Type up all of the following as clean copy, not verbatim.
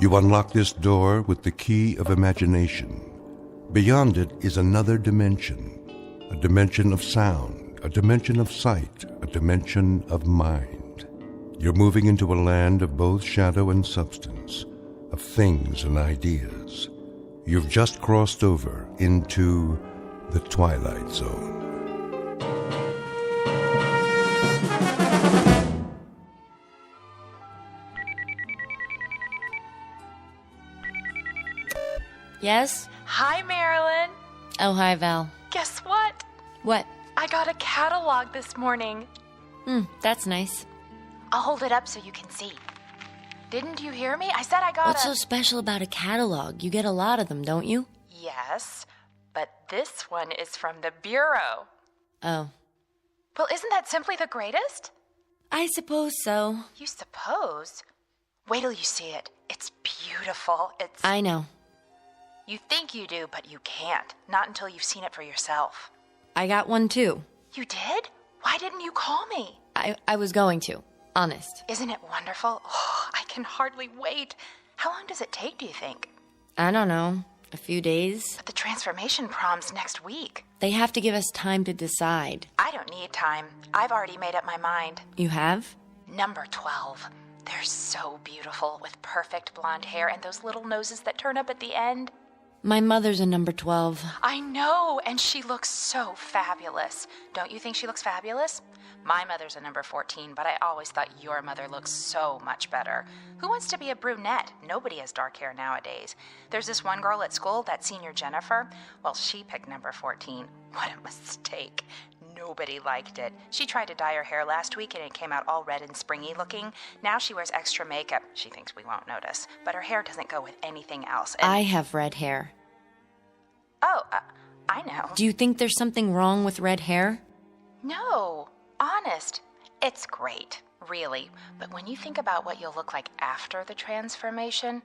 You unlock this door with the key of imagination. Beyond it is another dimension, a dimension of sound, a dimension of sight, a dimension of mind. You're moving into a land of both shadow and substance, of things and ideas. You've just crossed over into the Twilight Zone. Yes? Hi, Marilyn. Oh, hi, Val. Guess what? What? I got a catalog this morning. That's nice. I'll hold it up so you can see. Didn't you hear me? I said I got What's so special about a catalog? You get a lot of them, don't you? Yes, but this one is from the Bureau. Oh. Well, isn't that simply the greatest? I suppose so. You suppose? Wait till you see it. It's beautiful. I know. You think you do, but you can't. Not until you've seen it for yourself. I got one, too. You did? Why didn't you call me? I was going to. Honest. Isn't it wonderful? Oh, I can hardly wait. How long does it take, do you think? I don't know. A few days. But the transformation prom's next week. They have to give us time to decide. I don't need time. I've already made up my mind. You have? Number 12. They're so beautiful, with perfect blonde hair and those little noses that turn up at the end. My mother's a number 12. I know, and she looks so fabulous. Don't you think she looks fabulous? My mother's a number 14, but I always thought your mother looks so much better. Who wants to be a brunette? Nobody has dark hair nowadays. There's this one girl at school, that senior Jennifer. Well, she picked number 14. What a mistake. Nobody liked it. She tried to dye her hair last week and it came out all red and springy looking. Now she wears extra makeup. She thinks we won't notice. But her hair doesn't go with anything else. And... I have red hair. Oh, I know. Do you think there's something wrong with red hair? No, honest. It's great, really. But when you think about what you'll look like after the transformation,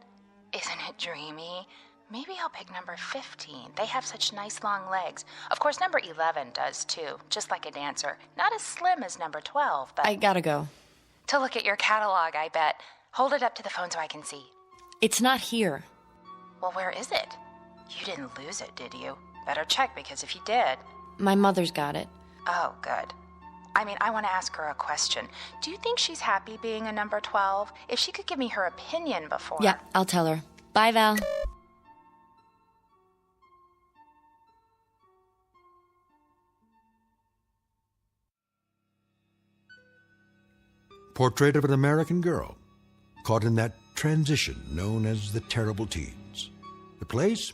isn't it dreamy? Maybe I'll pick number 15. They have such nice long legs. Of course, number 11 does too, just like a dancer. Not as slim as number 12, but... I gotta go. To look at your catalog, I bet. Hold it up to the phone so I can see. It's not here. Well, where is it? You didn't lose it, did you? Better check, because if you did... My mother's got it. Oh, good. I want to ask her a question. Do you think she's happy being a number 12? If she could give me her opinion before... Yeah, I'll tell her. Bye, Val. Portrait of an American girl caught in that transition known as the terrible teens. The place?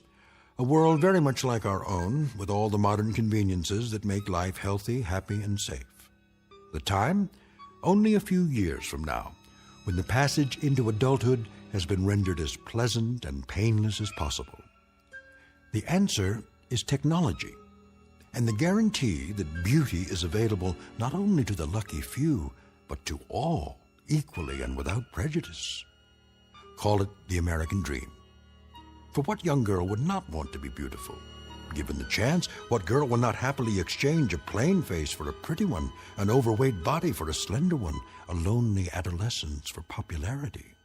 A world very much like our own, with all the modern conveniences that make life healthy, happy, and safe. The time? Only a few years from now, when the passage into adulthood has been rendered as pleasant and painless as possible. The answer is technology, and the guarantee that beauty is available not only to the lucky few, but to all, equally and without prejudice. Call it the American dream. For what young girl would not want to be beautiful? Given the chance, what girl will not happily exchange a plain face for a pretty one, an overweight body for a slender one, a lonely adolescence for popularity?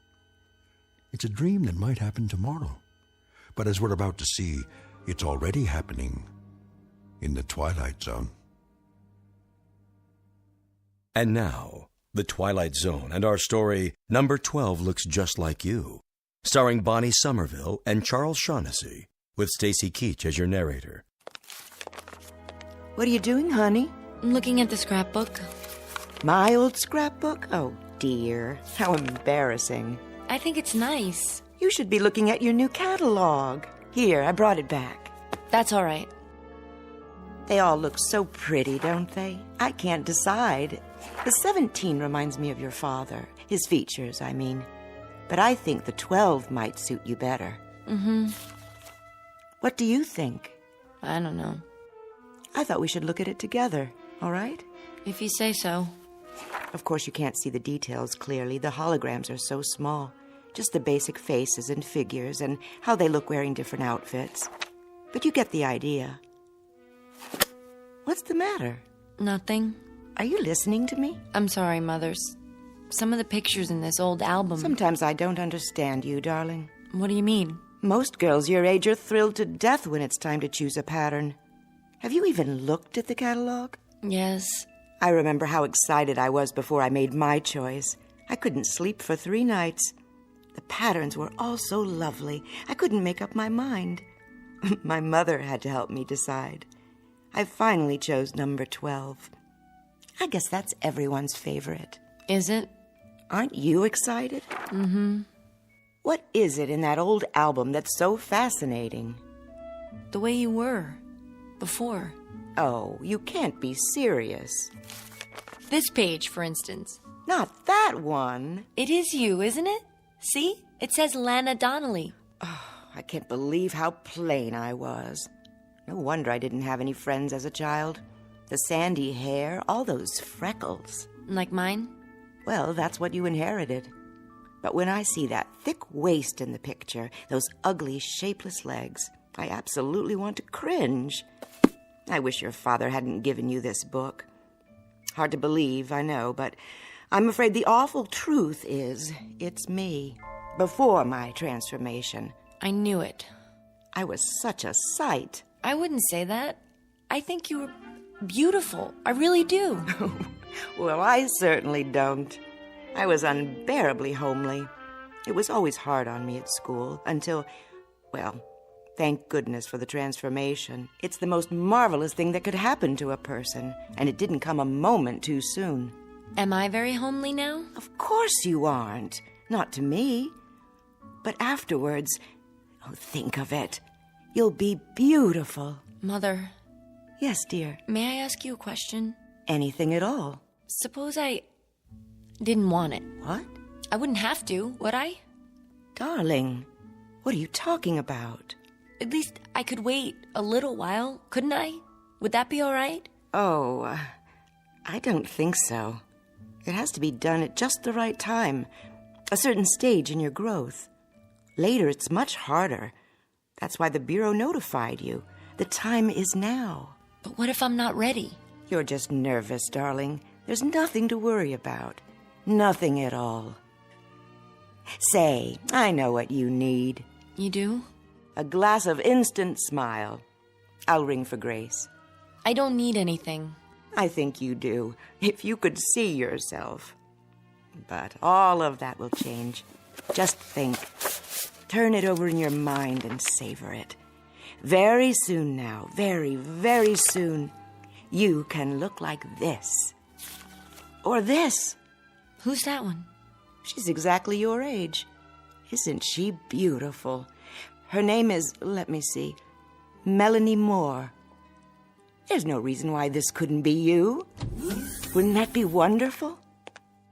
It's a dream that might happen tomorrow. But as we're about to see, it's already happening in the Twilight Zone. And now, The Twilight Zone and our story, Number 12 Looks Just Like You, starring Bonnie Somerville and Charles Shaughnessy, with Stacy Keach as your narrator. What are you doing, honey? I'm looking at the scrapbook. My old scrapbook? Oh, dear. How embarrassing. I think it's nice. You should be looking at your new catalog. Here, I brought it back. That's all right. They all look so pretty, don't they? I can't decide. The 17 reminds me of your father. His features, I mean. But I think the 12 might suit you better. Mm-hmm. What do you think? I don't know. I thought we should look at it together, all right? If you say so. Of course, you can't see the details clearly. The holograms are so small. Just the basic faces and figures and how they look wearing different outfits. But you get the idea. What's the matter? Nothing. Are you listening to me? I'm sorry, Mothers. Some of the pictures in this old album... Sometimes I don't understand you, darling. What do you mean? Most girls your age are thrilled to death when it's time to choose a pattern. Have you even looked at the catalog? Yes. I remember how excited I was before I made my choice. I couldn't sleep for 3 nights. The patterns were all so lovely, I couldn't make up my mind. My mother had to help me decide. I finally chose number 12. I guess that's everyone's favorite. Is it? Aren't you excited? Mm-hmm. What is it in that old album that's so fascinating? The way you were. Before. Oh, you can't be serious. This page, for instance. Not that one. It is you, isn't it? See? It says Lana Donnelly. Oh, I can't believe how plain I was. No wonder I didn't have any friends as a child. The sandy hair, all those freckles. Like mine? Well, that's what you inherited. But when I see that thick waist in the picture, those ugly, shapeless legs, I absolutely want to cringe. I wish your father hadn't given you this book. Hard to believe, I know, but I'm afraid the awful truth is it's me, before my transformation. I knew it. I was such a sight. I wouldn't say that. I think you were beautiful. I really do. Well, I certainly don't. I was unbearably homely. It was always hard on me at school until, well, thank goodness for the transformation. It's the most marvelous thing that could happen to a person, and it didn't come a moment too soon. Am I very homely now? Of course you aren't. Not to me. But afterwards, oh, think of it. You'll be beautiful. Mother. Yes, dear. May I ask you a question? Anything at all. Suppose I didn't want it. What? I wouldn't have to, would I? Darling, what are you talking about? At least I could wait a little while, couldn't I? Would that be all right? Oh, I don't think so. It has to be done at just the right time, a certain stage in your growth. Later, it's much harder. That's why the Bureau notified you. The time is now. But what if I'm not ready? You're just nervous, darling. There's nothing to worry about. Nothing at all. Say, I know what you need. You do? A glass of instant smile. I'll ring for Grace. I don't need anything. I think you do, if you could see yourself. But all of that will change. Just think. Turn it over in your mind and savor it. Very soon now, very, very soon, you can look like this. Or this. Who's that one? She's exactly your age. Isn't she beautiful? Her name is, let me see, Melanie Moore. There's no reason why this couldn't be you. Wouldn't that be wonderful?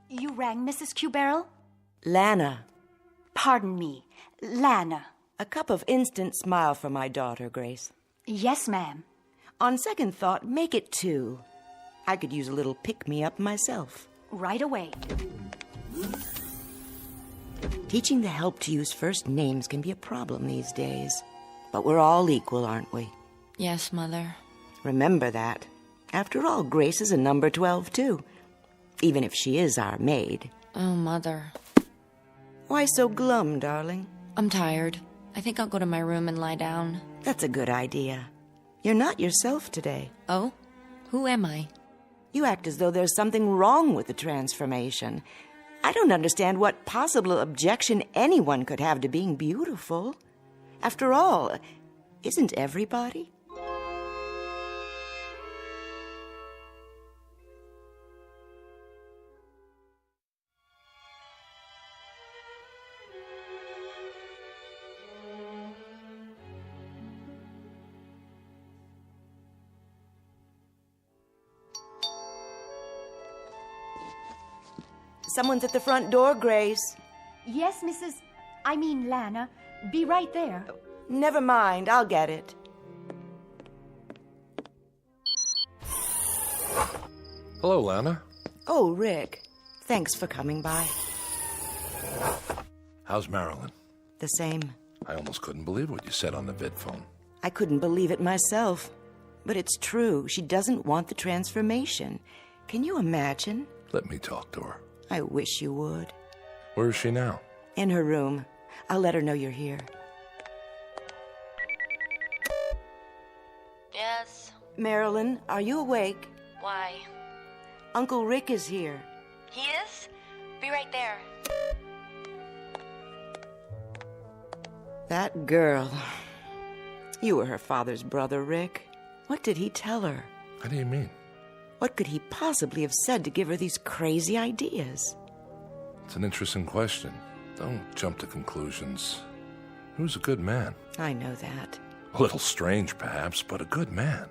You rang, Mrs. Q-Barrel? Lana. Pardon me, Lana. A cup of instant smile for my daughter, Grace. Yes, ma'am. On second thought, make it 2. I could use a little pick-me-up myself. Right away. Teaching the help to use first names can be a problem these days. But we're all equal, aren't we? Yes, Mother. Remember that. After all, Grace is a number 12, too. Even if she is our maid. Oh, Mother. Why so glum, darling? I'm tired. I think I'll go to my room and lie down. That's a good idea. You're not yourself today. Oh? Who am I? You act as though there's something wrong with the transformation. I don't understand what possible objection anyone could have to being beautiful. After all, isn't everybody? Someone's at the front door, Grace. Yes, Lana. Be right there. Never mind, I'll get it. Hello, Lana. Oh, Rick. Thanks for coming by. How's Marilyn? The same. I almost couldn't believe what you said on the vidphone. I couldn't believe it myself. But it's true. She doesn't want the transformation. Can you imagine? Let me talk to her. I wish you would. Where is she now? In her room. I'll let her know you're here. Yes. Marilyn, are you awake? Why? Uncle Rick is here. He is? Be right there. That girl. You were her father's brother, Rick. What did he tell her? What do you mean? What could he possibly have said to give her these crazy ideas? It's an interesting question. Don't jump to conclusions. He was a good man. I know that. A little strange, perhaps, but a good man.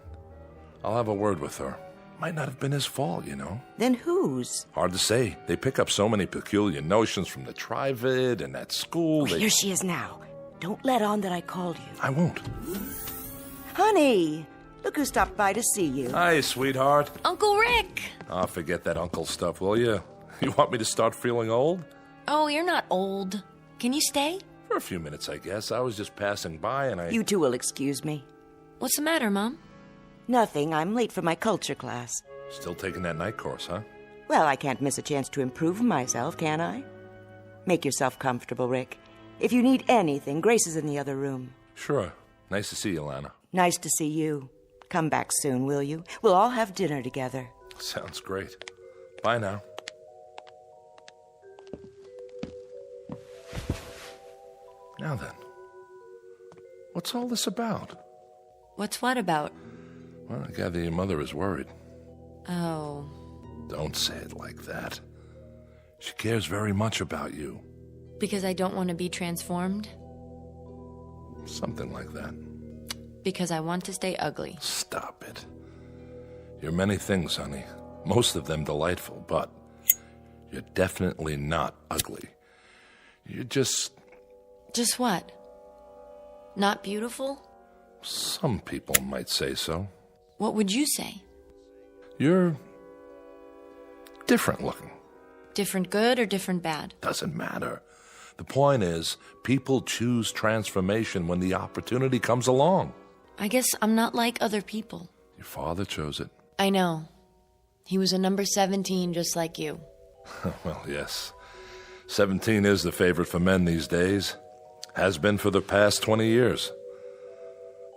I'll have a word with her. Might not have been his fault, you know. Then whose? Hard to say. They pick up so many peculiar notions from the Trivid and that school. Oh, here she is now. Don't let on that I called you. I won't. Honey, look who stopped by to see you. Hi, sweetheart. Uncle Rick! Oh, forget that uncle stuff, will you? You want me to start feeling old? Oh, you're not old. Can you stay? For a few minutes, I guess. I was just passing by and I... You two will excuse me. What's the matter, Mom? Nothing. I'm late for my culture class. Still taking that night course, huh? Well, I can't miss a chance to improve myself, can I? Make yourself comfortable, Rick. If you need anything, Grace is in the other room. Sure. Nice to see you, Lana. Nice to see you. Come back soon, will you? We'll all have dinner together. Sounds great. Bye now. Now then, what's all this about? What's what about? Well, I gather your mother is worried. Oh. Don't say it like that. She cares very much about you. Because I don't want to be transformed? Something like that. Because I want to stay ugly. Stop it. You're many things, honey. Most of them delightful, but you're definitely not ugly. You're just... Just what? Not beautiful? Some people might say so. What would you say? You're different looking. Different good or different bad? Doesn't matter. The point is, people choose transformation when the opportunity comes along. I guess I'm not like other people. Your father chose it. I know. He was a number 17 just like you. Well, yes. 17 is the favorite for men these days. Has been for the past 20 years.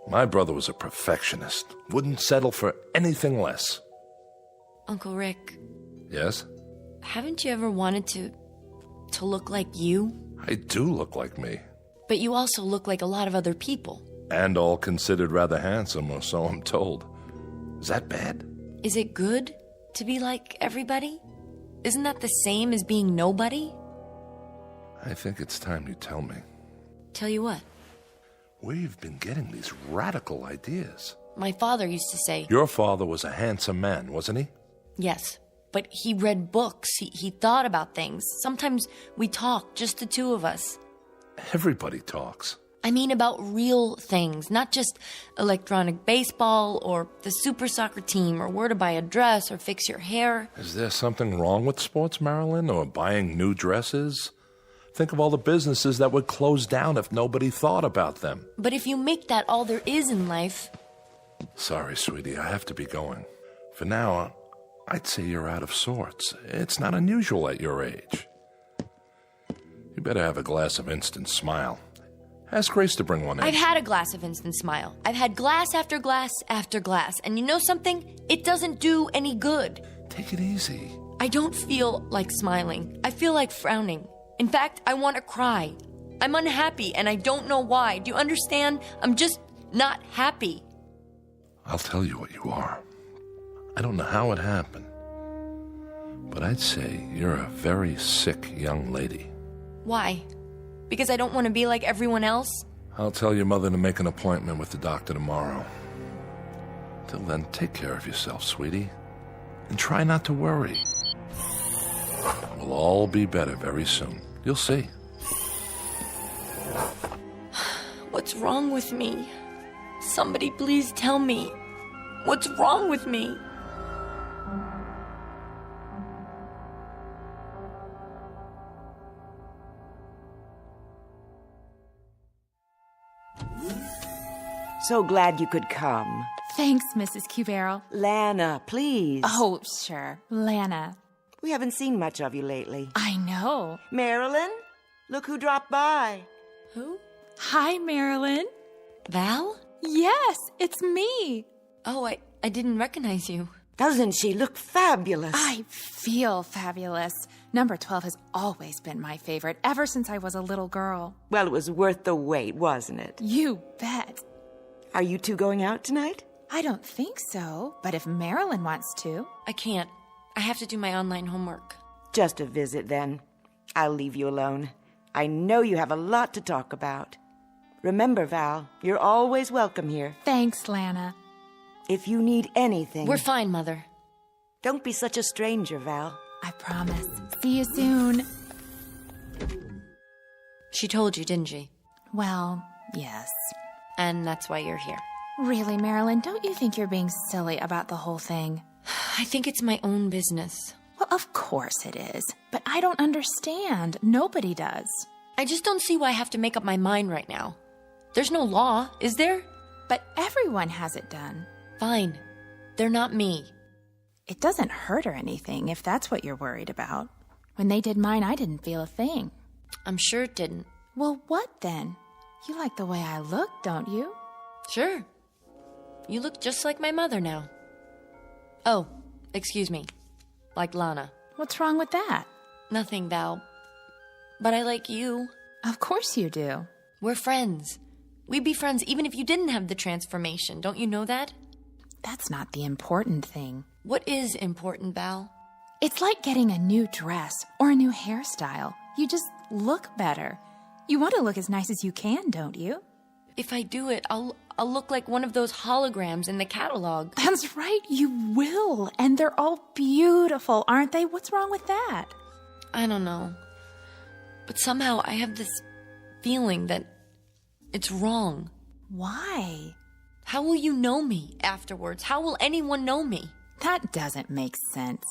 My brother was a perfectionist. Wouldn't settle for anything less. Uncle Rick. Yes? Haven't you ever wanted to look like you? I do look like me. But you also look like a lot of other people. And all considered rather handsome, or so I'm told. Is that bad? Is it good to be like everybody? Isn't that the same as being nobody? I think it's time you tell me. Tell you what? We've been getting these radical ideas. My father used to say... Your father was a handsome man, wasn't he? Yes, but he read books. He thought about things. Sometimes we talk, just the two of us. Everybody talks. I mean about real things, not just electronic baseball or the super soccer team or where to buy a dress or fix your hair. Is there something wrong with sports, Marilyn, or buying new dresses? Think of all the businesses that would close down if nobody thought about them. But if you make that all there is in life... Sorry, sweetie, I have to be going. For now, I'd say you're out of sorts. It's not unusual at your age. You better have a glass of instant smile. Ask Grace to bring one in. I've had a glass of instant smile. I've had glass after glass after glass. And you know something? It doesn't do any good. Take it easy. I don't feel like smiling. I feel like frowning. In fact, I want to cry. I'm unhappy, and I don't know why. Do you understand? I'm just not happy. I'll tell you what you are. I don't know how it happened, but I'd say you're a very sick young lady. Why? Because I don't want to be like everyone else? I'll tell your mother to make an appointment with the doctor tomorrow. Till then, take care of yourself, sweetie, and try not to worry. We'll all be better very soon. You'll see. What's wrong with me? Somebody please tell me. What's wrong with me? So glad you could come. Thanks, Mrs. Cubero. Lana, please. Oh, sure. Lana. We haven't seen much of you lately. I know. Marilyn, look who dropped by. Who? Hi, Marilyn. Val? Yes, it's me. Oh, I didn't recognize you. Doesn't she look fabulous? I feel fabulous. Number 12 has always been my favorite, ever since I was a little girl. Well, it was worth the wait, wasn't it? You bet. Are you two going out tonight? I don't think so, but if Marilyn wants to. I can't. I have to do my online homework. Just a visit, then. I'll leave you alone. I know you have a lot to talk about. Remember, Val, you're always welcome here. Thanks, Lana. If you need anything... We're fine, Mother. Don't be such a stranger, Val. I promise. See you soon. She told you, didn't she? Well, yes. And that's why you're here. Really, Marilyn, don't you think you're being silly about the whole thing? I think it's my own business. Well, of course it is. But I don't understand. Nobody does. I just don't see why I have to make up my mind right now. There's no law, is there? But everyone has it done. Fine. They're not me. It doesn't hurt or anything if that's what you're worried about. When they did mine, I didn't feel a thing. I'm sure it didn't. Well, what then? You like the way I look, don't you? Sure. You look just like my mother now. Oh, excuse me. Like Lana. What's wrong with that? Nothing, Val. But I like you. Of course you do. We're friends. We'd be friends even if you didn't have the transformation. Don't you know that? That's not the important thing. What is important, Val? It's like getting a new dress or a new hairstyle. You just look better. You want to look as nice as you can, don't you? If I do it, I'll look like one of those holograms in the catalog. That's right, you will. And they're all beautiful, aren't they? What's wrong with that? I don't know. But somehow I have this feeling that it's wrong. Why? How will you know me afterwards? How will anyone know me? That doesn't make sense.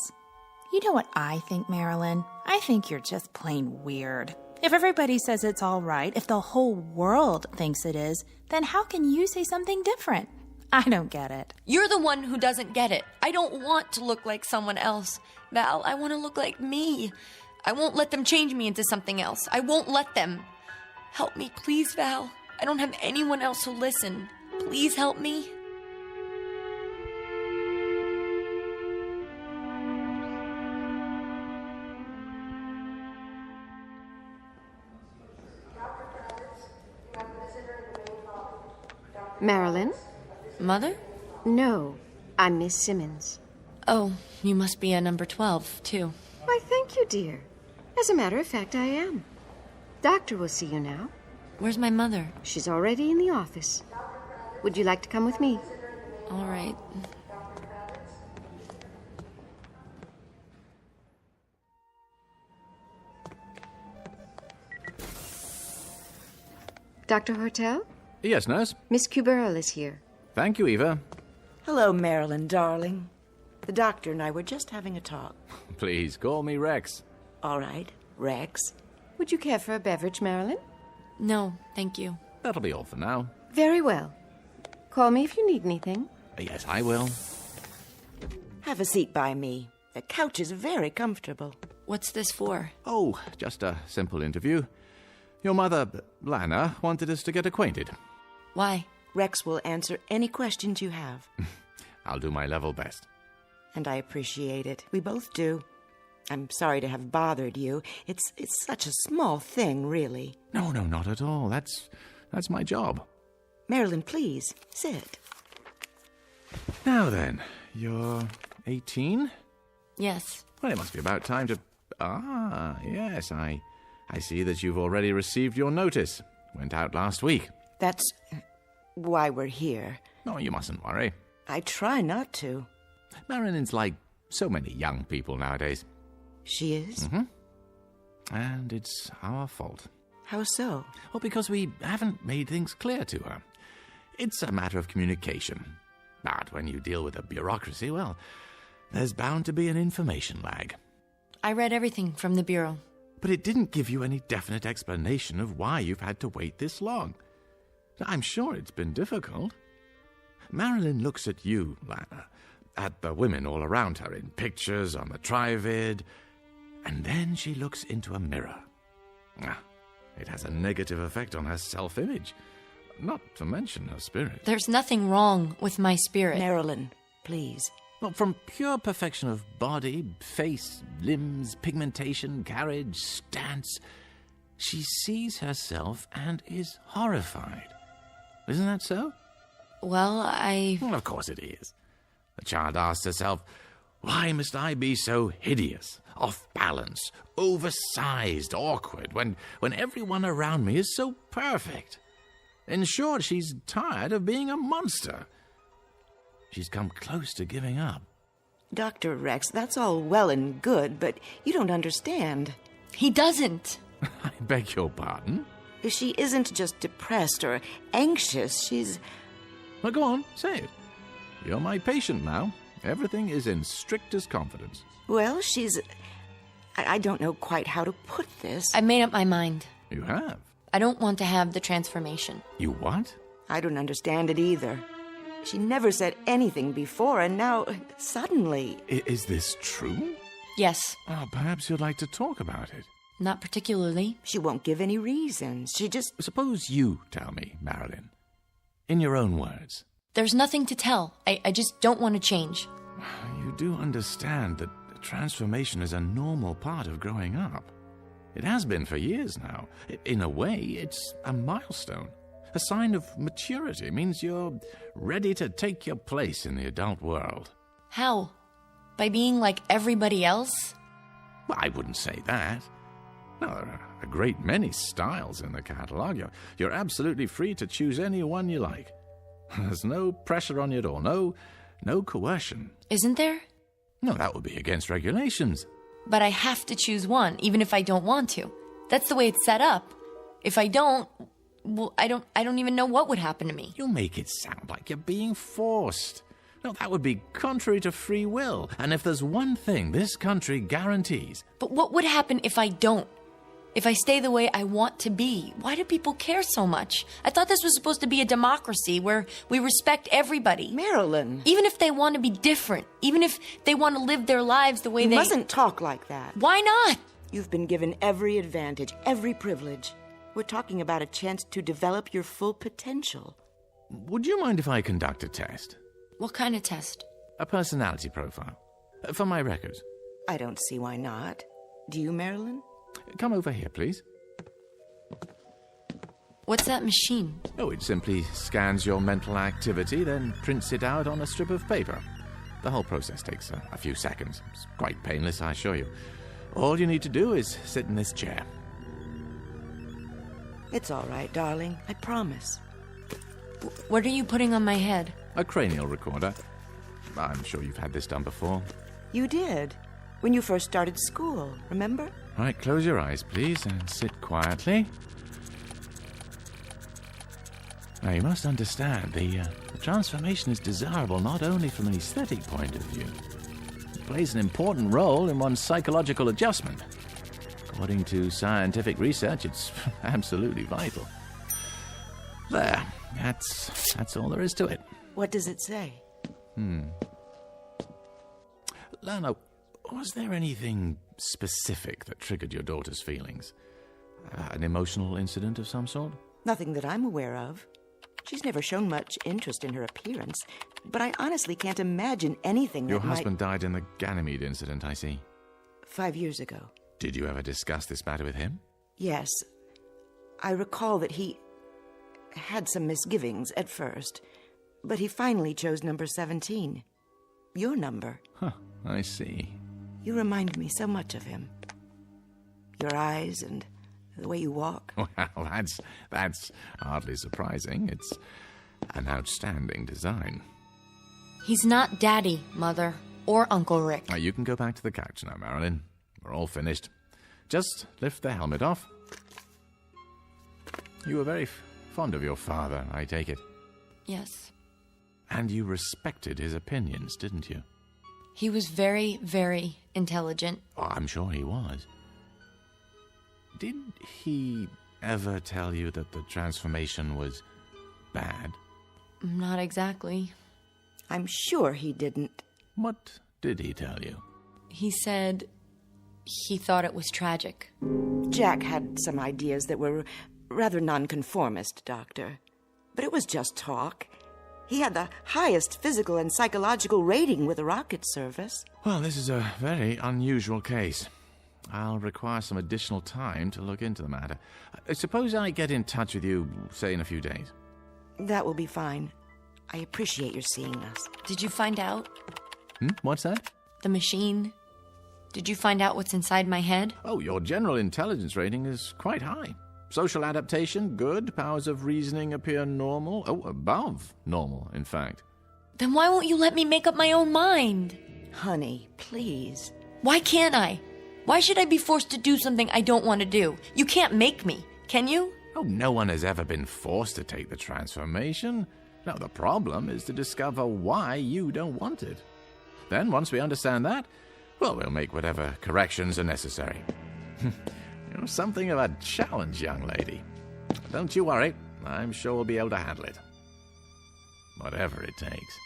You know what I think, Marilyn? I think you're just plain weird. If everybody says it's all right, if the whole world thinks it is, then how can you say something different? I don't get it. You're the one who doesn't get it. I don't want to look like someone else. Val, I want to look like me. I won't let them change me into something else. I won't let them. Help me, please, Val. I don't have anyone else who'll listen. Please help me. Marilyn? Mother? No, I'm Miss Simmons. Oh, you must be a number 12, too. Why, thank you, dear. As a matter of fact, I am. Doctor will see you now. Where's my mother? She's already in the office. Would you like to come with me? All right. Dr. Hortel? Yes, nurse. Miss Cuberl is here. Thank you, Eva. Hello, Marilyn, darling. The doctor and I were just having a talk. Please call me Rex. All right, Rex. Would you care for a beverage, Marilyn? No, thank you. That'll be all for now. Very well. Call me if you need anything. Yes, I will. Have a seat by me. The couch is very comfortable. What's this for? Oh, just a simple interview. Your mother, Lana, wanted us to get acquainted. Why? Rex will answer any questions you have. I'll do my level best. And I appreciate it. We both do. I'm sorry to have bothered you. It's such a small thing, really. No, not at all. That's my job. Marilyn, please, sit. Now then, you're 18? Yes. Well, it must be about time to... yes, I see that you've already received your notice. Went out last week. That's why we're here. No, you mustn't worry. I try not to. Marilyn's like so many young people nowadays. She is? Mm-hmm. And it's our fault. How so? Well, because we haven't made things clear to her. It's a matter of communication. But when you deal with a bureaucracy, well, there's bound to be an information lag. I read everything from the Bureau. But it didn't give you any definite explanation of why you've had to wait this long. I'm sure it's been difficult. Marilyn looks at you, Lana, at the women all around her, in pictures, on the trivid, and then she looks into a mirror. It has a negative effect on her self-image, not to mention her spirit. There's nothing wrong with my spirit. Marilyn, please. Well, from pure perfection of body, face, limbs, pigmentation, carriage, stance, she sees herself and is horrified. Isn't that so? Well, Well, of course it is. The child asks herself, why must I be so hideous, off balance, oversized, awkward, when everyone around me is so perfect? In short, she's tired of being a monster. She's come close to giving up. Dr. Rex, that's all well and good, but you don't understand. he doesn't. I beg your pardon? She isn't just depressed or anxious, she's... Well, go on, say it. You're my patient now. Everything is in strictest confidence. Well, she's... I don't know quite how to put this. I made up my mind. You have? I don't want to have the transformation. You what? I don't understand it either. She never said anything before, and now, suddenly... Is this true? Yes. Oh, perhaps you'd like to talk about it. Not particularly. She won't give any reasons. She just... Suppose you tell me, Marilyn. In your own words. There's nothing to tell. I just don't want to change. You do understand that transformation is a normal part of growing up. It has been for years now. In a way, it's a milestone. A sign of maturity. It means you're ready to take your place in the adult world. How? By being like everybody else? Well, I wouldn't say that. No, there are a great many styles in the catalogue. You're absolutely free to choose any one you like. There's no pressure on you at all. No coercion. Isn't there? No, that would be against regulations. But I have to choose one, even if I don't want to. That's the way it's set up. If I don't, well, I don't even know what would happen to me. You make it sound like you're being forced. No, that would be contrary to free will. And if there's one thing this country guarantees... But what would happen if I don't? If I stay the way I want to be? Why do people care so much? I thought this was supposed to be a democracy where we respect everybody. Marilyn! Even if they want to be different. Even if they want to live their lives the way You they... mustn't talk like that. Why not? You've been given every advantage, every privilege. We're talking about a chance to develop your full potential. Would you mind if I conduct a test? What kind of test? A personality profile. For my records. I don't see why not. Do you, Marilyn? Come over here, please. What's that machine? Oh, it simply scans your mental activity, then prints it out on a strip of paper. The whole process takes a few seconds. It's quite painless, I assure you. All you need to do is sit in this chair. It's all right, darling. I promise. What are you putting on my head? A cranial recorder. I'm sure you've had this done before. You did. When you first started school, remember? All right, close your eyes, please, and sit quietly. Now, you must understand, the transformation is desirable not only from an aesthetic point of view. It plays an important role in one's psychological adjustment. According to scientific research, it's absolutely vital. There, that's all there is to it. What does it say? Lana, was there anything specific that triggered your daughter's feelings? An emotional incident of some sort? Nothing that I'm aware of. She's never shown much interest in her appearance, but I honestly can't imagine anything that Your husband died in the Ganymede incident, I see. 5 years ago. Did you ever discuss this matter with him? Yes. I recall that he had some misgivings at first, but he finally chose number 17. Your number. Huh, I see. You remind me so much of him. Your eyes and the way you walk. Well, that's hardly surprising. It's an outstanding design. He's not Daddy, Mother, or Uncle Rick. Now, you can go back to the couch now, Marilyn. We're all finished. Just lift the helmet off. You were very fond of your father, I take it. Yes. And you respected his opinions, didn't you? He was very, very intelligent. Oh, I'm sure he was. Did he ever tell you that the transformation was bad? Not exactly. I'm sure he didn't. What did he tell you? He said he thought it was tragic. Jack had some ideas that were rather nonconformist, Doctor. But it was just talk. He had the highest physical and psychological rating with the rocket service. Well, this is a very unusual case. I'll require some additional time to look into the matter. Suppose I get in touch with you, say, in a few days. That will be fine. I appreciate your seeing us. Did you find out? What's that? The machine. Did you find out what's inside my head? Oh, your general intelligence rating is quite high. Social adaptation, good. Powers of reasoning appear normal. Oh, above normal, in fact. Then why won't you let me make up my own mind? Honey, please. Why can't I? Why should I be forced to do something I don't want to do? You can't make me, can you? Oh, no one has ever been forced to take the transformation. No, the problem is to discover why you don't want it. Then, once we understand that, well, we'll make whatever corrections are necessary. You're something of a challenge, young lady. Don't you worry. I'm sure we'll be able to handle it. Whatever it takes.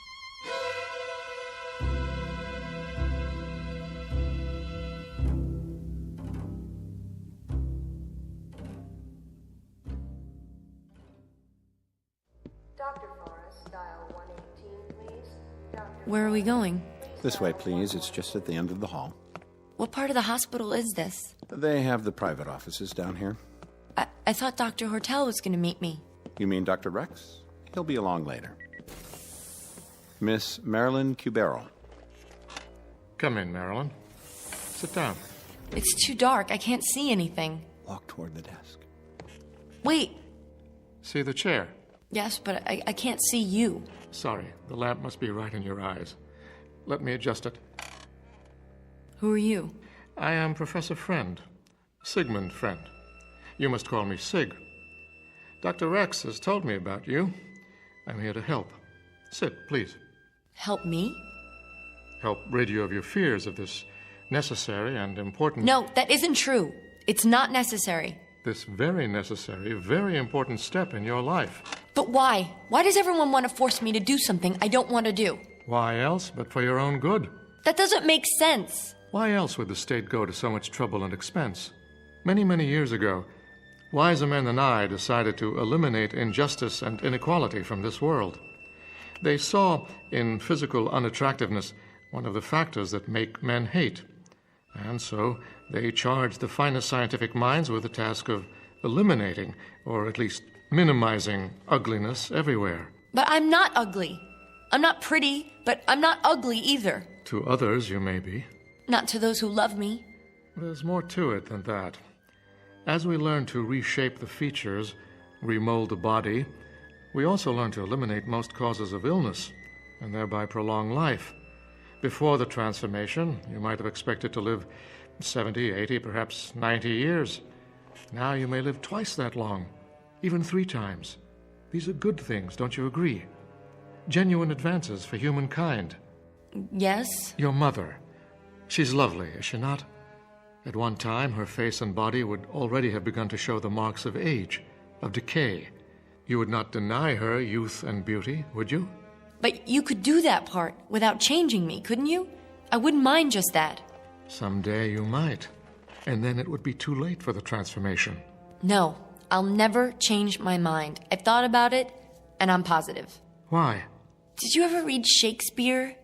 Dr. Forrest, dial 118, please. Where are we going? This way, please. It's just at the end of the hall. What part of the hospital is this? They have the private offices down here. I thought Dr. Hortel was going to meet me. You mean Dr. Rex? He'll be along later. Miss Marilyn Cubero. Come in, Marilyn. Sit down. It's too dark. I can't see anything. Walk toward the desk. Wait. See the chair? Yes, but I can't see you. Sorry, the lamp must be right in your eyes. Let me adjust it. Who are you? I am Professor Friend, Sigmund Friend. You must call me Sig. Dr. Rex has told me about you. I'm here to help. Sit, please. Help me? Help rid you of your fears of this necessary and important... No, that isn't true. It's not necessary. This very necessary, very important step in your life. But why? Why does everyone want to force me to do something I don't want to do? Why else but for your own good? That doesn't make sense. Why else would the state go to so much trouble and expense? Many, many years ago, wiser men than I decided to eliminate injustice and inequality from this world. They saw in physical unattractiveness one of the factors that make men hate. And so they charged the finest scientific minds with the task of eliminating, or at least minimizing, ugliness everywhere. But I'm not ugly. I'm not pretty, but I'm not ugly either. To others, you may be. Not to those who love me. There's more to it than that. As we learn to reshape the features, remold the body, we also learn to eliminate most causes of illness, and thereby prolong life. Before the transformation, you might have expected to live 70, 80, perhaps 90 years. Now you may live twice that long, even 3 times. These are good things, don't you agree? Genuine advances for humankind. Yes? Your mother. She's lovely, is she not? At one time, her face and body would already have begun to show the marks of age, of decay. You would not deny her youth and beauty, would you? But you could do that part without changing me, couldn't you? I wouldn't mind just that. Someday you might. And then it would be too late for the transformation. No, I'll never change my mind. I've thought about it, and I'm positive. Why? Did you ever read Shakespeare?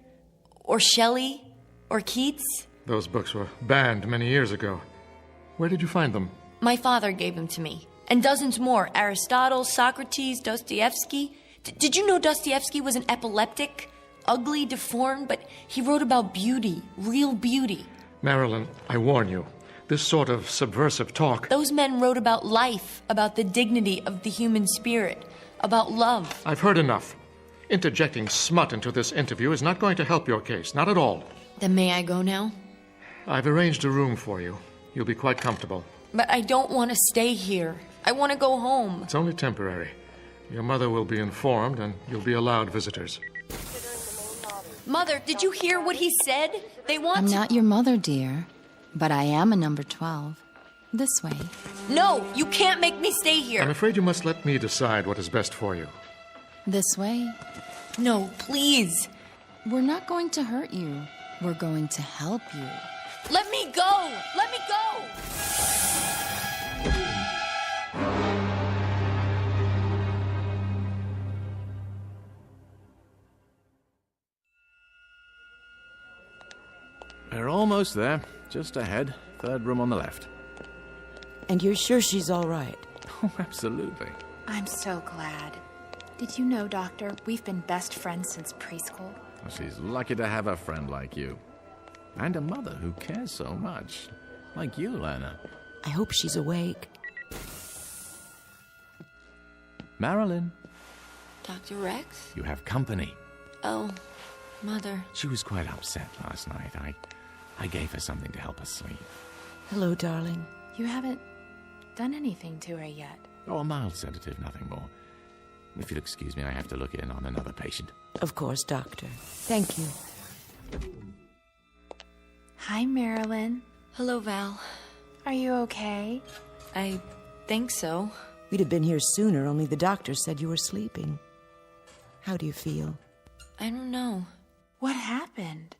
Or Shelley? Or Keats? Those books were banned many years ago. Where did you find them? My father gave them to me. And dozens more. Aristotle, Socrates, Dostoevsky. Did you know Dostoevsky was an epileptic? Ugly, deformed, but he wrote about beauty. Real beauty. Marilyn, I warn you. This sort of subversive talk... Those men wrote about life, about the dignity of the human spirit, about love. I've heard enough. Interjecting smut into this interview is not going to help your case, not at all. Then may I go now? I've arranged a room for you. You'll be quite comfortable. But I don't want to stay here. I want to go home. It's only temporary. Your mother will be informed, and you'll be allowed visitors. Mother, did you hear what he said? They want I'm not your mother, dear, but I am a number 12. This way. No, you can't make me stay here. I'm afraid you must let me decide what is best for you. This way. No, please. We're not going to hurt you. We're going to help you. Let me go! Let me go! We're almost there. Just ahead. Third room on the left. And you're sure she's all right? Oh, absolutely. I'm so glad. Did you know, Doctor, we've been best friends since preschool? Well, she's lucky to have a friend like you. And a mother who cares so much. Like you, Lana. I hope she's awake. Marilyn, Dr. Rex? you have company. Oh, Mother. She was quite upset last night. I gave her something to help her sleep. Hello, darling. You haven't done anything to her yet. Oh, a mild sedative, nothing more. If you'll excuse me, I have to look in on another patient. Of course, Doctor. Thank you. Hi, Marilyn. Hello, Val. Are you okay? I think so. We'd have been here sooner, only the doctor said you were sleeping. How do you feel? I don't know. What happened?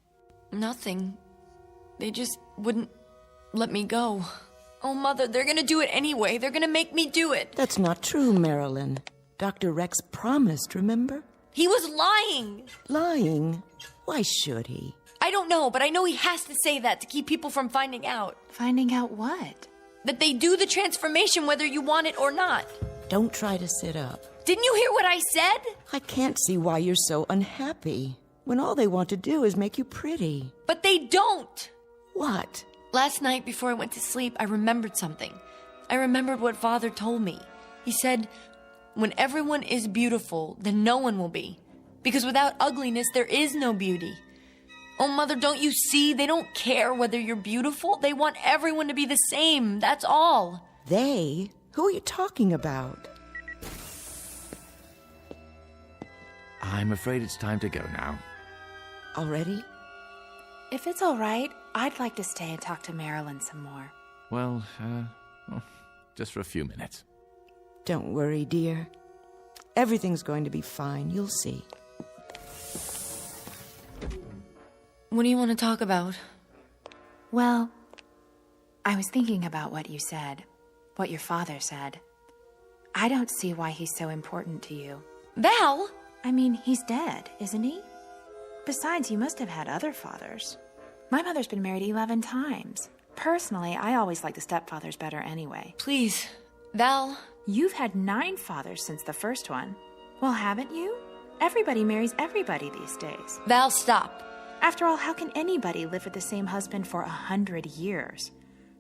Nothing. They just wouldn't let me go. Oh, Mother, they're gonna do it anyway. They're gonna make me do it. That's not true, Marilyn. Dr. Rex promised, remember? He was lying. Lying? Why should he? I don't know, but I know he has to say that to keep people from finding out. Finding out what? That they do the transformation whether you want it or not. Don't try to sit up. Didn't you hear what I said? I can't see why you're so unhappy, when all they want to do is make you pretty. But they don't. What? Last night before I went to sleep, I remembered something. I remembered what Father told me. He said, when everyone is beautiful, then no one will be. Because without ugliness, there is no beauty. Oh, Mother, don't you see? They don't care whether you're beautiful. They want everyone to be the same. That's all. They? Who are you talking about? I'm afraid it's time to go now. Already? If it's all right, I'd like to stay and talk to Marilyn some more. Well, just for a few minutes. Don't worry, dear. Everything's going to be fine. You'll see. What do you want to talk about? Well, I was thinking about what you said, what your father said. I don't see why he's so important to you. Val! I mean, he's dead, isn't he? Besides, you must have had other fathers. My mother's been married 11 times. Personally, I always like the stepfathers better anyway. Please, Val. You've had 9 fathers since the first one. Well, haven't you? Everybody marries everybody these days. Val, stop. After all, how can anybody live with the same husband for 100 years?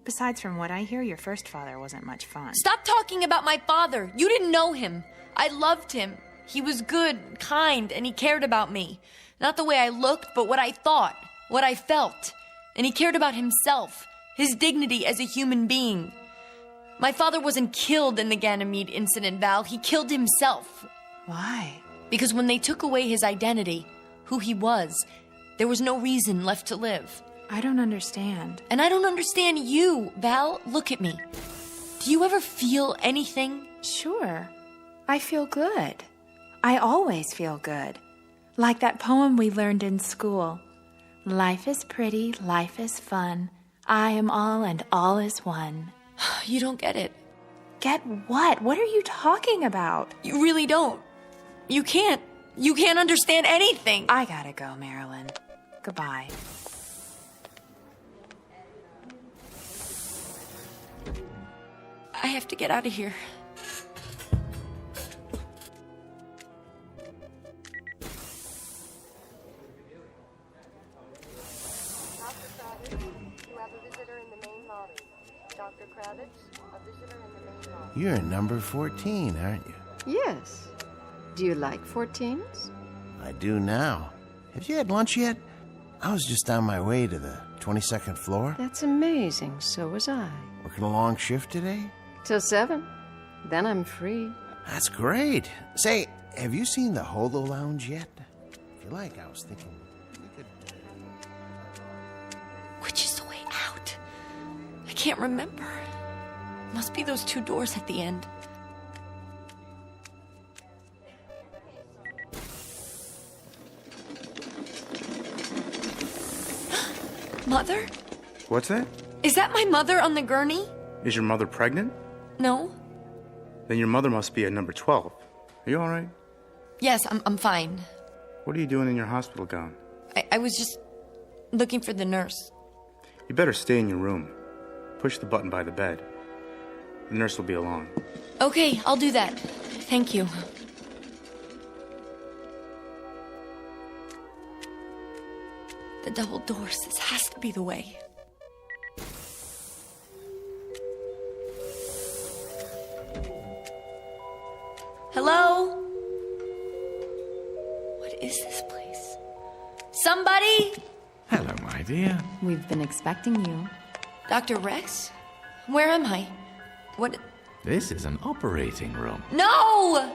Besides, from what I hear, your first father wasn't much fun. Stop talking about my father. You didn't know him. I loved him. He was good, kind, and he cared about me. Not the way I looked, but what I thought, what I felt. And he cared about himself, his dignity as a human being. My father wasn't killed in the Ganymede incident, Val. He killed himself. Why? Because when they took away his identity, who he was, there was no reason left to live. I don't understand. And I don't understand you, Val. Look at me. Do you ever feel anything? Sure. I feel good. I always feel good. Like that poem we learned in school. Life is pretty, life is fun. I am all and all is one. You don't get it. Get what? What are you talking about? You really don't. You can't. You can't understand anything. I gotta go, Marilyn. Goodbye. I have to get out of here. Dr. Kravitz, a visitor in the main lobby. You're number 14, aren't you? Yes. Do you like 14s? I do now. Have you had lunch yet? I was just on my way to the 22nd floor. That's amazing. So was I. Working a long shift today? Till 7. Then I'm free. That's great. Say, have you seen the Holo Lounge yet? If you like, I was thinking we could... Which is the way out? I can't remember. Must be those 2 doors at the end. Mother? What's that? Is that my mother on the gurney? Is your mother pregnant? No. Then your mother must be a number 12. Are you all right? Yes, I'm fine. What are you doing in your hospital gown? I was just looking for the nurse. You better stay in your room. Push the button by the bed. The nurse will be along. Okay, I'll do that. Thank you. The double doors. This has to be the way. Hello? What is this place? Somebody? Hello, my dear. We've been expecting you. Dr. Rex? Where am I? What? This is an operating room. No!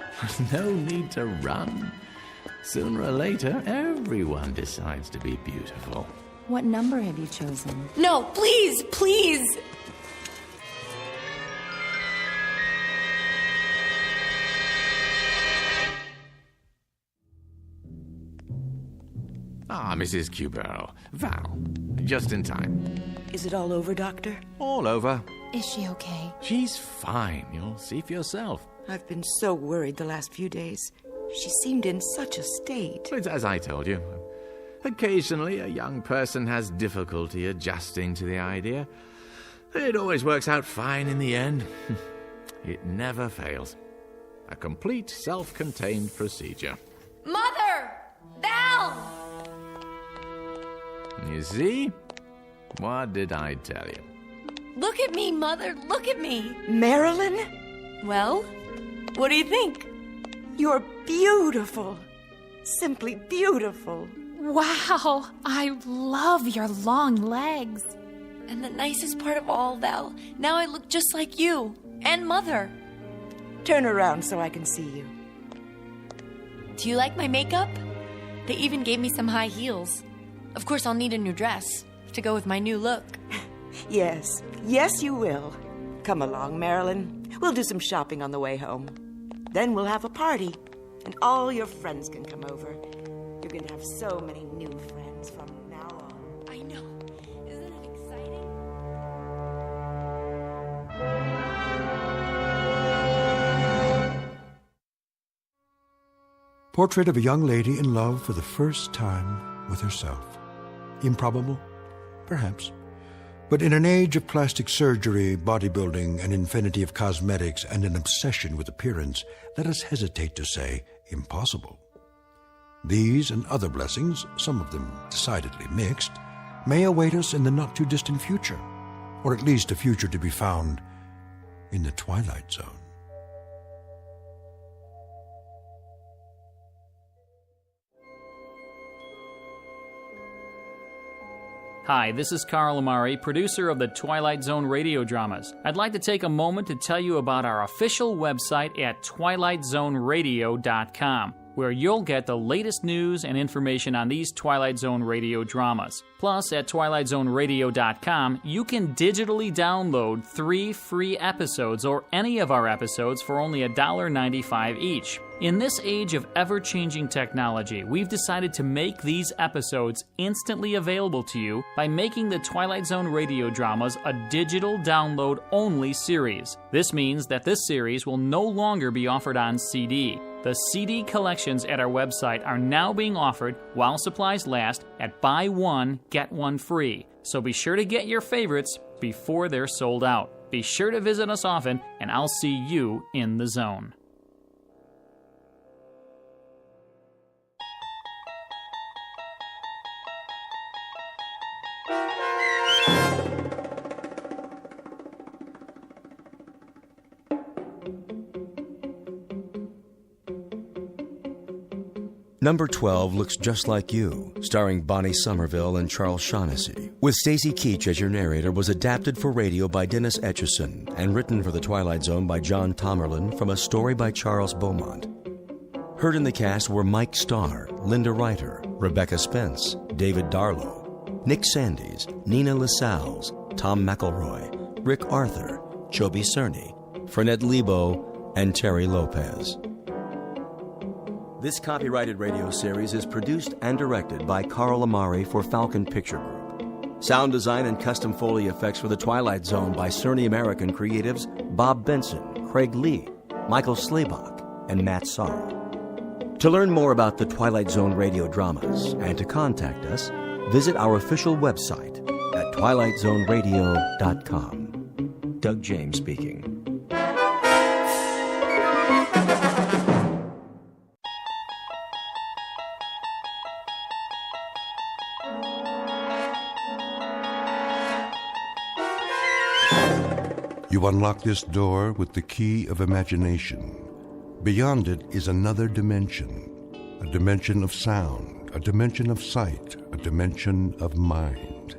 No need to run. Sooner or later, everyone decides to be beautiful. What number have you chosen? No, please, please! Ah, Mrs. Cubero. Val, just in time. Is it all over, Doctor? All over. Is she okay? She's fine. You'll see for yourself. I've been so worried the last few days. She seemed in such a state. It's as I told you. Occasionally, a young person has difficulty adjusting to the idea. It always works out fine in the end. It never fails. A complete self-contained procedure. Mother! Val! You see? What did I tell you? Look at me, Mother. Look at me. Marilyn? Well, what do you think? You're beautiful. Simply beautiful. Wow, I love your long legs. And the nicest part of all, Val, now I look just like you and Mother. Turn around so I can see you. Do you like my makeup? They even gave me some high heels. Of course, I'll need a new dress to go with my new look. Yes, yes you will. Come along, Marilyn. We'll do some shopping on the way home. Then we'll have a party, and all your friends can come over. You're going to have so many new friends from now on. I know. Isn't it exciting? Portrait of a young lady in love for the first time with herself. Improbable? Perhaps. But in an age of plastic surgery, bodybuilding, an infinity of cosmetics, and an obsession with appearance, let us hesitate to say impossible. These and other blessings, some of them decidedly mixed, may await us in the not-too-distant future, or at least a future to be found in the Twilight Zone. Hi, this is Carl Amari, producer of the Twilight Zone radio dramas. I'd like to take a moment to tell you about our official website at twilightzoneradio.com, where you'll get the latest news and information on these Twilight Zone radio dramas. Plus, at twilightzoneradio.com, you can digitally download 3 free episodes or any of our episodes for only $1.95 each. In this age of ever-changing technology, we've decided to make these episodes instantly available to you by making the Twilight Zone radio dramas a digital download-only series. This means that this series will no longer be offered on CD. The CD collections at our website are now being offered while supplies last at buy one, get one free. So be sure to get your favorites before they're sold out. Be sure to visit us often, and I'll see you in the zone. Number 12 Looks Just Like You, starring Bonnie Somerville and Charles Shaughnessy, with Stacy Keach as your narrator, was adapted for radio by Dennis Etchison and written for The Twilight Zone by John Tomerlin from a story by Charles Beaumont. Heard in the cast were Mike Starr, Linda Ryder, Rebecca Spence, David Darlow, Nick Sandys, Nina LaSalle's, Tom McElroy, Rick Arthur, Chobi Cerny, Fernette Lebo, and Terry Lopez. This copyrighted radio series is produced and directed by Carl Amari for Falcon Picture Group. Sound design and custom Foley effects for The Twilight Zone by Cerny American creatives Bob Benson, Craig Lee, Michael Slaybach, and Matt Sorrow. To learn more about the Twilight Zone radio dramas and to contact us, visit our official website at twilightzoneradio.com. Doug James speaking. You unlock this door with the key of imagination. Beyond it is another dimension, a dimension of sound, a dimension of sight, a dimension of mind.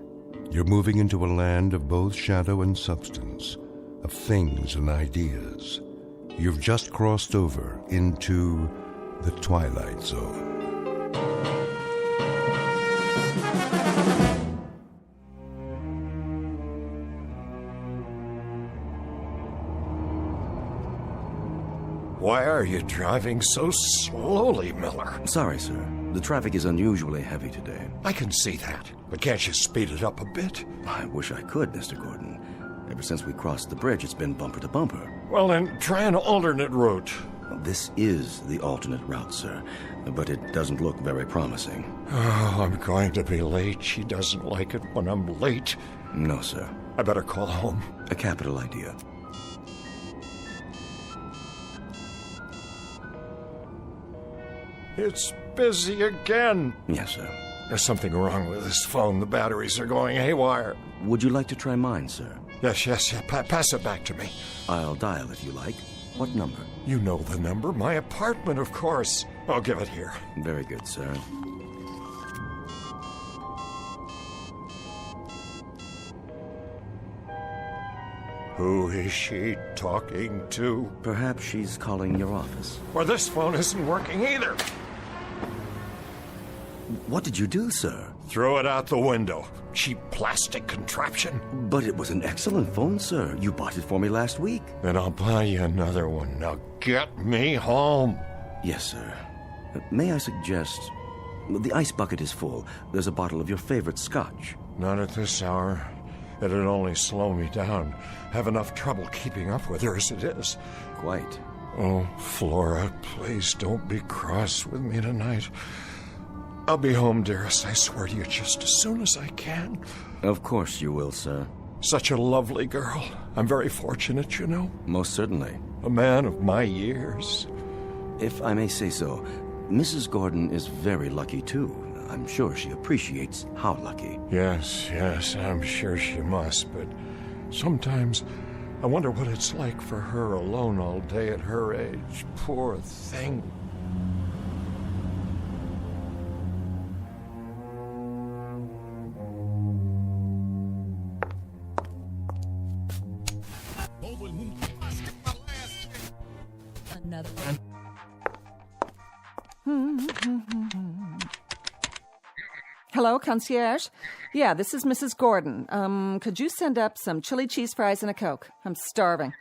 You're moving into a land of both shadow and substance, of things and ideas. You've just crossed over into the Twilight Zone. Why are you driving so slowly, Miller? Sorry, sir. The traffic is unusually heavy today. I can see that, but can't you speed it up a bit? I wish I could, Mr. Gordon. Ever since we crossed the bridge, it's been bumper to bumper. Well, then try an alternate route. This is the alternate route, sir, but it doesn't look very promising. Oh, I'm going to be late. She doesn't like it when I'm late. No, sir. I better call home. A capital idea. It's busy again. Yes, sir. There's something wrong with this phone. The batteries are going haywire. Would you like to try mine, sir? Yes. Pass it back to me. I'll dial if you like. What number? You know the number. My apartment, of course. I'll give it here. Very good, sir. Who is she talking to? Perhaps she's calling your office. Well, this phone isn't working either. What did you do, sir? Throw it out the window. Cheap plastic contraption. But it was an excellent phone, sir. You bought it for me last week. Then I'll buy you another one. Now get me home. Yes, sir. May I suggest... The ice bucket is full. There's a bottle of your favorite scotch. Not at this hour. It'd only slow me down. Have enough trouble keeping up with her as it is. Quite. Oh, Flora, please don't be cross with me tonight. I'll be home, dearest, I swear to you, just as soon as I can. Of course you will, sir. Such a lovely girl. I'm very fortunate, you know. Most certainly. A man of my years. If I may say so, Mrs. Gordon is very lucky, too. I'm sure she appreciates how lucky. Yes, I'm sure she must, but sometimes I wonder what it's like for her alone all day at her age. Poor thing. Another Hello, concierge? Yeah, this is Mrs. Gordon. Could you send up some chili cheese fries and a Coke? I'm starving.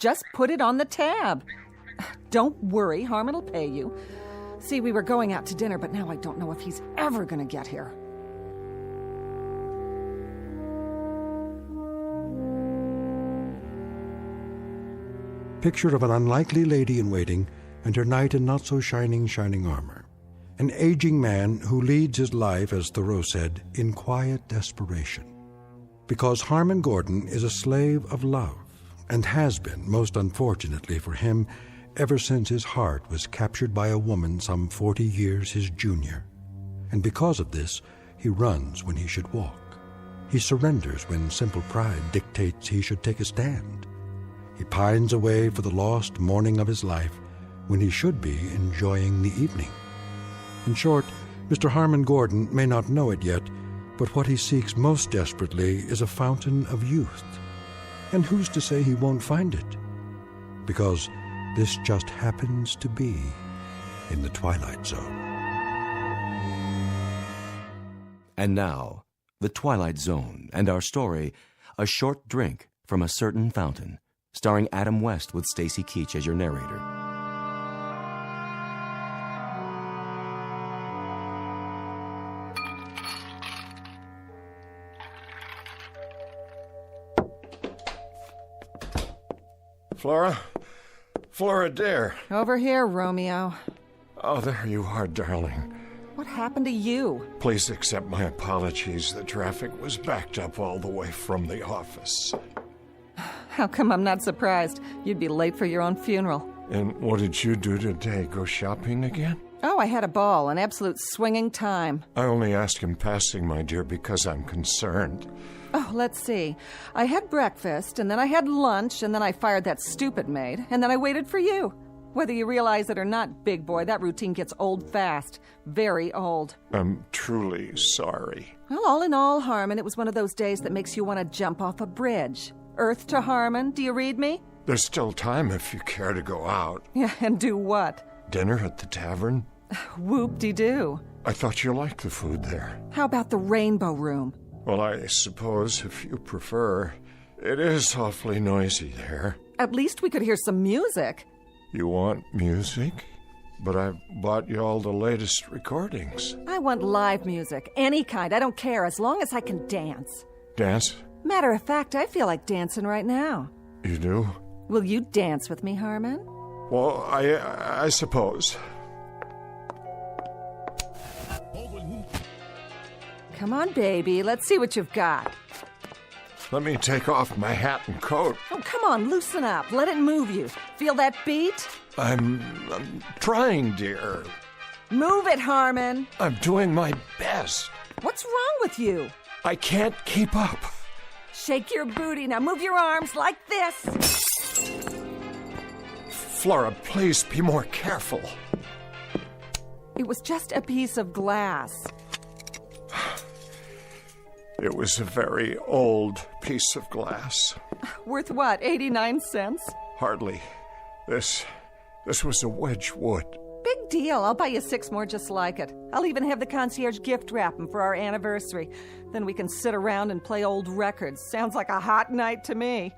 Just put it on the tab. Don't worry, Harmon will pay you. See, we were going out to dinner, but now I don't know if he's ever going to get here. Picture of an unlikely lady-in-waiting and her knight in not-so-shining armor. An aging man who leads his life, as Thoreau said, in quiet desperation. Because Harmon Gordon is a slave of love, and has been, most unfortunately for him, ever since his heart was captured by a woman some 40 years his junior. And because of this, he runs when he should walk. He surrenders when simple pride dictates he should take a stand. He pines away for the lost morning of his life when he should be enjoying the evening. In short, Mr. Harmon Gordon may not know it yet, but what he seeks most desperately is a fountain of youth. And who's to say he won't find it? Because this just happens to be in the Twilight Zone. And now, the Twilight Zone and our story, A Short Drink from a Certain Fountain, starring Adam West with Stacy Keach as your narrator. Flora? Flora, dear. Over here, Romeo. Oh, there you are, darling. What happened to you? Please accept my apologies. The traffic was backed up all the way from the office. How come I'm not surprised? You'd be late for your own funeral. And what did you do today? Go shopping again? Oh, I had a ball, an absolute swinging time. I only ask in passing, my dear, because I'm concerned. Oh, let's see. I had breakfast, and then I had lunch, and then I fired that stupid maid, and then I waited for you. Whether you realize it or not, big boy, that routine gets old fast. Very old. I'm truly sorry. Well, all in all, Harmon, it was one of those days that makes you want to jump off a bridge. Earth to Harmon, do you read me? There's still time if you care to go out. Yeah, and do what? Dinner at the tavern? Whoop-de-doo. I thought you liked the food there. How about the Rainbow Room? Well, I suppose, if you prefer, it is awfully noisy there. At least we could hear some music. You want music? But I've bought you all the latest recordings. I want live music, any kind. I don't care, as long as I can dance. Dance? Matter of fact, I feel like dancing right now. You do? Will you dance with me, Harmon? Well, I suppose. Come on, baby. Let's see what you've got. Let me take off my hat and coat. Oh, come on, loosen up. Let it move you. Feel that beat? I'm trying, dear. Move it, Harmon. I'm doing my best. What's wrong with you? I can't keep up. Shake your booty. Now move your arms like this. Flora, please be more careful. It was just a piece of glass. It was a very old piece of glass. Worth what, 89 cents? Hardly. This was a Wedgwood. Big deal. I'll buy you 6 more just like it. I'll even have the concierge gift wrap them for our anniversary. Then we can sit around and play old records. Sounds like a hot night to me.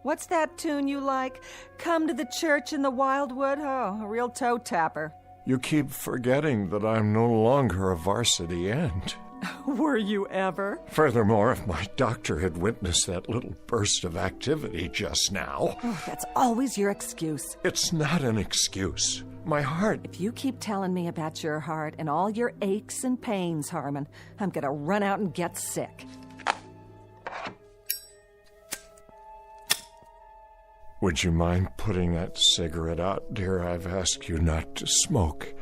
What's that tune you like? Come to the church in the wildwood? Oh, a real toe tapper. You keep forgetting that I'm no longer a varsity end. Were you ever? Furthermore, if my doctor had witnessed that little burst of activity just now... Oh, that's always your excuse. It's not an excuse. My heart... If you keep telling me about your heart and all your aches and pains, Harmon, I'm gonna run out and get sick. Would you mind putting that cigarette out, dear? I've asked you not to smoke.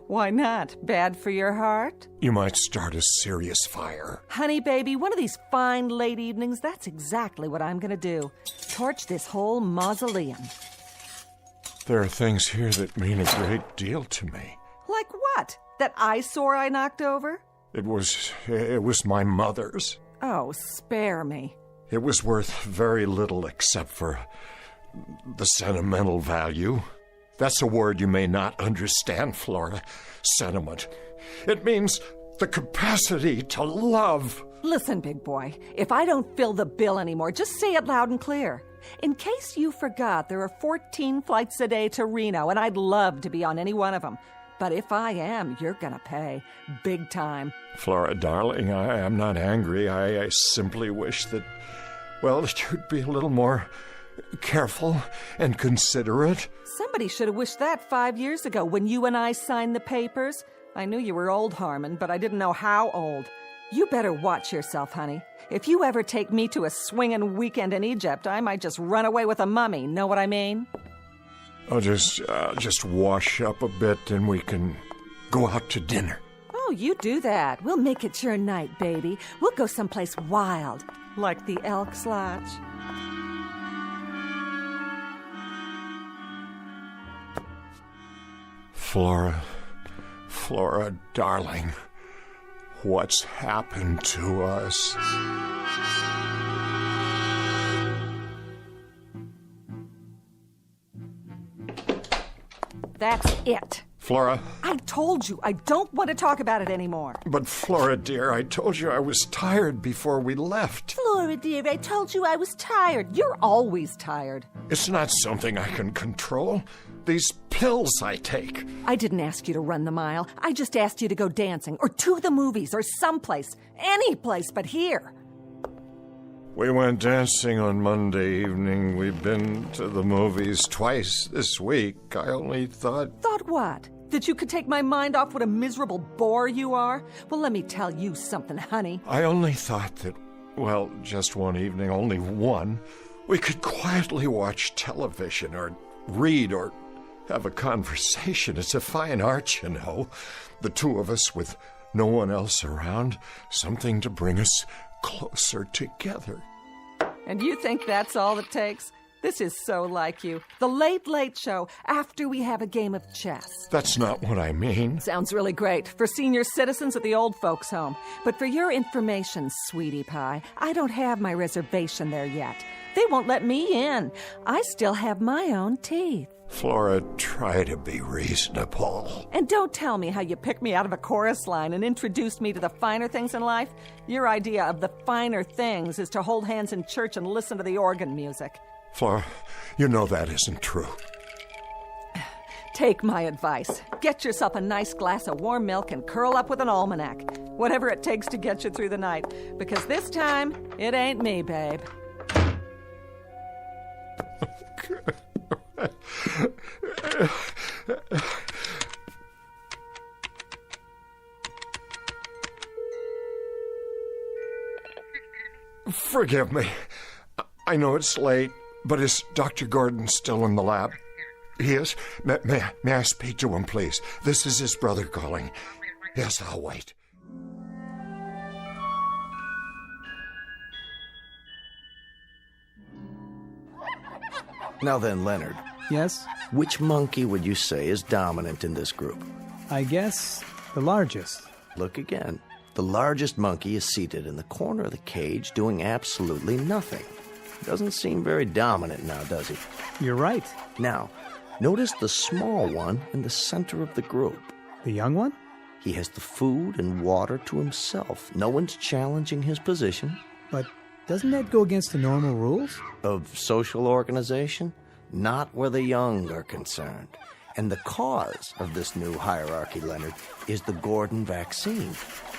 Why not? Bad for your heart? You might start a serious fire. Honey, baby, one of these fine late evenings, that's exactly what I'm gonna do. Torch this whole mausoleum. There are things here that mean a great deal to me. Like what? That eyesore I knocked over? It was my mother's. Oh, spare me. It was worth very little except for the sentimental value. That's a word you may not understand, Flora. Sentiment. It means the capacity to love. Listen, big boy, if I don't fill the bill anymore, just say it loud and clear. In case you forgot, there are 14 flights a day to Reno, and I'd love to be on any one of them. But if I am, you're gonna pay. Big time. Flora, darling, I am not angry. I simply wish that, well, that you'd be a little more careful and considerate. Somebody should have wished that 5 years ago when you and I signed the papers. I knew you were old, Harmon, but I didn't know how old. You better watch yourself, honey. If you ever take me to a swinging weekend in Egypt, I might just run away with a mummy. Know what I mean? I'll just wash up a bit and we can go out to dinner. Oh, you do that. We'll make it your night, baby. We'll go someplace wild, like the Elks Lodge. Flora, darling, what's happened to us? That's it. Flora? I told you, I don't want to talk about it anymore. But Flora, dear, I told you I was tired before we left. Flora, dear, I told you I was tired. You're always tired. It's not something I can control. These pills I take. I didn't ask you to run the mile. I just asked you to go dancing or to the movies or someplace. Any place but here. We went dancing on Monday evening. We've been to the movies twice this week. I only thought... Thought what? That you could take my mind off what a miserable bore you are? Well, let me tell you something, honey. I only thought that, well, just one evening, only one, we could quietly watch television or read or have a conversation. It's a fine art, you know. The two of us with no one else around. Something to bring us closer together. And you think that's all it takes? This is so like you. The Late Late Show after we have a game of chess. That's not what I mean. Sounds really great for senior citizens at the old folks' home. But for your information, sweetie pie, I don't have my reservation there yet. They won't let me in. I still have my own teeth. Flora, try to be reasonable. And don't tell me how you picked me out of a chorus line and introduced me to the finer things in life. Your idea of the finer things is to hold hands in church and listen to the organ music. Flora, you know that isn't true. Take my advice. Get yourself a nice glass of warm milk and curl up with an almanac. Whatever it takes to get you through the night. Because this time, it ain't me, babe. Forgive me. I know it's late, but is Dr. Gordon still in the lab? He is? May I speak to him, please? This is his brother calling. Yes, I'll wait. Now then, Leonard. Yes? Which monkey would you say is dominant in this group? I guess the largest. Look again. The largest monkey is seated in the corner of the cage doing absolutely nothing. Doesn't seem very dominant now, does he? You're right. Now, notice the small one in the center of the group. The young one? He has the food and water to himself. No one's challenging his position. But doesn't that go against the normal rules? Of social organization? Not where the young are concerned. And the cause of this new hierarchy, Leonard, is the Gordon vaccine.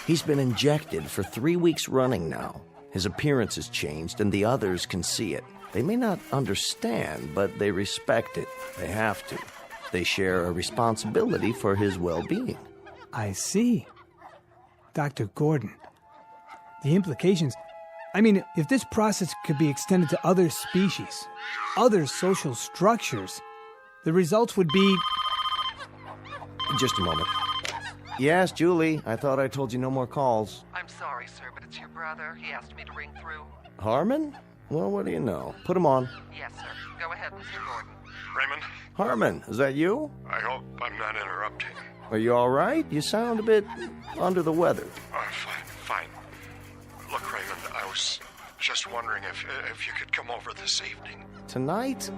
He's been injected for 3 weeks running now. His appearance has changed, and the others can see it. They may not understand, but they respect it. They have to. They share a responsibility for his well-being. I see. Dr. Gordon. The implications... I mean, if this process could be extended to other species, other social structures, the results would be... Just a moment. Yes, Julie, I thought I told you no more calls. I'm sorry, sir, but it's your brother. He asked me to ring through. Harmon? Well, what do you know? Put him on. Yes, sir. Go ahead, Mr. Gordon. Raymond? Harmon, is that you? I hope I'm not interrupting. Are you all right? You sound a bit under the weather. Fine. Look, Raymond, I was just wondering if you could come over this evening. Tonight?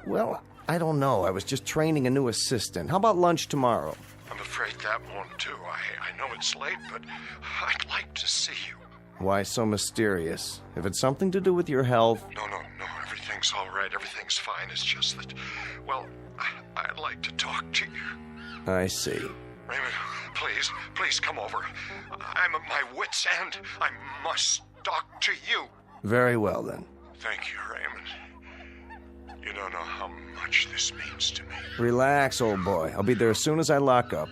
Well, I don't know. I was just training a new assistant. How about lunch tomorrow? I'm afraid that won't do. I know it's late, but I'd like to see you. Why so mysterious? If it's something to do with your health... No. Everything's all right. Everything's fine. It's just that, well, I'd like to talk to you. I see. Raymond, please come over. I'm at my wit's end. I must talk to you. Very well, then. Thank you, Raymond. You don't know how much this means to me. Relax, old boy. I'll be there as soon as I lock up.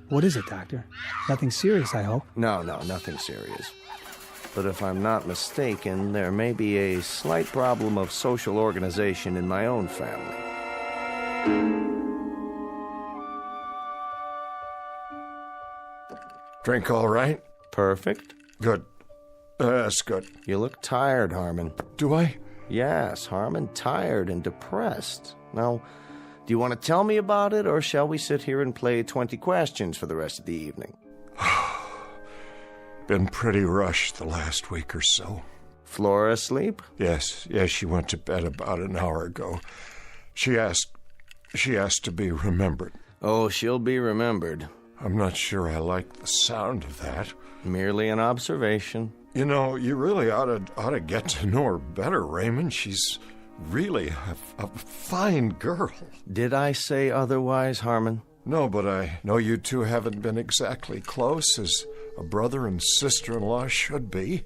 What is it, Doctor? Nothing serious, I hope. No, nothing serious. But if I'm not mistaken, there may be a slight problem of social organization in my own family. Drink all right? Perfect. Good. That's good. You look tired, Harmon. Do I? Yes, Harmon, tired and depressed. Now, do you want to tell me about it, or shall we sit here and play 20 questions for the rest of the evening? Been pretty rushed the last week or so. Flora asleep? Yes, she went to bed about an hour ago. She asked to be remembered. Oh, she'll be remembered. I'm not sure I like the sound of that. Merely an observation. You know, you really ought to get to know her better, Raymond. She's really a fine girl. Did I say otherwise, Harmon? No, but I know you two haven't been exactly close, as a brother and sister-in-law should be.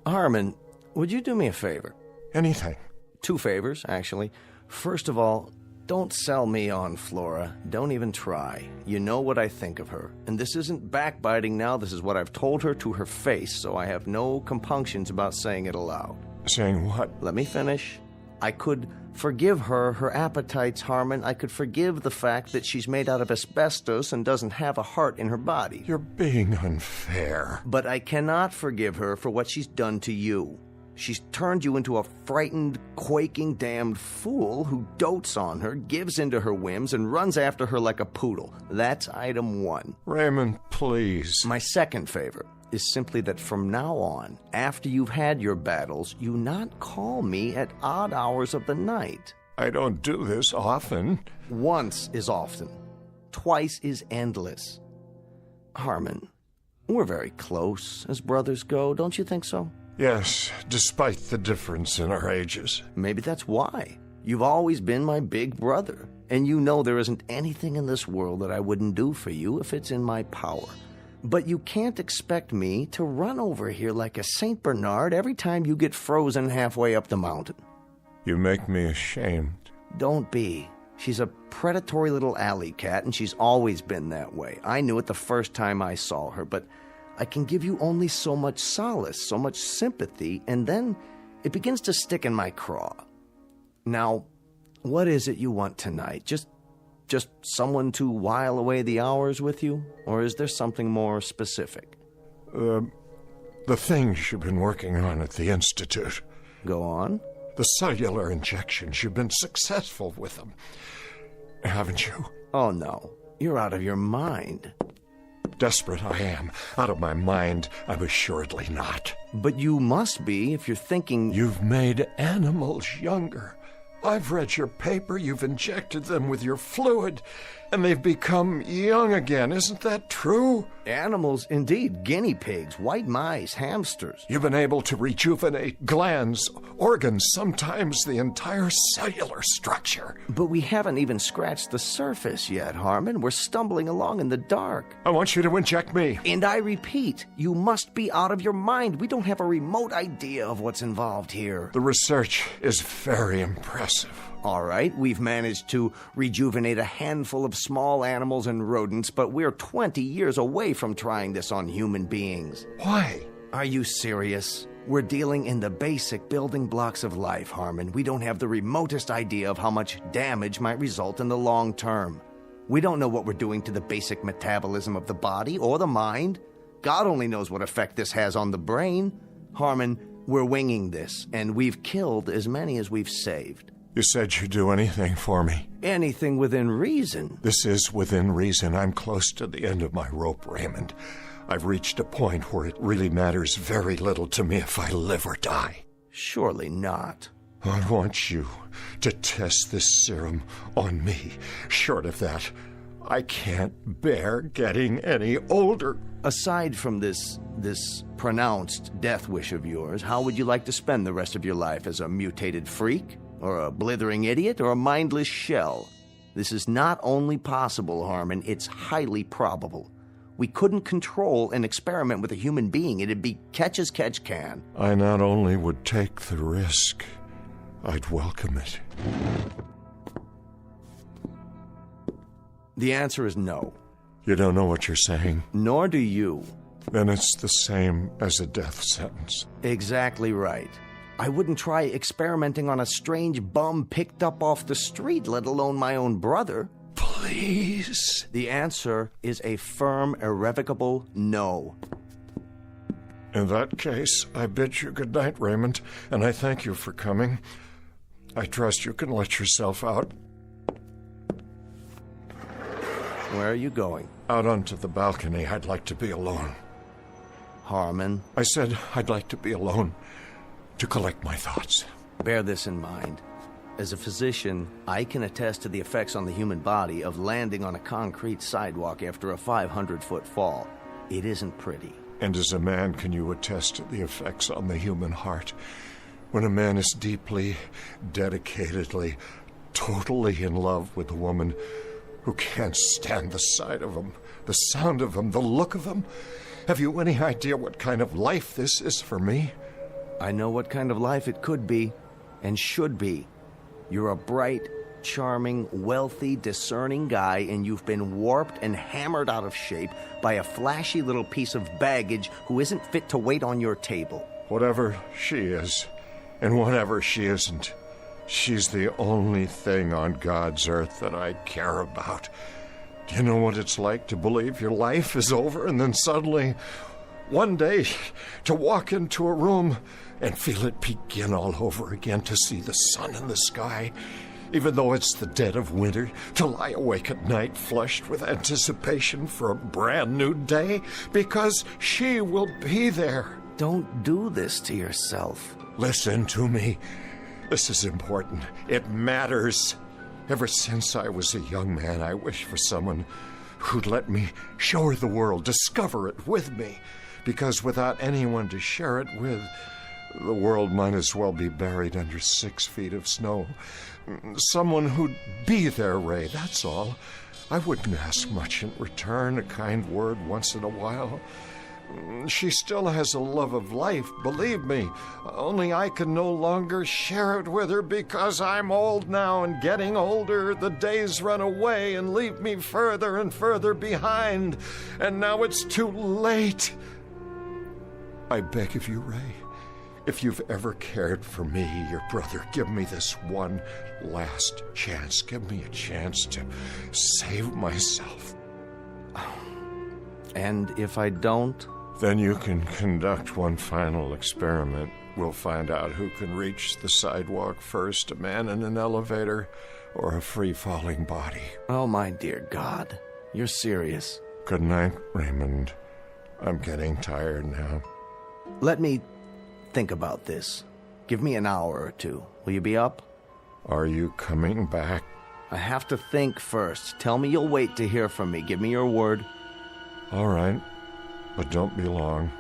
Harmon, would you do me a favor? Anything. 2 favors, actually. First of all, don't sell me on Flora. Don't even try. You know what I think of her. And this isn't backbiting now. This is what I've told her to her face, so I have no compunctions about saying it aloud. Saying what? Let me finish. I could forgive her appetites, Harmon. I could forgive the fact that she's made out of asbestos and doesn't have a heart in her body. You're being unfair. But I cannot forgive her for what she's done to you. She's turned you into a frightened, quaking, damned fool who dotes on her, gives into her whims, and runs after her like a poodle. That's item 1. Raymond, please. My second favor is simply that from now on, after you've had your battles, you not call me at odd hours of the night. I don't do this often. Once is often. Twice is endless. Harmon, we're very close as brothers go, don't you think so? Yes, despite the difference in our ages. Maybe that's why. You've always been my big brother, and you know there isn't anything in this world that I wouldn't do for you if it's in my power. But you can't expect me to run over here like a St. Bernard every time you get frozen halfway up the mountain. You make me ashamed. Don't be. She's a predatory little alley cat, and she's always been that way. I knew it the first time I saw her, but I can give you only so much solace, so much sympathy, and then it begins to stick in my craw. Now, what is it you want tonight? Just someone to while away the hours with you? Or is there something more specific? The things you've been working on at the Institute. Go on. The cellular injections, you've been successful with them, haven't you? Oh, no. You're out of your mind. Desperate I am. Out of my mind, I'm assuredly not. But you must be if you're thinking... You've made animals younger. I've read your paper. You've injected them with your fluid, and they've become young again. Isn't that true? Animals, indeed. Guinea pigs, white mice, hamsters. You've been able to rejuvenate glands, organs, sometimes the entire cellular structure. But we haven't even scratched the surface yet, Harmon. We're stumbling along in the dark. I want you to inject me. And I repeat, you must be out of your mind. We don't have a remote idea of what's involved here. The research is very impressive. All right, we've managed to rejuvenate a handful of small animals and rodents, but we're 20 years away from trying this on human beings. Why? Are you serious? We're dealing in the basic building blocks of life, Harmon. We don't have the remotest idea of how much damage might result in the long term. We don't know what we're doing to the basic metabolism of the body or the mind. God only knows what effect this has on the brain. Harmon, we're winging this, and we've killed as many as we've saved. You said you'd do anything for me. Anything within reason. This is within reason. I'm close to the end of my rope, Raymond. I've reached a point where it really matters very little to me if I live or die. Surely not. I want you to test this serum on me. Short of that, I can't bear getting any older. Aside from this pronounced death wish of yours, how would you like to spend the rest of your life? As a mutated freak? Or a blithering idiot? Or a mindless shell? This is not only possible, Harmon, it's highly probable. We couldn't control an experiment with a human being. It'd be catch as catch can. I not only would take the risk, I'd welcome it. The answer is no. You don't know what you're saying? Nor do you. Then it's the same as a death sentence. Exactly right. I wouldn't try experimenting on a strange bum picked up off the street, let alone my own brother. Please. The answer is a firm, irrevocable no. In that case, I bid you good night, Raymond, and I thank you for coming. I trust you can let yourself out. Where are you going? Out onto the balcony. I'd like to be alone. Harmon? I said I'd like to be alone. To collect my thoughts. Bear this in mind. As a physician, I can attest to the effects on the human body of landing on a concrete sidewalk after a 500-foot fall. It isn't pretty. And as a man, can you attest to the effects on the human heart when a man is deeply, dedicatedly, totally in love with a woman who can't stand the sight of him, the sound of him, the look of him? Have you any idea what kind of life this is for me? I know what kind of life it could be and should be. You're a bright, charming, wealthy, discerning guy, and you've been warped and hammered out of shape by a flashy little piece of baggage who isn't fit to wait on your table. Whatever she is, and whatever she isn't, she's the only thing on God's earth that I care about. Do you know what it's like to believe your life is over and then suddenly, one day, to walk into a room and feel it begin all over again, to see the sun in the sky, even though it's the dead of winter, to lie awake at night flushed with anticipation for a brand new day, because she will be there. Don't do this to yourself. Listen to me. This is important. It matters. Ever since I was a young man, I wished for someone who'd let me show her the world, discover it with me. Because without anyone to share it with, the world might as well be buried under 6 feet of snow. Someone who'd be there, Ray, that's all. I wouldn't ask much in return, a kind word once in a while. She still has a love of life, believe me. Only I can no longer share it with her because I'm old now, and getting older, the days run away and leave me further and further behind. And now it's too late. I beg of you, Ray, if you've ever cared for me, your brother, give me this one last chance. Give me a chance to save myself. And if I don't? Then you can conduct one final experiment. We'll find out who can reach the sidewalk first, a man in an elevator or a free-falling body. Oh, my dear God. You're serious. Good night, Raymond. I'm getting tired now. Let me think about this. Give me an hour or two. Will you be up? Are you coming back? I have to think first. Tell me you'll wait to hear from me. Give me your word. All right, but don't be long.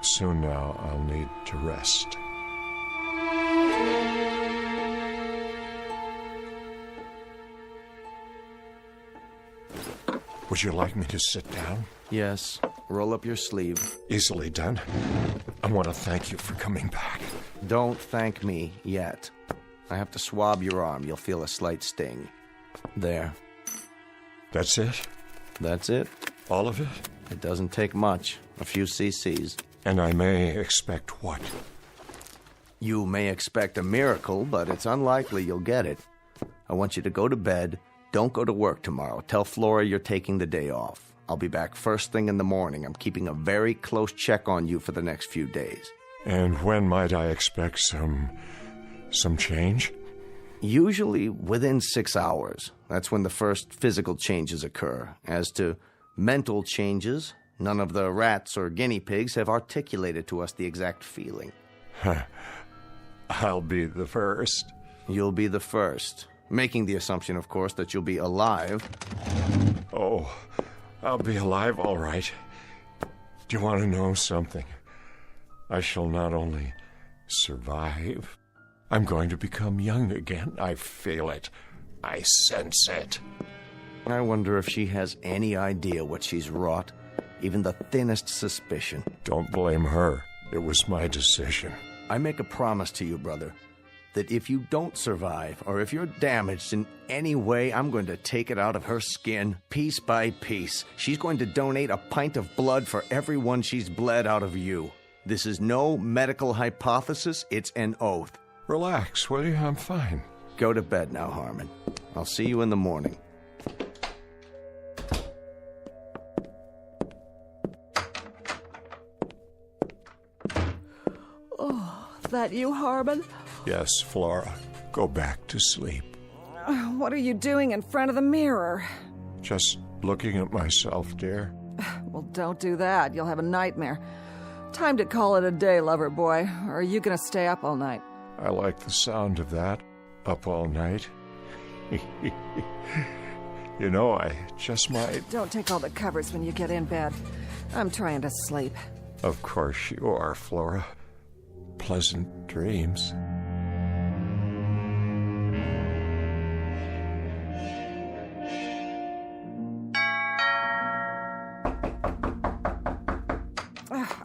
Soon now I'll need to rest. Would you like me to sit down? Yes. Roll up your sleeve. Easily done. I want to thank you for coming back. Don't thank me yet. I have to swab your arm. You'll feel a slight sting. There. That's it? That's it. All of it? It doesn't take much. A few cc's. And I may expect what? You may expect a miracle, but it's unlikely you'll get it. I want you to go to bed. Don't go to work tomorrow. Tell Flora you're taking the day off. I'll be back first thing in the morning. I'm keeping a very close check on you for the next few days. And when might I expect some change? Usually within 6 hours. That's when the first physical changes occur. As to mental changes, none of the rats or guinea pigs have articulated to us the exact feeling. I'll be the first. You'll be the first. Making the assumption, of course, that you'll be alive. Oh, I'll be alive, all right. Do you want to know something? I shall not only survive, I'm going to become young again. I feel it. I sense it. I wonder if she has any idea what she's wrought. Even the thinnest suspicion. Don't blame her. It was my decision. I make a promise to you, brother, that if you don't survive, or if you're damaged in any way, I'm going to take it out of her skin, piece by piece. She's going to donate a pint of blood for everyone she's bled out of you. This is no medical hypothesis, it's an oath. Relax, will you? I'm fine. Go to bed now, Harmon. I'll see you in the morning. Oh, that you, Harmon? Yes, Flora. Go back to sleep. What are you doing in front of the mirror? Just looking at myself, dear. Well, don't do that. You'll have a nightmare. Time to call it a day, lover boy. Or are you going to stay up all night? I like the sound of that. Up all night. You know, I just might... Don't take all the covers when you get in bed. I'm trying to sleep. Of course you are, Flora. Pleasant dreams.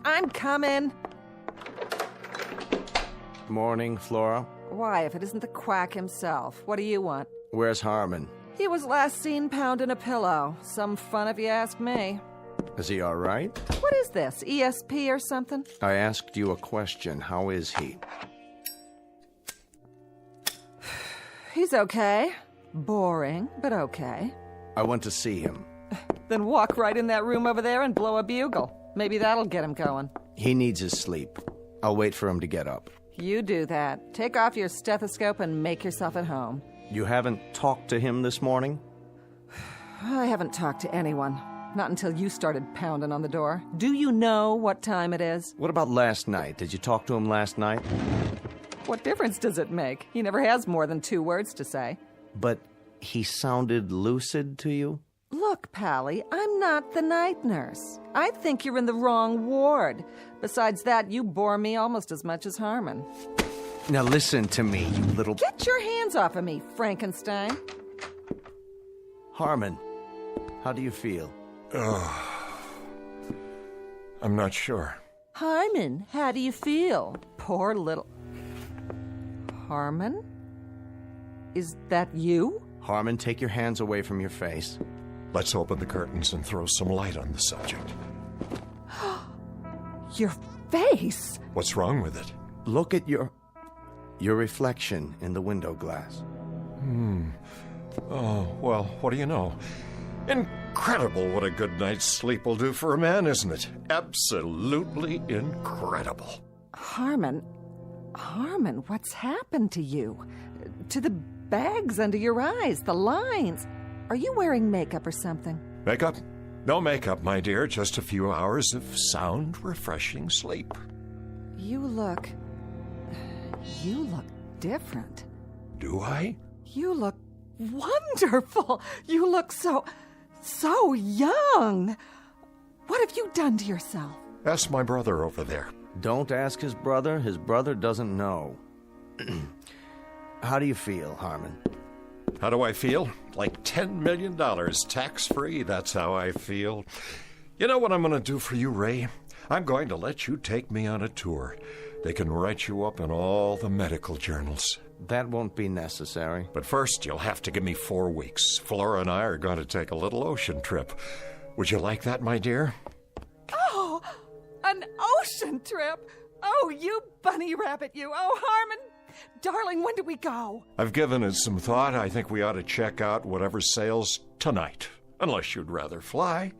I'm coming. Morning, Flora. Why, if it isn't the quack himself? What do you want? Where's Harmon? He was last seen pounding a pillow. Some fun if you ask me. Is he all right? What is this, ESP or something? I asked you a question. How is he? He's okay. Boring, but okay. I want to see him. Then walk right in that room over there and blow a bugle. Maybe that'll get him going. He needs his sleep. I'll wait for him to get up. You do that. Take off your stethoscope and make yourself at home. You haven't talked to him this morning? I haven't talked to anyone. Not until you started pounding on the door. Do you know what time it is? What about last night? Did you talk to him last night? What difference does it make? He never has more than 2 words to say. But he sounded lucid to you? Look, Pally, I'm not the night nurse. I think you're in the wrong ward. Besides that, you bore me almost as much as Harmon. Now listen to me, you little... Get your hands off of me, Frankenstein. Harmon, how do you feel? I'm not sure. Harmon, how do you feel? Poor little... Harmon? Is that you? Harmon, take your hands away from your face. Let's open the curtains and throw some light on the subject. Your face? What's wrong with it? Look at your reflection in the window glass. Oh, well, what do you know? Incredible what a good night's sleep will do for a man, isn't it? Absolutely incredible. Harmon, what's happened to you? To the bags under your eyes, the lines. Are you wearing makeup or something? Makeup? No makeup, my dear. Just a few hours of sound, refreshing sleep. You look different. Do I? You look wonderful. You look so young. What have you done to yourself? Ask my brother over there. Don't ask his brother. His brother doesn't know. How do you feel, Harmon? How do I feel? Like $10 million, tax-free. That's how I feel. You know what I'm going to do for you, Ray? I'm going to let you take me on a tour. They can write you up in all the medical journals. That won't be necessary. But first, you'll have to give me 4 weeks. Flora and I are going to take a little ocean trip. Would you like that, my dear? Oh, an ocean trip? Oh, you bunny rabbit, you. Oh, Harmon. Darling, when do we go? I've given it some thought. I think we ought to check out whatever sails tonight. Unless you'd rather fly.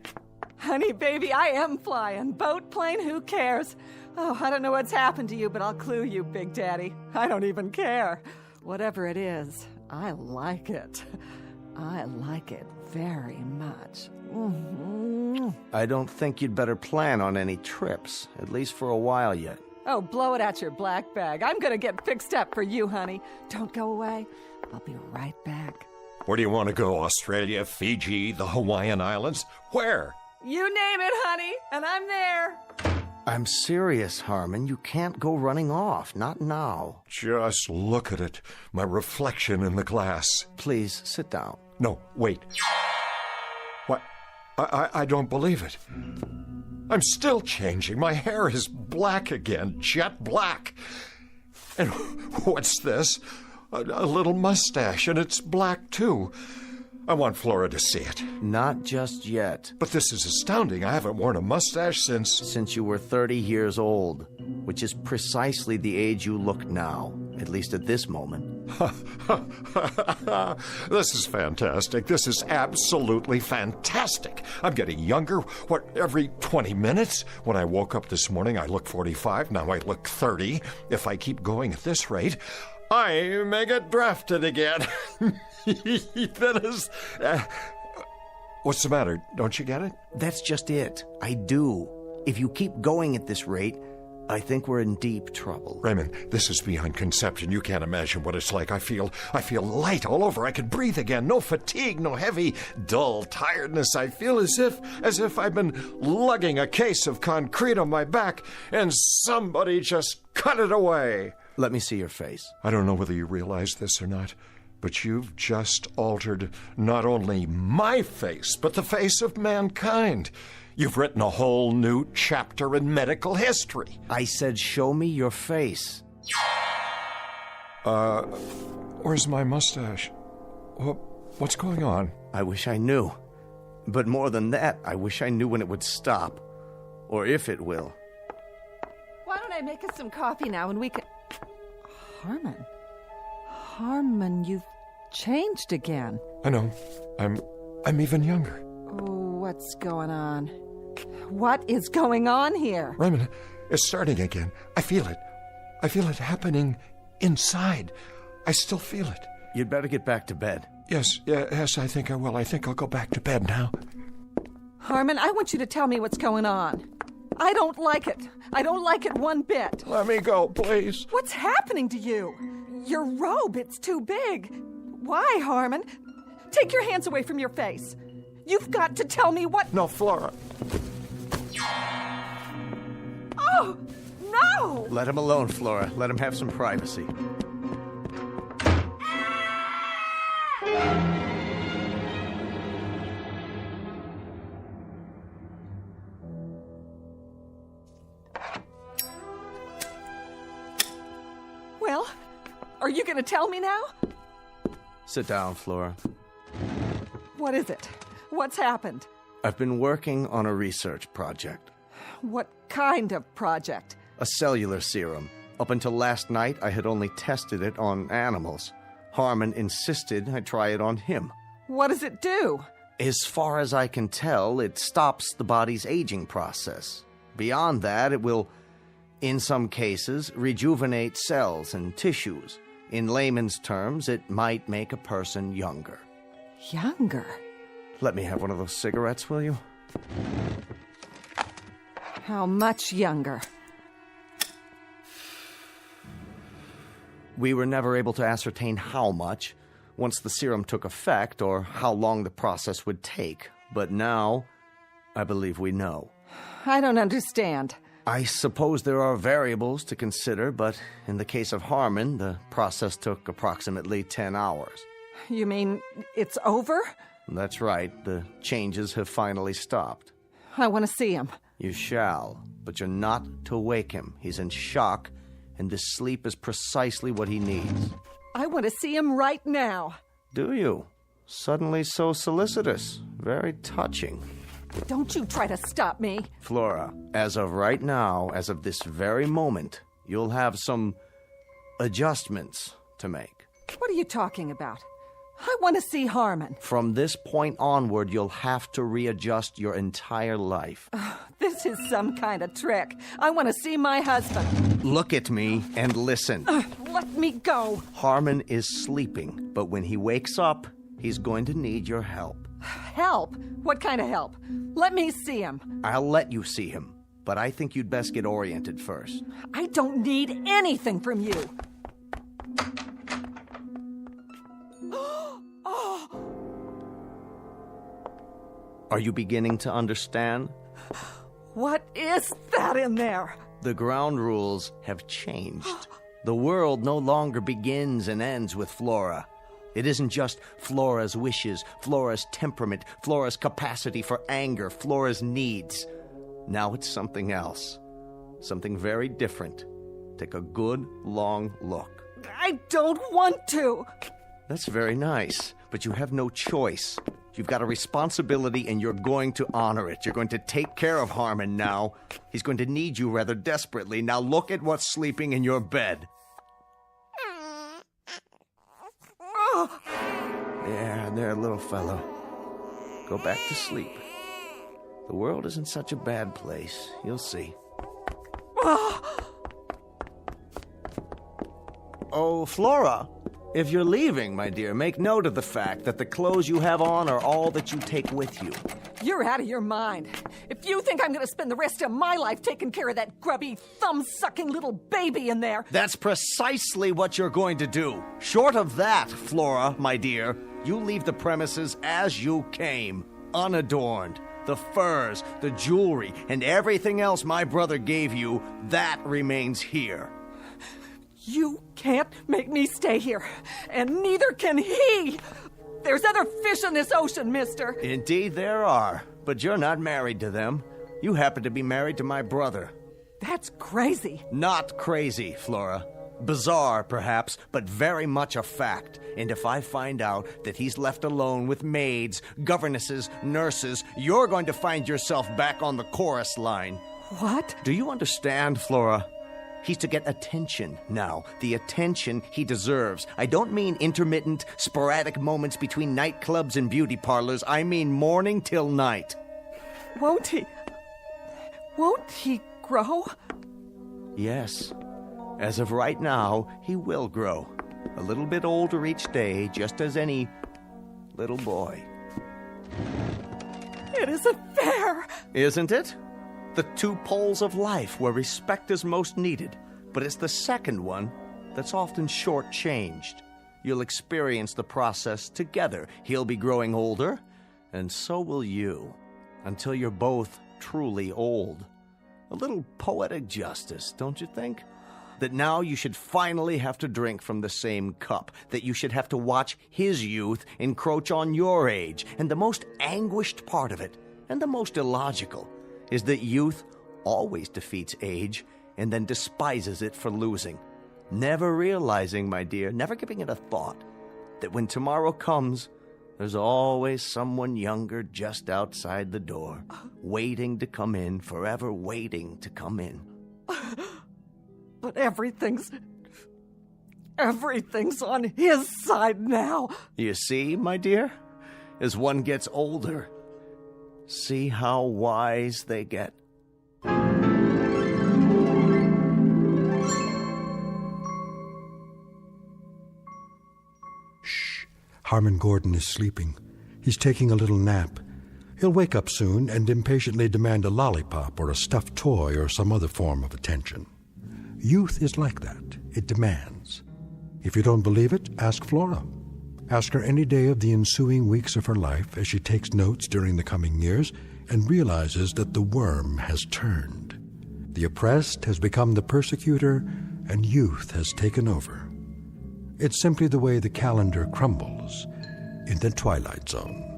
Honey, baby, I am flying. Boat, plane, who cares? Oh, I don't know what's happened to you, but I'll clue you, Big Daddy. I don't even care. Whatever it is, I like it. I like it very much. Mm-hmm. I don't think you'd better plan on any trips, at least for a while yet. Oh, blow it at your black bag. I'm going to get fixed up for you, honey. Don't go away. I'll be right back. Where do you want to go? Australia, Fiji, the Hawaiian Islands? Where? You name it, honey, and I'm there. I'm serious, Harmon. You can't go running off. Not now. Just look at it. My reflection in the glass. Please, sit down. No, wait. What? I don't believe it. I'm still changing. My hair is black again, jet black. And what's this? A little mustache, and it's black too. I want Flora to see it. Not just yet. But this is astounding. I haven't worn a mustache since... Since you were 30 years old, which is precisely the age you look now, at least at this moment. This is fantastic. This is absolutely fantastic. I'm getting younger, every 20 minutes? When I woke up this morning, I looked 45. Now I look 30. If I keep going at this rate, I may get drafted again. That is... what's the matter? Don't you get it? That's just it. I do. If you keep going at this rate, I think we're in deep trouble. Raymond, this is beyond conception. You can't imagine what it's like. I feel light all over. I can breathe again. No fatigue, no heavy, dull tiredness. I feel as if I've been lugging a case of concrete on my back and somebody just cut it away. Let me see your face. I don't know whether you realize this or not, but you've just altered not only my face, but the face of mankind. You've written a whole new chapter in medical history. I said, show me your face. Where's my mustache? What's going on? I wish I knew. But more than that, I wish I knew when it would stop. Or if it will. Why don't I make us some coffee now and we can... Harmon. Harmon, you've changed again. I know. I'm even younger. Oh, what's going on? What is going on here? Raymond, it's starting again. I feel it. I feel it happening inside. I still feel it. You'd better get back to bed. Yes, I think I will. I think I'll go back to bed now. Harmon, I want you to tell me what's going on. I don't like it. I don't like it one bit. Let me go, please. What's happening to you? Your robe, it's too big. Why, Harmon? Take your hands away from your face. You've got to tell me what... No, Flora. Oh, no! Let him alone, Flora. Let him have some privacy. Well, are you going to tell me now? Sit down, Flora. What is it? What's happened? I've been working on a research project. What kind of project? A cellular serum. Up until last night, I had only tested it on animals. Harmon insisted I try it on him. What does it do? As far as I can tell, it stops the body's aging process. Beyond that, it will, in some cases, rejuvenate cells and tissues. In layman's terms, it might make a person younger. Younger? Let me have one of those cigarettes, will you? How much younger? We were never able to ascertain how much once the serum took effect or how long the process would take. But now, I believe we know. I don't understand. I suppose there are variables to consider, but in the case of Harmon, the process took approximately 10 hours. You mean it's over? That's right. The changes have finally stopped. I want to see him. You shall, but you're not to wake him. He's in shock, and this sleep is precisely what he needs. I want to see him right now. Do you? Suddenly so solicitous. Very touching. Don't you try to stop me. Flora, as of right now, as of this very moment, you'll have some adjustments to make. What are you talking about? I want to see Harmon. From this point onward, you'll have to readjust your entire life. This is some kind of trick. I want to see my husband. Look at me and listen. Let me go. Harmon is sleeping, but when he wakes up, he's going to need your help. Help? What kind of help? Let me see him. I'll let you see him, but I think you'd best get oriented first. I don't need anything from you. Are you beginning to understand? What is that in there? The ground rules have changed. The world no longer begins and ends with Flora. It isn't just Flora's wishes, Flora's temperament, Flora's capacity for anger, Flora's needs. Now it's something else. Something very different. Take a good, long look. I don't want to. That's very nice, but you have no choice. You've got a responsibility and you're going to honor it. You're going to take care of Harmon now. He's going to need you rather desperately. Now look at what's sleeping in your bed. There, little fellow. Go back to sleep. The world isn't such a bad place. You'll see. Oh, Flora, if you're leaving, my dear, make note of the fact that the clothes you have on are all that you take with you. You're out of your mind. If you think I'm going to spend the rest of my life taking care of that grubby, thumb-sucking little baby in there... That's precisely what you're going to do. Short of that, Flora, my dear, you leave the premises as you came, unadorned. The furs, the jewelry, and everything else my brother gave you, that remains here. You can't make me stay here, and neither can he. There's other fish in this ocean, mister. Indeed there are, but you're not married to them. You happen to be married to my brother. That's crazy. Not crazy, Flora. Bizarre, perhaps, but very much a fact. And if I find out that he's left alone with maids, governesses, nurses, you're going to find yourself back on the chorus line. What? Do you understand, Flora? He's to get attention now, the attention he deserves. I don't mean intermittent, sporadic moments between nightclubs and beauty parlors. I mean morning till night. Won't he grow? Yes. As of right now, he will grow. A little bit older each day, just as any little boy. It isn't fair. Isn't it? The two poles of life where respect is most needed. But it's the second one that's often shortchanged. You'll experience the process together. He'll be growing older, and so will you, until you're both truly old. A little poetic justice, don't you think? That now you should finally have to drink from the same cup, that you should have to watch his youth encroach on your age. And the most anguished part of it, and the most illogical, is that youth always defeats age and then despises it for losing. Never realizing, my dear, never giving it a thought, that when tomorrow comes, there's always someone younger just outside the door, waiting to come in, forever waiting to come in. But everything's on his side now. You see, my dear? As one gets older, see how wise they get. Shh. Harmon Gordon is sleeping. He's taking a little nap. He'll wake up soon and impatiently demand a lollipop or a stuffed toy or some other form of attention. Youth is like that. It demands. If you don't believe it, ask Flora. Ask her any day of the ensuing weeks of her life as she takes notes during the coming years and realizes that the worm has turned. The oppressed has become the persecutor, and youth has taken over. It's simply the way the calendar crumbles in the Twilight Zone.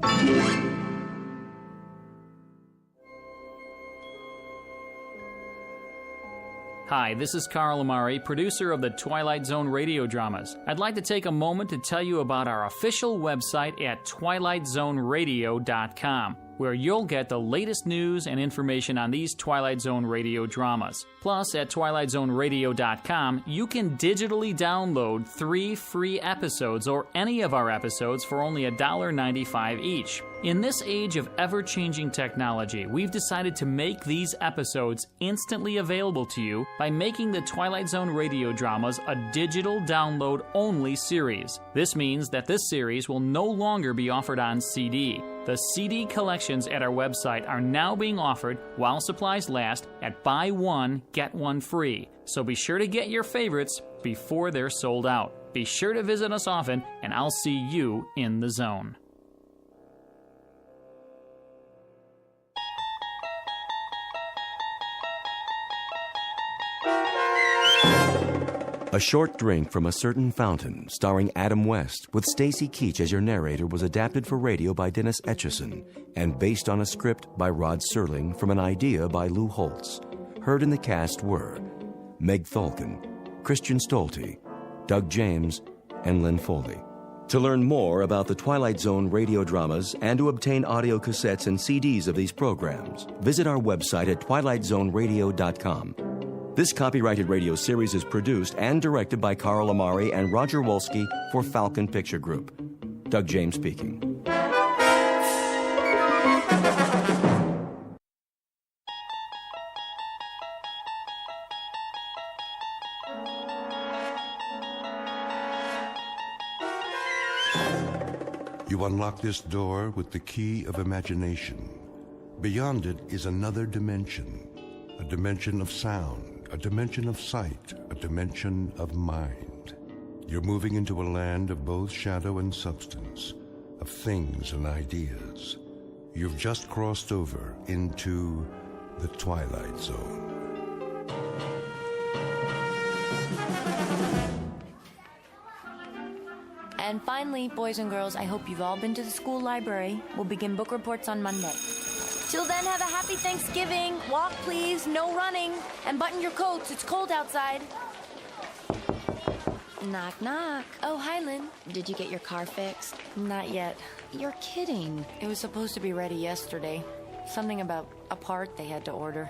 Hi, this is Carl Amari, producer of the Twilight Zone radio dramas. I'd like to take a moment to tell you about our official website at twilightzoneradio.com, where you'll get the latest news and information on these Twilight Zone radio dramas. Plus, at twilightzoneradio.com, you can digitally download 3 free episodes or any of our episodes for only $1.95 each. In this age of ever-changing technology, we've decided to make these episodes instantly available to you by making the Twilight Zone radio dramas a digital download-only series. This means that this series will no longer be offered on CD. The CD collections at our website are now being offered while supplies last at buy one, get one free. So be sure to get your favorites before they're sold out. Be sure to visit us often, and I'll see you in the zone. A Short Drink from a Certain Fountain, starring Adam West, with Stacy Keach as your narrator, was adapted for radio by Dennis Etchison and based on a script by Rod Serling from an idea by Lou Holtz. Heard in the cast were Meg Thalken, Christian Stolte, Doug James, and Lynn Foley. To learn more about the Twilight Zone radio dramas and to obtain audio cassettes and CDs of these programs, visit our website at twilightzoneradio.com. This copyrighted radio series is produced and directed by Carl Amari and Roger Wolski for Falcon Picture Group. Doug James speaking. You unlock this door with the key of imagination. Beyond it is another dimension, a dimension of sound, a dimension of sight, a dimension of mind. You're moving into a land of both shadow and substance, of things and ideas. You've just crossed over into the Twilight Zone. And finally, boys and girls, I hope you've all been to the school library. We'll begin book reports on Monday. Till then, have a happy Thanksgiving. Walk, please, no running. And button your coats. It's cold outside. Knock, knock. Oh, hi, Lynn. Did you get your car fixed? Not yet. You're kidding. It was supposed to be ready yesterday. Something about a part they had to order.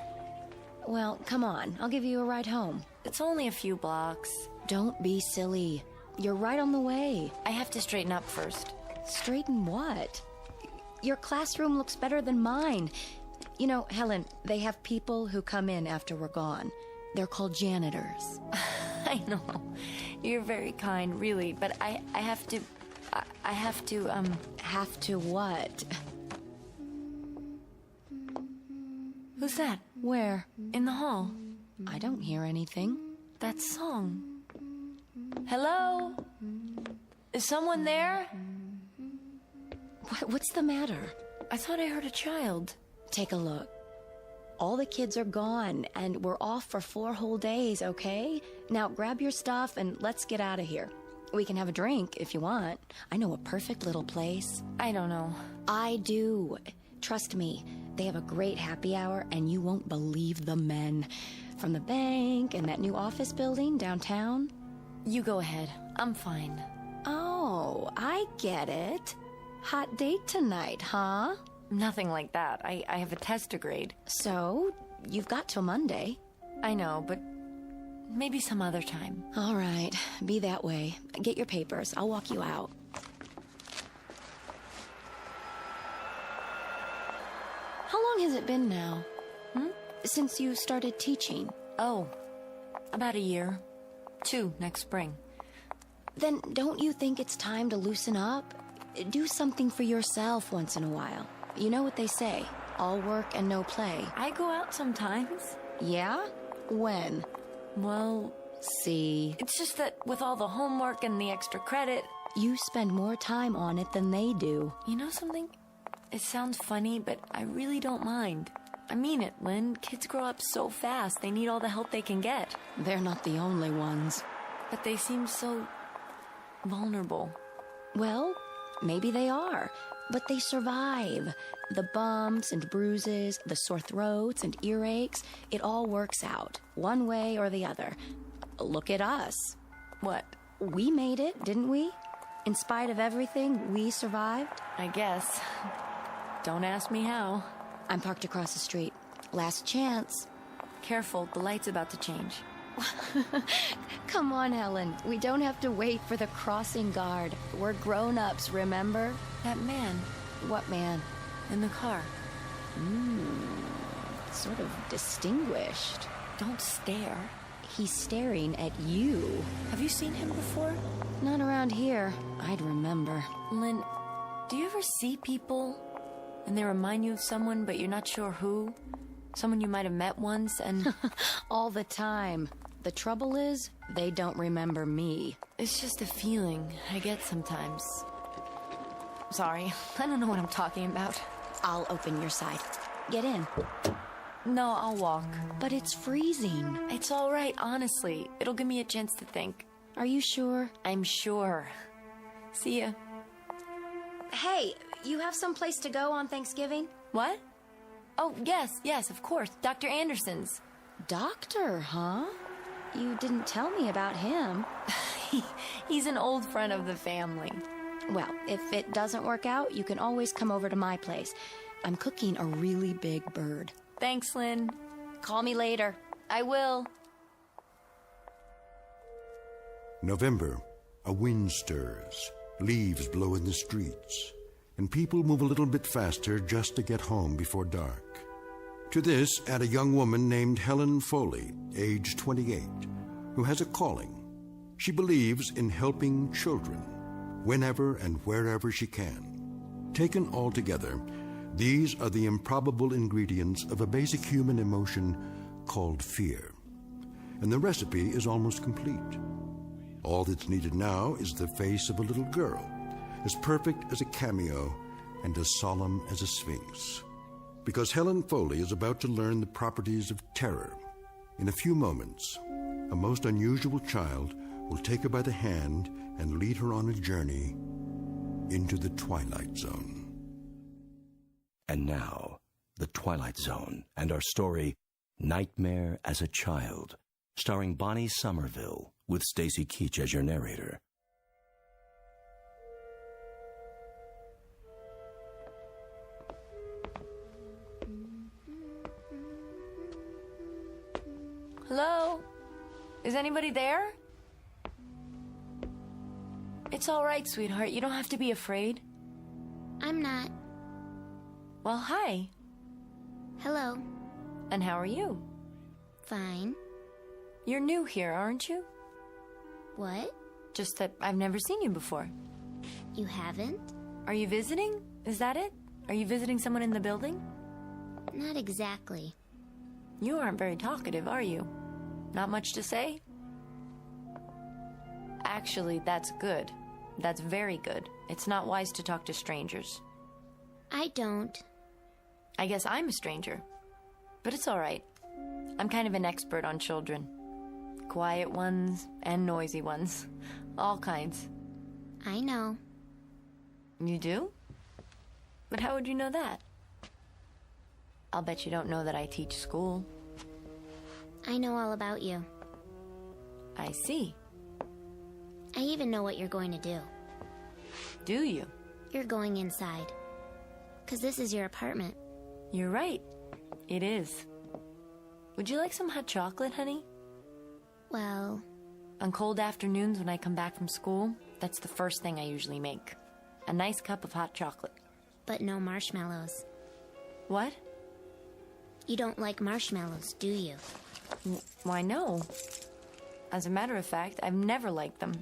Well, come on. I'll give you a ride home. It's only a few blocks. Don't be silly. You're right on the way. I have to straighten up first. Straighten what? Your classroom looks better than mine. You know, Helen, they have people who come in after we're gone. They're called janitors. I know. You're very kind, really, but I have to... Have to what? Who's that? Where? In the hall. I don't hear anything. That song. Hello? Is someone there? What's the matter? I thought I heard a child. Take a look. All the kids are gone, and we're off for 4 whole days, okay? Now grab your stuff and let's get out of here. We can have a drink if you want. I know a perfect little place. I don't know. I do. Trust me, they have a great happy hour, and you won't believe the men. From the bank and that new office building downtown. You go ahead. I'm fine. Oh, I get it. Hot date tonight, huh? Nothing like that. I have a test to grade. So, you've got till Monday. I know, but maybe some other time. All right, be that way. Get your papers. I'll walk you out. How long has it been now? Since you started teaching? Oh, about a year. 2 next spring. Then don't you think it's time to loosen up? Do something for yourself once in a while. You know what they say, all work and no play. I go out sometimes. Yeah? When? Well, see. It's just that with all the homework and the extra credit... You spend more time on it than they do. You know something? It sounds funny, but I really don't mind. I mean it, Lynn. Kids grow up so fast, they need all the help they can get. They're not the only ones. But they seem so... vulnerable. Well, maybe they are. But they survive. The bumps and bruises, the sore throats and earaches, it all works out, one way or the other. Look at us. What? We made it, didn't we? In spite of everything, we survived? I guess. Don't ask me how. I'm parked across the street. Last chance. Careful, the light's about to change. Come on, Helen. We don't have to wait for the crossing guard. We're grown-ups, remember? That man. What man? In the car. Sort of distinguished. Don't stare. He's staring at you. Have you seen him before? Not around here. I'd remember. Lynn, do you ever see people and they remind you of someone, but you're not sure who? Someone you might have met once and... All the time. The trouble is, they don't remember me. It's just a feeling I get sometimes. Sorry, I don't know what I'm talking about. I'll open your side. Get in. No, I'll walk. But it's freezing. It's all right, honestly. It'll give me a chance to think. Are you sure? I'm sure. See ya. Hey, you have some place to go on Thanksgiving? What? Oh, yes, of course. Dr. Anderson's. Doctor, huh? You didn't tell me about him. He's an old friend of the family. Well, if it doesn't work out, you can always come over to my place. I'm cooking a really big bird. Thanks, Lynn. Call me later. I will. November, a wind stirs, leaves blow in the streets, and people move a little bit faster just to get home before dark. To this, add a young woman named Helen Foley, age 28, who has a calling. She believes in helping children, whenever and wherever she can. Taken all together, these are the improbable ingredients of a basic human emotion called fear. And the recipe is almost complete. All that's needed now is the face of a little girl, as perfect as a cameo and as solemn as a sphinx. Because Helen Foley is about to learn the properties of terror. In a few moments, a most unusual child will take her by the hand and lead her on a journey into the Twilight Zone. And now, the Twilight Zone and our story, Nightmare as a Child, starring Bonnie Somerville, with Stacy Keach as your narrator. Hello? Is anybody there? It's all right, sweetheart. You don't have to be afraid. I'm not. Well, hi. Hello. And how are you? Fine. You're new here, aren't you? What? Just that I've never seen you before. You haven't? Are you visiting? Is that it? Are you visiting someone in the building? Not exactly. You aren't very talkative, are you? Not much to say? Actually, that's good. That's very good. It's not wise to talk to strangers. I don't. I guess I'm a stranger. But it's all right. I'm kind of an expert on children. Quiet ones and noisy ones. All kinds. I know. You do? But how would you know that? I'll bet you don't know that I teach school. I know all about you. I see. I even know what you're going to do. Do you? You're going inside. 'Cause this is your apartment. You're right. It is. Would you like some hot chocolate, honey? Well... On cold afternoons when I come back from school, that's the first thing I usually make. A nice cup of hot chocolate. But no marshmallows. What? You don't like marshmallows, do you? Why, no. As a matter of fact, I've never liked them.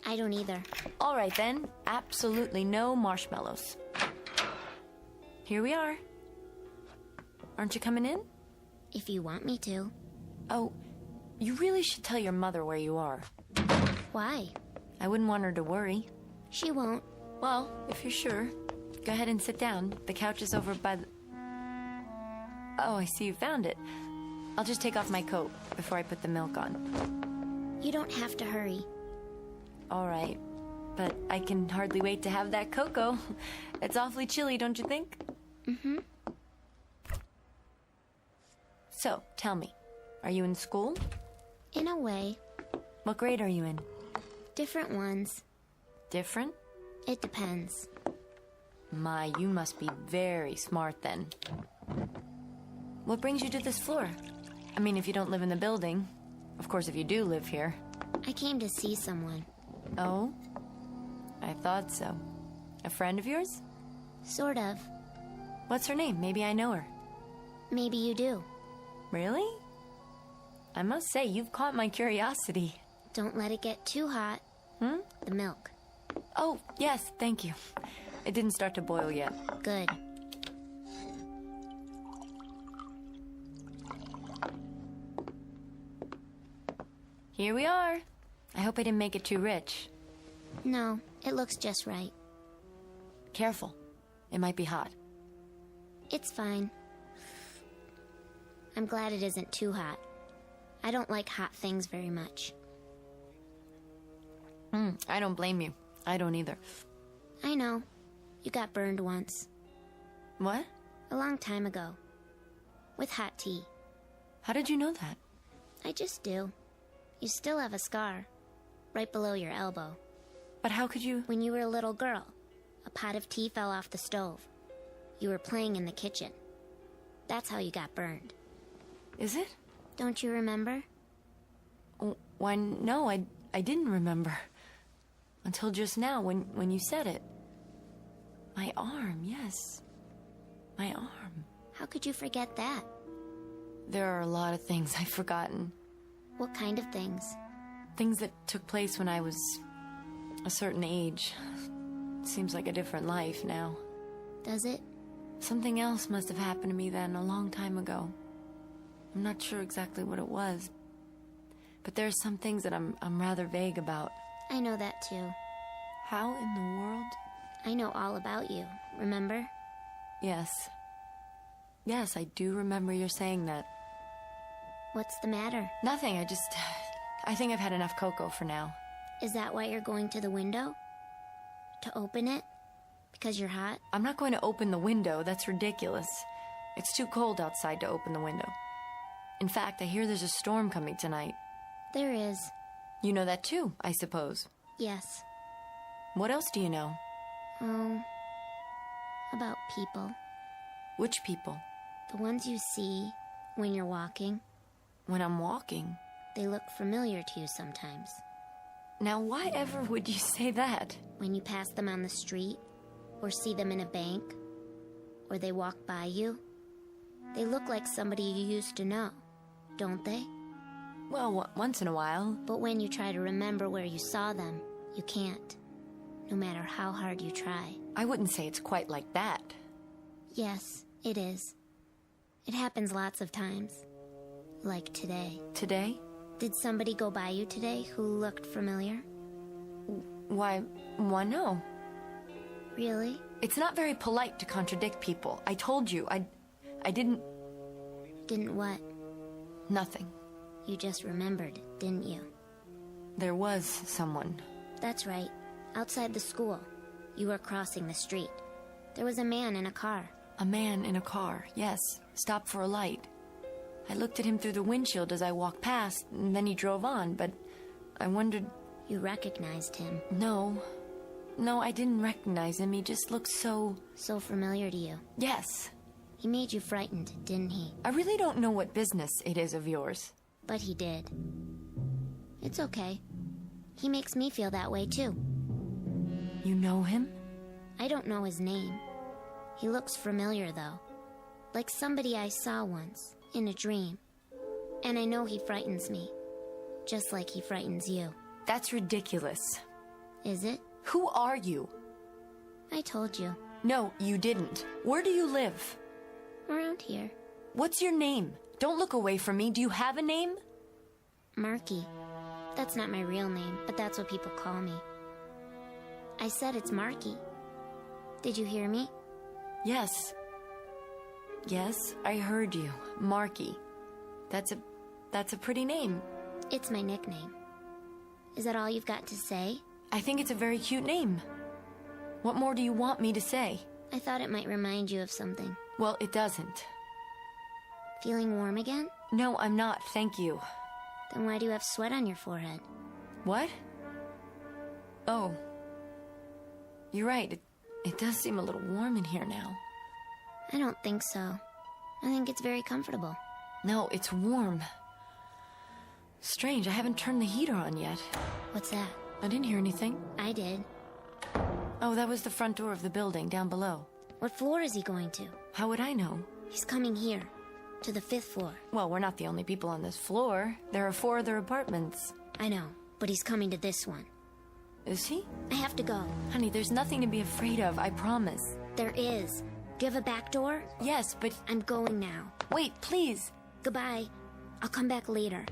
I don't either. All right, then. Absolutely no marshmallows. Here we are. Aren't you coming in? If you want me to. Oh, you really should tell your mother where you are. Why? I wouldn't want her to worry. She won't. Well, if you're sure, go ahead and sit down. The couch is over by the... Oh, I see you found it. I'll just take off my coat before I put the milk on. You don't have to hurry. All right. But I can hardly wait to have that cocoa. It's awfully chilly, don't you think? Mm-hmm. So, tell me, are you in school? In a way. What grade are you in? Different ones. Different? It depends. My, you must be very smart then. What brings you to this floor? I mean, if you don't live in the building. Of course, if you do live here. I came to see someone. Oh? I thought so. A friend of yours? Sort of. What's her name? Maybe I know her. Maybe you do. Really? I must say, you've caught my curiosity. Don't let it get too hot. The milk. Oh, yes, thank you. It didn't start to boil yet. Good. Here we are. I hope I didn't make it too rich. No, it looks just right. Careful. It might be hot. It's fine. I'm glad it isn't too hot. I don't like hot things very much. I don't blame you. I don't either. I know. You got burned once. What? A long time ago. With hot tea. How did you know that? I just do. You still have a scar. Right below your elbow. But how could you... When you were a little girl, a pot of tea fell off the stove. You were playing in the kitchen. That's how you got burned. Is it? Don't you remember? Why, no, I didn't remember. Until just now, when you said it. My arm, yes. My arm. How could you forget that? There are a lot of things I've forgotten. What kind of things? Things that took place when I was a certain age. Seems like a different life now. Does it? Something else must have happened to me then, a long time ago. I'm not sure exactly what it was. But there are some things that I'm rather vague about. I know that too. How in the world? I know all about you, remember? Yes. Yes, I do remember your saying that. What's the matter? Nothing, I think I've had enough cocoa for now. Is that why you're going to the window? To open it? Because you're hot? I'm not going to open the window, that's ridiculous. It's too cold outside to open the window. In fact, I hear there's a storm coming tonight. There is. You know that too, I suppose. Yes. What else do you know? Oh, about people. Which people? The ones you see when you're walking. When I'm walking? They look familiar to you sometimes. Now, why ever would you say that? When you pass them on the street, or see them in a bank, or they walk by you, they look like somebody you used to know, don't they? Well, once in a while. But when you try to remember where you saw them, you can't, no matter how hard you try. I wouldn't say it's quite like that. Yes, it is. It happens lots of times. Like today. Today? Did somebody go by you today who looked familiar? Why no. Really? It's not very polite to contradict people. I told you, I didn't... Didn't what? Nothing. You just remembered, didn't you? There was someone. That's right. Outside the school. You were crossing the street. There was a man in a car. A man in a car, yes. Stopped for a light. I looked at him through the windshield as I walked past, and then he drove on, but I wondered... You recognized him? No, I didn't recognize him. He just looked so... So familiar to you? Yes. He made you frightened, didn't he? I really don't know what business it is of yours. But he did. It's okay. He makes me feel that way, too. You know him? I don't know his name. He looks familiar, though. Like somebody I saw once, in a dream. And I know he frightens me. Just like he frightens you. That's ridiculous. Is it? Who are you? I told you. No, you didn't. Where do you live? Around here. What's your name? Don't look away from me. Do you have a name? Marky. That's not my real name, but that's what people call me. I said it's Marky. Did you hear me? Yes. Yes, I heard you. Marky. That's a pretty name. It's my nickname. Is that all you've got to say? I think it's a very cute name. What more do you want me to say? I thought it might remind you of something. Well, it doesn't. Feeling warm again? No, I'm not, thank you. Then why do you have sweat on your forehead? What? Oh. You're right, it does seem a little warm in here now. I don't think so. I think it's very comfortable. No, it's warm. Strange, I haven't turned the heater on yet. What's that? I didn't hear anything. I did. Oh, that was the front door of the building, down below. What floor is he going to? How would I know? He's coming here, to the 5th floor. Well, we're not the only people on this floor. There are 4 other apartments. I know, but he's coming to this one. Is he? I have to go. Honey, there's nothing to be afraid of, I promise. There is. Do you have a back door? Yes, but... I'm going now. Wait, please. Goodbye. I'll come back later.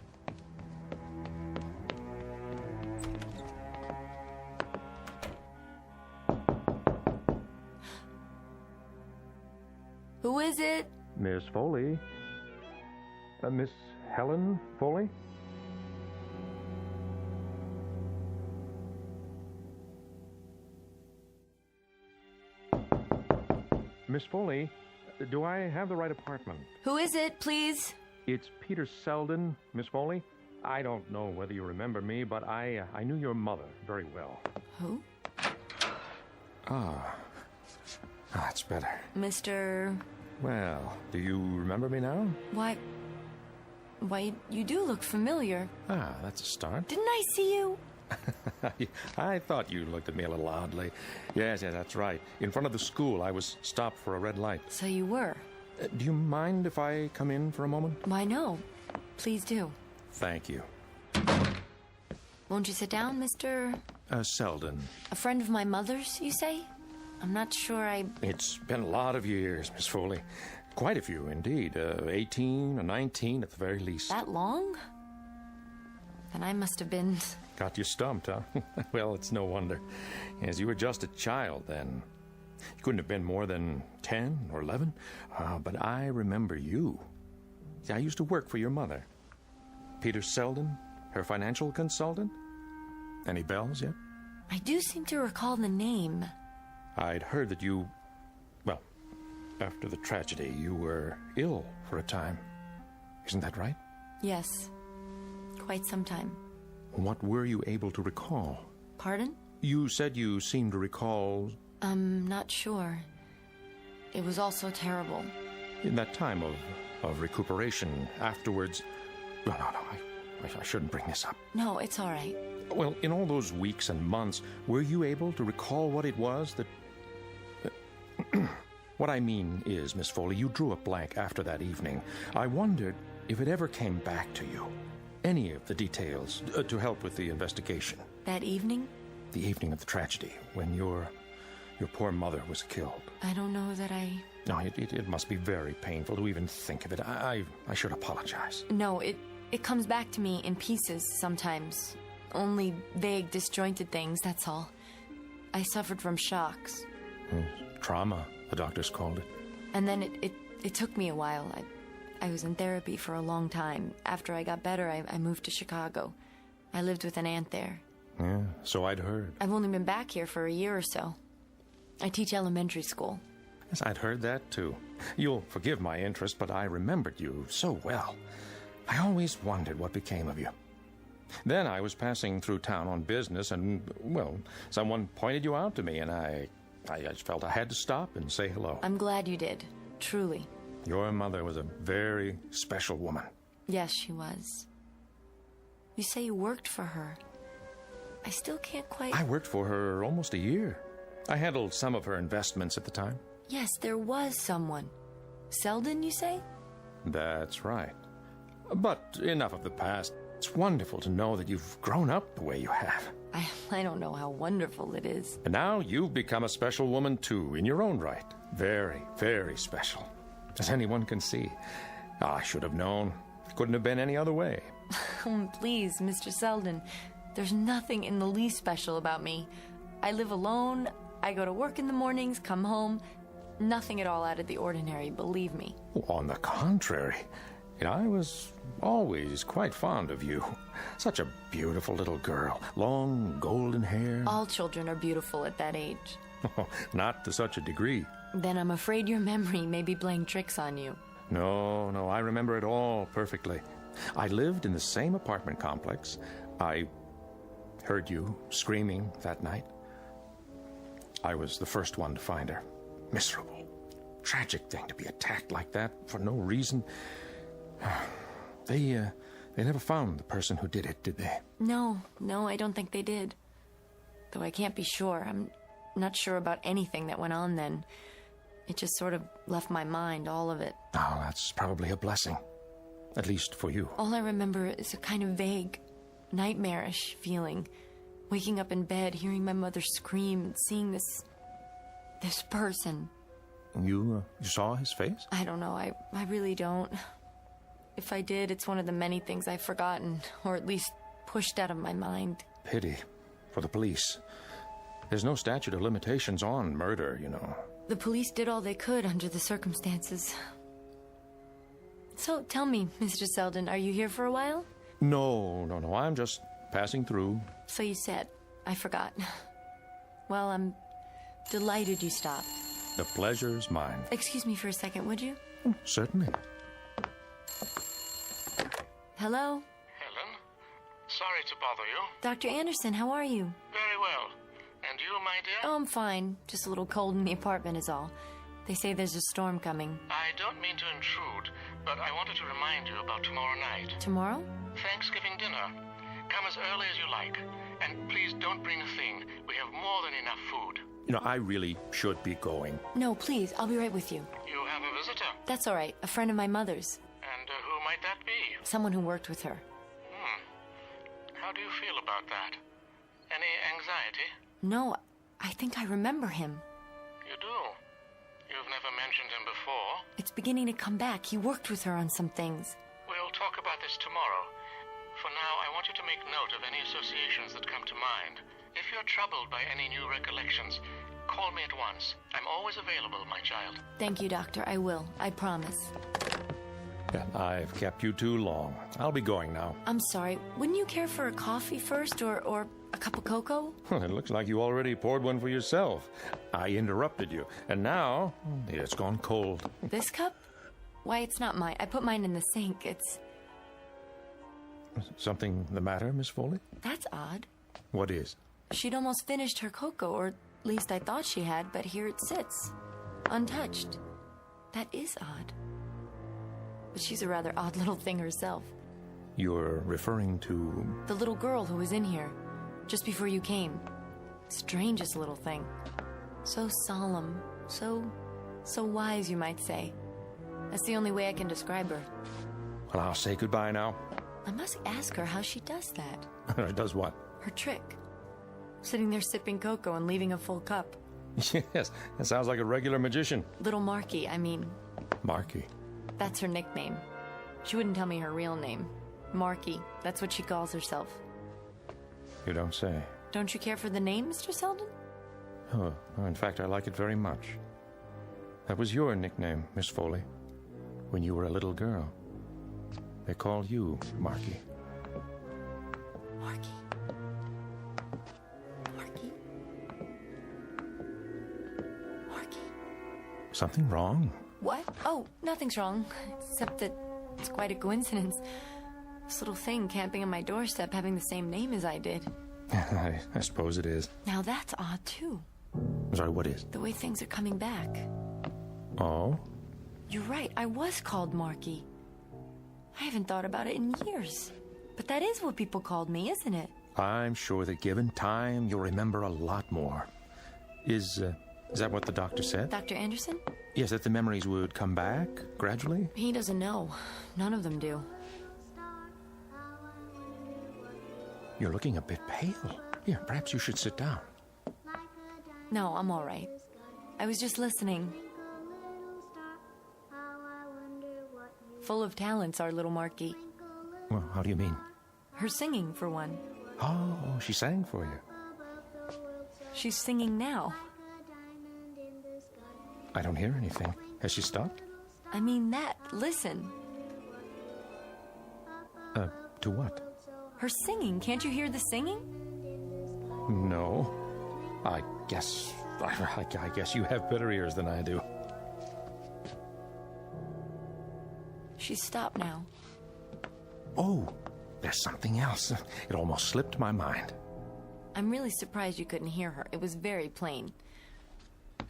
Who is it? Miss Foley. Miss Helen Foley? Miss Foley, do I have the right apartment? Who is it, please? It's Peter Selden, Miss Foley. I don't know whether you remember me, but I knew your mother very well. Who? That's better. Mr... Well, do you remember me now? Why, you do look familiar. That's a start. Didn't I see you? I thought you looked at me a little oddly. Yes, that's right. In front of the school, I was stopped for a red light. So you were. Do you mind if I come in for a moment? Why, no. Please do. Thank you. Won't you sit down, Mr... Selden. A friend of my mother's, you say? I'm not sure It's been a lot of years, Miss Foley. Quite a few, indeed. 18 or 19 at the very least. That long? Then I must have been... Got you stumped, huh? Well, it's no wonder. As you were just a child then. You couldn't have been more than 10 or 11. But I remember you. See, I used to work for your mother. Peter Selden, her financial consultant. Any bells yet? I do seem to recall the name. I'd heard that you... Well, after the tragedy, you were ill for a time. Isn't that right? Yes. quite some time. What were you able to recall? Pardon? You said you seemed to recall... I'm not sure. It was all so terrible. In that time of recuperation afterwards... No, I shouldn't bring this up. No, it's all right. Well, in all those weeks and months, were you able to recall what it was that... What I mean is, Miss Foley, you drew a blank after that evening. I wondered if it ever came back to you. Any of the details to help with the investigation. That evening? The evening of the tragedy, when your poor mother was killed. I don't know that I... No, it must be very painful to even think of it. I should apologize. No, it comes back to me in pieces sometimes. Only vague, disjointed things, that's all. I suffered from shocks. Trauma, the doctors called it. And then it took me a while. I was in therapy for a long time. After I got better, I moved to Chicago. I lived with an aunt there. Yeah, so I'd heard. I've only been back here for a year or so. I teach elementary school. Yes, I'd heard that too. You'll forgive my interest, but I remembered you so well. I always wondered what became of you. Then I was passing through town on business and, well, someone pointed you out to me and I just felt I had to stop and say hello. I'm glad you did. Truly. Your mother was a very special woman. Yes, she was. You say you worked for her. I still can't quite... I worked for her almost a year. I handled some of her investments at the time. Yes, there was someone. Selden, you say? That's right. But enough of the past. It's wonderful to know that you've grown up the way you have. I don't know how wonderful it is. And now you've become a special woman, too, in your own right. Very, very special. As anyone can see. I should have known. It couldn't have been any other way. Please, Mr. Selden. There's nothing in the least special about me. I live alone. I go to work in the mornings, come home. Nothing at all out of the ordinary, believe me. On the contrary. I was always quite fond of you. Such a beautiful little girl. Long, golden hair. All children are beautiful at that age. Oh, not to such a degree. Then I'm afraid your memory may be playing tricks on you. No, I remember it all perfectly. I lived in the same apartment complex. I heard you screaming that night. I was the first one to find her. Miserable. Tragic thing to be attacked like that for no reason. They never found the person who did it, did they? No, I don't think they did. Though I can't be sure. I'm not sure about anything that went on then. It just sort of left my mind, all of it. Oh, that's probably a blessing. At least for you. All I remember is a kind of vague, nightmarish feeling. Waking up in bed, hearing my mother scream, and seeing this person. You saw his face? I don't know. I really don't. If I did, it's one of the many things I've forgotten, or at least pushed out of my mind. Pity for the police. There's no statute of limitations on murder, you know. The police did all they could under the circumstances. So, tell me, Mr. Selden, are you here for a while? No. I'm just passing through. So you said. I forgot. Well, I'm delighted you stopped. The pleasure's mine. Excuse me for a second, would you? Certainly. Hello? Helen? Sorry to bother you. Dr. Anderson, how are you? Very well. And you, my dear? Oh, I'm fine. Just a little cold in the apartment is all. They say there's a storm coming. I don't mean to intrude, but I wanted to remind you about tomorrow night. Tomorrow? Thanksgiving dinner. Come as early as you like. And please don't bring a thing. We have more than enough food. I really should be going. No, please. I'll be right with you. You have a visitor? That's all right. A friend of my mother's. And who might that be? Someone who worked with her. How do you feel about that? Any anxiety? No, I think I remember him. You do? You've never mentioned him before? It's beginning to come back. He worked with her on some things. We'll talk about this tomorrow. For now, I want you to make note of any associations that come to mind. If you're troubled by any new recollections, call me at once. I'm always available, my child. Thank you, Doctor. I will. I promise. I've kept you too long. I'll be going now. I'm sorry. Wouldn't you care for a coffee first or a cup of cocoa? It looks like you already poured one for yourself. I interrupted you, and now it's gone cold. This cup? Why, it's not mine. I put mine in the sink. It's... Something the matter, Miss Foley? That's odd. What is? She'd almost finished her cocoa, or at least I thought she had, but here it sits, untouched. That is odd. But she's a rather odd little thing herself. You're referring to... The little girl who was in here, just before you came. Strangest little thing. So solemn, so wise, you might say. That's the only way I can describe her. Well, I'll say goodbye now. I must ask her how she does that. Does what? Her trick. Sitting there sipping cocoa and leaving a full cup. Yes, that sounds like a regular magician. Little Marky, I mean. Marky? That's her nickname. She wouldn't tell me her real name. Marky, that's what she calls herself. You don't say. Don't you care for the name, Mr. Selden? Oh, in fact, I like it very much. That was your nickname, Miss Foley, when you were a little girl. They called you Marky. Marky. Marky. Marky. Something wrong? What? Oh, nothing's wrong. Except that it's quite a coincidence. This little thing camping on my doorstep having the same name as I did. I suppose it is. Now that's odd, too. I'm sorry, what is? The way things are coming back. Oh? You're right, I was called Marky. I haven't thought about it in years. But that is what people called me, isn't it? I'm sure that given time, you'll remember a lot more. Is that what the doctor said? Dr. Anderson? Yes, that the memories would come back gradually? He doesn't know. None of them do. You're looking a bit pale. Here, perhaps you should sit down. No, I'm all right. I was just listening. Full of talents, our little Marky. Well, how do you mean? Her singing, for one. Oh, she sang for you. She's singing now. I don't hear anything. Has she stopped? I mean that. Listen. To what? Her singing. Can't you hear the singing? No. I guess you have better ears than I do. She's stopped now. Oh, there's something else. It almost slipped my mind. I'm really surprised you couldn't hear her. It was very plain.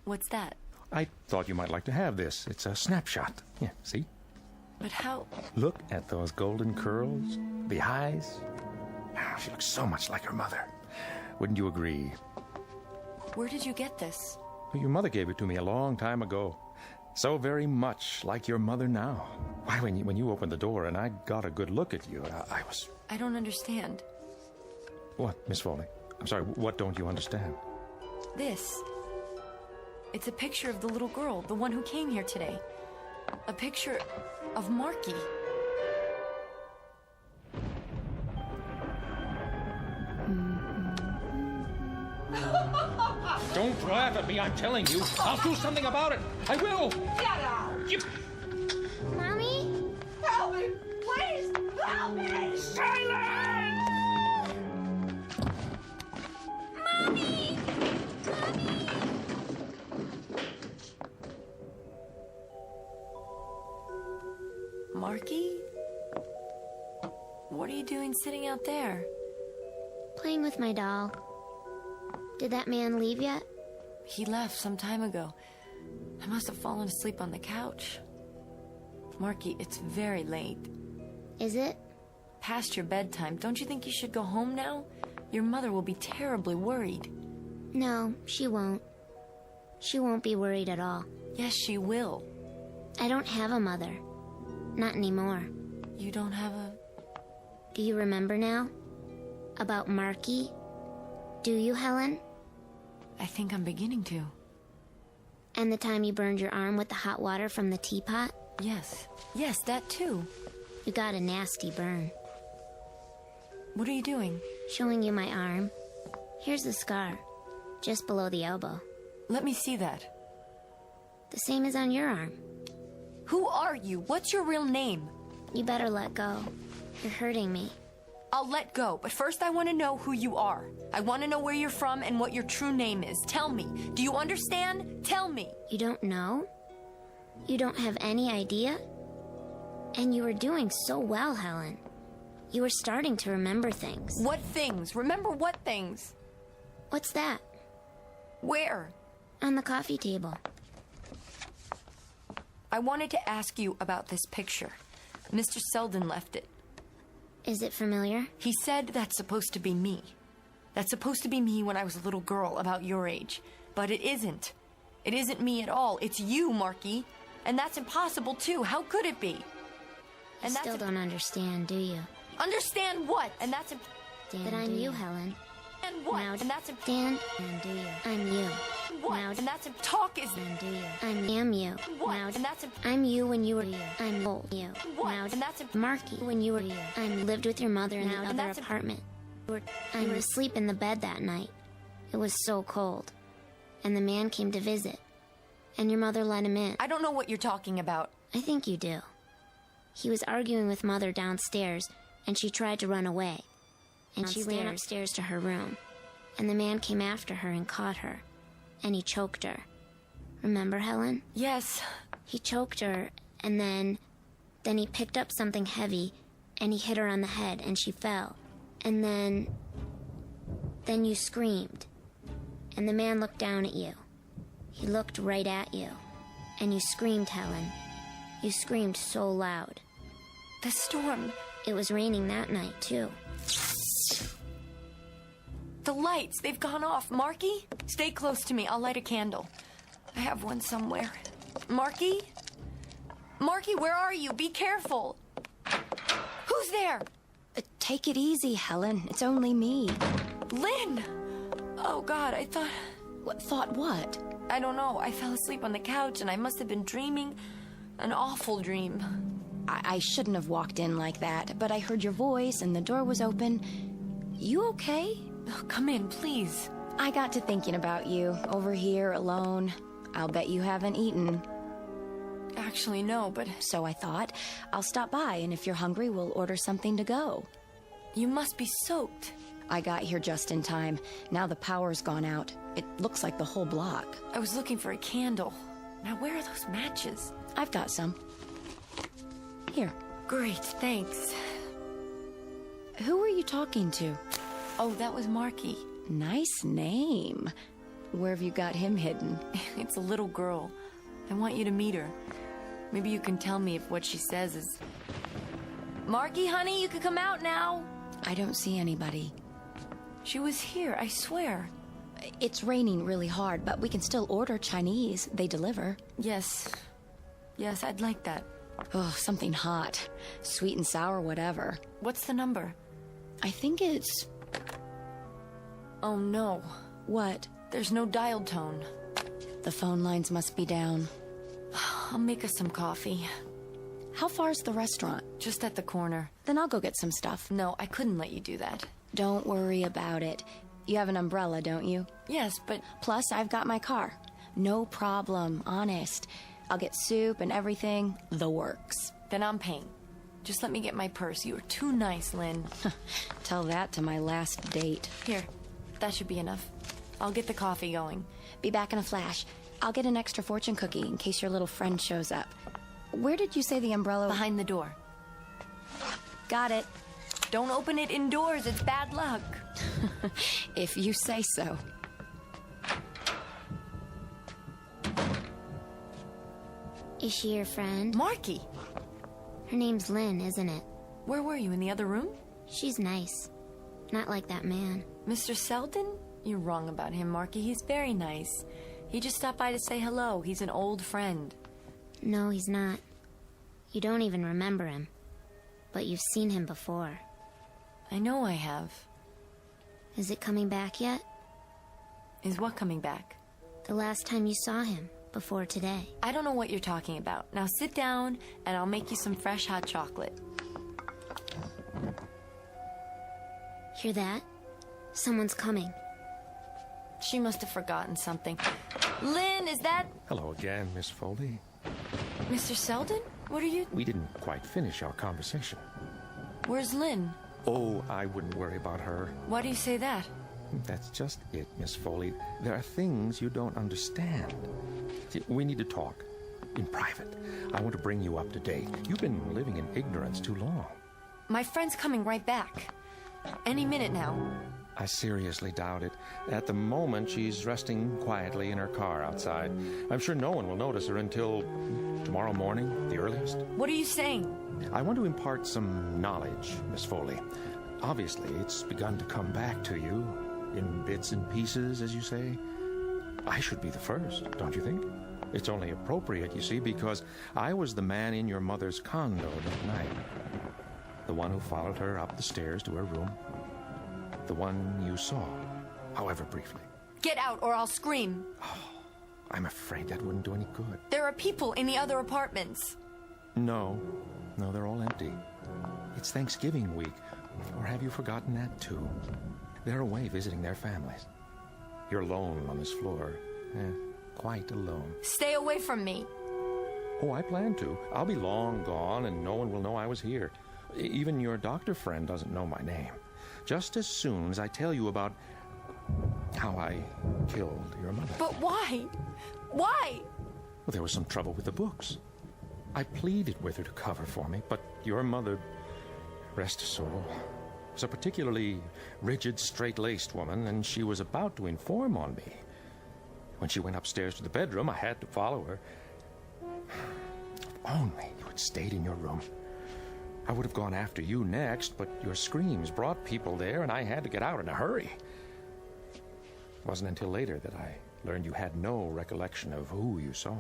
What's that? I thought you might like to have this. It's a snapshot. Yeah, see? But how? Look at those golden curls, the eyes. She looks so much like her mother. Wouldn't you agree? Where did you get this? Well, your mother gave it to me a long time ago. So very much like your mother now. Why, when you opened the door and I got a good look at you, I was... I don't understand. What, Miss Foley? I'm sorry, what don't you understand? This. It's a picture of the little girl, the one who came here today. A picture of Marky. Don't laugh at me, I'm telling you. I'll do something about it. I will. Get out! Mommy? Help me! Please! Help me! Silence! Mommy! Marky? What are you doing sitting out there? Playing with my doll. Did that man leave yet? He left some time ago. I must have fallen asleep on the couch. Marky, it's very late. Is it? Past your bedtime. Don't you think you should go home now? Your mother will be terribly worried. No, she won't. She won't be worried at all. Yes, she will. I don't have a mother. Not anymore. You don't have a... Do you remember now? About Marky? Do you, Helen? I think I'm beginning to. And the time you burned your arm with the hot water from the teapot? Yes. Yes, that too. You got a nasty burn. What are you doing? Showing you my arm. Here's the scar. Just below the elbow. Let me see that. The same as on your arm. Who are you? What's your real name? You better let go. You're hurting me. I'll let go, but first I want to know who you are. I want to know where you're from and what your true name is. Tell me. Do you understand? Tell me. You don't know? You don't have any idea? And you were doing so well, Helen. You were starting to remember things. What things? Remember what things? What's that? Where? On the coffee table. I wanted to ask you about this picture. Mr. Selden left it. Is it familiar? He said that's supposed to be me. That's supposed to be me when I was a little girl, about your age. But it isn't. It isn't me at all. It's you, Marky. And that's impossible, too. How could it be? You still don't understand, do you? Understand what? And that's that I'm you, Helen. And what? Now, and that's Dan, and do you? I'm you. What? Now, and that's talk is. And do you? I am you. What? Now, and that's I'm you when you were you. I'm old you. What? Now, and that's Marky when you were you. I lived with your mother in the other apartment. I was asleep in the bed that night. It was so cold, and the man came to visit, and your mother let him in. I don't know what you're talking about. I think you do. He was arguing with Mother downstairs, and she tried to run away. And she ran upstairs to her room. And the man came after her and caught her. And he choked her. Remember, Helen? Yes. He choked her, and then he picked up something heavy, and he hit her on the head, and she fell. And then you screamed. And the man looked down at you. He looked right at you. And you screamed, Helen. You screamed so loud. The storm. It was raining that night, too. The lights, they've gone off. Marky, stay close to me. I'll light a candle. I have one somewhere. Marky? Marky, where are you? Be careful. Who's there? Take it easy, Helen. It's only me. Lynn! Oh, God, I thought... Thought what? I don't know. I fell asleep on the couch, and I must have been dreaming an awful dream. I shouldn't have walked in like that, but I heard your voice, and the door was open. You okay? Oh, come in, please. I got to thinking about you, over here, alone. I'll bet you haven't eaten. Actually, no, but... So I thought, I'll stop by, and if you're hungry, we'll order something to go. You must be soaked. I got here just in time. Now the power's gone out. It looks like the whole block. I was looking for a candle. Now, where are those matches? I've got some. Here. Great, thanks. Who were you talking to? Oh, that was Marky. Nice name. Where have you got him hidden? It's a little girl. I want you to meet her. Maybe you can tell me if what she says is... Marky, honey, you can come out now. I don't see anybody. She was here, I swear. It's raining really hard, but we can still order Chinese. They deliver. Yes. Yes, I'd like that. Oh, something hot. Sweet and sour, whatever. What's the number? I think it's... Oh, no. What? There's no dial tone. The phone lines must be down. I'll make us some coffee. How far's the restaurant? Just at the corner. Then I'll go get some stuff. No, I couldn't let you do that. Don't worry about it. You have an umbrella, don't you? Yes, but... Plus, I've got my car. No problem, honest. I'll get soup and everything. The works. Then I'm paying. Just let me get my purse. You are too nice, Lynn. Tell that to my last date. Here, that should be enough. I'll get the coffee going. Be back in a flash. I'll get an extra fortune cookie in case your little friend shows up. Where did you say the umbrella... Behind the door. Got it. Don't open it indoors. It's bad luck. If you say so. Is she your friend? Marky. Her name's Lynn, isn't it? Where were you, in the other room? She's nice. Not like that man. Mr. Selden? You're wrong about him, Marky. He's very nice. He just stopped by to say hello. He's an old friend. No, he's not. You don't even remember him. But you've seen him before. I know I have. Is it coming back yet? Is what coming back? The last time you saw him, before today. I don't know what you're talking about. Now sit down, and I'll make you some fresh hot chocolate. Hear that? Someone's coming. She must have forgotten something. Lynn, is that... Hello again, Miss Foley. Mr. Selden? What are you... We didn't quite finish our conversation. Where's Lynn? Oh, I wouldn't worry about her. Why do you say that? That's just it, Miss Foley. There are things you don't understand. See, we need to talk. In private. I want to bring you up to date. You've been living in ignorance too long. My friend's coming right back. Any minute now. I seriously doubt it. At the moment, she's resting quietly in her car outside. I'm sure no one will notice her until tomorrow morning, the earliest. What are you saying? I want to impart some knowledge, Miss Foley. Obviously, it's begun to come back to you, in bits and pieces, as you say. I should be the first, don't you think? It's only appropriate, you see, because I was the man in your mother's condo that night. The one who followed her up the stairs to her room. The one you saw, however briefly. Get out or I'll scream. I'm afraid that wouldn't do any good. There are people in the other apartments. No, they're all empty. It's Thanksgiving week. Or have you forgotten that, too? They're away visiting their families. You're alone on this floor. Quite alone. Stay away from me. Oh, I plan to. I'll be long gone, and no one will know I was here. Even your doctor friend doesn't know my name. Just as soon as I tell you about how I killed your mother. But why? Why? Well, there was some trouble with the books. I pleaded with her to cover for me, but your mother, rest her soul, was a particularly rigid, straight-laced woman, and she was about to inform on me. When she went upstairs to the bedroom, I had to follow her. If only you had stayed in your room. I would have gone after you next, but your screams brought people there, and I had to get out in a hurry. It wasn't until later that I learned you had no recollection of who you saw.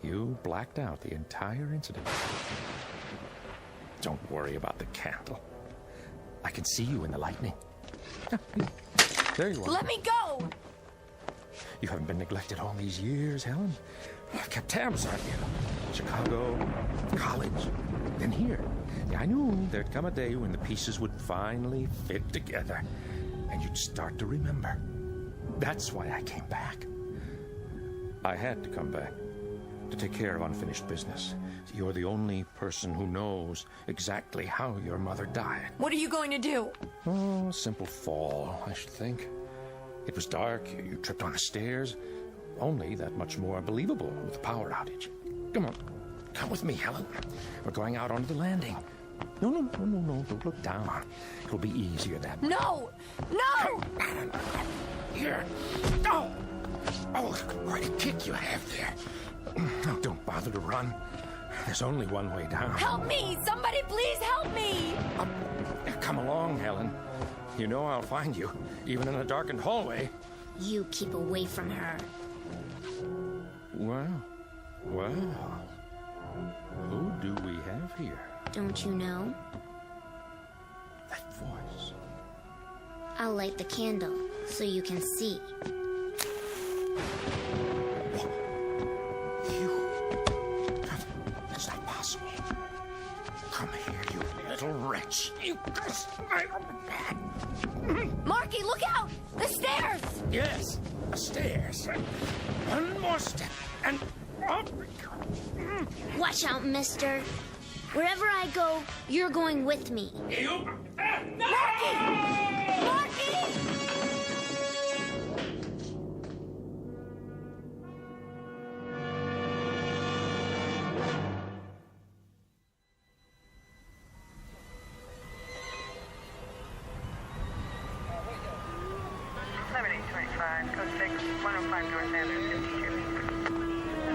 You blacked out the entire incident. Don't worry about the candle. I can see you in the lightning. There you are. Let me go! You haven't been neglected all these years, Helen. I've kept tabs on you. Chicago, college, then here. Yeah, I knew there'd come a day when the pieces would finally fit together, and you'd start to remember. That's why I came back. I had to come back to take care of unfinished business. You're the only person who knows exactly how your mother died. What are you going to do? Oh, a simple fall, I should think. It was dark, you tripped on the stairs. Only that much more believable with the power outage. Come on, come with me, Helen. We're going out onto the landing. No, don't look down. It'll be easier that way. No! No! Here. Oh, what a kick you have there. No, don't bother to run. There's only one way down. Help me! Somebody please help me! Come along, Helen. You know I'll find you, even in a darkened hallway. You keep away from her. Well. Who do we have here? Don't you know? That voice. I'll light the candle so you can see. That's not possible. Come here, you little wretch. You... Marky, look out! The stairs! Yes, the stairs. One more step, and up. Watch out, mister. Wherever I go, you're going with me. You... Marky! Marky!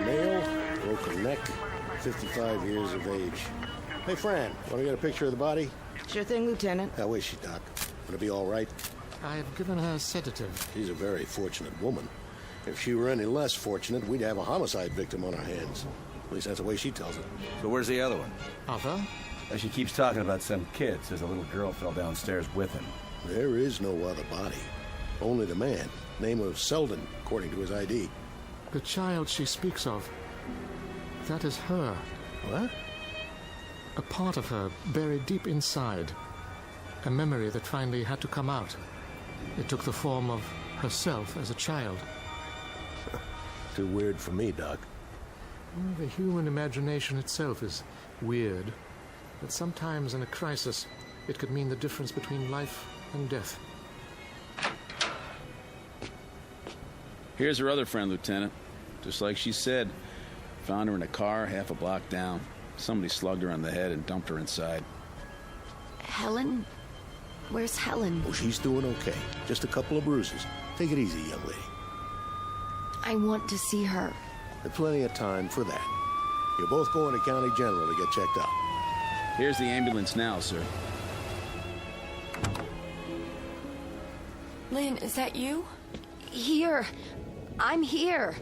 Male, broken neck, 55 years of age. Hey, Fran, want to get a picture of the body? Sure thing, Lieutenant. How is she, Doc? Gonna be all right? I've given her a sedative. She's a very fortunate woman. If she were any less fortunate, we'd have a homicide victim on our hands. At least that's the way she tells it. So where's the other one? Other? She keeps talking about some kid. Says a little girl fell downstairs with him. There is no other body. Only the man. Name of Selden, according to his ID. The child she speaks of. That is her. What? A part of her buried deep inside. A memory that finally had to come out. It took the form of herself as a child. Too weird for me, Doc. The human imagination itself is weird. But sometimes in a crisis, it could mean the difference between life and death. Here's her other friend, Lieutenant. Just like she said. Found her in a car half a block down. Somebody slugged her on the head and dumped her inside. Helen? Where's Helen? Oh, she's doing okay. Just a couple of bruises. Take it easy, young lady. I want to see her. There's plenty of time for that. You're both going to County General to get checked out. Here's the ambulance now, sir. Lynn, is that you? Here. I'm here.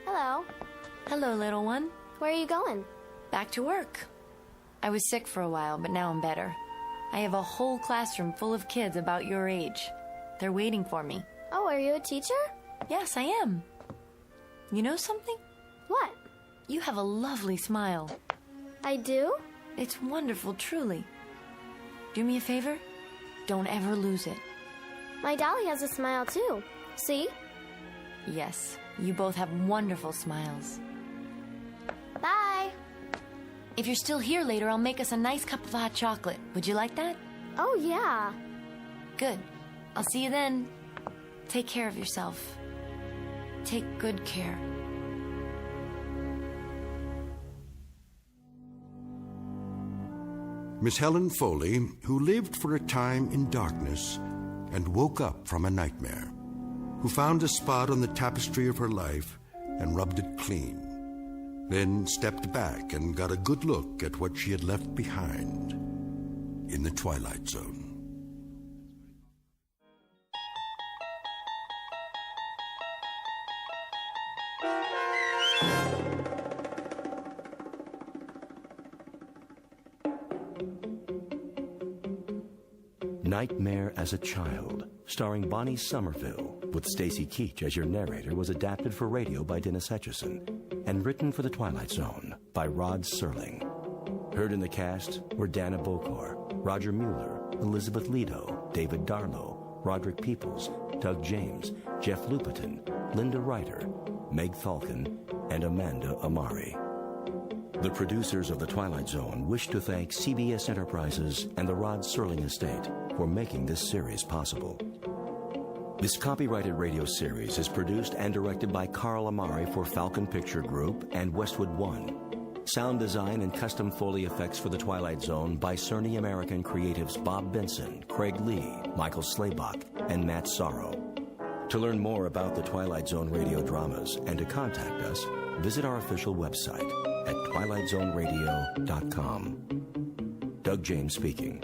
Hello. Hello, little one. Where are you going? Back to work. I was sick for a while, but now I'm better. I have a whole classroom full of kids about your age. They're waiting for me. Oh, are you a teacher? Yes, I am. You know something? What? You have a lovely smile. I do? It's wonderful, truly. Do me a favor? Don't ever lose it. My dolly has a smile, too. See? Yes, you both have wonderful smiles. Bye. If you're still here later, I'll make us a nice cup of hot chocolate. Would you like that? Oh, yeah. Good. I'll see you then. Take care of yourself. Take good care. Miss Helen Foley, who lived for a time in darkness and woke up from a nightmare, who found a spot on the tapestry of her life and rubbed it clean, then stepped back and got a good look at what she had left behind in the Twilight Zone. Nightmare as a Child, starring Bonnie Somerville, with Stacy Keach as your narrator, was adapted for radio by Dennis Etchison and written for The Twilight Zone by Rod Serling. Heard in the cast were Dana Bokor, Roger Mueller, Elizabeth Leto, David Darlow, Roderick Peoples, Doug James, Jeff Lupetin, Linda Ryder, Meg Falcon, and Amanda Amari. The producers of The Twilight Zone wish to thank CBS Enterprises and the Rod Serling Estate for making this series possible. This copyrighted radio series is produced and directed by Carl Amari for Falcon Picture Group and Westwood One. Sound design and custom Foley effects for The Twilight Zone by Cerny American creatives Bob Benson, Craig Lee, Michael Slaybach, and Matt Sorrow. To learn more about the Twilight Zone radio dramas and to contact us, visit our official website at twilightzoneradio.com. Doug James speaking.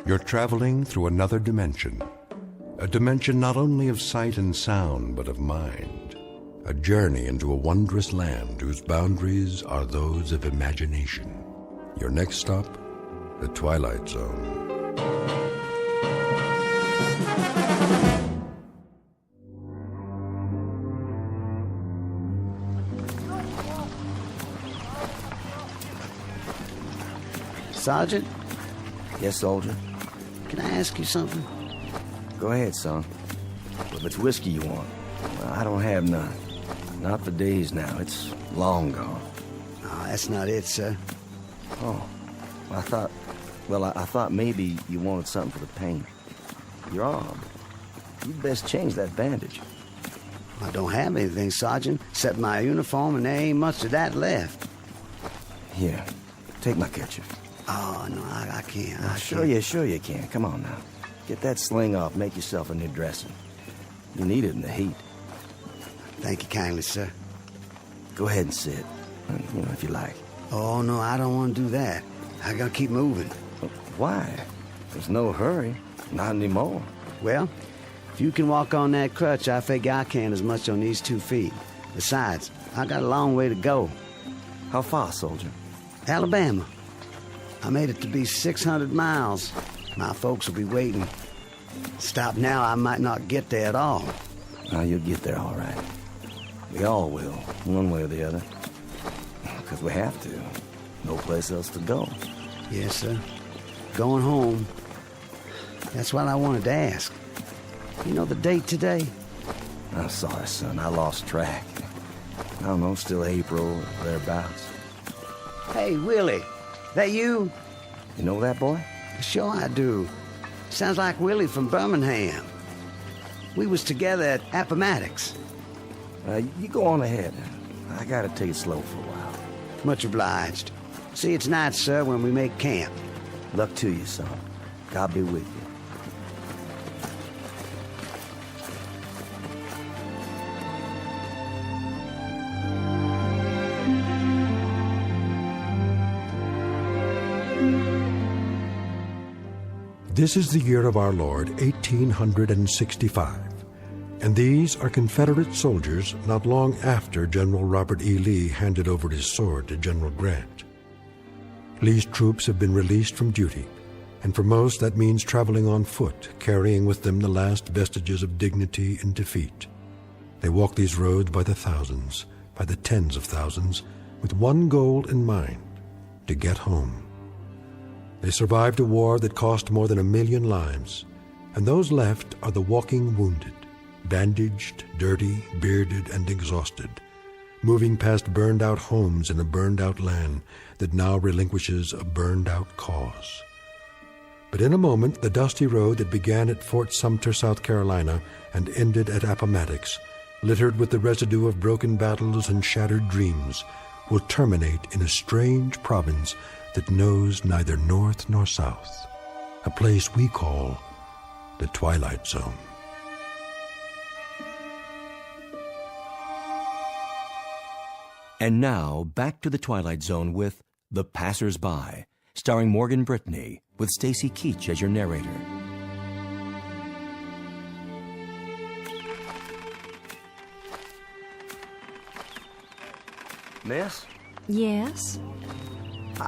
You're traveling through another dimension. A dimension not only of sight and sound, but of mind. A journey into a wondrous land whose boundaries are those of imagination. Your next stop, the Twilight Zone. Sergeant? Yes, soldier? Can I ask you something? Go ahead, son. If it's whiskey you want, well, I don't have none. Not for days now. It's long gone. Oh, that's not it, sir. Oh, I thought maybe you wanted something for the pain. Your arm. You'd best change that bandage. I don't have anything, Sergeant, except my uniform, and there ain't much of that left. Here, take my kerchief. Oh, no, I can't. Sure you can. Come on now. Get that sling off. Make yourself a new dressing. You need it in the heat. Thank you kindly, sir. Go ahead and sit, if you like. Oh, no, I don't want to do that. I gotta keep moving. Why? There's no hurry. Not anymore. Well, if you can walk on that crutch, I figure I can as much on these 2 feet. Besides, I got a long way to go. How far, soldier? Alabama. I made it to be 600 miles. My folks will be waiting. Stop now, I might not get there at all. You'll get there all right. We all will, one way or the other. Because we have to. No place else to go. Yes, sir. Going home. That's what I wanted to ask. You know the date today? I'm sorry, son. I lost track. I don't know, still April or thereabouts. Hey, Willie. That you? You know that boy? Sure I do. Sounds like Willie from Birmingham. We was together at Appomattox. You go on ahead. I gotta take it slow for a while. Much obliged. See, it's night, sir, when we make camp. Luck to you, son. God be with you. This is the year of our Lord, 1865, and these are Confederate soldiers not long after General Robert E. Lee handed over his sword to General Grant. Lee's troops have been released from duty, and for most that means traveling on foot, carrying with them the last vestiges of dignity and defeat. They walk these roads by the thousands, by the tens of thousands, with one goal in mind, to get home. They survived a war that cost more than 1 million lives, and those left are the walking wounded, bandaged, dirty, bearded, and exhausted, moving past burned-out homes in a burned-out land that now relinquishes a burned-out cause. But in a moment, the dusty road that began at Fort Sumter, South Carolina, and ended at Appomattox, littered with the residue of broken battles and shattered dreams, will terminate in a strange province that knows neither north nor south, a place we call the Twilight Zone. And now, back to the Twilight Zone with The Passers-By, starring Morgan Brittany, with Stacy Keach as your narrator. Miss? Yes?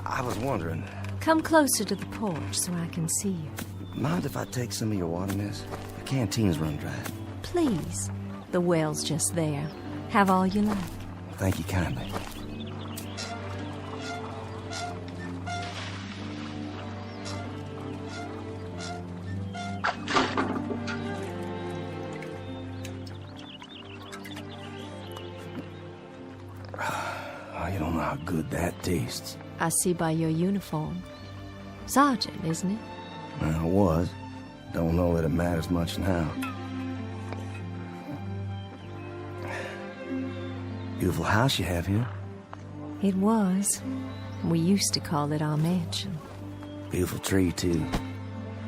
I was wondering, Come closer to the porch so I can see you. mind if I take some of your water, miss? The canteen's run dry. Please. The well's just there. Have all you like. Thank you kindly. Oh, you don't know how good that tastes. I see by your uniform. Sergeant, isn't it? Well, I was. Don't know that it matters much now. Beautiful house you have here. It was. We used to call it our mansion. Beautiful tree, too.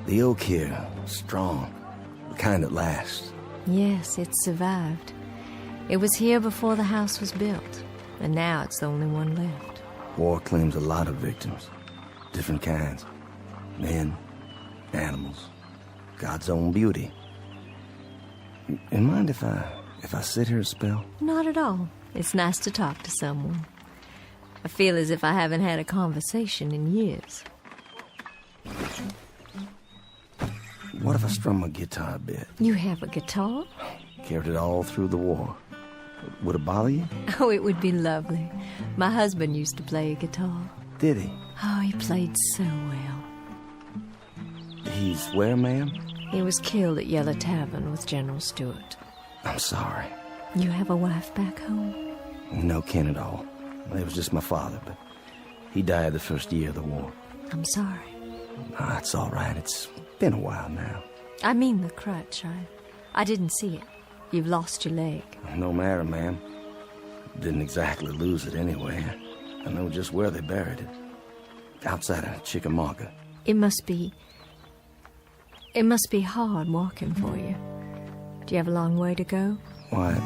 The oak here, strong. The kind that lasts. Yes, it survived. It was here before the house was built, and now it's the only one left. War claims a lot of victims. Different kinds. Men, animals, God's own beauty. You mind if I sit here a spell? Not at all. It's nice to talk to someone. I feel as if I haven't had a conversation in years. What if I strum my guitar a bit? You have a guitar? Carried it all through the war. Would it bother you? Oh, it would be lovely. My husband used to play a guitar. Did he? Oh, he played so well. He's where, ma'am? He was killed at Yellow Tavern with General Stewart. I'm sorry. You have a wife back home? No kin at all. It was just my father, but he died the first year of the war. I'm sorry. Ah, it's all right. It's been a while now. I mean the crutch. I didn't see it. You've lost your leg. No matter, ma'am. Didn't exactly lose it anyway. I know just where they buried it. Outside of Chickamauga. It must be hard walking for you. Do you have a long way to go? Why,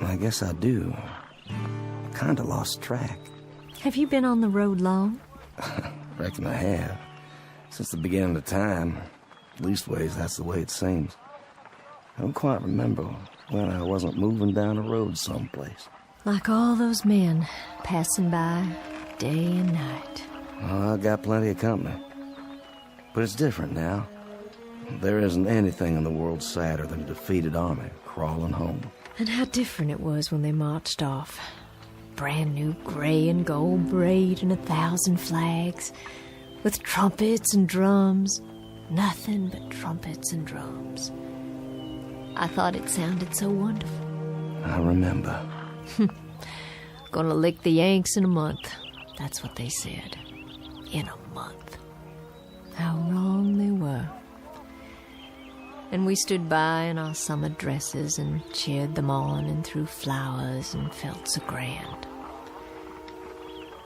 I guess I do. Kinda lost track. Have you been on the road long? Reckon I have. Since the beginning of time. Leastways, that's the way it seems. I don't quite remember when I wasn't moving down a road someplace. Like all those men passing by day and night. Oh, I got plenty of company. But it's different now. There isn't anything in the world sadder than a defeated army crawling home. And how different it was when they marched off. brand new gray and gold braid and 1,000 flags, with trumpets and drums. Nothing but trumpets and drums. I thought it sounded so wonderful. I remember. Gonna lick the Yanks in a month. That's what they said. In a month. How wrong they were. And we stood by in our summer dresses and cheered them on and threw flowers and felt so grand.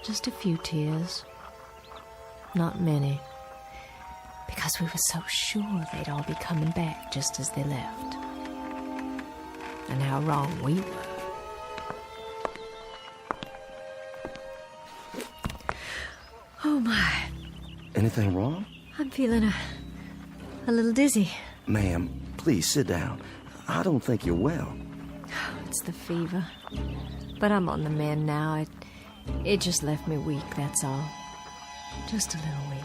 Just a few tears. Not many. Because we were so sure they'd all be coming back just as they left. And how wrong we were. Oh my. Anything wrong? I'm feeling a little dizzy. Ma'am, please sit down. I don't think you're well. It's the fever. But I'm on the mend now. It just left me weak, that's all. Just a little weak.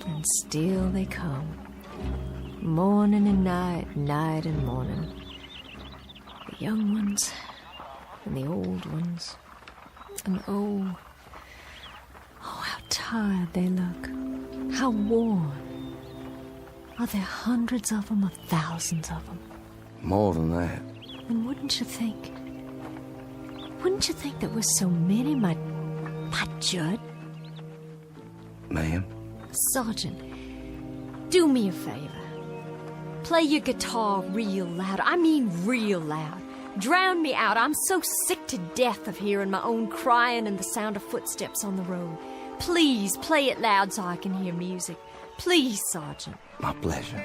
And still they come. Morning and night, night and morning. The young ones and the old ones. And oh, how tired they look. How worn. Are there hundreds of them or thousands of them? More than that. And wouldn't you think there were so many, my Judd? Ma'am? Sergeant, do me a favor. Play your guitar real loud. I mean real loud. Drown me out. I'm so sick to death of hearing my own crying and the sound of footsteps on the road. Please play it loud so I can hear music. Please, Sergeant. My pleasure.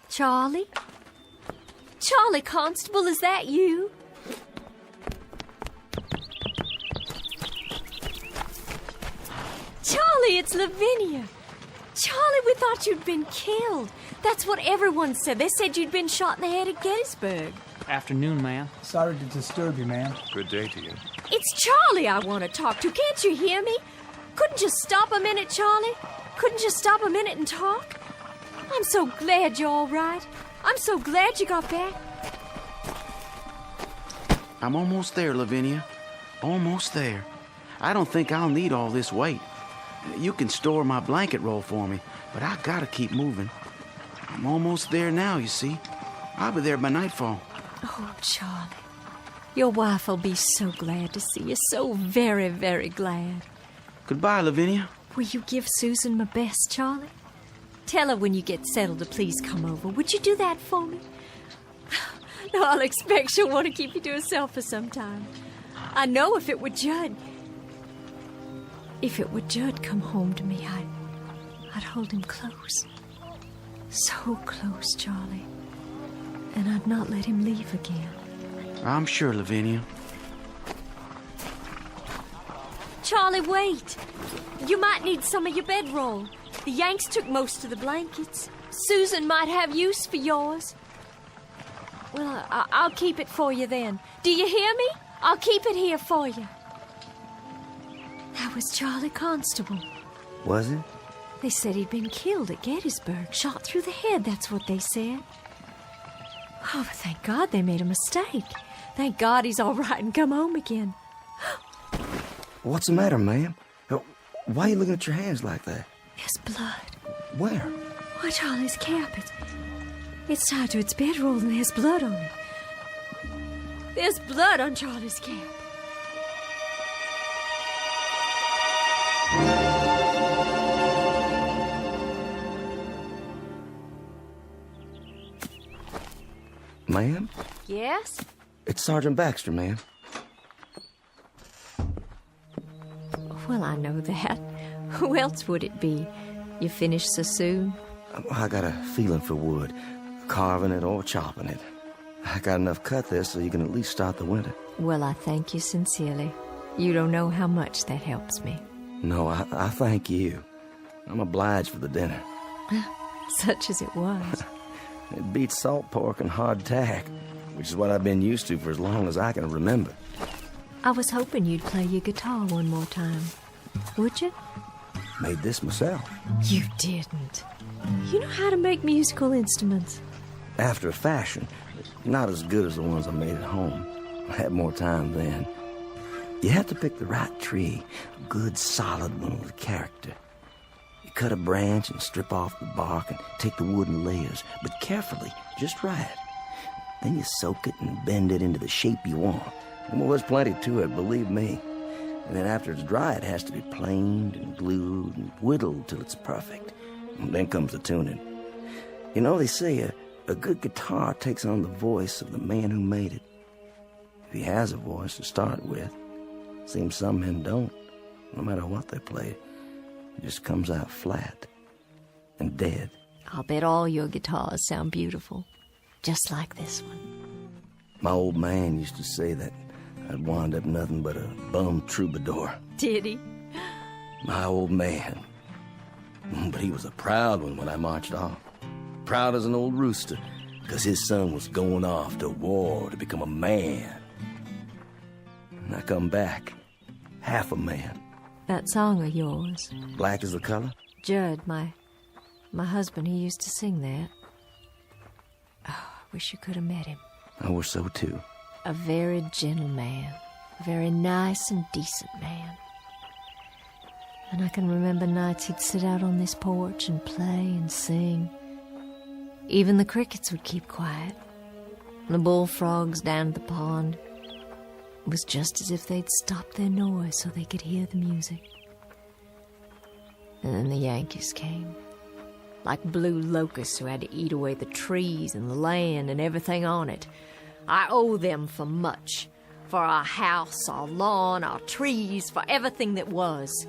Charlie? Charlie Constable, is that you? Charlie, it's Lavinia. Charlie, we thought you'd been killed. That's what everyone said. They said you'd been shot in the head at Gettysburg. Afternoon, ma'am. Sorry to disturb you, ma'am. Good day to you. It's Charlie I want to talk to. Can't you hear me? Couldn't you stop a minute, Charlie? Couldn't you stop a minute and talk? I'm so glad you're all right. I'm so glad you got back. I'm almost there, Lavinia. Almost there. I don't think I'll need all this weight. You can store my blanket roll for me, but I gotta keep moving. I'm almost there now, you see. I'll be there by nightfall. Oh, Charlie. Your wife will be so glad to see you. So very, very glad. Goodbye, Lavinia. Will you give Susan my best, Charlie? Tell her when you get settled to please come over. Would you do that for me? No, I'll expect she'll want to keep you to herself for some time. I know if it were Judd come home to me, I'd hold him close. So close, Charlie. And I'd not let him leave again. I'm sure, Lavinia. Charlie, wait. You might need some of your bedroll. The Yanks took most of the blankets. Susan might have use for yours. Well, I'll keep it for you then. Do you hear me? I'll keep it here for you. That was Charlie Constable. Was it? They said he'd been killed at Gettysburg, shot through the head, that's what they said. Oh, but thank God they made a mistake. Thank God he's all right and come home again. What's the matter, ma'am? Why are you looking at your hands like that? There's blood. Where? Why, Charlie's cap. It's tied to its bedroll and there's blood on it. There's blood on Charlie's cap. Ma'am? Yes? It's Sergeant Baxter, ma'am. Well, I know that. Who else would it be? You finished so soon? I got a feeling for wood, carving it or chopping it. I got enough cut there so you can at least start the winter. Well, I thank you sincerely. You don't know how much that helps me. No, I thank you. I'm obliged for the dinner. Such as it was. It beats salt pork and hardtack, which is what I've been used to for as long as I can remember. I was hoping you'd play your guitar one more time. Would you? Made this myself. You didn't. You know how to make musical instruments. After a fashion, not as good as the ones I made at home. I had more time then. You have to pick the right tree, a good solid one with character. You cut a branch and strip off the bark and take the wood in layers, but carefully, just right. Then you soak it and bend it into the shape you want. Well, there's plenty to it, believe me. And then after it's dry, it has to be planed and glued and whittled till it's perfect. And then comes the tuning. You know, they say a good guitar takes on the voice of the man who made it. If he has a voice to start with. Seems some men don't. No matter what they play, it just comes out flat and dead. I'll bet all your guitars sound beautiful. Just like this one. My old man used to say that I'd wind up nothing but a bum troubadour. Did he? My old man. But he was a proud one when I marched off. Proud as an old rooster, because his son was going off to war to become a man. And I come back, half a man. That song of yours. Black is the color? Judd, my husband, he used to sing that. Oh, I wish you could have met him. I wish so too. A very gentle man. A very nice and decent man. And I can remember nights he'd sit out on this porch and play and sing. Even the crickets would keep quiet. And the bullfrogs down at the pond. It was just as if they'd stopped their noise so they could hear the music. And then the Yankees came. Like blue locusts who had to eat away the trees and the land and everything on it. I owe them for much. For our house, our lawn, our trees, for everything that was.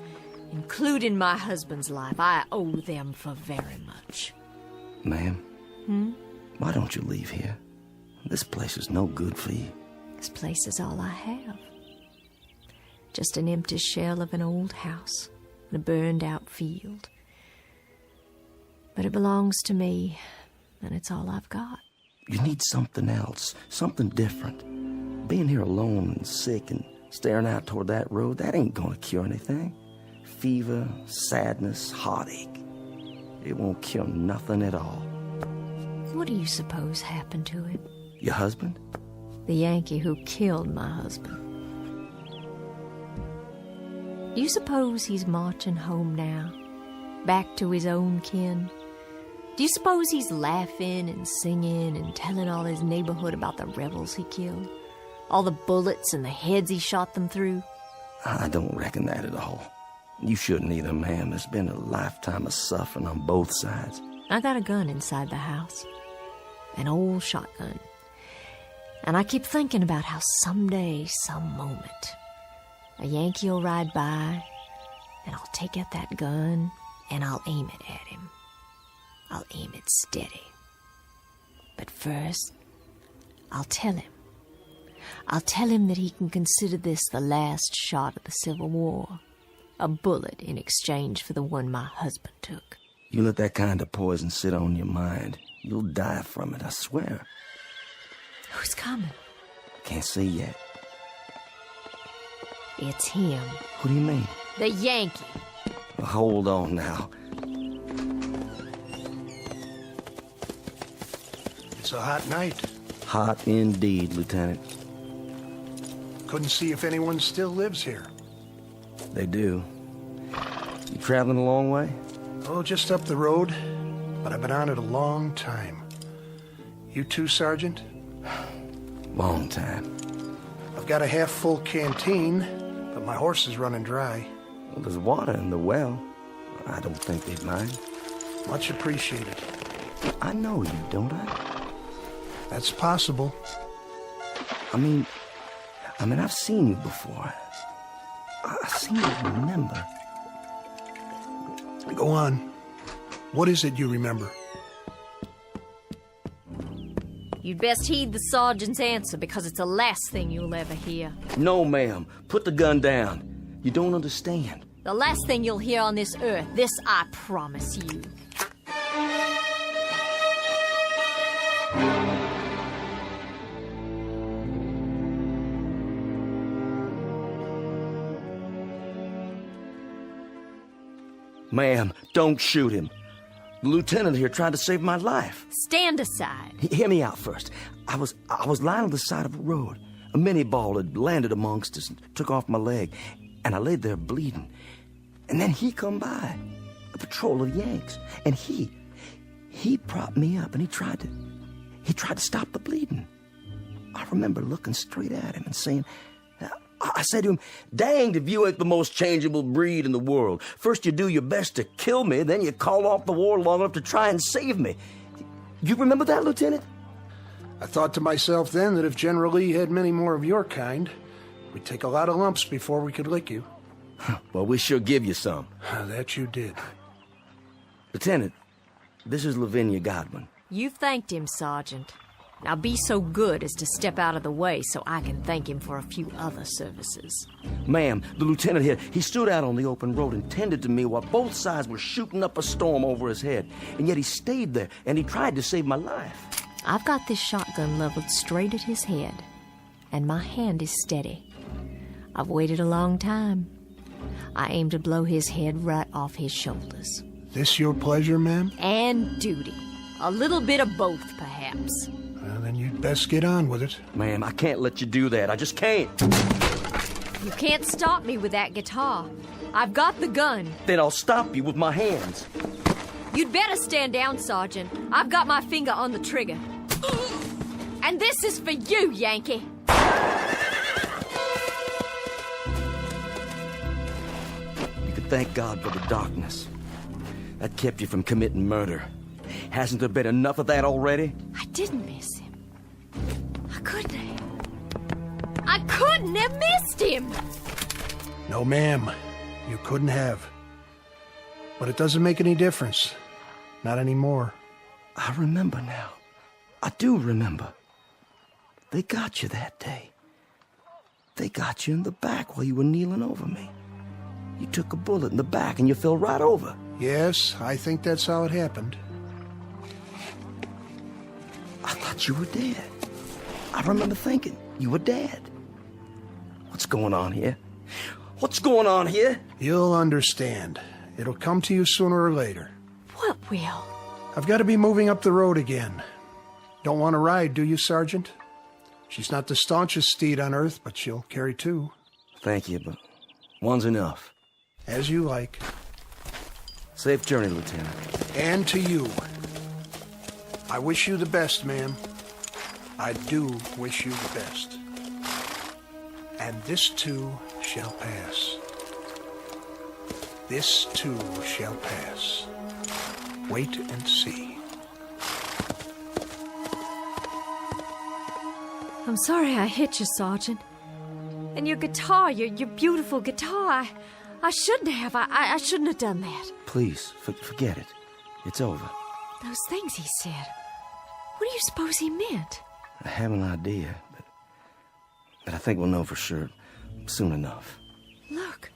Including my husband's life. I owe them for very much. Ma'am? Why don't you leave here? This place is no good for you. This place is all I have. Just an empty shell of an old house and a burned-out field. But it belongs to me, and it's all I've got. You need something else, something different. Being here alone and sick and staring out toward that road, that ain't gonna cure anything. Fever, sadness, heartache. It won't cure nothing at all. What do you suppose happened to him? Your husband? The Yankee who killed my husband. Do you suppose he's marching home now? Back to his own kin? Do you suppose he's laughing and singing and telling all his neighborhood about the rebels he killed? All the bullets and the heads he shot them through? I don't reckon that at all. You shouldn't either, ma'am. There's been a lifetime of suffering on both sides. I got a gun inside the house. An old shotgun. And I keep thinking about how someday, some moment, a Yankee will ride by, and I'll take out that gun, and I'll aim it at him. I'll aim it steady. But first, I'll tell him. I'll tell him that he can consider this the last shot of the Civil War. A bullet in exchange for the one my husband took. You let that kind of poison sit on your mind, you'll die from it, I swear. Who's coming? Can't see yet. It's him. What do you mean? The Yankee. Well, hold on now. It's a hot night. Hot indeed, Lieutenant. Couldn't see if anyone still lives here. They do. You traveling a long way? Oh, just up the road. But I've been on it a long time. You too, Sergeant? Long time. I've got a half-full canteen, but my horse is running dry. Well, there's water in the well. I don't think they'd mind. Much appreciated. I know you, don't I? That's possible. I mean, I've seen you before. I seem to remember. Go on. What is it you remember? You'd best heed the sergeant's answer, because it's the last thing you'll ever hear. No, ma'am. Put the gun down. You don't understand. The last thing you'll hear on this earth, this I promise you. Ma'am, don't shoot him. The lieutenant here tried to save my life. Stand aside. Hear me out first. I was lying on the side of a road. A mini ball had landed amongst us and took off my leg, and I laid there bleeding. And then he come by, a patrol of Yanks, and he propped me up, and he tried to stop the bleeding. I remember looking straight at him and saying, I said to him, "Danged if you ain't the most changeable breed in the world. First you do your best to kill me, then you call off the war long enough to try and save me." You remember that, Lieutenant? I thought to myself then that if General Lee had many more of your kind, we'd take a lot of lumps before we could lick you. Well, we sure give you some. That you did. Lieutenant, this is Lavinia Godwin. You thanked him, Sergeant. Now be so good as to step out of the way so I can thank him for a few other services. Ma'am, the lieutenant here, he stood out on the open road and tended to me while both sides were shooting up a storm over his head. And yet he stayed there, and he tried to save my life. I've got this shotgun leveled straight at his head, and my hand is steady. I've waited a long time. I aim to blow his head right off his shoulders. This your pleasure, ma'am? And duty. A little bit of both, perhaps. Well, then you'd best get on with it. Ma'am, I can't let you do that. I just can't. You can't stop me with that guitar. I've got the gun. Then I'll stop you with my hands. You'd better stand down, Sergeant. I've got my finger on the trigger. And this is for you, Yankee. You could thank God for the darkness. That kept you from committing murder. Hasn't there been enough of that already? I didn't miss him. I couldn't have missed him! No, ma'am. You couldn't have. But it doesn't make any difference. Not anymore. I remember now. I do remember. They got you that day. They got you in the back while you were kneeling over me. You took a bullet in the back and you fell right over. Yes, I think that's how it happened. I thought you were dead. I remember thinking you were dead. What's going on here? What's going on here? You'll understand. It'll come to you sooner or later. What will? I've got to be moving up the road again. Don't want to ride, do you, Sergeant? She's not the staunchest steed on earth, but she'll carry two. Thank you, but one's enough. As you like. Safe journey, Lieutenant. And to you. I wish you the best, ma'am. I do wish you the best. And this too shall pass. This too shall pass. Wait and see. I'm sorry I hit you, Sergeant. And your guitar, your beautiful guitar, I shouldn't have. I shouldn't have done that. Please, forget it. It's over. Those things he said. What do you suppose he meant? I have an idea, but I think we'll know for sure soon enough. Look,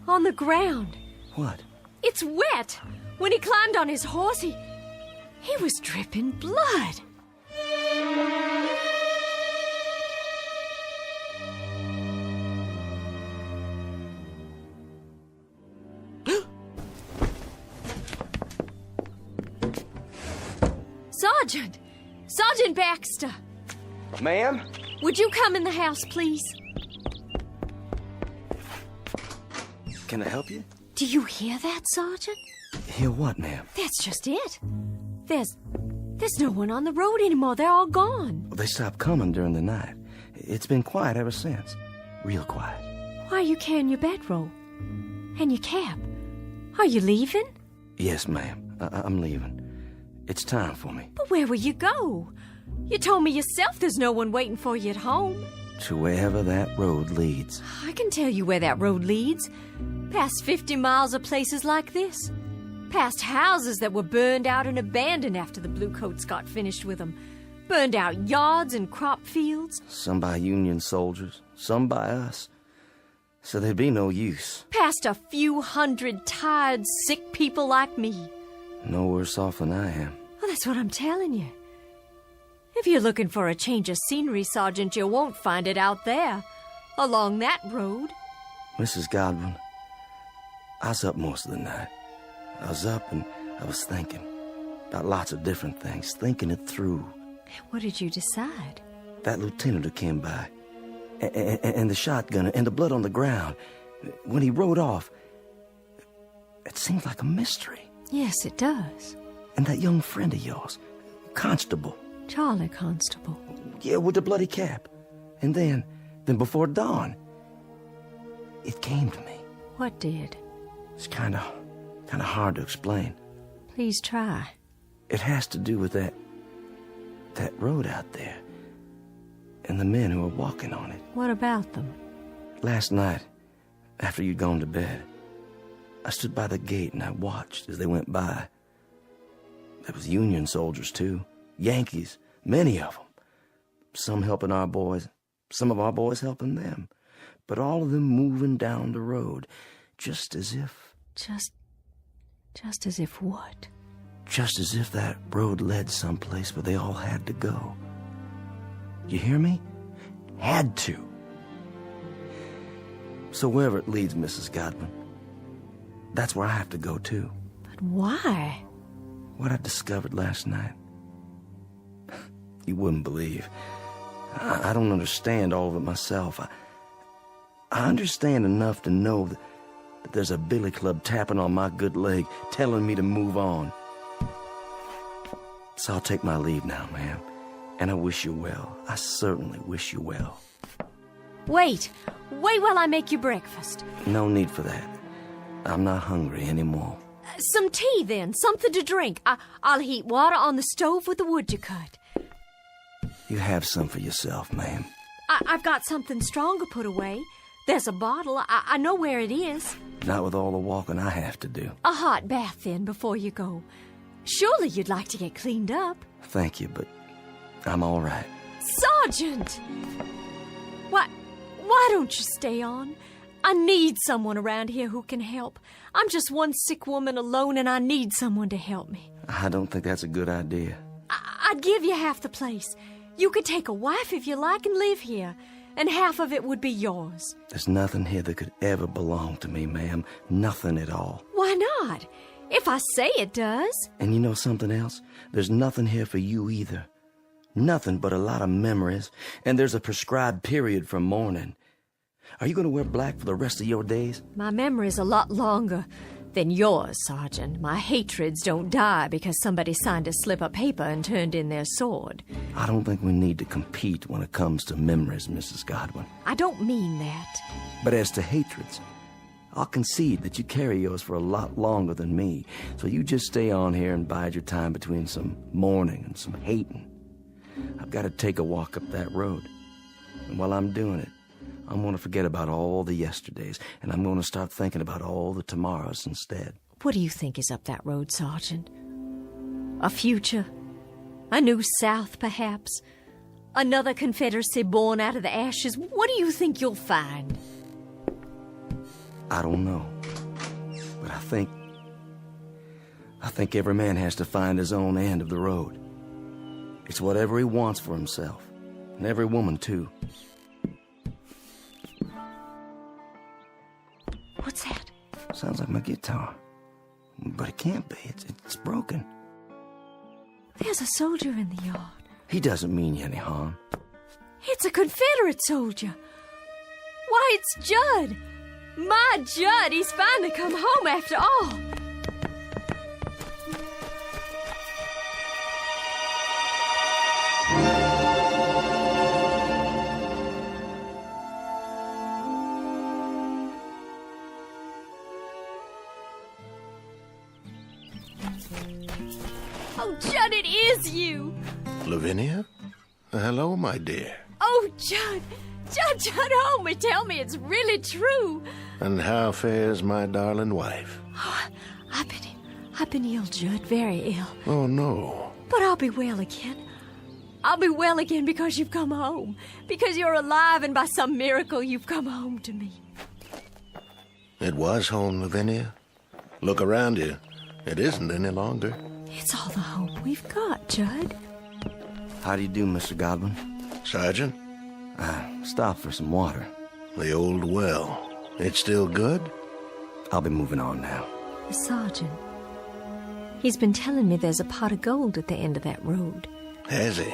on the ground. What? It's wet. When he climbed on his horse, he was dripping blood. Sergeant Baxter! Ma'am? Would you come in the house, please? Can I help you? Do you hear that, Sergeant? Hear what, ma'am? That's just it. There's no one on the road anymore. They're all gone. They stopped coming during the night. It's been quiet ever since. Real quiet. Why are you carrying your bedroll? And your cap? Are you leaving? Yes, ma'am. I'm leaving. It's time for me. But where will you go? You told me yourself there's no one waiting for you at home. To wherever that road leads. I can tell you where that road leads. Past 50 miles of places like this. Past houses that were burned out and abandoned after the Bluecoats got finished with them. Burned out yards and crop fields. Some by Union soldiers, some by us. So there'd be no use. Past a few hundred tired, sick people like me. No worse off than I am. Well, that's what I'm telling you. If you're looking for a change of scenery, Sergeant, you won't find it out there, along that road. Mrs. Godwin, I was up most of the night. I was up and I was thinking about lots of different things, thinking it through. What did you decide? That lieutenant who came by, and the shotgun, and the blood on the ground. When he rode off, it seemed like a mystery. Yes, it does. And that young friend of yours, Constable. Charlie Constable. Yeah, with the bloody cap. And then before dawn, it came to me. What did? It's kind of hard to explain. Please try. It has to do with that road out there, and the men who were walking on it. What about them? Last night, after you'd gone to bed, I stood by the gate and I watched as they went by. There was Union soldiers, too. Yankees, many of them. Some helping our boys, some of our boys helping them. But all of them moving down the road, just as if... Just as if what? Just as if that road led someplace where they all had to go. You hear me? Had to. So wherever it leads, Mrs. Godwin, that's where I have to go, too. But why? What I discovered last night. You wouldn't believe. I don't understand all of it myself. I understand enough to know that there's a billy club tapping on my good leg, telling me to move on. So I'll take my leave now, ma'am. And I wish you well. I certainly wish you well. Wait while I make you breakfast. No need for that. I'm not hungry anymore. Some tea, then. Something to drink. I'll heat water on the stove with the wood you cut. You have some for yourself, ma'am. I've got something stronger put away. There's a bottle. I know where it is. Not with all the walking I have to do. A hot bath, then, before you go. Surely you'd like to get cleaned up. Thank you, but I'm all right. Sergeant! Why don't you stay on? I need someone around here who can help. I'm just one sick woman alone, and I need someone to help me. I don't think that's a good idea. I'd give you half the place. You could take a wife if you like and live here, and half of it would be yours. There's nothing here that could ever belong to me, ma'am. Nothing at all. Why not? If I say it does. And you know something else? There's nothing here for you either. Nothing but a lot of memories, and there's a prescribed period for mourning. Are you going to wear black for the rest of your days? My memory's a lot longer than yours, Sergeant. My hatreds don't die because somebody signed a slip of paper and turned in their sword. I don't think we need to compete when it comes to memories, Mrs. Godwin. I don't mean that. But as to hatreds, I'll concede that you carry yours for a lot longer than me, so you just stay on here and bide your time between some mourning and some hating. I've got to take a walk up that road, and while I'm doing it, I'm going to forget about all the yesterdays, and I'm going to start thinking about all the tomorrows instead. What do you think is up that road, Sergeant? A future? A new South, perhaps? Another Confederacy born out of the ashes? What do you think you'll find? I don't know. But I think every man has to find his own end of the road. It's whatever he wants for himself. And every woman, too. What's that? Sounds like my guitar. But it can't be. It's broken. There's a soldier in the yard. He doesn't mean you any harm. It's a Confederate soldier. Why, it's Judd. My Judd, he's finally come home after all. Oh, Judd, it is you. Lavinia? Hello, my dear. Oh, Judd, hold me. Tell me it's really true. And how fares my darling wife? Oh, I've been ill, Judd, very ill. Oh, no. But I'll be well again. I'll be well again because you've come home. Because you're alive and by some miracle you've come home to me. It was home, Lavinia. Look around you. It isn't any longer. It's all the hope we've got, Judd. How do you do, Mr. Godwin? Sergeant? I stopped for some water. The old well. It's still good? I'll be moving on now. The sergeant. He's been telling me there's a pot of gold at the end of that road. Has he?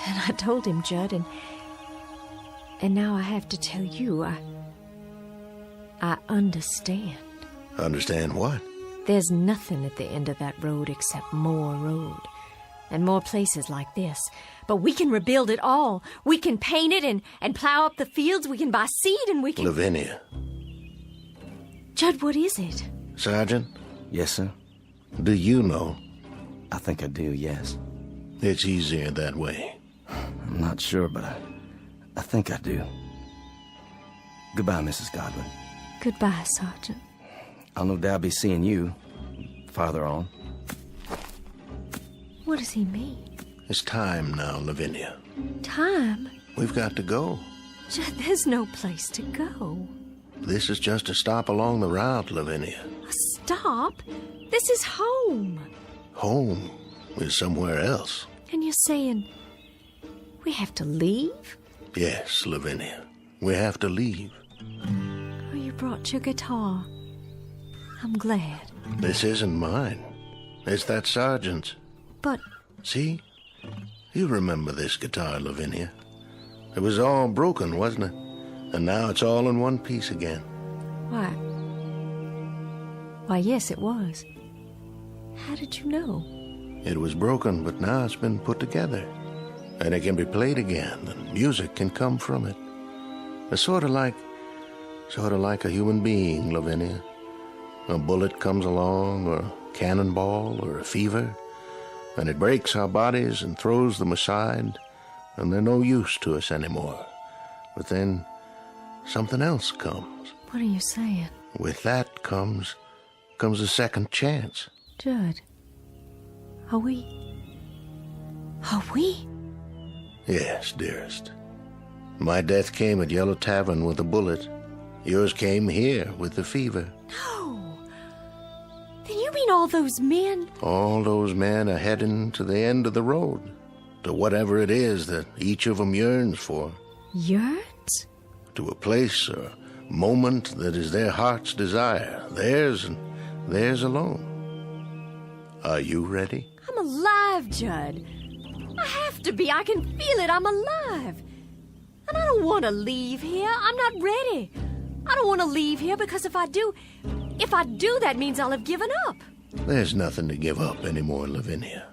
And I told him, Judd, and now I have to tell you, I understand. Understand what? There's nothing at the end of that road except more road. And more places like this. But we can rebuild it all. We can paint it and plow up the fields. We can buy seed and we can... Lavinia. Judd, what is it? Sergeant? Yes, sir? Do you know? I think I do, yes. It's easier that way. I'm not sure, but I think I do. Goodbye, Mrs. Godwin. Goodbye, Sergeant. I'll no doubt be seeing you farther on. What does he mean? It's time now, Lavinia. Time? We've got to go. Judd, there's no place to go. This is just a stop along the route, Lavinia. A stop? This is home. Home is somewhere else. And you're saying we have to leave? Yes, Lavinia. We have to leave. Oh, you brought your guitar. I'm glad. This isn't mine. It's that sergeant's. But... See? You remember this guitar, Lavinia. It was all broken, wasn't it? And now it's all in one piece again. Why, yes, it was. How did you know? It was broken, but now it's been put together. And it can be played again, and music can come from it. It's sort of like a human being, Lavinia. A bullet comes along, or a cannonball, or a fever, and it breaks our bodies and throws them aside, and they're no use to us anymore. But then something else comes. What are you saying? With that comes a second chance. Judd, are we? Yes, dearest. My death came at Yellow Tavern with a bullet. Yours came here with the fever. No. Then you mean all those men? All those men are heading to the end of the road, to whatever it is that each of them yearns for. Yearns? To a place or moment that is their heart's desire, theirs and theirs alone. Are you ready? I'm alive, Judd. I have to be. I can feel it. I'm alive. And I don't want to leave here. I'm not ready. I don't want to leave here because if I do, that means I'll have given up. There's nothing to give up anymore, Lavinia.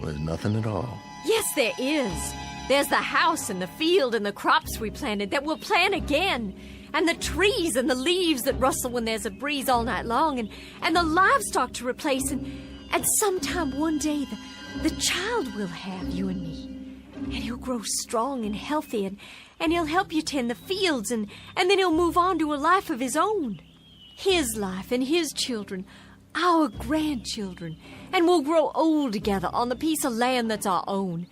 There's nothing at all. Yes, there is. There's the house and the field and the crops we planted that we'll plant again. And the trees and the leaves that rustle when there's a breeze all night long. And the livestock to replace. And sometime one day, the child will have, you and me. And he'll grow strong and healthy, and he'll help you tend the fields, and then he'll move on to a life of his own. His life and his children, our grandchildren, and we'll grow old together on the piece of land that's our own.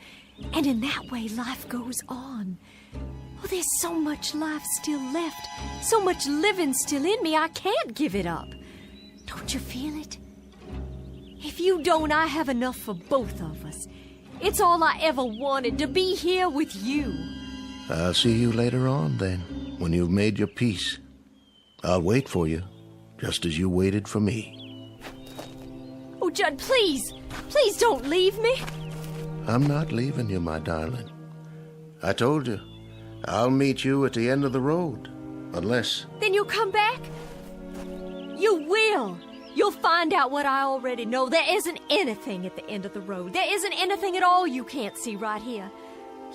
And in that way, life goes on. Oh, there's so much life still left, so much living still in me, I can't give it up. Don't you feel it? If you don't, I have enough for both of us. It's all I ever wanted, to be here with you. I'll see you later on, then, when you've made your peace. I'll wait for you, just as you waited for me. Oh, Judd, please don't leave me. I'm not leaving you, my darling. I told you, I'll meet you at the end of the road, unless... Then you'll come back? You will. You'll find out what I already know. There isn't anything at the end of the road. There isn't anything at all you can't see right here.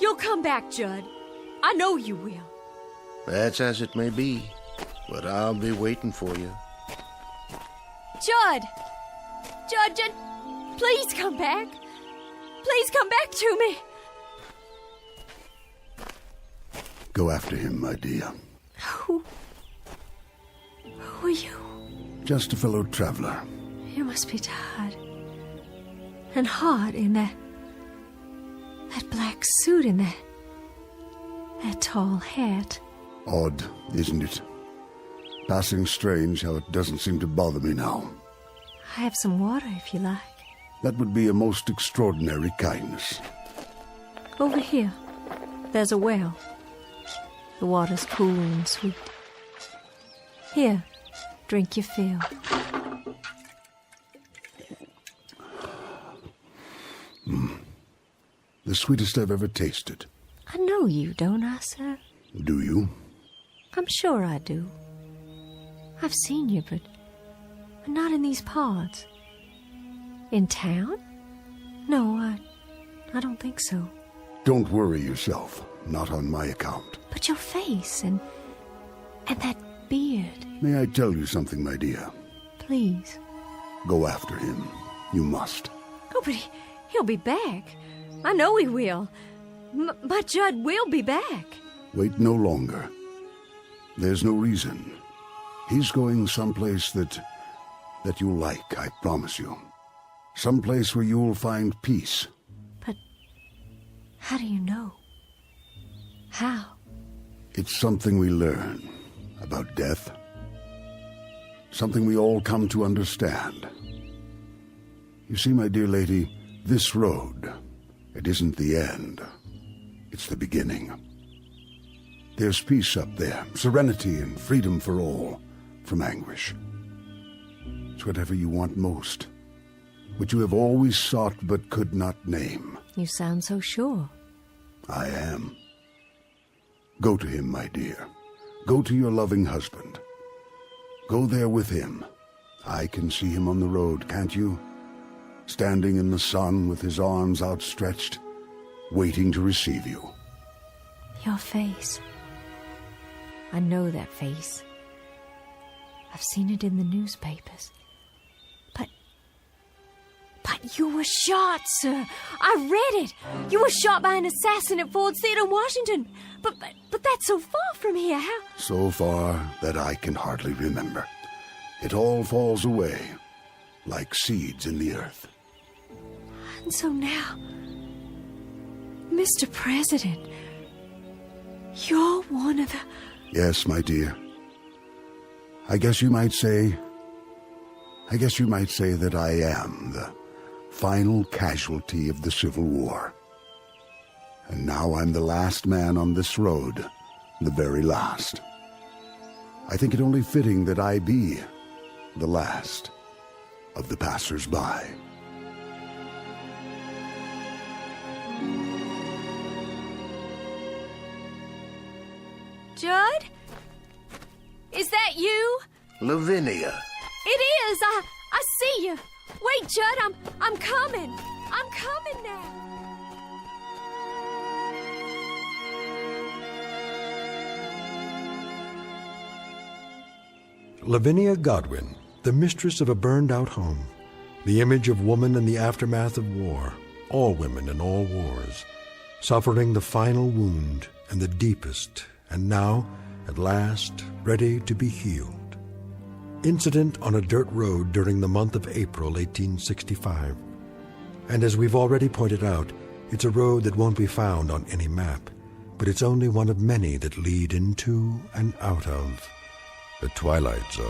You'll come back, Judd. I know you will. That's as it may be, but I'll be waiting for you. Judd, please come back. Please come back to me. Go after him, my dear. Who are you? Just a fellow traveler. You must be tired. And hot in that black suit and that tall hat. Odd, isn't it? Passing strange how it doesn't seem to bother me now. I have some water if you like. That would be a most extraordinary kindness. Over here, there's a well. The water's cool and sweet. Here, drink your fill. The sweetest I've ever tasted. I know you, don't I, sir? Do you? I'm sure I do. I've seen you, but not in these parts. In town? No, I don't think so. Don't worry yourself. Not on my account. But your face and that beard. May I tell you something, my dear? Please. Go after him. You must. Oh, but he'll be back. I know he will. My Judd will be back. Wait no longer. There's no reason. He's going someplace that you'll like, I promise you. Someplace where you'll find peace. But how do you know? How? It's something we learn about death. Something we all come to understand. You see, my dear lady, this road, it isn't the end. It's the beginning. There's peace up there, serenity and freedom for all, from anguish. It's whatever you want most, what you have always sought but could not name. You sound so sure. I am. Go to him, my dear. Go to your loving husband. Go there with him. I can see him on the road, can't you? Standing in the sun with his arms outstretched, waiting to receive you. Your face. I know that face. I've seen it in the newspapers. But you were shot, sir. I read it. You were shot by an assassin at Ford's Theater, Washington. But that's so far from here. How? So far that I can hardly remember. It all falls away, like seeds in the earth. And so now, Mr. President, you're one of the... Yes, my dear. I guess you might say that I am the final casualty of the Civil War. And now I'm the last man on this road, the very last. I think it only fitting that I be the last of the passers-by. Judd? Is that you? Lavinia. It is. I see you. Wait, Judd, I'm coming. I'm coming now. Lavinia Godwin, the mistress of a burned-out home, the image of woman in the aftermath of war, all women in all wars, suffering the final wound and the deepest, and now, at last, ready to be healed. Incident on a dirt road during the month of April 1865. And as we've already pointed out, it's a road that won't be found on any map, but it's only one of many that lead into and out of the Twilight Zone.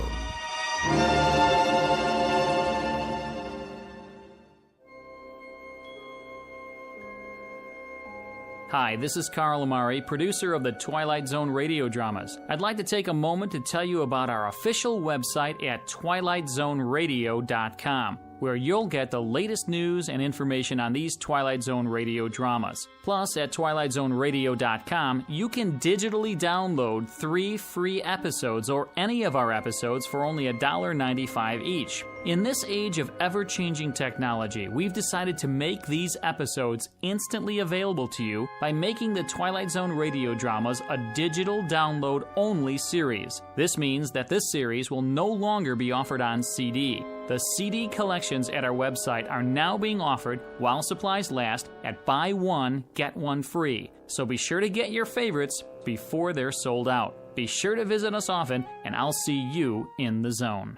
Hi, this is Carl Amari, producer of the Twilight Zone radio dramas. I'd like to take a moment to tell you about our official website at twilightzoneradio.com, where you'll get the latest news and information on these Twilight Zone radio dramas. Plus, at twilightzoneradio.com, you can digitally download 3 free episodes or any of our episodes for only $1.95 each. In this age of ever-changing technology, we've decided to make these episodes instantly available to you by making the Twilight Zone radio dramas a digital download-only series. This means that this series will no longer be offered on CD. The CD collections at our website are now being offered, while supplies last, at buy one, get one free. So be sure to get your favorites before they're sold out. Be sure to visit us often, and I'll see you in the zone.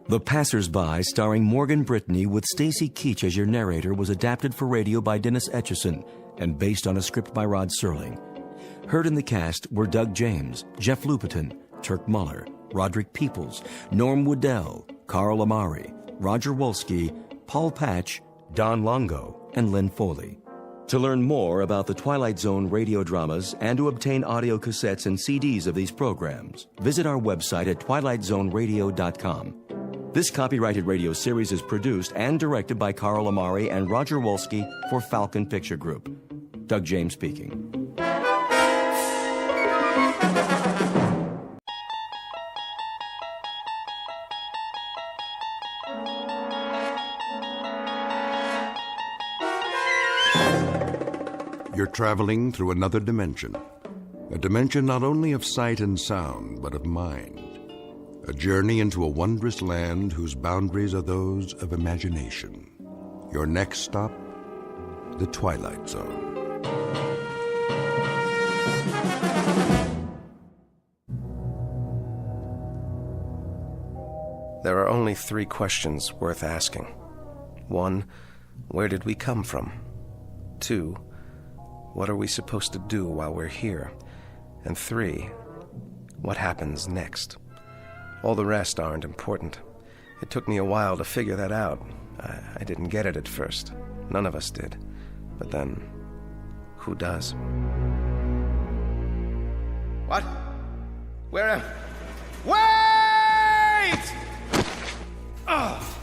The Passers-By, starring Morgan Brittany with Stacy Keach as your narrator, was adapted for radio by Dennis Etchison and based on a script by Rod Serling. Heard in the cast were Doug James, Jeff Lupetin, Turk Muller, Roderick Peoples, Norm Woodell, Carl Amari, Roger Wolski, Paul Patch, Don Longo, and Lynn Foley. To learn more about the Twilight Zone radio dramas and to obtain audio cassettes and CDs of these programs, visit our website at twilightzoneradio.com. This copyrighted radio series is produced and directed by Carl Amari and Roger Wolski for Falcon Picture Group. Doug James speaking. You're traveling through another dimension. A dimension not only of sight and sound, but of mind. A journey into a wondrous land whose boundaries are those of imagination. Your next stop, the Twilight Zone. There are only 3 questions worth asking. 1, where did we come from? 2, what are we supposed to do while we're here? And 3, what happens next? All the rest aren't important. It took me a while to figure that out. I didn't get it at first. None of us did. But then, who does? What? Where am... Wait! Oh.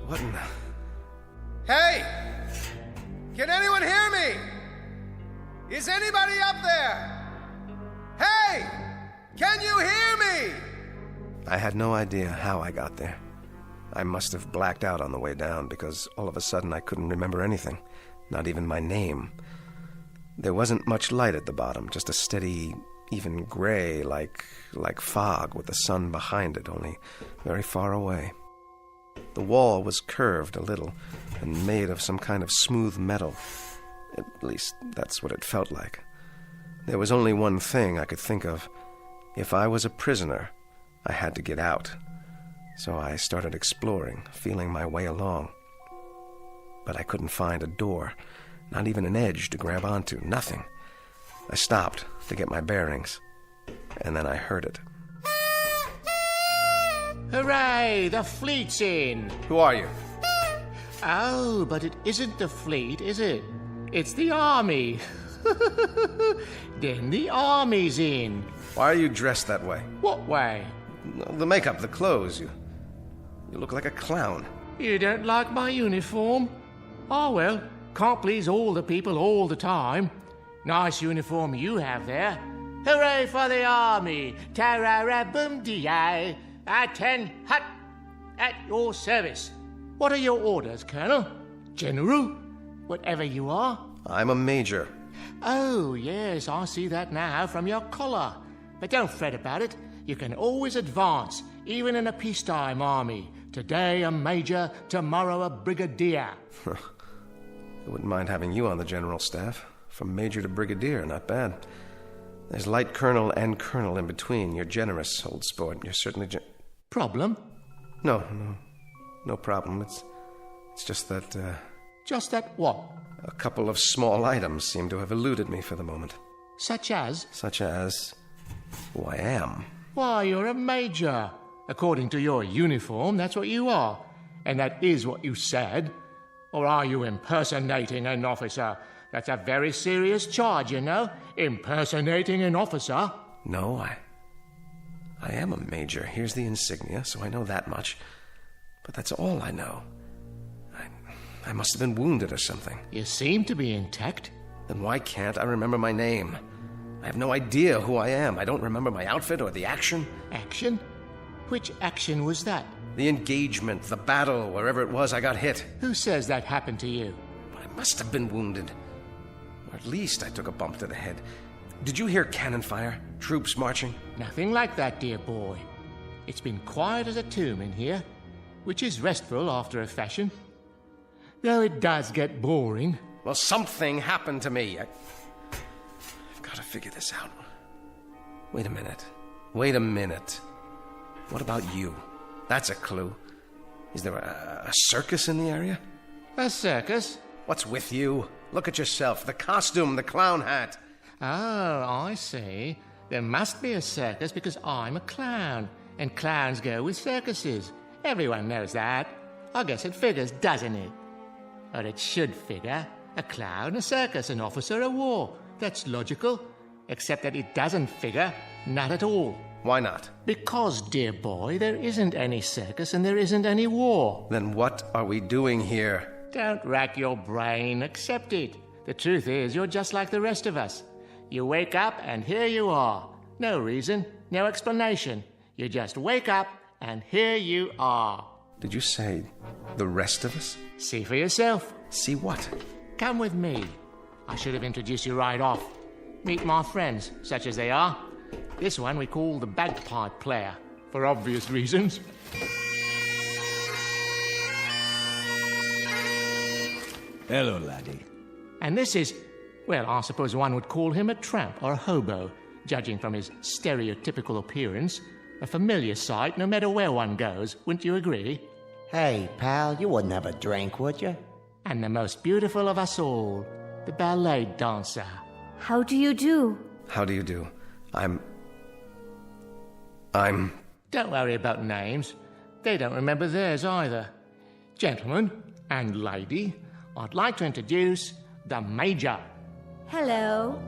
What in the... Hey! Can anyone hear me? Is anybody up there? Hey! Can you hear me? I had no idea how I got there. I must have blacked out on the way down because all of a sudden I couldn't remember anything, not even my name. There wasn't much light at the bottom, just a steady, even gray, like fog with the sun behind it, only very far away. The wall was curved a little and made of some kind of smooth metal. At least that's what it felt like. There was only one thing I could think of. If I was a prisoner, I had to get out. So I started exploring, feeling my way along. But I couldn't find a door, not even an edge to grab onto, nothing. I stopped to get my bearings, and then I heard it. Hooray! The fleet's in! Who are you? Oh, but it isn't the fleet, is it? It's the army. Then the army's in. Why are you dressed that way? What way? The makeup, the clothes. You look like a clown. You don't like my uniform? Oh, well, can't please all the people all the time. Nice uniform you have there. Hooray for the army! Tarara-boom-dee-ay! At-ten hut! At your service. What are your orders, Colonel? General? Whatever you are? I'm a major. Oh, yes, I see that now from your collar. But don't fret about it. You can always advance, even in a peacetime army. Today a major, tomorrow a brigadier. I wouldn't mind having you on the general staff. From major to brigadier, not bad. There's light colonel and colonel in between. You're generous, old sport. You're certainly Problem? No problem. It's just that, Just that what? A couple of small items seem to have eluded me for the moment. Such as? Such as who I am. Why, you're a major. According to your uniform, that's what you are. And that is what you said. Or are you impersonating an officer? That's a very serious charge, you know. Impersonating an officer. No, I am a major. Here's the insignia, so I know that much. But that's all I know. I must have been wounded or something. You seem to be intact. Then why can't I remember my name? I have no idea who I am. I don't remember my outfit or the action. Action? Which action was that? The engagement, the battle, wherever it was I got hit. Who says that happened to you? I must have been wounded. Or at least I took a bump to the head. Did you hear cannon fire? Troops marching? Nothing like that, dear boy. It's been quiet as a tomb in here, which is restful after a fashion. Though it does get boring. Well, something happened to me. I've got to figure this out. Wait a minute. What about you? That's a clue. Is there a circus in the area? A circus? What's with you? Look at yourself. The costume, the clown hat. Oh, I see. There must be a circus because I'm a clown, and clowns go with circuses. Everyone knows that. I guess it figures, doesn't it? Or it should figure. A clown, a circus, an officer, a war. That's logical. Except that it doesn't figure. Not at all. Why not? Because, dear boy, there isn't any circus and there isn't any war. Then what are we doing here? Don't rack your brain. Accept it. The truth is, you're just like the rest of us. You wake up and here you are. No reason, no explanation. You just wake up and here you are. Did you say the rest of us? See for yourself. See what? Come with me. I should have introduced you right off. Meet my friends, such as they are. This one we call the bagpipe player, for obvious reasons. Hello, laddie. And this is, well, I suppose one would call him a tramp or a hobo, judging from his stereotypical appearance. A familiar sight no matter where one goes, wouldn't you agree? Hey, pal, you wouldn't have a drink, would you? And the most beautiful of us all, the ballet dancer. How do you do? How do you do? I'm... Don't worry about names. They don't remember theirs either. Gentlemen and lady, I'd like to introduce the Major. Hello.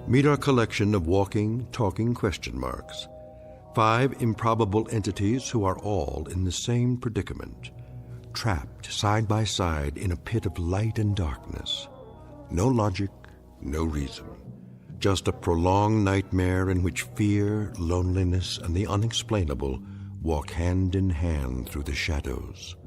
Meet our collection of walking, talking question marks. 5 improbable entities who are all in the same predicament, trapped side by side in a pit of light and darkness. No logic, no reason. Just a prolonged nightmare in which fear, loneliness, and the unexplainable walk hand in hand through the shadows.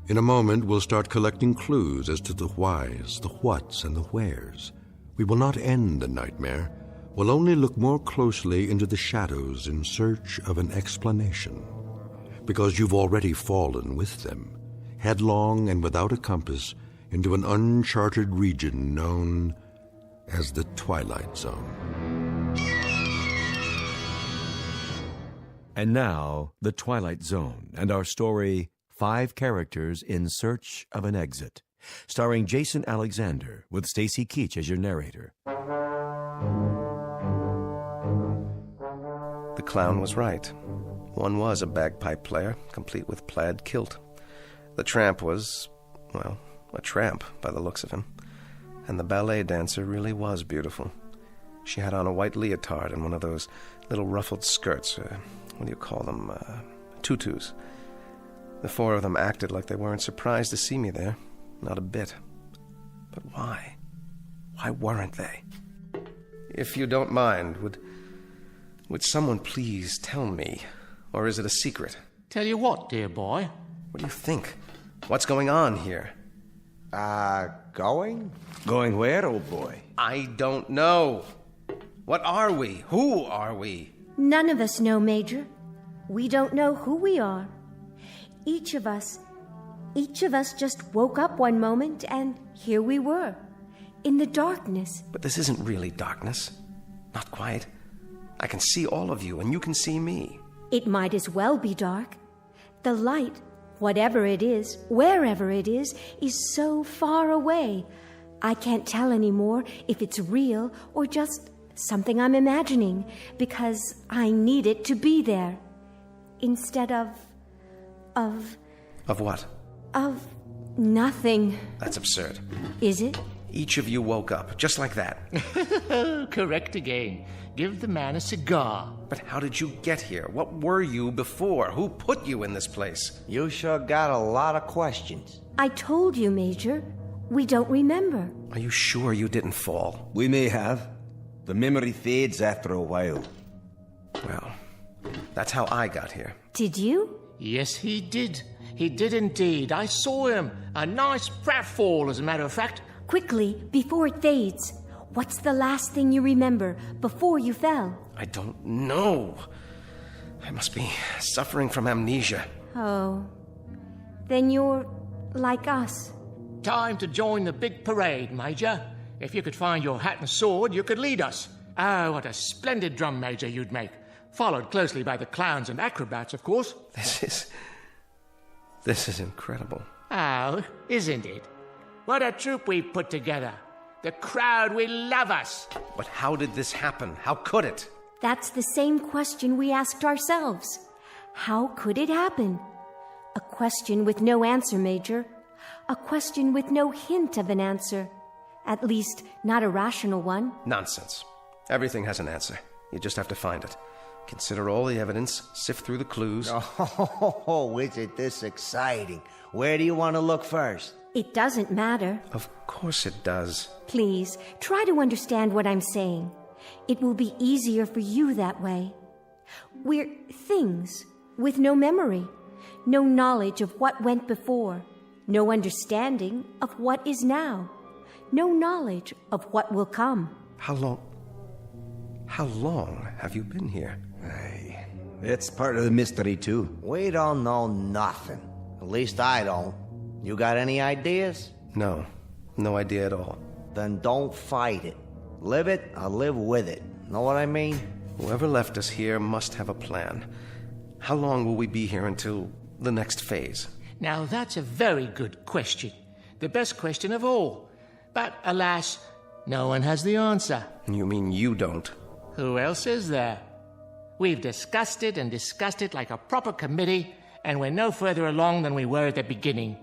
In a moment, we'll start collecting clues as to the whys, the whats, and the wheres. We will not end the nightmare. We'll only look more closely into the shadows in search of an explanation. Because you've already fallen with them, headlong and without a compass, into an uncharted region known as the Twilight Zone. And now, the Twilight Zone and our story, 5 Characters in Search of an Exit, starring Jason Alexander with Stacy Keach as your narrator. The clown was right. One was a bagpipe player, complete with plaid kilt. The tramp was, well, a tramp by the looks of him. And the ballet dancer really was beautiful. She had on a white leotard and one of those little ruffled skirts, what do you call them, tutus. The 4 of them acted like they weren't surprised to see me there. Not a bit. But why? Why weren't they? If you don't mind, would someone please tell me? Or is it a secret? Tell you what, dear boy? What do you think? What's going on here? Going? Going where, old boy? I don't know. What are we? Who are we? None of us know, Major. We don't know who we are. Each of us just woke up one moment and here we were, in the darkness. But this isn't really darkness. Not quite. I can see all of you and you can see me. It might as well be dark. The light, whatever it is, wherever it is so far away. I can't tell anymore if it's real or just something I'm imagining, because I need it to be there. Instead of what? Of nothing. That's absurd. Is it? Each of you woke up, just like that. Correct again. Give the man a cigar. But how did you get here? What were you before? Who put you in this place? You sure got a lot of questions. I told you, Major. We don't remember. Are you sure you didn't fall? We may have. The memory fades after a while. Well, that's how I got here. Did you? Yes, he did. He did indeed. I saw him. A nice pratfall, as a matter of fact. Quickly, before it fades. What's the last thing you remember before you fell? I don't know. I must be suffering from amnesia. Oh. Then you're like us. Time to join the big parade, Major. If you could find your hat and sword, you could lead us. Oh, what a splendid drum major you'd make. Followed closely by the clowns and acrobats, of course. This is incredible. Oh, isn't it? What a troupe we've put together. The crowd will love us. But how did this happen? How could it? That's the same question we asked ourselves. How could it happen? A question with no answer, Major. A question with no hint of an answer. At least, not a rational one. Nonsense. Everything has an answer. You just have to find it. Consider all the evidence, sift through the clues. Oh, isn't this exciting? Where do you want to look first? It doesn't matter. Of course it does. Please, try to understand what I'm saying. It will be easier for you that way. We're things with no memory, no knowledge of what went before, no understanding of what is now, no knowledge of what will come. How long have you been here? Hey, it's part of the mystery, too. We don't know nothing. At least I don't. You got any ideas? No idea at all. Then don't fight it. Live it or live with it. Know what I mean? Whoever left us here must have a plan. How long will we be here until the next phase? Now, that's a very good question. The best question of all. But, alas, no one has the answer. You mean you don't? Who else is there? We've discussed it and discussed it like a proper committee, and we're no further along than we were at the beginning.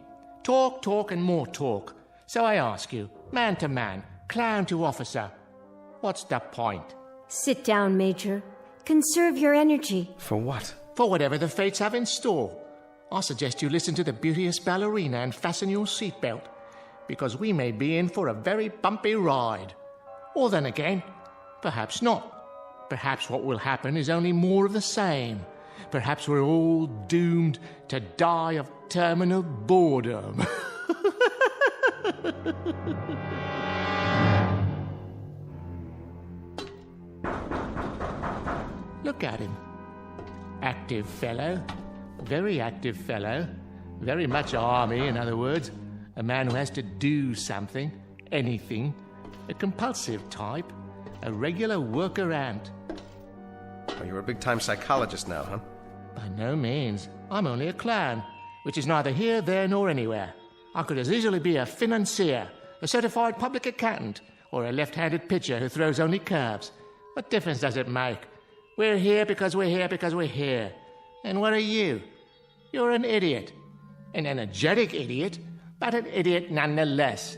Talk, and more talk. So I ask you, man to man, clown to officer, what's the point? Sit down, Major. Conserve your energy. For what? For whatever the fates have in store. I suggest you listen to the beauteous ballerina and fasten your seatbelt, because we may be in for a very bumpy ride. Or then again, perhaps not. Perhaps what will happen is only more of the same. Perhaps we're all doomed to die of terminal boredom. Look at him. Active fellow. Very active fellow. Very much army, in other words. A man who has to do something, anything. A compulsive type. A regular worker ant. Oh, you're a big-time psychologist now, huh? By no means. I'm only a clown, which is neither here, there, nor anywhere. I could as easily be a financier, a certified public accountant, or a left-handed pitcher who throws only curves. What difference does it make? We're here because we're here because we're here. And what are you? You're an idiot. An energetic idiot, but an idiot nonetheless.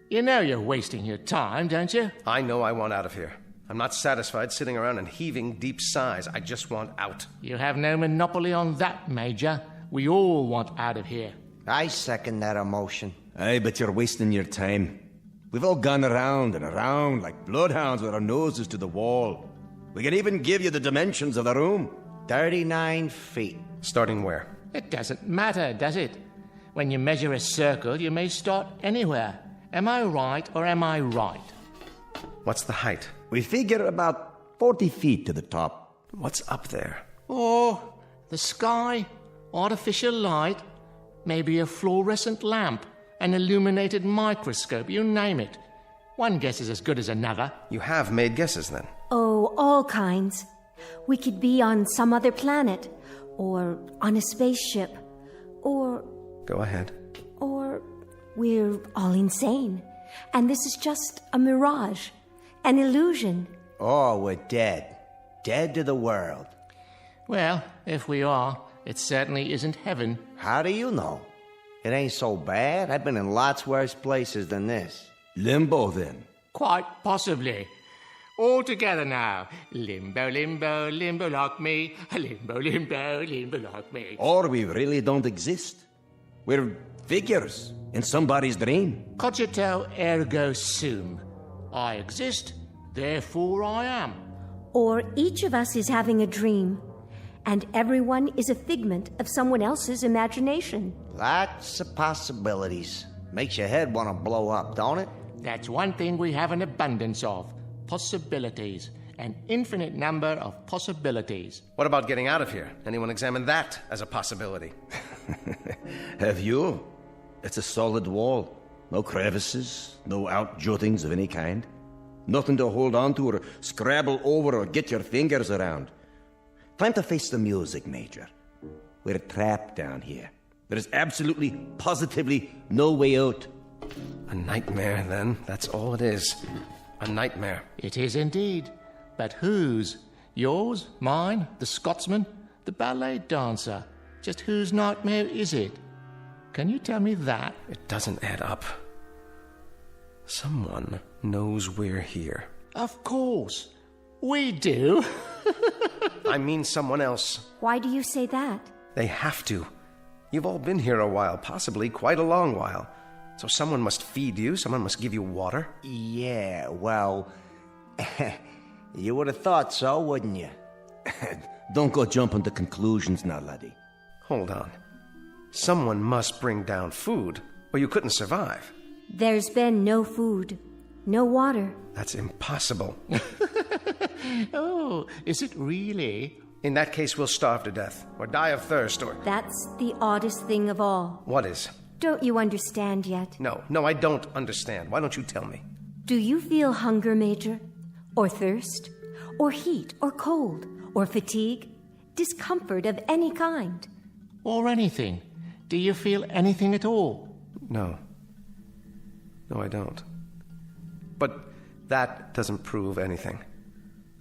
You know you're wasting your time, don't you? I know I want out of here. I'm not satisfied sitting around and heaving deep sighs. I just want out. You have no monopoly on that, Major. We all want out of here. I second that emotion. Aye, but you're wasting your time. We've all gone around and around like bloodhounds with our noses to the wall. We can even give you the dimensions of the room. 39 feet. Starting where? It doesn't matter, does it? When you measure a circle, you may start anywhere. Am I right or am I right? What's the height? We figure about 40 feet to the top. What's up there? Oh, the sky, artificial light, maybe a fluorescent lamp, an illuminated microscope, you name it. One guess is as good as another. You have made guesses, then? Oh, all kinds. We could be on some other planet, or on a spaceship, or... Go ahead. Or we're all insane, and this is just a mirage, an illusion. Oh, we're dead. Dead to the world. Well, if we are, it certainly isn't heaven. How do you know? It ain't so bad. I've been in lots worse places than this. Limbo, then? Quite possibly. All together now. Limbo, limbo, limbo like me. Limbo, limbo, limbo like me. Or we really don't exist. We're figures in somebody's dream. Cogito ergo sum. I exist, therefore I am. Or each of us is having a dream, and everyone is a figment of someone else's imagination. Lots of possibilities. Makes your head want to blow up, don't it? That's one thing we have an abundance of. Possibilities. An infinite number of possibilities. What about getting out of here? Anyone examine that as a possibility? Have you? It's a solid wall. No crevices, no outjuttings of any kind. Nothing to hold on to or scrabble over or get your fingers around. Time to face the music, Major. We're trapped down here. There is absolutely, positively no way out. A nightmare, then. That's all it is. A nightmare. It is indeed. But whose? Yours? Mine? The Scotsman? The ballet dancer? Just whose nightmare is it? Can you tell me that? It doesn't add up. Someone knows we're here. Of course. We do. I mean someone else. Why do you say that? They have to. You've all been here a while, possibly quite a long while. So someone must feed you, someone must give you water. Yeah, well, you would have thought so, wouldn't you? Don't go jumping to conclusions now, laddie. Hold on. Someone must bring down food, or you couldn't survive. There's been no food, no water. That's impossible. Oh, is it really? In that case, we'll starve to death, or die of thirst, or... That's the oddest thing of all. What is? Don't you understand yet? No, I don't understand. Why don't you tell me? Do you feel hunger, Major? Or thirst? Or heat? Or cold? Or fatigue? Discomfort of any kind? Or anything? Do you feel anything at all? No. No, I don't. But that doesn't prove anything.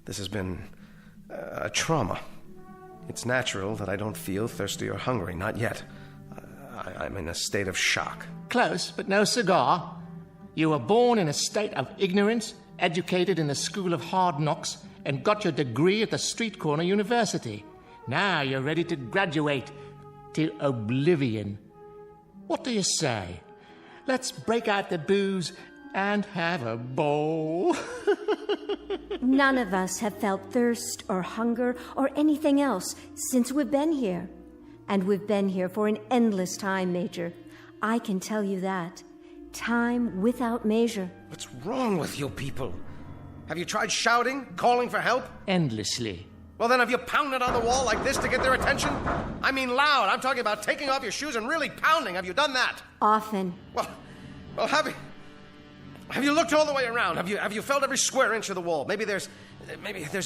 This has been a trauma. It's natural that I don't feel thirsty or hungry, not yet. I'm in a state of shock. Close, but no cigar. You were born in a state of ignorance, educated in the school of hard knocks, and got your degree at the street corner university. Now you're ready to graduate to oblivion. What do you say? Let's break out the booze and have a bowl. None of us have felt thirst or hunger or anything else since we've been here. And we've been here for an endless time, Major. I can tell you that. Time without measure. What's wrong with you people? Have you tried shouting, calling for help? Endlessly. Well, then have you pounded on the wall like this to get their attention? I mean loud. I'm talking about taking off your shoes and really pounding. Have you done that? Often. Well, have you looked all the way around? Have you felt every square inch of the wall? Maybe there's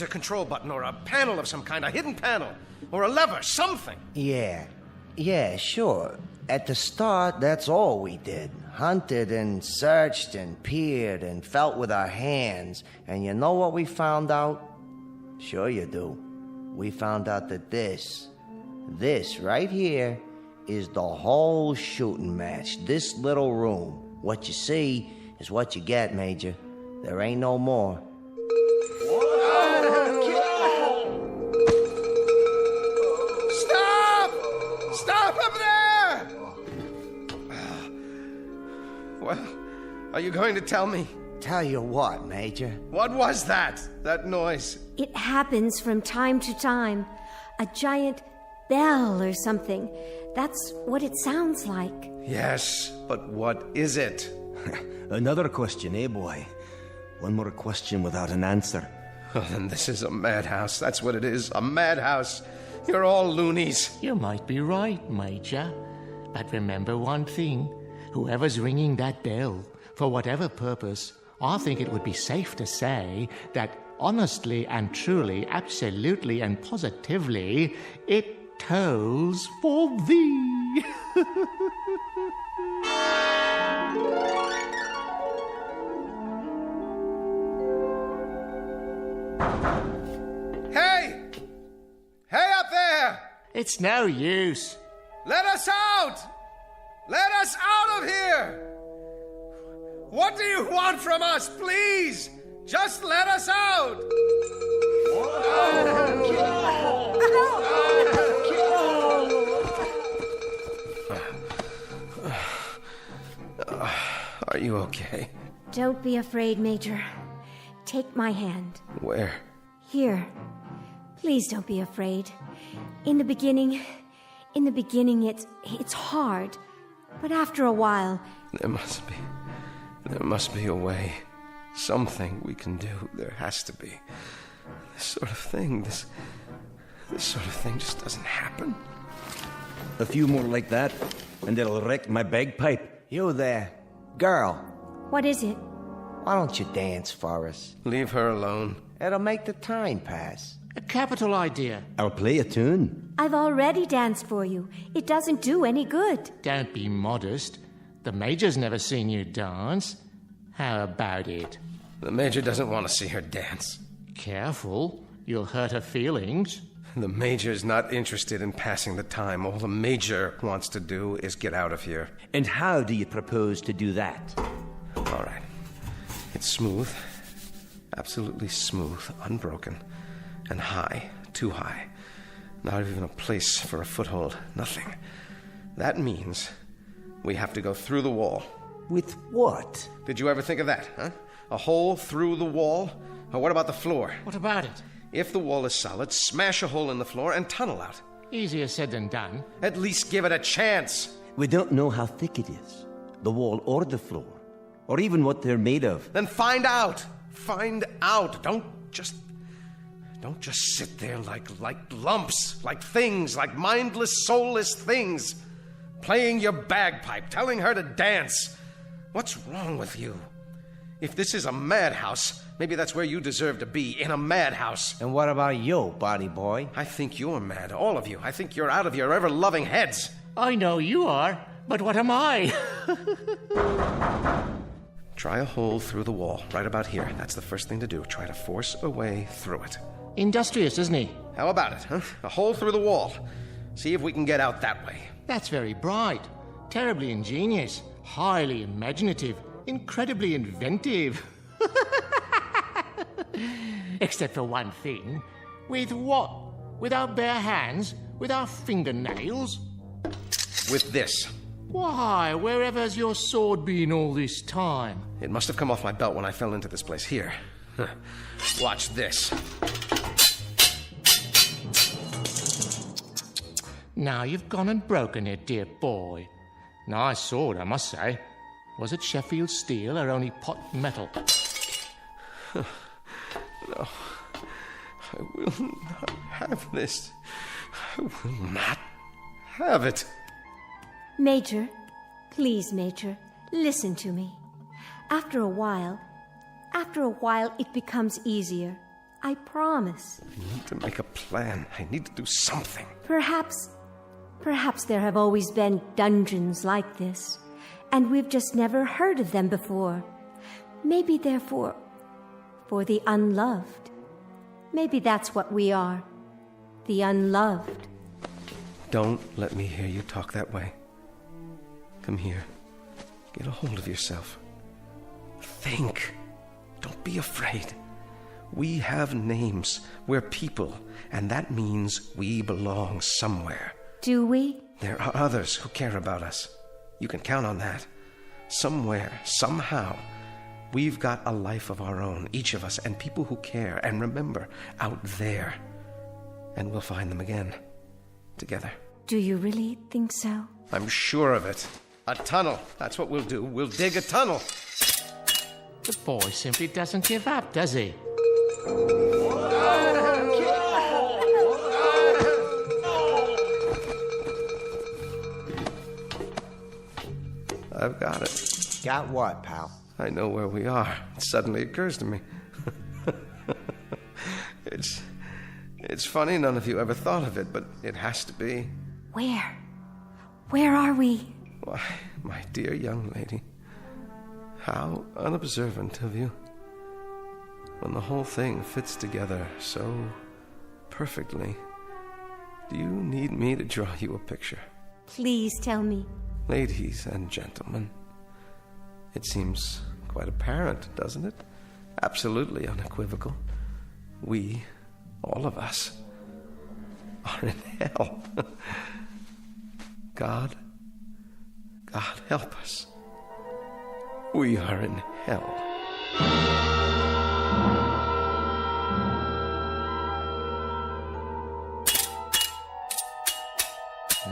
a control button or a panel of some kind, a hidden panel, or a lever, something. Yeah, sure. At the start, that's all we did. Hunted and searched and peered and felt with our hands. And you know what we found out? Sure you do. We found out that this right here is the whole shooting match. This little room. What you see is what you get, Major. There ain't no more. Stop up there! Well, are you going to tell me? Tell you what, Major? What was that noise? It happens from time to time. A giant bell or something. That's what it sounds like. Yes, but what is it? Another question, eh, boy? One more question without an answer. Oh, then this is a madhouse. That's what it is, a madhouse. You're all loonies. You might be right, Major. But remember one thing. Whoever's ringing that bell, for whatever purpose, I think it would be safe to say that honestly and truly, absolutely and positively, it tolls for thee. Hey! Hey up there! It's no use. Let us out! Let us out of here! What do you want from us, please? Just let us out! Are you okay? Don't be afraid, Major. Take my hand. Where? Here. Please don't be afraid. In the beginning, it's hard. But after a while... There must be a way. Something we can do. There has to be. This sort of thing just doesn't happen. A few more like that, and it'll wreck my bagpipe. You there, girl. What is it? Why don't you dance for us? Leave her alone. It'll make the time pass. A capital idea. I'll play a tune. I've already danced for you. It doesn't do any good. Don't be modest. The Major's never seen you dance. How about it? The Major doesn't want to see her dance. Careful. You'll hurt her feelings. The Major's not interested in passing the time. All the Major wants to do is get out of here. And how do you propose to do that? All right. It's smooth. Absolutely smooth, unbroken, and high, too high. Not even a place for a foothold, nothing. That means we have to go through the wall. With what? Did you ever think of that, huh? A hole through the wall? Or what about the floor? What about it? If the wall is solid, smash a hole in the floor and tunnel out. Easier said than done. At least give it a chance. We don't know how thick it is, the wall or the floor, or even what they're made of. Then find out. Find out. Don't just sit there like lumps, like things, like mindless, soulless things, playing your bagpipe, telling her to dance. What's wrong with you? If this is a madhouse, maybe that's where you deserve to be, in a madhouse. And what about you, body boy? I think you're mad, all of you. I think you're out of your ever-loving heads. I know you are, but what am I? Try a hole through the wall, right about here. That's the first thing to do. Try to force a way through it. Industrious, isn't he? How about it, huh? A hole through the wall. See if we can get out that way. That's very bright. Terribly ingenious. Highly imaginative. Incredibly inventive. Except for one thing. With what? With our bare hands? With our fingernails? With this. Why, wherever's your sword been all this time? It must have come off my belt when I fell into this place. Here. Watch this. Now you've gone and broken it, dear boy. Nice sword, I must say. Was it Sheffield steel or only pot metal? No. I will not have this. I will not have it. Major, please, Major, listen to me. After a while, it becomes easier. I promise. I need to make a plan. I need to do something. Perhaps there have always been dungeons like this, and we've just never heard of them before. Maybe they're for the unloved. Maybe that's what we are. The unloved. Don't let me hear you talk that way. Come here. Get a hold of yourself. Think. Don't be afraid. We have names. We're people, and that means we belong somewhere. Do we? There are others who care about us. You can count on that. Somewhere, somehow, we've got a life of our own, each of us, and people who care and remember out there. And we'll find them again, together. Do you really think so? I'm sure of it. A tunnel. That's what we'll do. We'll dig a tunnel. The boy simply doesn't give up, does he? I've got it. Got what, pal? I know where we are. It suddenly occurs to me. It's funny none of you ever thought of it, but it has to be. Where? Where are we? Why, my dear young lady, how unobservant of you. When the whole thing fits together so perfectly, do you need me to draw you a picture? Please tell me. Ladies and gentlemen, it seems quite apparent, doesn't it? Absolutely unequivocal. We, all of us, are in hell. God help us. We are in hell.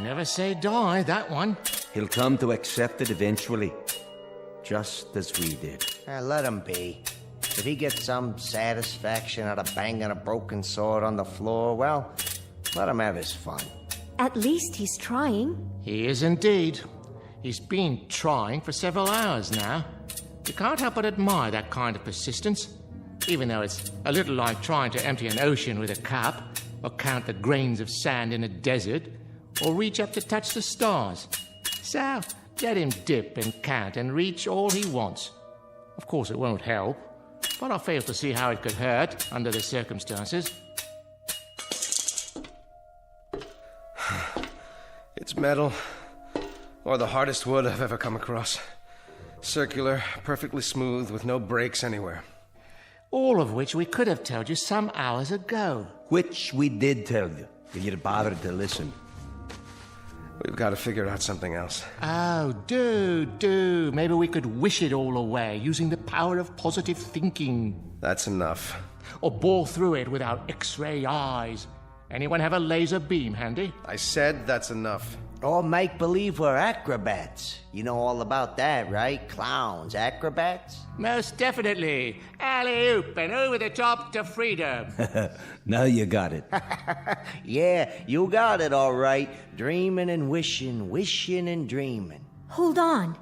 Never say die, that one. He'll come to accept it eventually, just as we did. Let him be. If he gets some satisfaction out of banging a broken sword on the floor, well, let him have his fun. At least he's trying. He is indeed. He's been trying for several hours now. You can't help but admire that kind of persistence. even though it's a little like trying to empty an ocean with a cup, or count the grains of sand in a desert, or reach up to touch the stars. So, let him dip and count and reach all he wants. Of course, it won't help, but I fail to see how it could hurt under the circumstances. It's metal, or the hardest wood I've ever come across. Circular, perfectly smooth, with no breaks anywhere. All of which we could have told you some hours ago. Which we did tell you, if you'd bothered to listen. We've got to figure out something else. Oh, do. Maybe we could wish it all away using the power of positive thinking. That's enough. Or bore through it with our X-ray eyes. Anyone have a laser beam handy? I said that's enough. Or make believe we're acrobats. You know all about that, right? Clowns, acrobats? Most definitely. Alley-oop and over the top to freedom. Now you got it. Yeah, you got it all right. Dreaming and wishing, wishing and dreaming. Hold on.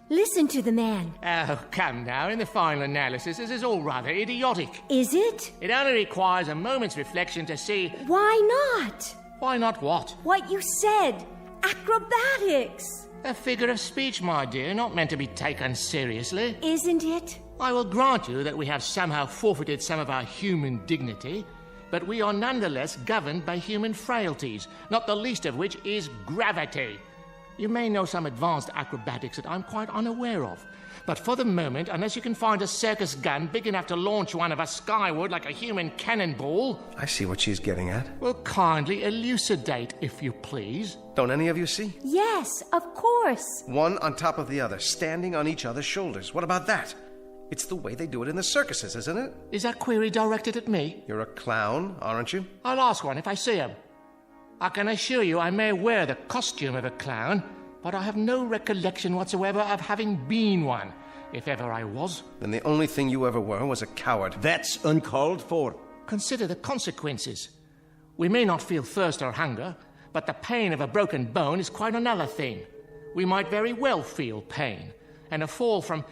Listen to the man. Oh, come now. In the final analysis, this is all rather idiotic. Is it? It only requires a moment's reflection to see... Why not? Why not what? What you said. Acrobatics. A figure of speech, my dear, not meant to be taken seriously. Isn't it? I will grant you that we have somehow forfeited some of our human dignity, but we are nonetheless governed by human frailties, not the least of which is gravity. You may know some advanced acrobatics that I'm quite unaware of, but for the moment, unless you can find a circus gun big enough to launch one of us skyward like a human cannonball... I see what she's getting at. Well, kindly elucidate, if you please. Don't any of you see? Yes, of course. One on top of the other, standing on each other's shoulders. What about that? It's the way they do it in the circuses, isn't it? Is that query directed at me? You're a clown, aren't you? I'll ask one if I see him. I can assure you I may wear the costume of a clown, but I have no recollection whatsoever of having been one, if ever I was. Then the only thing you ever were was a coward. That's uncalled for. Consider the consequences. We may not feel thirst or hunger, but the pain of a broken bone is quite another thing. We might very well feel pain. And a fall from,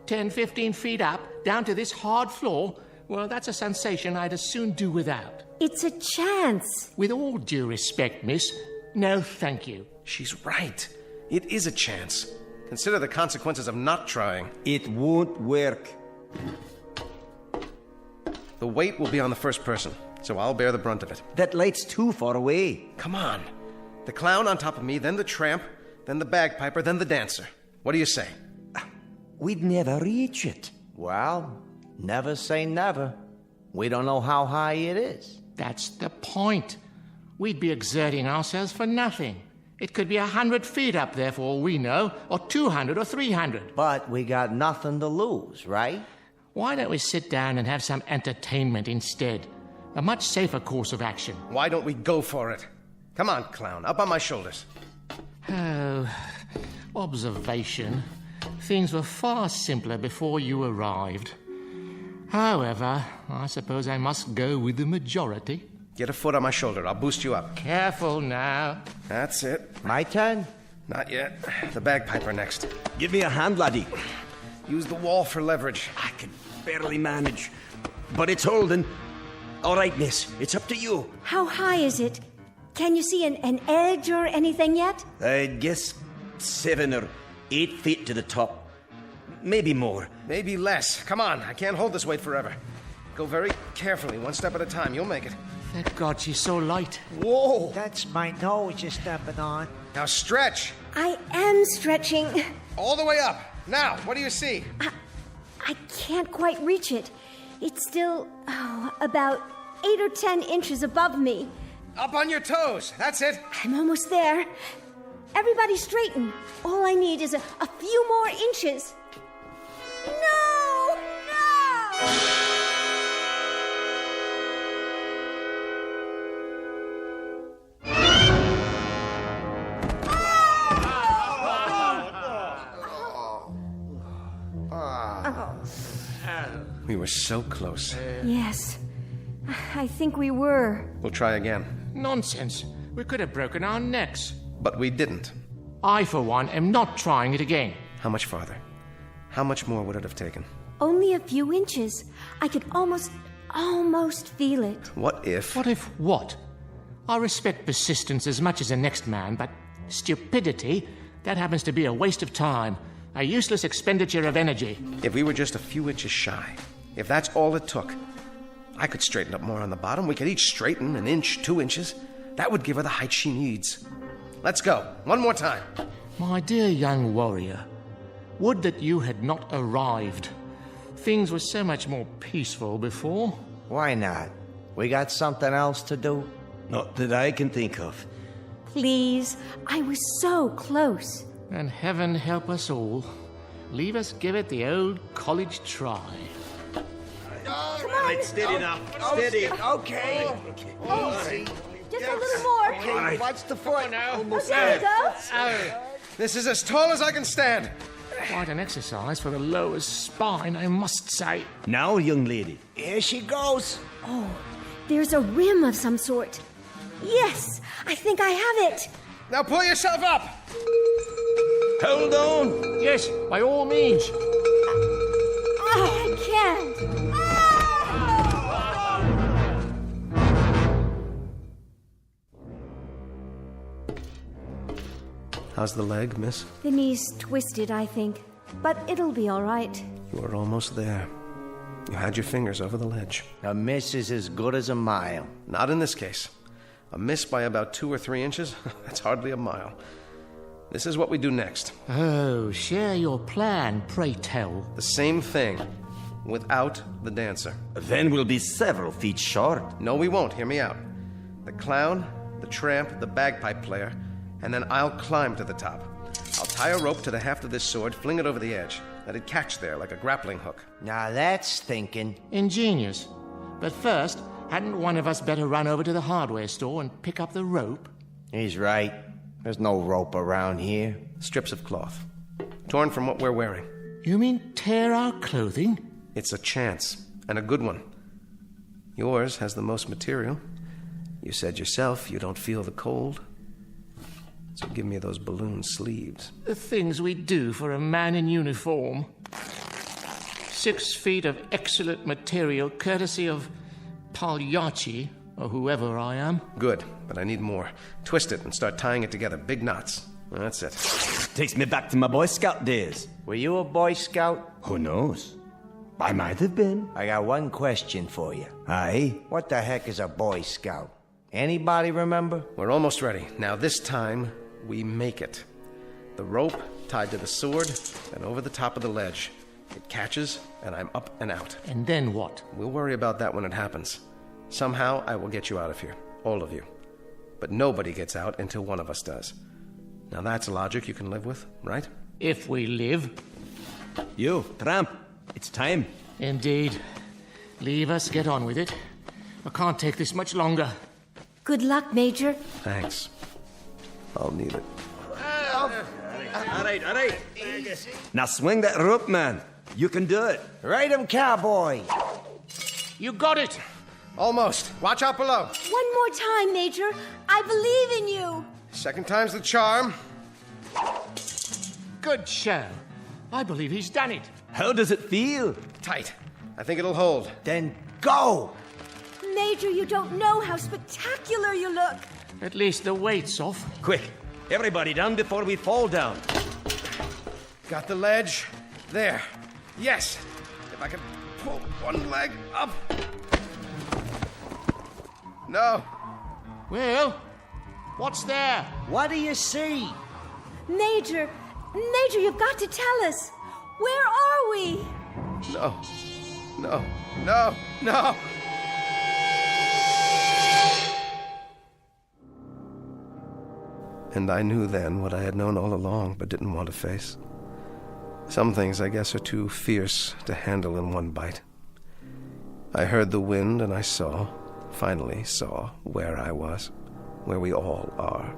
10, 15 feet up, down to this hard floor, well, that's a sensation I'd as soon do without. It's a chance. With all due respect, miss, no thank you. She's right. It is a chance. Consider the consequences of not trying. It won't work. The weight will be on the first person, so I'll bear the brunt of it. That light's too far away. Come on. The clown on top of me, then the tramp, then the bagpiper, then the dancer. What do you say? We'd never reach it. Well, never say never. We don't know how high it is. That's the point. We'd be exerting ourselves for nothing. It could be 100 feet up there for all we know, or 200 or 300. But we got nothing to lose, right? Why don't we sit down and have some entertainment instead? A much safer course of action. Why don't we go for it? Come on, clown, up on my shoulders. Oh, observation. Things were far simpler before you arrived. However, I suppose I must go with the majority. Get a foot on my shoulder. I'll boost you up. Careful now. That's it. My turn? Not yet. The bagpiper next. Give me a hand, laddie. Use the wall for leverage. I can barely manage, but it's holding. All right, miss. It's up to you. How high is it? Can you see an edge or anything yet? I'd guess 7 or 8 feet to the top. Maybe more. Maybe less. Come on. I can't hold this weight forever. Go very carefully, one step at a time. You'll make it. Thank God she's so light. Whoa! That's my nose you're stepping on. Now stretch. I am stretching. All the way up. Now, what do you see? I can't quite reach it. It's still, about 8 or 10 inches above me. Up on your toes. That's it. I'm almost there. Everybody straighten. All I need is a few more inches. No! We were so close. Yes, I think we were. We'll try again. Nonsense. We could have broken our necks. But we didn't. I, for one, am not trying it again. How much farther? How much more would it have taken? Only a few inches. I could almost feel it. What if? What if what? I respect persistence as much as the next man, but stupidity, that happens to be a waste of time. A useless expenditure of energy. If we were just a few inches shy, if that's all it took, I could straighten up more on the bottom. We could each straighten an inch, 2 inches. That would give her the height she needs. Let's go. One more time. My dear young warrior, would that you had not arrived. Things were so much more peaceful before. Why not? We got something else to do? Not that I can think of. Please, I was so close. And heaven help us all. Leave us give it the old college try. Come on. Steady now. Steady. Okay. Easy. Just a little more. Okay, watch the foot. There you go. This is as tall as I can stand. Quite an exercise for the lower spine, I must say. Now, young lady. Here she goes. Oh, there's a rim of some sort. Yes, I think I have it. Now pull yourself up. Hold on. Yes, by all means. I can't. How's the leg, miss? The knee's twisted, I think. But it'll be all right. You were almost there. You had your fingers over the ledge. A miss is as good as a mile. Not in this case. A miss by about 2 or 3 inches? That's hardly a mile. This is what we do next. Oh, share your plan, pray tell. The same thing, without the dancer. Then we'll be several feet short. No, we won't. Hear me out. The clown, the tramp, the bagpipe player, and then I'll climb to the top. I'll tie a rope to the haft of this sword, fling it over the edge. Let it catch there like a grappling hook. Now that's thinking. Ingenious. But first, hadn't one of us better run over to the hardware store and pick up the rope? He's right. There's no rope around here. Strips of cloth. Torn from what we're wearing. You mean tear our clothing? It's a chance, and a good one. Yours has the most material. You said yourself you don't feel the cold. So give me those balloon sleeves. The things we do for a man in uniform. 6 feet of excellent material, courtesy of Pagliacci, or whoever I am. Good, but I need more. Twist it and start tying it together. Big knots. That's it. Takes me back to my Boy Scout days. Were you a Boy Scout? Who knows? I might have been. I got one question for you. Aye? What the heck is a Boy Scout? Anybody remember? We're almost ready. Now this time, we make it. The rope tied to the sword and over the top of the ledge. It catches, and I'm up and out. And then what? We'll worry about that when it happens. Somehow, I will get you out of here. All of you. But nobody gets out until one of us does. Now that's a logic you can live with, right? If we live. You, tramp. It's time. Indeed. Leave us get on with it. I can't take this much longer. Good luck, Major. Thanks. I'll need it. All right. Now swing that rope, man. You can do it. Ride him, cowboy. You got it. Almost. Watch out below. One more time, Major. I believe in you. Second time's the charm. Good show. I believe he's done it. How does it feel? Tight. I think it'll hold. Then go. Major, you don't know how spectacular you look. At least the weight's off. Quick, everybody down before we fall down. Got the ledge. There. Yes. If I can pull one leg up. No. Well, what's there? What do you see? Major, you've got to tell us. Where are we? No. And I knew then what I had known all along but didn't want to face. Some things, I guess, are too fierce to handle in one bite. I heard the wind and I finally saw where I was, where we all are.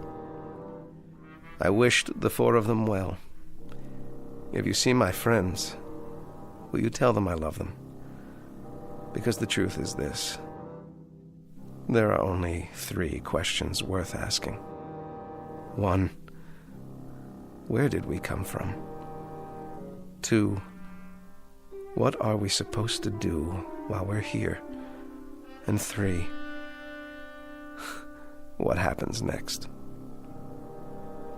I wished the 4 of them well. If you see my friends, will you tell them I love them? Because the truth is this. There are only 3 questions worth asking. 1, where did we come from? 2, What are we supposed to do while we're here? And 3, what happens next?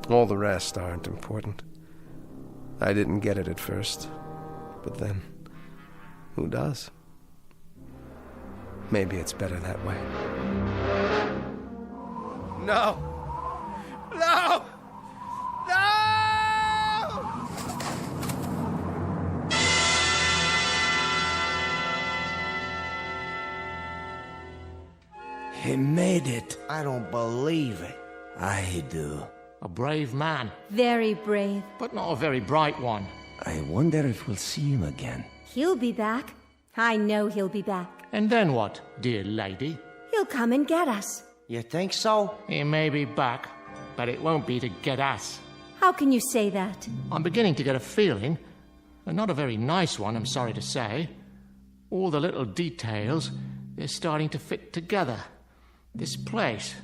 All the rest aren't important. I didn't get it at first, but then, who does? Maybe it's better that way. No! No! No! He made it. I don't believe it. I do. A brave man, Very brave. but not a very bright one. I wonder if we'll see him again. He'll be back. I know he'll be back. And then what, dear lady? He'll come and get us. You think so? He may be back, but it won't be to get us. How can you say that? I'm beginning to get a feeling, and not a very nice one, I'm sorry to say. All the little details, they're starting to fit together. This place,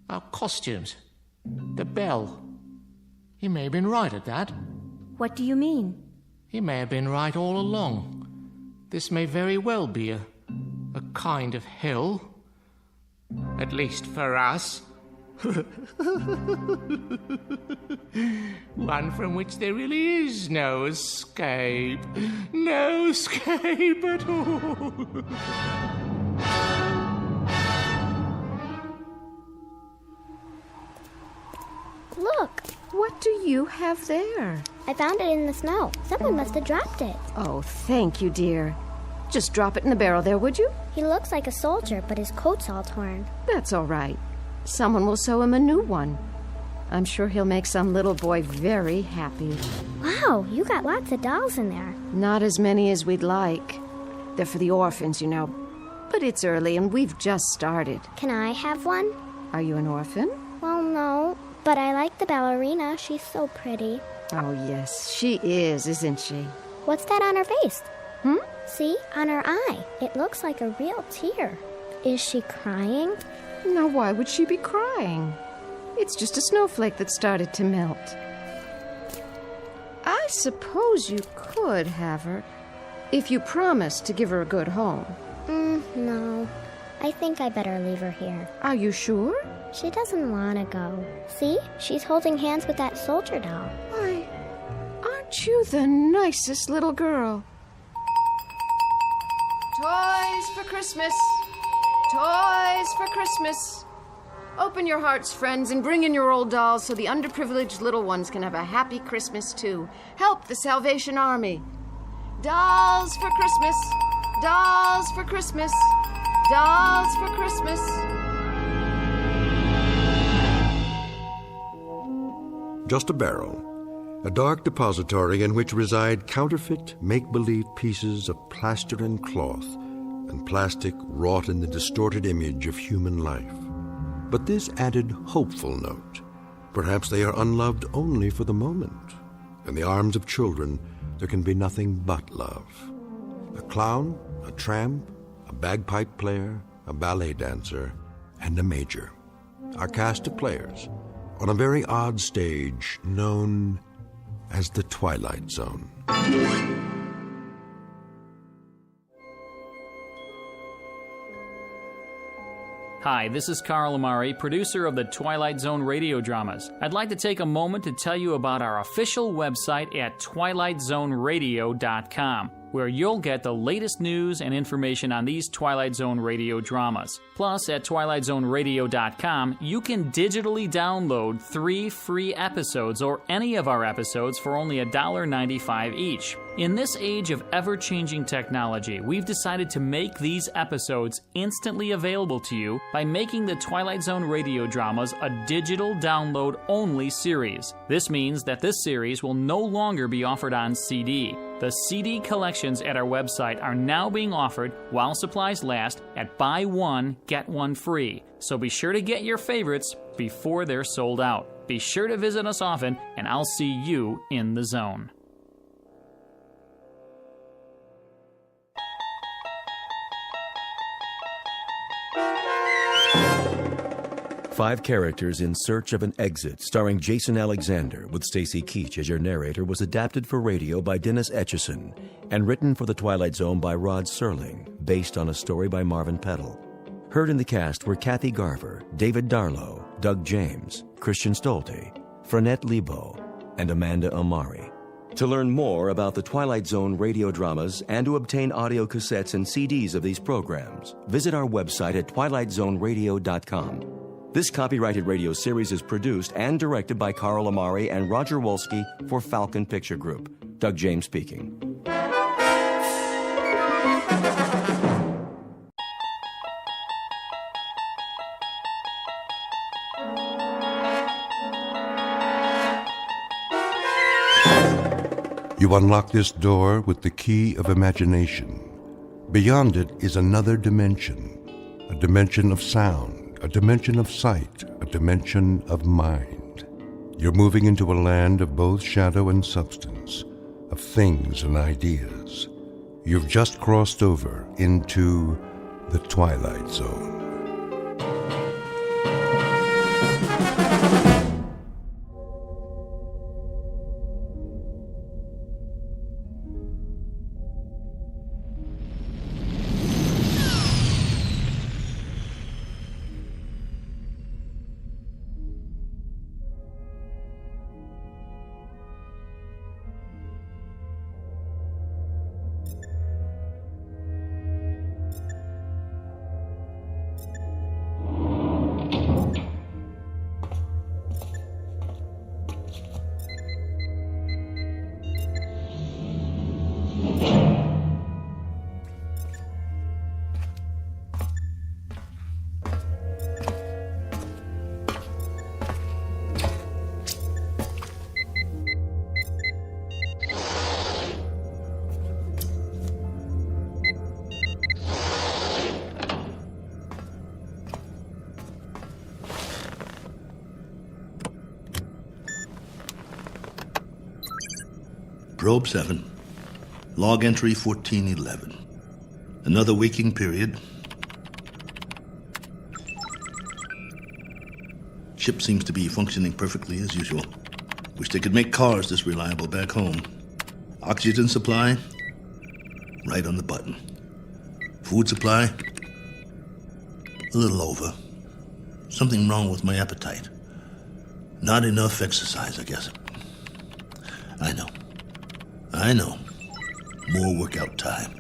our costumes, the bell. He may have been right at that. What do you mean? He may have been right all along. This may very well be a kind of hill. At least for us. One from which there really is no escape. No escape at all. Look! What do you have there? I found it in the snow. Someone must have dropped it. Oh, thank you, dear. Just drop it in the barrel there, would you? He looks like a soldier, but his coat's all torn. That's all right. Someone will sew him a new one. I'm sure he'll make some little boy very happy. Wow, you got lots of dolls in there. Not as many as we'd like. They're for the orphans, you know. But it's early and we've just started. Can I have one? Are you an orphan? Well, no, but I like the ballerina. She's so pretty. Oh, yes, she is, isn't she? What's that on her face? See, on her eye. It looks like a real tear. Is she crying? Now, why would she be crying? It's just a snowflake that started to melt. I suppose you could have her, if you promised to give her a good home. No. I think I better leave her here. Are you sure? She doesn't want to go. See? She's holding hands with that soldier doll. Why, aren't you the nicest little girl? Toys for Christmas! Toys for Christmas! Open your hearts, friends, and bring in your old dolls so the underprivileged little ones can have a happy Christmas, too. Help the Salvation Army. Dolls for Christmas! Dolls for Christmas! Dolls for Christmas! Just a barrel, a dark depository in which reside counterfeit, make-believe pieces of plaster and cloth and plastic wrought in the distorted image of human life. But this added hopeful note. Perhaps they are unloved only for the moment. In the arms of children, there can be nothing but love. A clown, a tramp, a bagpipe player, a ballet dancer, and a major. Our cast of players on a very odd stage known as the Twilight Zone. Hi, this is Carl Amari, producer of the Twilight Zone radio dramas. I'd like to take a moment to tell you about our official website at twilightzoneradio.com, where you'll get the latest news and information on these Twilight Zone radio dramas. Plus, at twilightzoneradio.com, you can digitally download 3 free episodes or any of our episodes for only $1.95 each. In this age of ever-changing technology, we've decided to make these episodes instantly available to you by making the Twilight Zone radio dramas a digital download-only series. This means that this series will no longer be offered on CD. The CD collections at our website are now being offered while supplies last at buy one, get one free. So be sure to get your favorites before they're sold out. Be sure to visit us often, and I'll see you in the zone. 5 characters in search of an exit, starring Jason Alexander, with Stacy Keach as your narrator, was adapted for radio by Dennis Etchison and written for The Twilight Zone by Rod Serling, based on a story by Marvin Peddle. Heard in the cast were Kathy Garver, David Darlow, Doug James, Christian Stolte, Frenette Lebo, and Amanda Amari. To learn more about the Twilight Zone radio dramas and to obtain audio cassettes and CDs of these programs, visit our website at twilightzoneradio.com. This copyrighted radio series is produced and directed by Carl Amari and Roger Wolski for Falcon Picture Group. Doug James speaking. You unlock this door with the key of imagination. Beyond it is another dimension, a dimension of sound, a dimension of sight, a dimension of mind. You're moving into a land of both shadow and substance, of things and ideas. You've just crossed over into the Twilight Zone. Probe 7. Log entry 1411. Another waking period. Ship seems to be functioning perfectly as usual. Wish they could make cars this reliable back home. Oxygen supply, right on the button. Food supply, a little over. Something wrong with my appetite. Not enough exercise, I guess. I know. More workout time.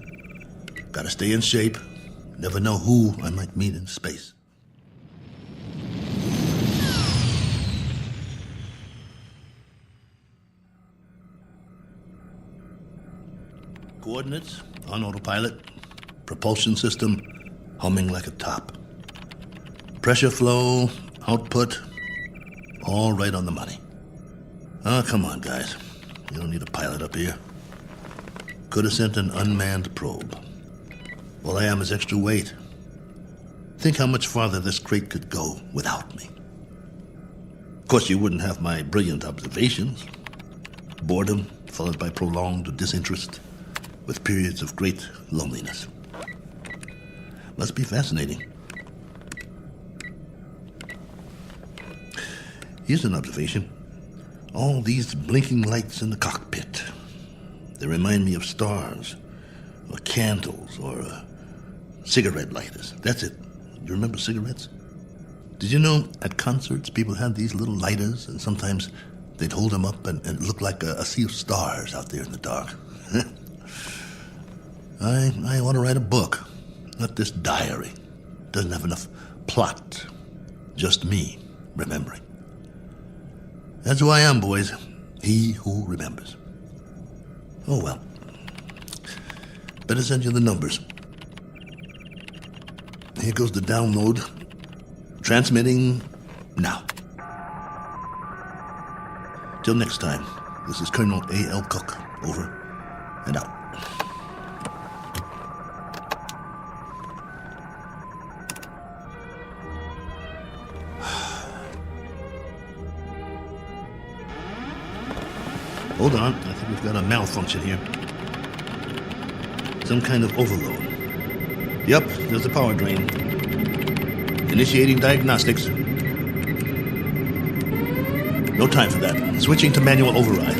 Gotta stay in shape. Never know who I might meet in space. Coordinates on autopilot. Propulsion system humming like a top. Pressure flow, output, all right on the money. Oh, come on, guys. You don't need a pilot up here. Could have sent an unmanned probe. All I am is extra weight. Think how much farther this crate could go without me. Of course, you wouldn't have my brilliant observations. Boredom followed by prolonged disinterest, with periods of great loneliness. Must be fascinating. Here's an observation. All these blinking lights in the cockpit. They remind me of stars, or candles, or cigarette lighters. That's it. You remember cigarettes? Did you know at concerts people had these little lighters, and sometimes they'd hold them up and it looked like a sea of stars out there in the dark? I want to write a book, not this diary. Doesn't have enough plot. Just me remembering. That's who I am, boys. He who remembers. Oh, well. Better send you the numbers. Here goes the download. Transmitting now. Till next time, this is Colonel A.L. Cook. Over and out. Hold on, I think we've got a malfunction here. Some kind of overload. Yep, there's the power drain. Initiating diagnostics. No time for that. Switching to manual override.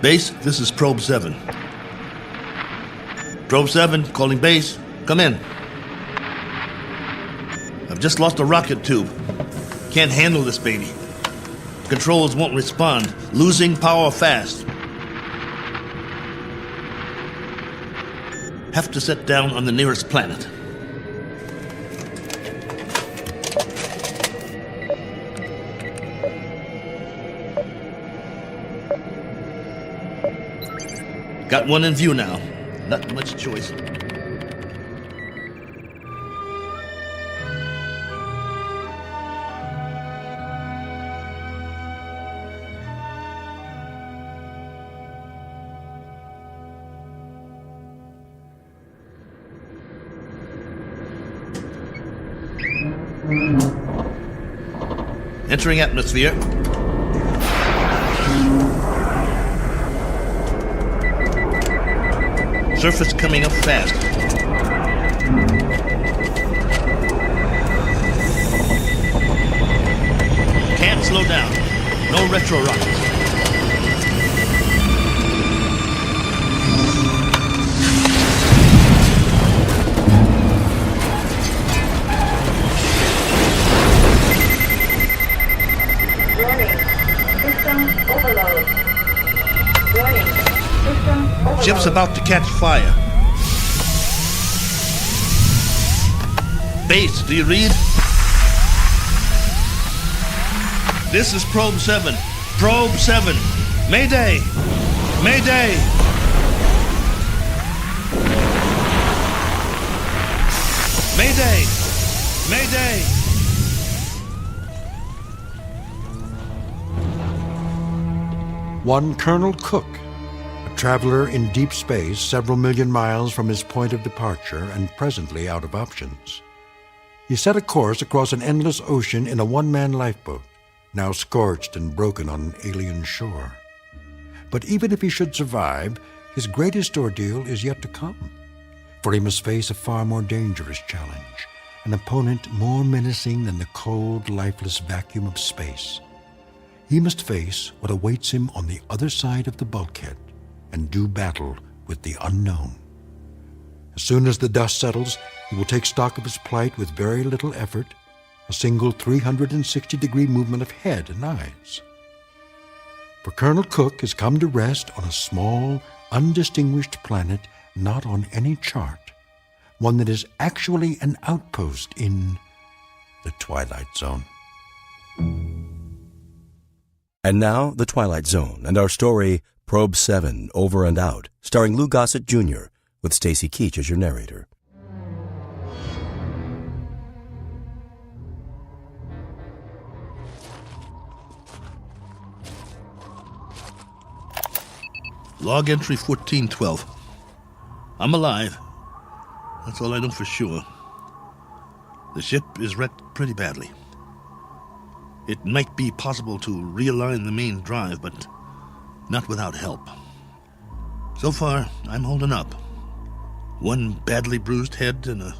Base, this is Probe 7. Probe 7, calling base. Come in. I've just lost a rocket tube. Can't handle this baby. Controls won't respond. Losing power fast. Have to set down on the nearest planet. Got one in view now. Not much choice. Entering atmosphere. Surface coming up fast. Can't slow down. No retro rockets. Ship's about to catch fire. Base, do you read? This is Probe 7. Probe 7. Mayday! Mayday! Mayday! Mayday! One Colonel Cook, a traveler in deep space several million miles from his point of departure and presently out of options. He set a course across an endless ocean in a one-man lifeboat, now scorched and broken on an alien shore. But even if he should survive, his greatest ordeal is yet to come, for he must face a far more dangerous challenge, an opponent more menacing than the cold, lifeless vacuum of space. He must face what awaits him on the other side of the bulkhead and do battle with the unknown. As soon as the dust settles, he will take stock of his plight with very little effort, a single 360-degree movement of head and eyes. For Colonel Cook has come to rest on a small, undistinguished planet not on any chart, one that is actually an outpost in the Twilight Zone. And now, The Twilight Zone, and our story, Probe 7, Over and Out, starring Lou Gossett Jr., with Stacy Keach as your narrator. Log entry 1412. I'm alive. That's all I know for sure. The ship is wrecked pretty badly. It might be possible to realign the main drive, but not without help. So far, I'm holding up. One badly bruised head and a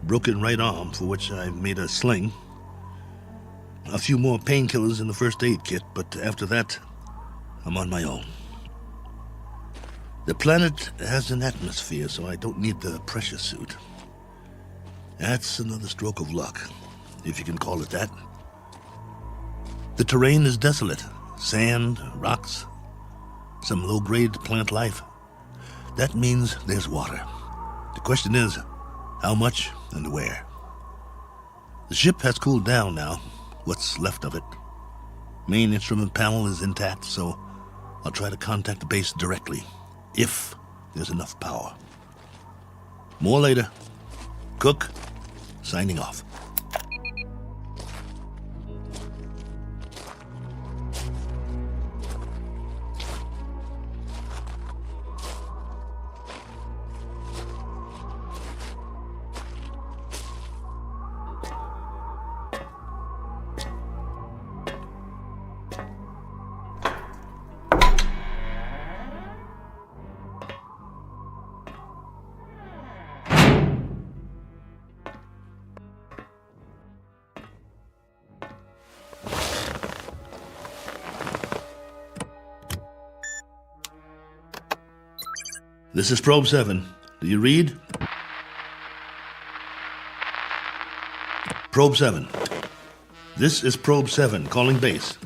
broken right arm for which I've made a sling. A few more painkillers in the first aid kit, but after that, I'm on my own. The planet has an atmosphere, so I don't need the pressure suit. That's another stroke of luck, if you can call it that. The terrain is desolate. Sand, rocks, some low-grade plant life. That means there's water. The question is, how much and where? The ship has cooled down now, what's left of it. Main instrument panel is intact, so I'll try to contact the base directly, if there's enough power. More later. Cook, signing off. This is Probe 7. Do you read? Probe 7. This is Probe 7, calling base.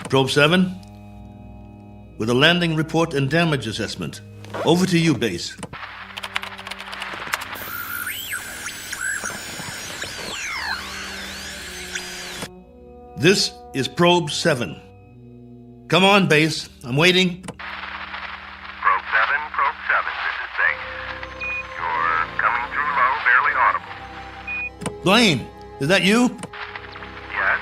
Probe 7, with a landing report and damage assessment. Over to you, base. This is Probe 7. Come on, base. I'm waiting. Probe 7, this is base. You're coming through low, barely audible. Blaine, is that you? Yes,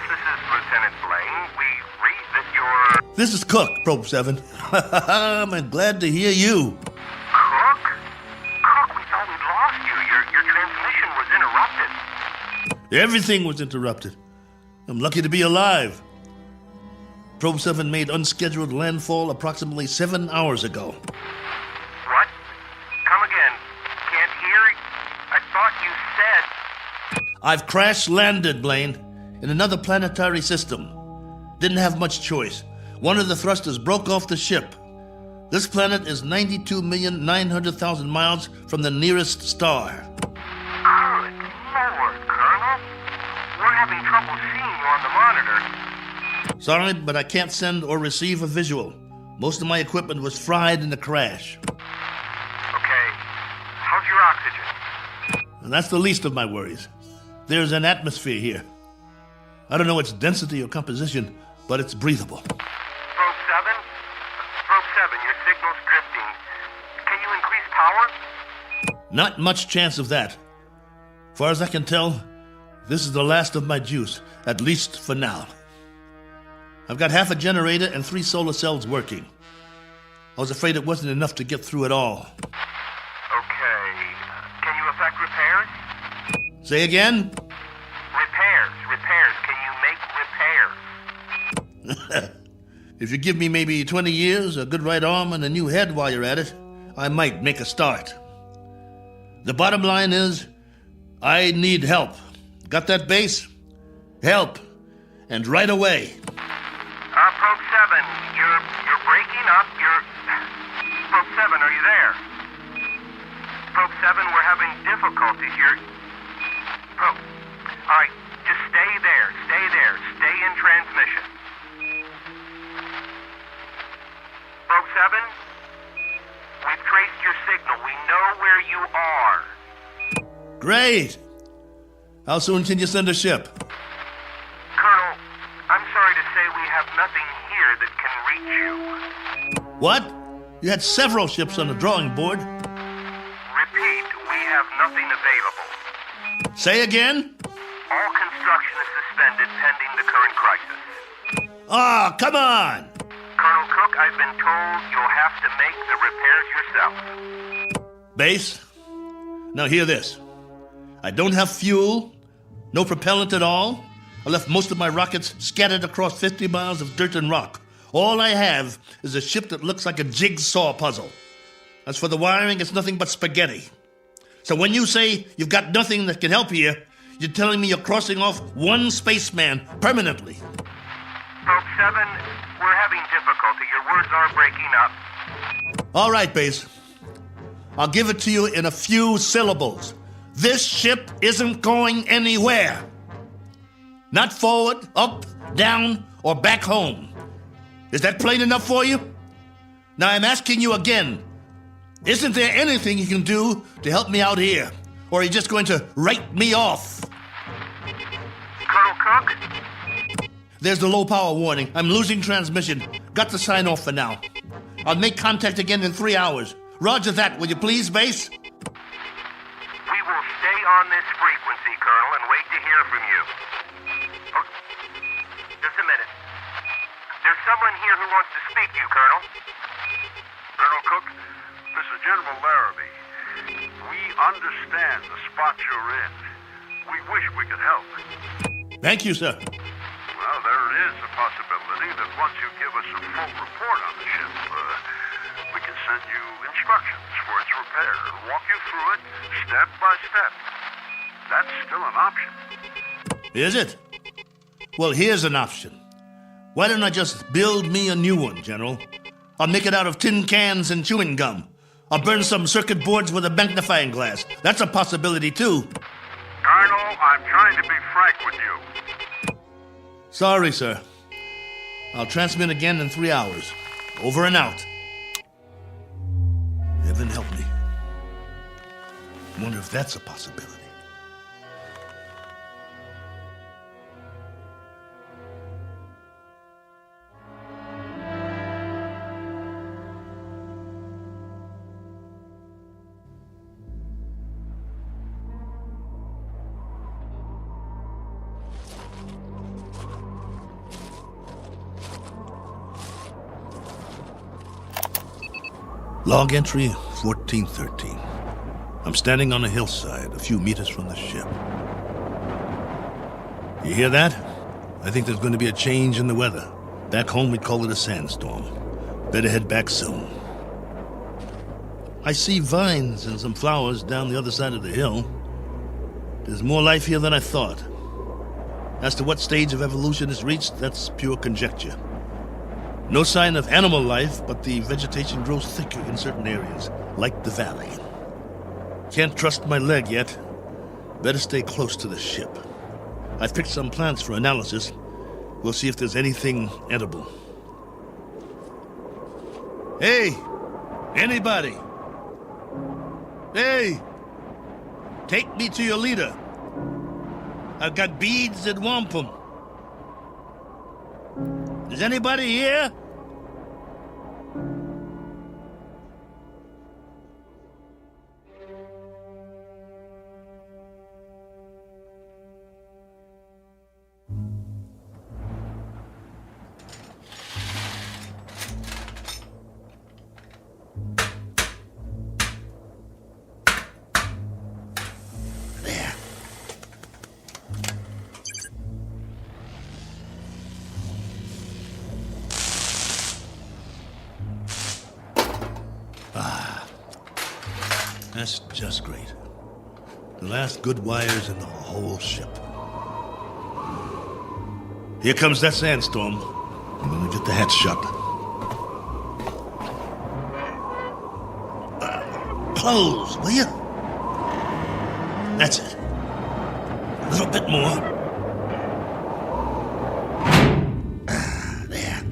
this is Lieutenant Blaine. We read that you're... This is Cook, Probe 7. I'm glad to hear you. Cook? Cook, we thought we'd lost you. Your transmission was interrupted. Everything was interrupted. I'm lucky to be alive. Probe 7 made unscheduled landfall approximately 7 hours ago. What? Come again. Can't hear. I thought you said... I've crash-landed, Blaine, in another planetary system. Didn't have much choice. One of the thrusters broke off the ship. This planet is 92,900,000 miles from the nearest star. Good Lord, Colonel. We're having trouble seeing you on the monitor. Sorry, but I can't send or receive a visual. Most of my equipment was fried in the crash. Okay. How's your oxygen? And that's the least of my worries. There's an atmosphere here. I don't know its density or composition, but it's breathable. Probe 7? Probe 7, your signal's drifting. Can you increase power? Not much chance of that. Far as I can tell, this is the last of my juice, at least for now. I've got half a generator and 3 solar cells working. I was afraid it wasn't enough to get through it all. Okay. Can you effect repairs? Say again? Repairs. Can you make repairs? If you give me maybe 20 years, a good right arm, and a new head while you're at it, I might make a start. The bottom line is, I need help. Got that, base? Help. And right away. Probe 7, you're breaking up. Probe 7, are you there? Probe 7, we're having difficulties. Probe. All right, just stay there. Stay in transmission. Probe 7, we've traced your signal. We know where you are. Great. How soon can you send a ship? Colonel, I'm sorry to say we have nothing here that can reach you. What? You had several ships on the drawing board. Repeat, we have nothing available. Say again? All construction is suspended pending the current crisis. Ah, come on! Colonel Cook, I've been told you'll have to make the repairs yourself. Base, now hear this. I don't have fuel, no propellant at all. I left most of my rockets scattered across 50 miles of dirt and rock. All I have is a ship that looks like a jigsaw puzzle. As for the wiring, it's nothing but spaghetti. So when you say you've got nothing that can help you, you're telling me you're crossing off one spaceman permanently. Probe 7, we're having difficulty. Your words are breaking up. All right, Base. I'll give it to you in a few syllables. This ship isn't going anywhere. Not forward, up, down, or back home. Is that plain enough for you? Now I'm asking you again. Isn't there anything you can do to help me out here? Or are you just going to write me off? Colonel Cook? There's the low power warning. I'm losing transmission. Got to sign off for now. I'll make contact again in 3 hours. Roger that, will you please, Base? We will stay on this frequency, Colonel, and wait to hear from you. Oh, just a minute. There's someone here who wants to speak to you, Colonel. Colonel Cook, this is General Larrabee. We understand the spot you're in. We wish we could help. Thank you, sir. Well, there is a possibility that once you give us a full report on the ship, we can send you instructions for its repair and walk you through it step by step. That's still an option. Is it? Well, here's an option. Why don't I just build me a new one, General? I'll make it out of tin cans and chewing gum. I'll burn some circuit boards with a magnifying glass. That's a possibility, too. Colonel, I'm trying to be frank with you. Sorry, sir. I'll transmit again in 3 hours. Over and out. Heaven help me. Wonder if that's a possibility. Log entry 1413. I'm standing on a hillside a few meters from the ship. You hear that? I think there's going to be a change in the weather. Back home we'd call it a sandstorm. Better head back soon. I see vines and some flowers down the other side of the hill. There's more life here than I thought. As to what stage of evolution is reached, that's pure conjecture. No sign of animal life, but the vegetation grows thicker in certain areas, like the valley. Can't trust my leg yet. Better stay close to the ship. I've picked some plants for analysis. We'll see if there's anything edible. Hey! Anybody! Hey! Take me to your leader. I've got beads and wampum. Is anybody here? That's just great. The last good wires in the whole ship. Here comes that sandstorm. I'm gonna get the hatch shut. Close, will you? That's it. A little bit more. There.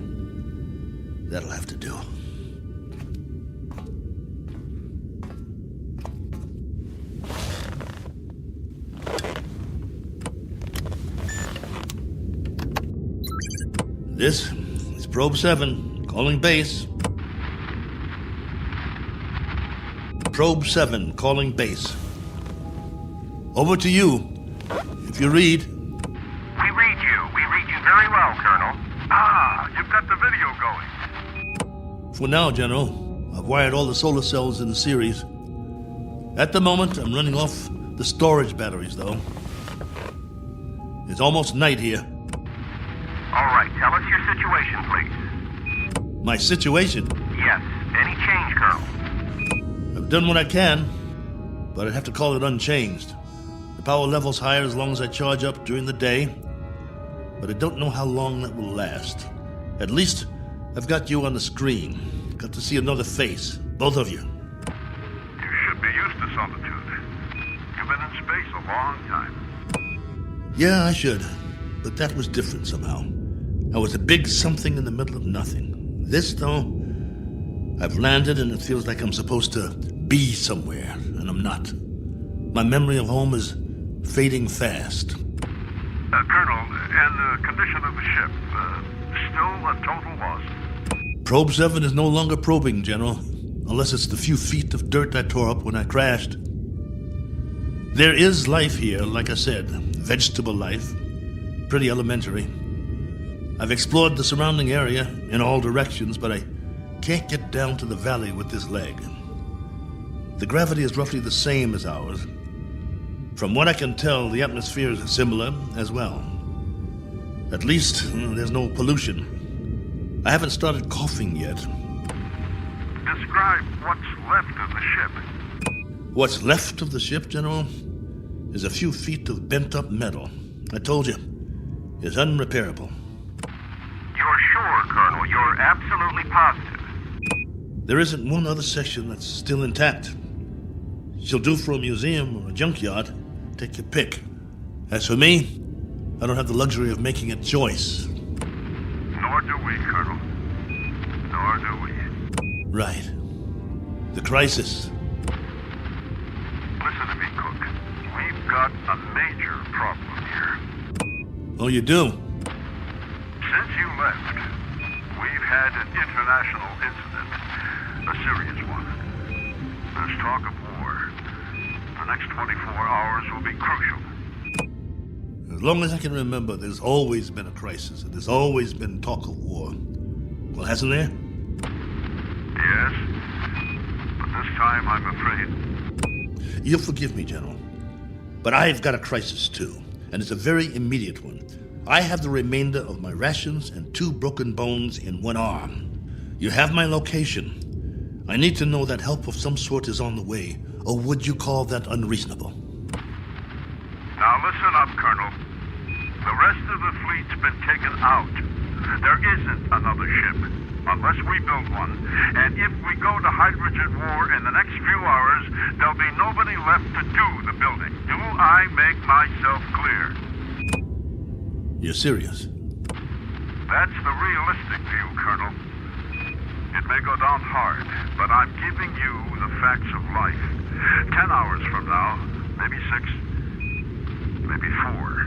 That'll have to do. This is Probe 7, calling base. Probe 7, calling base. Over to you, if you read. We read you very well, Colonel. Ah, you've got the video going. For now, General, I've wired all the solar cells in the series. At the moment, I'm running off the storage batteries, though. It's almost night here. All right, tell us your situation, please. My situation? Yes, any change, Colonel? I've done what I can, but I'd have to call it unchanged. The power level's higher as long as I charge up during the day, but I don't know how long that will last. At least, I've got you on the screen. Got to see another face, both of you. You should be used to solitude. You've been in space a long time. Yeah, I should, but that was different somehow. I was a big something in the middle of nothing. This, though, I've landed and it feels like I'm supposed to be somewhere, and I'm not. My memory of home is fading fast. Colonel, and the condition of the ship, still a total loss? Probe 7 is no longer probing, General, unless it's the few feet of dirt I tore up when I crashed. There is life here, like I said, vegetable life, pretty elementary. I've explored the surrounding area in all directions, but I can't get down to the valley with this leg. The gravity is roughly the same as ours. From what I can tell, the atmosphere is similar as well. At least, there's no pollution. I haven't started coughing yet. Describe what's left of the ship. What's left of the ship, General, is a few feet of bent-up metal. I told you, it's unrepairable. You're sure, Colonel? You're absolutely positive? There isn't one other section that's still intact. She'll do for a museum or a junkyard. Take your pick. As for me, I don't have the luxury of making a choice. Nor do we, Colonel. Nor do we. Right. The crisis. Listen to me, Cook. We've got a major problem here. Oh, you do? Since you left, we've had an international incident. A serious one. There's talk of war. The next 24 hours will be crucial. As long as I can remember, there's always been a crisis, and there's always been talk of war. Well, hasn't there? Yes. But this time, I'm afraid. You'll forgive me, General. But I've got a crisis, too. And it's a very immediate one. I have the remainder of my rations and 2 broken bones in one arm. You have my location. I need to know that help of some sort is on the way, or would you call that unreasonable? Now listen up, Colonel. The rest of the fleet's been taken out. There isn't another ship, unless we build one. And if we go to hydrogen war in the next few hours, there'll be nobody left to do the building. Do I make myself clear? You're serious? That's the realistic view, Colonel. It may go down hard, but I'm giving you the facts of life. 10 hours from now, maybe 6, maybe 4,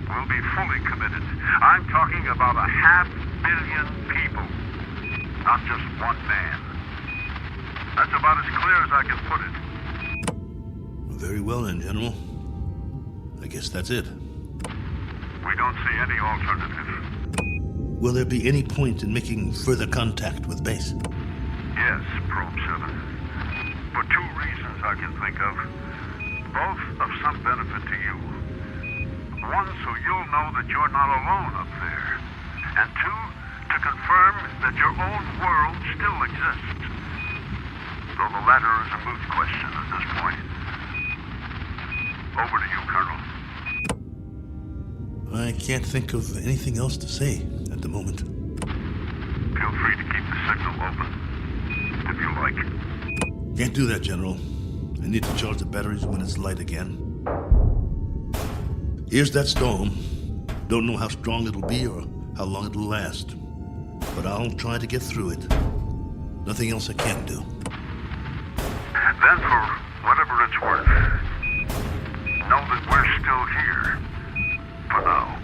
we'll be fully committed. I'm talking about 500 million people, not just one man. That's about as clear as I can put it. Very well then, General. I guess that's it. We don't see any alternative. Will there be any point in making further contact with base? Yes, Probe 7. For 2 reasons I can think of, both of some benefit to you. One, so you'll know that you're not alone up there. And 2, to confirm that your own world still exists. Though the latter is a moot question at this point. Over to you, Colonel. I can't think of anything else to say at the moment. Feel free to keep the signal open, if you like. Can't do that, General. I need to charge the batteries when it's light again. Here's that storm. Don't know how strong it'll be or how long it'll last. But I'll try to get through it. Nothing else I can do. Then, for whatever it's worth, know that we're still here. For now.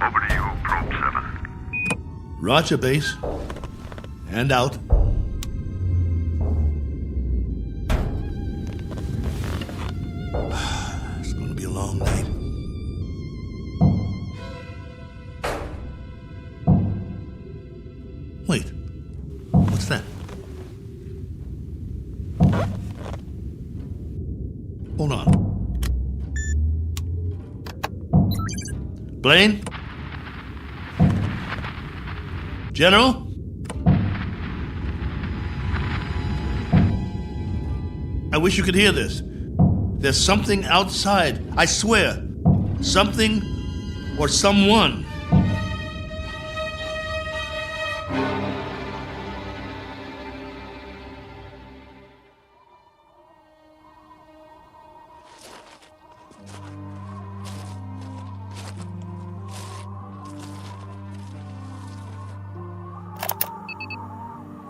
Over to you, Probe 7. Roger, base. And out. It's going to be a long night. Wait. What's that? Hold on. Blaine? General? I wish you could hear this. There's something outside, I swear. Something or someone.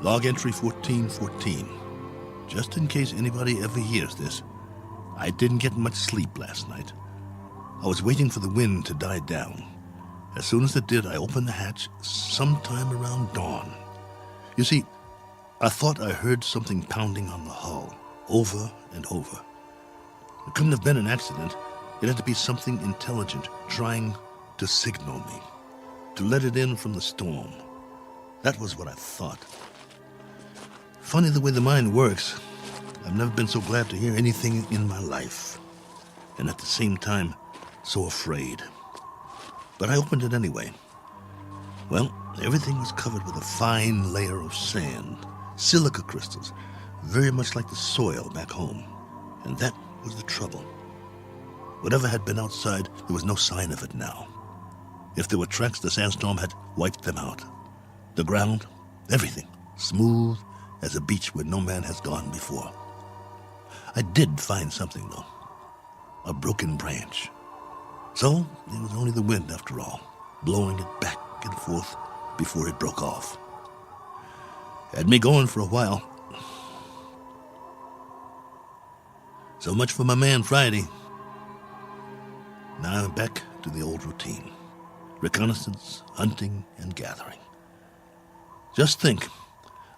Log entry 1414. Just in case anybody ever hears this, I didn't get much sleep last night. I was waiting for the wind to die down. As soon as it did, I opened the hatch sometime around dawn. You see, I thought I heard something pounding on the hull, over and over. It couldn't have been an accident. It had to be something intelligent trying to signal me, to let it in from the storm. That was what I thought. Funny the way the mind works. I've never been so glad to hear anything in my life. And at the same time, so afraid. But I opened it anyway. Well, everything was covered with a fine layer of sand, silica crystals, very much like the soil back home. And that was the trouble. Whatever had been outside, there was no sign of it now. If there were tracks, the sandstorm had wiped them out. The ground, everything, smooth as a beach where no man has gone before. I did find something, though. A broken branch. So it was only the wind, after all, blowing it back and forth before it broke off. Had me going for a while. So much for my man Friday. Now I'm back to the old routine. Reconnaissance, hunting, and gathering. Just think,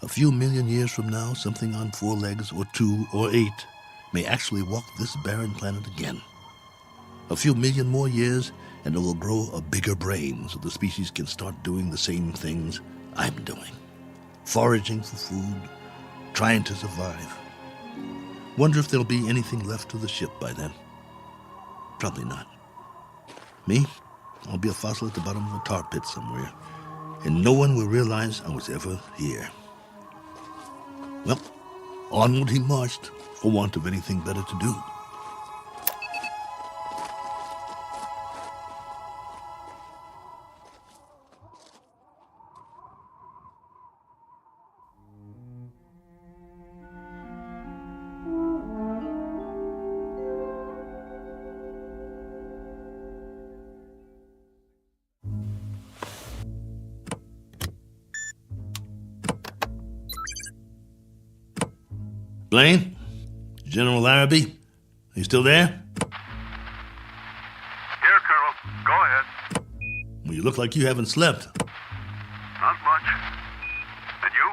a few million years from now, something on 4 legs, or 2, or 8, may actually walk this barren planet again. A few million more years, and it will grow a bigger brain so the species can start doing the same things I'm doing. Foraging for food, trying to survive. Wonder if there'll be anything left of the ship by then. Probably not. Me? I'll be a fossil at the bottom of a tar pit somewhere, and no one will realize I was ever here. Well, onward he marched, for want of anything better to do. Blaine? General Larrabee? Are you still there? Here, Colonel. Go ahead. Well, you look like you haven't slept. Not much. And you?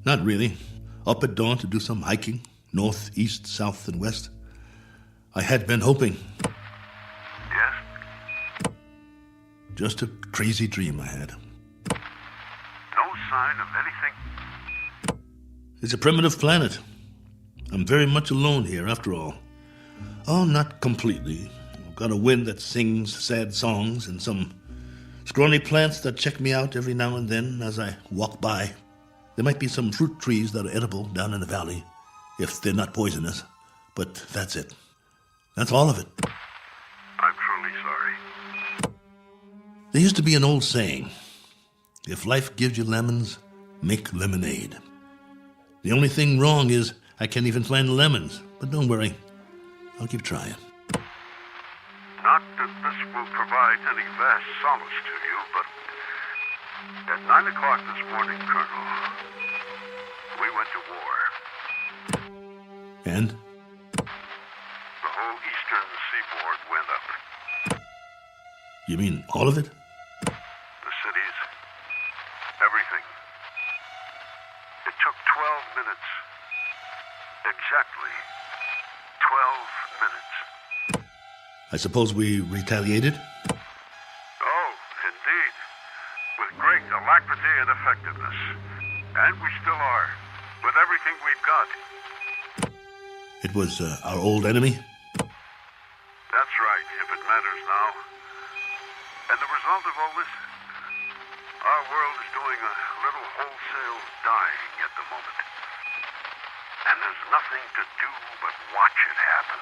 Not really. Up at dawn to do some hiking, north, east, south, and west. I had been hoping. Yes? Just a crazy dream I had. No sign of anything? It's a primitive planet. I'm very much alone here, after all. Oh, not completely. I've got a wind that sings sad songs and some scrawny plants that check me out every now and then as I walk by. There might be some fruit trees that are edible down in the valley, if they're not poisonous. But that's it. That's all of it. I'm truly sorry. There used to be an old saying, if life gives you lemons, make lemonade. The only thing wrong is I can't even find the lemons. But don't worry. I'll keep trying. Not that this will provide any vast solace to you, but at 9 o'clock this morning, Colonel, we went to war. And? The whole eastern seaboard went up. You mean all of it? The cities, everything. It took 12 minutes. Exactly 12 minutes. I suppose we retaliated? Oh, indeed. With great alacrity and effectiveness. And we still are. With everything we've got. It was our old enemy? That's right, if it matters now. And the result of all this? Our world is doing a little wholesale dying at the moment. And there's nothing to do but watch it happen.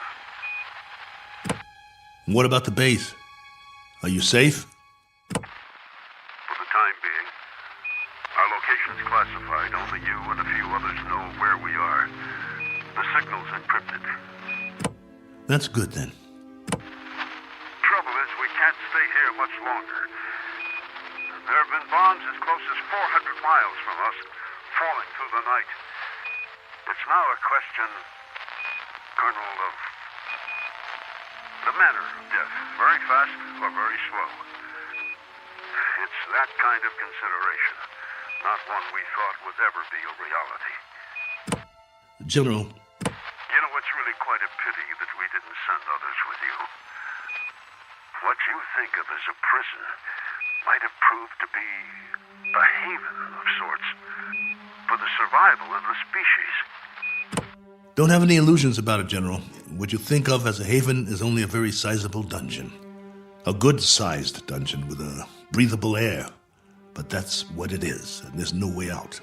What about the base? Are you safe? For the time being, our location's classified. Only you and a few others know where we are. The signal's encrypted. That's good then. Trouble is, we can't stay here much longer. There have been bombs as close as 400 miles from us, falling through the night. It's now a question, Colonel, of the manner of death. Very fast or very slow. It's that kind of consideration, not one we thought would ever be a reality. General. You know, it's really quite a pity that we didn't send others with you. What you think of as a prison might have proved to be a haven of sorts for the survival of the species. Don't have any illusions about it, General. What you think of as a haven is only a very sizable dungeon. A good-sized dungeon with a breathable air. But that's what it is, and there's no way out.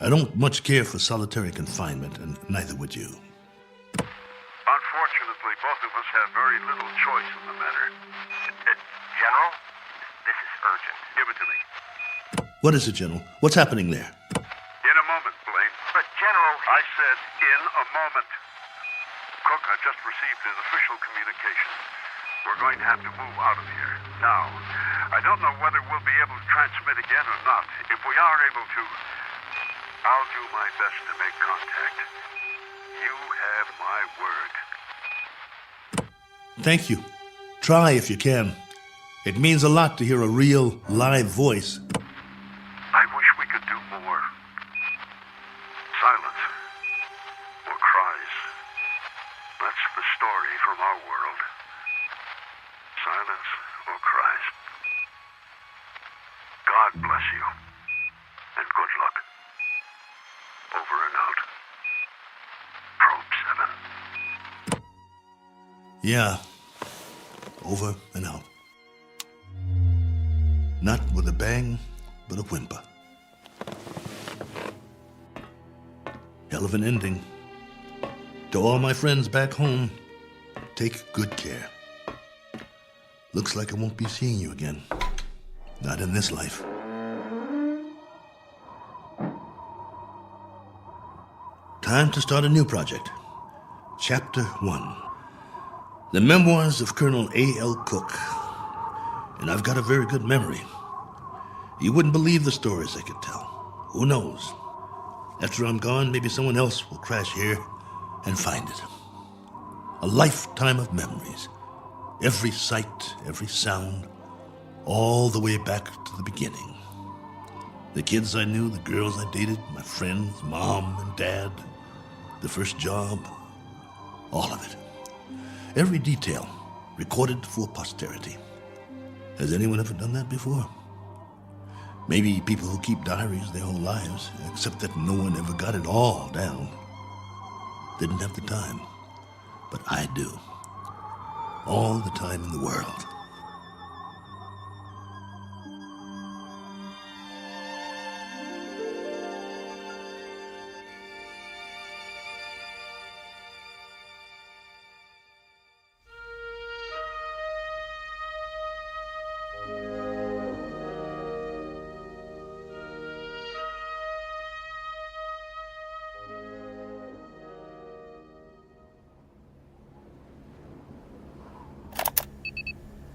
I don't much care for solitary confinement, and neither would you. Unfortunately, both of us have very little choice in the matter. General, this is urgent. Give it to me. What is it, General? What's happening there? In a moment, Blaine. But, General... I said in a moment. Cook, I've just received his official communication. We're going to have to move out of here. Now, I don't know whether we'll be able to transmit again or not. If we are able to, I'll do my best to make contact. You have my word. Thank you. Try if you can. It means a lot to hear a real, live voice. I wish we could do more. Silence. Or cries. That's the story from our world. Silence or cries. God bless you. And good luck. Over and out. Probe 7. Yeah. Over and out. Not with a bang, but a whimper. Hell of an ending. To all my friends back home, take good care. Looks like I won't be seeing you again. Not in this life. Time to start a new project. Chapter 1. The Memoirs of Colonel A.L. Cook. And I've got a very good memory. You wouldn't believe the stories I could tell. Who knows? After I'm gone, maybe someone else will crash here and find it. A lifetime of memories. Every sight, every sound, all the way back to the beginning. The kids I knew, the girls I dated, my friends, mom and dad, the first job, all of it. Every detail recorded for posterity. Has anyone ever done that before? Maybe people who keep diaries their whole lives, except that no one ever got it all down. Didn't have the time. But I do. All the time in the world.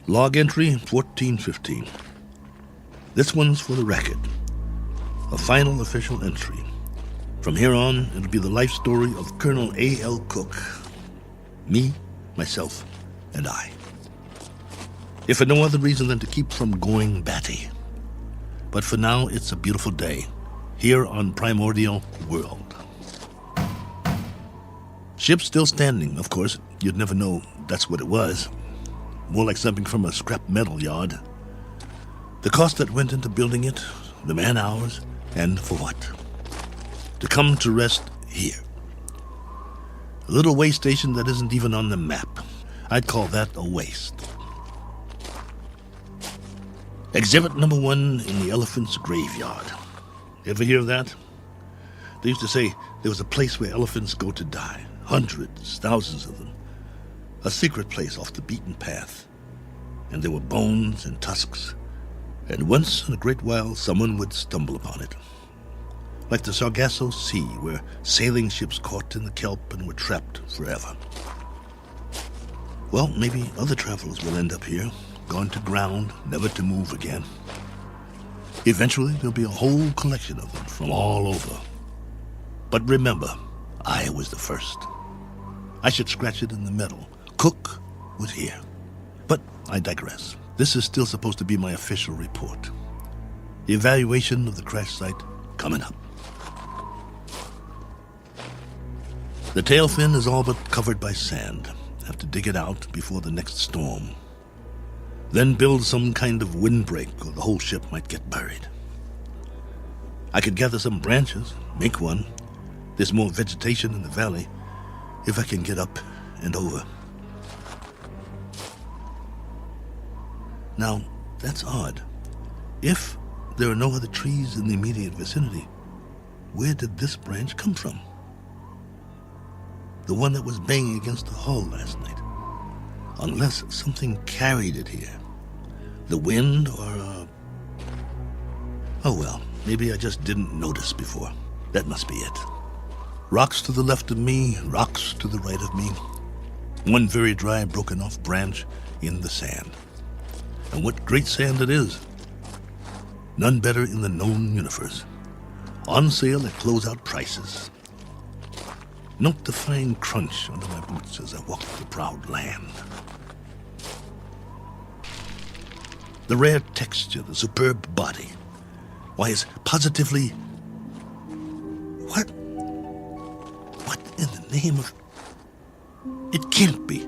Log entry 1415. This one's for the record. A final official entry. From here on, it'll be the life story of Colonel A.L. Cook. Me, myself, and I. If for no other reason than to keep from going batty. But for now, it's a beautiful day. Here on Primordial World. Ship still standing, of course. You'd never know that's what it was. More like something from a scrap metal yard. The cost that went into building it, the man-hours, and for what? To come to rest here. A little way station that isn't even on the map. I'd call that a waste. Exhibit number 1 in the elephant's graveyard. Ever hear of that? They used to say there was a place where elephants go to die. Hundreds, thousands of them. A secret place off the beaten path. And there were bones and tusks. And once in a great while, someone would stumble upon it. Like the Sargasso Sea, where sailing ships caught in the kelp and were trapped forever. Well, maybe other travelers will end up here, gone to ground, never to move again. Eventually, there'll be a whole collection of them from all over. But remember, I was the first. I should scratch it in the metal. Cook was here. But I digress. This is still supposed to be my official report. The evaluation of the crash site coming up. The tail fin is all but covered by sand. Have to dig it out before the next storm. Then build some kind of windbreak or the whole ship might get buried. I could gather some branches, make one. There's more vegetation in the valley if I can get up and over. Now, that's odd. If there are no other trees in the immediate vicinity, where did this branch come from? The one that was banging against the hull last night. Unless something carried it here. The wind or Oh well, maybe I just didn't notice before. That must be it. Rocks to the left of me, rocks to the right of me. One very dry, broken-off branch in the sand. And what great sand it is. None better in the known universe. On sale at closeout prices. Note the fine crunch under my boots as I walk the proud land. The rare texture, the superb body. Why, it's positively... What in the name of... It can't be.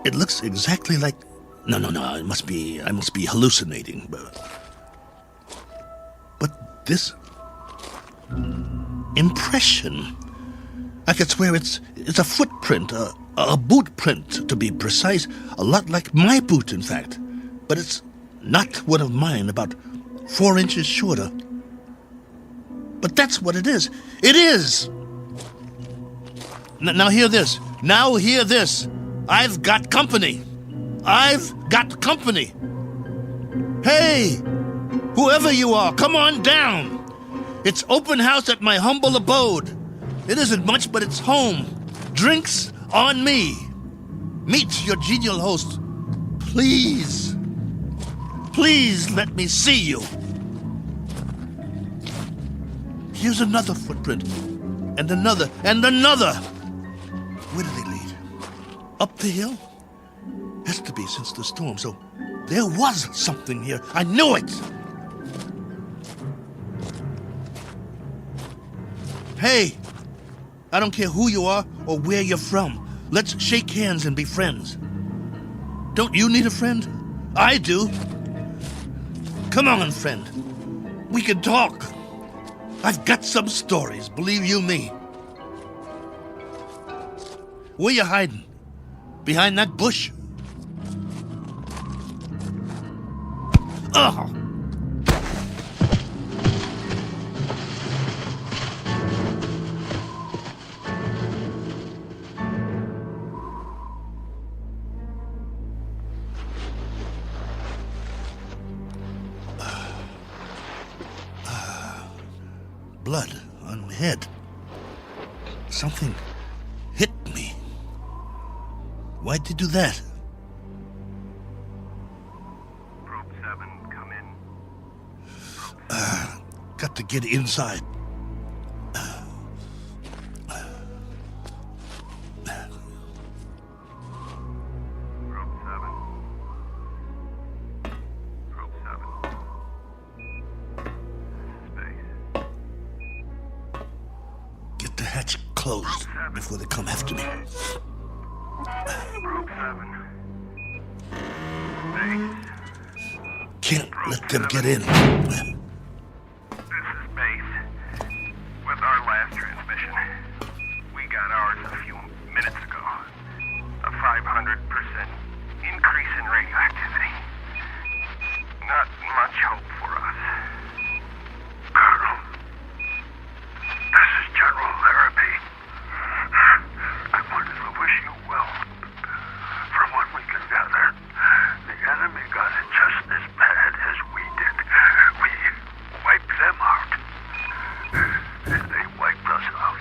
It looks exactly like... No, I must be hallucinating. But this... impression... I could swear it's a footprint, a boot print, to be precise. A lot like my boot, in fact. But it's not one of mine, about 4 inches shorter. But that's what it is. It is! Now hear this. Now hear this. I've got company. I've got company. Hey! Whoever you are, come on down. It's open house at my humble abode. It isn't much, but it's home. Drinks on me. Meet your genial host. Please. Please let me see you. Here's another footprint. And another. And another. Where do they lead? Up the hill? Has to be since the storm, so there was something here. I knew it! Hey! I don't care who you are or where you're from. Let's shake hands and be friends. Don't you need a friend? I do. Come on, friend. We can talk. I've got some stories, believe you me. Where you hiding? Behind that bush? Ugh! Blood on my head. Something hit me. Why'd you do that? Probe 7, come in. Got to get inside. Closed before they come after me. Probe 7. Can't let them get in. This is Base. With our last transmission, we got ours a few minutes ago. A 500% increase in radioactivity. Not much hope for us. Colonel, this is General Larrabee. I wanted to wish you well. From what we can gather, the enemy got it just as bad as we did. We wiped them out. And they wiped us out.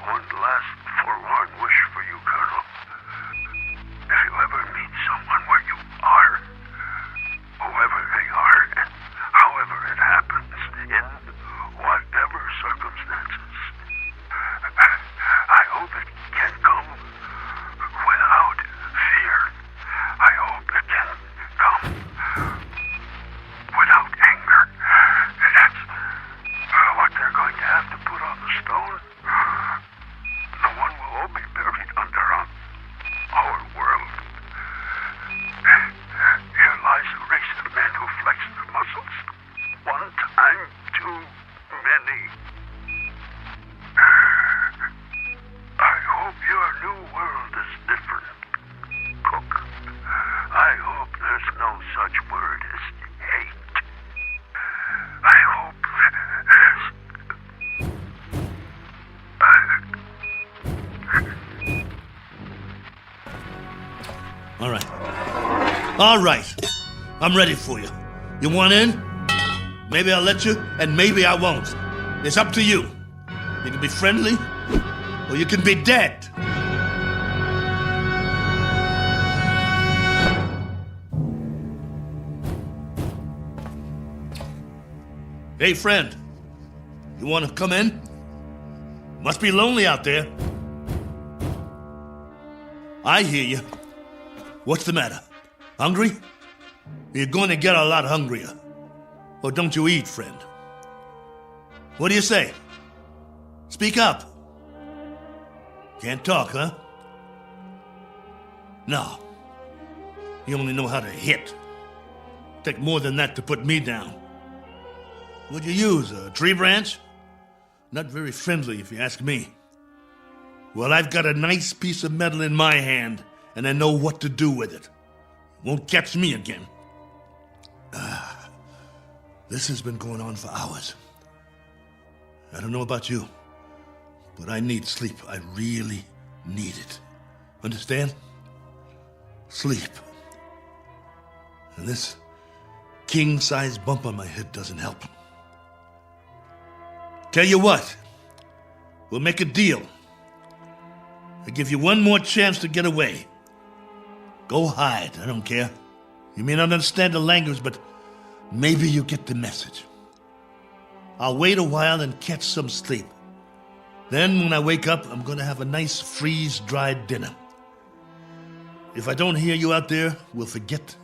One last forlorn wish for you, Colonel. If you ever meet someone where you are, whoever they are, and however it happens, in whatever circumstances, I hope it can come without fear. I hope it can come without anger. That's what they're going to have to put on the stone. The one we'll all be buried under on our world. Here lies a race of men who flex their muscles. One time too many. I hope your new world is different, Cook. I hope there's no such word as hate. I hope All right. I'm ready for you. You want in? Maybe I'll let you, and maybe I won't. It's up to you. You can be friendly, or you can be dead. Hey, friend. You want to come in? Must be lonely out there. I hear you. What's the matter? Hungry? You're going to get a lot hungrier. Or don't you eat, friend? What do you say? Speak up. Can't talk, huh? No. You only know how to hit. Take more than that to put me down. What'd you use, a tree branch? Not very friendly, if you ask me. Well, I've got a nice piece of metal in my hand, and I know what to do with it. Won't catch me again. This has been going on for hours. I don't know about you, but I need sleep. I really need it. Understand? Sleep. And this king-size bump on my head doesn't help. Tell you what, we'll make a deal. I give you one more chance to get away. Go hide, I don't care. You may not understand the language, but maybe you get the message. I'll wait a while and catch some sleep. Then when I wake up, I'm going to have a nice freeze-dried dinner. If I don't hear you out there, we'll forget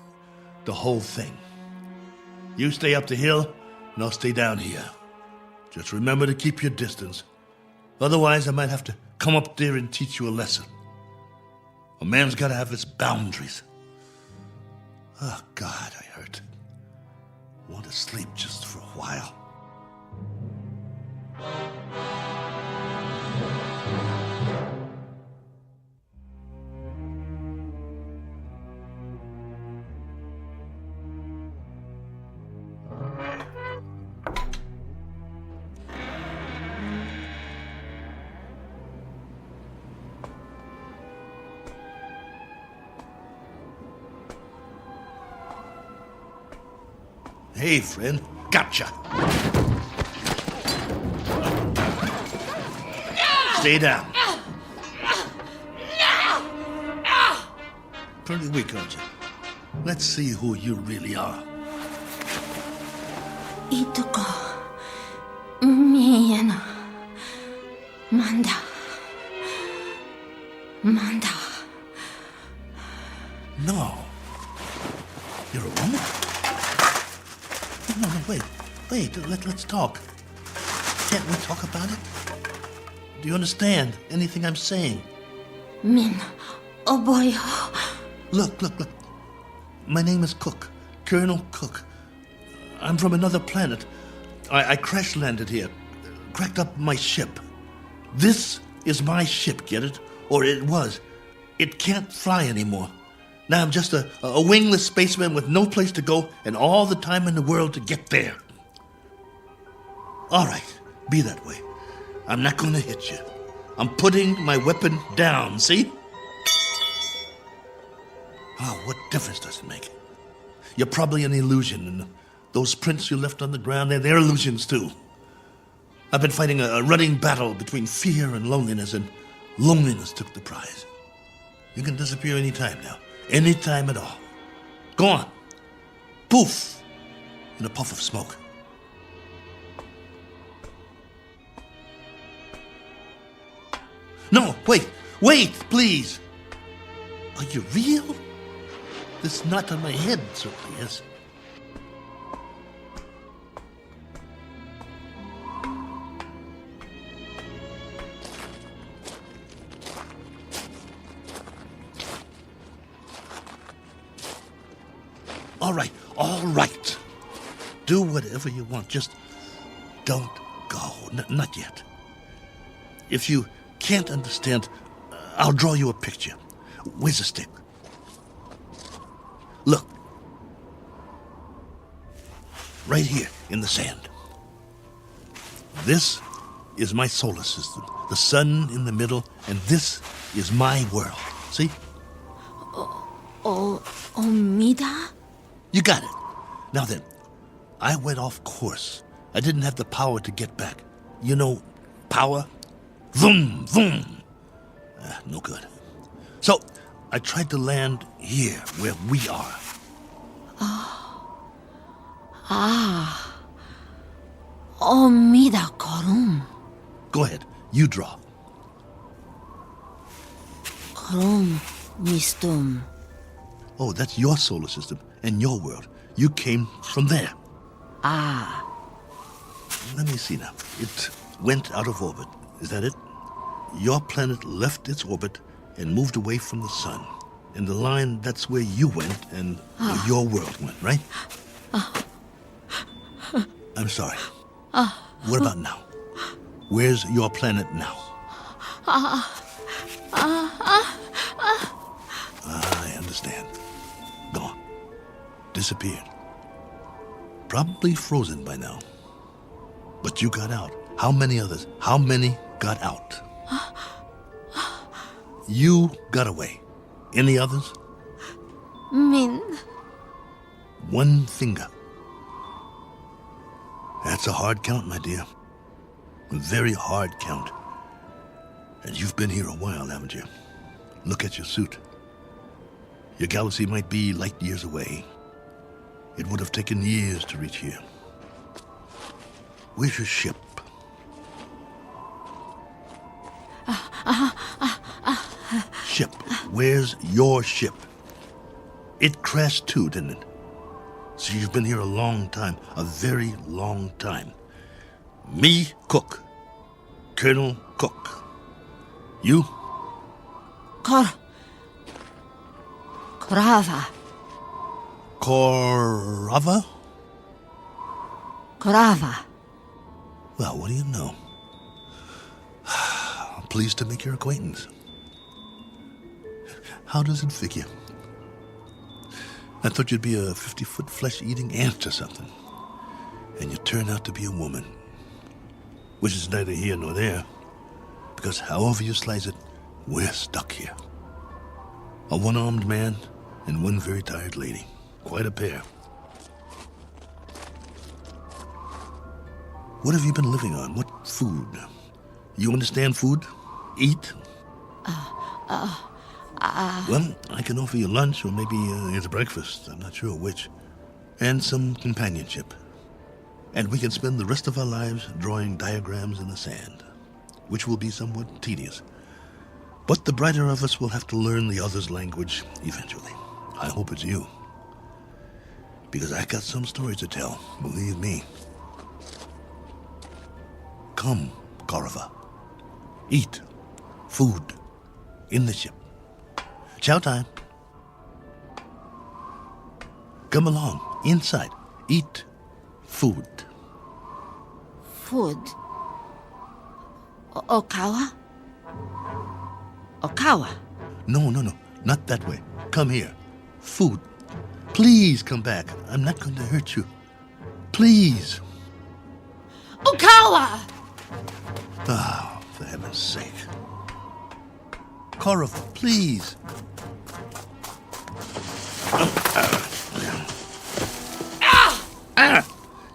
the whole thing. You stay up the hill, and I'll stay down here. Just remember to keep your distance. Otherwise, I might have to come up there and teach you a lesson. A man's got to have his boundaries. Oh, God, I hurt. I want to sleep just for a while. Hey, friend. Gotcha. Stay down. Pretty weak, aren't you? Let's see who you really are. Ituko. Miena. Manda. Manda. No. You're a woman? No, wait. Let's talk. Can't we talk about it? Do you understand anything I'm saying? Min. Oh boy. Look. My name is Cook. Colonel Cook. I'm from another planet. I crash landed here. Cracked up my ship. This is my ship, get it? Or it was. It can't fly anymore. Now I'm just a wingless spaceman with no place to go and all the time in the world to get there. All right, be that way. I'm not going to hit you. I'm putting my weapon down, see? Oh, what difference does it make? You're probably an illusion, and those prints you left on the ground, they're illusions too. I've been fighting a running battle between fear and loneliness, and loneliness took the prize. You can disappear any time now. Any time at all. Go on. Poof! In a puff of smoke. No, wait, please. Are you real? This knot on my head certainly is. All right. Do whatever you want. Just don't go. Not yet. If you can't understand, I'll draw you a picture. Where's the stick? Look. Right here in the sand. This is my solar system. The sun in the middle, and this is my world. See? Omida? You got it. Now then, I went off course. I didn't have the power to get back. You know, power? Vroom, vroom. No good. So, I tried to land here, where we are. Omida korum. Go ahead, you draw. Korum mistum. Oh, that's your solar system and your world. You came from there. Let me see now. It went out of orbit. Is that it? Your planet left its orbit and moved away from the sun. In the line, that's where you went and where your world went, right? I'm sorry. What about now? Where's your planet now? I understand. Gone. Disappeared. Probably frozen by now. But you got out. How many others? How many got out? You got away. Any others? Min. One finger. That's a hard count, my dear. A very hard count. And you've been here a while, haven't you? Look at your suit. Your galaxy might be light years away. It would have taken years to reach here. Where's your ship? Ship. Where's your ship? It crashed too, didn't it? So you've been here a long time, a very long time. Me, Cook. Colonel Cook. You? Korava. Korava? Korava. Well, what do you know? I'm pleased to make your acquaintance. How does it figure? I thought you'd be a 50-foot flesh-eating ant or something. And you turn out to be a woman. Which is neither here nor there. Because however you slice it, we're stuck here. A one-armed man and one very tired lady. Quite a pair. What have you been living on? What food? You understand food? Eat? Well, I can offer you lunch or maybe it's breakfast. I'm not sure which. And some companionship. And we can spend the rest of our lives drawing diagrams in the sand, which will be somewhat tedious. But the brighter of us will have to learn the other's language eventually. I hope it's you. Because I got some stories to tell, believe me. Come, Korova. Eat. Food. In the ship. Chow time. Come along. Inside. Eat. Food. Food. Okawa? Okawa? No. Not that way. Come here. Food. Please come back. I'm not going to hurt you. Please. Okawa! Oh, for heaven's sake. Korova, please.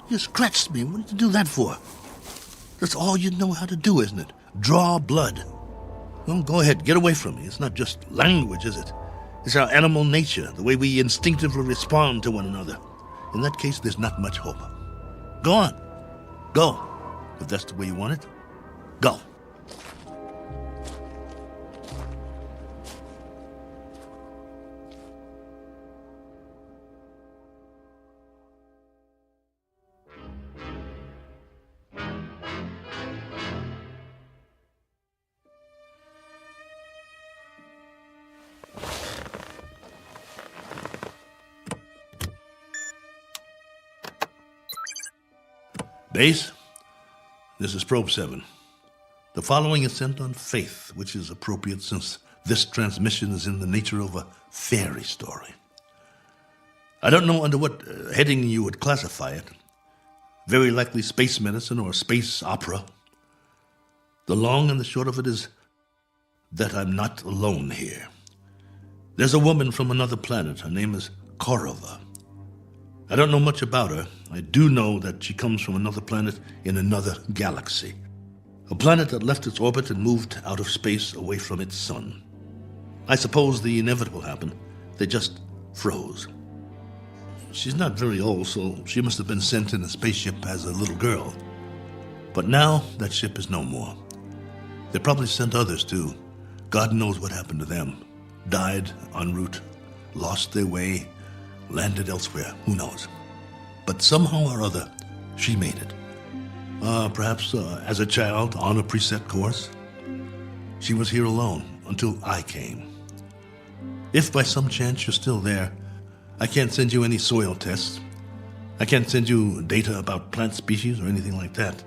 You scratched me. What did you do that for? That's all you know how to do, isn't it? Draw blood. Well, go ahead. Get away from me. It's not just language, is it? It's our animal nature, the way we instinctively respond to one another. In that case, there's not much hope. Go on. Go. If that's the way you want it, go. Base, this is Probe 7. The following is sent on faith, which is appropriate since this transmission is in the nature of a fairy story. I don't know under what heading you would classify it. Very likely space medicine or space opera. The long and the short of it is that I'm not alone here. There's a woman from another planet. Her name is Korova. I don't know much about her. I do know that she comes from another planet in another galaxy. A planet that left its orbit and moved out of space away from its sun. I suppose the inevitable happened. They just froze. She's not very old, so she must have been sent in a spaceship as a little girl. But now that ship is no more. They probably sent others too. God knows what happened to them. Died en route, lost their way, landed elsewhere, who knows. But somehow or other, she made it. Perhaps as a child on a preset course. She was here alone until I came. If by some chance you're still there, I can't send you any soil tests. I can't send you data about plant species or anything like that.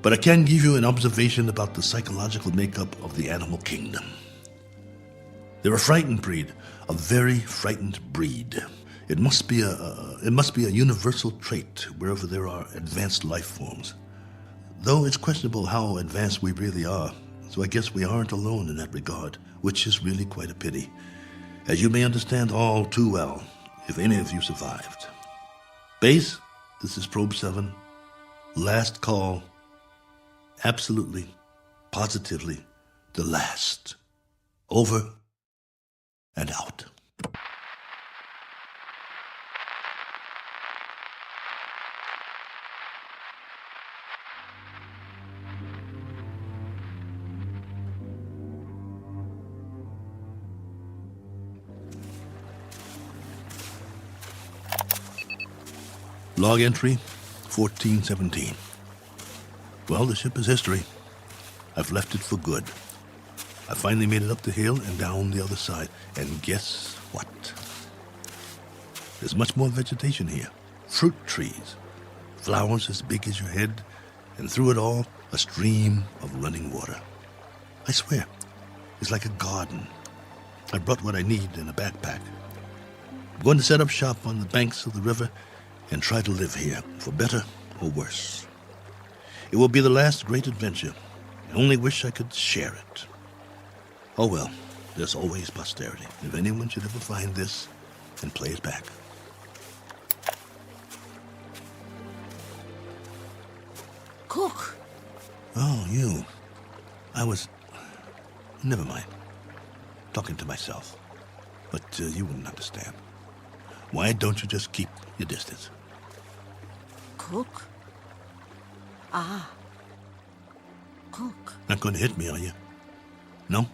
But I can give you an observation about the psychological makeup of the animal kingdom. They're a frightened breed, a very frightened breed. It must be a universal trait wherever there are advanced life forms. Though it's questionable how advanced we really are, so I guess we aren't alone in that regard, which is really quite a pity, as you may understand all too well, if any of you survived. Base, this is Probe 7. Last call. Absolutely, positively, the last. Over and out. Log entry 1417. Well, the ship is history. I've left it for good. I finally made it up the hill and down the other side. And guess what? There's much more vegetation here. Fruit trees. Flowers as big as your head. And through it all, a stream of running water. I swear, it's like a garden. I brought what I need in a backpack. I'm going to set up shop on the banks of the river and try to live here, for better or worse. It will be the last great adventure. I only wish I could share it. Oh well, there's always posterity. If anyone should ever find this and play it back. Cook. Oh, you. Never mind. Talking to myself. But you wouldn't understand. Why don't you just keep your distance? Cook? Ah. Cook. Not going to hit me, are you? No?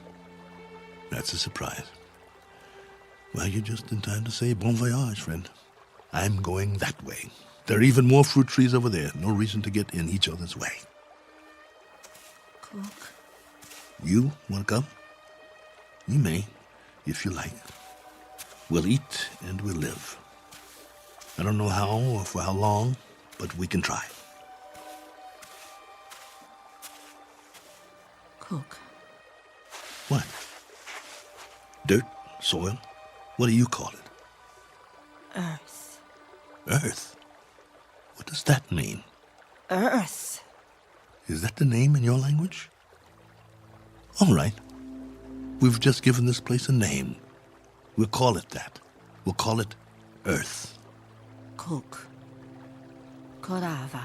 That's a surprise. Well, you're just in time to say bon voyage, friend. I'm going that way. There are even more fruit trees over there. No reason to get in each other's way. Cook. You want to come? You may, if you like. We'll eat and we'll live. I don't know how or for how long, but we can try. Cook. What? Dirt? Soil? What do you call it? Earth. Earth? What does that mean? Earth. Is that the name in your language? All right. We've just given this place a name. We'll call it that. We'll call it Earth. Cook. Korava.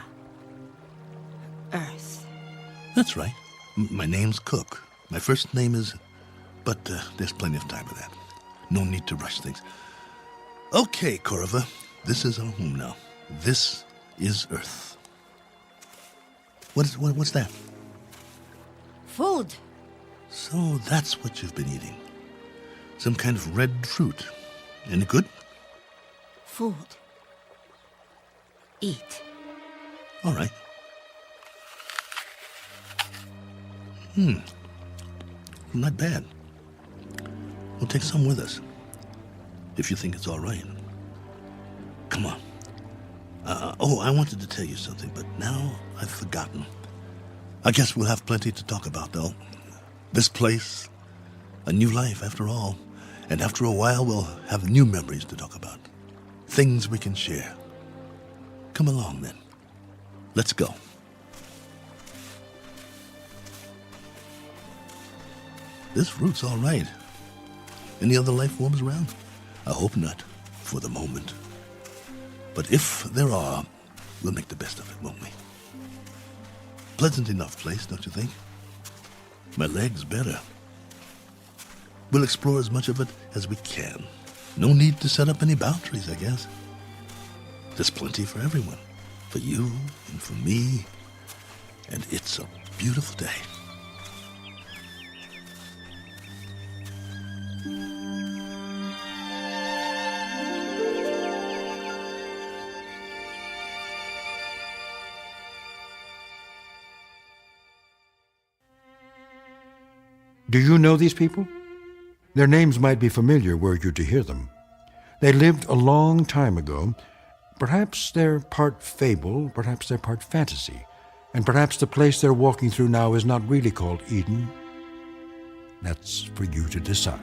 Earth. That's right. My name's Cook. My first name is... But there's plenty of time for that. No need to rush things. Okay, Korova. This is our home now. This is Earth. What's that? Food. So that's what you've been eating. Some kind of red fruit. Any good? Food. Eat. All right. Not bad. We'll take some with us. If you think it's all right. Come on. I wanted to tell you something, but now I've forgotten. I guess we'll have plenty to talk about, though. This place, a new life after all. And after a while, we'll have new memories to talk about. Things we can share. Come along, then. Let's go. This fruit's all right. Any other life forms around? I hope not, for the moment. But if there are, we'll make the best of it, won't we? Pleasant enough place, don't you think? My leg's better. We'll explore as much of it as we can. No need to set up any boundaries, I guess. There's plenty for everyone. For you and for me. And it's a beautiful day. Do you know these people? Their names might be familiar were you to hear them. They lived a long time ago. Perhaps they're part fable, perhaps they're part fantasy, and perhaps the place they're walking through now is not really called Eden. That's for you to decide.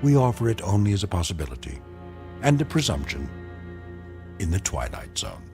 We offer it only as a possibility and a presumption in the Twilight Zone.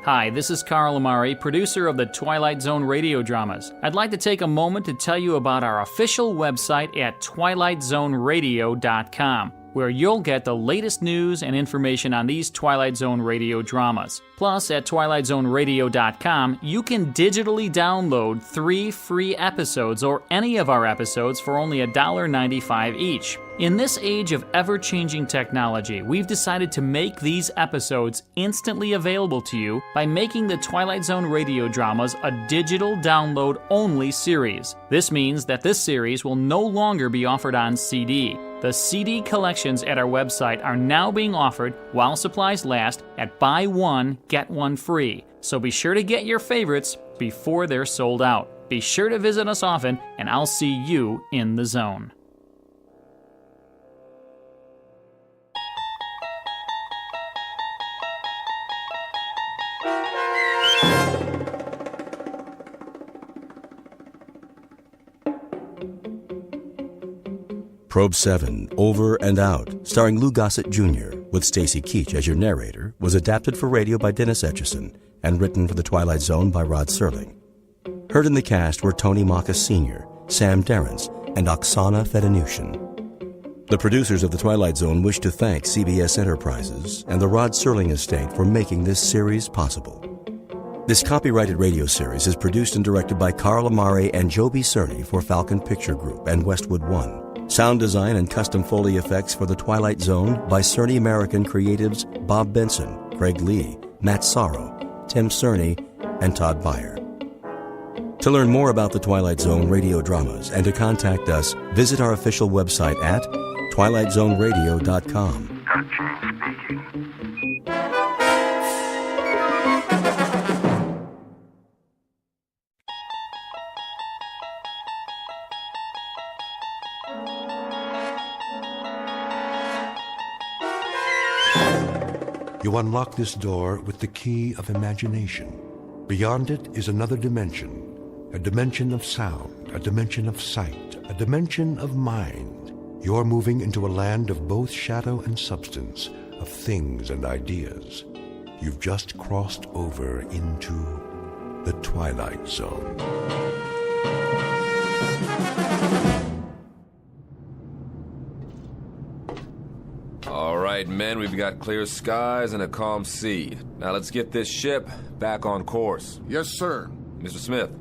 Hi, this is Carl Amari, producer of the Twilight Zone radio dramas. I'd like to take a moment to tell you about our official website at twilightzoneradio.com, where you'll get the latest news and information on these Twilight Zone radio dramas. Plus, at twilightzoneradio.com, you can digitally download 3 free episodes or any of our episodes for only $1.95 each. In this age of ever-changing technology, we've decided to make these episodes instantly available to you by making the Twilight Zone radio dramas a digital download-only series. This means that this series will no longer be offered on CD. The CD collections at our website are now being offered, while supplies last, at buy one, get one free. So be sure to get your favorites before they're sold out. Be sure to visit us often, and I'll see you in the zone. Probe 7, Over and Out, starring Lou Gossett Jr., with Stacy Keach as your narrator, was adapted for radio by Dennis Etchison and written for The Twilight Zone by Rod Serling. Heard in the cast were Tony Maka Sr., Sam Derrence, and Oksana Fedanushin. The producers of The Twilight Zone wish to thank CBS Enterprises and the Rod Serling estate for making this series possible. This copyrighted radio series is produced and directed by Carl Amari and Joby Cerny for Falcon Picture Group and Westwood One. Sound design and custom Foley effects for The Twilight Zone by Cerny American creatives Bob Benson, Craig Lee, Matt Sorrow, Tim Cerny, and Todd Beyer. To learn more about The Twilight Zone radio dramas and to contact us, visit our official website at twilightzoneradio.com. Speaking. You unlock this door with the key of imagination. Beyond it is another dimension, a dimension of sound, a dimension of sight, a dimension of mind. You're moving into a land of both shadow and substance, of things and ideas. You've just crossed over into the Twilight Zone. All right, men, we've got clear skies and a calm sea. Now let's get this ship back on course. Yes, sir. Mr. Smith,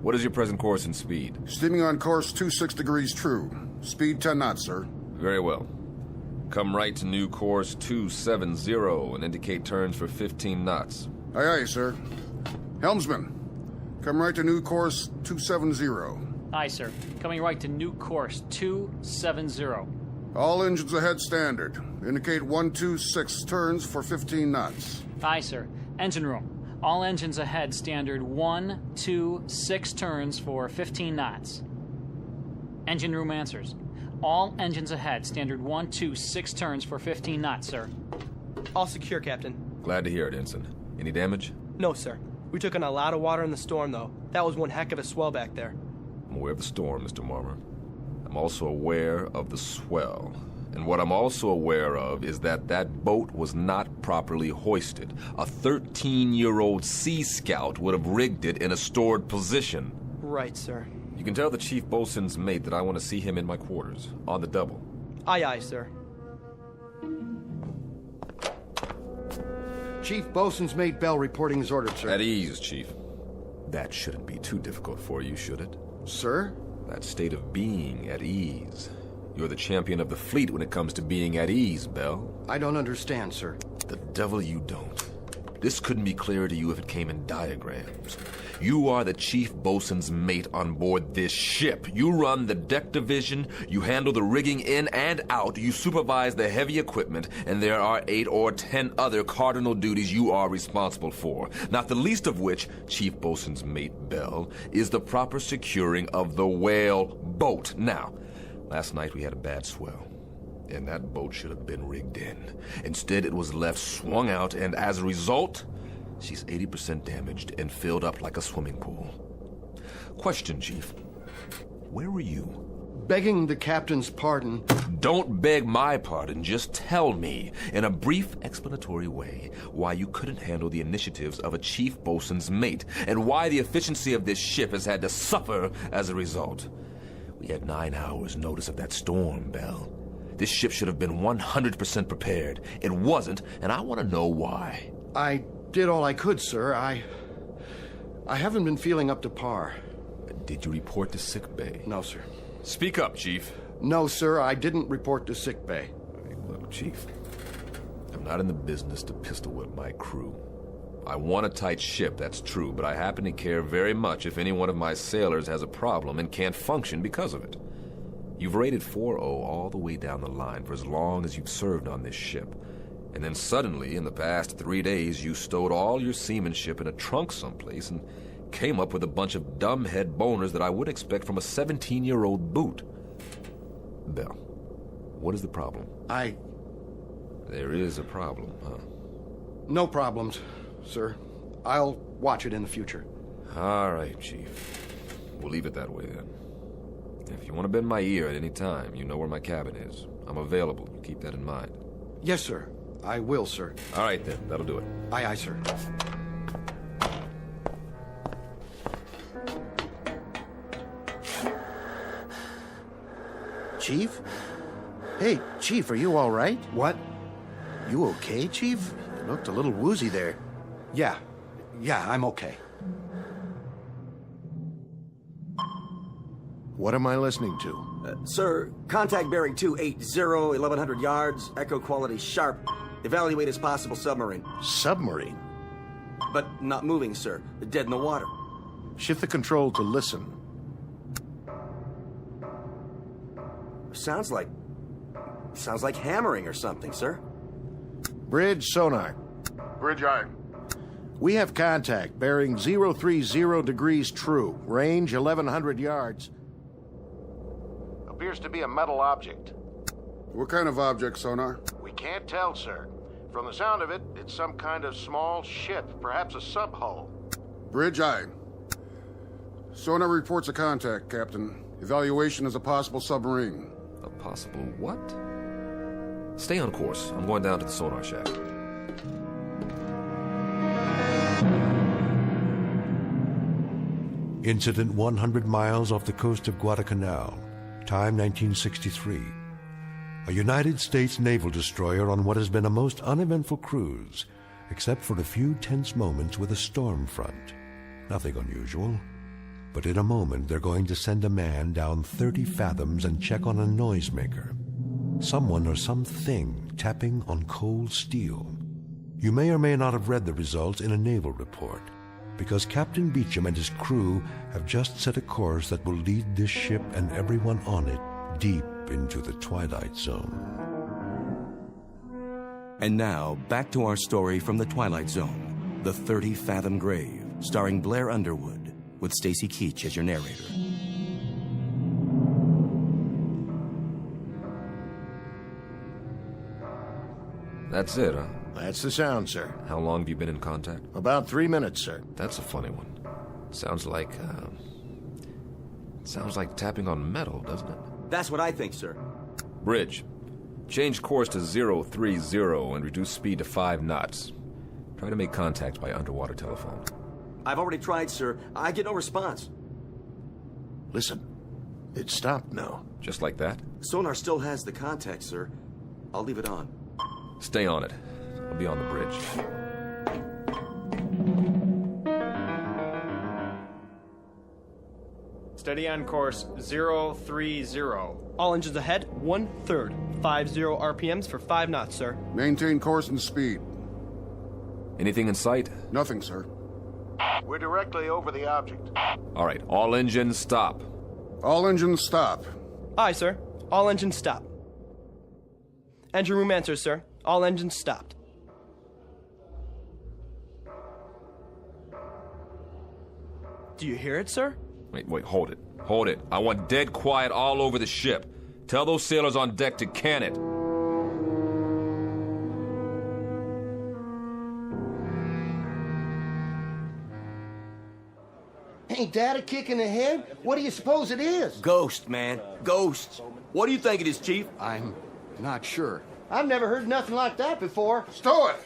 what is your present course and speed? Steaming on course 26 degrees true. Speed 10 knots, sir. Very well. Come right to new course 270 and indicate turns for 15 knots. Aye, aye, sir. Helmsman, come right to new course 270. Aye, sir. Coming right to new course 270. All engines ahead standard. Indicate 126 turns for 15 knots. Aye, sir. Engine room. All engines ahead standard 126 turns for 15 knots. Engine room answers. All engines ahead standard 126 turns for 15 knots, sir. All secure, Captain. Glad to hear it, Ensign. Any damage? No, sir. We took in a lot of water in the storm, though. That was one heck of a swell back there. I'm aware of the storm, Mr. Marmer. I'm also aware of the swell. And what I'm also aware of is that that boat was not properly hoisted. A 13-year-old Sea Scout would have rigged it in a stored position. Right, sir. You can tell the chief bosun's mate that I want to see him in my quarters, on the double. Aye, aye, sir. Chief Bosun's mate Bell reporting is ordered, sir. At ease, Chief. That shouldn't be too difficult for you, should it? Sir? That state of being at ease. You're the champion of the fleet when it comes to being at ease, Bell. I don't understand, sir. The devil you don't. This couldn't be clearer to you if it came in diagrams. You are the chief bosun's mate on board this ship. You run the deck division, you handle the rigging in and out, you supervise the heavy equipment, and there are 8 or 10 other cardinal duties you are responsible for, not the least of which, chief bosun's mate Bell, is the proper securing of the whale boat. Now, last night we had a bad swell, and that boat should have been rigged in. Instead, it was left swung out, and as a result, she's 80% damaged and filled up like a swimming pool. Question, Chief. Where were you? Begging the captain's pardon. Don't beg my pardon. Just tell me, in a brief explanatory way, why you couldn't handle the initiatives of a chief bosun's mate, and why the efficiency of this ship has had to suffer as a result. We had 9 hours notice of that storm, Bell. This ship should have been 100% prepared. It wasn't, and I want to know why. I did all I could, sir. I haven't been feeling up to par. Did you report to sick bay? No, sir. Speak up, Chief. No, sir, I didn't report to sick bay. Look, Chief, I'm not in the business to pistol whip my crew. I want a tight ship, that's true, but I happen to care very much if any one of my sailors has a problem and can't function because of it. You've rated 4-0 all the way down the line for as long as you've served on this ship. And then suddenly, in the past 3 days, you stowed all your seamanship in a trunk someplace and came up with a bunch of dumbhead boners that I would expect from a 17-year-old boot. Bell, what is the problem? There is a problem, huh? No problems, sir. I'll watch it in the future. All right, Chief. We'll leave it that way, then. If you want to bend my ear at any time, you know where my cabin is. I'm available. Keep that in mind. Yes, sir. I will, sir. All right, then. That'll do it. Aye, aye, sir. Chief? Hey, Chief, are you all right? What? You okay, Chief? You looked a little woozy there. Yeah, I'm okay. What am I listening to? Sir, contact bearing 280, 1100 yards, echo quality sharp. Evaluate as possible submarine. Submarine? But not moving, sir. Dead in the water. Shift the control to listen. Sounds like hammering or something, sir. Bridge sonar. Bridge eye. We have contact, bearing 030 degrees true, range 1100 yards. Appears to be a metal object. What kind of object, sonar? We can't tell, sir. From the sound of it, it's some kind of small ship, perhaps a sub-hull. Bridge eye. Sonar reports a contact, Captain. Evaluation is a possible submarine. A possible what? Stay on course. I'm going down to the sonar shack. Incident 100 miles off the coast of Guadalcanal. Time 1963. A United States naval destroyer on what has been a most uneventful cruise, except for a few tense moments with a storm front. Nothing unusual. But in a moment, they're going to send a man down 30 fathoms and check on a noisemaker. Someone or something tapping on cold steel. You may or may not have read the results in a naval report, because Captain Beecham and his crew have just set a course that will lead this ship and everyone on it deep into the Twilight Zone. And now, back to our story from the Twilight Zone, The 30-Fathom Grave, starring Blair Underwood, with Stacy Keach as your narrator. That's it, huh? That's the sound, sir. How long have you been in contact? About 3 minutes, sir. That's a funny one. Sounds like tapping on metal, doesn't it? That's what I think, sir. Bridge. Change course to 030 and reduce speed to 5 knots. Try to make contact by underwater telephone. I've already tried, sir. I get no response. Listen, it stopped now. Just like that? Sonar still has the contact, sir. I'll leave it on. Stay on it. I'll be on the bridge. Steady on course 030. All engines ahead, 1/3. 50 RPMs for 5 knots, sir. Maintain course and speed. Anything in sight? Nothing, sir. We're directly over the object. All right, all engines stop. All engines stop. Aye, sir. All engines stop. Engine room answers, sir. All engines stopped. Do you hear it, sir? Wait, hold it. Hold it. I want dead quiet all over the ship. Tell those sailors on deck to can it. Ain't that a kick in the head? What do you suppose it is? Ghost, man. Ghosts. What do you think it is, Chief? I'm not sure. I've never heard nothing like that before. Stow it!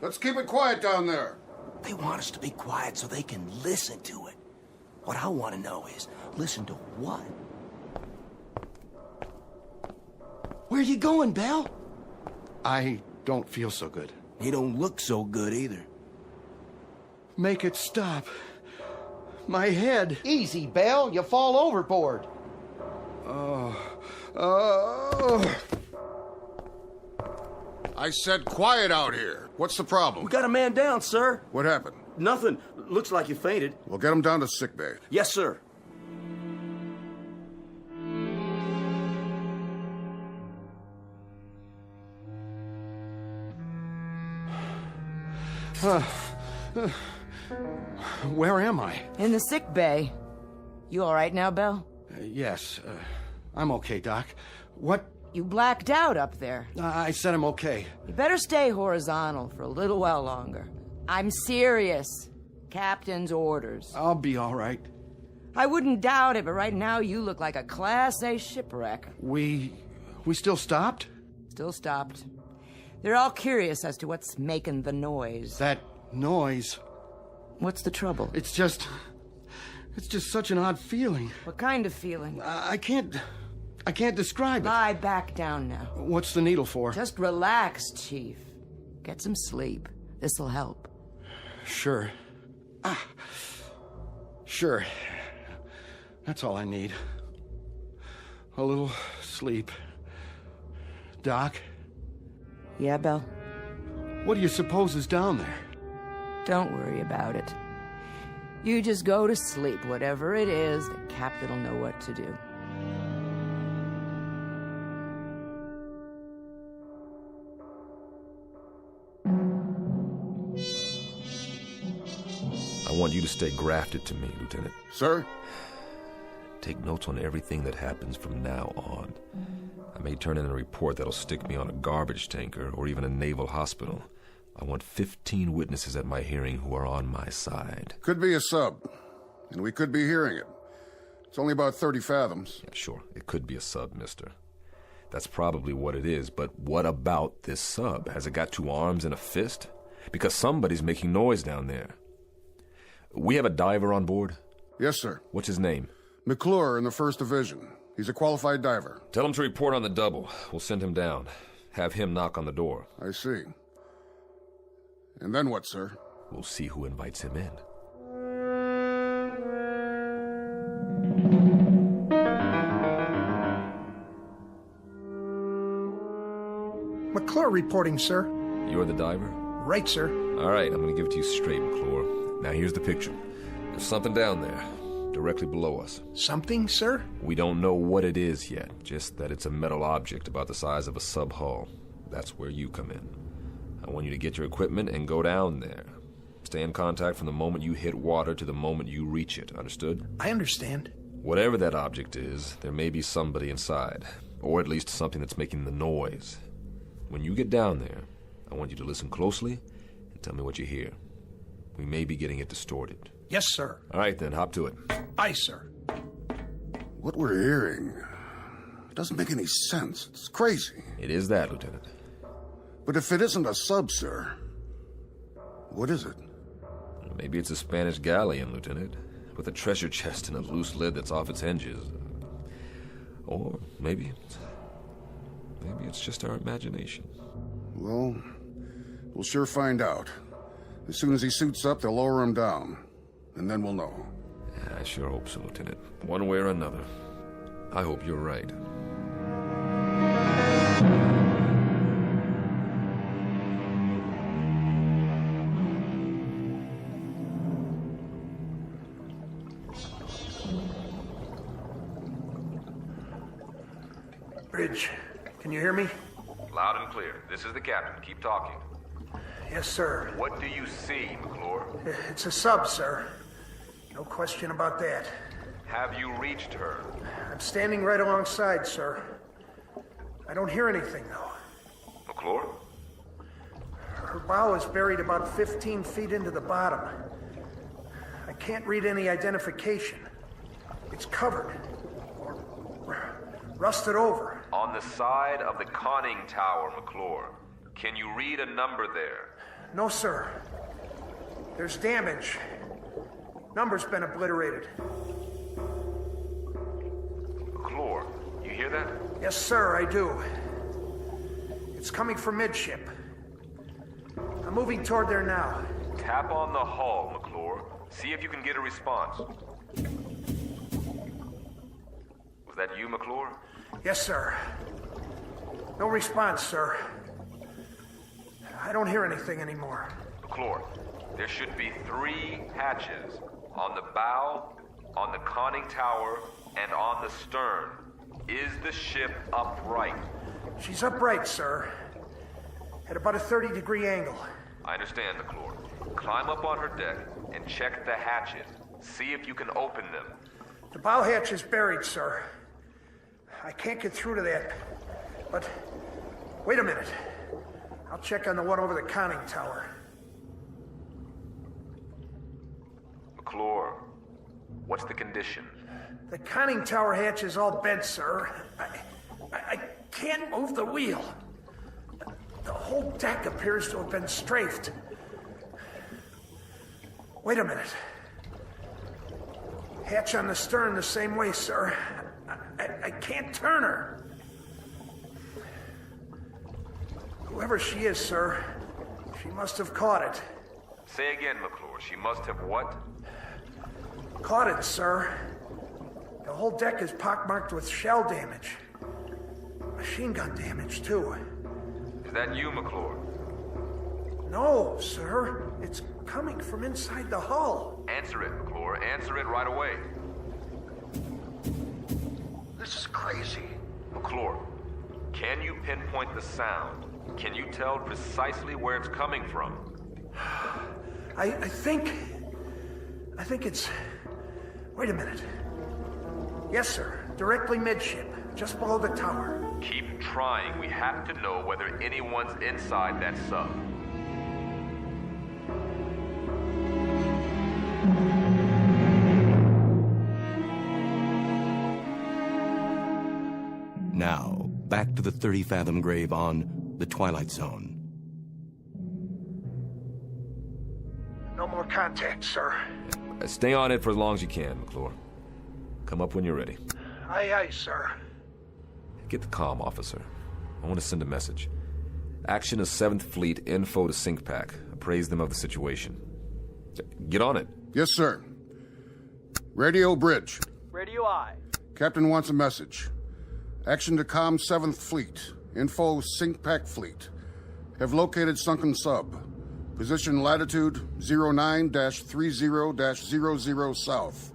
Let's keep it quiet down there. They want us to be quiet so they can listen to it. What I want to know is, listen to what? Where you going, Bell? I don't feel so good. You don't look so good either. Make it stop. My head. Easy, Bell. You fall overboard. Oh. I said quiet out here. What's the problem? We got a man down, sir. What happened? Nothing. Looks like you fainted. We'll get him down to sickbay. Yes, sir. Where am I? In the sick bay. You all right now, Bell? Yes, I'm okay, Doc. What? You blacked out up there. I said I'm okay. You better stay horizontal for a little while longer. I'm serious. Captain's orders. I'll be all right. I wouldn't doubt it, but right now you look like a Class A shipwreck. We still stopped? Still stopped. They're all curious as to what's making the noise. That noise. What's the trouble? It's just such an odd feeling. What kind of feeling? I can't describe it. Lie back down now. What's the needle for? Just relax, Chief. Get some sleep. This'll help. Sure. Sure. That's all I need. A little sleep. Doc? Yeah, Bell? What do you suppose is down there? Don't worry about it. You just go to sleep. Whatever it is, the captain will know what to do. I want you to stay grafted to me, Lieutenant. Sir? Take notes on everything that happens from now on. I may turn in a report that'll stick me on a garbage tanker or even a naval hospital. I want 15 witnesses at my hearing who are on my side. Could be a sub, and we could be hearing it. It's only about 30 fathoms. Yeah, sure, it could be a sub, mister. That's probably what it is, but what about this sub? Has it got 2 arms and a fist? Because somebody's making noise down there. We have a diver on board? Yes, sir. What's his name? McClure in the 1st Division. He's a qualified diver. Tell him to report on the double. We'll send him down. Have him knock on the door. I see. And then what, sir? We'll see who invites him in. McClure reporting, sir. You're the diver? Right, sir. All right, I'm going to give it to you straight, McClure. Now here's the picture. There's something down there, directly below us. Something, sir? We don't know what it is yet, just that it's a metal object about the size of a sub-hull. That's where you come in. I want you to get your equipment and go down there. Stay in contact from the moment you hit water to the moment you reach it, understood? I understand. Whatever that object is, there may be somebody inside, or at least something that's making the noise. When you get down there, I want you to listen closely and tell me what you hear. We may be getting it distorted. Yes, sir. All right, then, hop to it. Aye, sir. What we're hearing, it doesn't make any sense. It's crazy. It is that, Lieutenant. But if it isn't a sub, sir, what is it? Maybe it's a Spanish galleon, Lieutenant. with a treasure chest and a loose lid that's off its hinges. Or maybe it's just our imagination. Well, we'll sure find out. As soon as he suits up, they'll lower him down. And then we'll know. I sure hope so, Lieutenant. One way or another. I hope you're right. Bridge, can you hear me? Loud and clear. This is the captain. Keep talking. Yes, sir. What do you see, McClure? It's a sub, sir. No question about that. Have you reached her? I'm standing right alongside, sir. I don't hear anything, though. McClure? Her bow is buried about 15 feet into the bottom. I can't read any identification. It's covered. Or rusted over. On the side of the conning tower, McClure. Can you read a number there? No, sir. There's damage. Number's been obliterated. McClure, you hear that? Yes, sir, I do. It's coming from midship. I'm moving toward there now. Tap on the hull, McClure. See if you can get a response. Was that you, McClure? Yes, sir. No response, sir. I don't hear anything anymore. McClure, there should be 3 hatches. On the bow, on the conning tower, and on the stern. Is the ship upright? She's upright, sir. At about a 30-degree angle. I understand, McClure. Climb up on her deck and check the hatches. See if you can open them. The bow hatch is buried, sir. I can't get through to that. But, wait a minute. I'll check on the one over the conning tower. McClure, what's the condition? The conning tower hatch is all bent, sir. I can't move the wheel. The whole deck appears to have been strafed. Wait a minute. Hatch on the stern the same way, sir. I can't turn her. Whoever she is, sir, she must have caught it. Say again, McClure. She must have what? Caught it, sir. The whole deck is pockmarked with shell damage. Machine gun damage, too. Is that you, McClure? No, sir. It's coming from inside the hull. Answer it, McClure. Answer it right away. This is crazy. McClure, can you pinpoint the sound? Can you tell precisely where it's coming from? I think it's... Wait a minute. Yes, sir. Directly midship, just below the tower. Keep trying. We have to know whether anyone's inside that sub. Now, back to the 30-fathom grave on the Twilight Zone. No more contact, sir. Stay on it for as long as you can, McClure. Come up when you're ready. Aye, aye, sir. Get the comm, officer. I want to send a message. Action is 7th Fleet, info to SyncPack. Appraise them of the situation. Get on it. Yes, sir. Radio bridge. Radio I. Captain wants a message. Action to comm 7th Fleet. Info SyncPack Fleet. Have located sunken sub. Position latitude 09-30-00 south.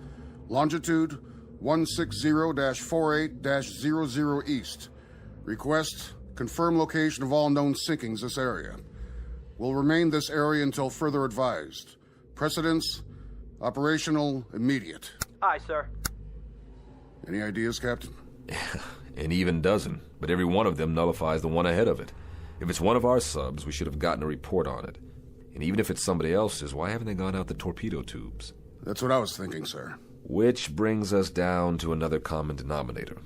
Longitude 160-48-00 east. Request confirm location of all known sinkings this area. Will remain this area until further advised. Precedence, operational, immediate. Aye, sir. Any ideas, Captain? An even dozen, but every one of them nullifies the one ahead of it. If it's one of our subs, we should have gotten a report on it. And even if it's somebody else's, why haven't they gone out the torpedo tubes? That's what I was thinking, sir. Which brings us down to another common denominator.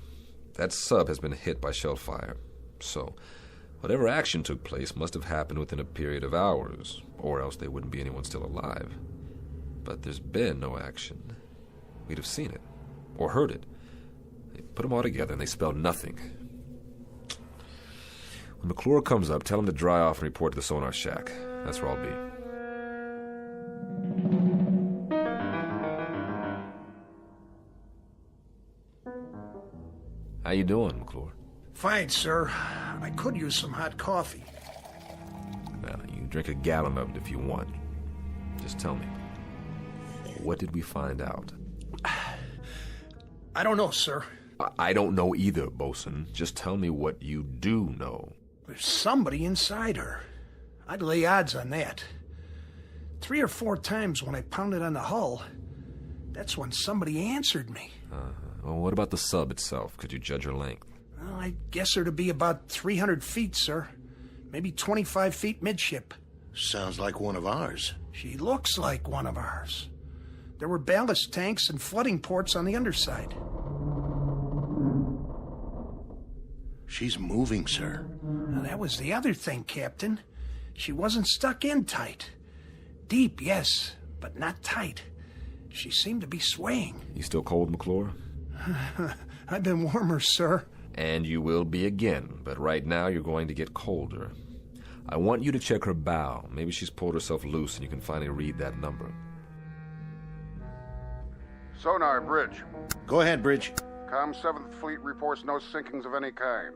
That sub has been hit by shell fire. So, whatever action took place must have happened within a period of hours, or else there wouldn't be anyone still alive. But there's been no action. we'd have seen it. Or heard it. They put them all together and they spelled nothing. When McClure comes up, tell him to dry off and report to the sonar shack. That's where I'll be. How you doing, McClure? Fine, sir. I could use some hot coffee. Well, you can drink a gallon of it if you want. Just tell me. What did we find out? I don't know, sir. I don't know either, Bosun. Just tell me what you do know. There's somebody inside her. I'd lay odds on that. 3 or 4 times when I pounded on the hull, that's when somebody answered me. Well, what about the sub itself? Could you judge her length? Well, I guess her to be about 300 feet, sir. Maybe 25 feet midship. Sounds like one of ours. She looks like one of ours. There were ballast tanks and flooding ports on the underside. She's moving, sir. Now, that was the other thing, Captain. She wasn't stuck in tight. Deep, yes, but not tight. She seemed to be swaying. You still cold, McClure? I've been warmer, sir. And you will be again, but right now you're going to get colder. I want you to check her bow. Maybe she's pulled herself loose and you can finally read that number. Sonar, Bridge. Go ahead, Bridge. Com 7th Fleet reports no sinkings of any kind.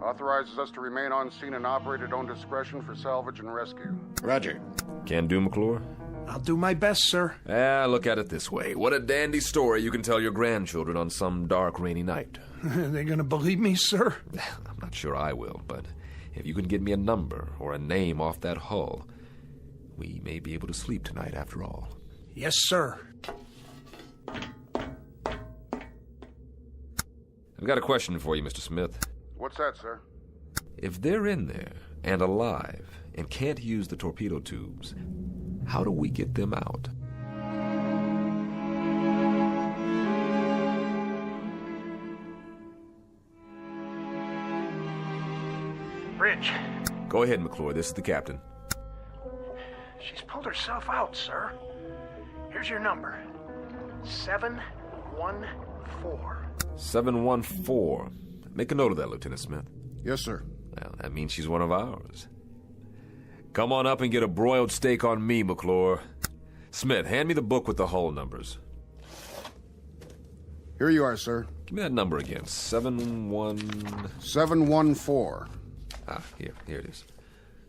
Authorizes us to remain on scene and operate at own discretion for salvage and rescue. Roger. Can do, McClure? I'll do my best, sir. Look at it this way. What a dandy story you can tell your grandchildren on some dark, rainy night. They're gonna believe me, sir? I'm not sure I will, but if you can get me a number or a name off that hull, we may be able to sleep tonight after all. Yes, sir. I've got a question for you, Mr. Smith. What's that, sir? If they're in there and alive and can't use the torpedo tubes, how do we get them out? Bridge. Go ahead, McClure. This is the captain. She's pulled herself out, sir. Here's your number. 714. 714. Make a note of that, Lieutenant Smith. Yes, sir. Well, that means she's one of ours. Come on up and get a broiled steak on me, McClure. Smith, hand me the book with the hull numbers. Here you are, sir. Give me that number again. 714. Here it is.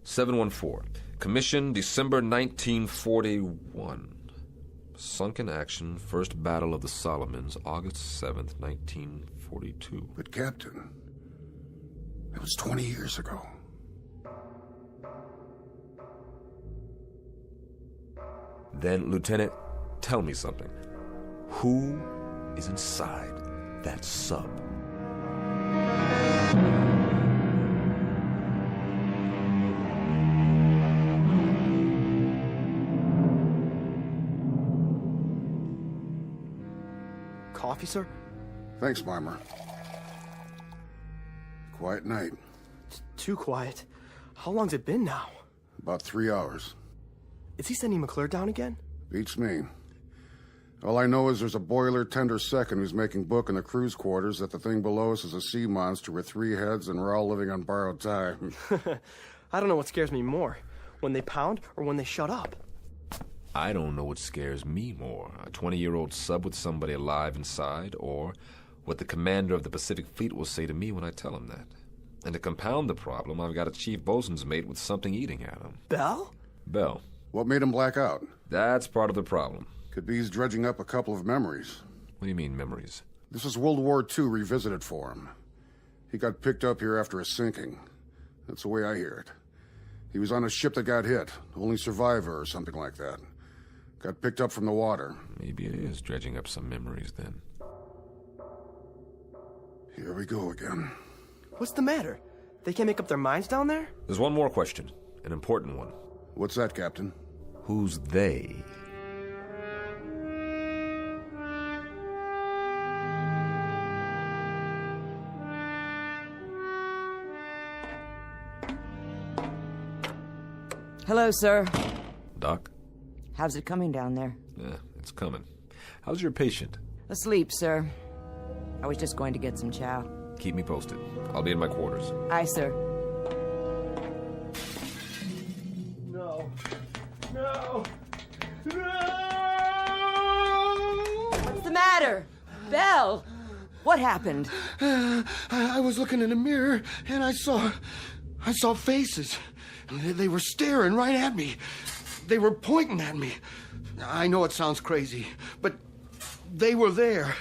714. Commission, December 1941. Sunk in action, First Battle of the Solomons, August 7th, 1942. But, Captain, that was 20 years ago. Then, Lieutenant, tell me something. Who is inside that sub? Coffee, sir? Thanks, Marmer. Quiet night. It's too quiet. How long's it been now? About 3 hours. Is he sending McClure down again? Beats me. All I know is there's a boiler tender second who's making book in the crew's quarters that the thing below us is a sea monster with 3 heads and we're all living on borrowed time. I don't know what scares me more, when they pound or when they shut up. I don't know what scares me more, a 20-year-old sub with somebody alive inside, or what the commander of the Pacific Fleet will say to me when I tell him that. And to compound the problem, I've got a chief bosun's mate with something eating at him. Bell? Bell. What made him black out? That's part of the problem. Could be he's dredging up a couple of memories. What do you mean, memories? This is World War II revisited for him. He got picked up here after a sinking. That's the way I hear it. He was on a ship that got hit, only survivor or something like that. Got picked up from the water. Maybe it is dredging up some memories, then. Here we go again. What's the matter? They can't make up their minds down there? There's one more question, an important one. What's that, Captain? Who's they? Hello, sir. Doc? How's it coming down there? Yeah, it's coming. How's your patient? Asleep, sir. I was just going to get some chow. Keep me posted. I'll be in my quarters. Aye, sir. No. No. What's the matter? Belle! What happened? I was looking in the mirror and I saw faces. They were staring right at me. They were pointing at me. I know it sounds crazy, but they were there.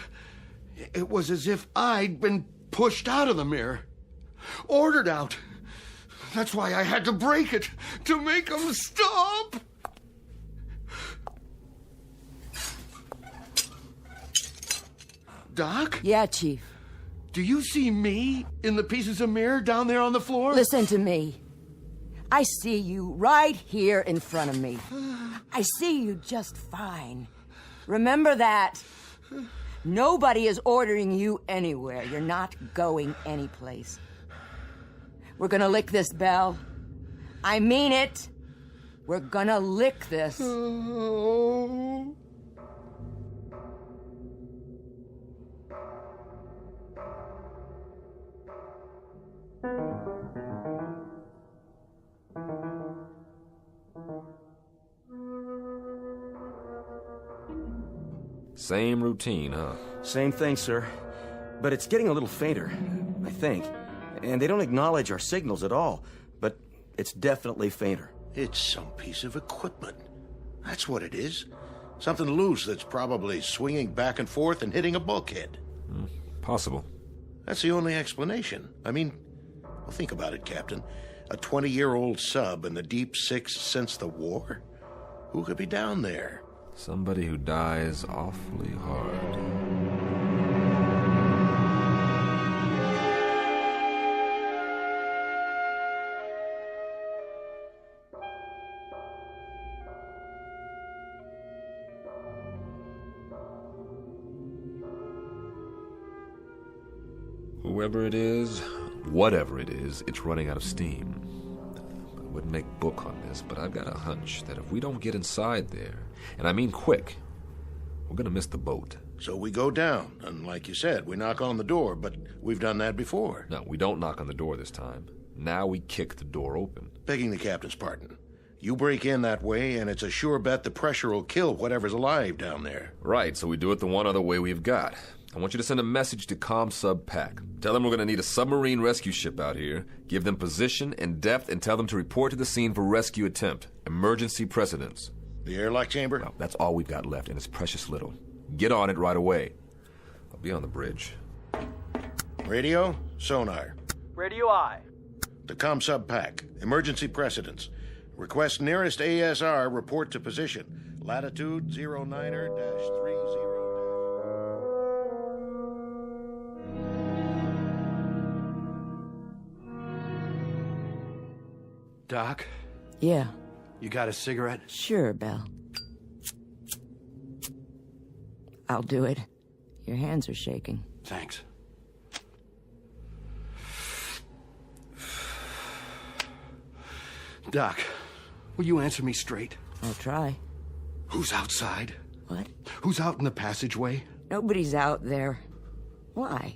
It was as if I'd been pushed out of the mirror. Ordered out. That's why I had to break it, to make them stop. Doc? Yeah, Chief. Do you see me in the pieces of mirror down there on the floor? Listen to me. I see you right here in front of me. I see you just fine. Remember that. Nobody is ordering you anywhere. You're not going anyplace. We're gonna lick this, Belle. I mean it. We're gonna lick this. Oh. Same routine, huh? Same thing, sir. But it's getting a little fainter, I think. And they don't acknowledge our signals at all. But it's definitely fainter. It's some piece of equipment. That's what it is. Something loose that's probably swinging back and forth and hitting a bulkhead. Possible. That's the only explanation. I mean, well, think about it, Captain. A 20-year-old sub in the deep six since the war? Who could be down there? Somebody who dies awfully hard. Whoever it is, whatever it is, it's running out of steam. I wouldn't make book on this, but I've got a hunch that if we don't get inside there, and I mean quick, we're gonna miss the boat. So we go down, and like you said, we knock on the door, but we've done that before. No, we don't knock on the door this time. Now we kick the door open. Begging the captain's pardon. You break in that way, and it's a sure bet the pressure will kill whatever's alive down there. Right, so we do it the one other way we've got. I want you to send a message to ComSub Pack. Tell them we're going to need a submarine rescue ship out here. Give them position and depth and tell them to report to the scene for rescue attempt. Emergency precedence. The airlock chamber? Well, that's all we've got left, and it's precious little. Get on it right away. I'll be on the bridge. Radio, sonar. Radio I. The ComSub Pack. Emergency precedence. Request nearest ASR, report to position. Latitude 09er-30. Doc? Yeah. You got a cigarette? Sure, Belle. I'll do it. Your hands are shaking. Thanks. Doc, will you answer me straight? I'll try. Who's outside? What? Who's out in the passageway? Nobody's out there. Why?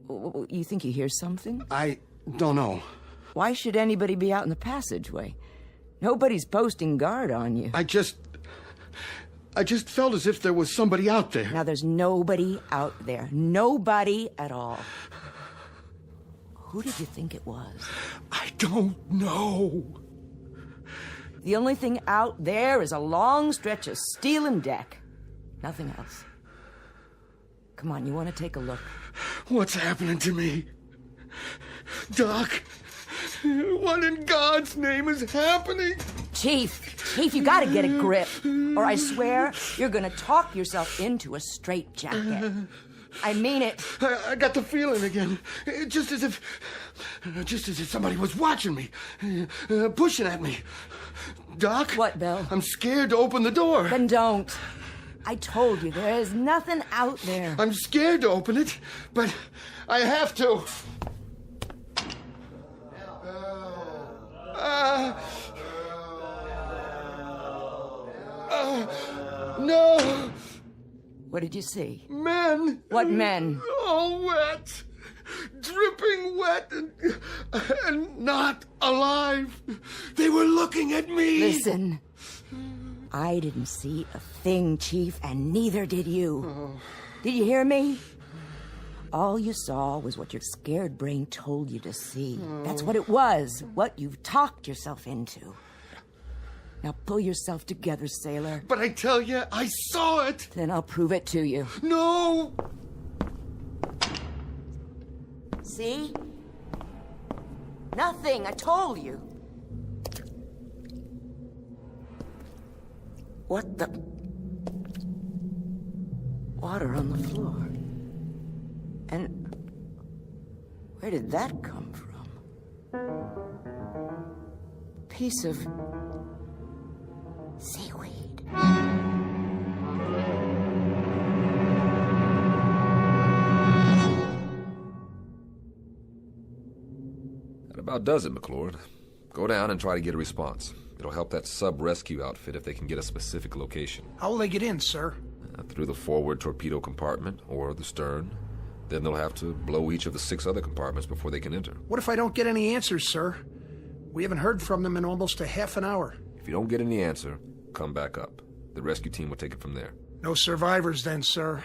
You think you hear something? I don't know. Why should anybody be out in the passageway? Nobody's posting guard on you. I just felt as if there was somebody out there. Now, there's nobody out there. Nobody at all. Who did you think it was? I don't know. The only thing out there is a long stretch of steel and deck. Nothing else. Come on, you want to take a look? What's happening to me? Doc, what in God's name is happening? Chief, you gotta get a grip, or I swear you're gonna talk yourself into a straitjacket. I mean it. I got the feeling again. Just as if somebody was watching me, pushing at me. Doc? What, Belle? I'm scared to open the door. Then don't. I told you, there is nothing out there. I'm scared to open it, but I have to. No! What did you see? Men! What men? All wet. Dripping wet and not alive. They were looking at me. Listen. I didn't see a thing, Chief, and neither did you. Oh. Did you hear me? All you saw was what your scared brain told you to see. That's what it was, what you've talked yourself into. Now pull yourself together, sailor. But I tell you, I saw it. Then I'll prove it to you. No! See? Nothing, I told you. What the... Water on the floor. And where did that come from? Piece of seaweed. That about does it, McClure. Go down and try to get a response. It'll help that sub-rescue outfit if they can get a specific location. How will they get in, sir? Through the forward torpedo compartment or the stern. Then they'll have to blow each of the 6 other compartments before they can enter. What if I don't get any answers, sir? We haven't heard from them in almost a half an hour. If you don't get any answer, come back up. The rescue team will take it from there. No survivors then, sir.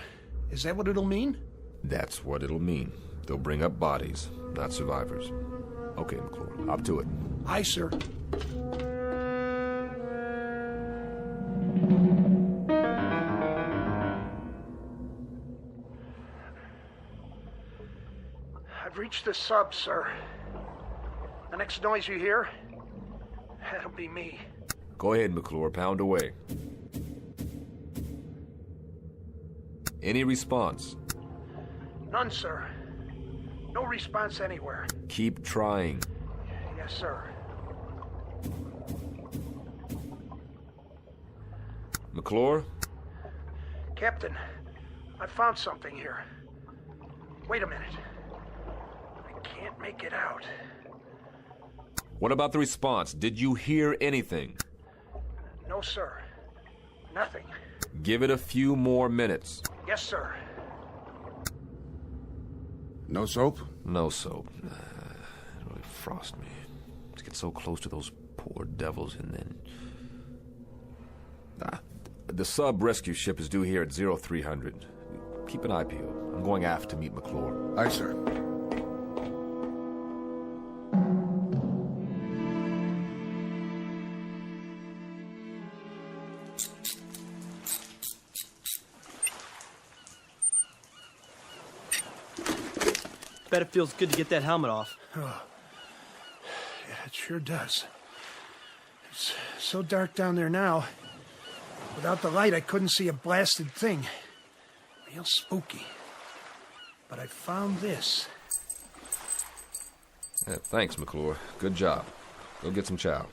Is that what it'll mean? That's what it'll mean. They'll bring up bodies, not survivors. Okay, McClure, up to it. Aye, sir. I've reached the sub, sir. The next noise you hear, that'll be me. Go ahead, McClure, pound away. Any response? None, sir. No response anywhere. Keep trying. Yes, sir. McClure? Captain, I found something here. Wait a minute. I can't make it out. What about the response? Did you hear anything? No, sir. Nothing. Give it a few more minutes. Yes, sir. No soap? No soap. It really frosts me. To get so close to those poor devils and then... The sub-rescue ship is due here at 0300. Keep an eye peeled. I'm going aft to meet McClure. Aye, sir. Bet it feels good to get that helmet off. Oh. Yeah, it sure does. It's so dark down there now. Without the light, I couldn't see a blasted thing. Real spooky. But I found this. Yeah, thanks, McClure. Good job. Go get some chow.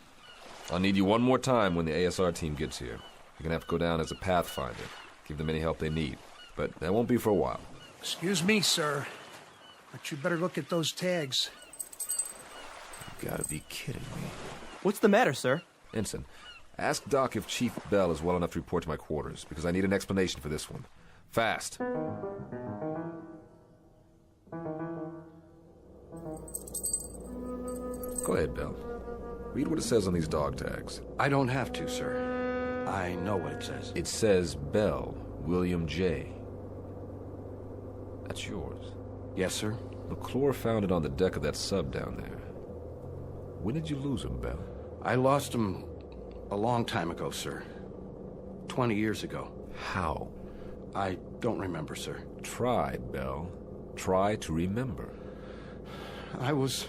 I'll need you one more time when the ASR team gets here. You're gonna have to go down as a pathfinder. Give them any help they need. But that won't be for a while. Excuse me, sir. But you better look at those tags. You gotta be kidding me. What's the matter, sir? Ensign, ask Doc if Chief Bell is well enough to report to my quarters, because I need an explanation for this one. Fast. Go ahead, Bell. Read what it says on these dog tags. I don't have to, sir. I know what it says. It says Bell, William J. That's yours. Yes, sir. McClure found it on the deck of that sub down there. When did you lose him, Bell? I lost him a long time ago, sir. 20 years ago. How? I don't remember, sir. Try, Bell. Try to remember. I was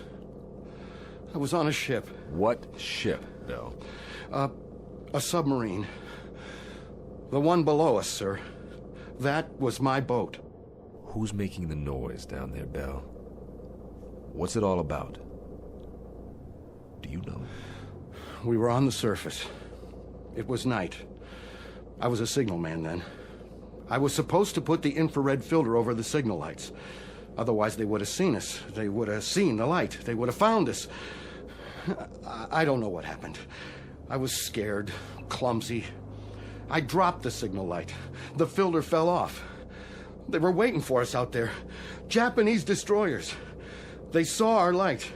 on a ship. What ship, Bell? A submarine. The one below us, sir. That was my boat. Who's making the noise down there, Bell? What's it all about? Do you know? We were on the surface. It was night. I was a signalman then. I was supposed to put the infrared filter over the signal lights. Otherwise, they would have seen us. They would have seen the light. They would have found us. I don't know what happened. I was scared, clumsy. I dropped the signal light. The filter fell off. They were waiting for us out there. Japanese destroyers. They saw our light.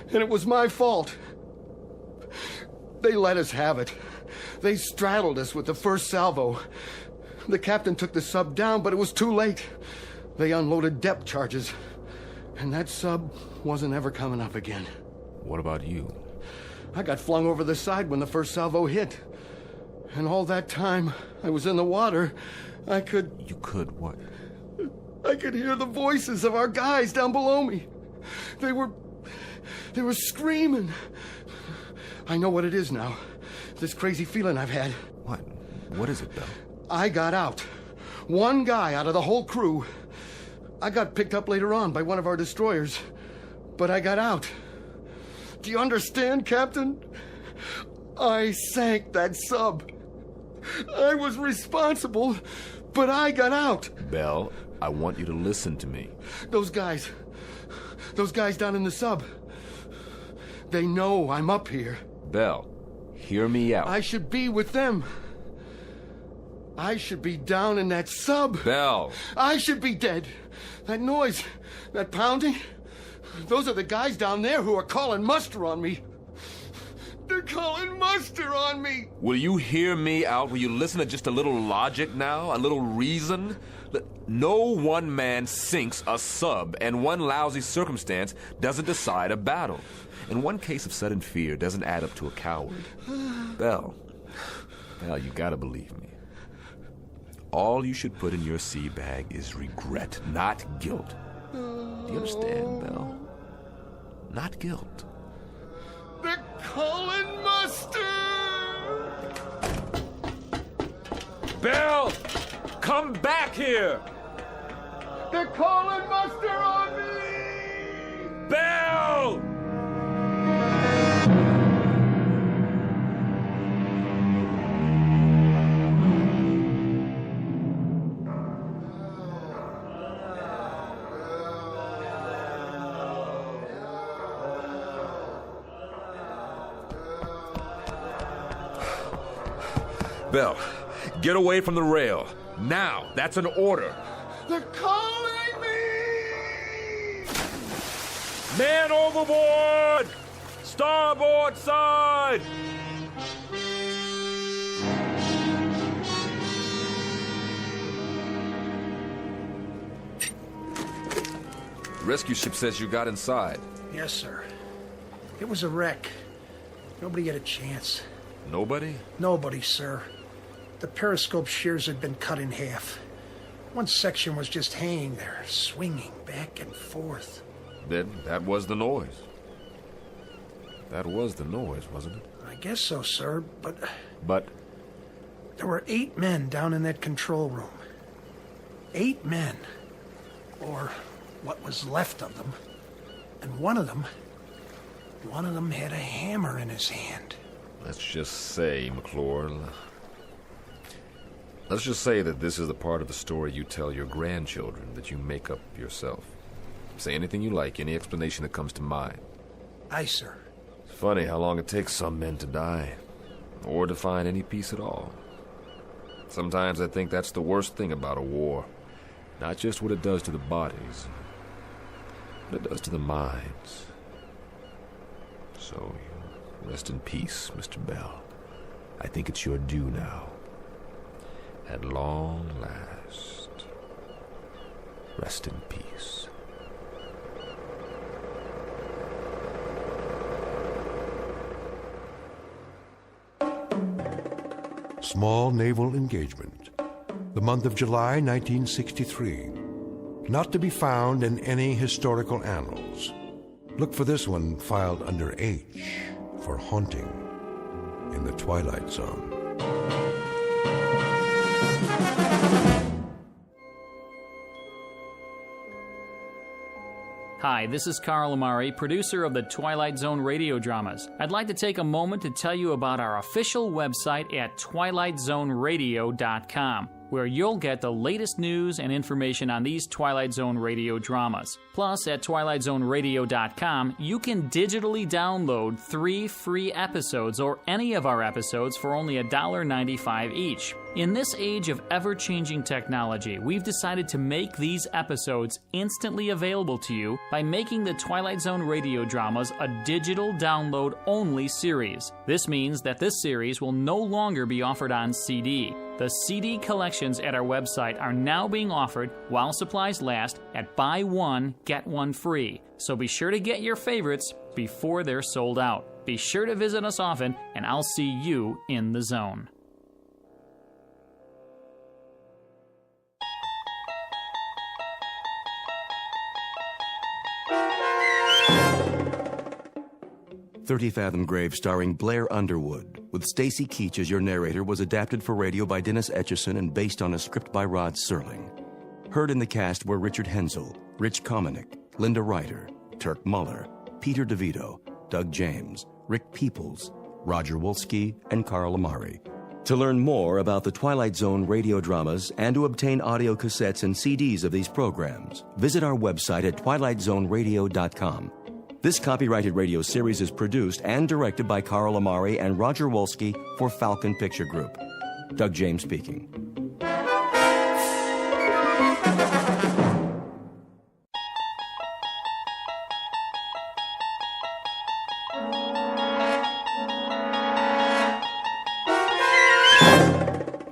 And it was my fault. They let us have it. They straddled us with the first salvo. The captain took the sub down, but it was too late. They unloaded depth charges. And that sub wasn't ever coming up again. What about you? I got flung over the side when the first salvo hit. And all that time I was in the water, I could... You could what? I could hear the voices of our guys down below me. They were screaming. I know what it is now. This crazy feeling I've had. What? What is it, Bill? I got out. One guy out of the whole crew. I got picked up later on by one of our destroyers. But I got out. Do you understand, Captain? I sank that sub. I was responsible, but I got out. Bell, I want you to listen to me. Those guys down in the sub, they know I'm up here. Bell, hear me out. I should be with them. I should be down in that sub. Bell. I should be dead. That noise, that pounding, those are the guys down there who are calling muster on me. They're calling muster on me. Will you hear me out? Will you listen to just a little logic now? A little reason? No one man sinks a sub, and one lousy circumstance doesn't decide a battle. And one case of sudden fear doesn't add up to a coward. Bell, you gotta believe me. All you should put in your sea bag is regret, not guilt. Do you understand, Bell? Not guilt. They're calling muster! Bell! Come back here! They're calling muster on me! Bell! Bell, get away from the rail. Now, that's an order. They're calling me! Man overboard! Starboard side! Rescue ship says you got inside. Yes, sir. It was a wreck. Nobody had a chance. Nobody? Nobody, sir. The periscope shears had been cut in half. One section was just hanging there, swinging back and forth. Then that was the noise. That was the noise, wasn't it? I guess so, sir, but... But? There were 8 men down in that control room. 8 men. Or what was left of them. And one of them had a hammer in his hand. Let's just say, McClure, let's just say that this is the part of the story you tell your grandchildren that you make up yourself. Say anything you like, any explanation that comes to mind. Aye, sir. It's funny how long it takes some men to die, or to find any peace at all. Sometimes I think that's the worst thing about a war. Not just what it does to the bodies, but it does to the minds. So, rest in peace, Mr. Bell. I think it's your due now. At long last, rest in peace. Small naval engagement. The month of July 1963. Not to be found in any historical annals. Look for this one filed under H for haunting in the Twilight Zone. Hi, this is Carl Amari, producer of the Twilight Zone radio dramas. I'd like to take a moment to tell you about our official website at twilightzoneradio.com. where you'll get the latest news and information on these Twilight Zone radio dramas. Plus, at twilightzoneradio.com, you can digitally download 3 free episodes or any of our episodes for only $1.95 each. In this age of ever-changing technology, we've decided to make these episodes instantly available to you by making the Twilight Zone radio dramas a digital download-only series. This means that this series will no longer be offered on CD. The CD collections at our website are now being offered while supplies last at buy one, get one free. So be sure to get your favorites before they're sold out. Be sure to visit us often, and I'll see you in the zone. "30 Fathom Grave" starring Blair Underwood, with Stacy Keach as your narrator, was adapted for radio by Dennis Etchison and based on a script by Rod Serling. Heard in the cast were Richard Hensel, Rich Kominick, Linda Ryder, Turk Muller, Peter DeVito, Doug James, Rick Peoples, Roger Wolski, and Carl Amari. To learn more about the Twilight Zone radio dramas and to obtain audio cassettes and CDs of these programs, visit our website at twilightzoneradio.com. This copyrighted radio series is produced and directed by Carl Amari and Roger Wolski for Falcon Picture Group. Doug James speaking.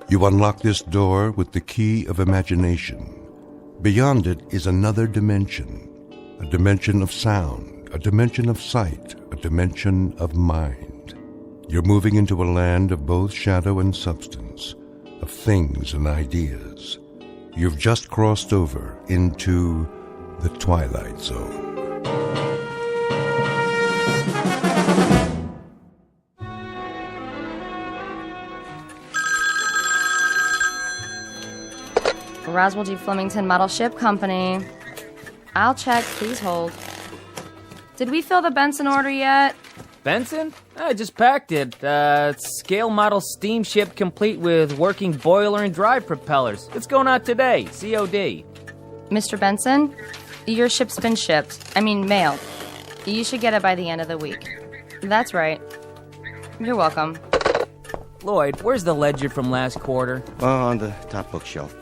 You unlock this door with the key of imagination. Beyond it is another dimension, a dimension of sound, a dimension of sight, a dimension of mind. You're moving into a land of both shadow and substance, of things and ideas. You've just crossed over into the Twilight Zone. Roswell G. Flemington Model Ship Company. I'll check. Please hold. Did we fill the Benson order yet? Benson? I just packed it. Scale model steamship complete with working boiler and drive propellers. It's going out today. COD. Mr. Benson, your ship's been shipped. Mailed. You should get it by the end of the week. That's right. You're welcome. Lloyd, where's the ledger from last quarter? On the top bookshelf.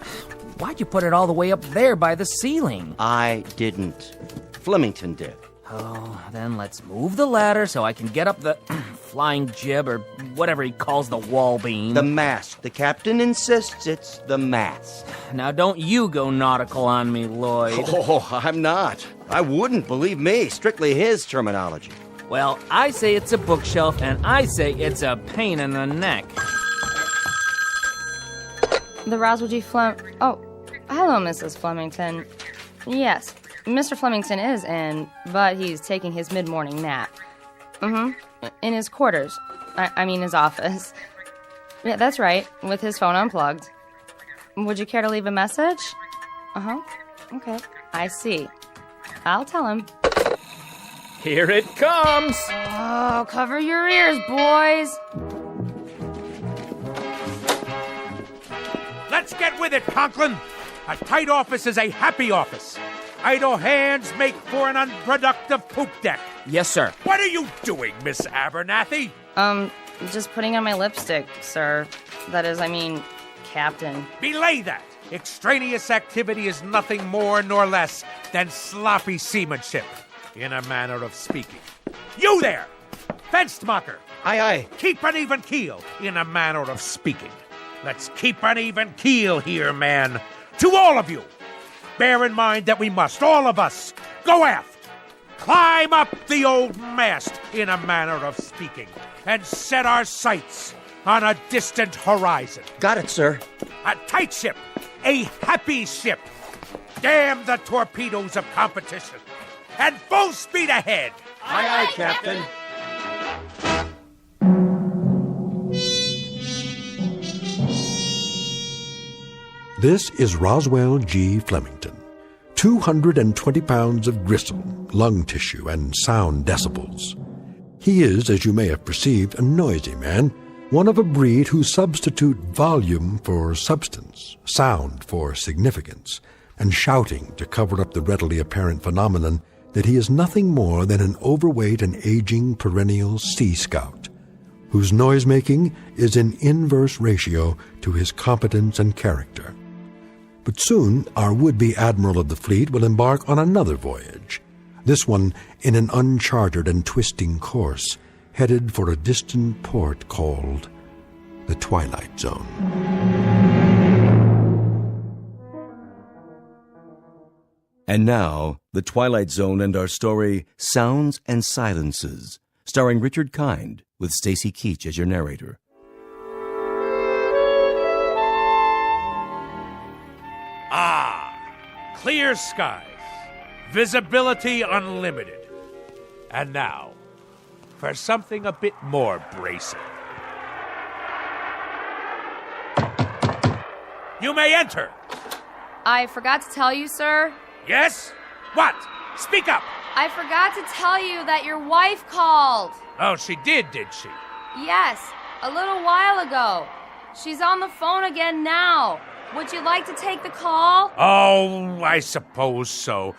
Why'd you put it all the way up there by the ceiling? I didn't. Flemington did. Oh, then let's move the ladder so I can get up the flying jib or whatever he calls the wall beam. The mast. The captain insists it's the mast. Now don't you go nautical on me, Lloyd. Oh, I'm not. I wouldn't, believe me. Strictly his terminology. Well, I say it's a bookshelf, and I say it's a pain in the neck. The Roswell G. Oh, hello, Mrs. Flemington. Yes, Mr. Flemington is in, but he's taking his mid-morning nap. In his quarters. His office. Yeah, that's right, with his phone unplugged. Would you care to leave a message? Okay, I see. I'll tell him. Here it comes! Oh, cover your ears, boys! Let's get with it, Conklin! A tight office is a happy office. Idle hands make for an unproductive poop deck. Yes, sir. What are you doing, Miss Abernathy? Just putting on my lipstick, sir. That is, Captain. Belay that! Extraneous activity is nothing more nor less than sloppy seamanship, in a manner of speaking. You there! Fenstmacher! Aye, aye. Keep an even keel, in a manner of speaking. Let's keep an even keel here, man. To all of you, bear in mind that we must, all of us, go aft, climb up the old mast, in a manner of speaking, and set our sights on a distant horizon. Got it, sir. A tight ship, a happy ship. Damn the torpedoes of competition. And full speed ahead. Aye, aye, Captain. This is Roswell G. Flemington. 220 pounds of gristle, lung tissue, and sound decibels. He is, as you may have perceived, a noisy man one of a breed who substitute volume for substance, sound for significance, and shouting to cover up the readily apparent phenomenon that he is nothing more than an overweight and aging perennial sea scout, whose noise-making is in inverse ratio to his competence and character. But soon our would-be admiral of the fleet will embark on another voyage, this one in an uncharted and twisting course, headed for a distant port called the Twilight Zone. And now, The Twilight Zone and our story, Sounds and Silences, starring Richard Kind, with Stacy Keach as your narrator. Clear skies, visibility unlimited. And now, for something a bit more bracing. You may enter. I forgot to tell you, sir. Yes? What? Speak up. I forgot to tell you that your wife called. Oh, she did she? Yes, a little while ago. She's on the phone again now. Would you like to take the call? Oh, I suppose so.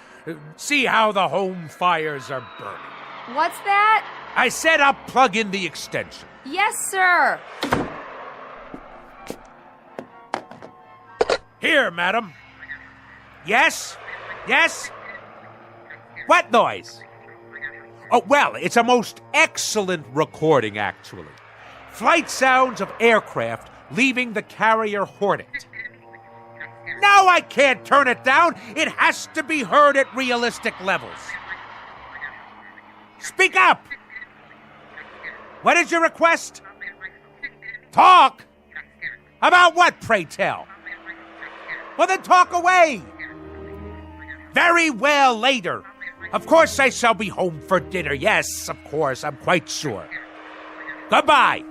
See how the home fires are burning. What's that? I said I'll plug in the extension. Yes, sir. Here, madam. Yes? Yes? What noise? Oh, well, it's a most excellent recording, actually. Flight sounds of aircraft leaving the carrier Hornet. No, I can't turn it down. It has to be heard at realistic levels. Speak up! What is your request? Talk? About what, pray tell? Well, then talk away. Very well, later. Of course I shall be home for dinner. Yes, of course, I'm quite sure. Goodbye.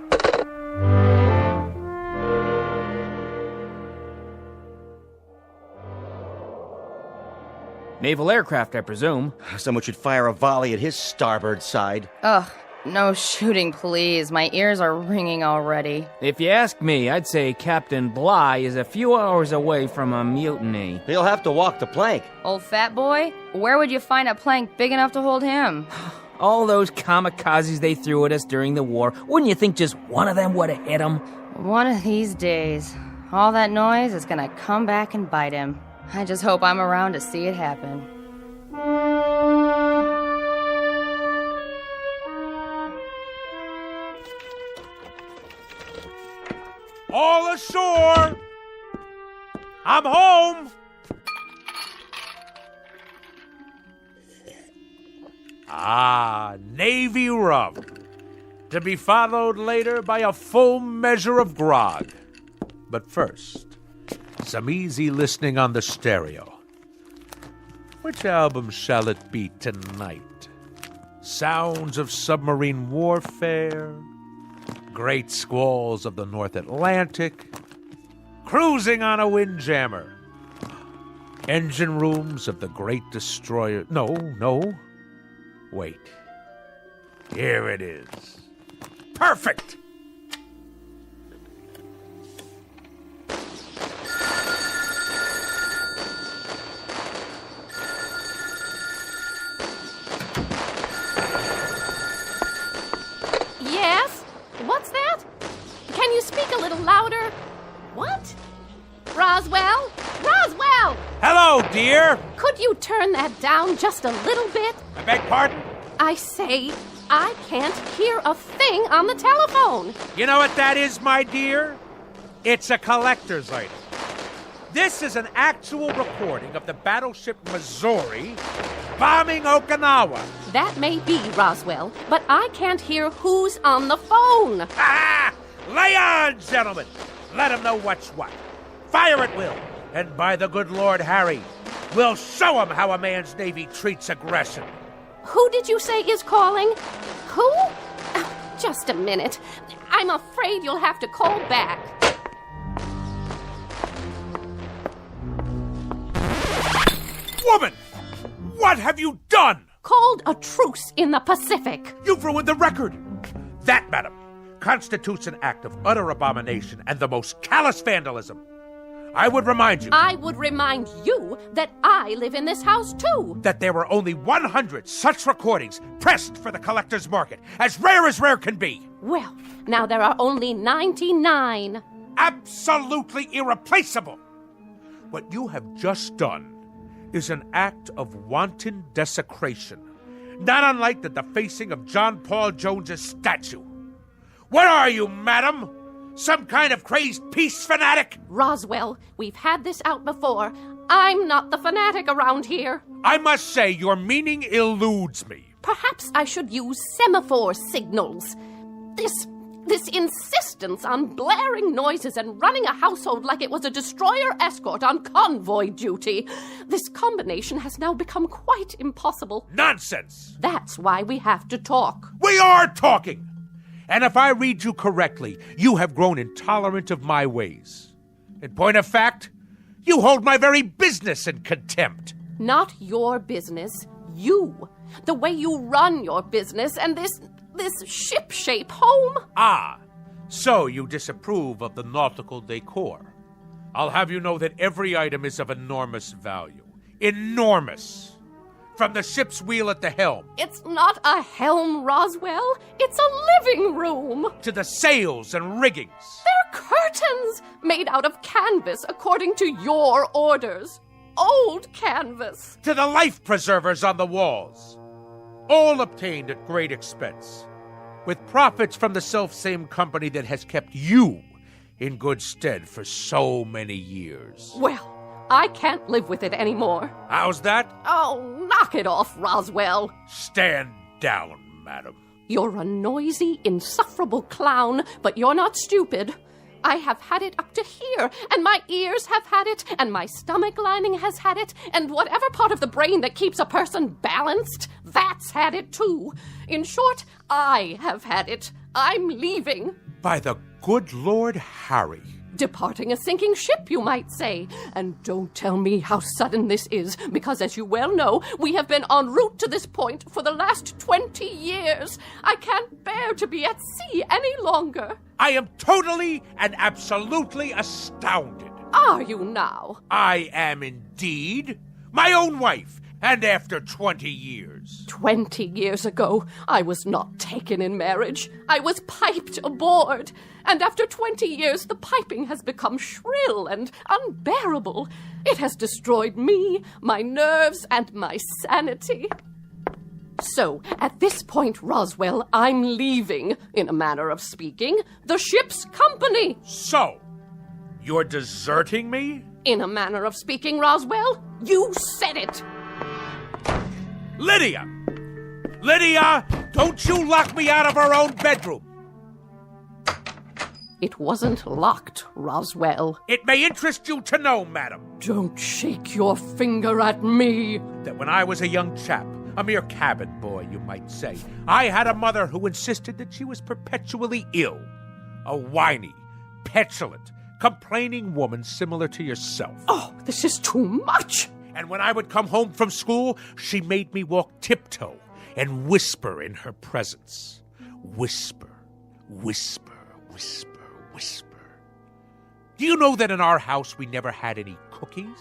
Naval aircraft, I presume. Someone should fire a volley at his starboard side. Ugh, no shooting, please. My ears are ringing already. If you ask me, I'd say Captain Bligh is a few hours away from a mutiny. He'll have to walk the plank. Old fat boy? Where would you find a plank big enough to hold him? All those kamikazes they threw at us during the war, wouldn't you think just one of them would have hit him? One of these days, all that noise is gonna come back and bite him. I just hope I'm around to see it happen. All ashore! I'm home! Navy rum. To be followed later by a full measure of grog. But first, some easy listening on the stereo. Which album shall it be tonight? Sounds of submarine warfare, great squalls of the North Atlantic, cruising on a windjammer, engine rooms of the great destroyer. No. Wait. Here it is. Perfect! Yes? What's that? Can you speak a little louder? What? Roswell? Roswell! Hello, dear! Could you turn that down just a little bit? I beg pardon? I say, I can't hear a thing on the telephone. You know what that is, my dear? It's a collector's item. This is an actual recording of the battleship Missouri bombing Okinawa. That may be, Roswell, but I can't hear who's on the phone. Ah! Lay on, gentlemen! Let 'em know what's what. Fire at will, and by the good Lord Harry, we'll show 'em how a man's Navy treats aggression. Who did you say is calling? Who? Just a minute. I'm afraid you'll have to call back. Woman! What have you done? Called a truce in the Pacific. You've ruined the record. That, madam, constitutes an act of utter abomination and the most callous vandalism. I would remind you... I would remind you that I live in this house, too. ...that there were only 100 such recordings pressed for the collector's market, as rare can be. Well, now there are only 99. Absolutely irreplaceable. What you have just done is an act of wanton desecration, not unlike the defacing of John Paul Jones's statue. What are you, madam? Some kind of crazed peace fanatic? Roswell, we've had this out before. I'm not the fanatic around here. I must say, your meaning eludes me. Perhaps I should use semaphore signals. This insistence on blaring noises and running a household like it was a destroyer escort on convoy duty. This combination has now become quite impossible. Nonsense! That's why we have to talk. We are talking! And if I read you correctly, you have grown intolerant of my ways. In point of fact, you hold my very business in contempt. Not your business, you. The way you run your business and this ship-shape home. Ah, so you disapprove of the nautical decor. I'll have you know that every item is of enormous value. Enormous! From the ship's wheel at the helm. It's not a helm, Roswell. It's a living room. To the sails and riggings. They're curtains made out of canvas according to your orders. Old canvas. To the life preservers on the walls. All obtained at great expense, with profits from the self-same company that has kept you in good stead for so many years. Well, I can't live with it anymore. How's that? Oh, knock it off, Roswell. Stand down, madam. You're a noisy, insufferable clown, but you're not stupid. I have had it up to here, and my ears have had it, and my stomach lining has had it, and whatever part of the brain that keeps a person balanced, that's had it too. In short, I have had it. I'm leaving. By the good Lord Harry. Departing a sinking ship, you might say. And don't tell me how sudden this is, because as you well know, we have been en route to this point for the last 20 years. I can't bear to be at sea any longer. I am totally and absolutely astounded. Are you now? I am indeed. My own wife, and after 20 years. 20 years ago, I was not taken in marriage. I was piped aboard. And after 20 years, the piping has become shrill and unbearable. It has destroyed me, my nerves, and my sanity. So, at this point, Roswell, I'm leaving, in a manner of speaking, the ship's company. So, you're deserting me? In a manner of speaking, Roswell, you said it. Lydia! Lydia, don't you lock me out of our own bedroom! It wasn't locked, Roswell. It may interest you to know, madam. Don't shake your finger at me. That when I was a young chap, a mere cabin boy, you might say, I had a mother who insisted that she was perpetually ill. A whiny, petulant, complaining woman similar to yourself. Oh, this is too much! And when I would come home from school, she made me walk tiptoe and whisper in her presence. Whisper, whisper, whisper, whisper. Do you know that in our house we never had any cookies?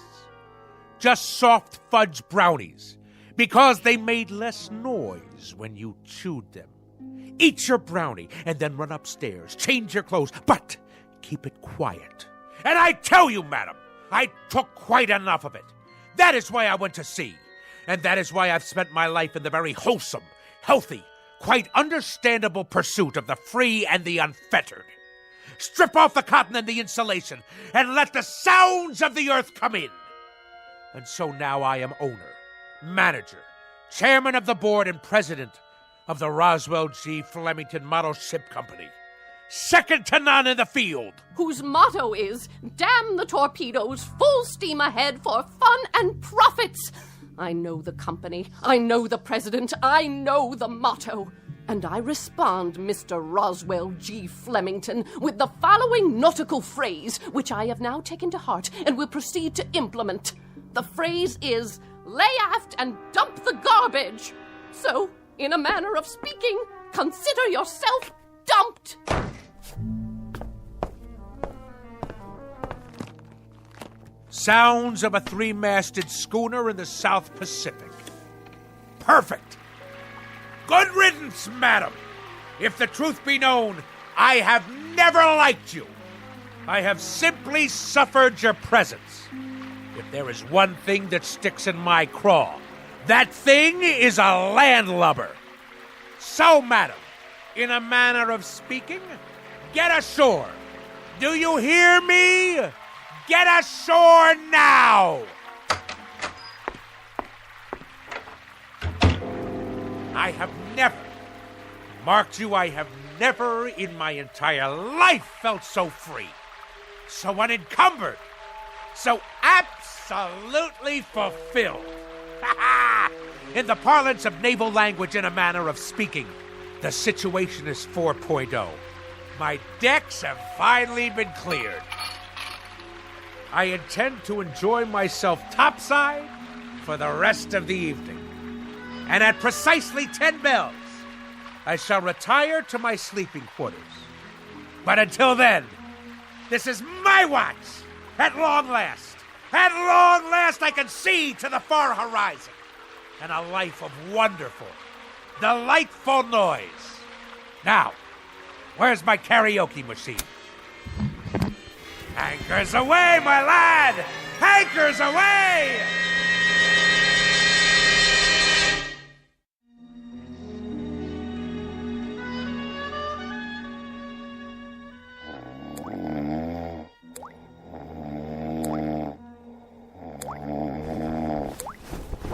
Just soft fudge brownies, because they made less noise when you chewed them. Eat your brownie and then run upstairs, change your clothes, but keep it quiet. And I tell you, madam, I took quite enough of it. That is why I went to sea. And that is why I've spent my life in the very wholesome, healthy, quite understandable pursuit of the free and the unfettered. Strip off the cotton and the insulation, and let the sounds of the earth come in. And so now I am owner, manager, chairman of the board, and president of the Roswell G. Flemington Model Ship Company. Second to none in the field. Whose motto is, damn the torpedoes, full steam ahead for fun and profits. I know the company, I know the president, I know the motto. And I respond, Mr. Roswell G. Flemington, with the following nautical phrase, which I have now taken to heart and will proceed to implement. The phrase is, lay aft and dump the garbage. So, in a manner of speaking, consider yourself dumped. Sounds of a three-masted schooner in the South Pacific. Perfect. Good riddance, madam. If the truth be known, I have never liked you. I have simply suffered your presence. If there is one thing that sticks in my craw, that thing is a landlubber. So, madam, in a manner of speaking, get ashore. Do you hear me? Get ashore now! I have never, mark you, I have never in my entire life felt so free, so unencumbered, so absolutely fulfilled. In the parlance of naval language, in a manner of speaking, the situation is 4.0. My decks have finally been cleared. I intend to enjoy myself topside for the rest of the evening. And at precisely 10 bells, I shall retire to my sleeping quarters. But until then, this is my watch. At long last, I can see to the far horizon. And a life of wonderful, delightful noise. Now, where's my karaoke machine? Anchors away, my lad! Anchors away!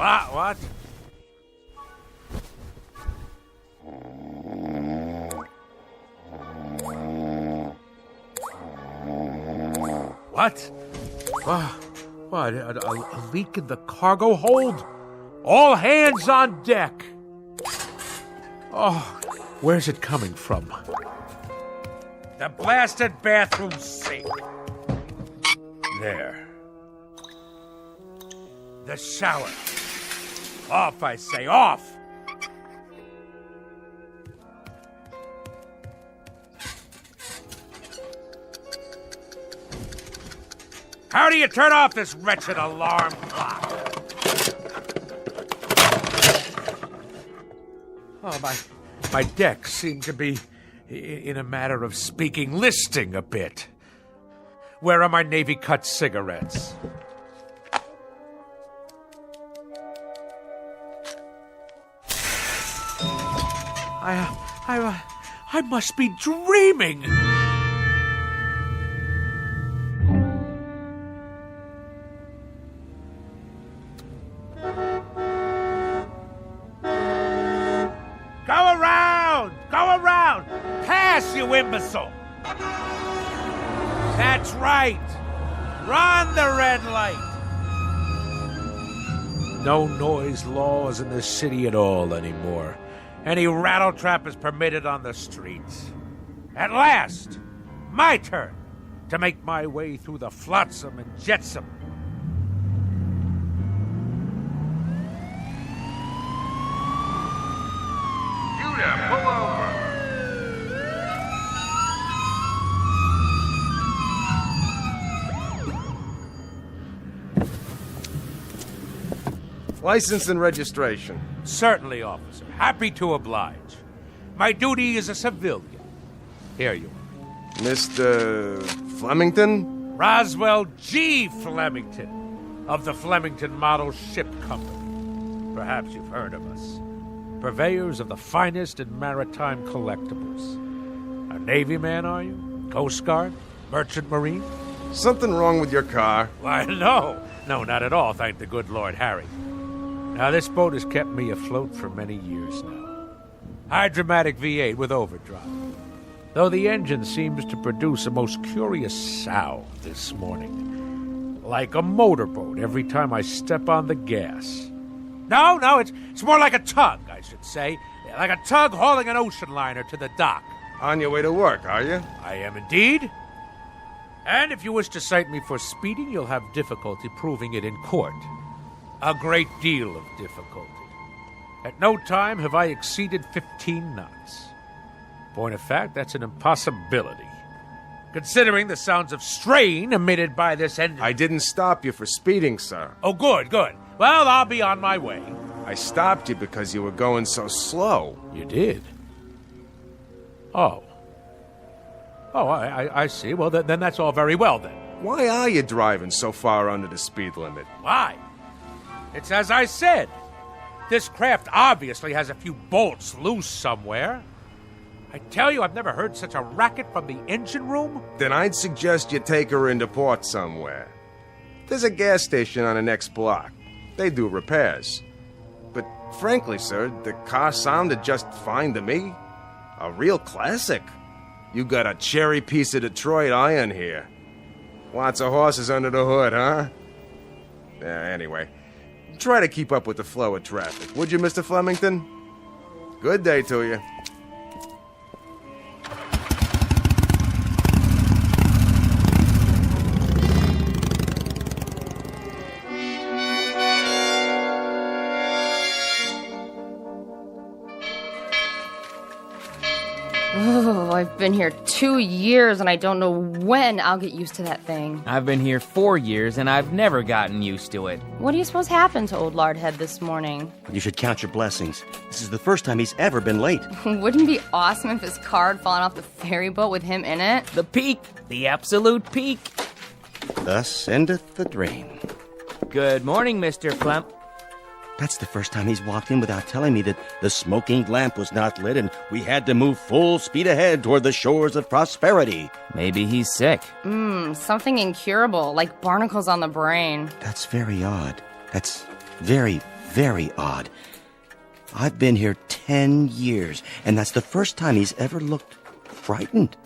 What? What? What? A leak in the cargo hold? All hands on deck! Oh, where's it coming from? The blasted bathroom sink. There. The shower. Off, I say, off! How do you turn off this wretched alarm clock? Oh, my decks seem to be, in a manner of speaking, listing a bit. Where are my Navy cut cigarettes? I must be dreaming. Go around! Pass, you imbecile! That's right! Run the red light! No noise laws in the city at all anymore. Any rattletrap is permitted on the streets. At last, my turn to make my way through the flotsam and jetsam. Judah, pull over. License and registration. Certainly, officer. Happy to oblige. My duty is a civilian. Here you are. Mr. Flemington? Roswell G. Flemington, of the Flemington Model Ship Company. Perhaps you've heard of us. Purveyors of the finest in maritime collectibles. A Navy man, are you? Coast Guard? Merchant Marine? Something wrong with your car? Why, no. No, not at all, thank the good Lord Harry. Now, this boat has kept me afloat for many years now. Hydromatic V8 with overdrive. Though the engine seems to produce a most curious sound this morning. Like a motorboat every time I step on the gas. No, it's more like a tug, I should say. Like a tug hauling an ocean liner to the dock. On your way to work, are you? I am indeed. And if you wish to cite me for speeding, you'll have difficulty proving it in court. A great deal of difficulty. At no time have I exceeded 15 knots. Point of fact, that's an impossibility. Considering the sounds of strain emitted by this engine. I didn't stop you for speeding, sir. Oh, good. Well, I'll be on my way. I stopped you because you were going so slow. You did? Oh. I see. Well, then that's all very well, then. Why are you driving so far under the speed limit? Why? It's as I said. This craft obviously has a few bolts loose somewhere. I tell you, I've never heard such a racket from the engine room. Then I'd suggest you take her into port somewhere. There's a gas station on the next block. They do repairs. But frankly, sir, the car sounded just fine to me. A real classic. You got a cherry piece of Detroit iron here. Lots of horses under the hood, huh? Anyway, try to keep up with the flow of traffic, would you, Mr. Flemington? Good day to you. Oh, I've been here 2 years and I don't know when I'll get used to that thing. I've been here 4 years and I've never gotten used to it. What do you suppose happened to old Lardhead this morning? You should count your blessings. This is the first time he's ever been late. Wouldn't it be awesome if his car had fallen off the ferry boat with him in it? The peak, the absolute peak. Thus endeth the dream. Good morning, Mr. Flem. That's the first time he's walked in without telling me that the smoking lamp was not lit and we had to move full speed ahead toward the shores of prosperity. Maybe he's sick. Something incurable, like barnacles on the brain. That's very odd. That's very, very odd. I've been here 10 years, and that's the first time he's ever looked frightened.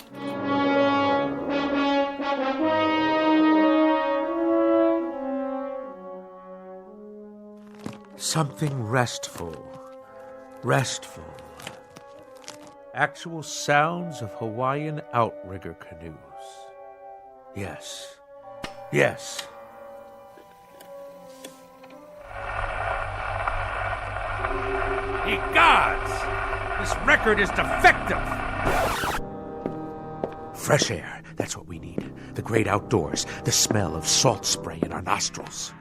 Something restful. Actual sounds of Hawaiian outrigger canoes. Yes. Ye gods! This record is defective! Fresh air, that's what we need. The great outdoors, the smell of salt spray in our nostrils.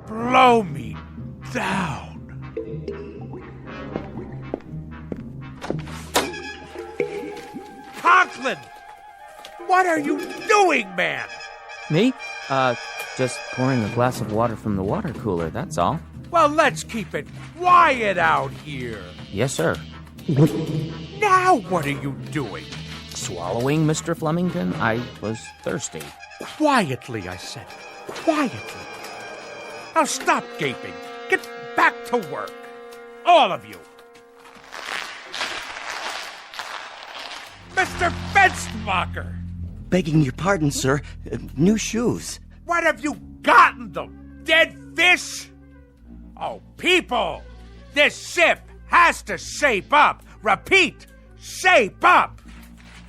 Blow me down. Conklin! What are you doing, man? Me? Just pouring a glass of water from the water cooler, that's all. Well, let's keep it quiet out here. Yes, sir. Now what are you doing? Swallowing, Mr. Flemington? I was thirsty. Quietly, I said. Quietly. Now stop gaping. Get back to work. All of you. Mr. Fenstermacher! Begging your pardon, sir. New shoes. What have you gotten them? Dead fish? Oh, people! This ship has to shape up. Repeat, shape up.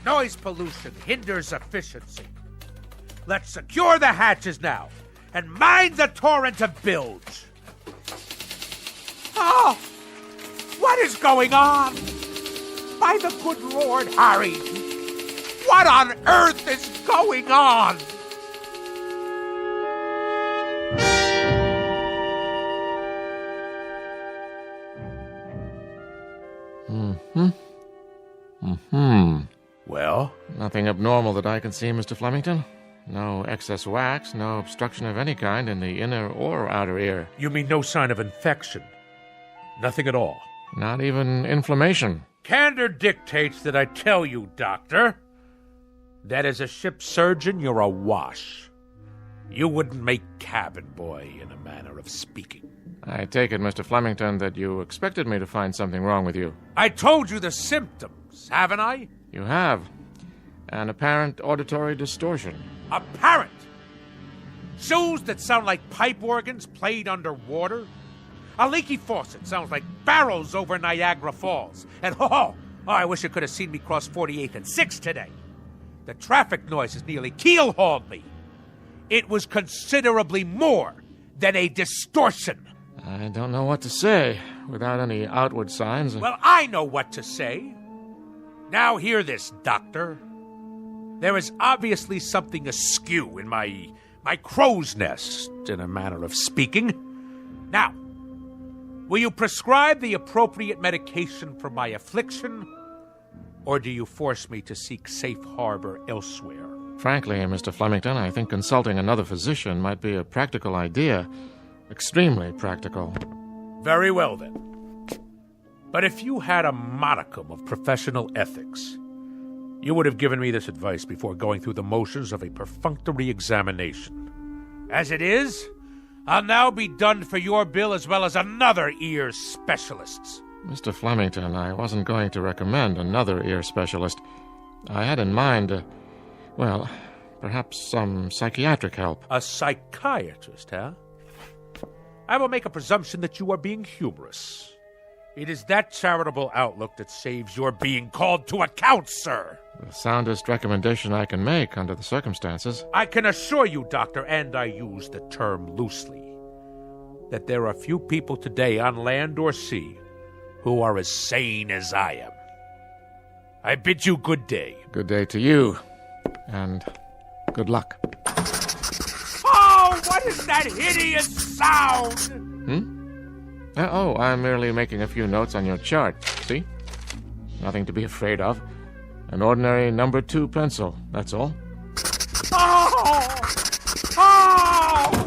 Noise pollution hinders efficiency. Let's secure the hatches now and mind the torrent of bilge. Oh! What is going on? By the good Lord Harry! What on earth is going on? Well? Nothing abnormal that I can see, Mr. Flemington. No excess wax, no obstruction of any kind in the inner or outer ear. You mean no sign of infection? Nothing at all? Not even inflammation. Candor dictates that I tell you, Doctor, that as a ship surgeon, you're a wash. You wouldn't make cabin boy, in a manner of speaking. I take it, Mr. Flemington, that you expected me to find something wrong with you. I told you the symptoms, haven't I? You have. An apparent auditory distortion. Apparent? Shoes that sound like pipe organs played underwater? A leaky faucet sounds like barrels over Niagara Falls. And I wish you could have seen me cross 48th and 6th today. The traffic noises nearly keel-hauled me. It was considerably more than a distortion. I don't know what to say without any outward signs. Well, I know what to say. Now hear this, Doctor. There is obviously something askew in my crow's nest, in a manner of speaking. Now, will you prescribe the appropriate medication for my affliction, or do you force me to seek safe harbor elsewhere? Frankly, Mr. Flemington, I think consulting another physician might be a practical idea. Extremely practical. Very well, then. But if you had a modicum of professional ethics, you would have given me this advice before going through the motions of a perfunctory examination. As it is, I'll now be done for your bill as well as another ear specialist's. Mr. Flemington, I wasn't going to recommend another ear specialist. I had in mind, perhaps some psychiatric help. A psychiatrist, huh? I will make a presumption that you are being humorous. It is that charitable outlook that saves your being called to account, sir. The soundest recommendation I can make under the circumstances. I can assure you, Doctor, and I use the term loosely, that there are few people today on land or sea who are as sane as I am. I bid you good day. Good day to you, and good luck. Oh, what is that hideous sound? I'm merely making a few notes on your chart. See? Nothing to be afraid of. An ordinary number 2 pencil, that's all. Oh! Oh!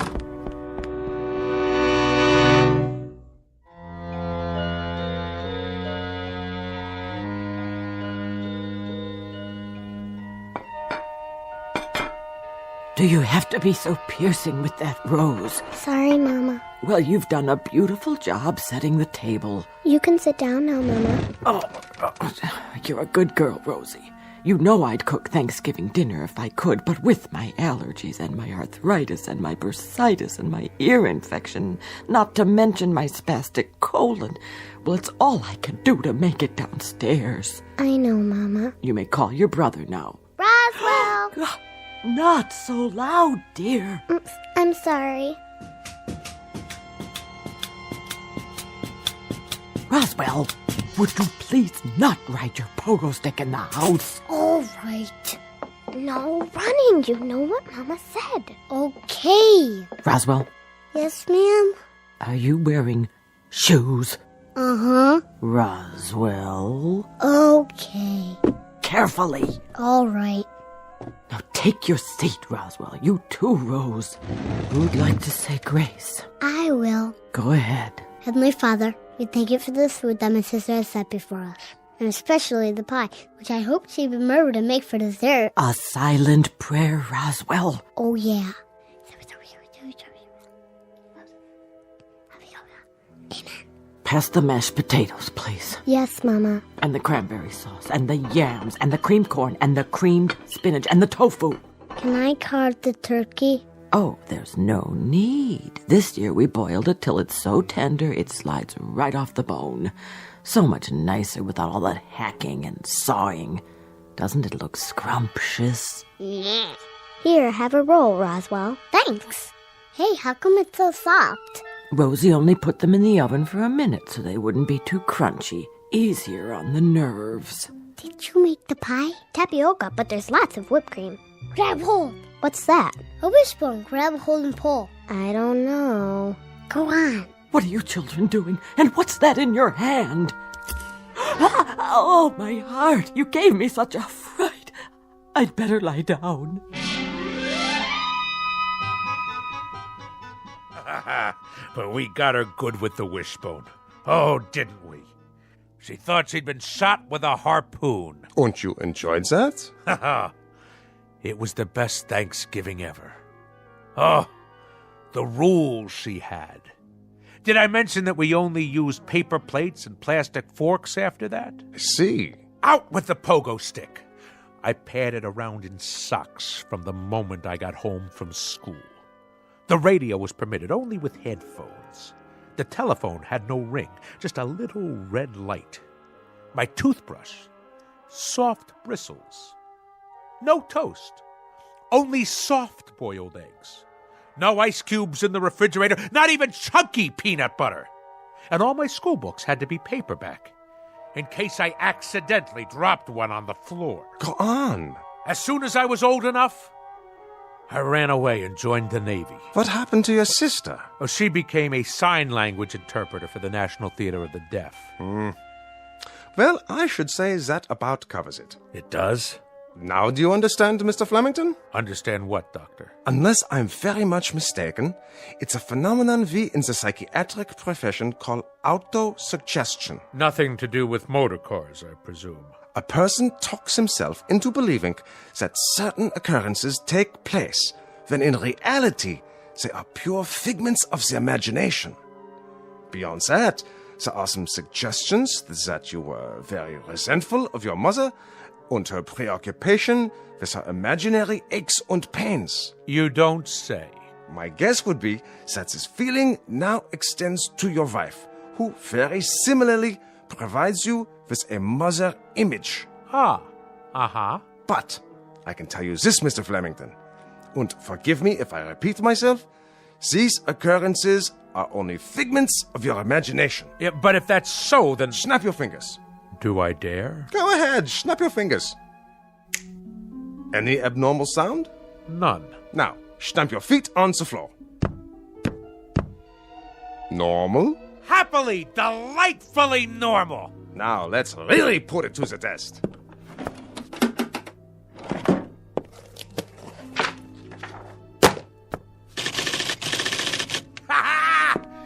Do you have to be so piercing with that rose? Sorry, Mama. Well, you've done a beautiful job setting the table. You can sit down now, Mama. Oh, you're a good girl, Rosie. You know I'd cook Thanksgiving dinner if I could, but with my allergies and my arthritis and my bursitis and my ear infection, not to mention my spastic colon, well, it's all I can do to make it downstairs. I know, Mama. You may call your brother now. Roswell! Not so loud, dear. I'm sorry. Roswell, would you please not ride your pogo stick in the house? All right. No running. You know what Mama said. Okay. Roswell? Yes, ma'am? Are you wearing shoes? Uh-huh. Roswell? Okay. Carefully. All right. Now take your seat, Roswell. You too, Rose. Who'd like to say grace? I will. Go ahead. Heavenly Father, we thank you for this food that my sister has set before us, and especially the pie, which I hope she'd remember to make for dessert. A silent prayer, Roswell. Oh, yeah. Pass the mashed potatoes, please. Yes, Mama. And the cranberry sauce, and the yams, and the creamed corn, and the creamed spinach, and the tofu. Can I carve the turkey? Oh, there's no need. This year we boiled it till it's so tender it slides right off the bone. So much nicer without all that hacking and sawing. Doesn't it look scrumptious? Yeah. Here, have a roll, Roswell. Thanks. Hey, how come it's so soft? Rosie only put them in the oven for a minute so they wouldn't be too crunchy. Easier on the nerves. Did you make the pie? Tapioca, but there's lots of whipped cream. Grab hold. What's that? A wishbone. Grab hold and pull. I don't know. Go on. What are you children doing? And what's that in your hand? Oh, my heart. You gave me such a fright. I'd better lie down. But we got her good with the wishbone. Oh, didn't we? She thought she'd been shot with a harpoon. And you enjoyed that? Haha. It was the best Thanksgiving ever. Oh, the rules she had. Did I mention that we only used paper plates and plastic forks after that? See. Out with the pogo stick. I padded around in socks from the moment I got home from school. The radio was permitted only with headphones. The telephone had no ring, just a little red light. My toothbrush, soft bristles. No toast, only soft boiled eggs. No ice cubes in the refrigerator, not even chunky peanut butter. And all my school books had to be paperback, in case I accidentally dropped one on the floor. Go on. As soon as I was old enough, I ran away and joined the Navy. What happened to your sister? Oh, she became a sign language interpreter for the National Theater of the Deaf. Well, I should say that about covers it. It does? Now do you understand, Mr. Flemington? Understand what, Doctor? Unless I'm very much mistaken, it's a phenomenon we in the psychiatric profession call autosuggestion. Nothing to do with motor cars, I presume. A person talks himself into believing that certain occurrences take place, when in reality they are pure figments of the imagination. Beyond that, there are some suggestions that you were very resentful of your mother and her preoccupation with her imaginary aches and pains. You don't say. My guess would be that this feeling now extends to your wife, who very similarly provides you with a mother image. But I can tell you this, Mr. Flemington, and forgive me if I repeat myself, these occurrences are only figments of your imagination. Yeah, but if that's so, then... Snap your fingers. Do I dare? Go ahead, snap your fingers. Any abnormal sound? None. Now, stamp your feet on the floor. Normal? Happily, delightfully normal. Now, let's really put it to the test.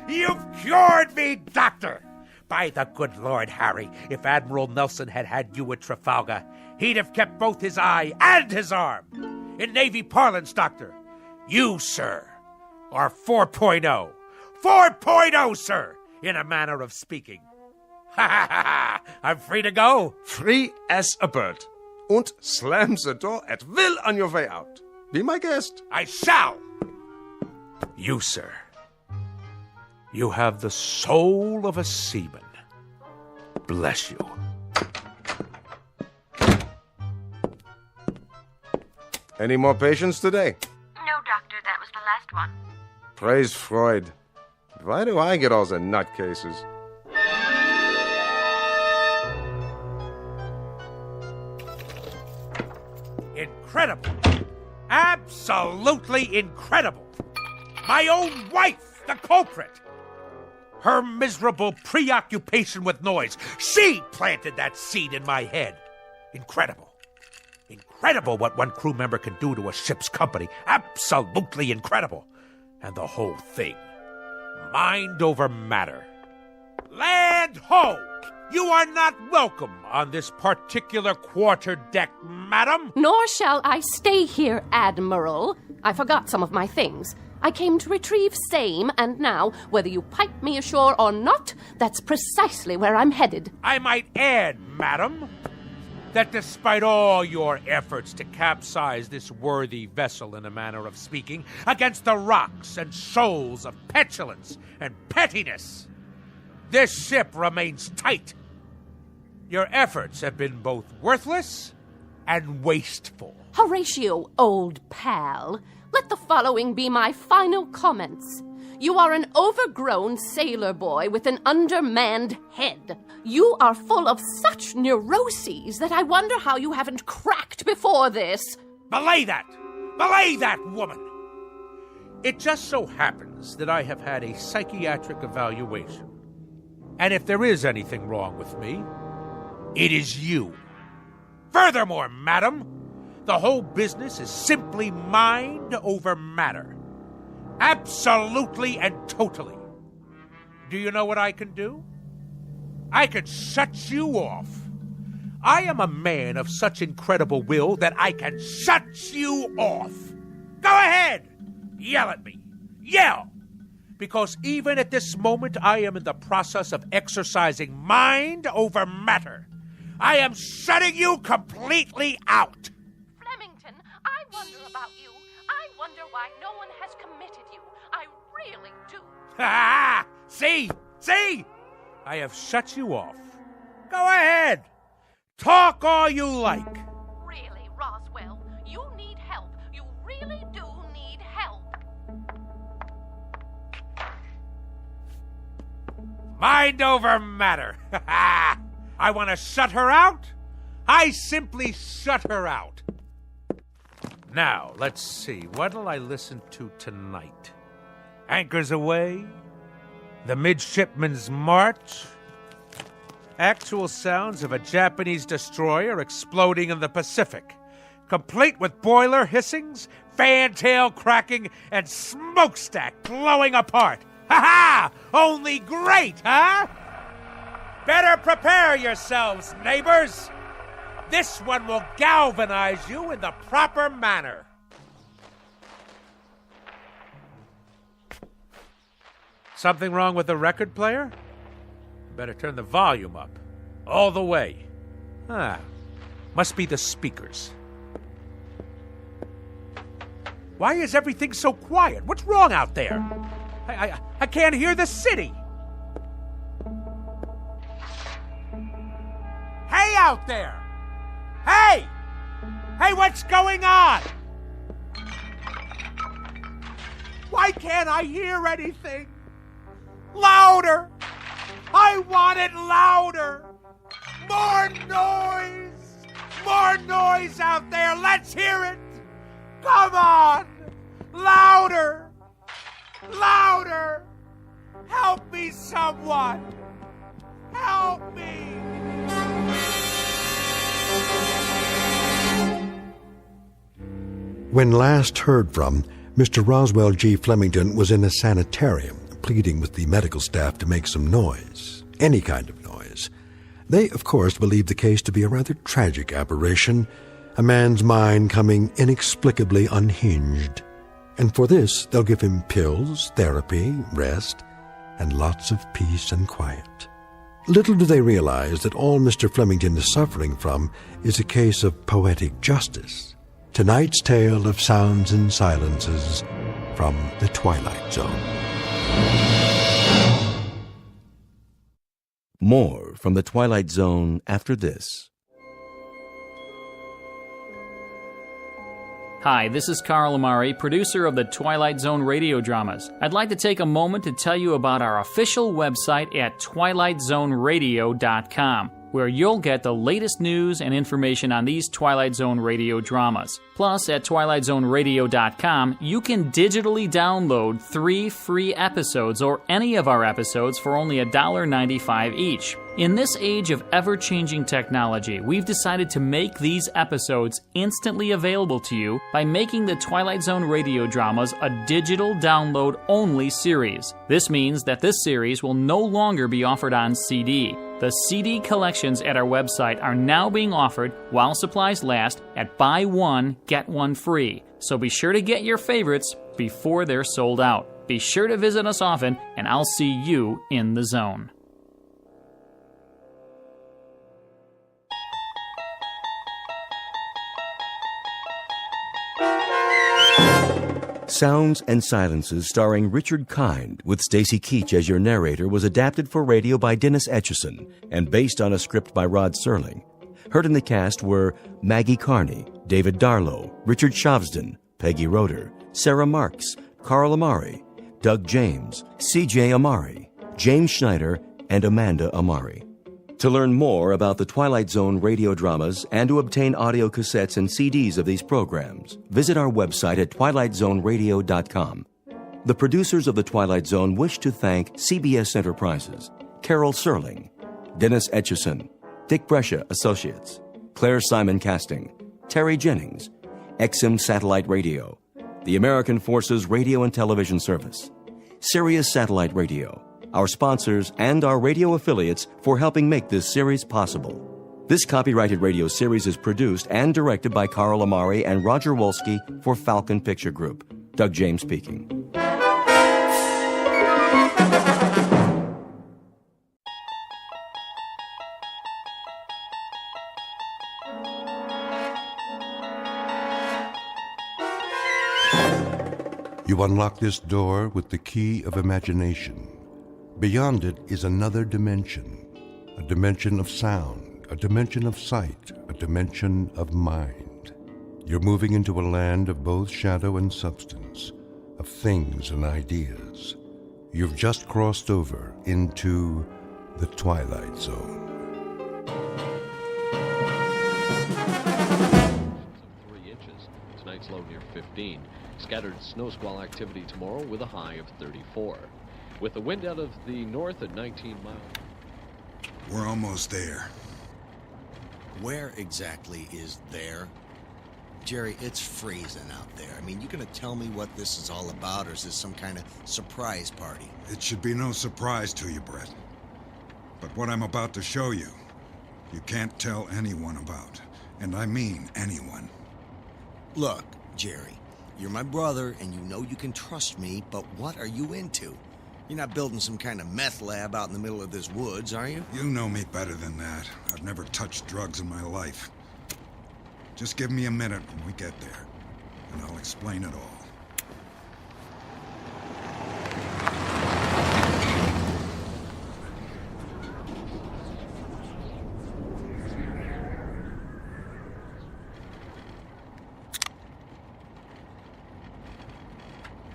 You've cured me, Doctor! By the good Lord, Harry, if Admiral Nelson had had you at Trafalgar, he'd have kept both his eye and his arm. In Navy parlance, Doctor, you, sir, are 4.0. 4.0, sir, in a manner of speaking. Ha ha ha ha! I'm free to go. Free as a bird. And slam the door at will on your way out. Be my guest. I shall. You, sir. You have the soul of a seaman. Bless you. Any more patients today? No, Doctor, that was the last one. Praise Freud. Why do I get all the nutcases? Incredible. Absolutely incredible. My own wife, the culprit. Her miserable preoccupation with noise. She planted that seed in my head. Incredible. Incredible what one crew member can do to a ship's company. Absolutely incredible. And the whole thing. Mind over matter. Land ho! You are not welcome on this particular quarterdeck, madam. Nor shall I stay here, Admiral. I forgot some of my things. I came to retrieve same, and now, whether you pipe me ashore or not, that's precisely where I'm headed. I might add, madam, that despite all your efforts to capsize this worthy vessel, in a manner of speaking, against the rocks and shoals of petulance and pettiness, this ship remains tight. Your efforts have been both worthless and wasteful. Horatio, old pal, let the following be my final comments. You are an overgrown sailor boy with an undermanned head. You are full of such neuroses that I wonder how you haven't cracked before this. Belay that! Belay that, woman! It just so happens that I have had a psychiatric evaluation. And if there is anything wrong with me, it is you. Furthermore, madam, the whole business is simply mind over matter. Absolutely and totally. Do you know what I can do? I can shut you off. I am a man of such incredible will that I can shut you off. Go ahead! Yell at me. Yell! Because even at this moment, I am in the process of exercising mind over matter. I am shutting you completely out. Flemington, I wonder about you. I wonder why no one has committed you. I really do. Ha! See? See? I have shut you off. Go ahead. Talk all you like. Really, Roswell, you need help. You really do need help. Mind over matter. I want to shut her out. I simply shut her out. Now, let's see. What'll I listen to tonight? Anchors Aweigh? The Midshipman's March? Actual sounds of a Japanese destroyer exploding in the Pacific, complete with boiler hissings, fantail cracking, and smokestack blowing apart. Ha-ha! Only great, huh? Better prepare yourselves, neighbors. This one will galvanize you in the proper manner. Something wrong with the record player? Better turn the volume up. All the way. Must be the speakers. Why is everything so quiet? What's wrong out there? I can't hear the city. Hey out there! Hey! Hey, what's going on? Why can't I hear anything? Louder! I want it louder! More noise! More noise out there! Let's hear it! Come on! Louder! Louder! Help me, someone! Help me! When last heard from, Mr. Roswell G. Flemington was in a sanitarium, pleading with the medical staff to make some noise, any kind of noise. They, of course, believed the case to be a rather tragic aberration, a man's mind coming inexplicably unhinged. And for this, they'll give him pills, therapy, rest, and lots of peace and quiet. Little do they realize that all Mr. Flemington is suffering from is a case of poetic justice. Tonight's tale of sounds and silences from the Twilight Zone. More from the Twilight Zone after this. Hi, this is Carl Amari, producer of the Twilight Zone radio dramas. I'd like to take a moment to tell you about our official website at twilightzoneradio.com, where you'll get the latest news and information on these Twilight Zone radio dramas. Plus, at twilightzoneradio.com, you can digitally download 3 free episodes or any of our episodes for only $1.95 each. In this age of ever-changing technology, we've decided to make these episodes instantly available to you by making the Twilight Zone radio dramas a digital download-only series. This means that this series will no longer be offered on CD. The CD collections at our website are now being offered, while supplies last, at buy one, get one free. So be sure to get your favorites before they're sold out. Be sure to visit us often, and I'll see you in the zone. Sounds and Silences, starring Richard Kind, with Stacy Keach as your narrator, was adapted for radio by Dennis Etchison and based on a script by Rod Serling. Heard in the cast were Maggie Carney, David Darlow, Richard Shavsden, Peggy Roeder, Sarah Marks, Carl Amari, Doug James, C.J. Amari, James Schneider, and Amanda Amari. To learn more about the Twilight Zone radio dramas and to obtain audio cassettes and CDs of these programs, visit our website at twilightzoneradio.com. The producers of The Twilight Zone wish to thank CBS Enterprises, Carol Serling, Dennis Etchison, Dick Brescia Associates, Claire Simon Casting, Terry Jennings, XM Satellite Radio, the American Forces Radio and Television Service, Sirius Satellite Radio, our sponsors, and our radio affiliates for helping make this series possible. This copyrighted radio series is produced and directed by Carl Amari and Roger Wolski for Falcon Picture Group. Doug James speaking. You unlock this door with the key of imagination. Beyond it is another dimension, a dimension of sound, a dimension of sight, a dimension of mind. You're moving into a land of both shadow and substance, of things and ideas. You've just crossed over into the Twilight Zone. 3 inches. Tonight's low near 15. Scattered snow squall activity tomorrow with a high of 34. With the wind out of the north at 19 miles. We're almost there. Where exactly is there? Jerry, it's freezing out there. I mean, you gonna tell me what this is all about, or is this some kind of surprise party? It should be no surprise to you, Brett. But what I'm about to show you, you can't tell anyone about. And I mean anyone. Look, Jerry, you're my brother, and you know you can trust me, but what are you into? You're not building some kind of meth lab out in the middle of this woods, are you? You know me better than that. I've never touched drugs in my life. Just give me a minute when we get there, and I'll explain it all.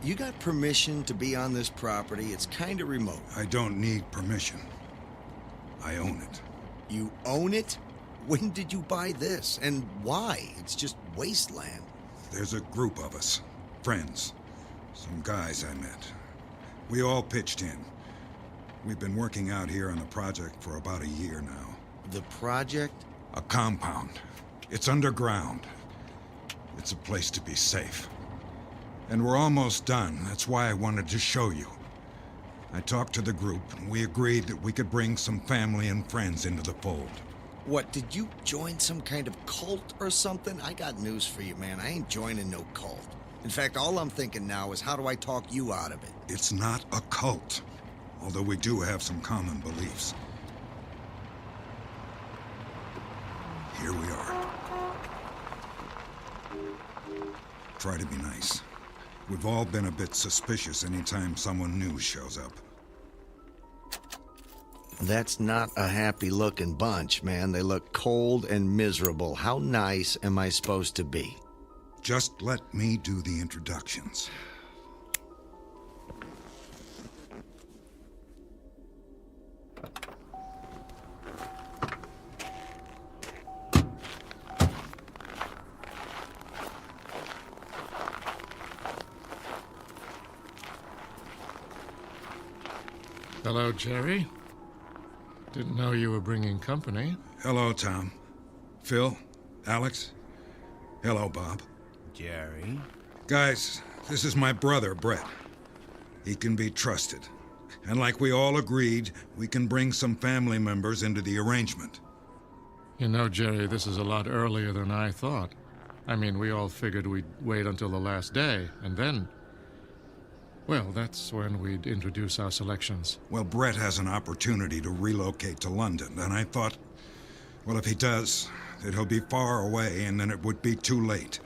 You got permission to be on this property? It's kind of remote. I don't need permission. I own it. You own it? When did you buy this? And why? It's just wasteland. There's a group of us. Friends. Some guys I met. We all pitched in. We've been working out here on the project for about a year now. The project? A compound. It's underground. It's a place to be safe. And we're almost done. That's why I wanted to show you. I talked to the group, and we agreed that we could bring some family and friends into the fold. What, did you join some kind of cult or something? I got news for you, man. I ain't joining no cult. In fact, all I'm thinking now is how do I talk you out of it? It's not a cult, although we do have some common beliefs. Here we are. Try to be nice. We've all been a bit suspicious anytime someone new shows up. That's not a happy-looking bunch, man. They look cold and miserable. How nice am I supposed to be? Just let me do the introductions. Hello, Jerry. Didn't know you were bringing company. Hello, Tom. Phil? Alex? Hello, Bob. Jerry? Guys, this is my brother, Brett. He can be trusted. And like we all agreed, we can bring some family members into the arrangement. You know, Jerry, this is a lot earlier than I thought. I mean, we all figured we'd wait until the last day, and then... well, that's when we'd introduce our selections. Well, Brett has an opportunity to relocate to London, and I thought, well, if he does, that he'll be far away, and then it would be too late.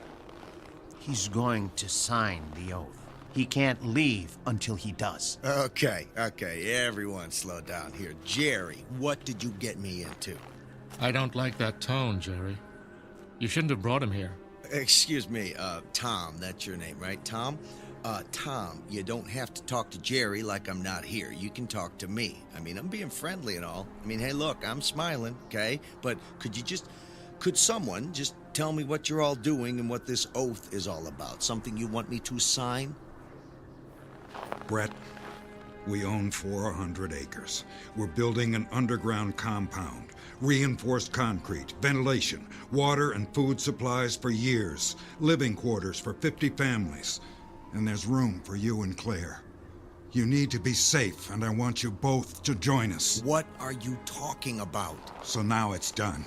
He's going to sign the oath. He can't leave until he does. Okay, everyone slow down here. Jerry, what did you get me into? I don't like that tone, Jerry. You shouldn't have brought him here. Excuse me, Tom, that's your name, right, Tom? Tom, you don't have to talk to Jerry like I'm not here. You can talk to me. I mean, I'm being friendly and all. I mean, hey, look, I'm smiling, okay? But could someone just tell me what you're all doing and what this oath is all about? Something you want me to sign? Brett, we own 400 acres. We're building an underground compound. Reinforced concrete, ventilation, water and food supplies for years. Living quarters for 50 families. And there's room for you and Claire. You need to be safe, and I want you both to join us. What are you talking about? So now it's done.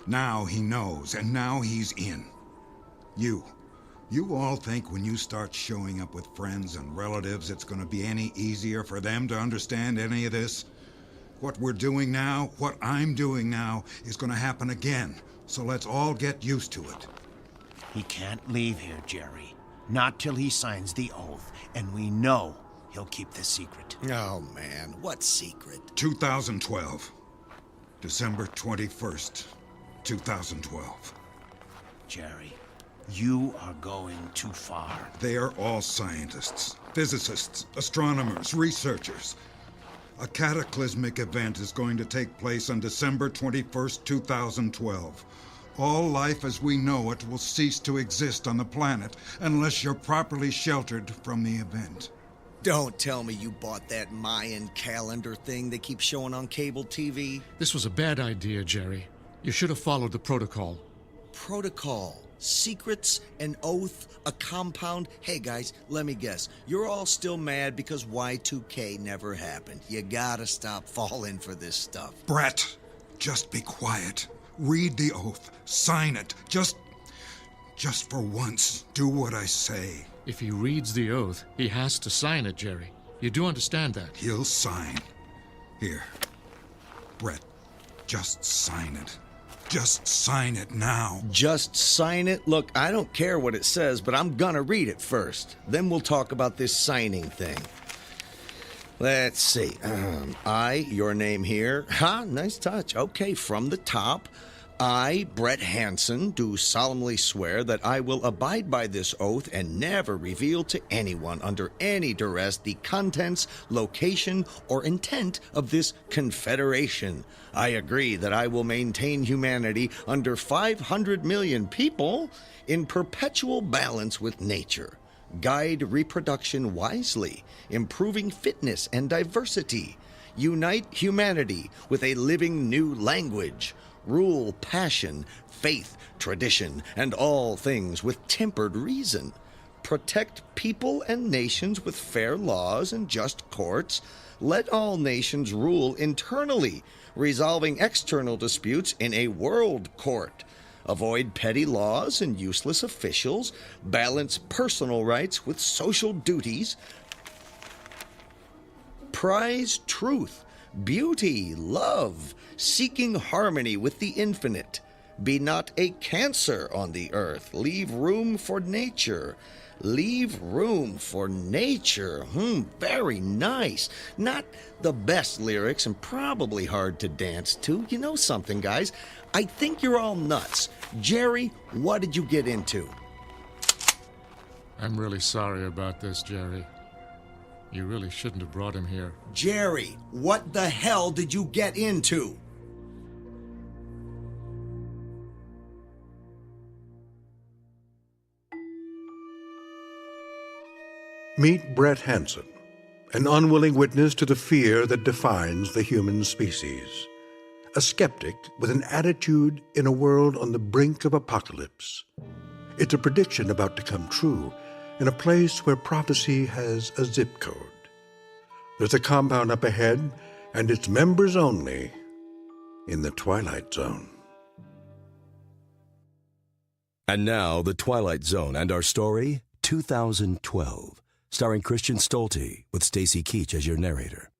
Now he knows, and now he's in. You all think when you start showing up with friends and relatives, it's gonna be any easier for them to understand any of this? What we're doing now, what I'm doing now, is gonna happen again. So let's all get used to it. He can't leave here, Jerry. Not till he signs the oath, and we know he'll keep the secret. Oh, man, what secret? 2012. December 21st, 2012. Jerry, You are going too far. They are all scientists, physicists, astronomers, researchers. A cataclysmic event is going to take place on December 21st, 2012. All life as we know it will cease to exist on the planet unless you're properly sheltered from the event. Don't tell me you bought that Mayan calendar thing they keep showing on cable TV. This was a bad idea, Jerry. You should have followed the protocol. Protocol, secrets, an oath, a compound. Hey guys, let me guess. You're all still mad because Y2K never happened. You gotta stop falling for this stuff. Brett, just be quiet. Read the oath. Sign it. Just for once, do what I say. If he reads the oath, he has to sign it, Jerry. You do understand that? He'll sign. Here. Brett, just sign it. Just sign it now. Just sign it? Look, I don't care what it says, but I'm gonna read it first. Then we'll talk about this signing thing. Let's see. Your name here. Nice touch. Okay, from the top. I, Brett Hansen, do solemnly swear that I will abide by this oath and never reveal to anyone under any duress the contents, location, or intent of this confederation. I agree that I will maintain humanity under 500 million people in perpetual balance with nature, guide reproduction wisely, improving fitness and diversity, unite humanity with a living new language, rule passion, faith, tradition, and all things with tempered reason, protect people and nations with fair laws and just courts, let all nations rule internally, resolving external disputes in a world court, avoid petty laws and useless officials, balance personal rights with social duties, prize truth, beauty, love, seeking harmony with the infinite. Be not a cancer on the earth. Leave room for nature. Leave room for nature. Very nice. Not the best lyrics and probably hard to dance to. You know something, guys? I think you're all nuts. Jerry, what did you get into? I'm really sorry about this, Jerry. You really shouldn't have brought him here. Jerry, what the hell did you get into? Meet Brett Hansen, an unwilling witness to the fear that defines the human species. A skeptic with an attitude in a world on the brink of apocalypse. It's a prediction about to come true in a place where prophecy has a zip code. There's a compound up ahead, and it's members only in the Twilight Zone. And now, The Twilight Zone and our story, 2012, starring Christian Stolte with Stacy Keach as your narrator.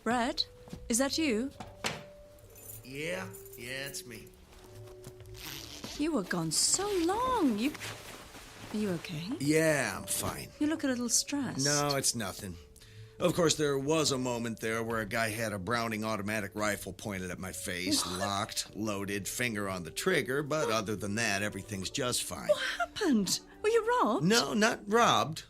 Brett, is that you? Yeah, it's me. You were gone so long. Are you okay? Yeah, I'm fine. You look a little stressed. No, it's nothing. Of course, there was a moment there where a guy had a Browning automatic rifle pointed at my face, locked, loaded, finger on the trigger, but other than that, everything's just fine. What happened? Were you robbed? No, not robbed.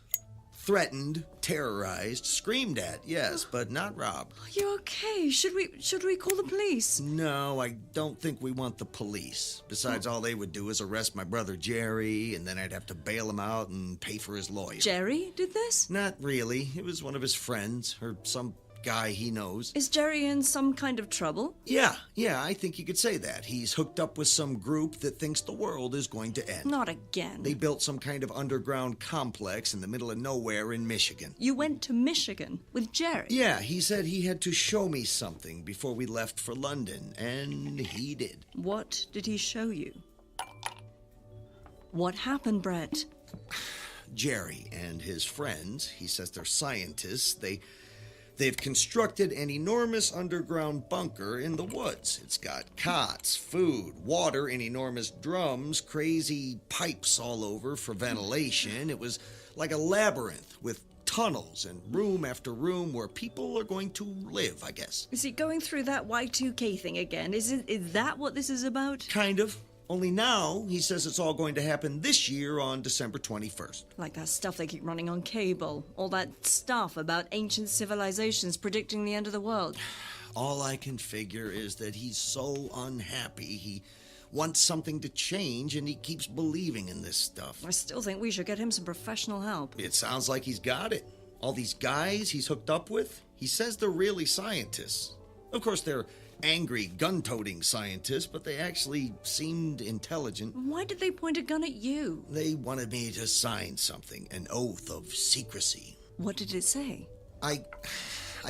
Threatened, terrorized, screamed at, yes, but not robbed. Are you okay? Should we call the police? No, I don't think we want the police. Besides, all they would do is arrest my brother Jerry, and then I'd have to bail him out and pay for his lawyer. Jerry did this? Not really. It was one of his friends, or some guy he knows. Is Jerry in some kind of trouble? Yeah, I think you could say that. He's hooked up with some group that thinks the world is going to end. Not again. They built some kind of underground complex in the middle of nowhere in Michigan. You went to Michigan with Jerry? Yeah, he said he had to show me something before we left for London, and he did. What did he show you? What happened, Brett? Jerry and his friends, he says they're scientists, They've constructed an enormous underground bunker in the woods. It's got cots, food, water in enormous drums, crazy pipes all over for ventilation. It was like a labyrinth with tunnels and room after room where people are going to live, I guess. Is he going through that Y2K thing again? Is that what this is about? Kind of. Only now, he says it's all going to happen this year on December 21st. Like that stuff they keep running on cable. All that stuff about ancient civilizations predicting the end of the world. All I can figure is that he's so unhappy. He wants something to change, and he keeps believing in this stuff. I still think we should get him some professional help. It sounds like he's got it. All these guys he's hooked up with, he says they're really scientists. Of course, they're angry, gun-toting scientists, but they actually seemed intelligent. Why did they point a gun at you? They wanted me to sign something, an oath of secrecy. What did it say? I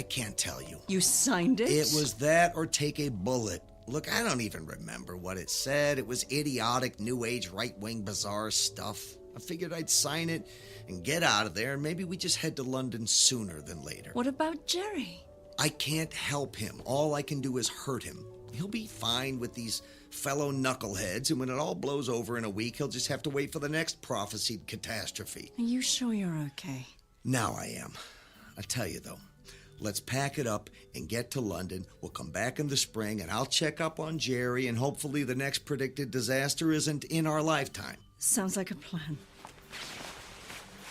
can't tell you. You signed it? It was that or take a bullet. Look, I don't even remember what it said. It was idiotic, new age, right-wing, bizarre stuff. I figured I'd sign it and get out of there, and maybe we just head to London sooner than later. What about Jerry? I can't help him. All I can do is hurt him. He'll be fine with these fellow knuckleheads, and when it all blows over in a week, he'll just have to wait for the next prophesied catastrophe. Are you sure you're okay? Now I am. I tell you, though, let's pack it up and get to London. We'll come back in the spring, and I'll check up on Jerry, and hopefully the next predicted disaster isn't in our lifetime. Sounds like a plan.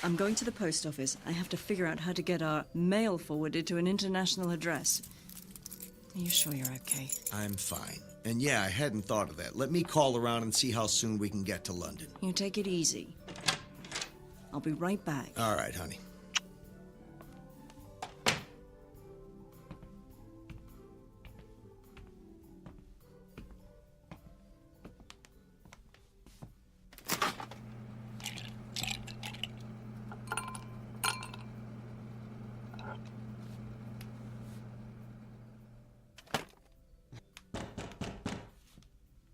I'm going to the post office. I have to figure out how to get our mail forwarded to an international address. Are you sure you're okay? I'm fine. And yeah, I hadn't thought of that. Let me call around and see how soon we can get to London. You take it easy. I'll be right back. All right, honey.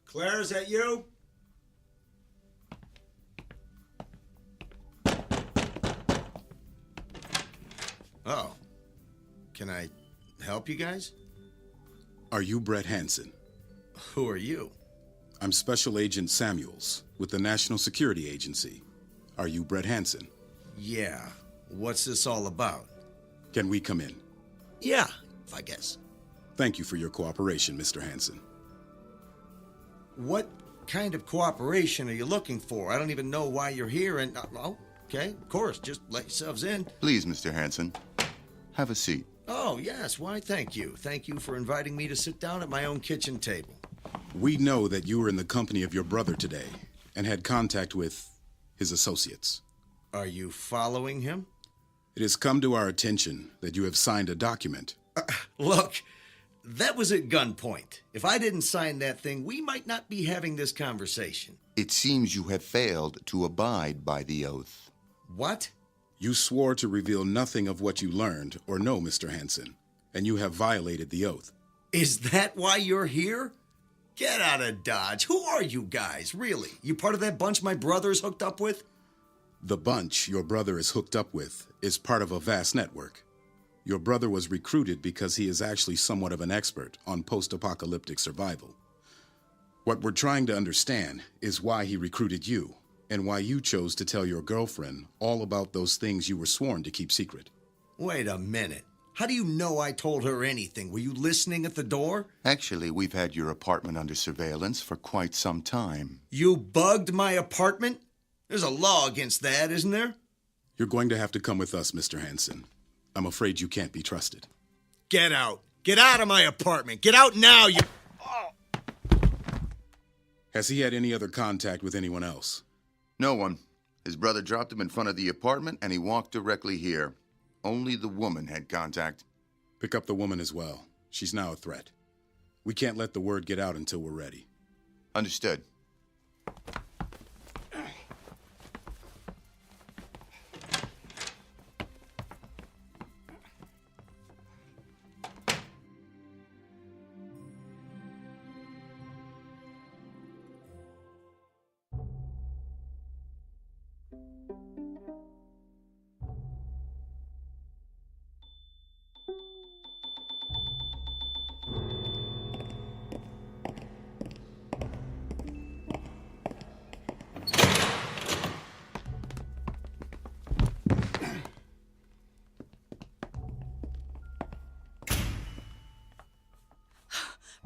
Claire, is that you? Oh. Can I help you guys? Are you Brett Hansen? Who are you? I'm Special Agent Samuels with the National Security Agency. Are you Brett Hansen? Yeah. What's this all about? Can we come in? Yeah, I guess. Thank you for your cooperation, Mr. Hansen. What kind of cooperation are you looking for? I don't even know why you're here, and... oh, okay, of course, just let yourselves in. Please, Mr. Hansen, have a seat. Oh, yes, why, thank you. Thank you for inviting me to sit down at my own kitchen table. We know that you were in the company of your brother today and had contact with his associates. Are you following him? It has come to our attention that you have signed a document. Look, that was at gunpoint. If I didn't sign that thing, we might not be having this conversation. It seems you have failed to abide by the oath. What? You swore to reveal nothing of what you learned or know, Mr. Hansen, and you have violated the oath. Is that why you're here? Get out of Dodge. Who are you guys, really? You part of that bunch my brother's hooked up with? The bunch your brother is hooked up with is part of a vast network. Your brother was recruited because he is actually somewhat of an expert on post-apocalyptic survival. What we're trying to understand is why he recruited you, and why you chose to tell your girlfriend all about those things you were sworn to keep secret. Wait a minute. How do you know I told her anything? Were you listening at the door? Actually, we've had your apartment under surveillance for quite some time. You bugged my apartment? There's a law against that, isn't there? You're going to have to come with us, Mr. Hansen. I'm afraid you can't be trusted. Get out. Get out of my apartment. Get out now, you... Has he had any other contact with anyone else? No one. His brother dropped him in front of the apartment, and he walked directly here. Only the woman had contact. Pick up the woman as well. She's now a threat. We can't let the word get out until we're ready. Understood.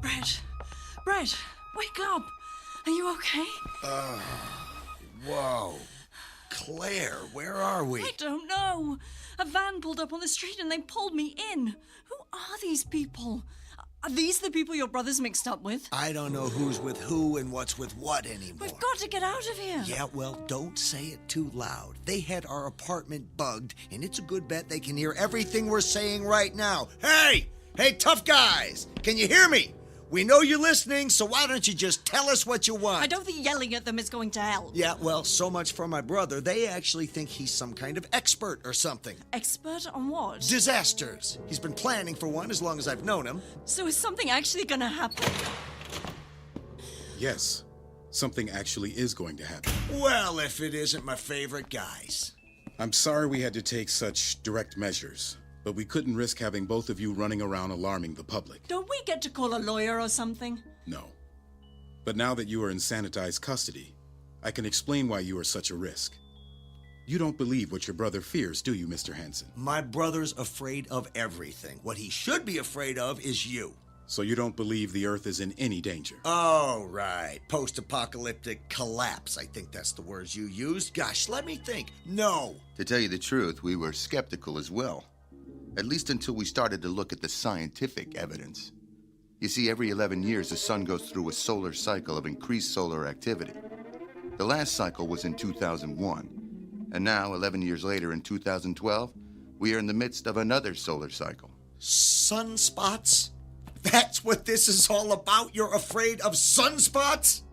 Brett, wake up! Are you okay? Whoa. Claire, where are we? I don't know. A van pulled up on the street and they pulled me in. Who are these people? Are these the people your brother's mixed up with? I don't know who's with who and what's with what anymore. We've got to get out of here. Yeah, well, don't say it too loud. They had our apartment bugged, and it's a good bet they can hear everything we're saying right now. Hey! Hey, tough guys! Can you hear me? We know you're listening, so why don't you just tell us what you want? I don't think yelling at them is going to help. Yeah, well, so much for my brother. They actually think he's some kind of expert or something. Expert on what? Disasters. He's been planning for one as long as I've known him. So is something actually going to happen? Yes, something actually is going to happen. Well, if it isn't my favorite guys. I'm sorry we had to take such direct measures, but we couldn't risk having both of you running around alarming the public. Don't we get to call a lawyer or something? No. But now that you are in sanitized custody, I can explain why you are such a risk. You don't believe what your brother fears, do you, Mr. Hansen? My brother's afraid of everything. What he should be afraid of is you. So you don't believe the Earth is in any danger? Oh, right. Post-apocalyptic collapse. I think that's the words you used. Gosh, let me think. No. To tell you the truth, we were skeptical as well. At least until we started to look at the scientific evidence. You see, every 11 years, the sun goes through a solar cycle of increased solar activity. The last cycle was in 2001. And now, 11 years later, in 2012, we are in the midst of another solar cycle. Sunspots? That's what this is all about? You're afraid of sunspots?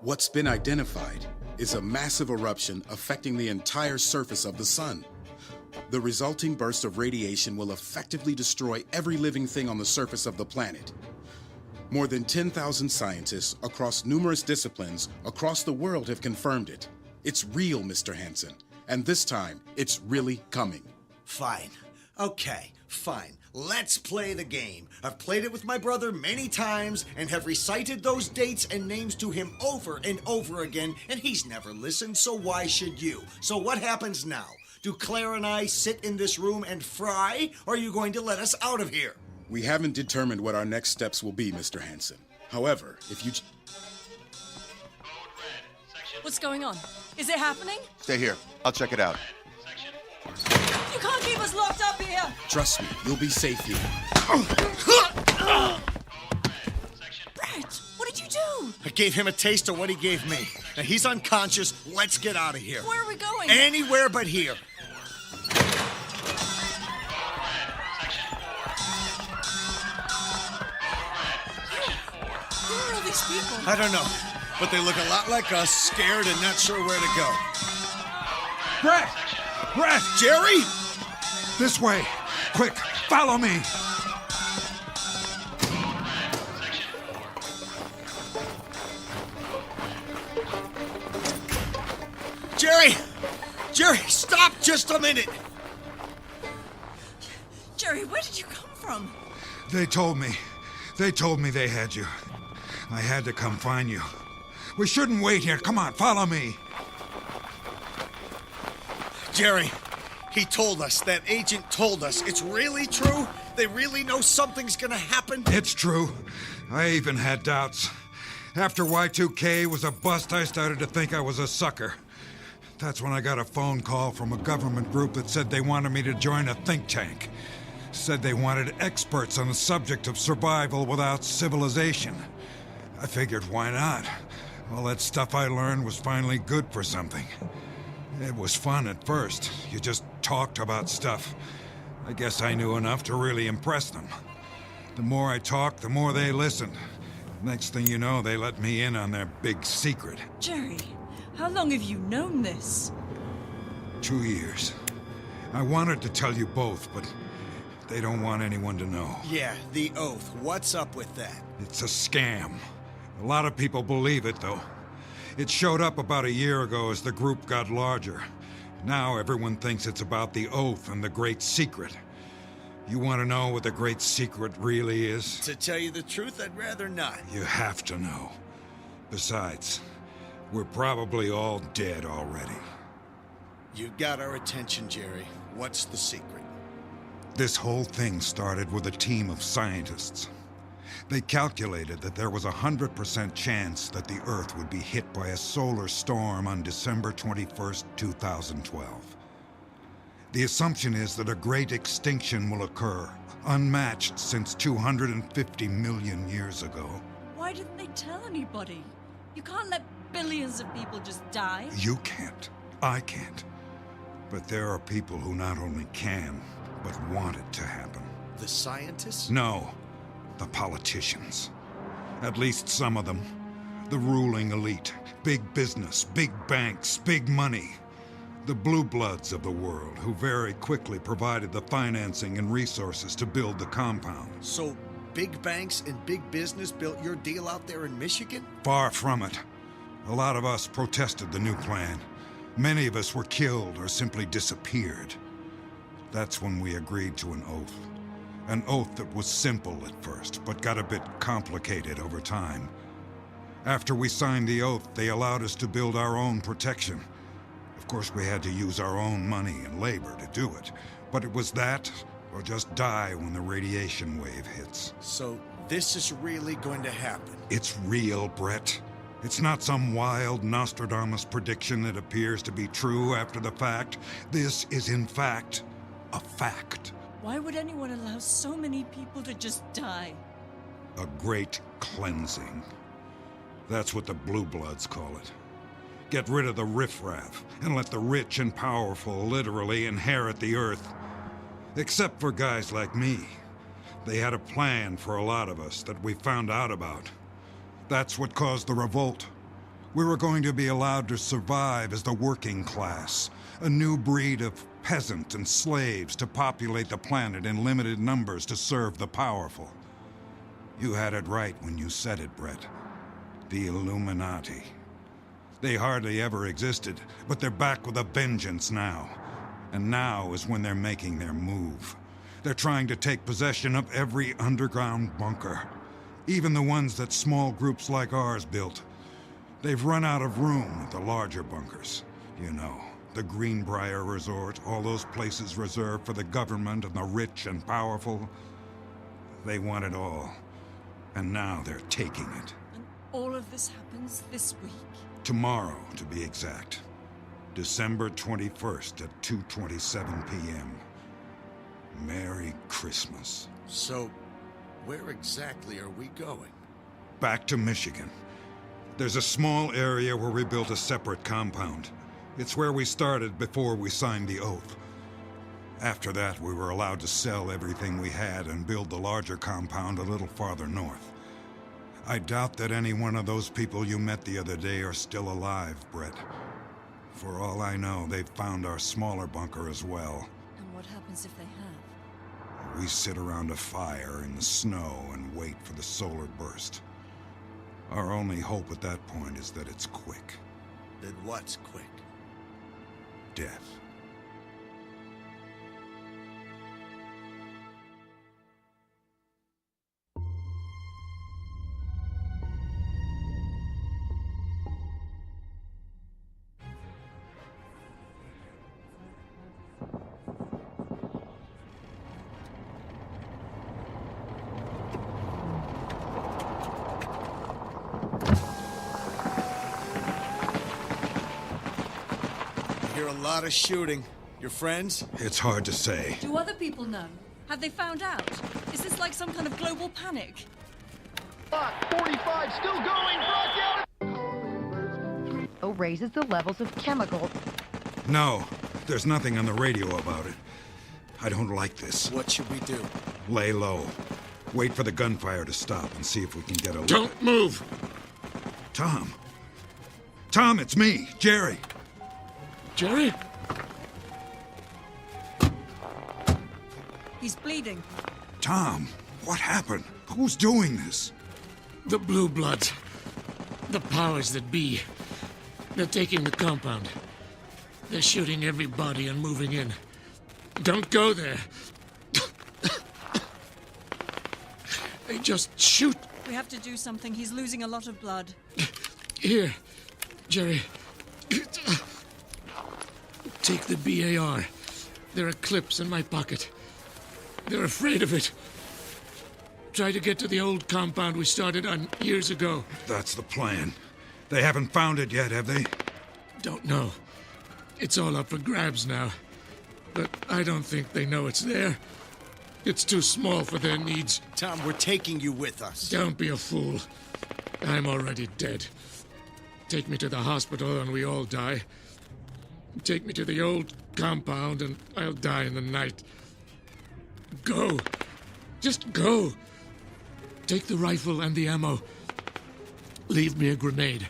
What's been identified is a massive eruption affecting the entire surface of the sun. The resulting burst of radiation will effectively destroy every living thing on the surface of the planet. More than 10,000 scientists across numerous disciplines across the world have confirmed it. It's real, Mr. Hansen, and this time, it's really coming. Fine. Okay, fine. Let's play the game. I've played it with my brother many times and have recited those dates and names to him over and over again, and he's never listened, so why should you? So what happens now? Do Claire and I sit in this room and fry, or are you going to let us out of here? We haven't determined what our next steps will be, Mr. Hansen. However, if you... What's going on? Is it happening? Stay here. I'll check it out. You can't keep us locked up here! Trust me, you'll be safe here. Brett, what did you do? I gave him a taste of what he gave me. Now he's unconscious. Let's get out of here. Where are we going? Anywhere but here. Who are all these people? I don't know, but they look a lot like us, scared and not sure where to go. Brett! Brett! Jerry? This way! Quick, follow me! Jerry! Jerry, stop just a minute! Jerry, where did you come from? They told me. They told me they had you. I had to come find you. We shouldn't wait here. Come on, follow me. Jerry, he told us. That agent told us. It's really true? They really know something's gonna happen? It's true. I even had doubts. After Y2K was a bust, I started to think I was a sucker. That's when I got a phone call from a government group that said they wanted me to join a think tank. Said they wanted experts on the subject of survival without civilization. I figured, why not? All that stuff I learned was finally good for something. It was fun at first. You just talked about stuff. I guess I knew enough to really impress them. The more I talked, the more they listened. Next thing you know, they let me in on their big secret. Jerry, how long have you known this? 2 years. I wanted to tell you both, but they don't want anyone to know. Yeah, the oath. What's up with that? It's a scam. A lot of people believe it, though. It showed up about a year ago as the group got larger. Now everyone thinks it's about the oath and the great secret. You want to know what the great secret really is? To tell you the truth, I'd rather not. You have to know. Besides, we're probably all dead already. You got our attention, Jerry. What's the secret? This whole thing started with a team of scientists. They calculated that there was a 100% chance that the Earth would be hit by a solar storm on December 21st, 2012. The assumption is that a great extinction will occur, unmatched since 250 million years ago. Why didn't they tell anybody? You can't let billions of people just die. You can't. I can't. But there are people who not only can, but want it to happen. The scientists? No. The politicians. At least some of them. The ruling elite. Big business, big banks, big money. The blue bloods of the world, who very quickly provided the financing and resources to build the compound. So, big banks and big business built your deal out there in Michigan? Far from it. A lot of us protested the new plan. Many of us were killed or simply disappeared. That's when we agreed to an oath. An oath that was simple at first, but got a bit complicated over time. After we signed the oath, they allowed us to build our own protection. Of course, we had to use our own money and labor to do it. But it was that, or just die when the radiation wave hits. So, this is really going to happen? It's real, Brett. It's not some wild Nostradamus prediction that appears to be true after the fact. This is, in fact, a fact. Why would anyone allow so many people to just die? A great cleansing. That's what the Blue Bloods call it. Get rid of the riffraff and let the rich and powerful literally inherit the earth. Except for guys like me. They had a plan for a lot of us that we found out about. That's what caused the revolt. We were going to be allowed to survive as the working class, a new breed of peasant and slaves to populate the planet in limited numbers to serve the powerful. You had it right when you said it, Brett. The Illuminati. They hardly ever existed, but they're back with a vengeance now. And now is when they're making their move. They're trying to take possession of every underground bunker. Even the ones that small groups like ours built. They've run out of room at the larger bunkers. You know, the Greenbrier Resort, all those places reserved for the government and the rich and powerful. They want it all. And now they're taking it. And all of this happens this week? Tomorrow, to be exact. December 21st at 2:27 p.m. Merry Christmas. So, where exactly are we going? Back to Michigan. There's a small area where we built a separate compound. It's where we started before we signed the oath. After that, we were allowed to sell everything we had and build the larger compound a little farther north. I doubt that any one of those people you met the other day are still alive, Brett. For all I know, they've found our smaller bunker as well. And what happens if they have? We sit around a fire in the snow and wait for the solar burst. Our only hope at that point is that it's quick. That what's quick? Death. A lot of shooting. Your friends? It's hard to say. Do other people know? Have they found out? Is this like some kind of global panic? 45 still going. Raises the levels of chemicals. No, there's nothing on the radio about it. I don't like this. What should we do? Lay low. Wait for the gunfire to stop and see if we can get a look. Don't move! Tom! Tom, it's me, Jerry! Jerry? He's bleeding. Tom, what happened? Who's doing this? The Blue Bloods. The powers that be. They're taking the compound. They're shooting everybody and moving in. Don't go there. They just shoot. We have to do something. He's losing a lot of blood. Here, Jerry. Take the BAR. There are clips in my pocket. They're afraid of it. Try to get to the old compound we started on years ago. That's the plan. They haven't found it yet, have they? Don't know. It's all up for grabs now. But I don't think they know it's there. It's too small for their needs. Tom, we're taking you with us. Don't be a fool. I'm already dead. Take me to the hospital and we all die. Take me to the old compound and I'll die in the night. Go. Just go. Take the rifle and the ammo. Leave me a grenade.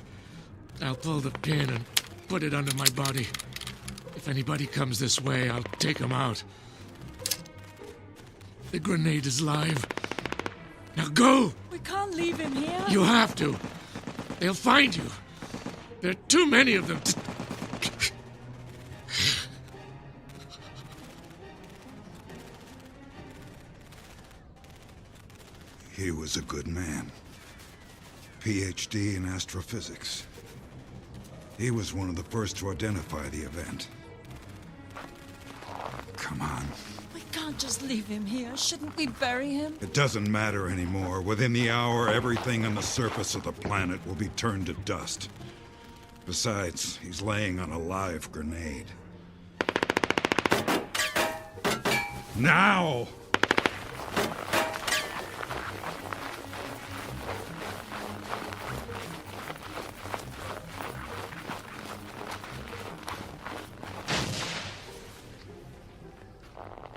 I'll pull the pin and put it under my body. If anybody comes this way, I'll take them out. The grenade is live. Now go! We can't leave him here. You have to. They'll find you. There are too many of them. He was a good man. PhD in astrophysics. He was one of the first to identify the event. Come on. We can't just leave him here. Shouldn't we bury him? It doesn't matter anymore. Within the hour, everything on the surface of the planet will be turned to dust. Besides, he's laying on a live grenade. Now!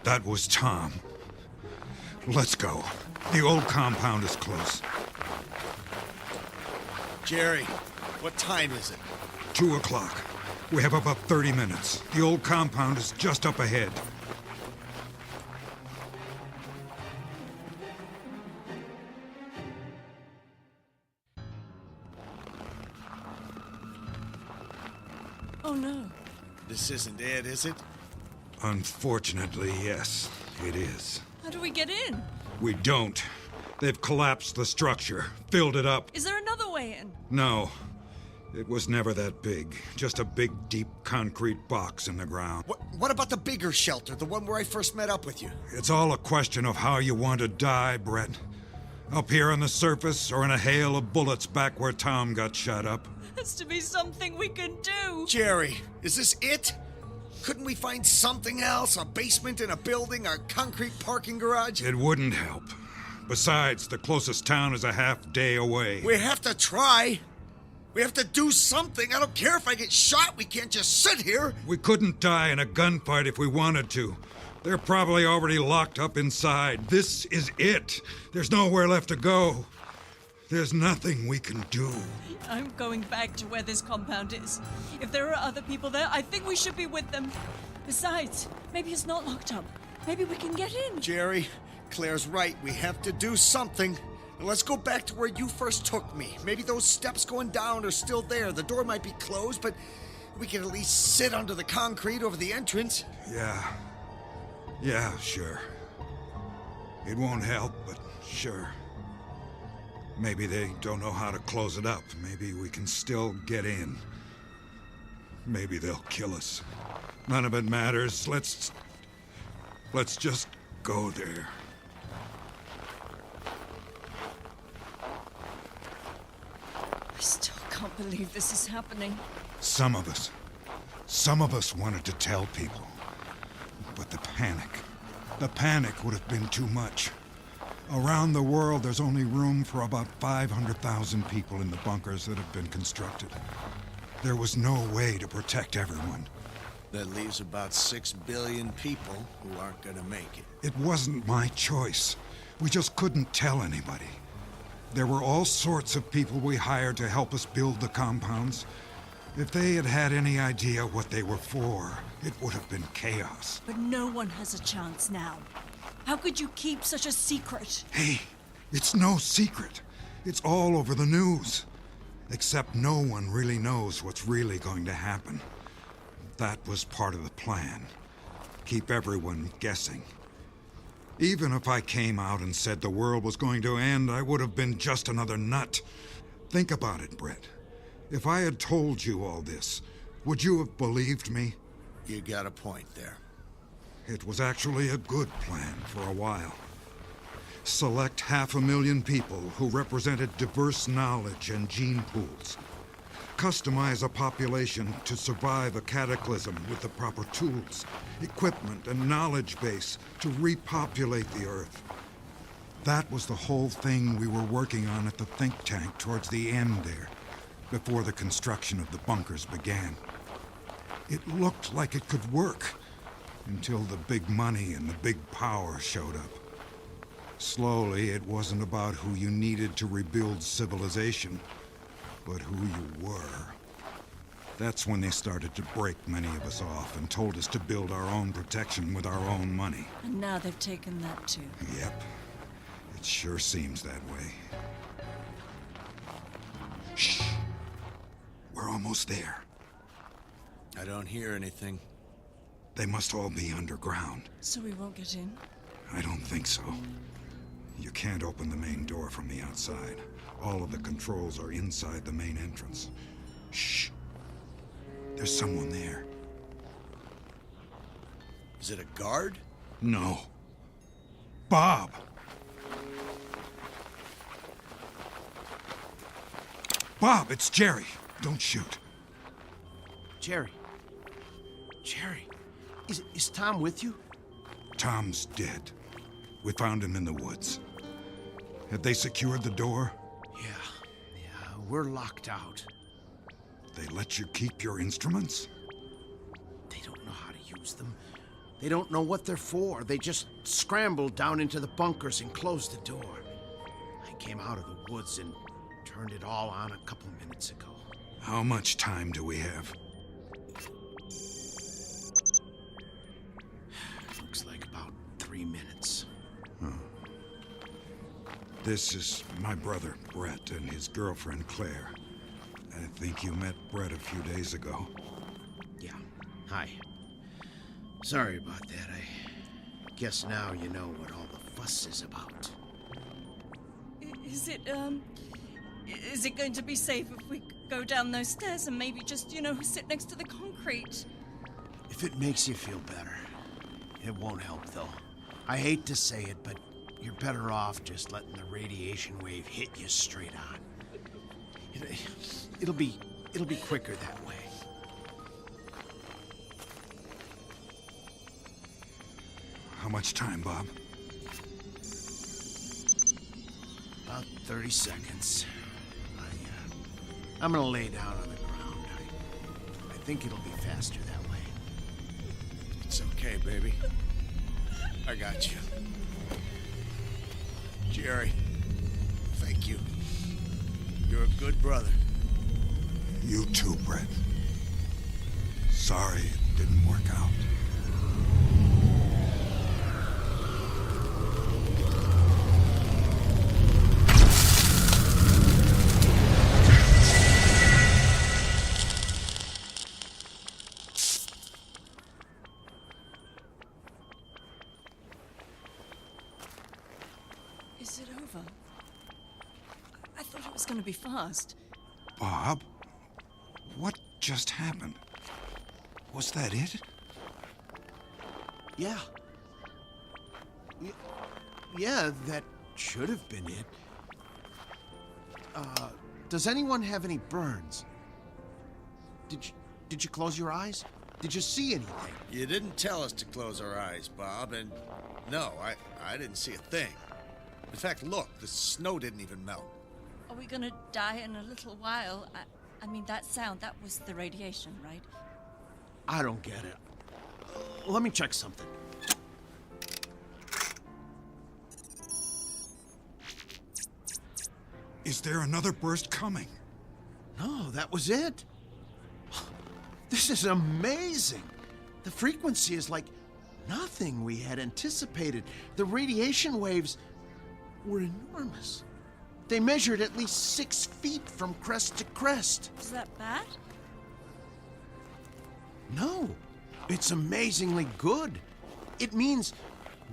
That was Tom. Let's go. The old compound is close. Jerry, what time is it? 2 o'clock. We have about 30 minutes. The old compound is just up ahead. Oh no. This isn't it, is it? Unfortunately, yes, it is. How do we get in? We don't. They've collapsed the structure, filled it up. Is there another way in? No. It was never that big. Just a big, deep concrete box in the ground. What about the bigger shelter, the one where I first met up with you? It's all a question of how you want to die, Brett. Up here on the surface, or in a hail of bullets back where Tom got shot up. Has to be something we can do. Jerry, is this it? Couldn't we find something else? A basement in a building, a concrete parking garage? It wouldn't help. Besides, the closest town is a half day away. We have to try. We have to do something. I don't care if I get shot. We can't just sit here. We couldn't die in a gunfight if we wanted to. They're probably already locked up inside. This is it. There's nowhere left to go. There's nothing we can do. I'm going back to where this compound is. If there are other people there, I think we should be with them. Besides, maybe it's not locked up. Maybe we can get in. Jerry, Claire's right. We have to do something. And let's go back to where you first took me. Maybe those steps going down are still there. The door might be closed, but we can at least sit under the concrete over the entrance. Yeah, sure. It won't help, but sure. Maybe they don't know how to close it up. Maybe we can still get in. Maybe they'll kill us. None of it matters. Let's just go there. I still can't believe this is happening. Some of us wanted to tell people. But the panic would have been too much. Around the world, there's only room for about 500,000 people in the bunkers that have been constructed. There was no way to protect everyone. That leaves about 6 billion people who aren't gonna make it. It wasn't my choice. We just couldn't tell anybody. There were all sorts of people we hired to help us build the compounds. If they had had any idea what they were for, it would have been chaos. But no one has a chance now. How could you keep such a secret? Hey, it's no secret. It's all over the news. Except no one really knows what's really going to happen. That was part of the plan. Keep everyone guessing. Even if I came out and said the world was going to end, I would have been just another nut. Think about it, Brett. If I had told you all this, would you have believed me? You got a point there. It was actually a good plan for a while. Select 500,000 people who represented diverse knowledge and gene pools. Customize a population to survive a cataclysm with the proper tools, equipment, and knowledge base to repopulate the Earth. That was the whole thing we were working on at the think tank towards the end there, before the construction of the bunkers began. It looked like it could work, until the big money and the big power showed up. Slowly, it wasn't about who you needed to rebuild civilization, but who you were. That's when they started to break many of us off and told us to build our own protection with our own money. And now they've taken that too. Yep. It sure seems that way. Shh. We're almost there. I don't hear anything. They must all be underground. So we won't get in? I don't think so. You can't open the main door from the outside. All of the controls are inside the main entrance. Shh. There's someone there. Is it a guard? No. Bob! Bob, it's Jerry. Don't shoot. Jerry. Jerry. Is Tom with you? Tom's dead. We found him in the woods. Have they secured the door? Yeah, we're locked out. They let you keep your instruments? They don't know how to use them. They don't know what they're for. They just scrambled down into the bunkers and closed the door. I came out of the woods and turned it all on a couple minutes ago. How much time do we have? Looks like about 3 minutes. This is my brother, Brett, and his girlfriend, Claire. I think you met Brett a few days ago. Yeah. Hi. Sorry about that. I guess now you know what all the fuss is about. Is it going to be safe if we go down those stairs and maybe just, sit next to the concrete? If it makes you feel better. It won't help, though. I hate to say it, but you're better off just letting the radiation wave hit you straight on. It'll be quicker that way. How much time, Bob? About 30 seconds. I'm gonna lay down on the ground. I think it'll be faster that way. It's okay, baby. I got you. Jerry, thank you. You're a good brother. You too, Brett. Sorry it didn't work out. Is it over? I thought it was going to be fast. Bob? What just happened? Was that it? Yeah. Yeah, that should have been it. Does anyone have any burns? Did you close your eyes? Did you see anything? You didn't tell us to close our eyes, Bob, and no, I didn't see a thing. In fact, look, the snow didn't even melt. Are we going to die in a little while? I mean, that sound, that was the radiation, right? I don't get it. Let me check something. Is there another burst coming? No, that was it. This is amazing. The frequency is like nothing we had anticipated. The radiation waves were enormous. They measured at least 6 feet from crest to crest. Is that bad? No, it's amazingly good. It means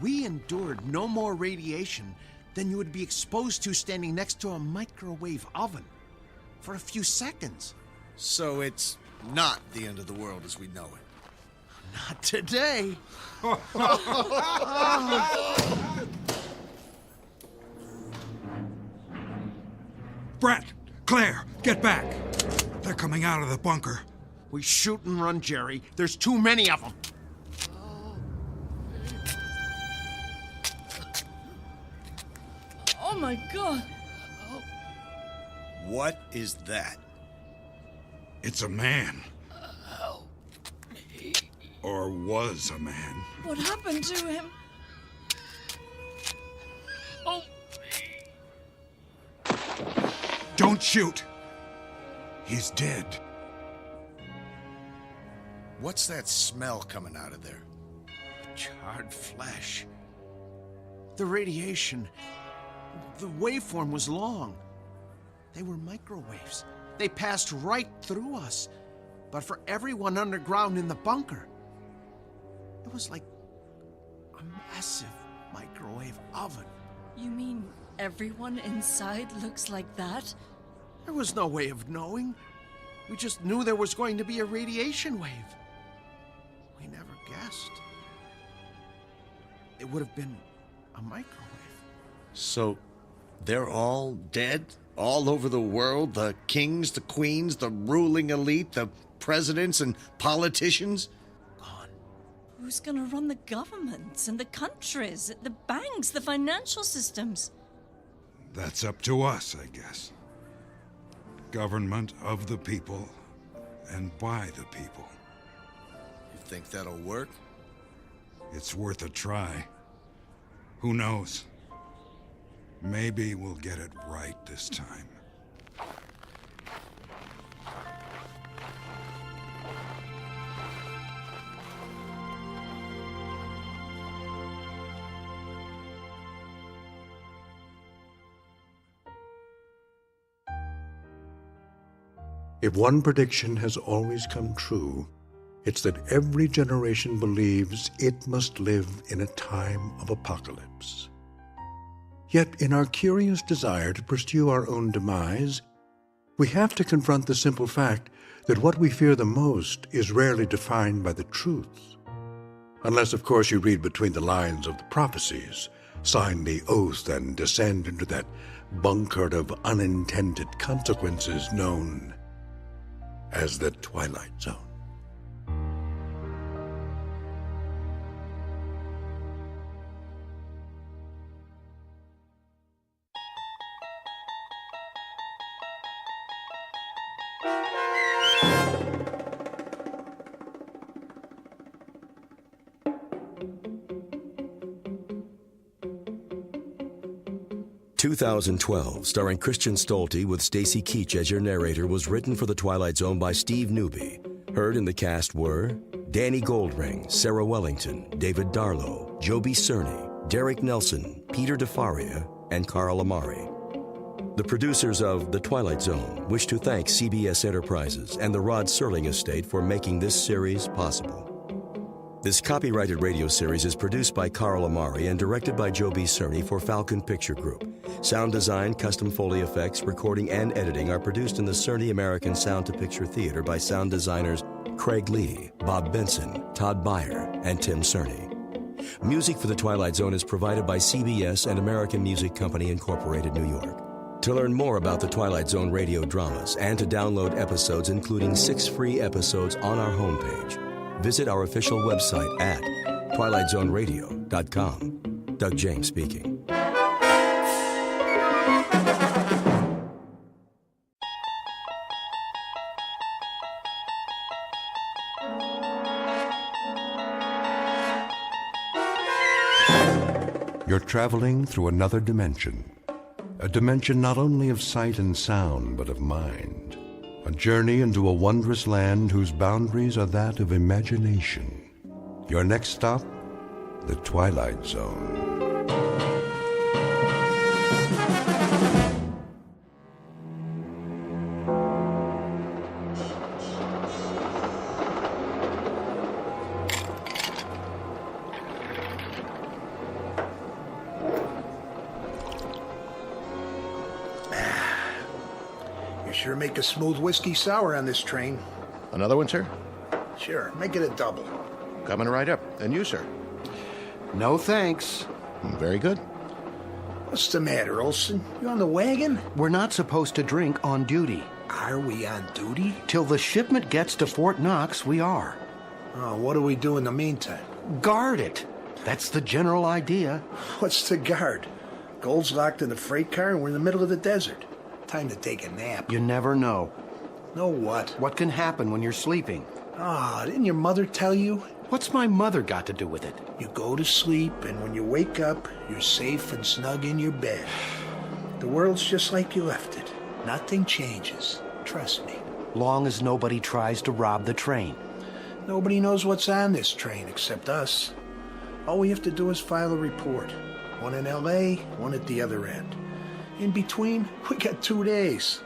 we endured no more radiation than you would be exposed to standing next to a microwave oven for a few seconds. So it's not the end of the world as we know it. Not today. Brett, Claire, get back. They're coming out of the bunker. We shoot and run, Jerry. There's too many of them. Oh my God. What is that? It's a man. Or was a man. What happened to him? Oh. Don't shoot. He's dead. What's that smell coming out of there? Charred flesh. The radiation. The waveform was long. They were microwaves. They passed right through us. But for everyone underground in the bunker, it was like a massive microwave oven. You mean everyone inside looks like that? There was no way of knowing. We just knew there was going to be a radiation wave. We never guessed. It would have been a microwave. So, they're all dead? All over the world? The kings, the queens, the ruling elite, the presidents and politicians? Who's gonna run the governments and the countries, the banks, the financial systems? That's up to us, I guess. Government of the people and by the people. You think that'll work? It's worth a try. Who knows? Maybe we'll get it right this time. If one prediction has always come true, it's that every generation believes it must live in a time of apocalypse. Yet, in our curious desire to pursue our own demise, we have to confront the simple fact that what we fear the most is rarely defined by the truth. Unless, of course, you read between the lines of the prophecies, sign the oath, and descend into that bunker of unintended consequences known as the Twilight Zone. "2012", starring Christian Stolte with Stacy Keach as your narrator, was written for The Twilight Zone by Steve Newby. Heard in the cast were Danny Goldring, Sarah Wellington, David Darlow, Joby Cerny, Derek Nelson, Peter DeFaria, and Carl Amari. The producers of The Twilight Zone wish to thank CBS Enterprises and the Rod Serling Estate for making this series possible. This copyrighted radio series is produced by Carl Amari and directed by Joby Cerny for Falcon Picture Group. Sound design, custom Foley effects, recording, and editing are produced in the Cerny American Sound to Picture Theater by sound designers Craig Lee, Bob Benson, Todd Beyer, and Tim Cerny. Music for The Twilight Zone is provided by CBS and American Music Company Incorporated, New York. To learn more about the Twilight Zone radio dramas and to download episodes, including 6 free episodes on our homepage, visit our official website at twilightzoneradio.com. Doug James speaking. You're traveling through another dimension. A dimension not only of sight and sound, but of mind. A journey into a wondrous land whose boundaries are that of imagination. Your next stop, the Twilight Zone. Sure make a smooth whiskey sour on this train. Another one, sir? Sure, make it a double. Coming right up. And you, sir? No thanks. Very good. What's the matter, Olson? You on the wagon? We're not supposed to drink on duty. Are we on duty? Till the shipment gets to Fort Knox, we are. Oh, what do we do in the meantime? Guard it. That's the general idea. What's to guard? Gold's locked in the freight car and we're in the middle of the desert. Time to take a nap. You never know. Know what? What can happen when you're sleeping? Ah, didn't your mother tell you? What's my mother got to do with it? You go to sleep, and when you wake up, you're safe and snug in your bed. The world's just like you left it. Nothing changes. Trust me. Long as nobody tries to rob the train. Nobody knows what's on this train except us. All we have to do is file a report. One in L.A., one at the other end. In between, we got 2 days.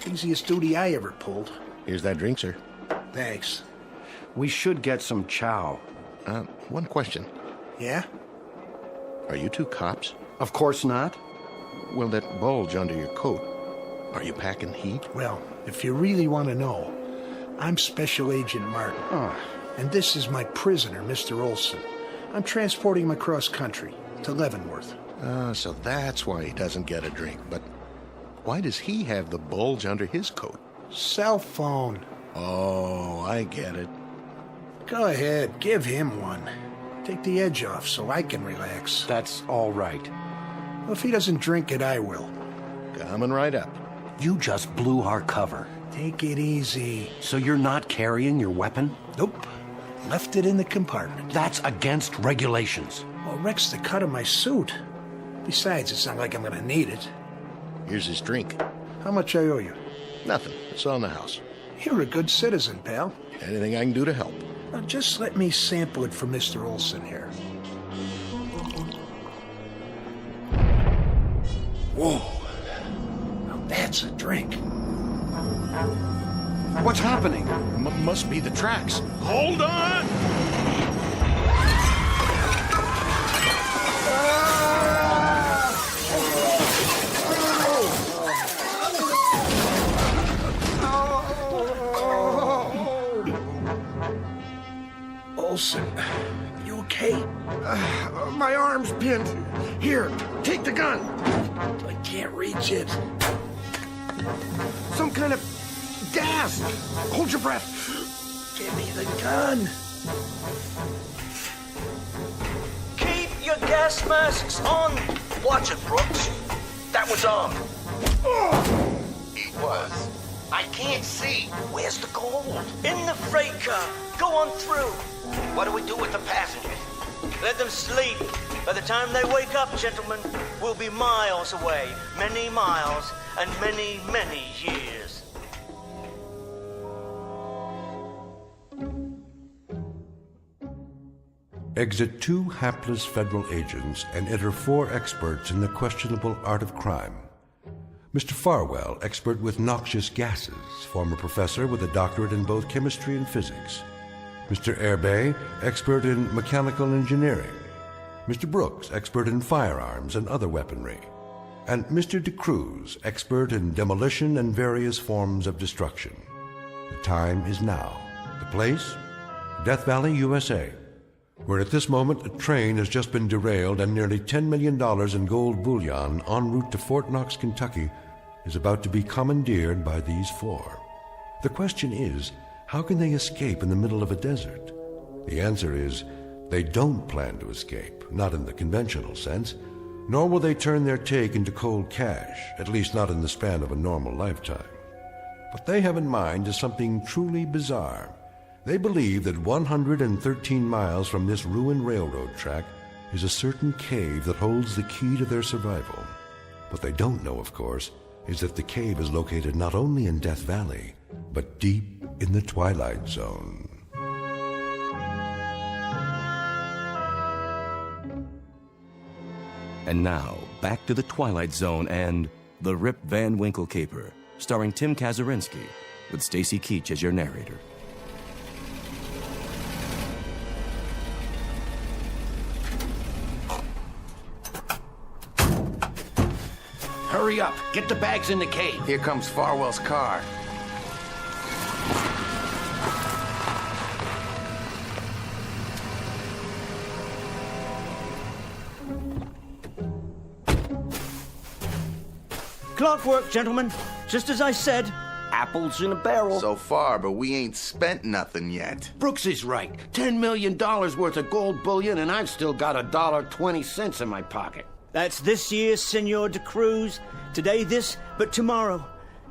Easiest duty I ever pulled. Here's that drink, sir. Thanks. We should get some chow. One question. Yeah? Are you two cops? Of course not. Well, that bulge under your coat, are you packing heat? Well, if you really want to know, I'm Special Agent Martin. And this is my prisoner, Mr. Olson. I'm transporting him across country to Leavenworth. So that's why he doesn't get a drink. But why does he have the bulge under his coat? Cell phone. Oh, I get it. Go ahead, give him one. Take the edge off so I can relax. That's all right. Well, if he doesn't drink it, I will. Coming right up. You just blew our cover. Take it easy. So you're not carrying your weapon? Nope. Left it in the compartment. That's against regulations. Well, it wrecks the cut of my suit. Besides, it's not like I'm gonna need it. Here's his drink. How much I owe you? Nothing. It's on the house. You're a good citizen, pal. Anything I can do to help. Now, just let me sample it for Mr. Olson here. Whoa. Now that's a drink. What's happening? Must be the tracks. Hold on! Olson, you okay? My arm's pinned. Here, take the gun. I can't reach it. Some kind of gas. Hold your breath. Give me the gun. Keep your gas masks on. Watch it, Brooks. That was on. He was. I can't see. Where's the gold? In the freight car. Go on through. What do we do with the passengers? Let them sleep. By the time they wake up, gentlemen, we'll be miles away. Many miles and many, many years. Exit 2 hapless federal agents and enter 4 experts in the questionable art of crime. Mr. Farwell, expert with noxious gases, former professor with a doctorate in both chemistry and physics. Mr. Airbay, expert in mechanical engineering. Mr. Brooks, expert in firearms and other weaponry. And Mr. DeCruz, expert in demolition and various forms of destruction. The time is now. The place? Death Valley, USA, where at this moment a train has just been derailed and nearly $10 million in gold bullion en route to Fort Knox, Kentucky, is about to be commandeered by these 4. The question is, how can they escape in the middle of a desert? The answer is, they don't plan to escape, not in the conventional sense, nor will they turn their take into cold cash, at least not in the span of a normal lifetime. What they have in mind is something truly bizarre. They believe that 113 miles from this ruined railroad track is a certain cave that holds the key to their survival. What they don't know, of course, is that the cave is located not only in Death Valley, but deep in the Twilight Zone. And now, back to the Twilight Zone and The Rip Van Winkle Caper, starring Tim Kazurinsky, with Stacy Keach as your narrator. Hurry up. Get the bags in the cave. Here comes Farwell's car. Clockwork, gentlemen. Just as I said. Apples in a barrel. So far, but we ain't spent nothing yet. Brooks is right. $10 million worth of gold bullion, and I've still got $1.20 in my pocket. That's this year, Senor de Cruz. Today this, but tomorrow.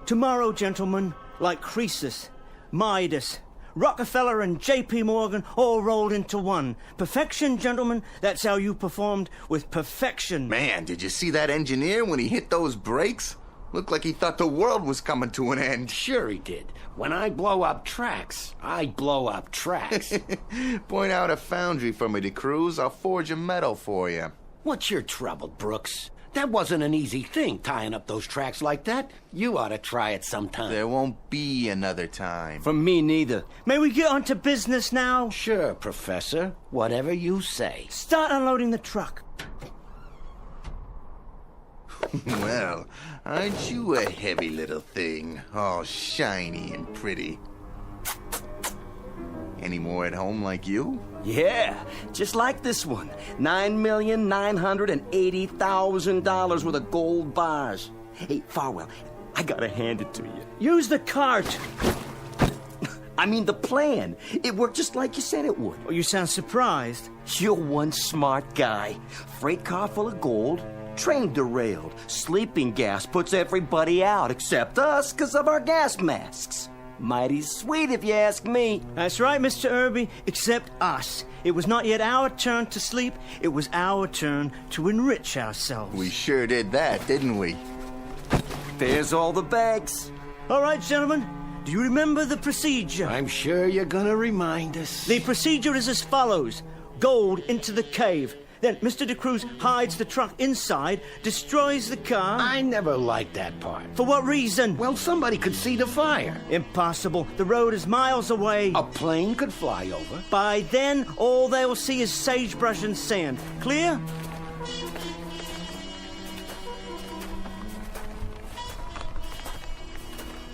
Tomorrow, gentlemen, like Croesus, Midas, Rockefeller and J.P. Morgan all rolled into one. Perfection, gentlemen, that's how you performed with perfection. Man, did you see that engineer when he hit those brakes? Looked like he thought the world was coming to an end. Sure he did. When I blow up tracks, I blow up tracks. Point out a foundry for me, de Cruz. I'll forge a metal for you. What's your trouble, Brooks? That wasn't an easy thing, tying up those tracks like that. You ought to try it sometime. There won't be another time. For me, neither. May we get on to business now? Sure, Professor. Whatever you say. Start unloading the truck. Well, aren't you a heavy little thing? All shiny and pretty. Any more at home like you? Yeah, just like this one. $9,980,000 worth of gold bars. Hey, Farwell, I gotta hand it to you. Use the cart. I mean, the plan. It worked just like you said it would. Oh, you sound surprised. You're one smart guy. Freight car full of gold. Train derailed. Sleeping gas puts everybody out except us because of our gas masks. Mighty sweet if you ask me. That's right, Mr. Irby, except us. It was not yet our turn to sleep. It was our turn to enrich ourselves. We sure did that, didn't we? There's all the bags. All right, gentlemen. Do you remember the procedure? I'm sure you're gonna remind us. The procedure is as follows. Gold into the cave. Then Mr. de Cruz hides the truck inside, destroys the car. I never liked that part. For what reason? Well, somebody could see the fire. Impossible. The road is miles away. A plane could fly over. By then, all they will see is sagebrush and sand. Clear?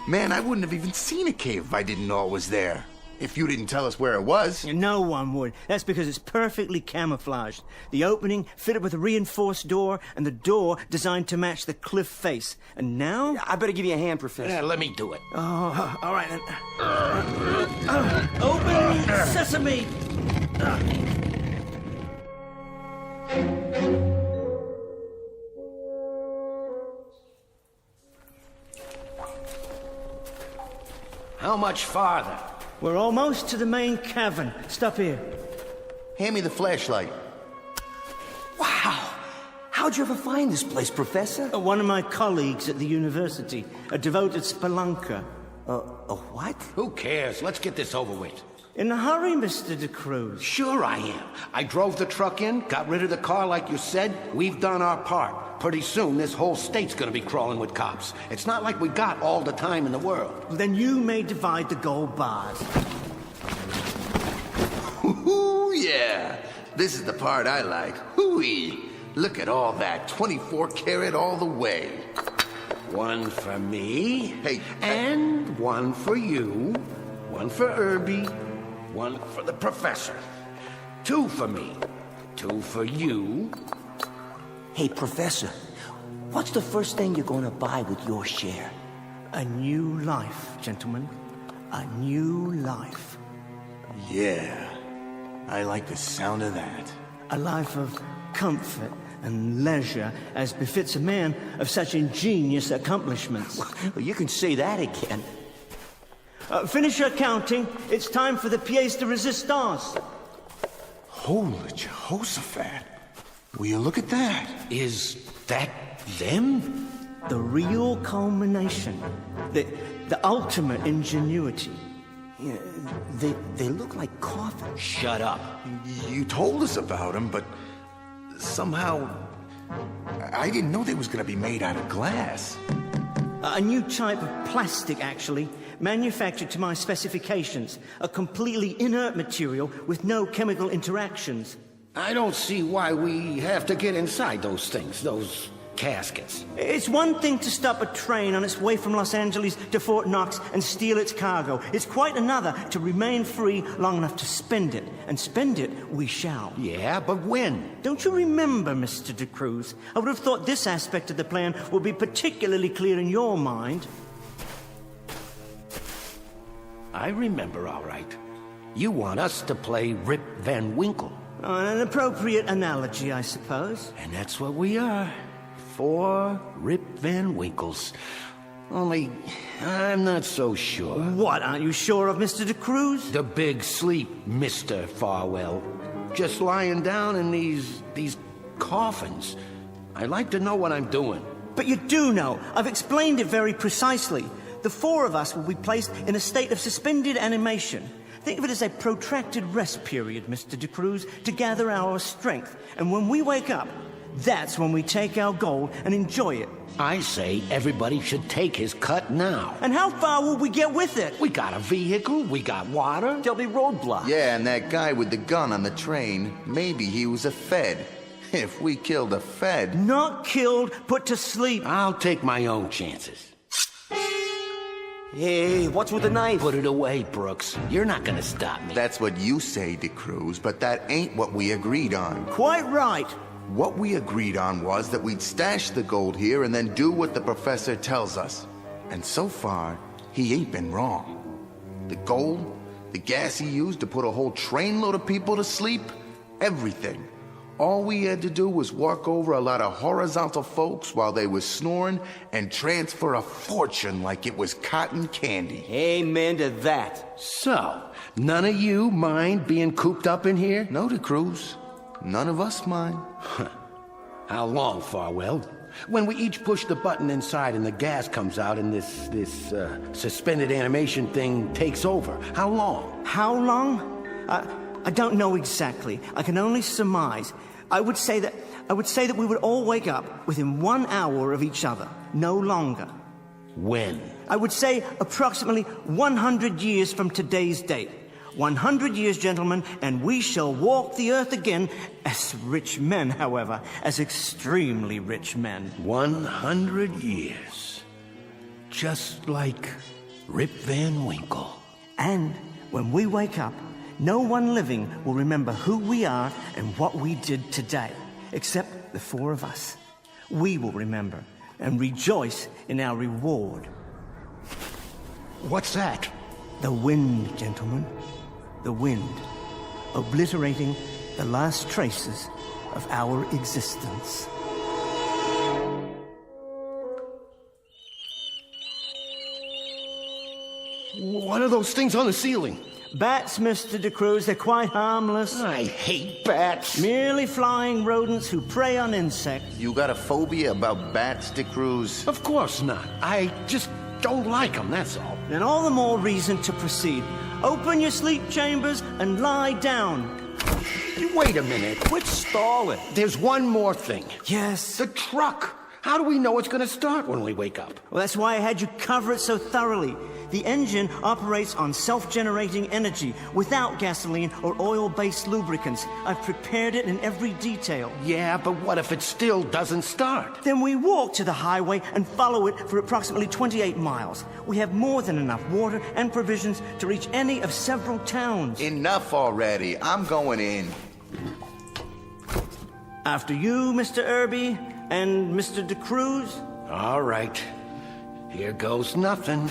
Man, I wouldn't have even seen a cave if I didn't know it was there. If you didn't tell us where it was. No one would. That's because it's perfectly camouflaged. The opening fitted with a reinforced door, and the door designed to match the cliff face. And now... I better give you a hand, Professor. Yeah, let me do it. Oh, all right. Open sesame! How much farther? We're almost to the main cavern. Stop here. Hand me the flashlight. Wow! How'd you ever find this place, Professor? One of my colleagues at the university, a devoted spelunker. A what? Who cares? Let's get this over with. In a hurry, Mr. de Cruz. Sure I am. I drove the truck in, got rid of the car like you said. We've done our part. Pretty soon, this whole state's gonna be crawling with cops. It's not like we got all the time in the world. Then you may divide the gold bars. Ooh, yeah. This is the part I like. Hooey. Look at all that. 24 karat all the way. One for me. Hey. And one for you. One for Irby. One for the professor. Two for me. Two for you. Hey, Professor, what's the first thing you're going to buy with your share? A new life, gentlemen. A new life. Yeah. I like the sound of that. A life of comfort and leisure as befits a man of such ingenious accomplishments. Well, you can say that again. Finish your counting. It's time for the pièce de résistance. Holy Jehoshaphat. Will you look at that? Is that them? The real culmination. The ultimate ingenuity. Yeah, they look like coffins. Shut up. You told us about them, but somehow I didn't know they was going to be made out of glass. A new type of plastic, actually, manufactured to my specifications. A completely inert material with no chemical interactions. I don't see why we have to get inside those things, those caskets. It's one thing to stop a train on its way from Los Angeles to Fort Knox and steal its cargo. It's quite another to remain free long enough to spend it. And spend it we shall. Yeah, but when? Don't you remember, Mr. De Cruz? I would have thought this aspect of the plan would be particularly clear in your mind. I remember, all right. You want us to play Rip Van Winkle. An appropriate analogy, I suppose. And that's what we are. 4 Rip Van Winkles. Only, I'm not so sure. What, aren't you sure of, Mr. De Cruz? The big sleep, Mr. Farwell. Just lying down in these coffins. I like to know what I'm doing. But you do know. I've explained it very precisely. The 4 of us will be placed in a state of suspended animation. Think of it as a protracted rest period, Mr. De Cruz, to gather our strength. And when we wake up, that's when we take our gold and enjoy it. I say everybody should take his cut now. And how far will we get with it? We got a vehicle, we got water. There'll be roadblocks. Yeah, and that guy with the gun on the train, maybe he was a Fed. If we killed a Fed... Not killed, put to sleep. I'll take my own chances. Hey, what's with the knife? Put it away, Brooks. You're not gonna stop me. That's what you say, De Cruz, but that ain't what we agreed on. Quite right. What we agreed on was that we'd stash the gold here and then do what the professor tells us. And so far, he ain't been wrong. The gold, the gas he used to put a whole trainload of people to sleep, everything. All we had to do was walk over a lot of horizontal folks while they was snoring and transfer a fortune like it was cotton candy. Amen to that. So, none of you mind being cooped up in here? No, De Cruz. None of us mind. How long, Farwell? When we each push the button inside and the gas comes out and this suspended animation thing takes over. How long? How long? I don't know exactly. I can only surmise. I would say that we would all wake up within 1 hour of each other, no longer. When? I would say approximately 100 years from today's date. 100 years, gentlemen, and we shall walk the earth again as rich men, however, as extremely rich men. 100 years. Just like Rip Van Winkle. And when we wake up, no one living will remember who we are and what we did today, except the 4 of us. We will remember and rejoice in our reward. What's that? The wind, gentlemen. The wind, obliterating the last traces of our existence. What are those things on the ceiling? Bats, Mr. De Cruz. They're quite harmless. I hate bats. Merely flying rodents who prey on insects. You got a phobia about bats, De Cruz? Of course not. I just don't like them, that's all. Then all the more reason to proceed. Open your sleep chambers and lie down. Wait a minute. Quit stalling. There's one more thing. Yes? The truck. How do we know it's going to start when we wake up? Well, that's why I had you cover it so thoroughly. The engine operates on self-generating energy without gasoline or oil-based lubricants. I've prepared it in every detail. Yeah, but what if it still doesn't start? Then we walk to the highway and follow it for approximately 28 miles. We have more than enough water and provisions to reach any of several towns. Enough already. I'm going in. After you, Mr. Irby, and Mr. De Cruz. All right. Here goes nothing.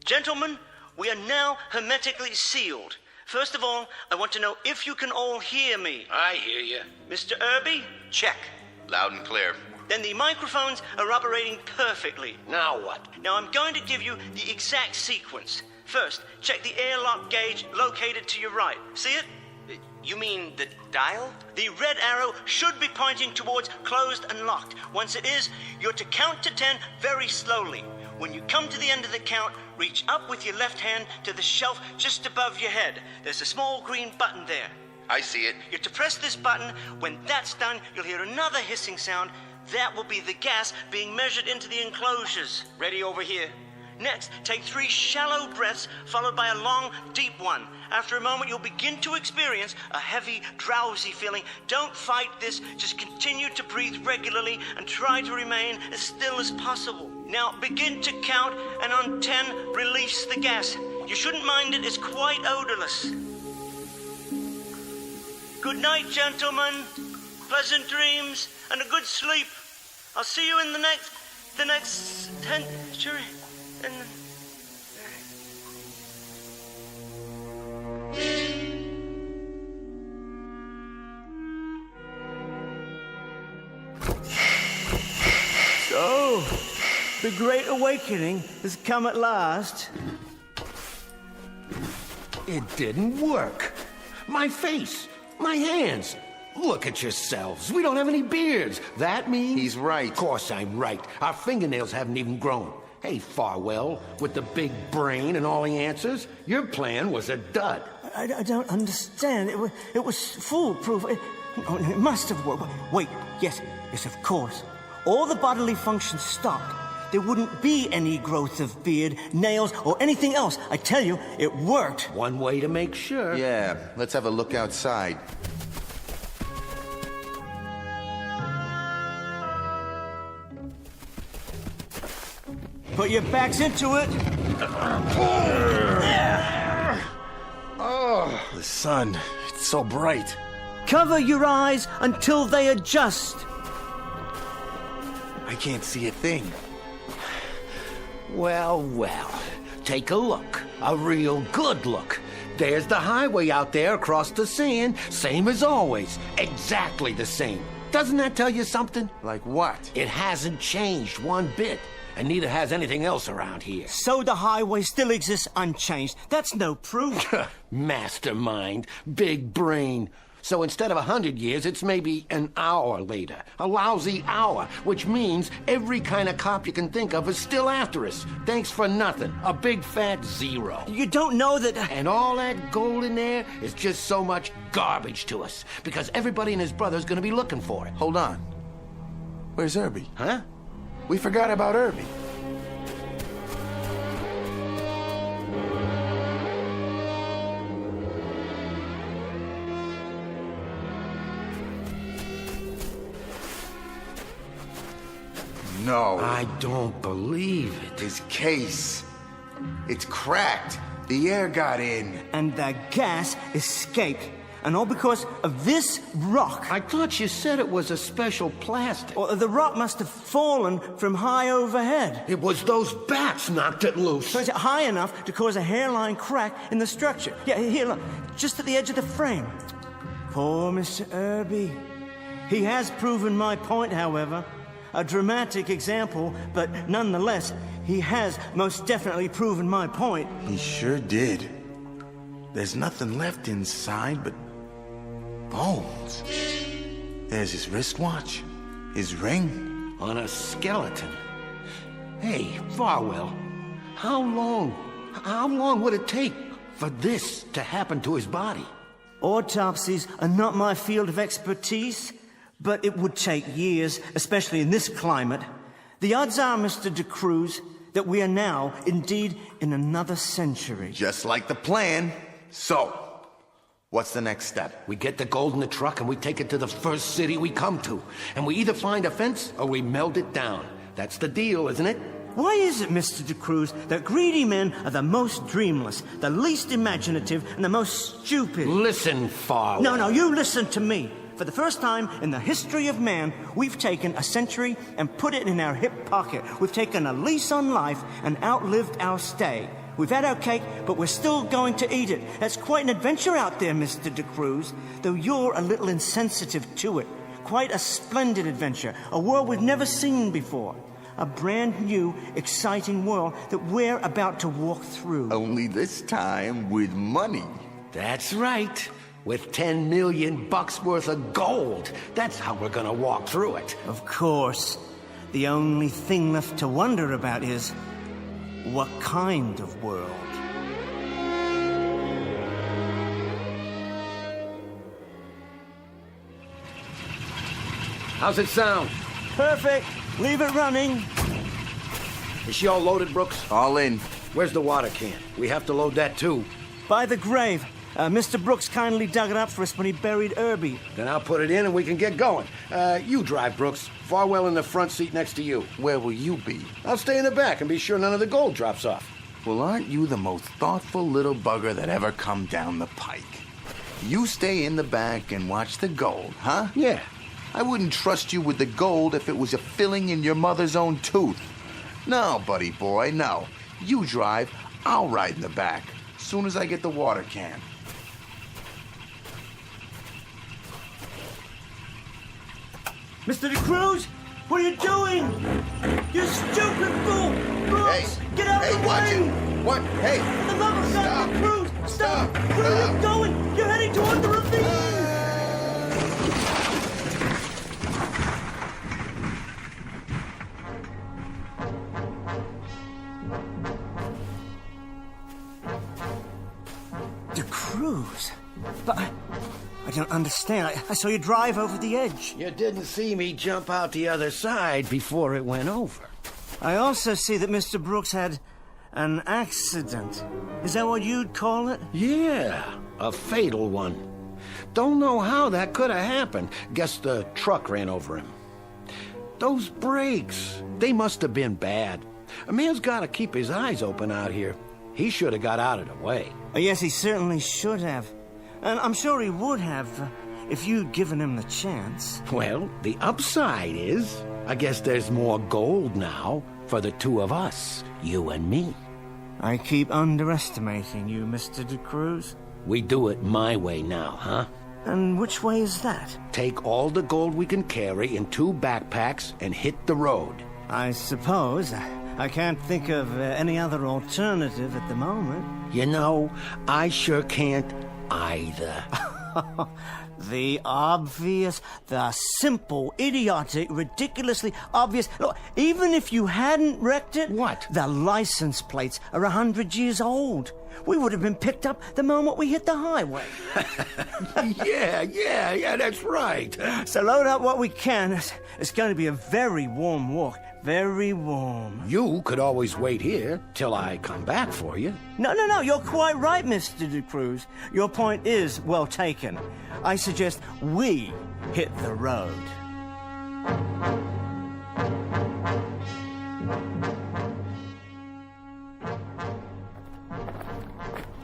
Gentlemen, we are now hermetically sealed. First of all, I want to know if you can all hear me. I hear you. Mr. Irby? Check. Loud and clear. Then the microphones are operating perfectly. Now what? Now I'm going to give you the exact sequence. First, check the airlock gauge located to your right. See it? You mean the dial? The red arrow should be pointing towards closed and locked. Once it is, you're to count to 10 very slowly. When you come to the end of the count, reach up with your left hand to the shelf just above your head. There's a small green button there. I see it. You're to press this button. When that's done, you'll hear another hissing sound. That will be the gas being measured into the enclosures. Ready over here. Next, take 3 shallow breaths, followed by a long, deep one. After a moment, you'll begin to experience a heavy, drowsy feeling. Don't fight this. Just continue to breathe regularly and try to remain as still as possible. Now, begin to count, and on 10, release the gas. You shouldn't mind it. It's quite odorless. Good night, gentlemen. Pleasant dreams and a good sleep. I'll see you in the next century. So, the Great Awakening has come at last. It didn't work. My face, my hands. Look at yourselves. We don't have any beards. That means... He's right. Of course I'm right. Our fingernails haven't even grown. Hey, Farwell, with the big brain and all the answers, your plan was a dud. I don't understand. It was foolproof. It must have worked. Wait, yes, of course. All the bodily functions stopped. There wouldn't be any growth of beard, nails, or anything else. I tell you, it worked. One way to make sure. Yeah, let's have a look outside. Put your backs into it. Oh, the sun. It's so bright. Cover your eyes until they adjust. I can't see a thing. Well, take a look. A real good look. There's the highway out there across the sand, same as always. Exactly the same. Doesn't that tell you something? Like what? It hasn't changed one bit, and neither has anything else around here. So the highway still exists unchanged. That's no proof. Mastermind, big brain. So instead of 100 years, it's maybe an hour later. A lousy hour, which means every kind of cop you can think of is still after us. Thanks for nothing. A big fat zero. You don't know that... And all that gold in there is just so much garbage to us, because everybody and his brother's gonna be looking for it. Hold on. Where's Irby? Huh? We forgot about Irby. No. I don't believe it. His case. It's cracked. The air got in. And the gas escaped. And all because of this rock. I thought you said it was a special plastic. Well, the rock must have fallen from high overhead. It was those bats knocked it loose. So it's high enough to cause a hairline crack in the structure. Yeah, here, look. Just at the edge of the frame. Poor Mr. Irby. He has proven my point, however. A dramatic example, but nonetheless, he has most definitely proven my point. He sure did. There's nothing left inside but bones. There's his wristwatch, his ring. On a skeleton. Hey, Farwell, how long would it take for this to happen to his body? Autopsies are not my field of expertise. But it would take years, especially in this climate. The odds are, Mr. De Cruz, that we are now, indeed, in another century. Just like the plan. So, what's the next step? We get the gold in the truck and we take it to the first city we come to. And we either find a fence or we melt it down. That's the deal, isn't it? Why is it, Mr. De Cruz, that greedy men are the most dreamless, the least imaginative, and the most stupid? Listen, Farwell. No, you listen to me. For the first time in the history of man, we've taken a century and put it in our hip pocket. We've taken a lease on life and outlived our stay. We've had our cake, but we're still going to eat it. That's quite an adventure out there, Mr. De Cruz, though you're a little insensitive to it. Quite a splendid adventure, a world we've never seen before. A brand new, exciting world that we're about to walk through. Only this time with money. That's right. With $10 million worth of gold. That's how we're gonna walk through it. Of course. The only thing left to wonder about is, what kind of world? How's it sound? Perfect. Leave it running. Is she all loaded, Brooks? All in. Where's the water can? We have to load that, too. By the grave. Mr. Brooks kindly dug it up for us when he buried Irby. Then I'll put it in and we can get going. You drive, Brooks. Farwell in the front seat next to you. Where will you be? I'll stay in the back and be sure none of the gold drops off. Well, aren't you the most thoughtful little bugger that ever come down the pike? You stay in the back and watch the gold, huh? Yeah. I wouldn't trust you with the gold if it was a filling in your mother's own tooth. No, buddy boy, no. You drive, I'll ride in the back. Soon as I get the water can. Mr. DeCruz, what are you doing? You stupid fool! Brooks, Hey, get out of the watch way! it! What? Hey! For the love of God, DeCruz, stop! Where are you going? You're heading toward the ravine! DeCruz? But I don't understand. I saw you drive over the edge. You didn't see me jump out the other side before it went over. I also see that Mr. Brooks had an accident. Is that what you'd call it? Yeah, a fatal one. Don't know how that could have happened. Guess the truck ran over him. Those brakes, they must have been bad. A man's got to keep his eyes open out here. He should have got out of the way. Yes, he certainly should have. And I'm sure he would have if you'd given him the chance. Well, the upside is, I guess there's more gold now for the two of us, you and me. I keep underestimating you, Mr. DeCruz. We do it my way now, huh? And which way is that? Take all the gold we can carry in 2 backpacks and hit the road. I suppose. I can't think of any other alternative at the moment. You know, I sure can't either. The obvious, the simple, idiotic, ridiculously obvious. Look, even if you hadn't wrecked it... What? The license plates are 100 years old. We would have been picked up the moment we hit the highway. Yeah, that's right. So load up what we can. It's going to be a very warm walk. Very warm. You could always wait here till I come back for you. No, you're quite right, Mr. DeCruz. Your point is well taken. I suggest we hit the road.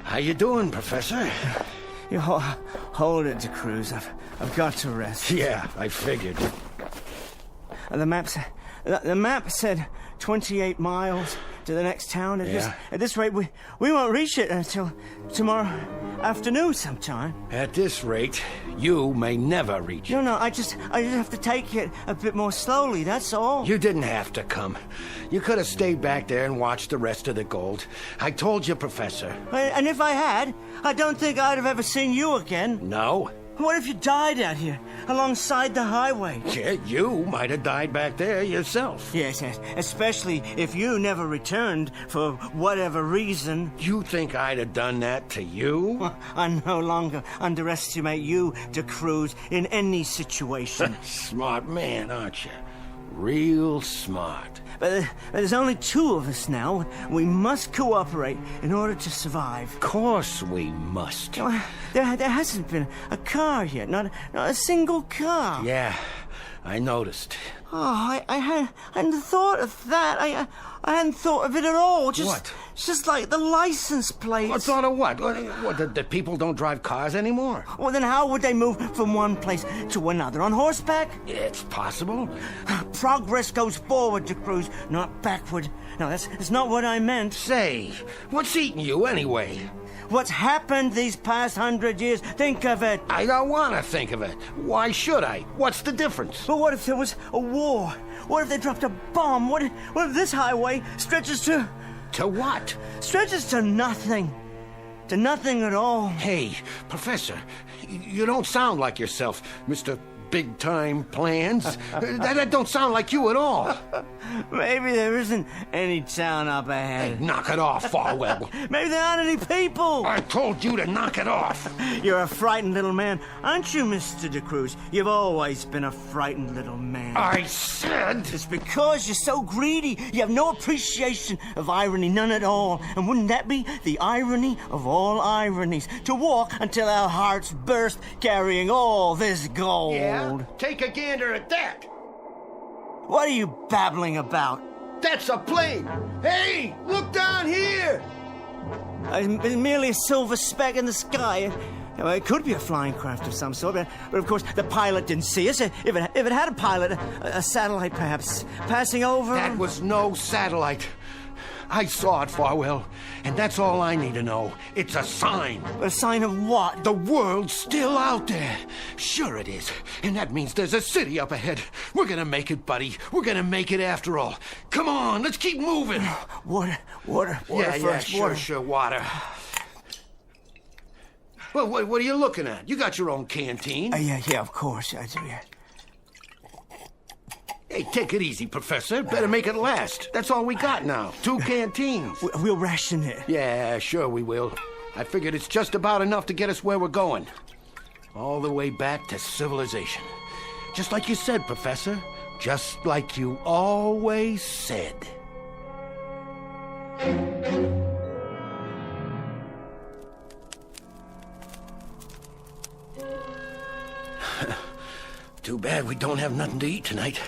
How you doing, Professor? You hold it, DeCruz. I've got to rest. Yeah, I figured. The map said 28 miles to the next town. At this rate, we won't reach it until tomorrow afternoon sometime. At this rate, you may never reach it. No, I just have to take it a bit more slowly, that's all. You didn't have to come. You could have stayed back there and watched the rest of the gold. I told you, Professor. And if I had, I don't think I'd have ever seen you again. No? What if you died out here, alongside the highway? Yeah, you might have died back there yourself. Yes, especially if you never returned for whatever reason. You think I'd have done that to you? Well, I no longer underestimate you, DeCruz, in any situation. Smart man, aren't you? Real smart. But there's only 2 of us now. We must cooperate in order to survive. Of course we must. There hasn't been a car yet, not a single car. Yeah, I noticed. Oh, I hadn't thought of that. I hadn't thought of it at all. What? Just like the license plates. What thought of what? What, the people don't drive cars anymore? Well, then how would they move from one place to another? On horseback? It's possible. Progress goes forward, DeCruz, not backward. No, that's not what I meant. Say, what's eating you anyway? What's happened these past 100 years? Think of it. I don't want to think of it. Why should I? What's the difference? But what if there was a war? What if they dropped a bomb? What if this highway stretches to... To what? Stretches to nothing. To nothing at all. Hey, Professor, you don't sound like yourself, Mr. big-time plans. That don't sound like you at all. Maybe there isn't any town up ahead. Hey, knock it off, Farwell. Maybe there aren't any people. I told you to knock it off. You're a frightened little man, aren't you, Mr. De Cruz? You've always been a frightened little man. I said... It's because you're so greedy. You have no appreciation of irony, none at all. And wouldn't that be the irony of all ironies? To walk until our hearts burst, carrying all this gold. Yeah? Take a gander at that. What are you babbling about? That's a plane. Hey, look down here. It's merely a silver speck in the sky. Now, it could be a flying craft of some sort, but of course the pilot didn't see us. If it had a pilot, a satellite perhaps, passing over... That was no satellite. I saw it, Farwell, and that's all I need to know. It's a sign. A sign of what? The world's still out there. Sure it is. And that means there's a city up ahead. We're gonna make it, buddy. We're gonna make it after all. Come on, let's keep moving. Water first, sure, water. Well, what are you looking at? You got your own canteen. Yeah, of course I do, yeah. Hey, take it easy, Professor. Better make it last. That's all we got now. 2 canteens. We'll ration it. Yeah, sure we will. I figured it's just about enough to get us where we're going. All the way back to civilization. Just like you said, Professor. Just like you always said. Too bad we don't have nothing to eat tonight.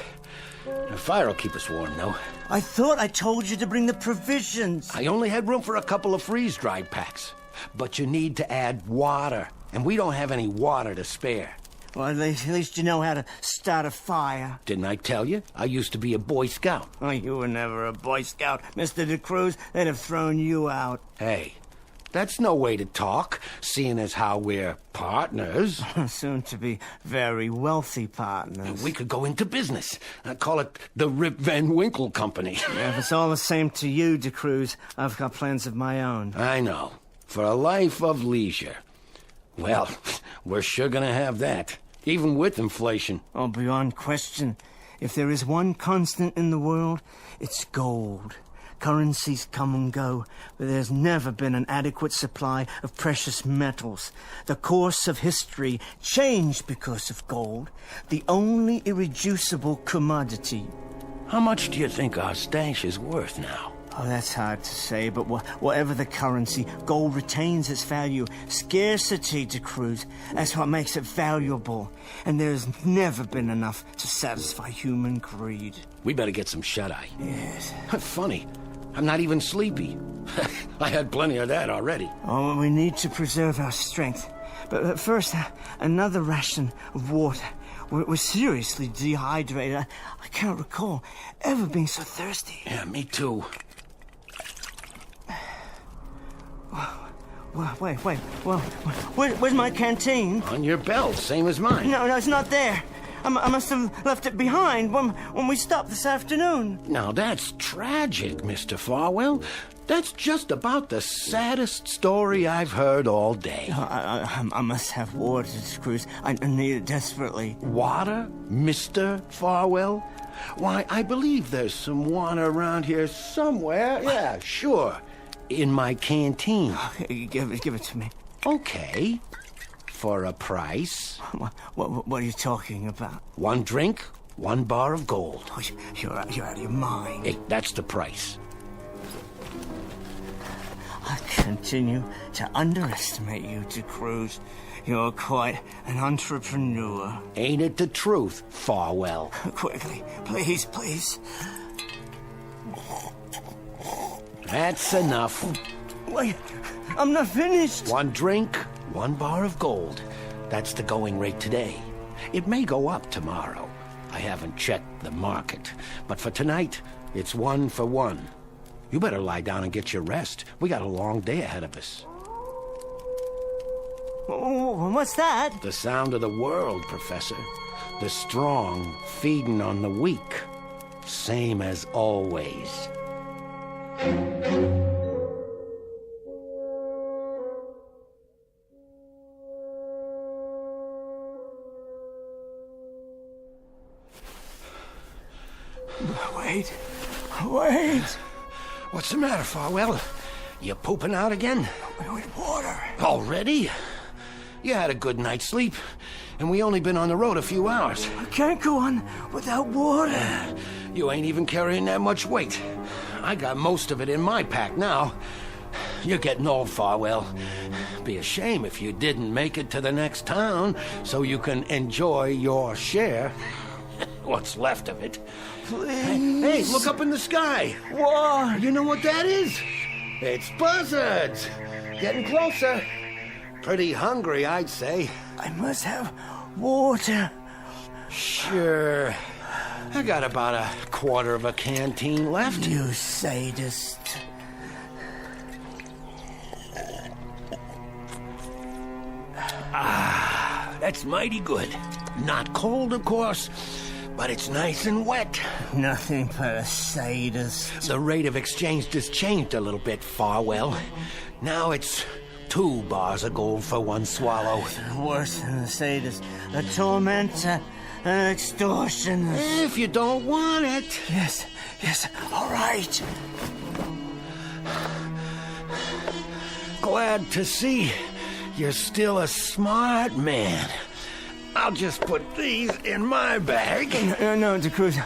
The fire will keep us warm, though. I thought I told you to bring the provisions. I only had room for a couple of freeze-dried packs. But you need to add water, and we don't have any water to spare. Well, at least you know how to start a fire. Didn't I tell you? I used to be a Boy Scout. Oh, you were never a Boy Scout, Mr. De Cruz. They'd have thrown you out. Hey, that's no way to talk, seeing as how we're partners. Soon to be very wealthy partners. We could go into business. I call it the Rip Van Winkle Company. Yeah, if it's all the same to you, De Cruz, I've got plans of my own. I know. For a life of leisure. Well, we're sure gonna have that. Even with inflation. Oh, beyond question. If there is one constant in the world, it's gold. Currencies come and go, but there's never been an adequate supply of precious metals. The course of history changed because of gold, the only irreducible commodity. How much do you think our stash is worth now? Oh, that's hard to say, but whatever the currency, gold retains its value. Scarcity, De Cruz, that's what makes it valuable. And there's never been enough to satisfy human greed. We better get some shut-eye. Yes. Funny, I'm not even sleepy. I had plenty of that already. Oh, we need to preserve our strength. But first, another ration of water. We're seriously dehydrated. I can't recall ever being so thirsty. Yeah, me too. Wait. Well, where's my canteen? On your belt, same as mine. No, it's not there. I must have left it behind when we stopped this afternoon. Now, that's tragic, Mr. Farwell. That's just about the saddest story I've heard all day. I must have water, Cruz. I need it desperately. Water, Mr. Farwell? Why, I believe there's some water around here somewhere. Yeah, sure. In my canteen. Okay, give it to me. Okay. For a price. What are you talking about? 1 drink, 1 bar of gold. Oh, you're out of your mind. Hey, that's the price. I continue to underestimate you, De Cruz. You're quite an entrepreneur. Ain't it the truth, Farwell? Quickly, please. That's enough. Wait, I'm not finished. 1 drink, 1 bar of gold. That's the going rate today. It may go up tomorrow. I haven't checked the market. But for tonight, it's 1 for 1. You better lie down and get your rest. We got a long day ahead of us. What's that? The sound of the world, Professor. The strong feeding on the weak. Same as always. Wait. What's the matter, Farwell? You pooping out again? We need water. Already? You had a good night's sleep, and we only been on the road a few hours. I can't go on without water. You ain't even carrying that much weight. I got most of it in my pack now. You're getting old, Farwell. Be a shame if you didn't make it to the next town so you can enjoy your share. What's left of it. Please. Hey, look up in the sky. What? You know what that is? It's buzzards. Getting closer. Pretty hungry, I'd say. I must have water. Sure. I got about a quarter of a canteen left. You sadist. That's mighty good. Not cold, of course, but it's nice and wet. Nothing but a sadist. The rate of exchange just changed a little bit, Farwell. Now it's 2 bars of gold for 1 swallow. Worse than a sadist. A tormentor. An extortionist. If you don't want it. Yes, all right. Glad to see you're still a smart man. I'll just put these in my bag. No, DeCruz,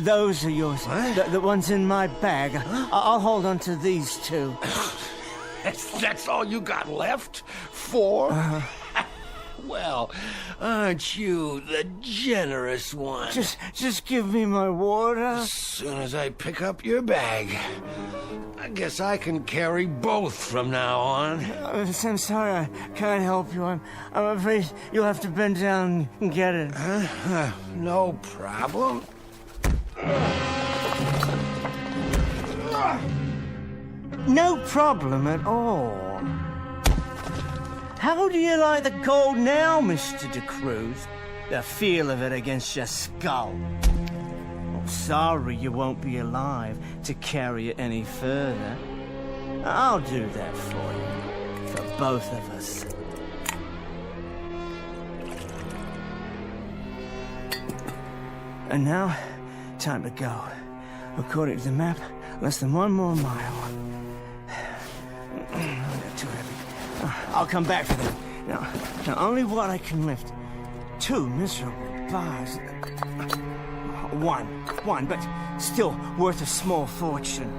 those are yours. The ones in my bag. I'll hold on to these 2. That's all you got left? 4? Well, aren't you the generous one? Just give me my water. As soon as I pick up your bag. I guess I can carry both from now on. I'm sorry, I can't help you. I'm afraid you'll have to bend down and get it. No problem. No problem at all. How do you like the gold now, Mr. DeCruz? The feel of it against your skull. Oh, sorry you won't be alive to carry it any further. I'll do that for you. For both of us. And now, time to go. According to the map, less than 1 more mile. Too heavy. I'll come back for them. Now only what I can lift. 2 miserable bars. One, but still worth a small fortune.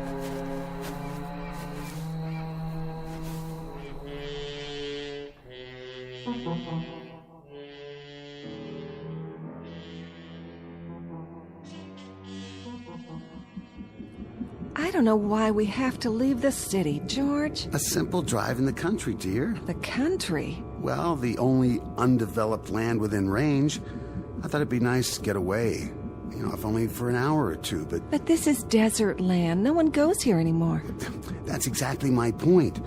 I don't know why we have to leave the city, George. A simple drive in the country, dear. The country? Well, the only undeveloped land within range. I thought it'd be nice to get away. If only for an hour or 2, but... But this is desert land. No one goes here anymore. That's exactly my point.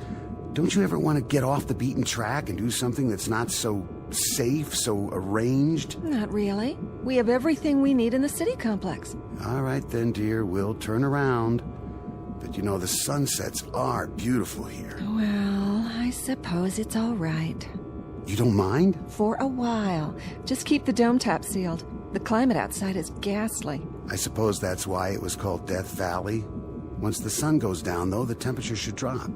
Don't you ever want to get off the beaten track and do something that's not so safe, so arranged? Not really. We have everything we need in the city complex. All right then, dear. We'll turn around. But the sunsets are beautiful here. Well, I suppose it's all right. You don't mind? For a while. Just keep the dome top sealed. The climate outside is ghastly. I suppose that's why it was called Death Valley. Once the sun goes down, though, the temperature should drop.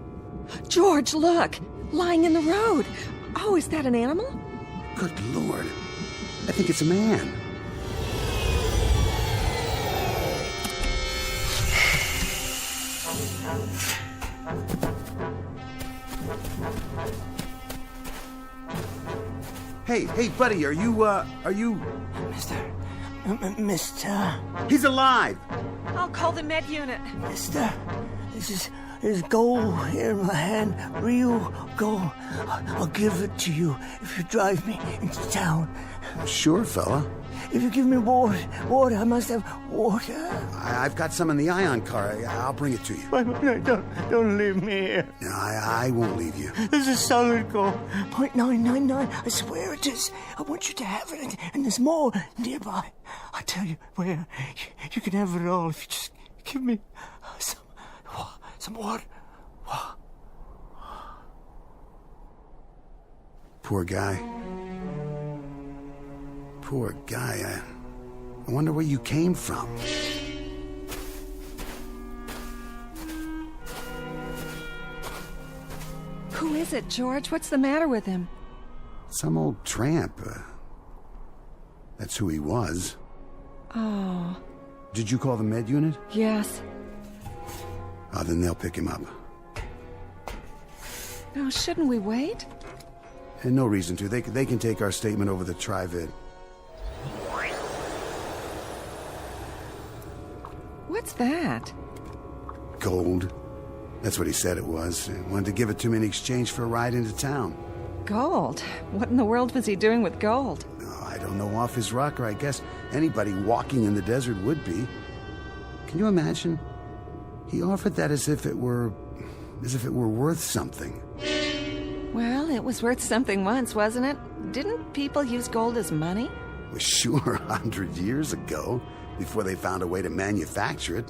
George, look! Lying in the road! Oh, is that an animal? Good Lord. I think it's a man. Hey, buddy, are you... Mister... He's alive! I'll call the med unit. Mister, this is gold here in my hand. Real gold. I'll give it to you if you drive me into town. Sure, fella. If you give me water, I must have water. I've got some in the Ion car. I'll bring it to you. Don't leave me here. No, I won't leave you. This is solid gold. 0.999. I swear it is. I want you to have it, and there's more nearby. I tell you where. You can have it all if you just give me some water. Poor guy. Poor guy. I wonder where you came from. is it, George? What's the matter with him? Some old tramp. That's who he was. Oh. Did you call the med unit? Yes. Then they'll pick him up. No, shouldn't we wait? And no reason to. They can take our statement over the Tri-Vid. What's that? Gold. That's what he said it was. He wanted to give it to me in exchange for a ride into town. Gold? What in the world was he doing with gold? Oh, I don't know, off his rocker. I guess anybody walking in the desert would be. Can you imagine? He offered that as if it were worth something. Well, it was worth something once, wasn't it? Didn't people use gold as money? Well, sure, 100 years ago, before they found a way to manufacture it.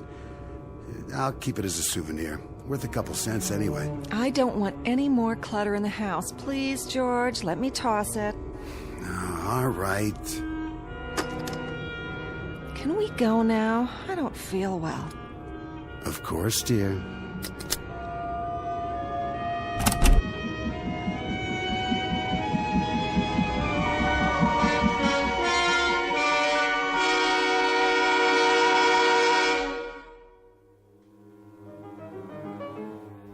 I'll keep it as a souvenir. Worth a couple cents anyway. I don't want any more clutter in the house. Please, George, let me toss it. All right. Can we go now? I don't feel well. Of course, dear.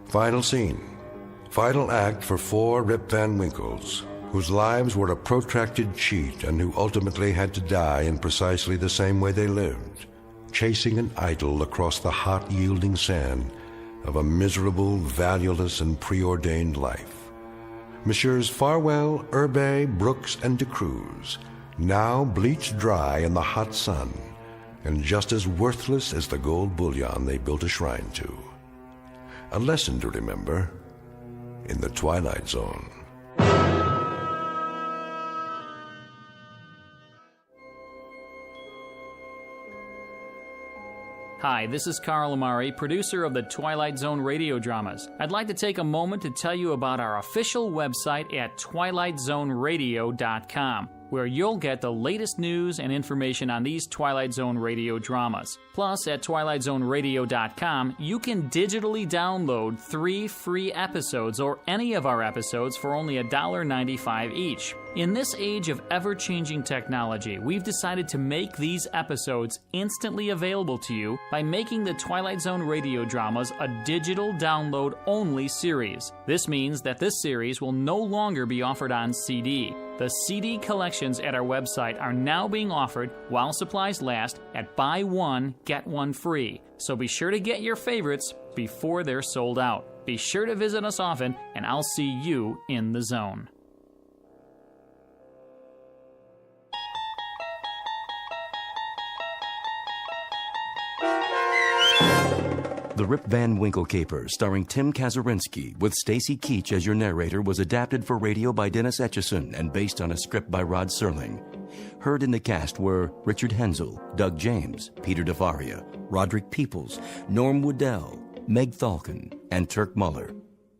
Final scene. Final act for 4 Rip Van Winkles, whose lives were a protracted cheat and who ultimately had to die in precisely the same way they lived, chasing an idol across the hot, yielding sand of a miserable, valueless, and preordained life. Messieurs Farwell, Herbe, Brooks, and De Cruz, now bleached dry in the hot sun, and just as worthless as the gold bullion they built a shrine to. A lesson to remember in the Twilight Zone. Hi, this is Carl Amari, producer of the Twilight Zone radio dramas. I'd like to take a moment to tell you about our official website at twilightzoneradio.com, where you'll get the latest news and information on these Twilight Zone radio dramas. Plus, at twilightzoneradio.com, you can digitally download 3 free episodes or any of our episodes for only $1.95 each. In this age of ever-changing technology, we've decided to make these episodes instantly available to you by making the Twilight Zone radio dramas a digital download-only series. This means that this series will no longer be offered on CD. The CD collections at our website are now being offered while supplies last at buy one, get one free. So be sure to get your favorites before they're sold out. Be sure to visit us often, and I'll see you in the zone. The Rip Van Winkle Caper, starring Tim Kazurinsky, with Stacy Keach as your narrator, was adapted for radio by Dennis Etchison and based on a script by Rod Serling. Heard in the cast were Richard Hensel, Doug James, Peter DeFaria, Roderick Peoples, Norm Woodell, Meg Thalken, and Turk Muller.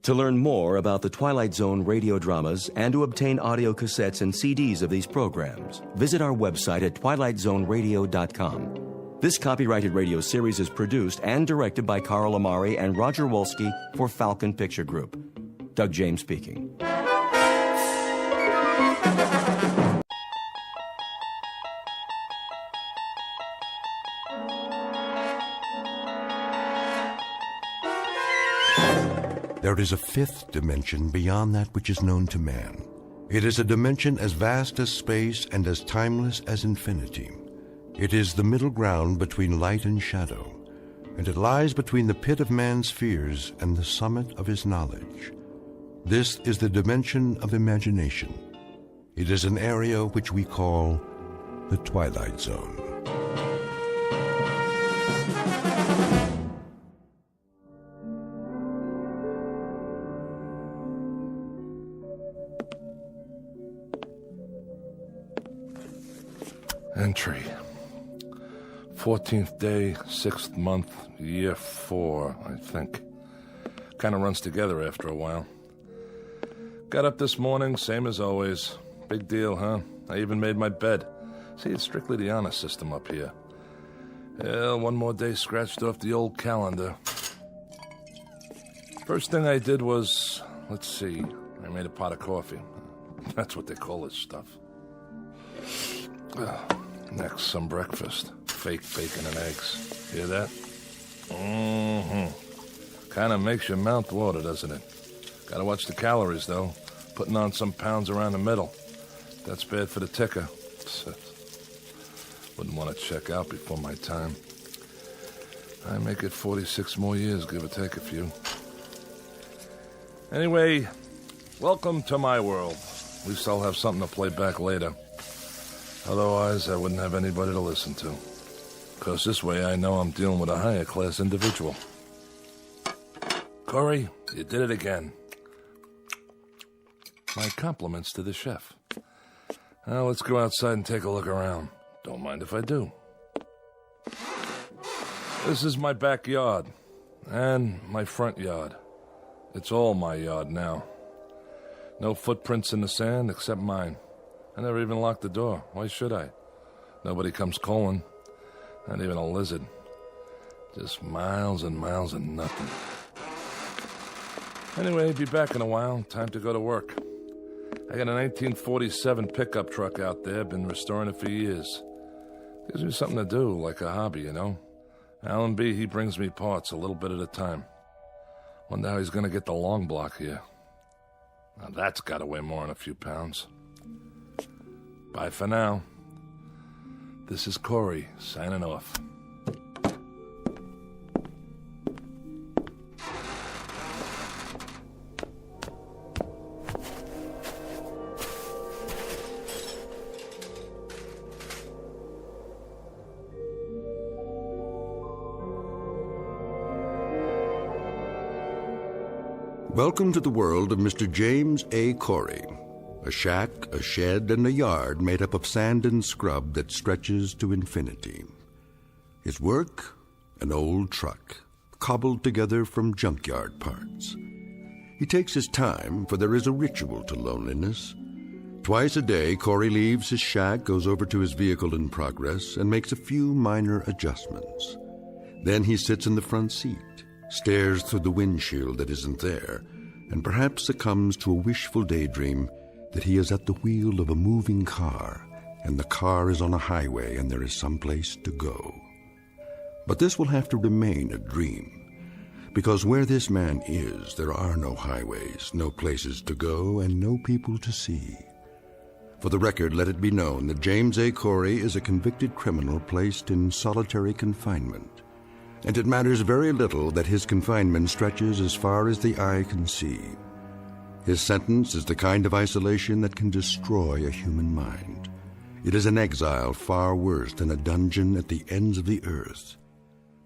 To learn more about the Twilight Zone radio dramas and to obtain audio cassettes and CDs of these programs, visit our website at twilightzoneradio.com. This copyrighted radio series is produced and directed by Carl Amari and Roger Wolski for Falcon Picture Group. Doug James speaking. There is a 5th dimension beyond that which is known to man. It is a dimension as vast as space and as timeless as infinity. It is the middle ground between light and shadow, and it lies between the pit of man's fears and the summit of his knowledge. This is the dimension of imagination. It is an area which we call the Twilight Zone. Entry. 14th day, 6th month, year 4, I think. Kind of runs together after a while. Got up this morning, same as always. Big deal, huh? I even made my bed. See, it's strictly the honor system up here. Well, one more day scratched off the old calendar. First thing I did was let's see. I made a pot of coffee. That's what they call this stuff. Next, some breakfast. Fake bacon and eggs. Hear that? Mm-hmm. Kind of makes your mouth water, doesn't it? Gotta watch the calories, though. Putting on some pounds around the middle. That's bad for the ticker. Wouldn't want to check out before my time. I make it 46 more years, give or take a few. Anyway, welcome to my world. At least I'll have something to play back later. Otherwise, I wouldn't have anybody to listen to. Because this way I know I'm dealing with a higher class individual. Corey, you did it again. My compliments to the chef. Now let's go outside and take a look around. Don't mind if I do. This is my backyard. And my front yard. It's all my yard now. No footprints in the sand except mine. I never even locked the door. Why should I? Nobody comes calling. Not even a lizard. Just miles and miles of nothing. Anyway, be back in a while. Time to go to work. I got a 1947 pickup truck out there. Been restoring it for years. Gives me something to do, like a hobby, you know? Alan B., he brings me parts a little bit at a time. Wonder how he's gonna get the long block here. Now that's gotta weigh more than a few pounds. Bye for now. This is Corey, signing off. Welcome to the world of Mr. James A. Corey. A shack, a shed, and a yard made up of sand and scrub that stretches to infinity. His work? An old truck, cobbled together from junkyard parts. He takes his time, for there is a ritual to loneliness. Twice a day, Corey leaves his shack, goes over to his vehicle in progress, and makes a few minor adjustments. Then he sits in the front seat, stares through the windshield that isn't there, and perhaps succumbs to a wishful daydream that he is at the wheel of a moving car, and the car is on a highway and there is someplace to go. But this will have to remain a dream, because where this man is, there are no highways, no places to go, and no people to see. For the record, let it be known that James A. Corey is a convicted criminal placed in solitary confinement. And it matters very little that his confinement stretches as far as the eye can see. His sentence is the kind of isolation that can destroy a human mind. It is an exile far worse than a dungeon at the ends of the earth,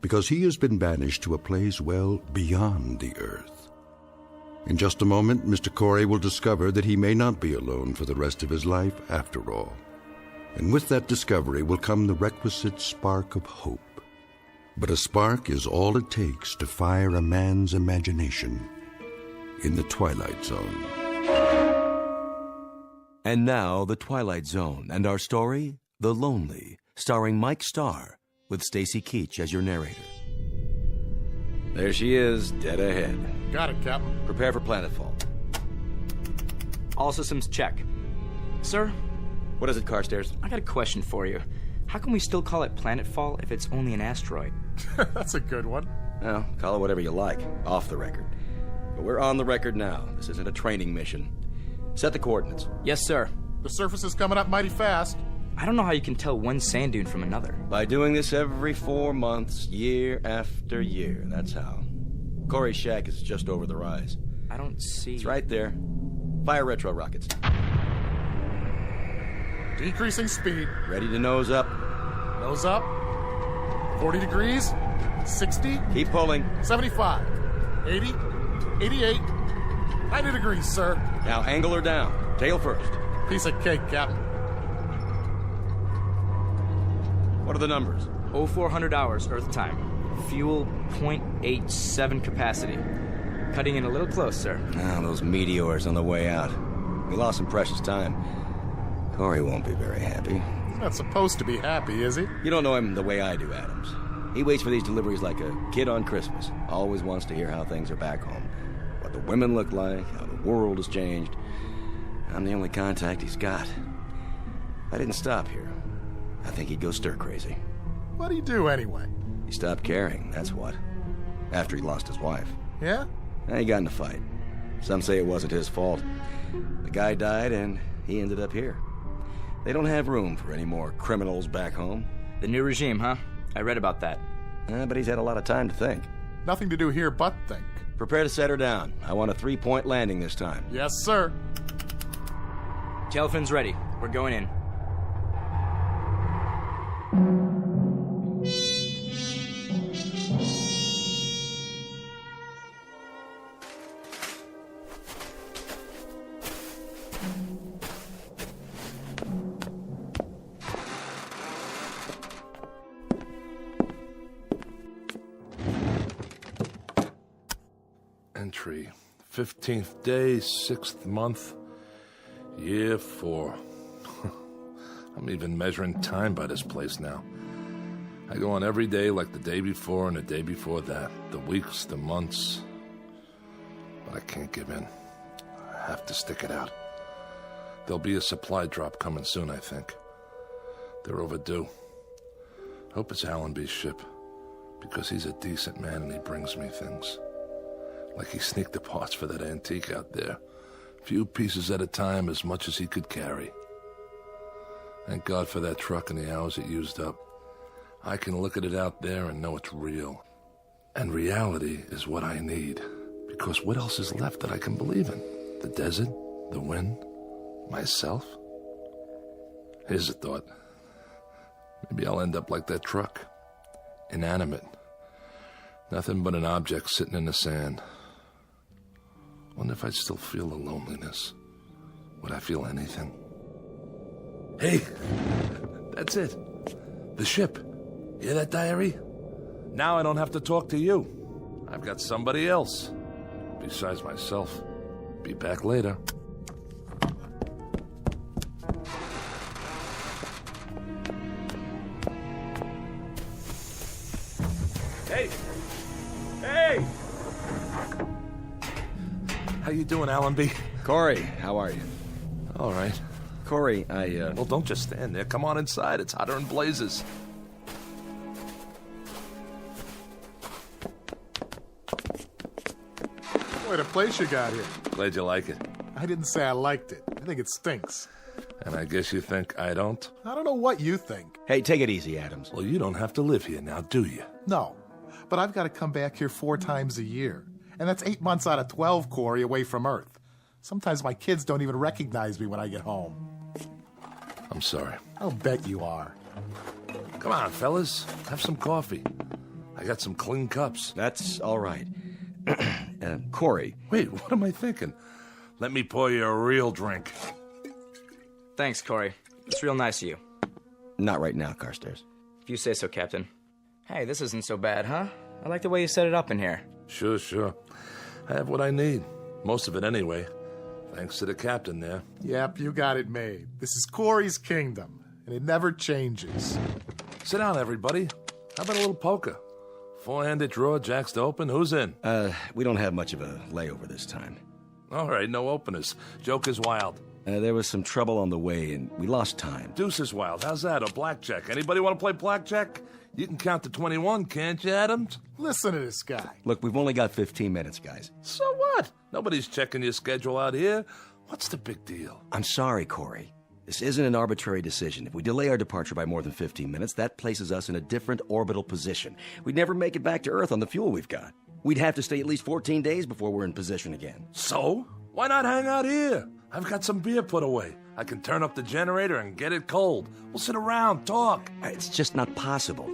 because he has been banished to a place well beyond the earth. In just a moment, Mr. Corey will discover that he may not be alone for the rest of his life after all. And with that discovery will come the requisite spark of hope. But a spark is all it takes to fire a man's imagination in the Twilight Zone. And now, The Twilight Zone, and our story, The Lonely, starring Mike Starr, with Stacy Keach as your narrator. There she is, dead ahead. Got it, Captain. Prepare for planetfall. All systems check. Sir? What is it, Carstairs? I got a question for you. How can we still call it planetfall if it's only an asteroid? That's a good one. Well, call it whatever you like, off the record. But we're on the record now. This isn't a training mission. Set the coordinates. Yes, sir. The surface is coming up mighty fast. I don't know how you can tell one sand dune from another. By doing this every 4 months, year after year. That's how. Corey's shack is just over the rise. I don't see... It's right there. Fire retro rockets. Decreasing speed. Ready to nose up. Nose up. 40 degrees. 60. Keep pulling. 75. 80. 88. 90 degrees, sir. Now angle her down. Tail first. Piece of cake, Captain. What are the numbers? 0400 hours, Earth time. Fuel 0.87 capacity. Cutting in a little close, sir. Ah, those meteors on the way out. We lost some precious time. Corey won't be very happy. He's not supposed to be happy, is he? You don't know him the way I do, Adams. He waits for these deliveries like a kid on Christmas. Always wants to hear how things are back home. What the women look like, how the world has changed. I'm the only contact he's got. If I didn't stop here, I think he'd go stir-crazy. What do you do anyway? He stopped caring, that's what. After he lost his wife. Yeah? He got in a fight. Some say it wasn't his fault. The guy died and he ended up here. They don't have room for any more criminals back home. The new regime, huh? I read about that. But he's had a lot of time to think. Nothing to do here but think. Prepare to set her down. I want a 3-point landing this time. Yes, sir. Tailfin's ready. We're going in. Entry, 15th day, 6th month, year 4. I'm even measuring time by this place now. I go on every day like the day before and the day before that, the weeks, the months. But I can't give in. I have to stick it out. There'll be a supply drop coming soon, I think. They're overdue. Hope it's Allenby's ship, because he's a decent man and he brings me things. Like he sneaked the parts for that antique out there. Few pieces at a time, as much as he could carry. Thank God for that truck and the hours it used up. I can look at it out there and know it's real. And reality is what I need. Because what else is left that I can believe in? The desert? The wind? Myself? Here's a thought. Maybe I'll end up like that truck. Inanimate. Nothing but an object sitting in the sand. Wonder if I'd still feel the loneliness. Would I feel anything? Hey! That's it. The ship. Hear that, diary? Now I don't have to talk to you. I've got somebody else. Besides myself. Be back later. Hey! Hey! How you doing, Allenby? Corey, how are you? All right. Corey, Well, don't just stand there. Come on inside. It's hotter than blazes. What a place you got here. Glad you like it. I didn't say I liked it. I think it stinks. And I guess you think I don't? I don't know what you think. Hey, take it easy, Adams. Well, you don't have to live here now, do you? No, but I've got to come back here 4 times a year. And that's 8 months out of 12, Corey, away from Earth. Sometimes my kids don't even recognize me when I get home. I'm sorry. I'll bet you are. Come on, fellas. Have some coffee. I got some clean cups. That's all right. Corey. Wait, what am I thinking? Let me pour you a real drink. Thanks, Corey. It's real nice of you. Not right now, Carstairs. If you say so, Captain. Hey, this isn't so bad, huh? I like the way you set it up in here. Sure. I have what I need. Most of it anyway. Thanks to the captain there. Yep, you got it made. This is Corey's kingdom, and it never changes. Sit down, everybody. How about a little poker? 4-handed draw, jacks to open. Who's in? We don't have much of a layover this time. All right, no openers. Joker's wild. There was some trouble on the way, and we lost time. Deuce is wild. How's that? Or blackjack? Anybody want to play blackjack? You can count to 21, can't you, Adams? Listen to this guy. Look, we've only got 15 minutes, guys. So what? Nobody's checking your schedule out here. What's the big deal? I'm sorry, Corey. This isn't an arbitrary decision. If we delay our departure by more than 15 minutes, that places us in a different orbital position. We'd never make it back to Earth on the fuel we've got. We'd have to stay at least 14 days before we're in position again. So? Why not hang out here? I've got some beer put away. I can turn up the generator and get it cold. We'll sit around, talk. It's just not possible.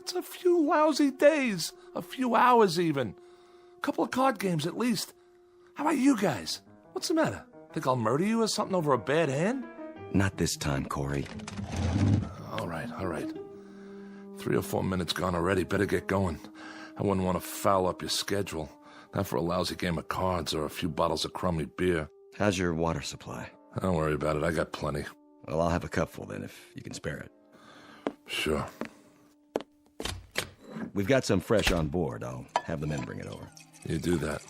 It's a few lousy days. A few hours, even. A couple of card games, at least. How about you guys? What's the matter? Think I'll murder you or something over a bad hand? Not this time, Corey. All right. 3 or 4 minutes gone already. Better get going. I wouldn't want to foul up your schedule. Not for a lousy game of cards or a few bottles of crummy beer. How's your water supply? Don't worry about it. I got plenty. Well, I'll have a cupful then, if you can spare it. Sure. We've got some fresh on board. I'll have the men bring it over. You do that.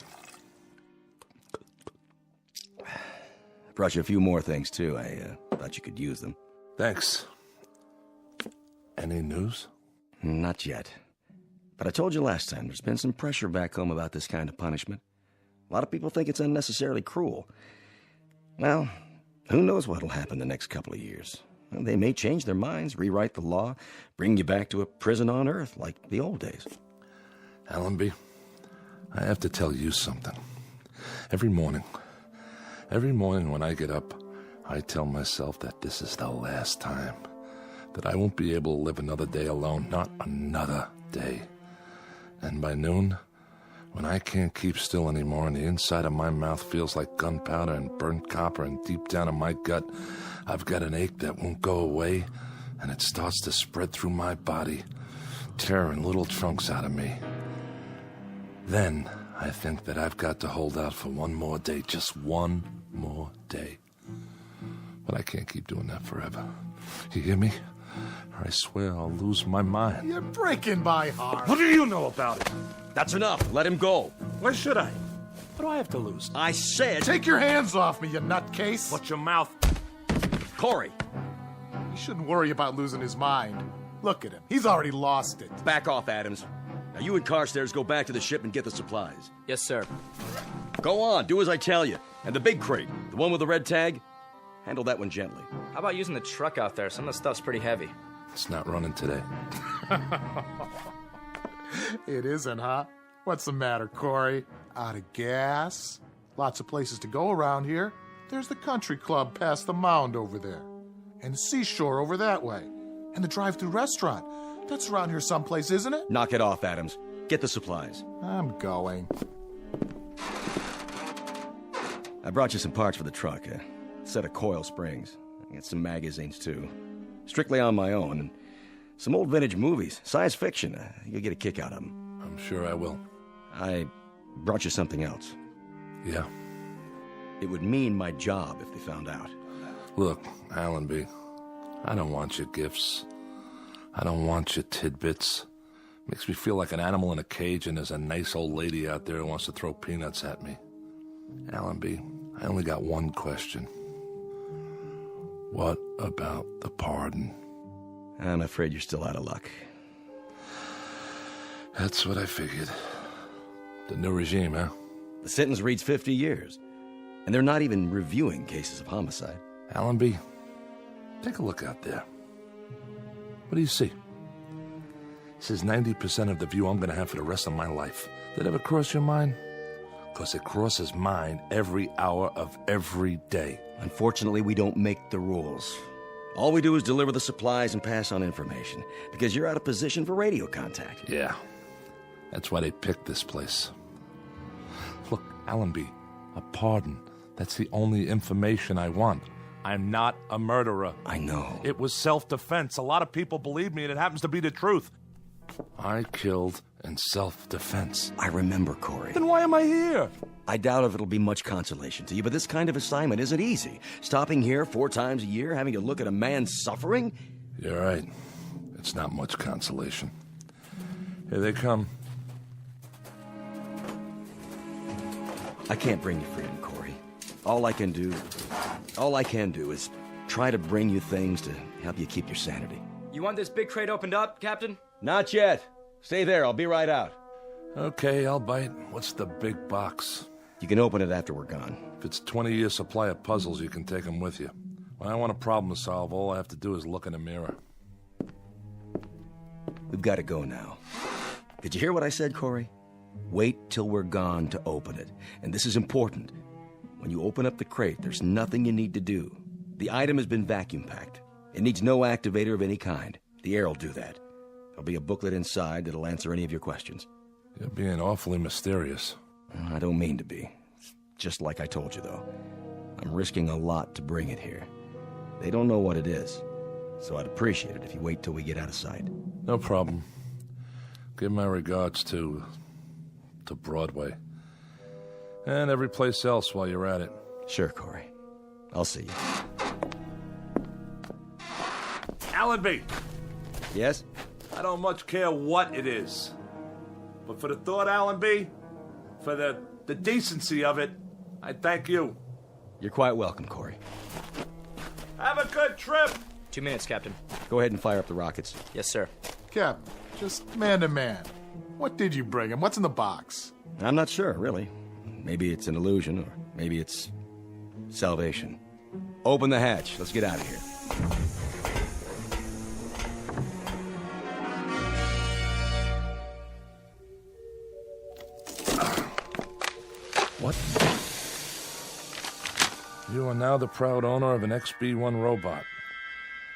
Brought you a few more things, too. I thought you could use them. Thanks. Any news? Not yet. But I told you last time, there's been some pressure back home about this kind of punishment. A lot of people think it's unnecessarily cruel. Well, who knows what'll happen the next couple of years. Well, they may change their minds, rewrite the law, bring you back to a prison on Earth like the old days. Allenby, I have to tell you something. Every morning when I get up, I tell myself that this is the last time, that I won't be able to live another day alone, not another day. And by noon, when I can't keep still anymore and the inside of my mouth feels like gunpowder and burnt copper, and deep down in my gut, I've got an ache that won't go away, and it starts to spread through my body, tearing little chunks out of me. Then I think that I've got to hold out for one more day, just one more day. But I can't keep doing that forever. You hear me? Or I swear I'll lose my mind. You're breaking my heart. What do you know about it? That's enough. Let him go. Why should I? What do I have to lose? I said... Take your hands off me, you nutcase. Watch your mouth. Corey. He shouldn't worry about losing his mind. Look at him. He's already lost it. Back off, Adams. Now you and Carstairs go back to the ship and get the supplies. Yes, sir. Go on. Do as I tell you. And the big crate, the one with the red tag, handle that one gently. How about using the truck out there? Some of the stuff's pretty heavy. It's not running today. It isn't, huh? What's the matter, Corey? Out of gas? Lots of places to go around here. There's the country club past the mound over there. And the seashore over that way. And the drive-thru restaurant. That's around here someplace, isn't it? Knock it off, Adams. Get the supplies. I'm going. I brought you some parts for the truck. A set of coil springs. I got some magazines, too. Strictly on my own. And some old vintage movies. Science fiction. You'll get a kick out of them. I'm sure I will. I brought you something else. Yeah? It would mean my job if they found out. Look, Allenby, I don't want your gifts. I don't want your tidbits. Makes me feel like an animal in a cage and there's a nice old lady out there who wants to throw peanuts at me. Allenby, I only got one question. What about the pardon? I'm afraid you're still out of luck. That's what I figured. The new regime, huh? The sentence reads 50 years. And they're not even reviewing cases of homicide. Allenby, take a look out there. What do you see? This is 90% of the view I'm going to have for the rest of my life. Did it ever cross your mind? Because it crosses mine every hour of every day. Unfortunately, we don't make the rules. All we do is deliver the supplies and pass on information, because you're out of position for radio contact. Yeah, that's why they picked this place. Look, Allenby, a pardon. That's the only information I want. I'm not a murderer. I know. It was self-defense. A lot of people believe me, and it happens to be the truth. I killed in self-defense. I remember, Corey. Then why am I here? I doubt if it'll be much consolation to you, but this kind of assignment isn't easy. Stopping here 4 times a year, having to look at a man suffering? You're right. It's not much consolation. Here they come. I can't bring you freedom, Corey. All I can do is try to bring you things to help you keep your sanity. You want this big crate opened up, Captain? Not yet. Stay there. I'll be right out. Okay, I'll bite. What's the big box? You can open it after we're gone. If it's 20-year supply of puzzles, you can take them with you. When I want a problem to solve, all I have to do is look in the mirror. We've got to go now. Did you hear what I said, Corey? Wait till we're gone to open it. And this is important. When you open up the crate, there's nothing you need to do. The item has been vacuum packed. It needs no activator of any kind. The air will do that. There'll be a booklet inside that'll answer any of your questions. You're being awfully mysterious. I don't mean to be. It's just like I told you, though. I'm risking a lot to bring it here. They don't know what it is, so I'd appreciate it if you wait till we get out of sight. No problem. Give my regards to Broadway. And every place else while you're at it. Sure, Corey. I'll see you. Allenby! Yes? I don't much care what it is. But for the thought, Allenby, for the decency of it, I thank you. You're quite welcome, Corey. Have a good trip! 2 minutes, Captain. Go ahead and fire up the rockets. Yes, sir. Captain, just man to man. What did you bring him? What's in the box? I'm not sure, really. Maybe it's an illusion, or maybe it's salvation. Open the hatch. Let's get out of here. What? You are now the proud owner of an XB-1 robot.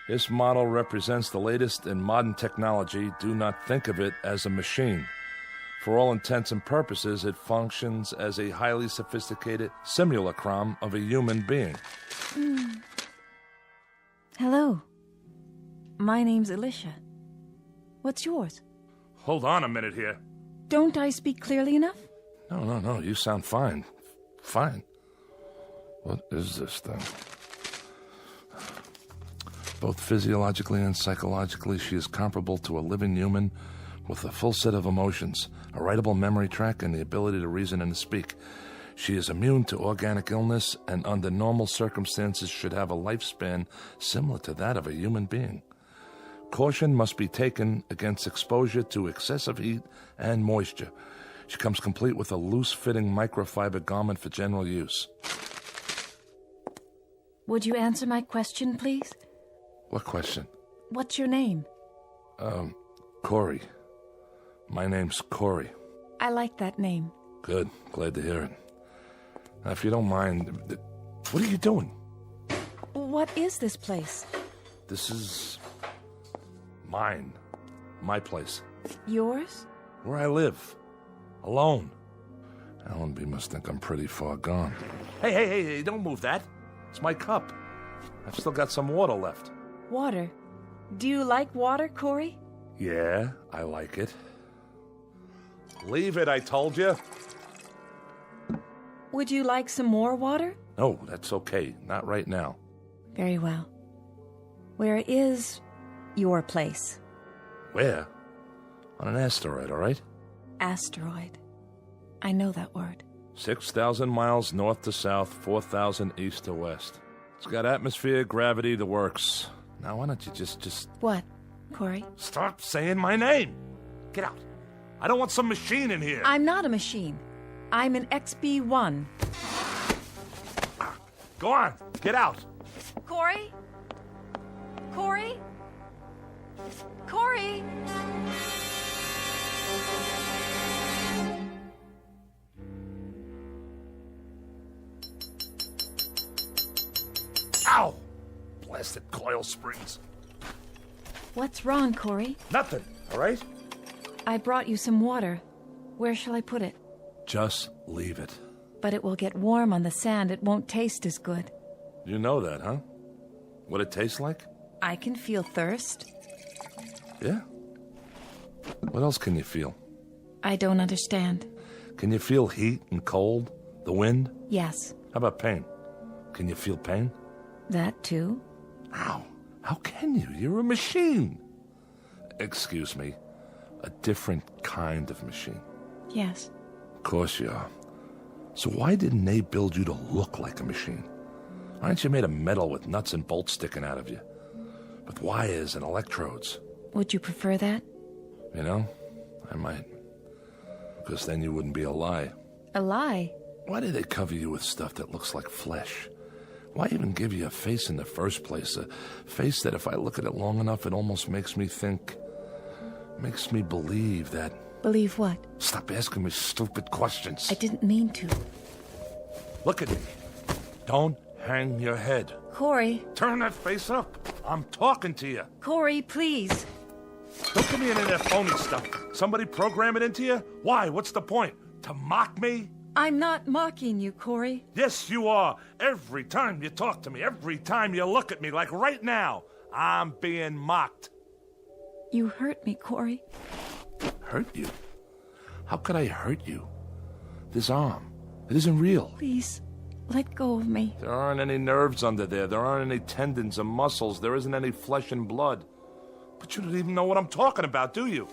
This model represents the latest in modern technology. Do not think of it as a machine. For all intents and purposes, it functions as a highly sophisticated simulacrum of a human being. Hello. My name's Alicia. What's yours? Hold on a minute here. Don't I speak clearly enough? No, you sound fine. Fine. What is this thing? Both physiologically and psychologically, she is comparable to a living human with a full set of emotions, a writable memory track, and the ability to reason and to speak. She is immune to organic illness and under normal circumstances should have a lifespan similar to that of a human being. Caution must be taken against exposure to excessive heat and moisture. She comes complete with a loose-fitting microfiber garment for general use. Would you answer my question, please? What question? What's your name? Corey. My name's Corey. I like that name. Good. Glad to hear it. Now, if you don't mind, what are you doing? What is this place? This is mine. My place. Yours? Where I live. Alone. Allenby must think I'm pretty far gone. Hey, don't move that. It's my cup. I've still got some water left. Water? Do you like water, Corey? Yeah, I like it. Leave it, I told you. Would you like some more water? No, that's okay. Not right now. Very well. Where is your place? Where? On an asteroid, all right? Asteroid. I know that word. 6,000 miles north to south, 4,000 east to west. It's got atmosphere, gravity, the works. Now, why don't you just... What, Corey? Stop saying my name! Get out. I don't want some machine in here. I'm not a machine. I'm an XB-1. Go on. Get out. Corey? Corey? Corey? Ow! Blasted coil springs. What's wrong, Corey? Nothing, all right? I brought you some water. Where shall I put it? Just leave it. But it will get warm on the sand. It won't taste as good. You know that, huh? What it tastes like? I can feel thirst. Yeah? What else can you feel? I don't understand. Can you feel heat and cold? The wind? Yes. How about pain? Can you feel pain? That too? Ow. How can you? You're a machine. Excuse me. A different kind of machine. Yes. Of course you are. So why didn't they build you to look like a machine? Why aren't you made of metal with nuts and bolts sticking out of you? With wires and electrodes? Would you prefer that? You know, I might. Because then you wouldn't be a lie. A lie? Why do they cover you with stuff that looks like flesh? Why even give you a face in the first place? A face that if I look at it long enough, it almost makes me think... makes me believe that... Believe what? Stop asking me stupid questions. I didn't mean to. Look at me. Don't hang your head. Corey. Turn that face up. I'm talking to you. Corey, please. Don't give me any of that phony stuff. Somebody program it into you? Why? What's the point? To mock me? I'm not mocking you, Corey. Yes, you are. Every time you talk to me, every time you look at me, like right now, I'm being mocked. You hurt me, Corey. Hurt you? How could I hurt you? This arm, it isn't real. Please, let go of me. There aren't any nerves under there. There aren't any tendons or muscles. There isn't any flesh and blood. But you don't even know what I'm talking about, do you?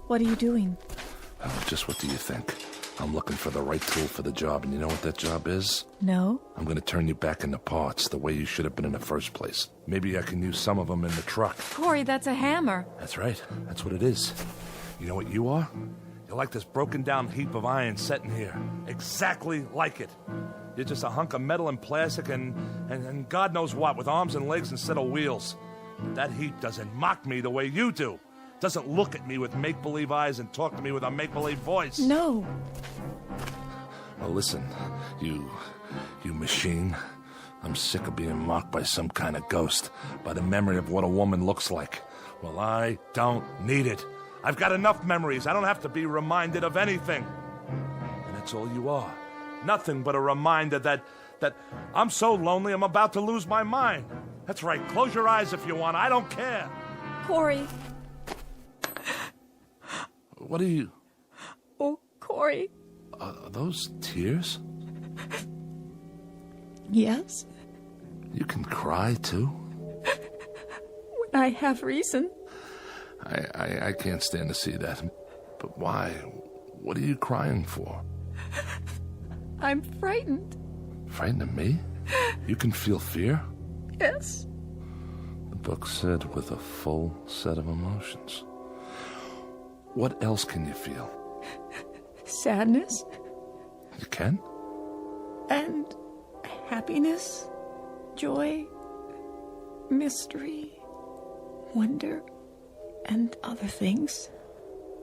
What are you doing? Oh, just what do you think? I'm looking for the right tool for the job, and you know what that job is? No? I'm going to turn you back into parts the way you should have been in the first place. Maybe I can use some of them in the truck. Corey, that's a hammer. That's right. That's what it is. You know what you are? You're like this broken-down heap of iron sitting here. Exactly like it. You're just a hunk of metal and plastic and God knows what, with arms and legs instead of wheels. But that heap doesn't mock me the way you do. Doesn't look at me with make-believe eyes and talk to me with a make-believe voice. No. Well, listen, you machine. I'm sick of being mocked by some kind of ghost, by the memory of what a woman looks like. Well, I don't need it. I've got enough memories. I don't have to be reminded of anything. And that's all you are. Nothing but a reminder that I'm so lonely I'm about to lose my mind. That's right. Close your eyes if you want. I don't care. Corey. What are you... Oh, Corey. Are those tears? Yes. You can cry, too? When I have reason. I can't stand to see that. But why? What are you crying for? I'm frightened. Frightened of me? You can feel fear? Yes. The book said with a full set of emotions. What else can you feel? Sadness. You can? And happiness, joy, mystery, wonder, and other things.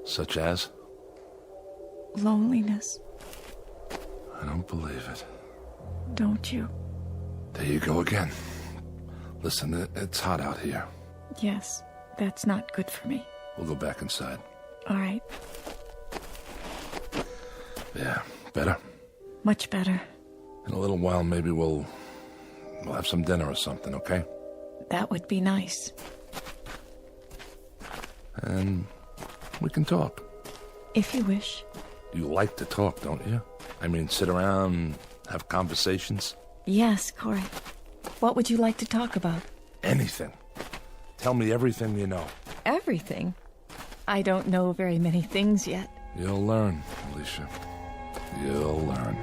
Such as? Loneliness. I don't believe it. Don't you? There you go again. Listen, it's hot out here. Yes, that's not good for me. We'll go back inside. All right. Yeah, better? Much better. In a little while, maybe we'll have some dinner or something, okay? That would be nice. And we can talk. If you wish. You like to talk, don't you? I mean, sit around, have conversations? Yes, Corey. What would you like to talk about? Anything. Tell me everything you know. Everything? I don't know very many things yet. You'll learn, Alicia. You'll learn.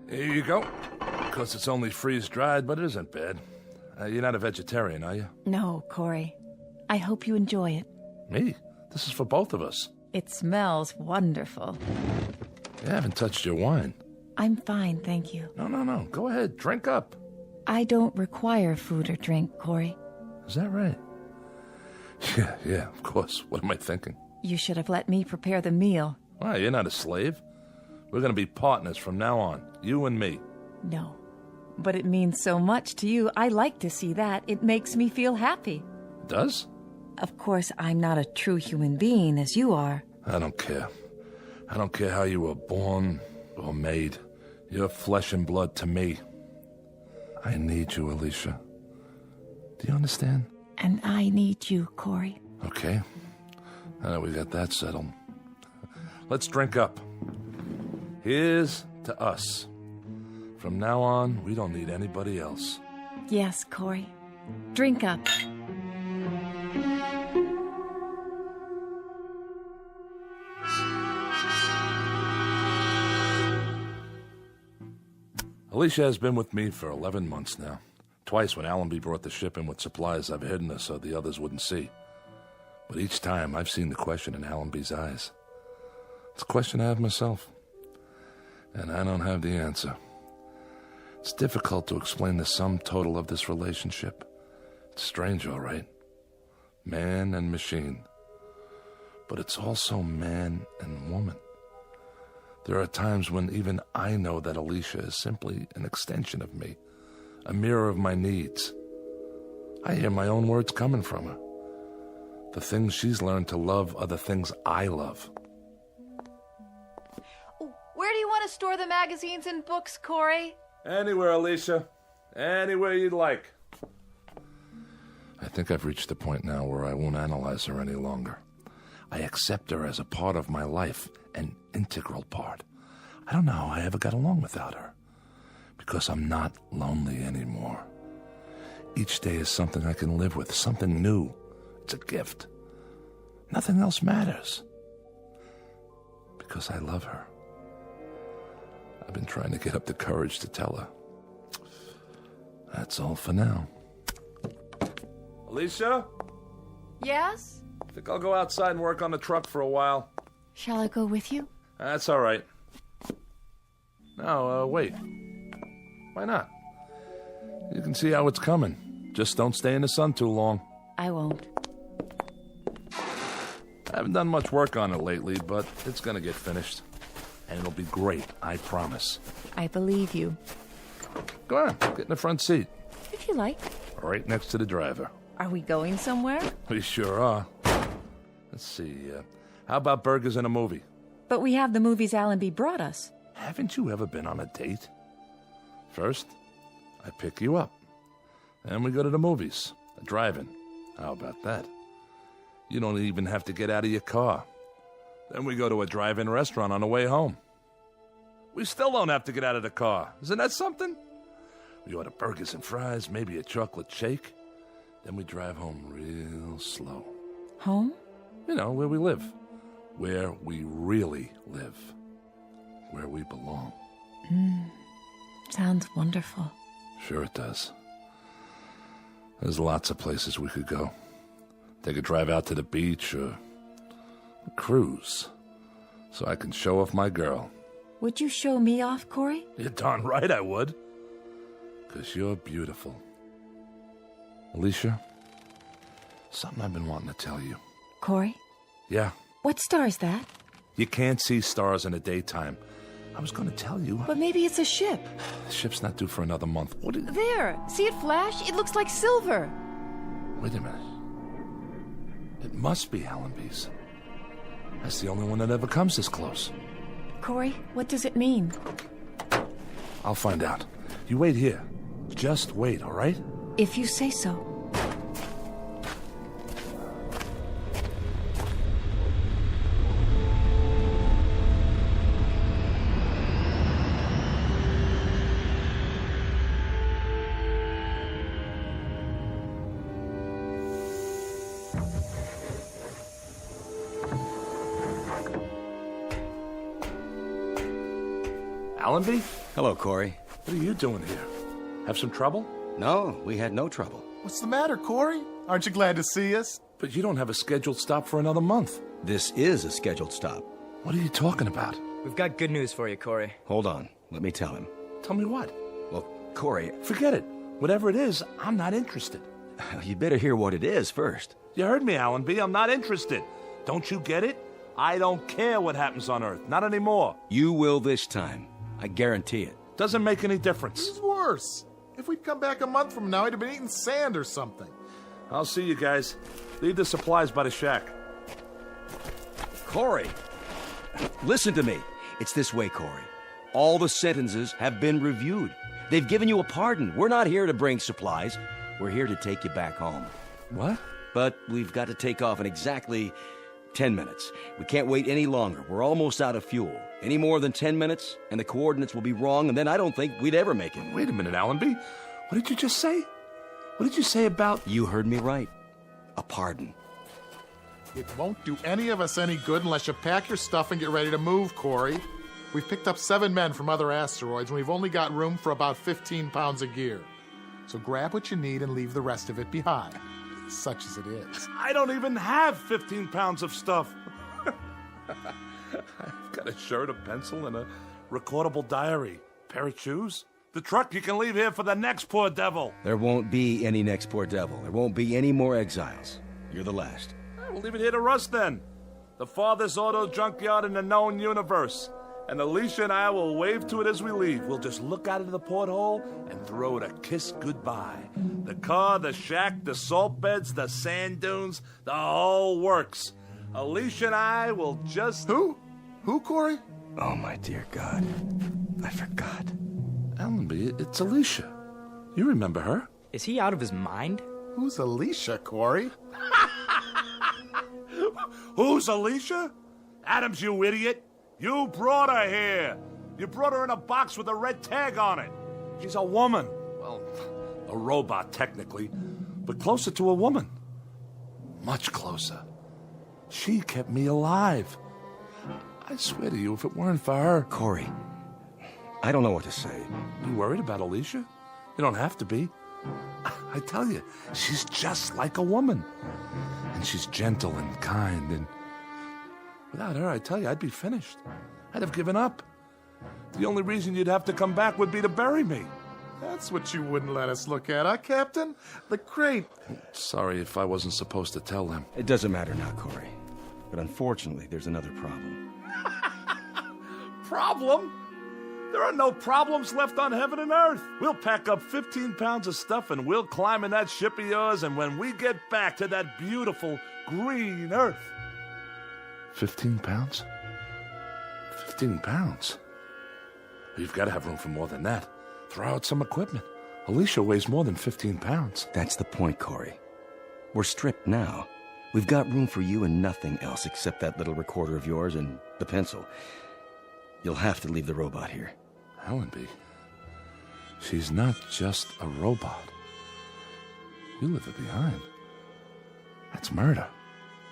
Here you go. Of course, it's only freeze-dried, but it isn't bad. You're not a vegetarian, are you? No, Corey. I hope you enjoy it. Me? This is for both of us. It smells wonderful. You haven't touched your wine. I'm fine, thank you. No. Go ahead, drink up. I don't require food or drink, Corey. Is that right? Yeah, of course. What am I thinking? You should have let me prepare the meal. Why, you're not a slave. We're going to be partners from now on, you and me. No, but it means so much to you. I like to see that. It makes me feel happy. It does? Of course, I'm not a true human being as you are. I don't care. I don't care how you were born or made. You're flesh and blood to me. I need you, Alicia. Do you understand? And I need you, Corey. Okay. Now that we got that settled, let's drink up. Here's to us. From now on, we don't need anybody else. Yes, Corey. Drink up. Alicia has been with me for 11 months now. Twice when Allenby brought the ship in with supplies, I've hidden her so the others wouldn't see. But each time, I've seen the question in Allenby's eyes. It's a question I have myself. And I don't have the answer. It's difficult to explain the sum total of this relationship. It's strange, all right. Man and machine. But it's also man and woman. There are times when even I know that Alicia is simply an extension of me, a mirror of my needs. I hear my own words coming from her. The things she's learned to love are the things I love. Where do you want to store the magazines and books, Corey? Anywhere, Alicia. Anywhere you'd like. I think I've reached the point now where I won't analyze her any longer. I accept her as a part of my life, an integral part. I don't know how I ever got along without her. Because I'm not lonely anymore. Each day is something I can live with, something new. It's a gift. Nothing else matters. Because I love her. I've been trying to get up the courage to tell her. That's all for now. Alicia? Yes? I think I'll go outside and work on the truck for a while. Shall I go with you? That's all right. No, wait. Why not? You can see how it's coming. Just don't stay in the sun too long. I won't. I haven't done much work on it lately, but it's gonna get finished. And it'll be great, I promise. I believe you. Go on, get in the front seat. If you like. Right next to the driver. Are we going somewhere? We sure are. Let's see, how about burgers and a movie? But we have the movies Allenby brought us. Haven't you ever been on a date? First, I pick you up. Then we go to the movies, a drive-in. How about that? You don't even have to get out of your car. Then we go to a drive-in restaurant on the way home. We still don't have to get out of the car. Isn't that something? We order burgers and fries, maybe a chocolate shake. Then we drive home real slow. Home? You know, where we live. Where we really live. Where we belong. Sounds wonderful. Sure it does. There's lots of places we could go. Take a drive out to the beach or a cruise. So I can show off my girl. Would you show me off, Corey? You're darn right I would. 'Cause you're beautiful. Alicia, something I've been wanting to tell you. Corey? Yeah, What star is that? you can't see stars in the daytime. I was going to tell you. But maybe it's a ship. The ship's not due for another month. What is... There! See it flash? It looks like silver. Wait a minute. It must be Allenby's. That's the only one that ever comes this close. Corey, what does it mean? I'll find out. You wait here. Just wait, all right? If you say so. Allenby? Hello, Corey. What are you doing here? Have some trouble? No, we had no trouble. What's the matter, Corey? Aren't you glad to see us? But you don't have a scheduled stop for another month. This is a scheduled stop. What are you talking about? We've got good news for you, Corey. Hold on. Let me tell him. Tell me what? Well, Corey... Forget it. Whatever it is, I'm not interested. You better hear what it is first. You heard me, Allenby. I'm not interested. Don't you get it? I don't care what happens on Earth. Not anymore. You will this time. I guarantee it. Doesn't make any difference. It's worse. If we'd come back a month from now, he'd have been eating sand or something. I'll see you guys. Leave the supplies by the shack. Corey, listen to me. It's this way, Corey. All the sentences have been reviewed. They've given you a pardon. We're not here to bring supplies. We're here to take you back home. What? But we've got to take off in exactly 10 minutes. We can't wait any longer. We're almost out of fuel. Any more than 10 minutes, and the coordinates will be wrong, and then I don't think we'd ever make it. Wait a minute, Allenby. What did you just say? What did you say about... You heard me right. A pardon. It won't do any of us any good unless you pack your stuff and get ready to move, Corey. We've picked up 7 men from other asteroids, and we've only got room for about 15 pounds of gear. So grab what you need and leave the rest of it behind, such as it is. I don't even have 15 pounds of stuff. I've got a shirt, a pencil, and a recordable diary. Pair of shoes. The truck you can leave here for the next poor devil. There won't be any next poor devil. There won't be any more exiles. You're the last. We'll leave it here to rust then. The farthest auto junkyard in the known universe. And Alicia and I will wave to it as we leave. We'll just look out of the porthole and throw it a kiss goodbye. The car, the shack, the salt beds, the sand dunes, the whole works. Alicia and I will just... Who? Who, Corey? Oh, my dear God. I forgot. Allenby, it's Alicia. You remember her? Is he out of his mind? Who's Alicia, Corey? Who's Alicia? Adams, you idiot. You brought her here. You brought her in a box with a red tag on it. She's a woman. Well, a robot, technically, but closer to a woman. Much closer. She kept me alive. I swear to you, if it weren't for her... Corey, I don't know what to say. You worried about Alicia? You don't have to be. I tell you, she's just like a woman. And she's gentle and kind, and without her, I tell you, I'd be finished. I'd have given up. The only reason you'd have to come back would be to bury me. That's what you wouldn't let us look at, huh, Captain? The crate. Sorry if I wasn't supposed to tell them. It doesn't matter now, Corey. But unfortunately, there's another problem. Problem? There are no problems left on heaven and earth. We'll pack up 15 pounds of stuff and we'll climb in that ship of yours, and when we get back to that beautiful green earth... 15 pounds? 15 pounds? You've got to have room for more than that. Throw out some equipment. Alicia weighs more than 15 pounds. That's the point, Corey. We're stripped now. We've got room for you and nothing else except that little recorder of yours and the pencil. You'll have to leave the robot here. Allenby, she's not just a robot. You leave her behind. That's murder.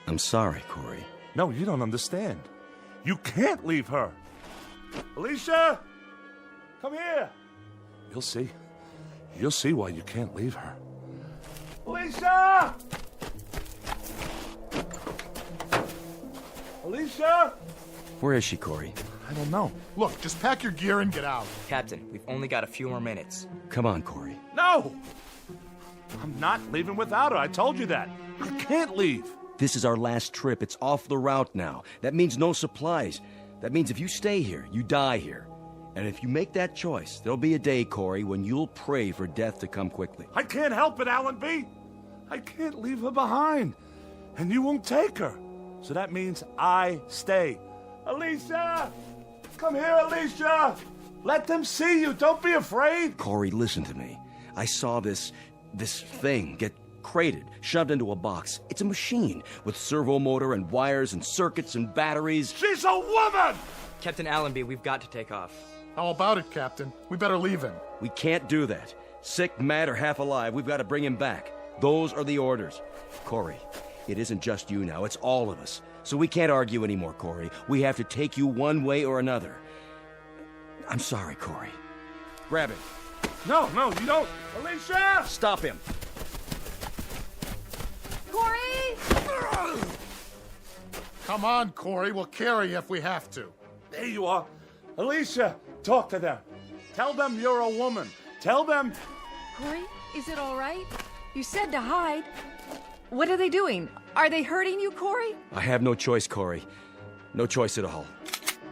I'm sorry, Corey. No, you don't understand. You can't leave her. Alicia! Come here! You'll see. You'll see why you can't leave her. Alicia! Alicia! Where is she, Corey? I don't know. Look, just pack your gear and get out. Captain, we've only got a few more minutes. Come on, Corey. No! I'm not leaving without her. I told you that. I can't leave. This is our last trip. It's off the route now. That means no supplies. That means if you stay here, you die here. And if you make that choice, there'll be a day, Corey, when you'll pray for death to come quickly. I can't help it, Allenby. I can't leave her behind. And you won't take her. So that means I stay. Alicia! Come here, Alicia! Let them see you. Don't be afraid. Corey, listen to me. I saw this thing get crated, shoved into a box. It's a machine with servo motor and wires and circuits and batteries. She's a woman! Captain Allenby, we've got to take off. How about it, Captain? We better leave him. We can't do that. Sick, mad, or half alive, we've got to bring him back. Those are the orders. Corey, it isn't just you now, it's all of us. So we can't argue anymore, Corey. We have to take you one way or another. I'm sorry, Corey. Grab him. No, you don't. Alicia! Stop him. Corey! Come on, Corey. We'll carry you if we have to. There you are. Alicia, talk to them. Tell them you're a woman. Tell them... Corey, is it all right? You said to hide. What are they doing? Are they hurting you, Corey? I have no choice, Corey. No choice at all.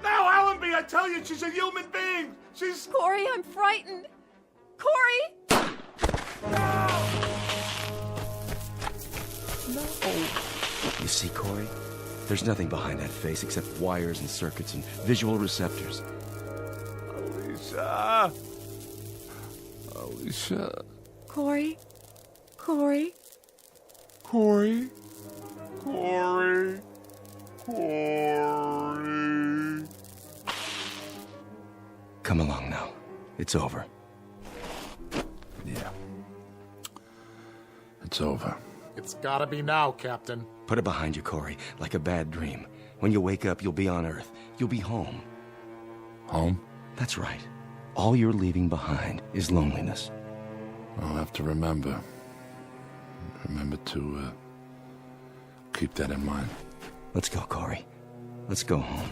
No, Allenby, I tell you, she's a human being. She's... Corey, I'm frightened. Corey! No. You see, Corey? There's nothing behind that face except wires and circuits and visual receptors. Alicia. Alicia. Corey? Corey? Corey? Corey? Corey? Come along now. It's over. Yeah. It's over. It's gotta be now, Captain. Put it behind you, Corey, like a bad dream. When you wake up, you'll be on Earth. You'll be home. Home? That's right. All you're leaving behind is loneliness. I'll have to remember. Remember to keep that in mind. Let's go, Corey. Let's go home.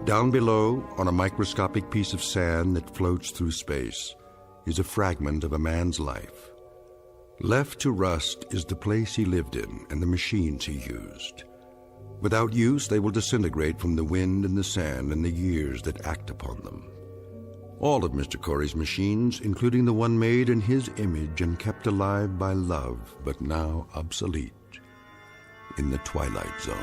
Down below, on a microscopic piece of sand that floats through space, is a fragment of a man's life. Left to rust is the place he lived in and the machines he used. Without use, they will disintegrate from the wind and the sand and the years that act upon them. All of Mr. Corey's machines, including the one made in his image and kept alive by love, but now obsolete, in the Twilight Zone.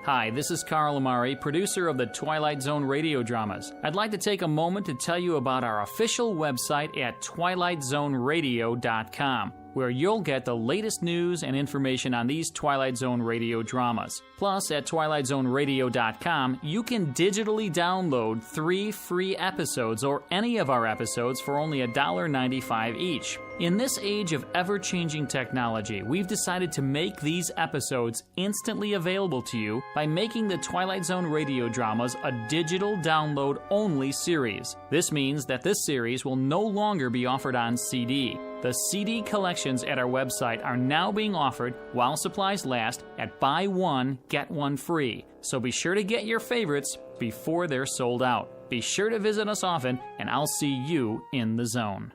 Hi, this is Carl Amari, producer of the Twilight Zone radio dramas. I'd like to take a moment to tell you about our official website at twilightzoneradio.com, where you'll get the latest news and information on these Twilight Zone radio dramas. Plus, at twilightzoneradio.com, you can digitally download 3 free episodes or any of our episodes for only $1.95 each. In this age of ever-changing technology, we've decided to make these episodes instantly available to you by making the Twilight Zone radio dramas a digital download-only series. This means that this series will no longer be offered on CD. The CD collections at our website are now being offered while supplies last at buy one, get one free. So be sure to get your favorites before they're sold out. Be sure to visit us often, and I'll see you in the zone.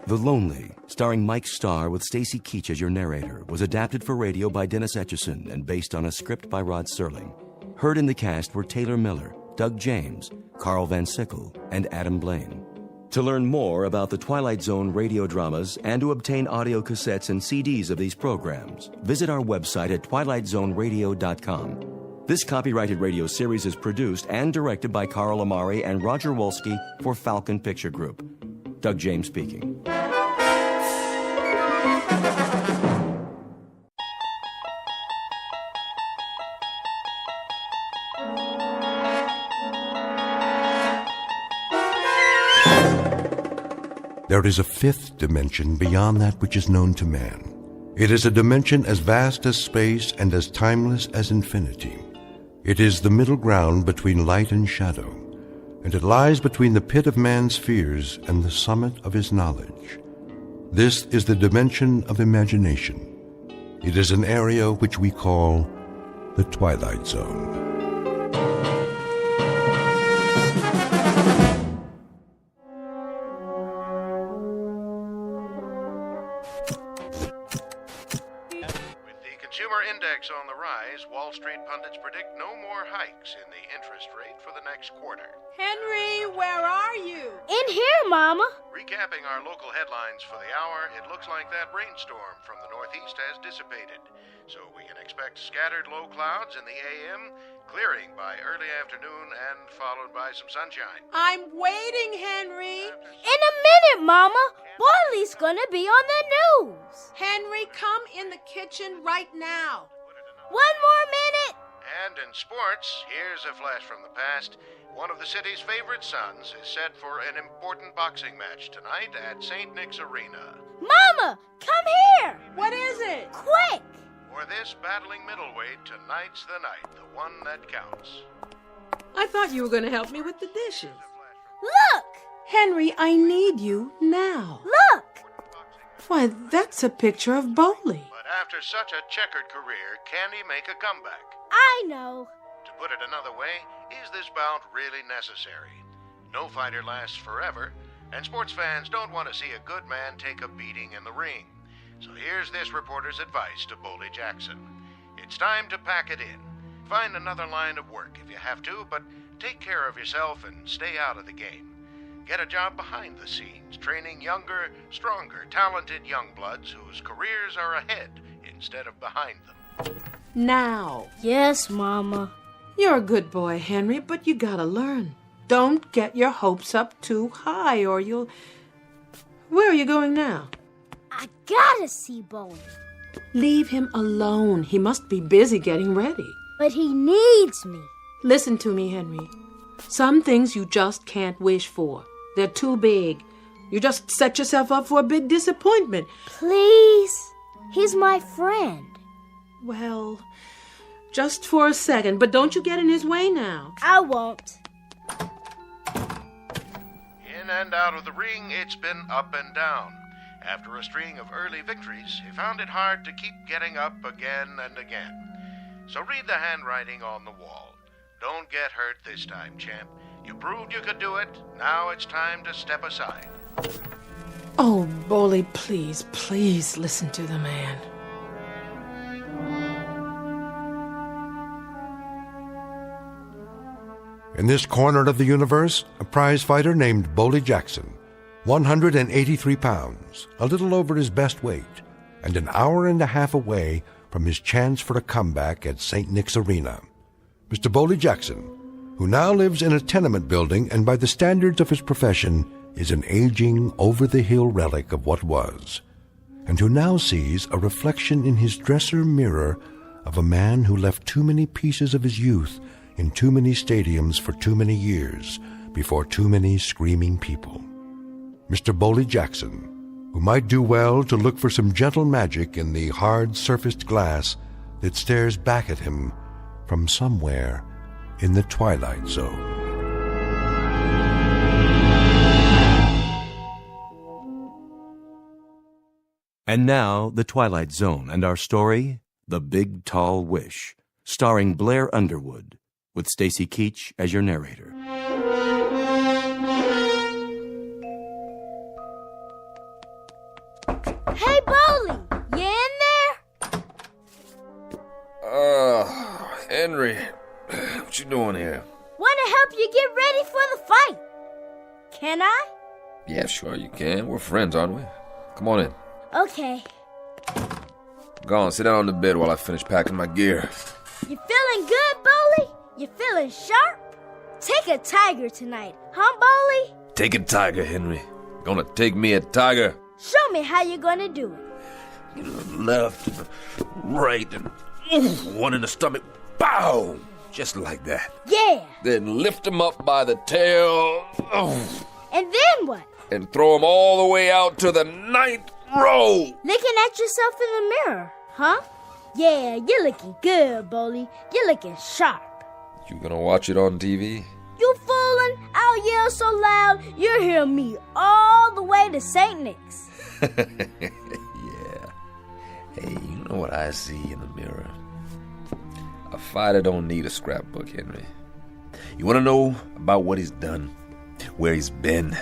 The Lonely, starring Mike Starr with Stacy Keach as your narrator, was adapted for radio by Dennis Etchison and based on a script by Rod Serling. Heard in the cast were Taylor Miller, Doug James, Carl Van Sickle, and Adam Blaine. To learn more about the Twilight Zone radio dramas and to obtain audio cassettes and CDs of these programs, visit our website at twilightzoneradio.com. This copyrighted radio series is produced and directed by Carl Amari and Roger Wolski for Falcon Picture Group. Doug James speaking. There is a fifth dimension beyond that which is known to man. It is a dimension as vast as space and as timeless as infinity. It is the middle ground between light and shadow, and it lies between the pit of man's fears and the summit of his knowledge. This is the dimension of imagination. It is an area which we call the Twilight Zone. On the rise, Wall Street pundits predict no more hikes in the interest rate for the next quarter. Henry, where are you? In here, Mama. Recapping our local headlines for the hour, it looks like that rainstorm from the northeast has dissipated. So we can expect scattered low clouds in the AM, clearing by early afternoon and followed by some sunshine. I'm waiting, Henry. In a minute, Mama. Barley's gonna be on the news. Henry, come in the kitchen right now. 1 more minute. And in sports, here's a flash from the past. One of the city's favorite sons is set for an important boxing match tonight at St. Nick's Arena. Mama, come here. What is it? Quick. For this battling middleweight, tonight's the night, the one that counts. I thought you were going to help me with the dishes. Look. Henry, I need you now. Look. Why, that's a picture of Bowley. But after such a checkered career, can he make a comeback? I know. To put it another way, is this bout really necessary? No fighter lasts forever, and sports fans don't want to see a good man take a beating in the ring. So here's this reporter's advice to Boley Jackson. It's time to pack it in. Find another line of work if you have to, but take care of yourself and stay out of the game. Get a job behind the scenes, training younger, stronger, talented young bloods whose careers are ahead instead of behind them. Now. Yes, Mama. You're a good boy, Henry, but you gotta learn. Don't get your hopes up too high or you'll... Where are you going now? I gotta see Bowley. Leave him alone. He must be busy getting ready. But he needs me. Listen to me, Henry. Some things you just can't wish for. They're too big. You just set yourself up for a big disappointment. Please. He's my friend. Well, just for a second, but don't you get in his way now. I won't. In and out of the ring, it's been up and down. After a string of early victories, he found it hard to keep getting up again and again. So read the handwriting on the wall. Don't get hurt this time, champ. You proved you could do it. Now it's time to step aside. Oh, Bowley, please, please listen to the man. In this corner of the universe, a prize fighter named Boley Jackson 183 pounds, a little over his best weight, and an hour and a half away from his chance for a comeback at St. Nick's Arena. Mr. Boley Jackson, who now lives in a tenement building and by the standards of his profession is an aging, over-the-hill relic of what was, and who now sees a reflection in his dresser mirror of a man who left too many pieces of his youth in too many stadiums for too many years before too many screaming people. Mr. Boley Jackson, who might do well to look for some gentle magic in the hard-surfaced glass that stares back at him from somewhere in the Twilight Zone. And now, The Twilight Zone and our story, The Big Tall Wish, starring Blair Underwood, with Stacy Keach as your narrator. Hey, Boley, you in there? Henry, what you doing here? Want to help you get ready for the fight. Can I? Yeah, sure you can. We're friends, aren't we? Come on in. Okay. Go on, sit down on the bed while I finish packing my gear. You feeling good, Boley? You feeling sharp? Take a tiger tonight, huh, Boley? Take a tiger, Henry. Gonna take me a tiger. Show me how you're gonna do it. Left, and right, and one in the stomach. Bow! Just like that. Yeah. Then lift him up by the tail. And then what? And throw him all the way out to the 9th row. Looking at yourself in the mirror, huh? Yeah, you're looking good, Boley. You're looking sharp. You gonna watch it on TV? You foolin'? I'll yell so loud you'll hear me all the way to St. Nick's. Yeah. Hey, you know what I see in the mirror? A fighter don't need a scrapbook, Henry. You want to know about what he's done, where he's been?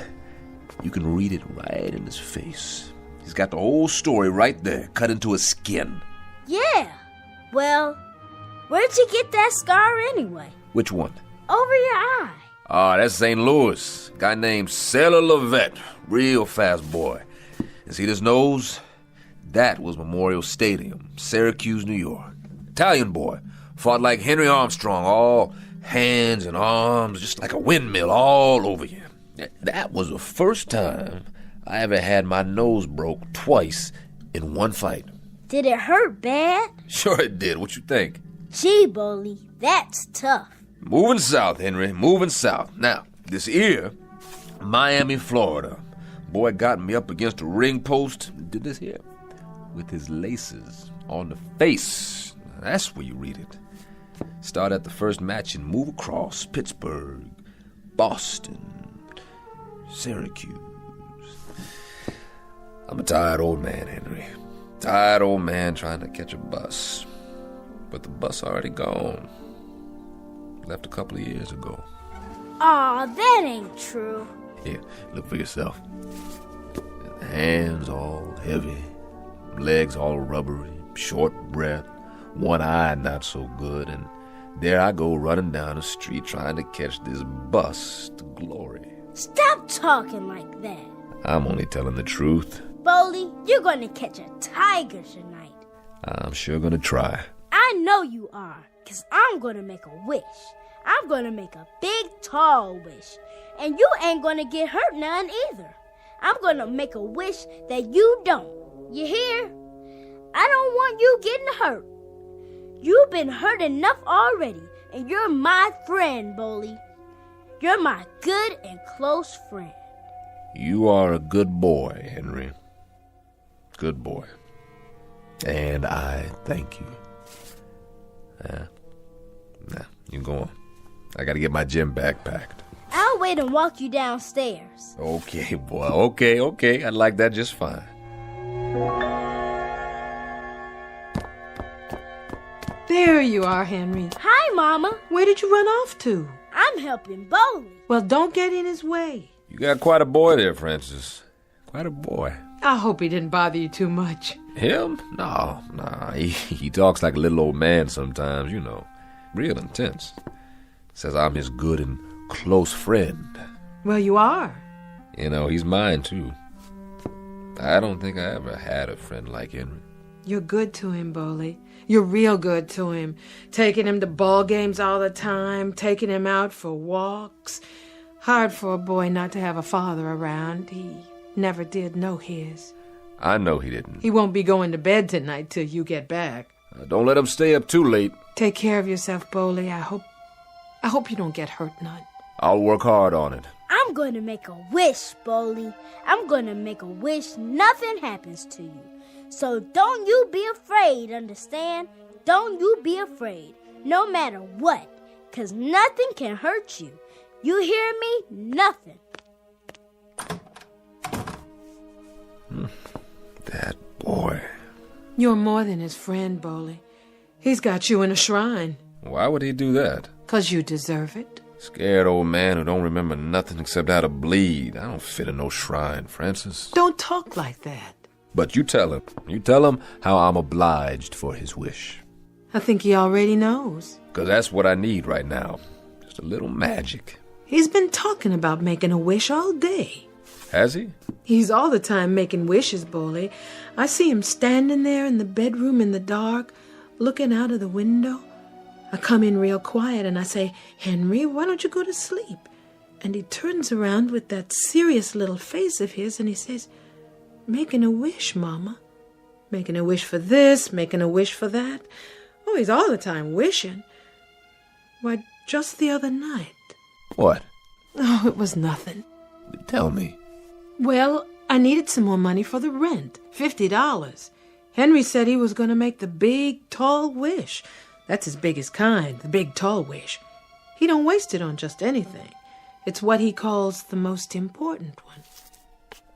You can read it right in his face. He's got the whole story right there, cut into his skin. Yeah. Well, where'd you get that scar anyway? Which one? Over your eye. That's St. Louis. Guy named Sailor Levette. Real fast boy. And see this nose? That was Memorial Stadium, Syracuse, New York. Italian boy. Fought like Henry Armstrong, all hands and arms, just like a windmill all over you. That was the first time I ever had my nose broke twice in one fight. Did it hurt bad? Sure it did. What you think? Gee, Boley, that's tough. Moving south, Henry, moving south. Now, this here, Miami, Florida. Boy got me up against a ring post, did this here, with his laces on the face. That's where you read it. Start at the first match and move across Pittsburgh, Boston, Syracuse. I'm a tired old man, Henry. Tired old man trying to catch a bus. But the bus already gone. Left a couple of years ago. Aw, that ain't true. Here, look for yourself. Hands all heavy, legs all rubbery, short breath, one eye not so good, and there I go running down the street trying to catch this bus to glory. Stop talking like that. I'm only telling the truth. Boley, you're gonna catch a tiger tonight. I'm sure gonna try. I know you are, 'cause I'm gonna make a wish. I'm gonna make a big, tall wish. And you ain't gonna get hurt none either. I'm gonna make a wish that you don't. You hear? I don't want you getting hurt. You've been hurt enough already, and you're my friend, Boley. You're my good and close friend. You are a good boy, Henry. Good boy. And I thank you. Now, you go on. I gotta get my gym bag packed. I'll wait and walk you downstairs. Okay, boy. Okay. I'd like that just fine. There you are, Henry. Hi, Mama. Where did you run off to? I'm helping Boley. Well, don't get in his way. You got quite a boy there, Francis. Quite a boy. I hope he didn't bother you too much. Him? No. He talks like a little old man sometimes, you know. Real intense. Says I'm his good and close friend. Well, you are. You know, he's mine, too. I don't think I ever had a friend like Henry. You're good to him, Boley. You're real good to him. Taking him to ball games all the time, taking him out for walks. Hard for a boy not to have a father around. He never did know his. I know he didn't. He won't be going to bed tonight till you get back. Don't let him stay up too late. Take care of yourself, Boley. I hope you don't get hurt none. I'll work hard on it. I'm going to make a wish, Boley. I'm going to make a wish nothing happens to you. So don't you be afraid, understand? Don't you be afraid, no matter what, 'cause nothing can hurt you. You hear me? Nothing. That boy. You're more than his friend, Boley. He's got you in a shrine. Why would he do that? 'Cause you deserve it. Scared old man who don't remember nothing except how to bleed. I don't fit in no shrine, Francis. Don't talk like that. But you tell him. You tell him how I'm obliged for his wish. I think he already knows. 'Cause that's what I need right now. Just a little magic. He's been talking about making a wish all day. Has he? He's all the time making wishes, Boley. I see him standing there in the bedroom in the dark, looking out of the window. I come in real quiet and I say, Henry, why don't you go to sleep? And he turns around with that serious little face of his and he says, making a wish, Mama. Making a wish for this, making a wish for that. Oh, he's all the time wishing. Why, just the other night. What? Oh, it was nothing. Tell me. Well, I needed some more money for the rent, $50. Henry said he was going to make the big, tall wish. That's his biggest kind, the big, tall wish. He don't waste it on just anything. It's what he calls the most important one.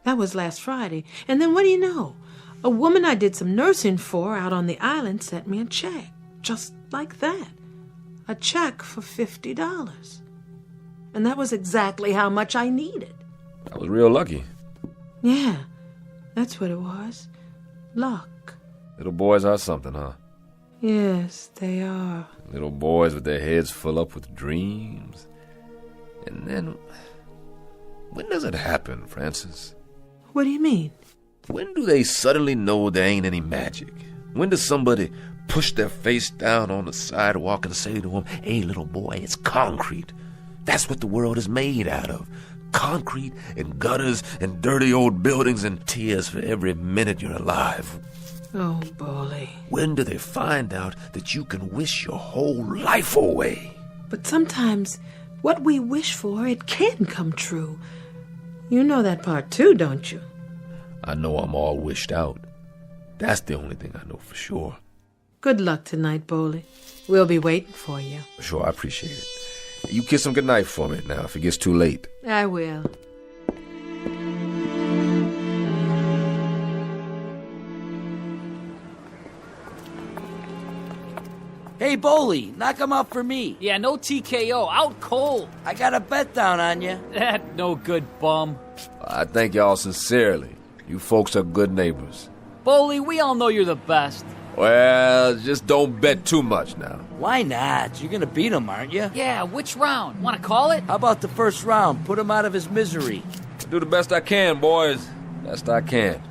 That was last Friday. And then what do you know? A woman I did some nursing for out on the island sent me a check. Just like that. A check for $50. And that was exactly how much I needed. I was real lucky. Yeah, that's what it was. Luck. Little boys are something, huh? Yes, they are. Little boys with their heads full up with dreams. And then, when does it happen, Francis? What do you mean? When do they suddenly know there ain't any magic? When does somebody push their face down on the sidewalk and say to them, hey, little boy, it's concrete. That's what the world is made out of. Concrete and gutters and dirty old buildings and tears for every minute you're alive. Oh, Boley. When do they find out that you can wish your whole life away? But sometimes what we wish for, it can come true. You know that part too, don't you? I know I'm all wished out. That's the only thing I know for sure. Good luck tonight, Boley. We'll be waiting for you. Sure, I appreciate it. You kiss him goodnight for me now if it gets too late. I will. Hey, Boley, knock him out for me. Yeah, no TKO, out cold. I got a bet down on you. That no good bum. I thank y'all sincerely. You folks are good neighbors. Boley, we all know you're the best. Well, just don't bet too much now. Why not? You're gonna beat him, aren't you? Yeah, which round? Want to call it? How about the first round? Put him out of his misery. I'll do the best I can, boys. Best I can.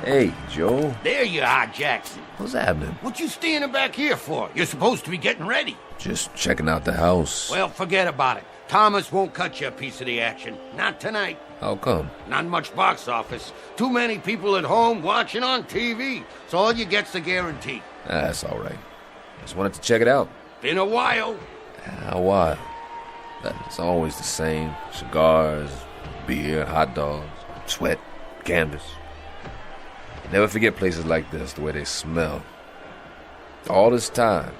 Hey, Joe. There you are, Jackson. What's happening? What you standing back here for? You're supposed to be getting ready. Just checking out the house. Well, forget about it. Thomas won't cut you a piece of the action. Not tonight. How come? Not much box office. Too many people at home watching on TV. So all you get's the guarantee. That's all right. Just wanted to check it out. Been a while. A while. It's always the same. Cigars, beer, hot dogs, sweat, canvas. Never forget places like this, the way they smell. All this time,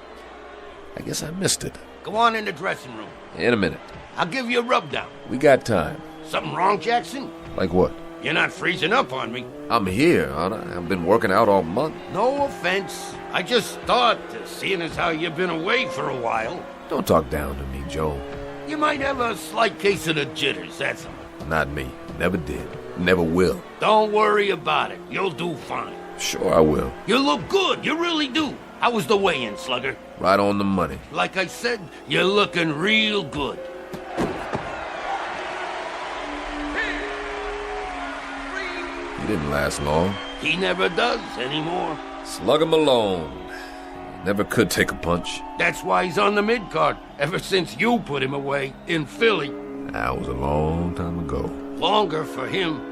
I guess I missed it. Go on in the dressing room. In a minute. I'll give you a rub down. We got time. Something wrong, Jackson? Like what? You're not freezing up on me. I'm here, aren't I? I've been working out all month. No offense. I just thought, seeing as how you've been away for a while. Don't talk down to me, Joe. You might have a slight case of the jitters, that's all. Not me. Never did. Never will. Don't worry about it. You'll do fine. Sure I will. You look good. You really do. How was the weigh-in, Slugger? Right on the money. Like I said, you're looking real good. He didn't last long. He never does anymore. Slugger Malone. Never could take a punch. That's why he's on the mid-card, ever since you put him away in Philly. That was a long time ago. Longer for him.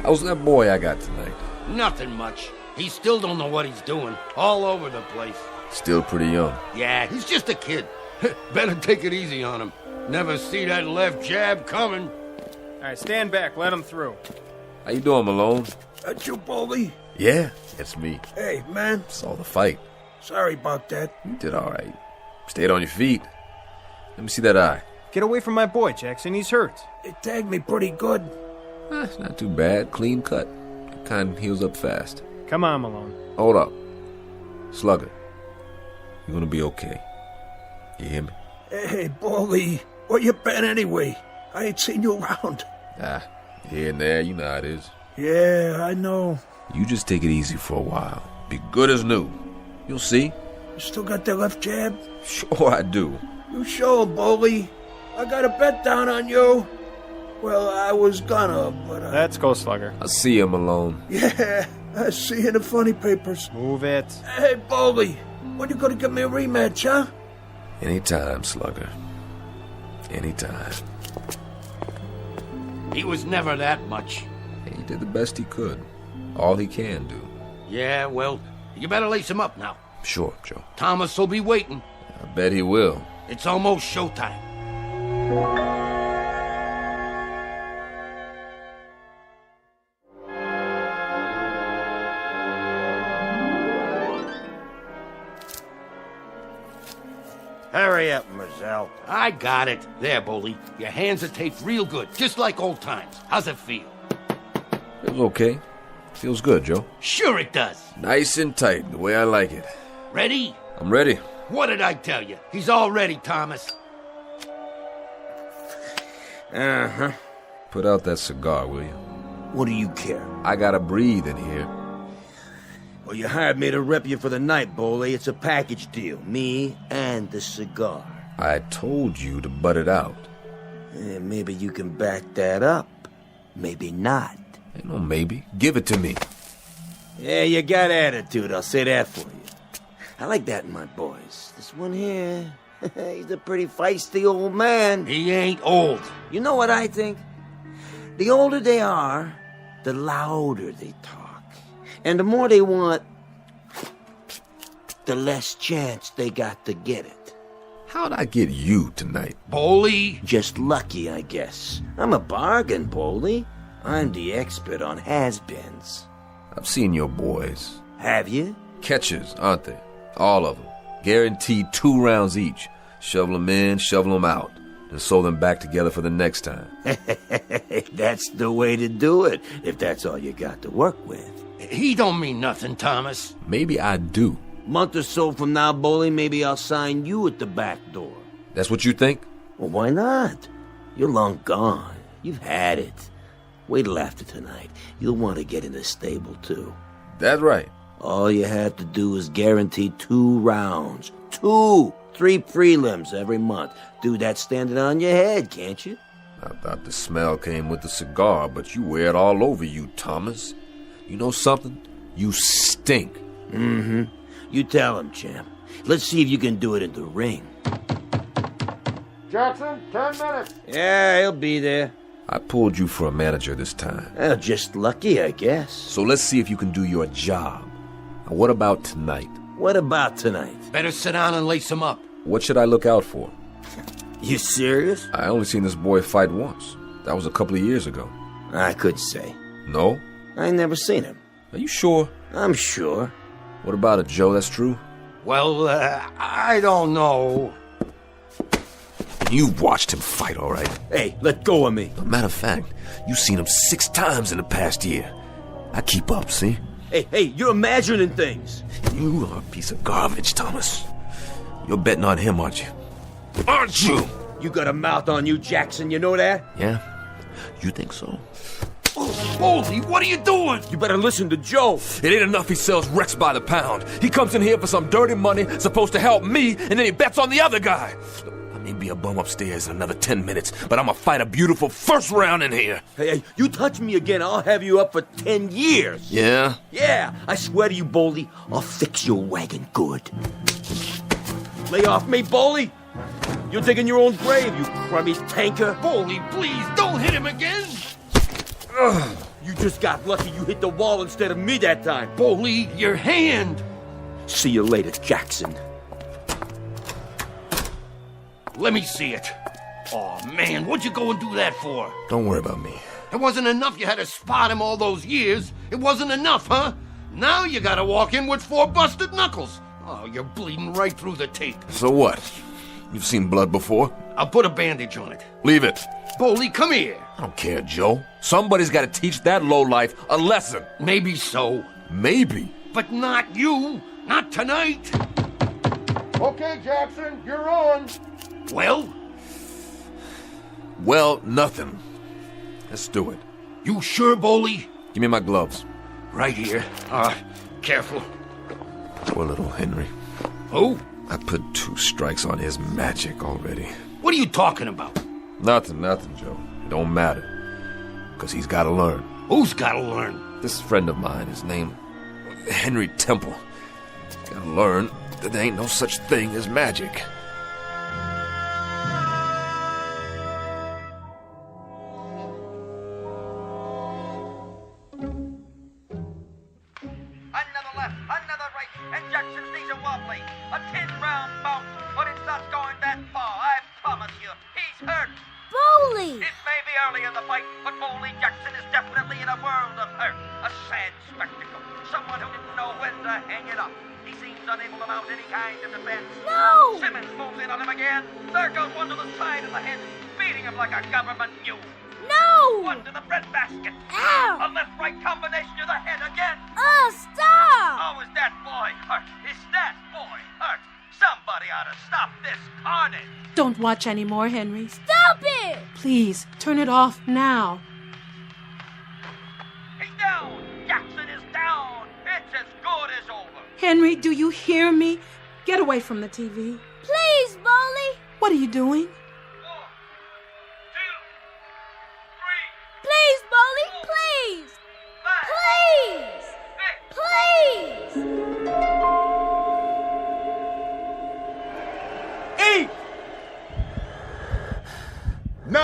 How's that boy I got tonight? Nothing much. He still don't know what he's doing. All over the place. Still pretty young. Yeah, he's just a kid. Better take it easy on him. Never see that left jab coming. All right, stand back. Let him through. How you doing, Malone? That you, Bully? Yeah, it's me. Hey, man. Saw the fight. Sorry about that. You did all right. Stayed on your feet. Let me see that eye. Get away from my boy, Jackson. He's hurt. They tagged me pretty good. It's not too bad. Clean cut. That kind heals up fast. Come on, Malone. Hold up. Slugger. You're gonna be okay. You hear me? Hey, Bully. Where you been anyway? I ain't seen you around. Here and there. You know how it is. Yeah, I know. You just take it easy for a while. Be good as new. You'll see. You still got that left jab? Sure I do. You show, Bully. I got a bet down on you. Well, I was gonna, but Let's go, Slugger. I'll see you, Malone. Yeah, I see you in the funny papers. Move it. Hey, Bully. When you gonna give me a rematch, huh? Anytime, Slugger. Anytime. He was never that much. He did the best he could. All he can do. Yeah, well, you better lace him up now. Sure, Joe. Thomas will be waiting. I bet he will. It's almost showtime. Hurry up, Mazel. I got it. There, Bully. Your hands are taped real good, just like old times. How's it feel? Feels okay. Feels good, Joe. Sure it does. Nice and tight, the way I like it. Ready? I'm ready. What did I tell you? He's all ready, Thomas. Uh-huh. Put out that cigar, will you? What do you care? I gotta breathe in here. Well, you hired me to rep you for the night, Bully. It's a package deal. Me and the cigar. I told you to butt it out. Maybe you can back that up. Maybe not. Ain't no maybe. Give it to me. Yeah, you got attitude, I'll say that for you. I like that in my boys. This one here, he's a pretty feisty old man. He ain't old. You know what I think? The older they are, the louder they talk. And the more they want, the less chance they got to get it. How'd I get you tonight? Bully? Just lucky, I guess. I'm a bargain, Bully. I'm the expert on has-beens. I've seen your boys. Have you? Catchers, aren't they? All of them. Guaranteed 2 rounds each. Shovel them in, shovel them out. Then sew them back together for the next time. That's the way to do it, if that's all you got to work with. He don't mean nothing, Thomas. Maybe I do. Month or so from now, Bully, maybe I'll sign you at the back door. That's what you think? Well, why not? You're long gone. You've had it. Wait till after tonight. You'll want to get in the stable, too. That's right. All you have to do is guarantee 2 rounds. 2! 3 prelims every month. Do that standing on your head, can't you? I thought the smell came with the cigar, but you wear it all over you, Thomas. You know something? You stink. Mm-hmm. You tell him, champ. Let's see if you can do it in the ring. Jackson, 10 minutes. Yeah, he'll be there. I pulled you for a manager this time. Well, just lucky, I guess. So let's see if you can do your job. Now, what about tonight? What about tonight? Better sit down and lace him up. What should I look out for? You serious? I only seen this boy fight once. That was a couple of years ago. I could say. No? I never seen him. Are you sure? I'm sure. What about it, Joe? That's true? Well, I don't know. You've watched him fight, all right? Hey, let go of me. As a matter of fact, you've seen him 6 times in the past year. I keep up, see? Hey, you're imagining things. You are a piece of garbage, Thomas. You're betting on him, aren't you? aren't you? You got a mouth on you, Jackson, you know that? Yeah? You think so? Boldy, what are you doing? You better listen to Joe. It ain't enough he sells wrecks by the pound. He comes in here for some dirty money, supposed to help me, and then he bets on the other guy. I may be a bum upstairs in another 10 minutes, but I'm gonna fight a beautiful first round in here. Hey, you touch me again, I'll have you up for 10 years. Yeah? Yeah, I swear to you, Boldy, I'll fix your wagon good. Lay off me, Boldy. You're digging your own grave, you crummy tanker. Boldy, please, don't hit him again. Ugh, you just got lucky you hit the wall instead of me that time. Boldy, your hand. See you later, Jackson. Let me see it. Oh, man, what'd you go and do that for? Don't worry about me. It wasn't enough you had to spot him all those years. It wasn't enough, huh? Now you gotta walk in with 4 busted knuckles. Oh, you're bleeding right through the tape. So what? You've seen blood before? I'll put a bandage on it. Leave it. Boldy, come here. I don't care, Joe. Somebody's got to teach that lowlife a lesson. Maybe so. Maybe. But not you. Not tonight. Okay, Jackson, you're on. Well? Well, nothing. Let's do it. You sure, Boldy? Give me my gloves. Right here. Careful. Poor little Henry. Who? I put 2 strikes on his magic already. What are you talking about? Nothing, Joe. It don't matter. Because he's got to learn. Who's got to learn? This friend of mine, his name Henry Temple. He's got to learn that there ain't no such thing as magic. Another left, another right, and Jackson stays a wobbly. A 10-round bout, but it's not going that far, I promise you. He's hurt. Boldy! It may be early in the fight, but Boldy Jackson is definitely in a world of hurt. A sad spectacle. Someone who didn't know when to hang it up. He seems unable to mount any kind of defense. No! Simmons moves in on him again. There goes one to the side of the head, beating him like a government mule. No! One to the breadbasket. Ow! A left-right combination to the head again. Stop! Oh, is that boy hurt? Is that boy hurt? Somebody ought to stop this carnage. Don't watch anymore, Henry. Stop it! Please, turn it off now. He's down. Jackson is down. It's as good as over. Henry, do you hear me? Get away from the TV. Please, Boldy! What are you doing? 1, 2, 3. Please, Boldy, please! 5, Please! 6. Please! 8. 9.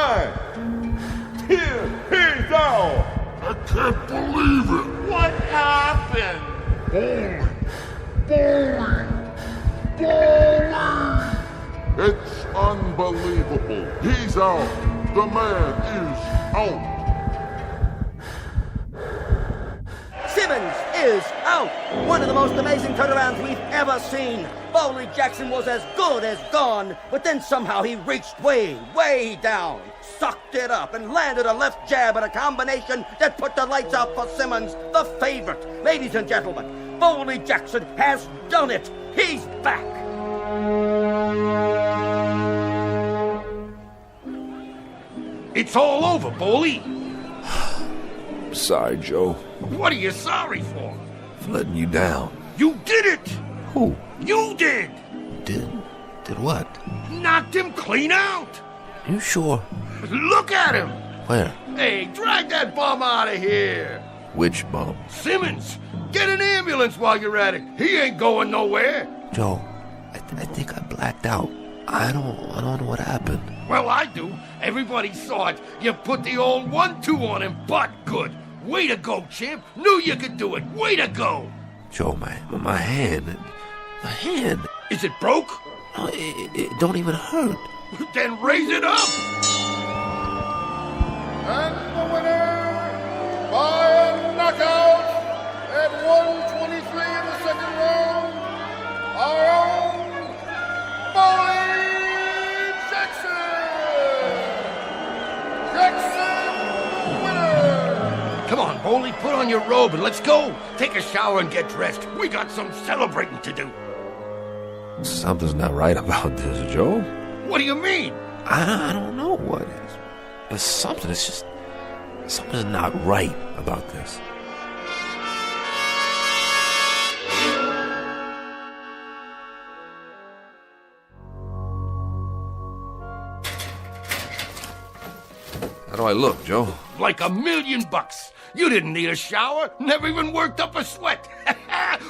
10. He's down. I can't believe it. What happened? Boldy. It's unbelievable. He's out. The man is out. Simmons is out. One of the most amazing turnarounds we've ever seen. Boldy Jackson was as good as gone, but then somehow he reached way, way down, sucked it up, and landed a left jab at a combination that put the lights out for Simmons, the favorite. Ladies and gentlemen, Boldy Jackson has done it. He's back. It's all over, Boldy. Sorry, Joe. What are you sorry for? For letting you down. You did it! Who? You did! Did what? Knocked him clean out! You sure? Look at him! Where? Hey, drag that bum out of here! Which bum? Simmons! Get an ambulance while you're at it! He ain't going nowhere! Joe, I think I blacked out. I don't know what happened. Well, I do. Everybody saw it. You put the old 1-2 on him, but good. Way to go, champ. Knew you could do it. Way to go. Joe, my hand. My hand. Is it broke? No, it don't even hurt. Then raise it up. And the winner, by a knockout, at 123 in the second round, our own Boldy Jackson! Jackson winner! Come on, Boldy, put on your robe and let's go. Take a shower and get dressed. We got some celebrating to do. Something's not right about this, Joe. What do you mean? I don't know what is. There's something. It's just something's not right about this. How do I look, Joe? Like $1,000,000. You didn't need a shower, never even worked up a sweat.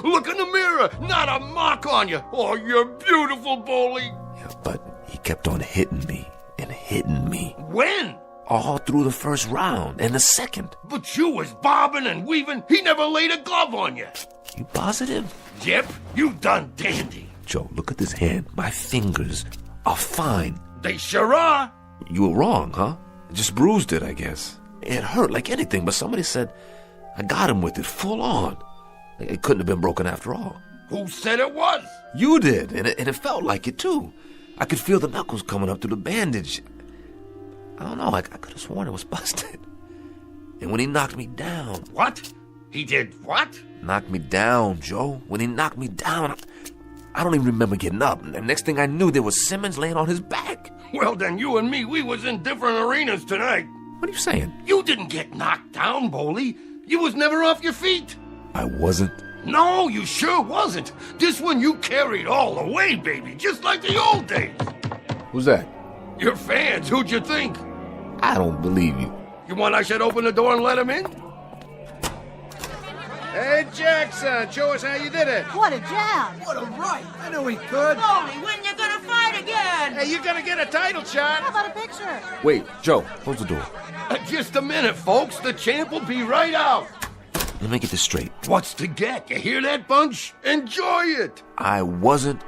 Look in the mirror, not a mark on you. Oh, you're beautiful, Boley. Yeah, but he kept on hitting me and hitting me. When? All through the first round and the second. But you was bobbing and weaving. He never laid a glove on you. You positive? Yep, you done dandy. Joe, look at this hand. My fingers are fine. They sure are. You were wrong, huh? Just bruised it, I guess. It hurt like anything, but somebody said I got him with it full on. It couldn't have been broken after all. Who said it was? You did, and it felt like it, too. I could feel the knuckles coming up through the bandage. I don't know, I could have sworn it was busted. And when he knocked me down... What? He did what? Knocked me down, Joe. When he knocked me down, I don't even remember getting up. And the next thing I knew, there was Simmons laying on his back. Well, then you and me, we was in different arenas tonight. What are you saying? You didn't get knocked down, Boley. You was never off your feet. I wasn't? No, you sure wasn't. This one you carried all the way, baby, just like the old days. Who's that? Your fans, who'd you think? I don't believe you. You want I should open the door and let him in? Hey, Jackson, show us how you did it. What a jam! What a right. I knew he could. Boley, when you gonna fight again? Hey, you're gonna get a title shot. How about a picture? Wait, Joe, close the door. Just a minute, folks. The champ will be right out. Let me get this straight. What's to get? You hear that, Bunch? Enjoy it. I wasn't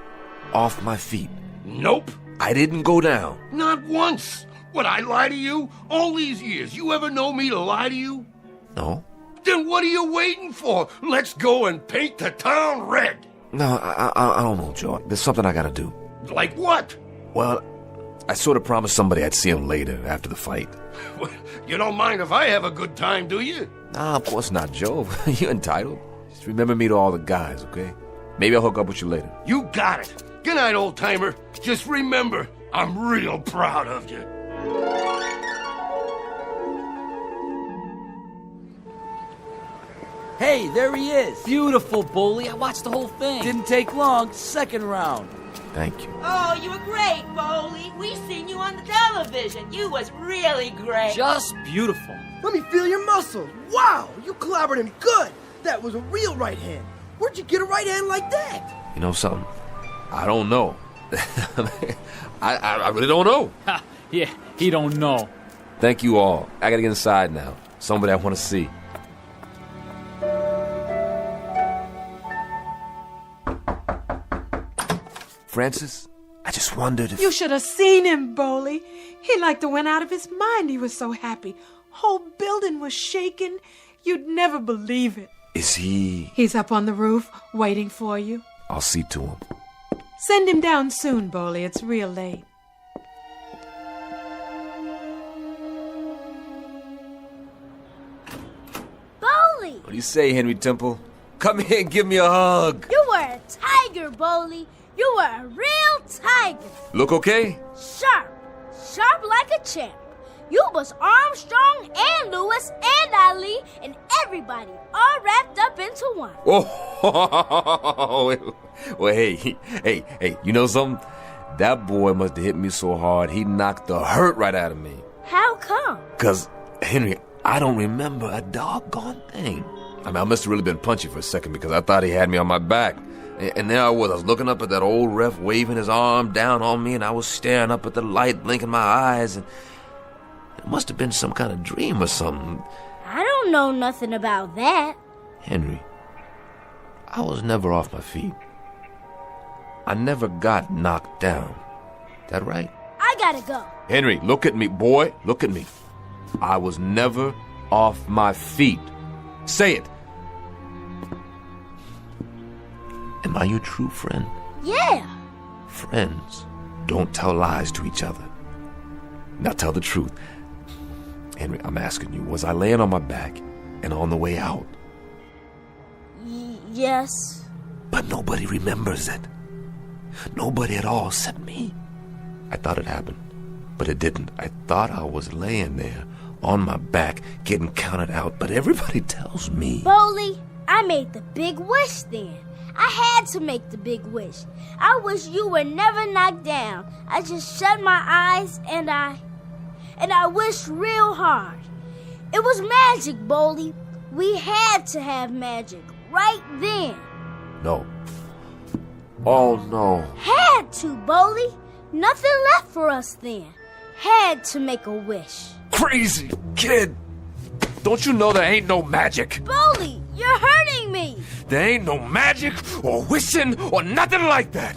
off my feet. Nope. I didn't go down. Not once. Would I lie to you? All these years, you ever know me to lie to you? No. Then what are you waiting for? Let's go and paint the town red. No, I don't know, Joe. There's something I gotta do. Like what? Well, I sort of promised somebody I'd see him later, after the fight. You don't mind if I have a good time, do you? Nah, of course not, Joe. You're entitled. Just remember me to all the guys, okay? Maybe I'll hook up with you later. You got it. Good night, old-timer. Just remember, I'm real proud of you. Hey, there he is. Beautiful, Boley. I watched the whole thing. Didn't take long. Second round. Thank you. Oh, you were great, Boley. We seen you on the television. You was really great. Just beautiful. Let me feel your muscles. Wow, you clobbered him good. That was a real right hand. Where'd you get a right hand like that? You know something? I don't know. I really don't know. Yeah, he don't know. Thank you all. I gotta get inside now. Somebody I want to see. Francis, I just wondered if... You should have seen him, Boley. He like to went out of his mind. He was so happy. Whole building was shaking. You'd never believe it. Is he... He's up on the roof, waiting for you. I'll see to him. Send him down soon, Boley. It's real late. Boley! What do you say, Henry Temple? Come here and give me a hug. You were a tiger, Boley. You were a real tiger. Look okay? Sharp. Sharp like a champ. You was Armstrong and Lewis and Ali and everybody all wrapped up into one. Oh, well, hey, you know something? That boy must have hit me so hard, he knocked the hurt right out of me. How come? 'Cause, Henry, I don't remember a doggone thing. I mean, I must have really been punchy for a second because I thought he had me on my back. And there I was looking up at that old ref waving his arm down on me, and I was staring up at the light, blinking my eyes, and it must have been some kind of dream or something. I don't know nothing about that. Henry, I was never off my feet. I never got knocked down. That right? I gotta go. Henry, look at me, boy. Look at me. I was never off my feet. Say it. Am I your true friend? Yeah. Friends don't tell lies to each other. Now tell the truth. Henry, I'm asking you, was I laying on my back and on the way out? Yes. But nobody remembers it. Nobody at all except me. I thought it happened, but it didn't. I thought I was laying there on my back, getting counted out, but everybody tells me... Bowley, I made the big wish then. I had to make the big wish. I wish you were never knocked down. I just shut my eyes and I wished real hard. It was magic, Bowley. We had to have magic right then. No. Oh, no. Had to, Bowley. Nothing left for us then. Had to make a wish. Crazy kid! Don't you know there ain't no magic? Bowley, you're hurting me. There ain't no magic or wishing or nothing like that.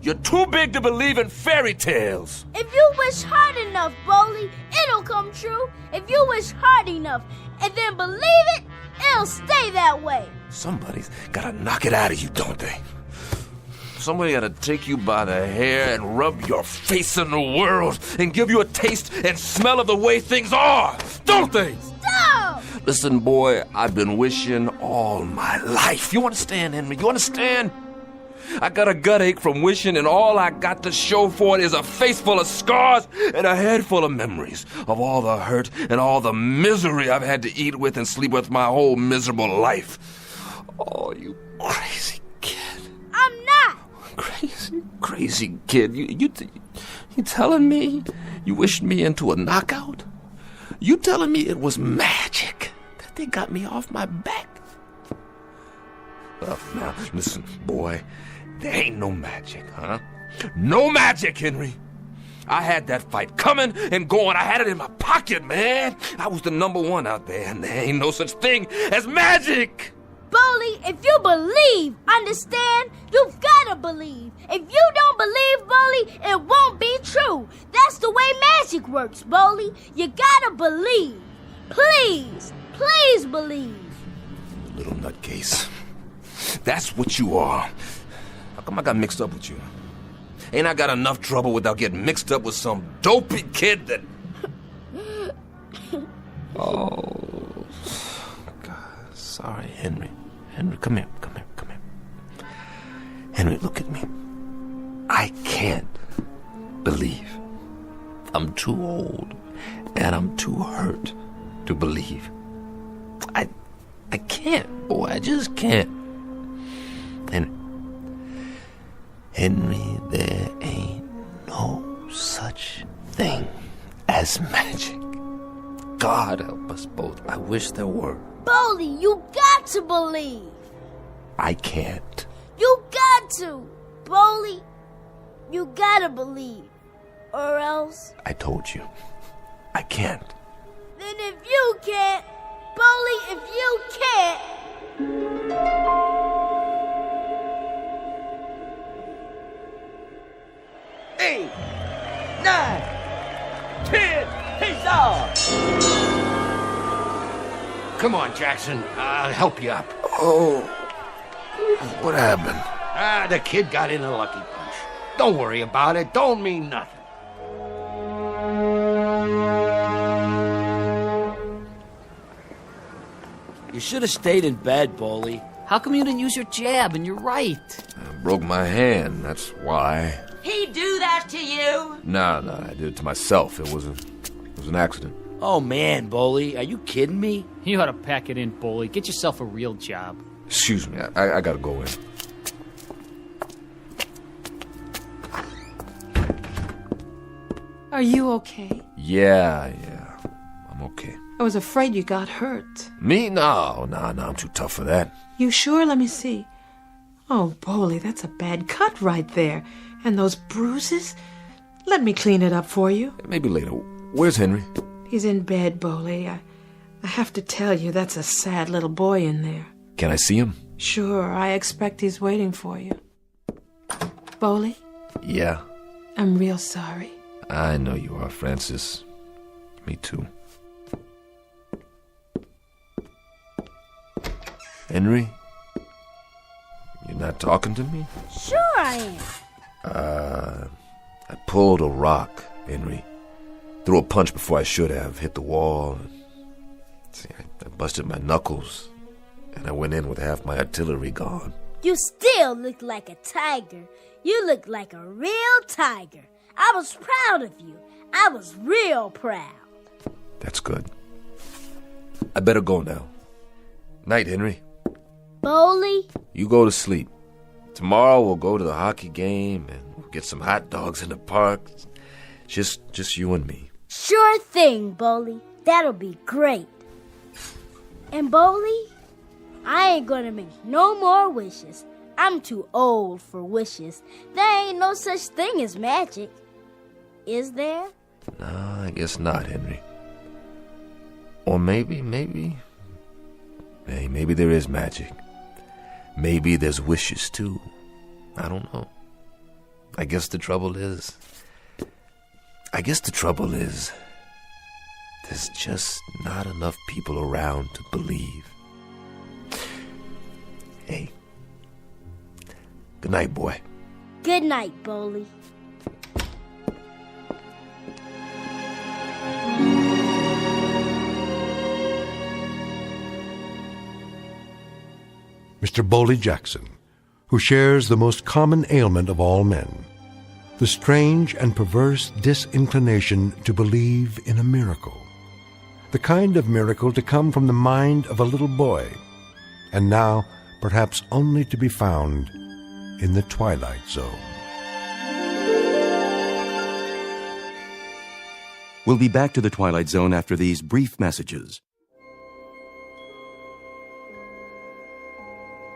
You're too big to believe in fairy tales. If you wish hard enough, Bowley, it'll come true. If you wish hard enough and then believe it, it'll stay that way. Somebody's gotta knock it out of you, don't they? Somebody gotta take you by the hair and rub your face in the world and give you a taste and smell of the way things are, don't they? Stop! Listen, boy, I've been wishing all my life. You understand, Henry? You understand? I got a gut ache from wishing, and all I got to show for it is a face full of scars and a head full of memories of all the hurt and all the misery I've had to eat with and sleep with my whole miserable life. Oh, you crazy kid. I'm not. Crazy kid. You telling me you wished me into a knockout? You telling me it was magic that they got me off my back? Now, listen, boy, there ain't no magic, huh? No magic, Henry. I had that fight coming and going. I had it in my pocket, man. I was the #1 out there, and there ain't no such thing as magic. Bowley, if you believe, understand? You've gotta believe. If you don't believe, Bowley, it won't be true. That's the way magic works, Bowley. You gotta believe. Please, please believe. Little nutcase. That's what you are. How come I got mixed up with you? Ain't I got enough trouble without getting mixed up with some dopey kid that... Oh, God, sorry, Henry. Henry, come here. Henry, look at me. I can't believe. I'm too old and I'm too hurt to believe. I can't, boy, I just can't. Henry, there ain't no such thing as magic. God help us both. I wish there were. Bowley, you got to believe. I can't. You got to. Bowley, you gotta believe. Or else... I told you. I can't. Then if you can't, Bowley, if you can't... 8, 9, 10, peace out! Come on, Jackson. I'll help you up. Oh, what happened? The kid got in a lucky punch. Don't worry about it. Don't mean nothing. You should have stayed in bed, Bowley. How come you didn't use your jab? And you're right. I broke my hand, that's why. He do that to you? No, I did it to myself. It was an accident. Oh, man, Bowley, are you kidding me? You ought to pack it in, Bowley. Get yourself a real job. Excuse me, I gotta go in. Are you okay? Yeah, I'm okay. I was afraid you got hurt. Me? No, I'm too tough for that. You sure? Let me see. Oh, Bowley, that's a bad cut right there. And those bruises? Let me clean it up for you. Maybe later. Where's Henry? He's in bed, Bowley. I have to tell you, that's a sad little boy in there. Can I see him? Sure, I expect he's waiting for you. Bowley? Yeah? I'm real sorry. I know you are, Francis. Me too. Henry? You're not talking to me? Sure I am. I pulled a rock, Henry. Threw a punch before I should have. Hit the wall. See, I busted my knuckles. And I went in with half my artillery gone. You still look like a tiger. You look like a real tiger. I was proud of you. I was real proud. That's good. I better go now. Night, Henry. Bowley? You go to sleep. Tomorrow we'll go to the hockey game and we'll get some hot dogs in the park. Just you and me. Sure thing, Bowley. That'll be great. And Bowley, I ain't gonna make no more wishes. I'm too old for wishes. There ain't no such thing as magic. Is there? No, I guess not, Henry. Or maybe there is magic. Maybe there's wishes, too. I don't know. I guess the trouble is, there's just not enough people around to believe. Hey. Good night, boy. Good night, Bowley. Mr. Bowley Jackson, who shares the most common ailment of all men, the strange and perverse disinclination to believe in a miracle, the kind of miracle to come from the mind of a little boy, and now perhaps only to be found in the Twilight Zone. We'll be back to the Twilight Zone after these brief messages.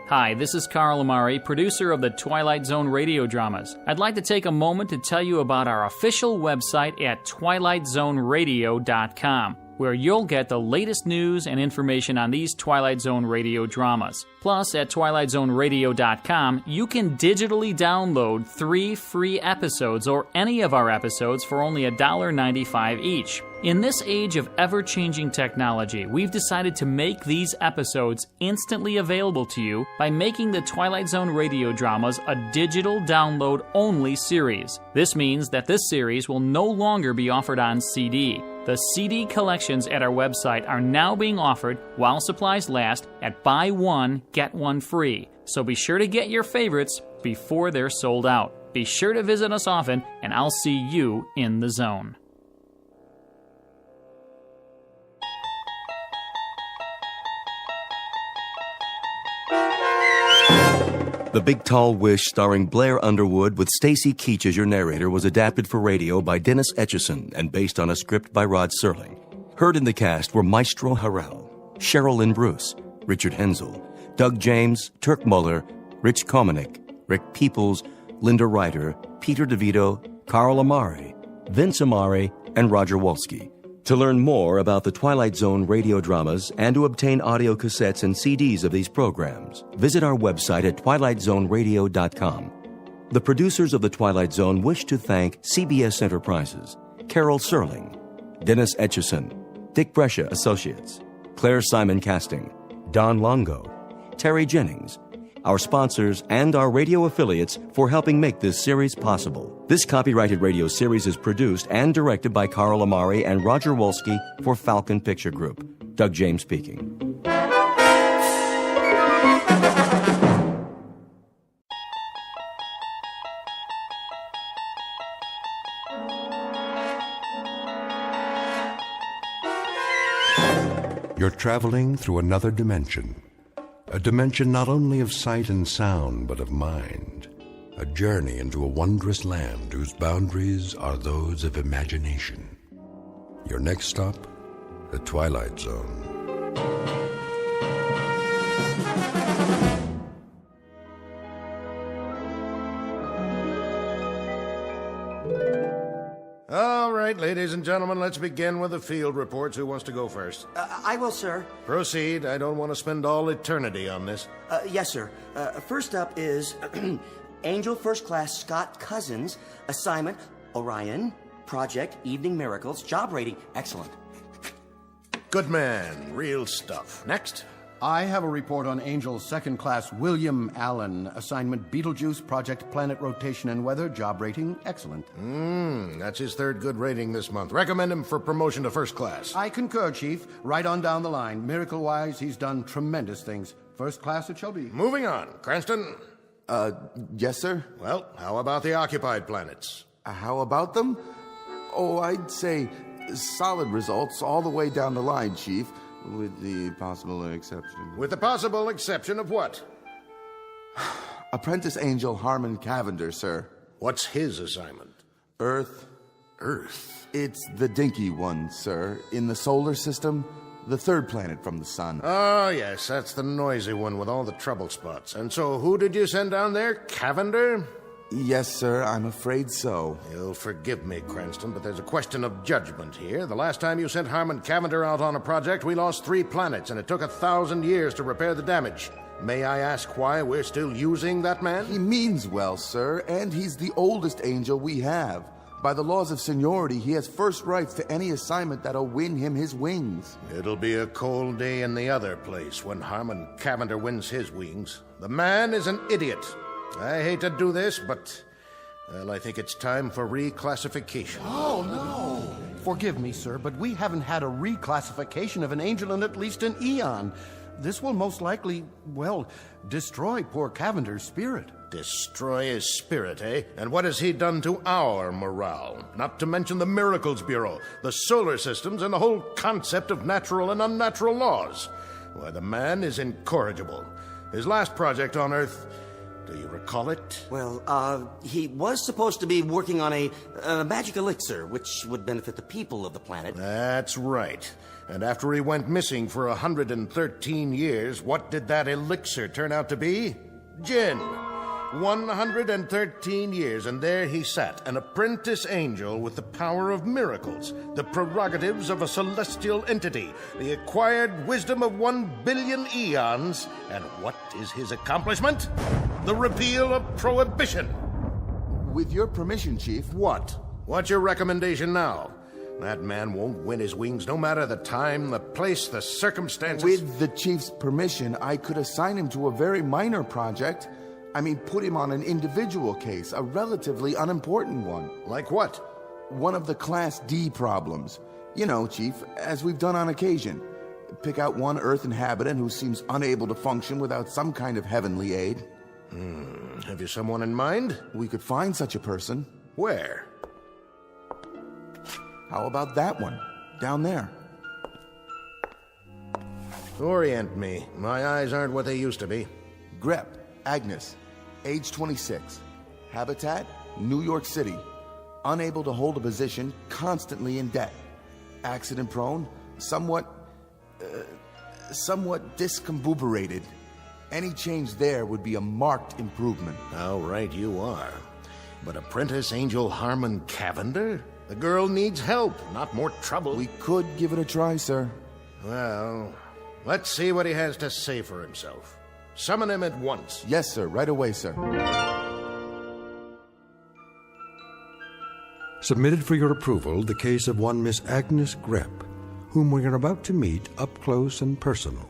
Hi, this is Carl Amari, producer of the Twilight Zone radio dramas. I'd like to take a moment to tell you about our official website at twilightzoneradio.com, where you'll get the latest news and information on these Twilight Zone radio dramas. Plus, at twilightzoneradio.com, you can digitally download 3 free episodes or any of our episodes for only $1.95 each. In this age of ever-changing technology, we've decided to make these episodes instantly available to you by making the Twilight Zone radio dramas a digital download-only series. This means that this series will no longer be offered on CD. The CD collections at our website are now being offered while supplies last at buy one, get one free. So be sure to get your favorites before they're sold out. Be sure to visit us often, and I'll see you in the zone. The Big Tall Wish, starring Blair Underwood with Stacy Keach as your narrator, was adapted for radio by Dennis Etchison and based on a script by Rod Serling. Heard in the cast were Maestro Harrell, Cheryl Lynn Bruce, Richard Hensel, Doug James, Turk Muller, Rich Komanek, Rick Peoples, Linda Ryder, Peter DeVito, Carl Amari, Vince Amari, and Roger Wolski. To learn more about the Twilight Zone radio dramas and to obtain audio cassettes and CDs of these programs, visit our website at twilightzoneradio.com. The producers of The Twilight Zone wish to thank CBS Enterprises, Carol Serling, Dennis Etchison, Dick Brescia Associates, Claire Simon Casting, Don Longo, Terry Jennings, our sponsors, and our radio affiliates for helping make this series possible. This copyrighted radio series is produced and directed by Carl Amari and Roger Wolski for Falcon Picture Group. Doug James speaking. You're traveling through another dimension. A dimension not only of sight and sound, but of mind. A journey into a wondrous land whose boundaries are those of imagination. Your next stop, the Twilight Zone. All right, ladies and gentlemen, let's begin with the field reports. Who wants to go first? I will, sir. Proceed. I don't want to spend all eternity on this. Yes, sir. First up is Angel First Class Scott Cousins. Assignment, Orion. Project, Evening Miracles. Job rating, excellent. Good man. Real stuff. Next. I have a report on Angel's second class William Allen. Assignment Beetlejuice, Project Planet Rotation and Weather. Job rating, excellent. That's his third good rating this month. Recommend him for promotion to first class. I concur, Chief. Right on down the line. Miracle-wise, he's done tremendous things. First class it shall be. Moving on. Cranston? Yes, sir? Well, how about the occupied planets? How about them? Oh, I'd say solid results all the way down the line, Chief, with the possible exception. With the possible exception of what? Apprentice Angel Harmon Cavander, sir. What's his assignment? Earth. Earth? It's the dinky one, sir. In the solar system, the third planet from the sun. Oh, yes, that's the noisy one with all the trouble spots. And so who did you send down there? Cavander? Yes, sir, I'm afraid so. You'll forgive me, Cranston, but there's a question of judgment here. The last time you sent Harmon Cavander out on a project, we lost 3 planets, and it took 1,000 years to repair the damage. May I ask why we're still using that man? He means well, sir, and he's the oldest angel we have. By the laws of seniority, he has first rights to any assignment that'll win him his wings. It'll be a cold day in the other place when Harmon Cavander wins his wings. The man is an idiot. I hate to do this, but, well, I think it's time for reclassification. Oh, no! Forgive me, sir, but we haven't had a reclassification of an angel in at least an eon. This will most likely, well, destroy poor Cavender's spirit. Destroy his spirit, eh? And what has he done to our morale? Not to mention the Miracles Bureau, the solar systems, and the whole concept of natural and unnatural laws. Why, the man is incorrigible. His last project on Earth, do you recall it? Well, he was supposed to be working on a magic elixir, which would benefit the people of the planet. That's right. And after he went missing for 113 years, what did that elixir turn out to be? Gin. 113 years, and there he sat, an apprentice angel with the power of miracles, the prerogatives of a celestial entity, the acquired wisdom of 1 billion eons. And what is his accomplishment? The repeal of prohibition. With your permission, Chief. What? What's your recommendation now? That man won't win his wings, no matter the time, the place, the circumstances. With the Chief's permission, I could assign him to a very minor project. I mean, put him on an individual case, a relatively unimportant one. Like what? One of the Class D problems. You know, Chief, as we've done on occasion. Pick out one Earth inhabitant who seems unable to function without some kind of heavenly aid. Have you someone in mind? We could find such a person. Where? How about that one? Down there. Orient me. My eyes aren't what they used to be. Grep, Agnes, age 26. Habitat, New York City. Unable to hold a position, constantly in debt. Accident prone, somewhat discombobulated. Any change there would be a marked improvement. How right you are. But Apprentice Angel Harmon Cavander? The girl needs help, not more trouble. We could give it a try, sir. Well, let's see what he has to say for himself. Summon him at once. Yes, sir. Right away, sir. Submitted for your approval the case of one Miss Agnes Grep, whom we are about to meet up close and personal.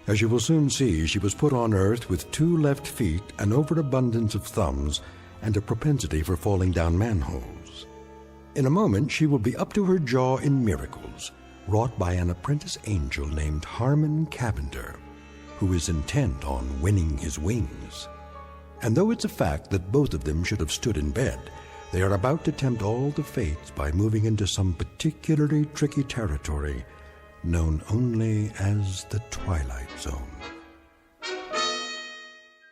As you will soon see, she was put on Earth with 2 left feet, an overabundance of thumbs, and a propensity for falling down manholes. In a moment, she will be up to her jaw in miracles, wrought by an apprentice angel named Harmon Cavander, who is intent on winning his wings. And though it's a fact that both of them should have stood in bed, they are about to tempt all the fates by moving into some particularly tricky territory known only as the Twilight Zone.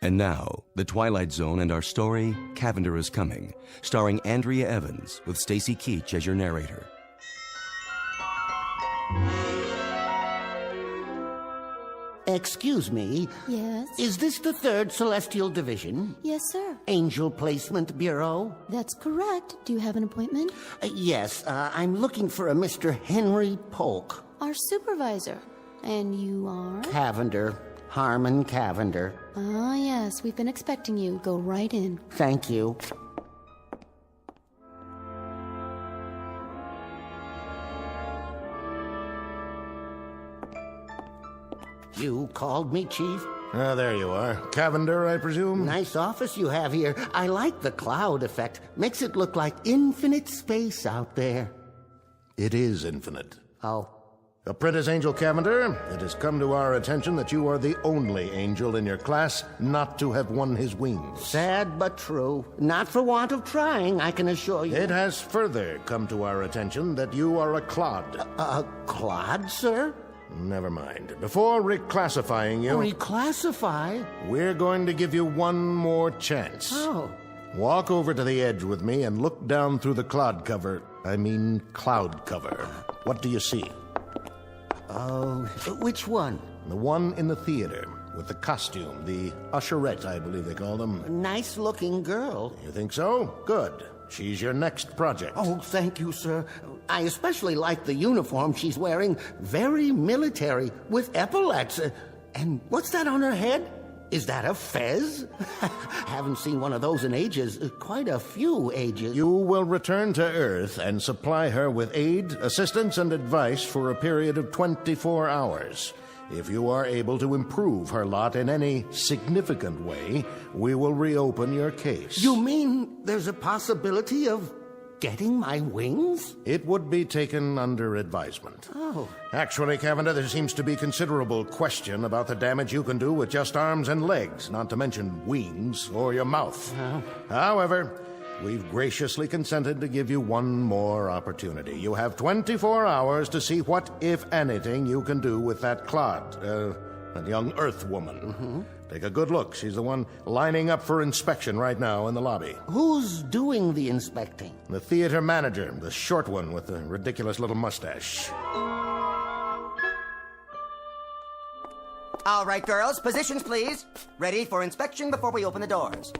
And now, The Twilight Zone and our story, Cavander Is Coming, starring Andrea Evans with Stacy Keach as your narrator. Excuse me. Yes? Is this the 3rd Celestial Division? Yes, sir. Angel Placement Bureau? That's correct. Do you have an appointment? Yes, I'm looking for a Mr. Henry Polk. Our supervisor. And you are? Cavander. Harmon Cavander. Ah, yes. We've been expecting you. Go right in. Thank you. You called me, Chief? Ah, there you are. Cavander, I presume? Nice office you have here. I like the cloud effect. Makes it look like infinite space out there. It is infinite. Oh, Apprentice Angel Cavander, it has come to our attention that you are the only angel in your class not to have won his wings. Sad but true. Not for want of trying, I can assure you. It has further come to our attention that you are a clod. A clod, sir? Never mind. Before reclassifying you... Reclassify? We're going to give you one more chance. Oh. Walk over to the edge with me and look down through the cloud cover. Cloud cover. What do you see? Oh, which one? The one in the theater, with the costume, the usherette, I believe they call them. Nice-looking girl. You think so? Good. She's your next project. Oh, thank you, sir. I especially like the uniform she's wearing. Very military, with epaulets. And what's that on her head? Is that a fez? Haven't seen one of those in ages. Quite a few ages. You will return to Earth and supply her with aid, assistance, and advice for a period of 24 hours. If you are able to improve her lot in any significant way, we will reopen your case. You mean there's a possibility of getting my wings? It would be taken under advisement. Oh. Actually, Cavander, there seems to be considerable question about the damage you can do with just arms and legs, not to mention wings or your mouth. However, we've graciously consented to give you one more opportunity. You have 24 hours to see what, if anything, you can do with that clod, that young Earth woman. Mm-hmm. Take a good look. She's the one lining up for inspection right now in the lobby. Who's doing the inspecting? The theater manager, the short one with the ridiculous little mustache. All right, girls, positions, please. Ready for inspection before we open the doors.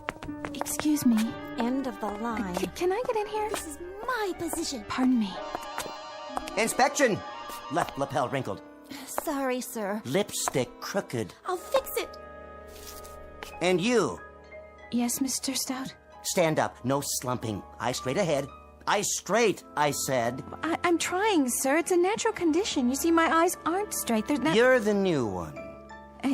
Excuse me. End of the line. Can I get in here? This is my position. Pardon me. Inspection. Left lapel wrinkled. Sorry, sir. Lipstick crooked. I'll fix it. And you. Yes, Mr. Stout? Stand up. No slumping. Eyes straight ahead. Eyes straight, I said. I'm trying, sir. It's a natural condition. You see, my eyes aren't straight. You're the new one.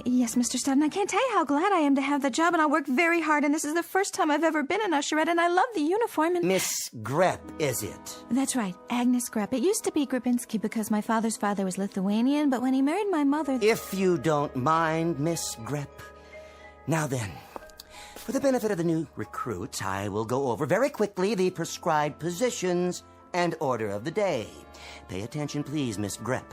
Yes, Mr. Stout, and I can't tell you how glad I am to have the job, and I work very hard, and this is the first time I've ever been an usherette, and I love the uniform, and... Miss Grepp, is it? That's right, Agnes Grepp. It used to be Gripinski because my father's father was Lithuanian, but when he married my mother... If you don't mind, Miss Grepp. Now then, for the benefit of the new recruits, I will go over very quickly the prescribed positions and order of the day. Pay attention, please, Miss Grepp.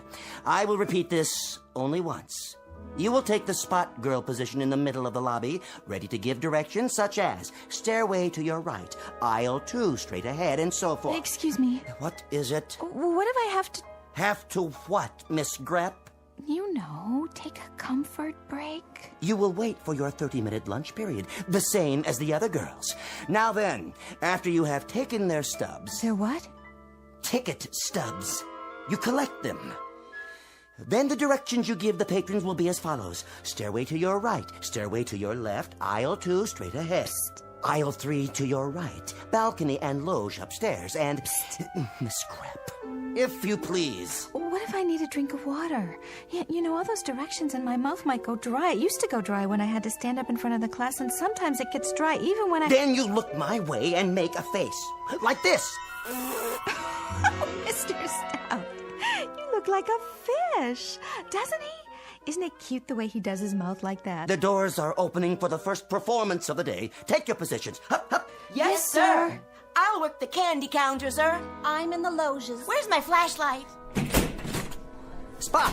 I will repeat this only once. You will take the spot girl position in the middle of the lobby, ready to give directions such as stairway to your right, aisle 2 straight ahead, and so forth. Excuse me. What is it? What if I have to... Have to what, Miss Grepp? You know, take a comfort break. You will wait for your 30-minute lunch period, the same as the other girls. Now then, after you have taken their stubs... Their what? Ticket stubs. You collect them. Then the directions you give the patrons will be as follows. Stairway to your right, stairway to your left, aisle 2 straight ahead. Psst. Aisle 3 to your right, balcony and loge upstairs, and... Miss Grepp, if you please. What if I need a drink of water? Yeah, you know, all those directions and my mouth might go dry. It used to go dry when I had to stand up in front of the class, and sometimes it gets dry even when I... Then you look my way and make a face. Like this. Mr. Stout, you look like a fish, doesn't he? Isn't it cute the way he does his mouth like that? The doors are opening for the first performance of the day. Take your positions. Hup, hup. Yes, sir. I'll work the candy counter, sir. I'm in the loges. Where's my flashlight? Spot.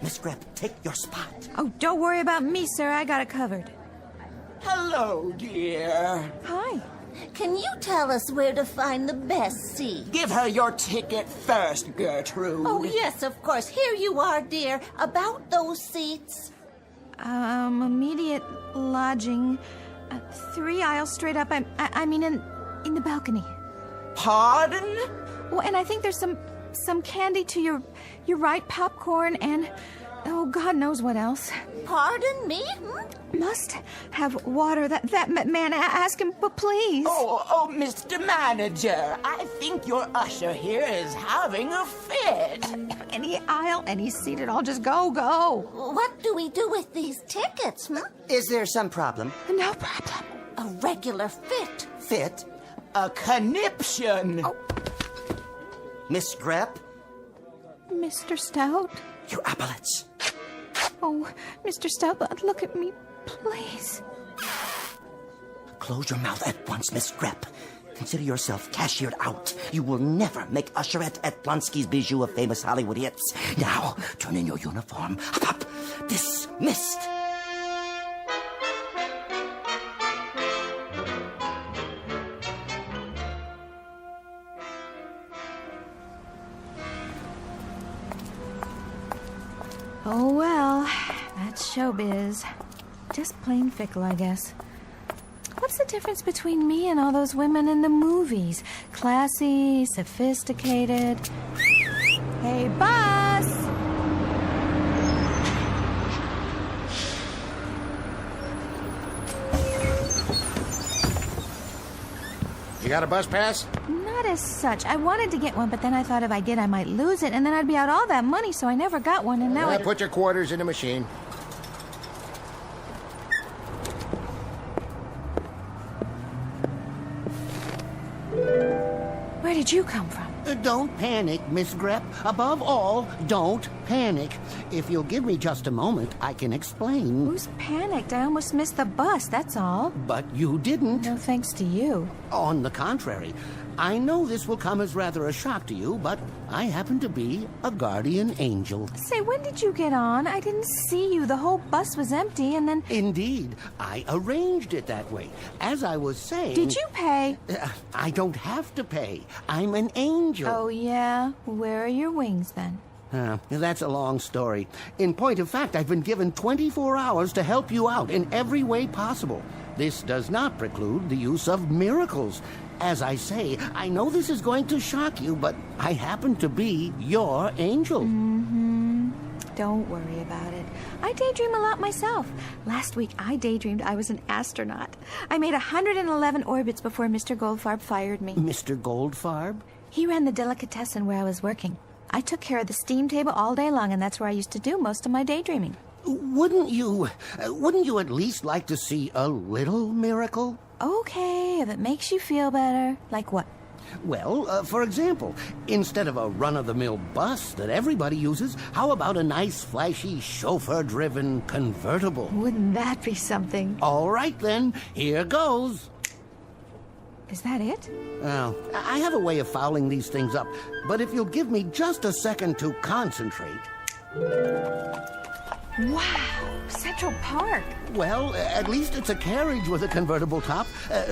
Miss Grepp, take your spot. Oh, don't worry about me, sir. I got it covered. Hello, dear. Hi. Can you tell us where to find the best seat? Give her your ticket first, Gertrude. Oh, yes, of course. Here you are, dear. About those seats. Immediate lodging. 3 aisles straight up. I mean, in the balcony. Pardon? Well, and I think there's some candy to your right, popcorn, and... Oh, God knows what else. Pardon me? Must have water. That man, ask him, but please. Oh, Mr. Manager, I think your usher here is having a fit. Any aisle, any seat at all, just go. What do we do with these tickets, Is there some problem? No problem. A regular fit. Fit? A conniption. Oh. Miss Grepp? Mr. Stout? You epaulets. Oh, Mr. Stout, look at me, please. Close your mouth at once, Miss Grep. Consider yourself cashiered out. You will never make usherette at Blonsky's Bijou of famous Hollywood hits. Now, turn in your uniform. Up, up. Dismissed. Oh, well, that's showbiz. Just plain fickle, I guess. What's the difference between me and all those women in the movies? Classy, sophisticated. Hey, bus! You got a bus pass? Not as such. I wanted to get one, but then I thought if I did, I might lose it, and then I'd be out all that money, so I never got one, and now Put your quarters in the machine. Where did you come from? Don't panic, Miss Grep. Above all, don't panic. If you'll give me just a moment, I can explain. Who's panicked? I almost missed the bus, that's all. But you didn't. No thanks to you. On the contrary, I know this will come as rather a shock to you, but I happen to be a guardian angel. Say, when did you get on? I didn't see you. The whole bus was empty, and then... Indeed. I arranged it that way. As I was saying... Did you pay? I don't have to pay. I'm an angel. Oh, yeah? Where are your wings, then? That's a long story. In point of fact, I've been given 24 hours to help you out in every way possible. This does not preclude the use of miracles. As I say, I know this is going to shock you, but I happen to be your angel. Mm-hmm. Don't worry about it. I daydream a lot myself. Last week, I daydreamed I was an astronaut. I made 111 orbits before Mr. Goldfarb fired me. Mr. Goldfarb? He ran the delicatessen where I was working. I took care of the steam table all day long, and that's where I used to do most of my daydreaming. Wouldn't you at least like to see a little miracle? Okay, if it makes you feel better. Like what? Well, for example, instead of a run-of-the-mill bus that everybody uses, how about a nice, flashy, chauffeur-driven convertible? Wouldn't that be something? All right, then. Here goes. Is that it? Well, I have a way of fouling these things up, but if you'll give me just a second to concentrate... Wow, Central Park. Well, at least it's a carriage with a convertible top.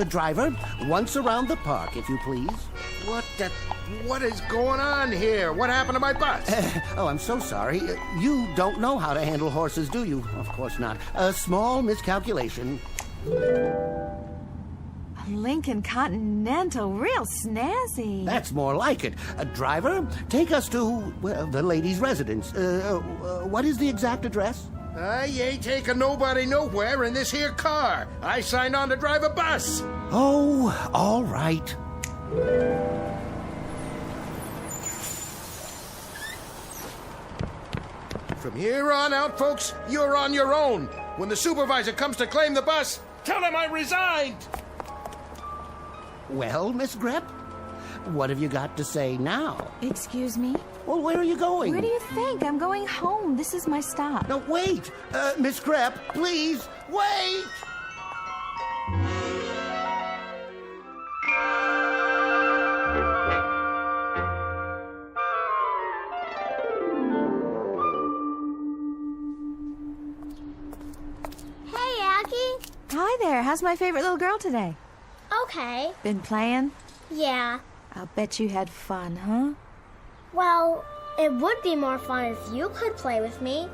Driver, once around the park, if you please. What is going on here? What happened to my bus? Oh, I'm so sorry. You don't know how to handle horses, do you? Of course not. A small miscalculation. A Lincoln Continental, real snazzy. That's more like it. Driver, take us to, well, the lady's residence. What is the exact address? I ain't taking nobody nowhere in this here car. I signed on to drive a bus. Oh, all right. From here on out, folks, you're on your own. When the supervisor comes to claim the bus, tell him I resigned. Well, Miss Grep, what have you got to say now? Excuse me? Well, where are you going? Where do you think? I'm going home. This is my stop. No, wait! Miss Grep, please, wait! Hey, Aggie. Hi there. How's my favorite little girl today? Okay. Been playing? Yeah. I'll bet you had fun, huh? Well, it would be more fun if you could play with me.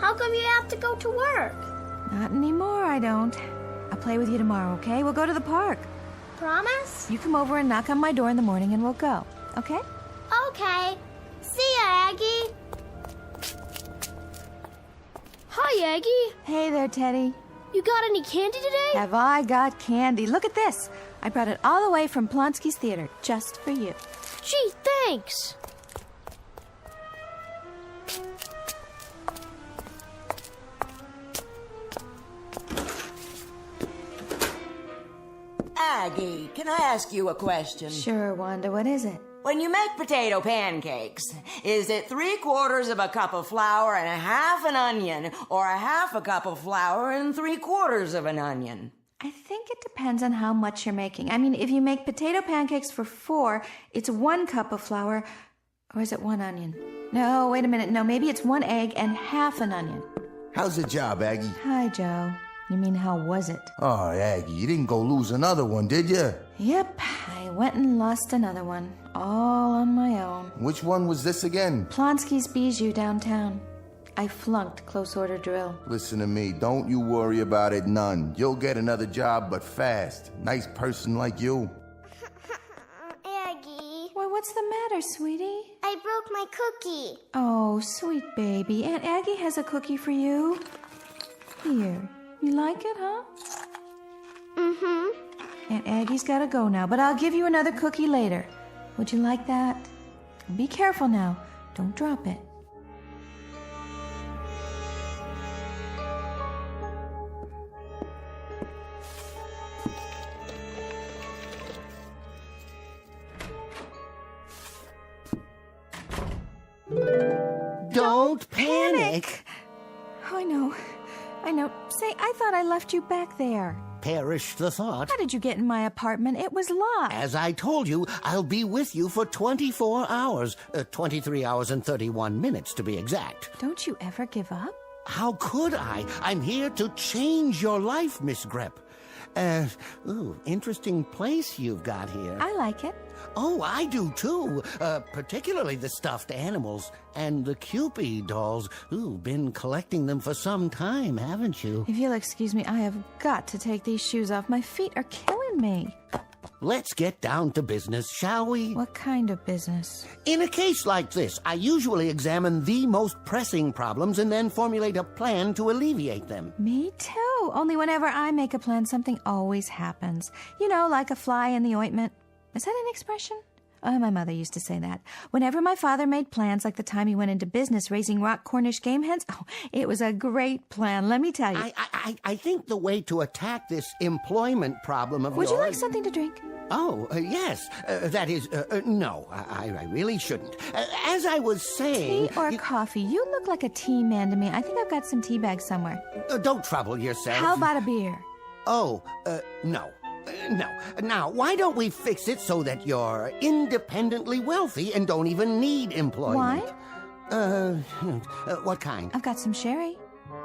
How come you have to go to work? Not anymore, I don't. I'll play with you tomorrow, okay? We'll go to the park. Promise? You come over and knock on my door in the morning and we'll go, okay? Okay. See ya, Aggie. Hi, Aggie. Hey there, Teddy. You got any candy today? Have I got candy? Look at this. I brought it all the way from Plonsky's Theater, just for you. Gee, thanks. Aggie, can I ask you a question? Sure, Wanda. What is it? When you make potato pancakes, is it 3/4 of a cup of flour and a half an onion, or a half a cup of flour and 3/4 of an onion? I think it depends on how much you're making. I mean, if you make potato pancakes for 4, it's 1 cup of flour, or is it 1 onion? No, wait a minute. No, maybe it's 1 egg and half an onion. How's the job, Aggie? Hi, Joe. You mean, how was it? Oh, Aggie, you didn't go lose another one, did you? Yep, I went and lost another one, all on my own. Which one was this again? Plonsky's Bijou downtown. I flunked close order drill. Listen to me, don't you worry about it none. You'll get another job, but fast. Nice person like you. Aggie. Why, what's the matter, sweetie? I broke my cookie. Oh, sweet baby. Aunt Aggie has a cookie for you. Here. You like it, huh? Mm-hmm. Aunt Aggie's gotta go now, but I'll give you another cookie later. Would you like that? Be careful now. Don't drop it. Don't panic. I know. Say, I thought I left you back there. Perish the thought. How did you get in my apartment? It was locked. As I told you, I'll be with you for 24 hours. 23 hours and 31 minutes, to be exact. Don't you ever give up? How could I? I'm here to change your life, Miss Grep. Interesting place you've got here. I like it. Oh, I do too. Particularly the stuffed animals and the Cupid dolls. Been collecting them for some time, haven't you? If you'll excuse me, I have got to take these shoes off. My feet are killing me. Let's get down to business, shall we? What kind of business? In a case like this, I usually examine the most pressing problems and then formulate a plan to alleviate them. Me too. Only whenever I make a plan, something always happens. You know, like a fly in the ointment. Is that an expression? Oh, my mother used to say that. Whenever my father made plans, like the time he went into business raising rock Cornish game hens, it was a great plan, let me tell you. I think the way to attack this employment problem of yours... Would you like something to drink? Oh, yes. That is, no, I really shouldn't. As I was saying... Tea or coffee? You look like a tea man to me. I think I've got some tea bags somewhere. Don't trouble yourself. How about a beer? Oh, no. No. Now, why don't we fix it so that you're independently wealthy and don't even need employment? Wine? What kind? I've got some sherry.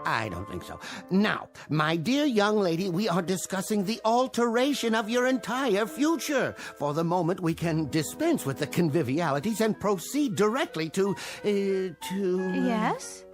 I don't think so. Now, my dear young lady, we are discussing the alteration of your entire future. For the moment, we can dispense with the convivialities and proceed directly to... Yes?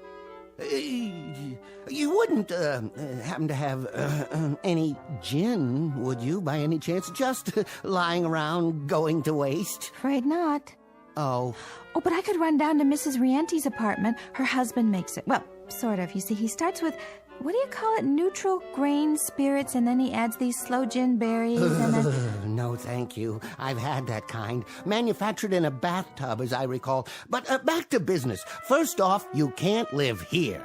You wouldn't happen to have any gin, would you, by any chance? Just lying around going to waste? Afraid not. Oh. Oh, but I could run down to Mrs. Riente's apartment. Her husband makes it. Well, sort of. You see, he starts with, what do you call it, neutral grain spirits, and then he adds these sloe gin berries, and then... No, thank you. I've had that kind. Manufactured in a bathtub, as I recall. But back to business. First off, you can't live here.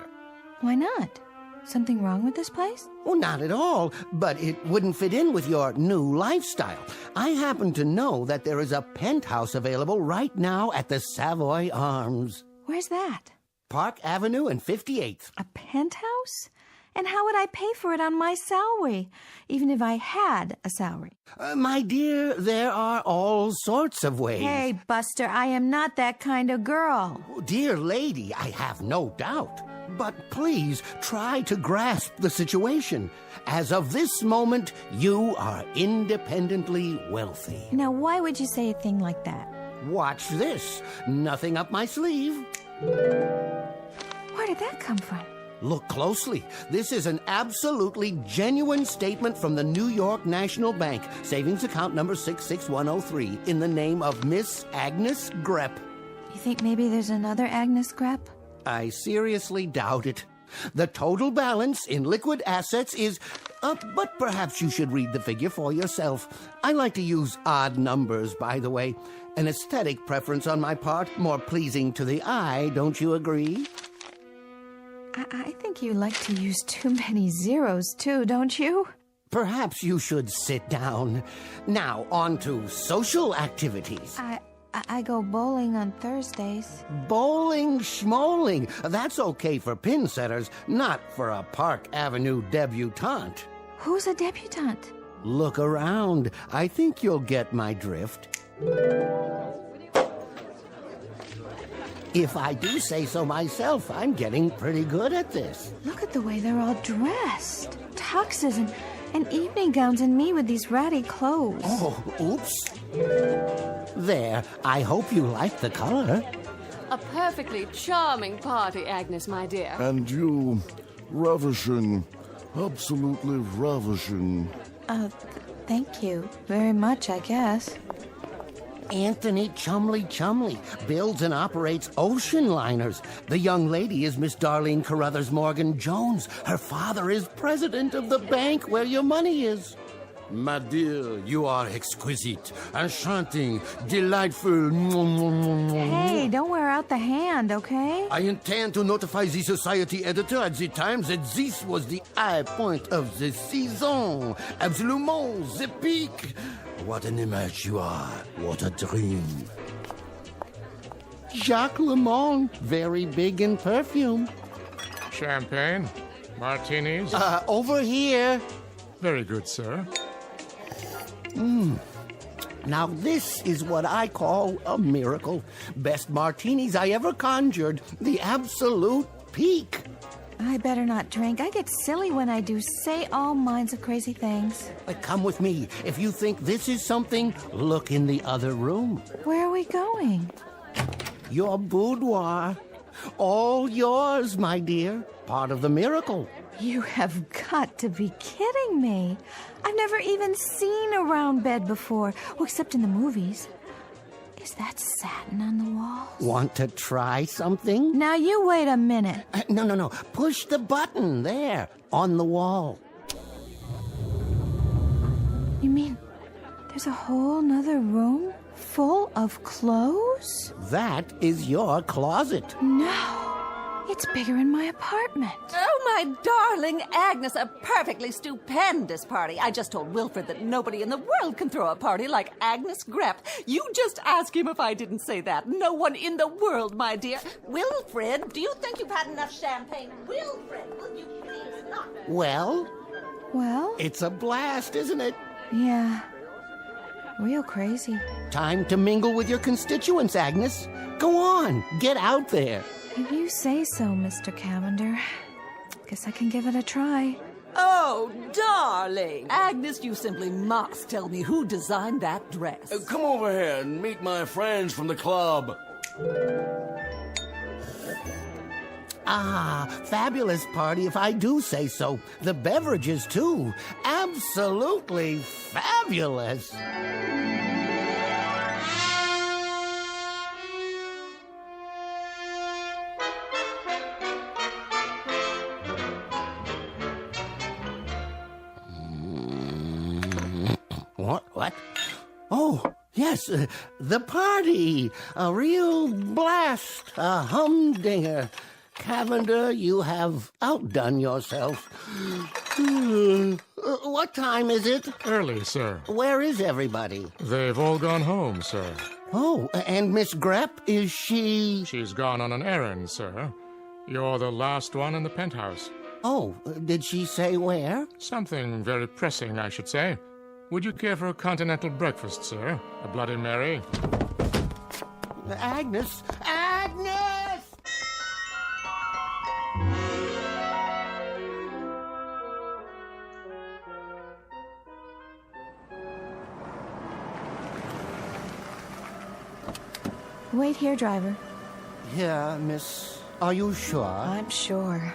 Why not? Something wrong with this place? Well, not at all, but it wouldn't fit in with your new lifestyle. I happen to know that there is a penthouse available right now at the Savoy Arms. Where's that? Park Avenue and 58th. A penthouse? And how would I pay for it on my salary, even if I had a salary? My dear, there are all sorts of ways. Hey, Buster, I am not that kind of girl. Dear lady, I have no doubt. But please try to grasp the situation. As of this moment, you are independently wealthy. Now, why would you say a thing like that? Watch this. Nothing up my sleeve. Where did that come from? Look closely. This is an absolutely genuine statement from the New York National Bank, savings account number 66103, in the name of Miss Agnes Grep. You think maybe there's another Agnes Grep? I seriously doubt it. The total balance in liquid assets is... but perhaps you should read the figure for yourself. I like to use odd numbers, by the way. An aesthetic preference on my part, more pleasing to the eye, don't you agree? I think you like to use too many zeros, too, don't you? Perhaps you should sit down. Now, on to social activities. I go bowling on Thursdays. Bowling schmoling. That's okay for pin setters, not for a Park Avenue debutante. Who's a debutante? Look around. I think you'll get my drift. If I do say so myself, I'm getting pretty good at this. Look at the way they're all dressed. Tuxes and evening gowns, and me with these ratty clothes. Oh, oops. There, I hope you like the color. A perfectly charming party, Agnes, my dear. And you, ravishing, absolutely ravishing. Thank you very much, I guess. Anthony Chumley builds and operates ocean liners. The young lady is Miss Darlene Carruthers Morgan Jones. Her father is president of the bank where your money is. My dear, you are exquisite, enchanting, delightful. Hey, don't wear out the hand, okay? I intend to notify the society editor at the Times that this was the high point of the season. Absolument, the peak. What an image you are. What a dream. Jacques Lemond, very big in perfume. Champagne? Martinis? Over here. Very good, sir. Now this is what I call a miracle. Best martinis I ever conjured. The absolute peak. I better not drink. I get silly when I do. Say all kinds of crazy things. But come with me. If you think this is something, look in the other room. Where are we going? Your boudoir. All yours, my dear. Part of the miracle. You have got to be kidding me. I've never even seen a round bed before, well, except in the movies. Is that satin on the walls? Want to try something? Now you wait a minute. No. Push the button there, on the wall. You mean there's a whole nother room full of clothes? That is your closet. No. It's bigger in my apartment. Oh, my darling Agnes, a perfectly stupendous party. I just told Wilfred that nobody in the world can throw a party like Agnes Grepp. You just ask him if I didn't say that. No one in the world, my dear. Wilfred, do you think you've had enough champagne? Wilfred, will you please not? Well? Well? It's a blast, isn't it? Yeah. Real crazy. Time to mingle with your constituents, Agnes. Go on, get out there. If you say so, Mr. Cavander. Guess I can give it a try. Oh, darling. Agnes, you simply must tell me who designed that dress. Come over here and meet my friends from the club. Fabulous party if I do say so. The beverages, too. Absolutely fabulous. What? Oh, yes, the party. A real blast. A humdinger. Cavander, you have outdone yourself. What time is it? Early, sir. Where is everybody? They've all gone home, sir. Oh, and Miss Grepp, is she... She's gone on an errand, sir. You're the last one in the penthouse. Oh, did she say where? Something very pressing, I should say. Would you care for a continental breakfast, sir? A Bloody Mary? Agnes! Agnes! Wait here, driver. Yeah, miss. Are you sure? I'm sure.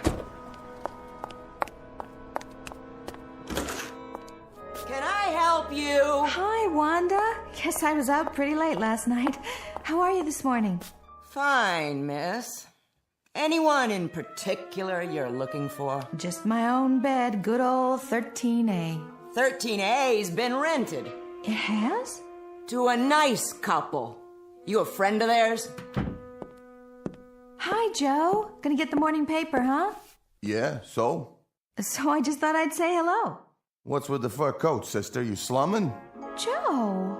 Can I help you? Hi, Wanda. Guess I was out pretty late last night. How are you this morning? Fine, miss. Anyone in particular you're looking for? Just my own bed, good old 13A. 13A's been rented. It has? To a nice couple. You a friend of theirs? Hi, Joe. Gonna get the morning paper, huh? Yeah, so? So I just thought I'd say hello. What's with the fur coat, sister? You slumming? Joe.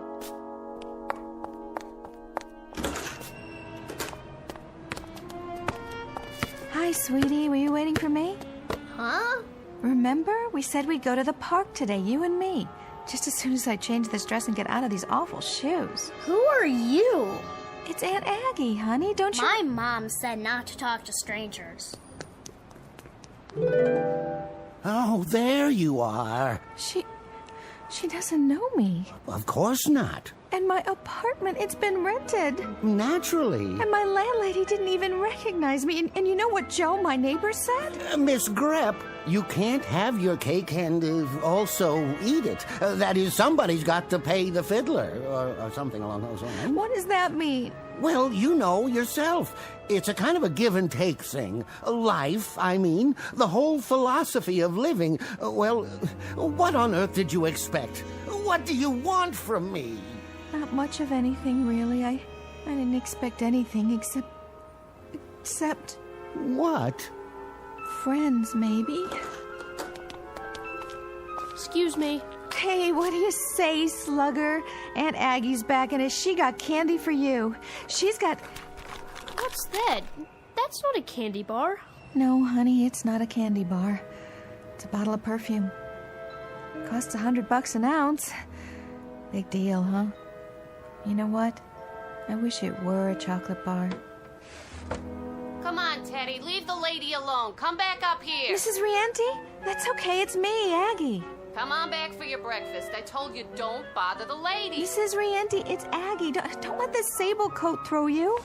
Hi, sweetie. Were you waiting for me? Huh? Remember? We said we'd go to the park today, you and me. Just as soon as I change this dress and get out of these awful shoes. Who are you? It's Aunt Aggie, honey. Don't you... My mom said not to talk to strangers. Oh, there you are. She doesn't know me. Of course not. And my apartment, it's been rented. Naturally. And my landlady didn't even recognize me. And you know what Joe, my neighbor, said? Miss Grepp, you can't have your cake and also eat it. That is, somebody's got to pay the fiddler, or something along those lines. What does that mean? Well, you know yourself. It's a kind of a give-and-take thing. Life, I mean. The whole philosophy of living. Well, what on earth did you expect? What do you want from me? Not much of anything, really. I didn't expect anything except... What? Friends, maybe. Excuse me. Hey, what do you say, slugger? Aunt Aggie's back, and she got candy for you. She's got... What's that? That's not a candy bar. No, honey, it's not a candy bar. It's a bottle of perfume. Costs $100 an ounce. Big deal, huh? You know what? I wish it were a chocolate bar. Come on, Teddy, leave the lady alone. Come back up here. Mrs. Rienti? That's okay, it's me, Aggie. Come on back for your breakfast. I told you don't bother the lady. Mrs. Rienti, it's Aggie. Don't let this sable coat throw you.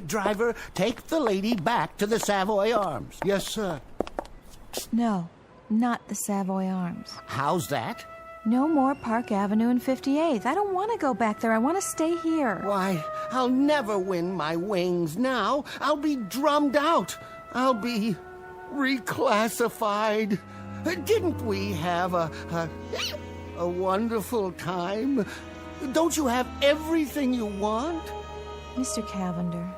Driver, take the lady back to the Savoy Arms. Yes, sir. No, not the Savoy Arms. How's that? No more Park Avenue and 58th. I don't want to go back there. I want to stay here. Why, I'll never win my wings now. I'll be drummed out. I'll be reclassified. Didn't we have a wonderful time? Don't you have everything you want? Mr. Cavander,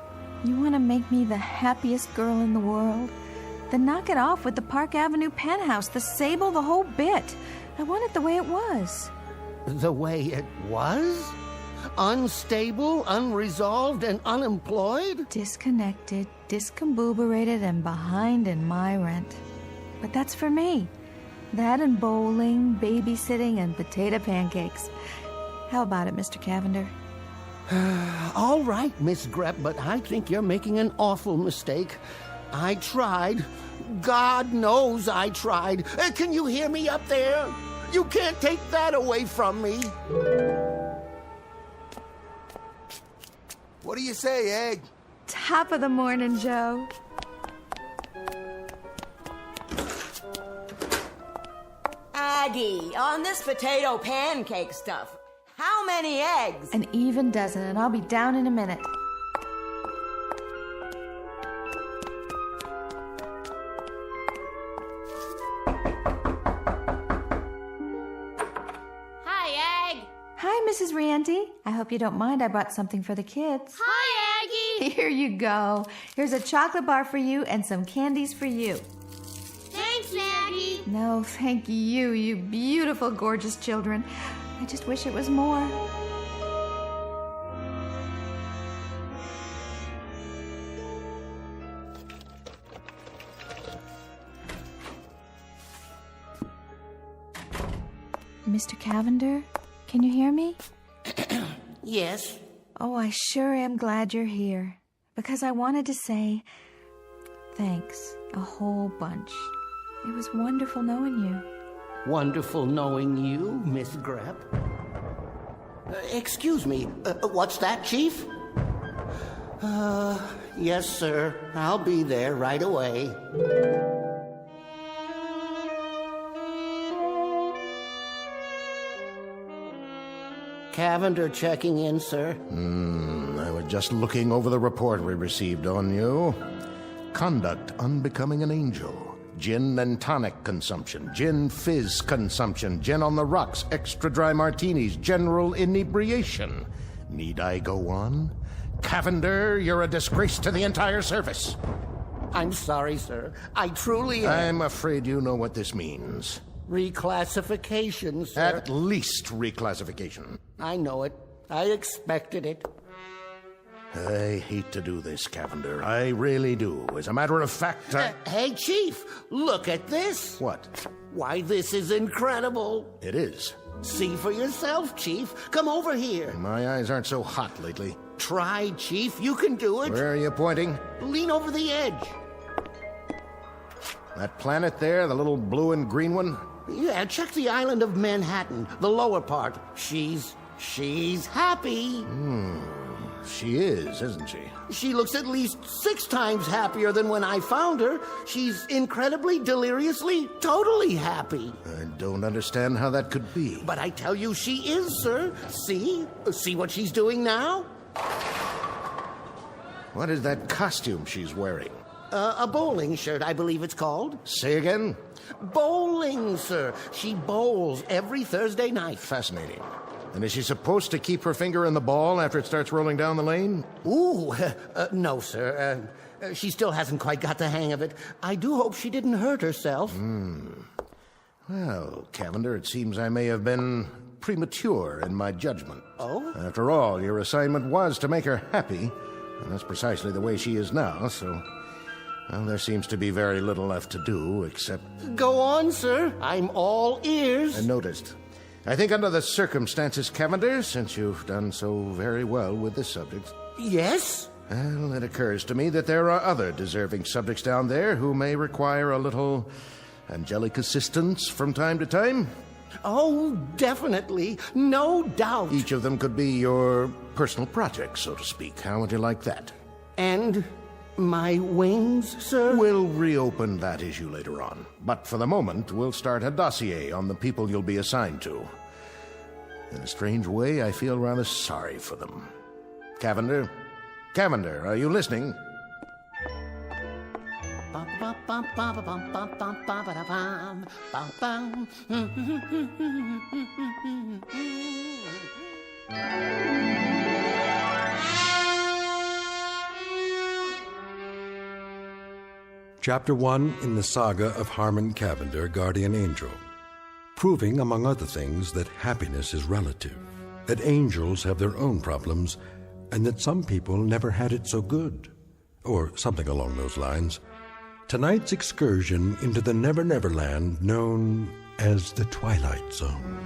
you want to make me the happiest girl in the world? Then knock it off with the Park Avenue penthouse, the sable, the whole bit. I want it the way it was. The way it was? Unstable, unresolved, and unemployed? Disconnected, discombobulated, and behind in my rent. But that's for me. That and bowling, babysitting, and potato pancakes. How about it, Mr. Cavander? All right, Miss Grepp, but I think you're making an awful mistake. I tried. God knows I tried. Can you hear me up there? You can't take that away from me. What do you say, Egg? Top of the morning, Joe. Aggie, on this potato pancake stuff, how many eggs? An even dozen, and I'll be down in a minute. Hi, Mrs. Rienti. I hope you don't mind. I brought something for the kids. Hi, Aggie. Here you go. Here's a chocolate bar for you and some candies for you. Thanks, Aggie. No, thank you, you beautiful, gorgeous children. I just wish it was more. Mr. Cavander? Can you hear me? Yes. Oh, I sure am glad you're here. Because I wanted to say thanks a whole bunch. It was wonderful knowing you. Wonderful knowing you, Miss Grepp. Excuse me, what's that, Chief? Yes, sir. I'll be there right away. Cavander checking in, sir. I was just looking over the report we received on you. Conduct unbecoming an angel. Gin and tonic consumption. Gin fizz consumption. Gin on the rocks. Extra dry martinis. General inebriation. Need I go on? Cavander, you're a disgrace to the entire service. I'm sorry, sir. I truly am. I'm afraid you know what this means. Reclassification, sir. At least reclassification. I know it. I expected it. I hate to do this, Cavander. I really do. As a matter of fact, Hey, Chief, look at this. What? Why, this is incredible. It is. See for yourself, Chief. Come over here. My eyes aren't so hot lately. Try, Chief. You can do it. Where are you pointing? Lean over the edge. That planet there, the little blue and green one? Yeah, check the island of Manhattan, the lower part. She's happy. She is, isn't she? She looks at least 6 times happier than when I found her. She's incredibly, deliriously, totally happy. I don't understand how that could be. But I tell you she is, sir. See? See what she's doing now? What is that costume she's wearing? A bowling shirt, I believe it's called. Say again? Bowling, sir. She bowls every Thursday night. Fascinating. And is she supposed to keep her finger in the ball after it starts rolling down the lane? Ooh, no, sir. She still hasn't quite got the hang of it. I do hope she didn't hurt herself. Well, Cavander, it seems I may have been premature in my judgment. Oh? After all, your assignment was to make her happy, and that's precisely the way she is now, so... Well, there seems to be very little left to do, except... Go on, sir. I'm all ears. I noticed. I think under the circumstances, Cavander, since you've done so very well with this subject... Yes? Well, it occurs to me that there are other deserving subjects down there who may require a little angelic assistance from time to time. Oh, definitely. No doubt. Each of them could be your personal project, so to speak. How would you like that? And my wings, sir? We'll reopen that issue later on. But for the moment, we'll start a dossier on the people you'll be assigned to. In a strange way, I feel rather sorry for them. Cavander? Cavander, are you listening? Chapter 1 in the saga of Harmon Cavander, Guardian Angel, proving, among other things, that happiness is relative, that angels have their own problems, and that some people never had it so good, or something along those lines. Tonight's excursion into the Never Never Land known as the Twilight Zone.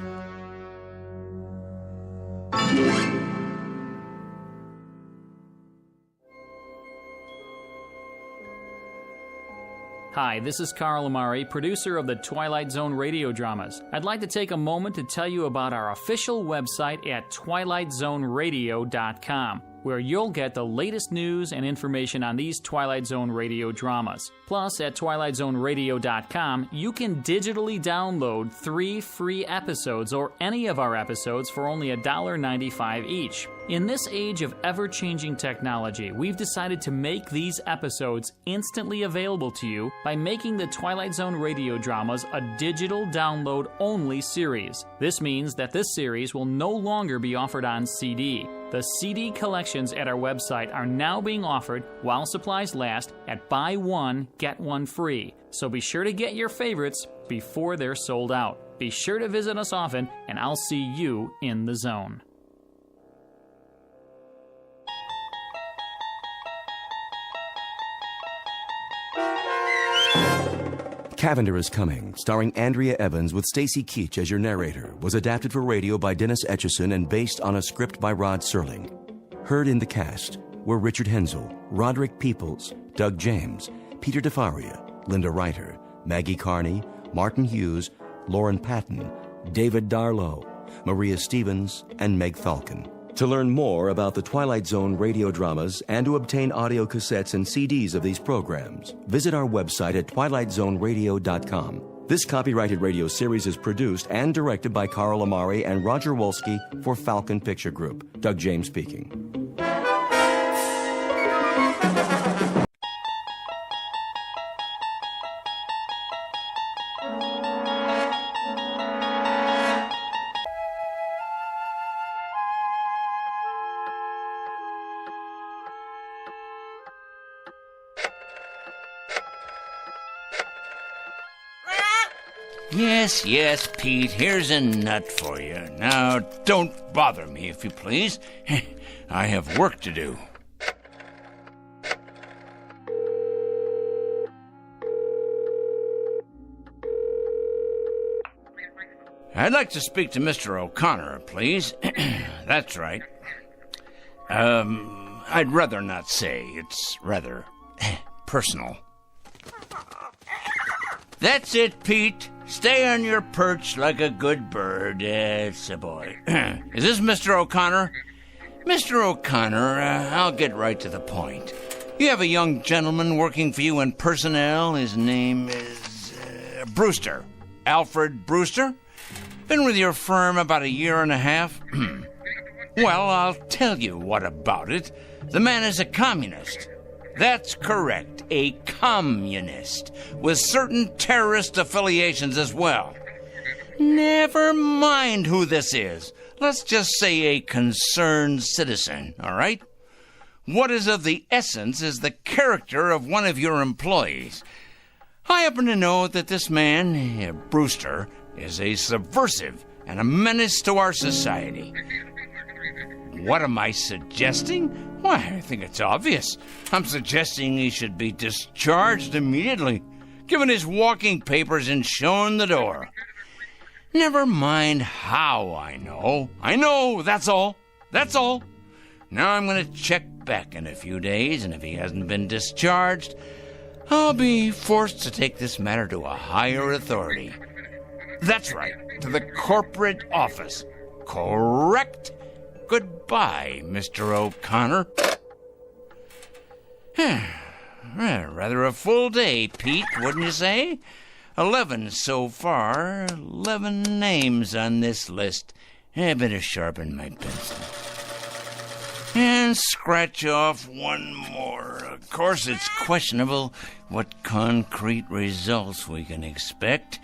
Hi, this is Carl Amari, producer of the Twilight Zone radio dramas. I'd like to take a moment to tell you about our official website at twilightzoneradio.com, where you'll get the latest news and information on these Twilight Zone radio dramas. Plus, at twilightzoneradio.com, you can digitally download 3 free episodes or any of our episodes for only $1.95 each. In this age of ever-changing technology, we've decided to make these episodes instantly available to you by making the Twilight Zone radio dramas a digital download-only series. This means that this series will no longer be offered on CD. The CD collections at our website are now being offered, while supplies last, at buy one, get one free. So be sure to get your favorites before they're sold out. Be sure to visit us often, and I'll see you in the zone. Cavander Is Coming, starring Andrea Evans with Stacy Keach as your narrator, was adapted for radio by Dennis Etchison and based on a script by Rod Serling. Heard in the cast were Richard Hensel, Roderick Peoples, Doug James, Peter DeFaria, Linda Reiter, Maggie Carney, Martin Hughes, Lauren Patton, David Darlow, Maria Stevens, and Meg Falcon. To learn more about the Twilight Zone radio dramas and to obtain audio cassettes and CDs of these programs, visit our website at twilightzoneradio.com. This copyrighted radio series is produced and directed by Carl Amari and Roger Wolski for Falcon Picture Group. Doug James speaking. Yes, Pete, here's a nut for you. Now, don't bother me, if you please. I have work to do. I'd like to speak to Mr. O'Connor, please. That's right. I'd rather not say. It's rather personal. That's it, Pete. Stay on your perch like a good bird. That's a boy. Is this Mr. O'Connor? Mr. O'Connor, I'll get right to the point. You have a young gentleman working for you in personnel. His name is Brewster. Alfred Brewster. Been with your firm about a year and a half. Well, I'll tell you what about it. The man is a communist. That's correct, a communist, with certain terrorist affiliations as well. Never mind who this is. Let's just say a concerned citizen, all right? What is of the essence is the character of one of your employees. I happen to know that this man, Brewster, is a subversive and a menace to our society. What am I suggesting? Why, I think it's obvious. I'm suggesting he should be discharged immediately, given his walking papers and shown the door. Never mind how I know. I know, that's all. That's all. Now I'm going to check back in a few days, and if he hasn't been discharged, I'll be forced to take this matter to a higher authority. That's right, to the corporate office. Correct. Goodbye, Mr. O'Connor. Rather a full day, Pete, wouldn't you say? 11 so far. 11 names on this list. I better sharpen my pencil. And scratch off one more. Of course, it's questionable what concrete results we can expect,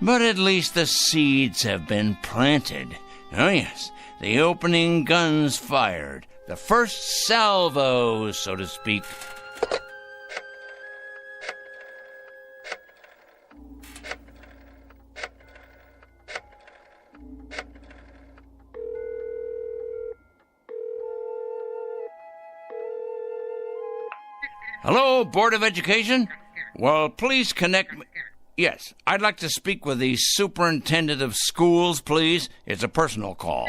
but at least the seeds have been planted. Oh, yes, the opening guns fired. The first salvo, so to speak. Hello, Board of Education? Well, please connect me. Yes, I'd like to speak with the Superintendent of Schools, please. It's a personal call.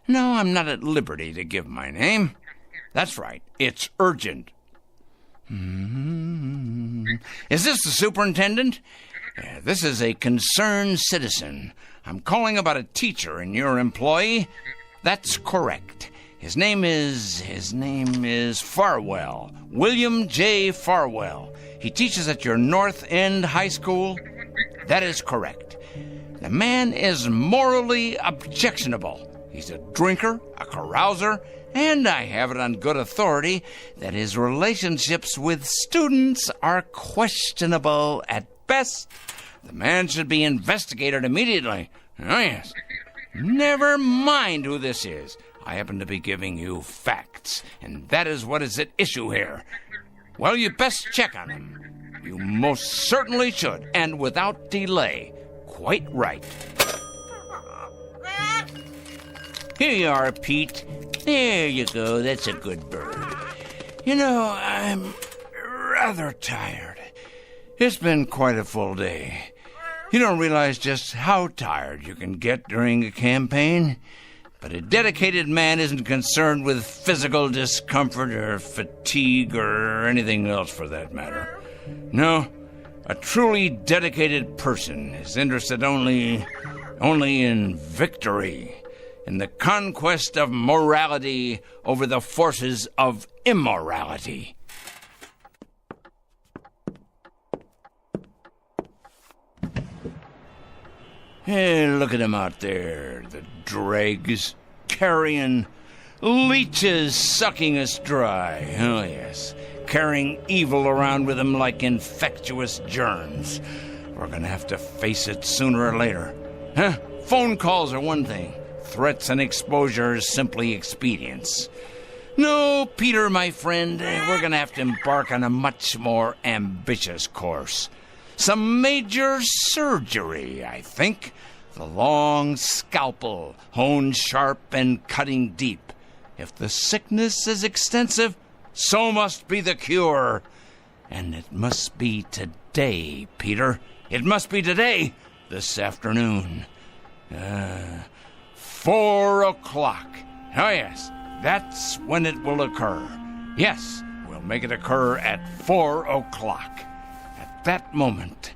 No, I'm not at liberty to give my name. That's right, it's urgent. Is this the superintendent? This is a concerned citizen. I'm calling about a teacher and your employee. That's correct. His name is Farwell. William J. Farwell. He teaches at your North End High School. That is correct. The man is morally objectionable. He's a drinker, a carouser, and I have it on good authority that his relationships with students are questionable at best. The man should be investigated immediately. Oh, yes. Never mind who this is. I happen to be giving you facts, and that is what is at issue here. Well, you best check on him. You most certainly should, and without delay. Quite right. Here you are, Pete. There you go. That's a good bird. You know, I'm rather tired. It's been quite a full day. You don't realize just how tired you can get during a campaign. But a dedicated man isn't concerned with physical discomfort or fatigue or anything else for that matter. No, a truly dedicated person is interested only in victory, in the conquest of morality over the forces of immorality. Hey, look at him out there, the dregs, carrion, leeches sucking us dry. Oh, yes, carrying evil around with them like infectious germs. We're gonna have to face it sooner or later. Huh? Phone calls are one thing. Threats and exposure is simply expedience. No, Peter, my friend, we're gonna have to embark on a much more ambitious course. Some major surgery, I think. The long scalpel, honed sharp and cutting deep. If the sickness is extensive, so must be the cure. And it must be today, Peter. It must be today, this afternoon. 4 o'clock. Oh, yes, that's when it will occur. Yes, we'll make it occur at 4 o'clock. At that moment,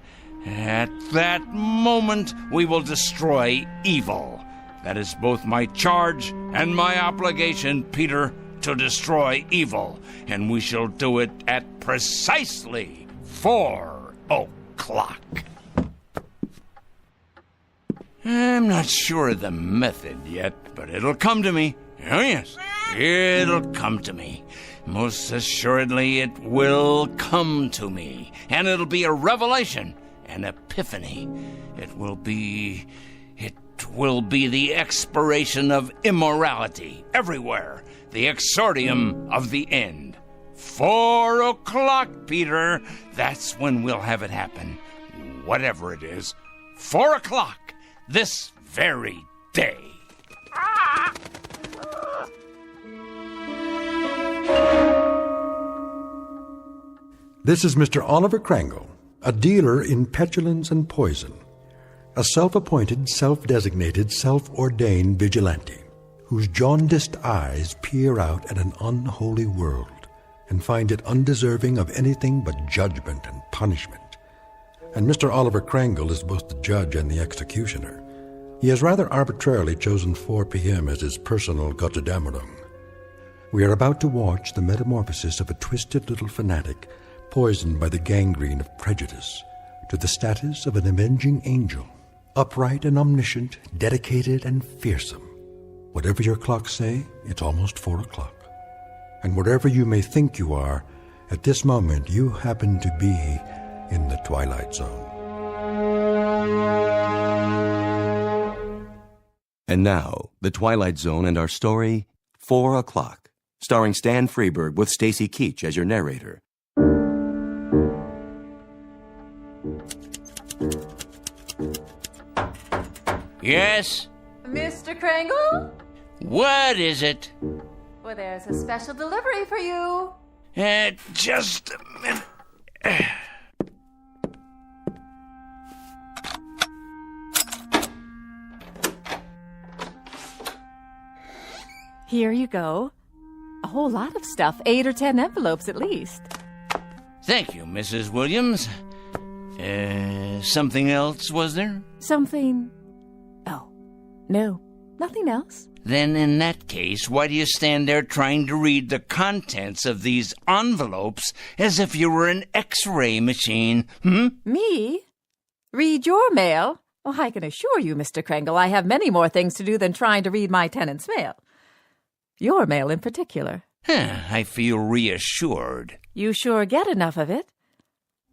we will destroy evil. That is both my charge and my obligation, Peter, to destroy evil. And we shall do it at precisely 4 o'clock. I'm not sure of the method yet, but it'll come to me. Oh, yes, it'll come to me. Most assuredly, it will come to me. And it'll be a revelation, an epiphany. It will be the expiration of immorality everywhere, the exordium of the end. 4 o'clock, Peter. That's when we'll have it happen. Whatever it is. 4 o'clock. This very day. This is Mr. Oliver Crangle, a dealer in petulance and poison, a self-appointed, self-designated, self-ordained vigilante, whose jaundiced eyes peer out at an unholy world and find it undeserving of anything but judgment and punishment. And Mr. Oliver Crangle is both the judge and the executioner. He has rather arbitrarily chosen 4 p.m. as his personal Gotterdammerung. We are about to watch the metamorphosis of a twisted little fanatic poisoned by the gangrene of prejudice to the status of an avenging angel, upright and omniscient, dedicated and fearsome. Whatever your clocks say, it's almost 4 o'clock. And wherever you may think you are, at this moment you happen to be in the Twilight Zone. And now, The Twilight Zone and our story, 4 o'clock, starring Stan Freberg with Stacy Keach as your narrator. Yes? Mr. Crangle? What is it? Well, there's a special delivery for you. Just a minute. Here you go. A whole lot of stuff, 8 or 10 envelopes at least. Thank you, Mrs. Williams. Something else, was there? Something... Oh, no, nothing else. Then in that case, why do you stand there trying to read the contents of these envelopes as if you were an X-ray machine, Me? Read your mail? Oh, I can assure you, Mr. Crangle, I have many more things to do than trying to read my tenant's mail. Your mail in particular. I feel reassured. You sure get enough of it.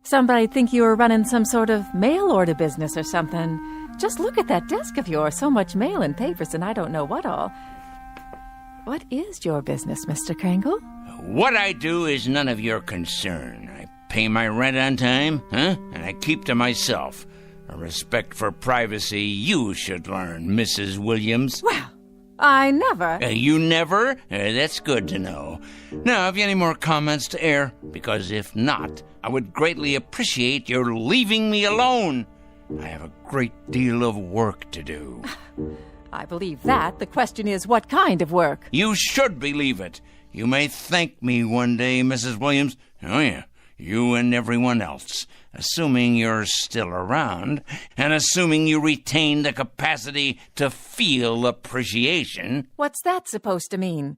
Somebody'd think you were running some sort of mail order business or something. Just look at that desk of yours. So much mail and papers and I don't know what all. What is your business, Mr. Crangle? What I do is none of your concern. I pay my rent on time, and I keep to myself. A respect for privacy you should learn, Mrs. Williams. Well, I never... You never? That's good to know. Now, have you any more comments to air? Because if not, I would greatly appreciate your leaving me alone. I have a great deal of work to do. I believe that. The question is, what kind of work? You should believe it. You may thank me one day, Mrs. Williams. Oh, yeah, you and everyone else. Assuming you're still around, and assuming you retain the capacity to feel appreciation. What's that supposed to mean?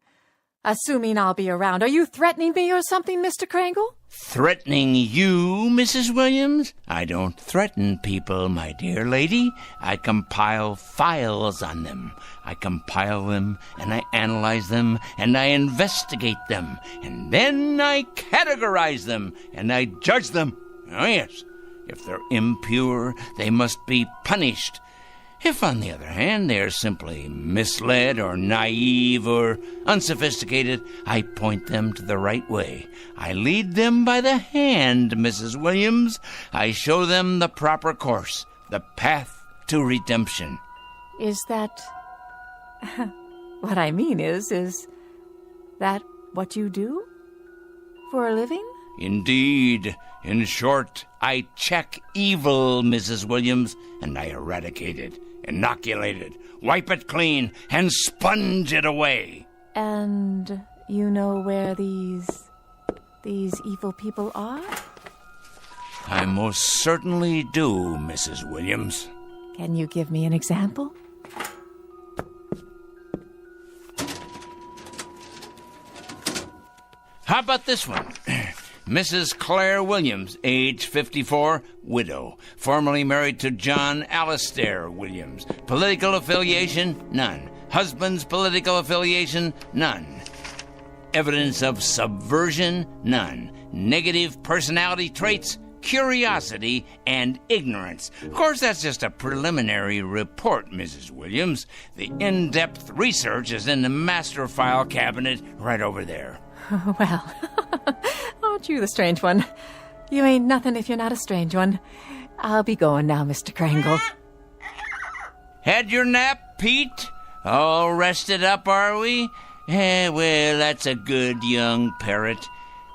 Assuming I'll be around. Are you threatening me or something, Mr. Crangle? Threatening you, Mrs. Williams? I don't threaten people, my dear lady. I compile files on them. I compile them, and I analyze them, and I investigate them. And then I categorize them, and I judge them. Oh, yes. If they're impure, they must be punished. If, on the other hand, they are simply misled or naive or unsophisticated, I point them to the right way. I lead them by the hand, Mrs. Williams. I show them the proper course, the path to redemption. Is that... What I mean is that what you do for a living? Indeed. In short, I check evil, Mrs. Williams, and I eradicate it. Inoculate it, wipe it clean, and sponge it away. And you know where these evil people are? I most certainly do, Mrs. Williams. Can you give me an example? How about this one? Mrs. Claire Williams, age 54, widow, formerly married to John Alistair Williams. Political affiliation? None. Husband's political affiliation? None. Evidence of subversion? None. Negative personality traits? Curiosity and ignorance. Of course, that's just a preliminary report, Mrs. Williams. The in-depth research is in the master file cabinet right over there. Well, aren't you the strange one? You ain't nothing if you're not a strange one. I'll be going now, Mr. Krangle. Had your nap, Pete? All rested up, are we? Well, that's a good young parrot.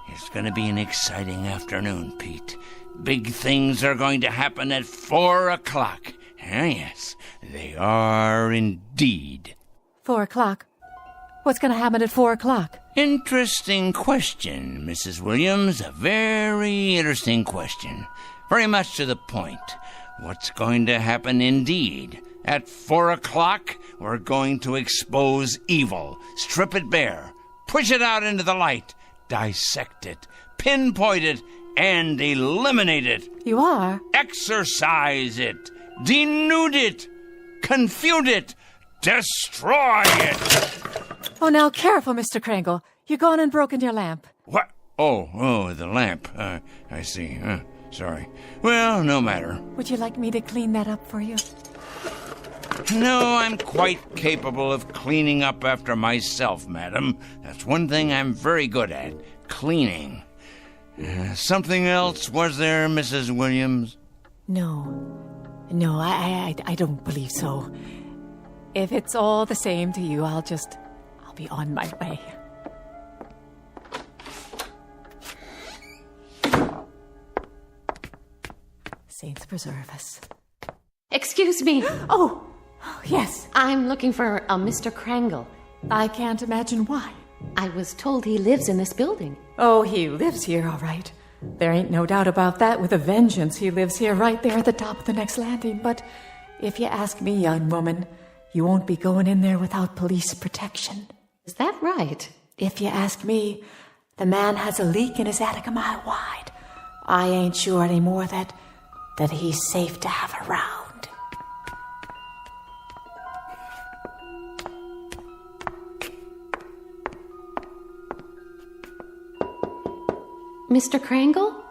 It's going to be an exciting afternoon, Pete. Big things are going to happen at 4 o'clock. Yes, they are indeed. 4 o'clock? What's going to happen at 4 o'clock? Interesting question, Mrs. Williams. A very interesting question. Very much to the point. What's going to happen indeed? At 4 o'clock, we're going to expose evil, strip it bare, push it out into the light, dissect it, pinpoint it, and eliminate it. You are? Exorcise it, denude it, confute it, destroy it. Oh, now, careful, Mr. Krangle. You're gone and broken your lamp. What? Oh, the lamp. I see. Sorry. Well, no matter. Would you like me to clean that up for you? No, I'm quite capable of cleaning up after myself, madam. That's one thing I'm very good at, cleaning. Something else, was there, Mrs. Williams? No, I don't believe so. If it's all the same to you, I'll be on my way. Saints preserve us. Excuse me. Oh, yes. I'm looking for a Mr. Krangle. I can't imagine why. I was told he lives in this building. Oh, he lives here, all right. There ain't no doubt about that. With a vengeance, he lives here right there at the top of the next landing. But if you ask me, young woman, you won't be going in there without police protection. Is that right? If you ask me, the man has a leak in his attic a mile wide. I ain't sure anymore that he's safe to have around. Mr. Krangle?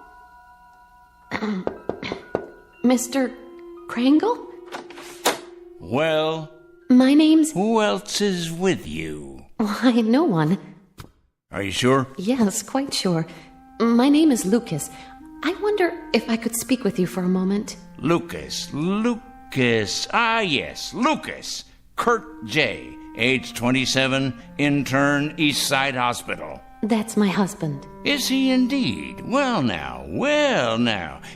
Mr. Krangle? Well? My name's... Who else is with you? Why, no one. Are you sure? Yes, quite sure. My name is Lucas. I wonder if I could speak with you for a moment. Lucas. Ah, yes, Lucas. Kurt J., age 27, intern, East Side Hospital. That's my husband. Is he indeed? Well now.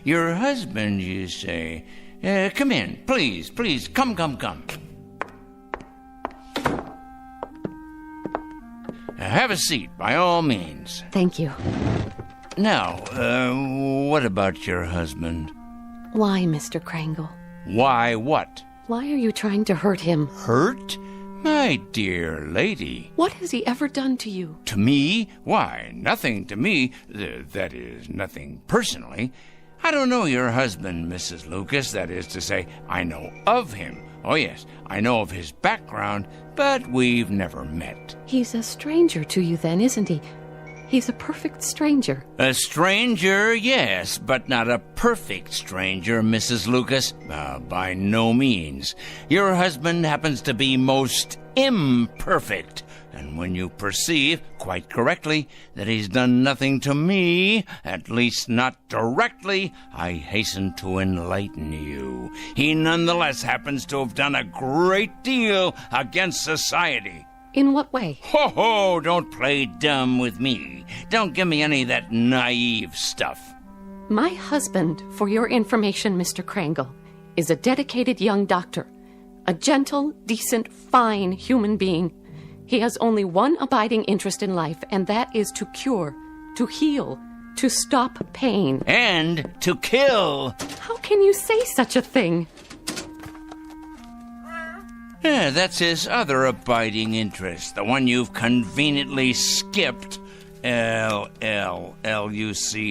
Your husband, you say. Come in, please. Come. Have a seat, by all means. Thank you. Now, what about your husband? Why, Mr. Krangle? Why what? Why are you trying to hurt him? Hurt? My dear lady. What has he ever done to you? To me? Why, nothing to me. That is, nothing personally. I don't know your husband, Mrs. Lucas. That is to say, I know of him. Oh, yes, I know of his background, but we've never met. He's a stranger to you then, isn't he? He's a perfect stranger. A stranger, yes, but not a perfect stranger, Mrs. Lucas. By no means. Your husband happens to be most imperfect. And when you perceive, quite correctly, that he's done nothing to me, at least not directly, I hasten to enlighten you. He nonetheless happens to have done a great deal against society. In what way? Ho, don't play dumb with me. Don't give me any of that naive stuff. My husband, for your information, Mr. Krangle, is a dedicated young doctor. A gentle, decent, fine human being. He has only one abiding interest in life, and that is to cure, to heal, to stop pain. And to kill. How can you say such a thing? Yeah, that's his other abiding interest, the one you've conveniently skipped. L-L-L-U-C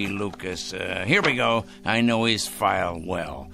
Lucas. Here we go. I know his file well.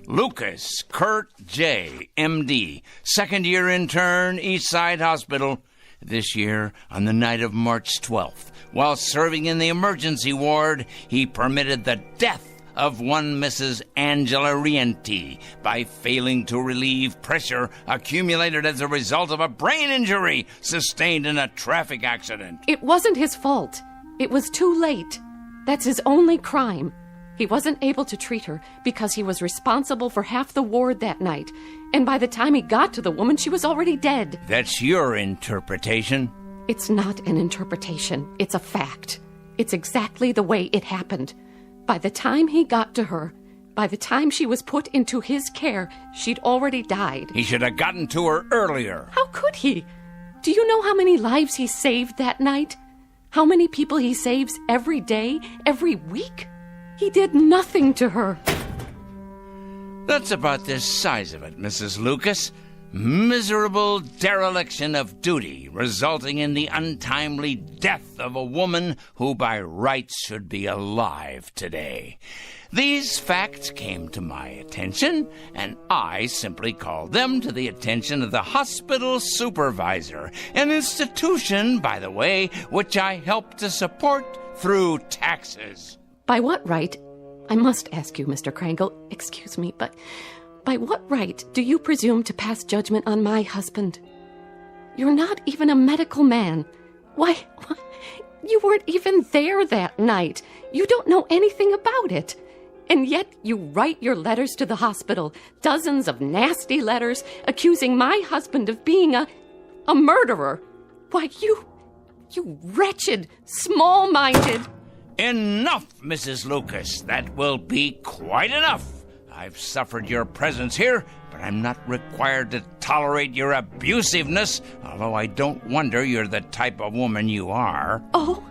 Lucas Kurt J., M.D., second-year intern, Eastside Hospital. This year, on the night of March 12th, while serving in the emergency ward, he permitted the death of one Mrs. Angela Rienti by failing to relieve pressure accumulated as a result of a brain injury sustained in a traffic accident. It wasn't his fault. It was too late. That's his only crime. He wasn't able to treat her because he was responsible for half the ward that night. And by the time he got to the woman, she was already dead. That's your interpretation. It's not an interpretation. It's a fact. It's exactly the way it happened. By the time he got to her, by the time she was put into his care, she'd already died. He should have gotten to her earlier. How could he? Do you know how many lives he saved that night? How many people he saves every day, every week? He did nothing to her. That's about the size of it, Mrs. Lucas. Miserable dereliction of duty, resulting in the untimely death of a woman who by rights should be alive today. These facts came to my attention, and I simply called them to the attention of the hospital supervisor, an institution, by the way, which I help to support through taxes. By what right? I must ask you, Mr. Krangle, excuse me, but by what right do you presume to pass judgment on my husband? You're not even a medical man. Why, you weren't even there that night. You don't know anything about it. And yet you write your letters to the hospital, dozens of nasty letters accusing my husband of being a murderer. Why, you wretched, small-minded... Enough, Mrs. Lucas. That will be quite enough. I've suffered your presence here, but I'm not required to tolerate your abusiveness, although I don't wonder you're the type of woman you are. Oh,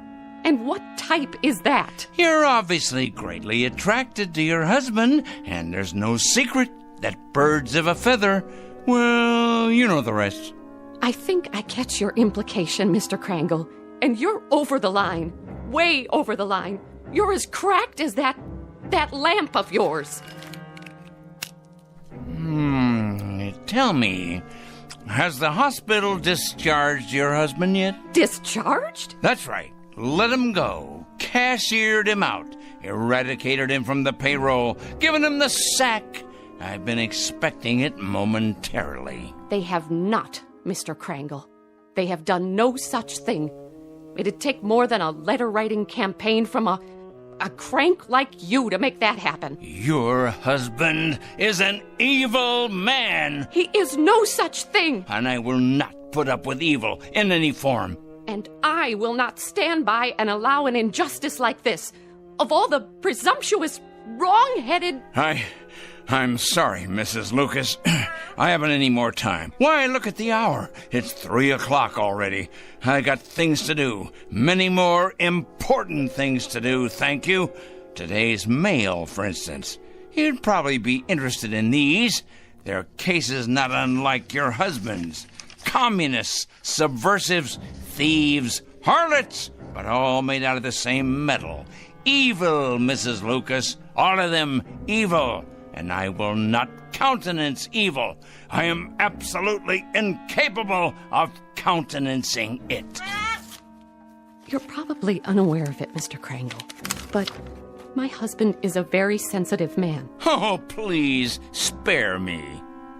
and what type is that? You're obviously greatly attracted to your husband, and there's no secret that birds of a feather, well, you know the rest. I think I catch your implication, Mr. Krangle, and you're over the line. Way over the line. You're as cracked as that lamp of yours. Tell me, has the hospital discharged your husband yet? Discharged? That's right. Let him go. Cashiered him out. Eradicated him from the payroll. Given him the sack. I've been expecting it momentarily. They have not, Mr. Krangle. They have done no such thing. It'd take more than a letter-writing campaign from a crank like you to make that happen. Your husband is an evil man. He is no such thing. And I will not put up with evil in any form. And I will not stand by and allow an injustice like this. Of all the presumptuous, wrong-headed... I'm sorry, Mrs. Lucas. I haven't any more time. Why, look at the hour. It's 3:00 already. I got things to do. Many more important things to do, thank you. Today's mail, for instance. You'd probably be interested in these. They're cases not unlike your husband's. Communists, subversives, thieves, harlots, but all made out of the same metal. Evil, Mrs. Lucas. All of them evil. And I will not countenance evil. I am absolutely incapable of countenancing it. You're probably unaware of it, Mr. Krangle, but my husband is a very sensitive man. Oh, please, spare me.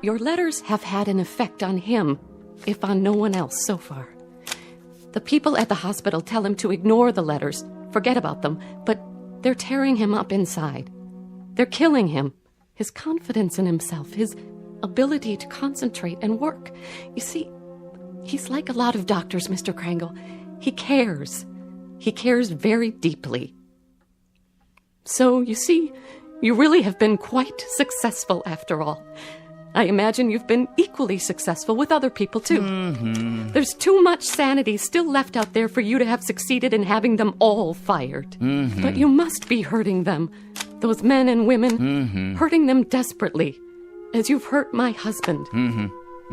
Your letters have had an effect on him, if on no one else so far. The people at the hospital tell him to ignore the letters, forget about them, but they're tearing him up inside. They're killing him. His confidence in himself, his ability to concentrate and work. You see, he's like a lot of doctors, Mr. Krangle. He cares. He cares very deeply. So, you see, you really have been quite successful after all. I imagine you've been equally successful with other people, too. There's too much sanity still left out there for you to have succeeded in having them all fired. But you must be hurting them, those men and women, hurting them desperately, as you've hurt my husband.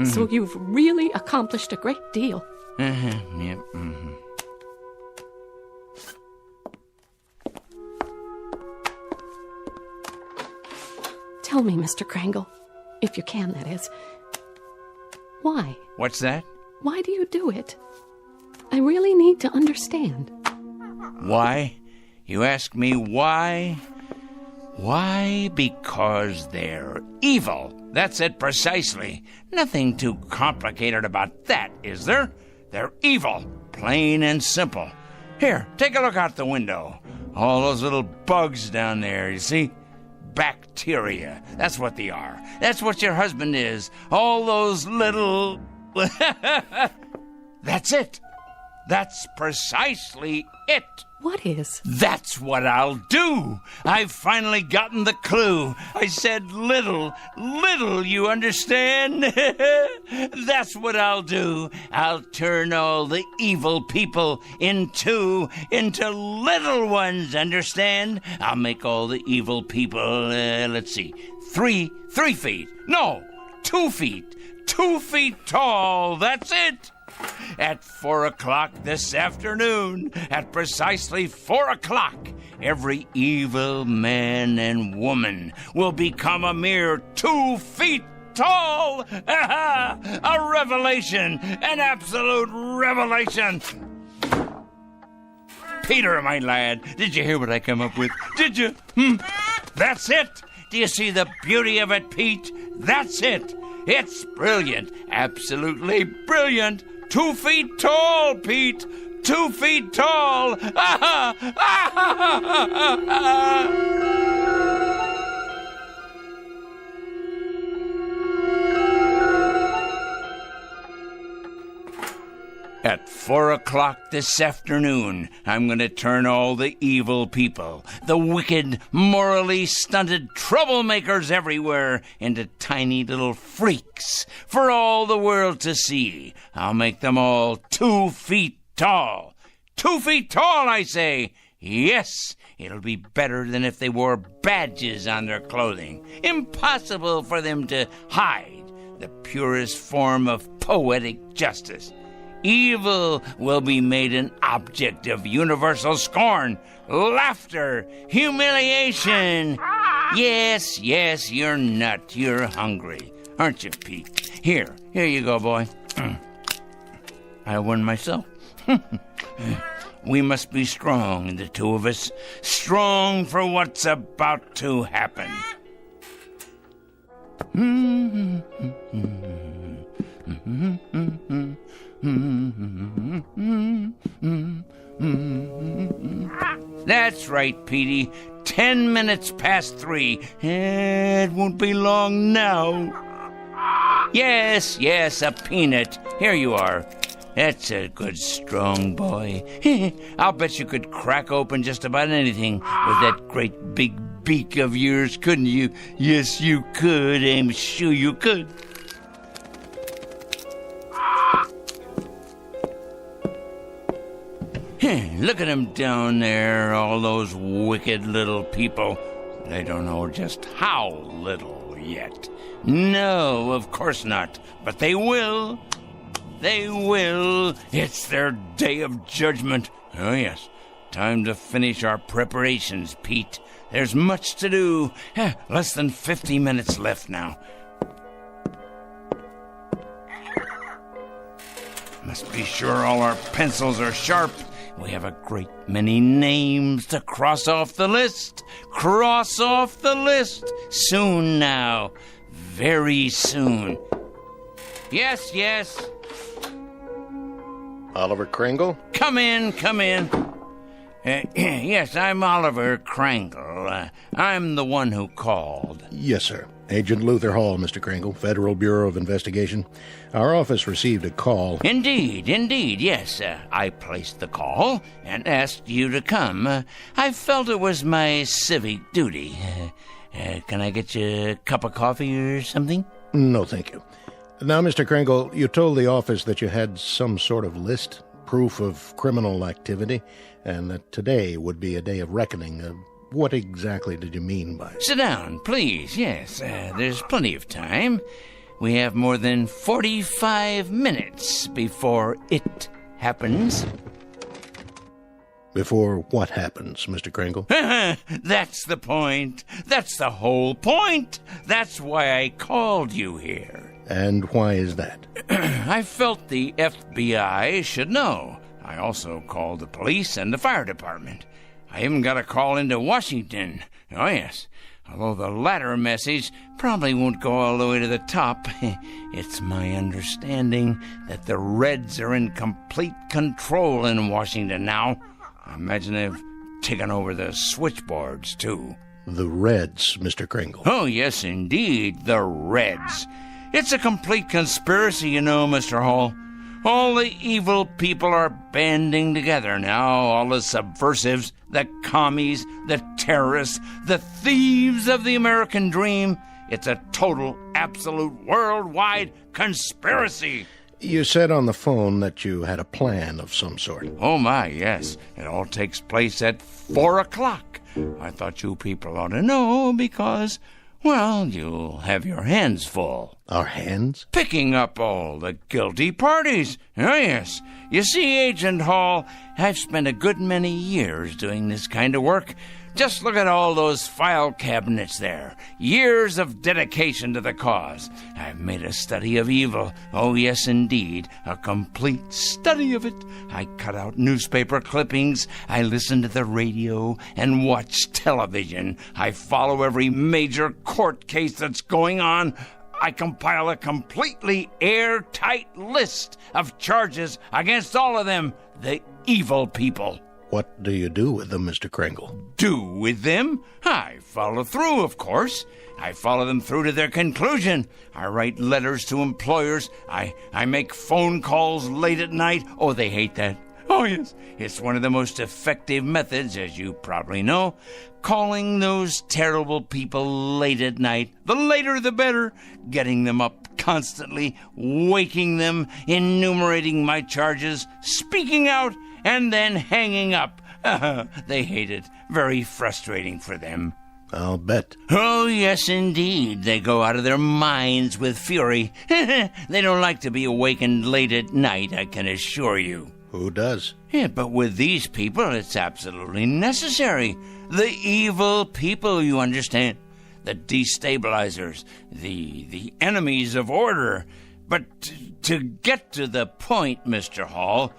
So you've really accomplished a great deal. Yep. Tell me, Mr. Krangle, if you can, that is. Why? What's that? Why do you do it? I really need to understand. Why? You ask me why? Why? Because they're evil. That's it precisely. Nothing too complicated about that, is there? They're evil, plain and simple. Here, take a look out the window. All those little bugs down there, you see? Bacteria. That's what they are. That's what your husband is. All those little... That's it. That's precisely it. What is? That's what I'll do. I've finally gotten the clue. I said little, you understand? That's what I'll do. I'll turn all the evil people into little ones, understand? I'll make all the evil people, let's see, 3 feet. No, 2 feet. 2 feet tall. That's it. At 4 o'clock this afternoon, at precisely 4 o'clock, every evil man and woman will become a mere 2 feet tall. A revelation, an absolute revelation. Peter, my lad, did you hear what I come up with? Did you? That's it. Do you see the beauty of it, Pete? That's it. It's brilliant, absolutely brilliant. 2 feet tall, Pete. 2 feet tall. At 4 o'clock this afternoon, I'm going to turn all the evil people, the wicked, morally stunted troublemakers everywhere, into tiny little freaks for all the world to see. I'll make them all 2 feet tall. 2 feet tall, I say. Yes, it'll be better than if they wore badges on their clothing. Impossible for them to hide the purest form of poetic justice. Evil will be made an object of universal scorn, laughter, humiliation. Yes, you're not. You're hungry, aren't you, Pete? Here you go, boy. I won myself. We must be strong, the two of us. Strong for what's about to happen. That's right, Petey. 10 minutes past 3. It won't be long now. Yes, a peanut. Here you are. That's a good, strong boy. I'll bet you could crack open just about anything with that great big beak of yours, couldn't you? Yes, you could. I'm sure you could. Look at them down there, all those wicked little people. They don't know just how little yet. No, of course not. But they will. They will. It's their day of judgment. Oh, yes. Time to finish our preparations, Pete. There's much to do. Less than 50 minutes left now. Must be sure all our pencils are sharp. We have a great many names to cross off the list. Cross off the list. Soon now. Very soon. Yes. Oliver Krangle? Come in. Yes, I'm Oliver Krangle. I'm the one who called. Yes, sir. Agent Luther Hall, Mr. Krangle, Federal Bureau of Investigation. Our office received a call. Indeed, yes. I placed the call and asked you to come. I felt it was my civic duty. Can I get you a cup of coffee or something? No, thank you. Now, Mr. Kringle, you told the office that you had some sort of list, proof of criminal activity, and that today would be a day of reckoning. What exactly did you mean by it? Sit down, please. Yes, there's plenty of time. We have more than 45 minutes before it happens. Before what happens, Mr. Kringle? That's the point. That's the whole point. That's why I called you here. And why is that? I felt the FBI should know. I also called the police and the fire department. I even got a call into Washington. Oh, yes. Although the latter message probably won't go all the way to the top. It's my understanding that the Reds are in complete control in Washington now. I imagine they've taken over the switchboards, too. The Reds, Mr. Kringle. Oh, yes, indeed, the Reds. It's a complete conspiracy, you know, Mr. Hall. All the evil people are banding together now, all the subversives, the commies, the terrorists, the thieves of the American dream. It's a total, absolute, worldwide conspiracy. You said on the phone that you had a plan of some sort. Oh, my, yes. It all takes place at 4 o'clock. I thought you people ought to know because, well, you'll have your hands full. Our hands? Picking up all the guilty parties. Oh, yes. You see, Agent Hall, I've spent a good many years doing this kind of work. Just look at all those file cabinets there. Years of dedication to the cause. I've made a study of evil. Oh, yes, indeed. A complete study of it. I cut out newspaper clippings. I listen to the radio and watch television. I follow every major court case that's going on. I compile a completely airtight list of charges against all of them, the evil people. What do you do with them, Mr. Kringle? Do with them? I follow through, of course. I follow them through to their conclusion. I write letters to employers. I make phone calls late at night. Oh, they hate that. Oh, yes. It's one of the most effective methods, as you probably know. Calling those terrible people late at night. The later, the better. Getting them up constantly. Waking them. Enumerating my charges. Speaking out. And then hanging up. They hate it. Very frustrating for them. I'll bet. Oh, yes, indeed. They go out of their minds with fury. They don't like to be awakened late at night, I can assure you. Who does? Yeah, but with these people, it's absolutely necessary. The evil people, you understand. The destabilizers. The enemies of order. But to get to the point, Mr. Hall...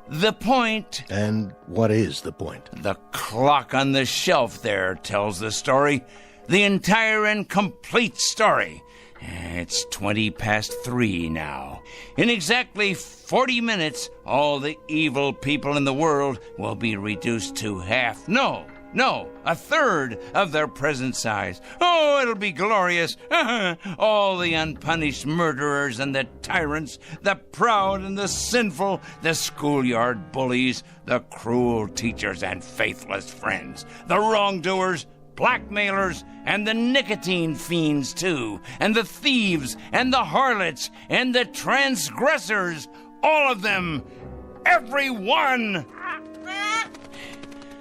The point... And what is the point? The clock on the shelf there tells the story. The entire and complete story. It's 3:20 now. In exactly 40 minutes, all the evil people in the world will be reduced to half. No, a third of their present size. Oh, it'll be glorious. All the unpunished murderers and the tyrants, the proud and the sinful, the schoolyard bullies, the cruel teachers and faithless friends, the wrongdoers, blackmailers, and the nicotine fiends, too, and the thieves, and the harlots, and the transgressors, all of them, every one.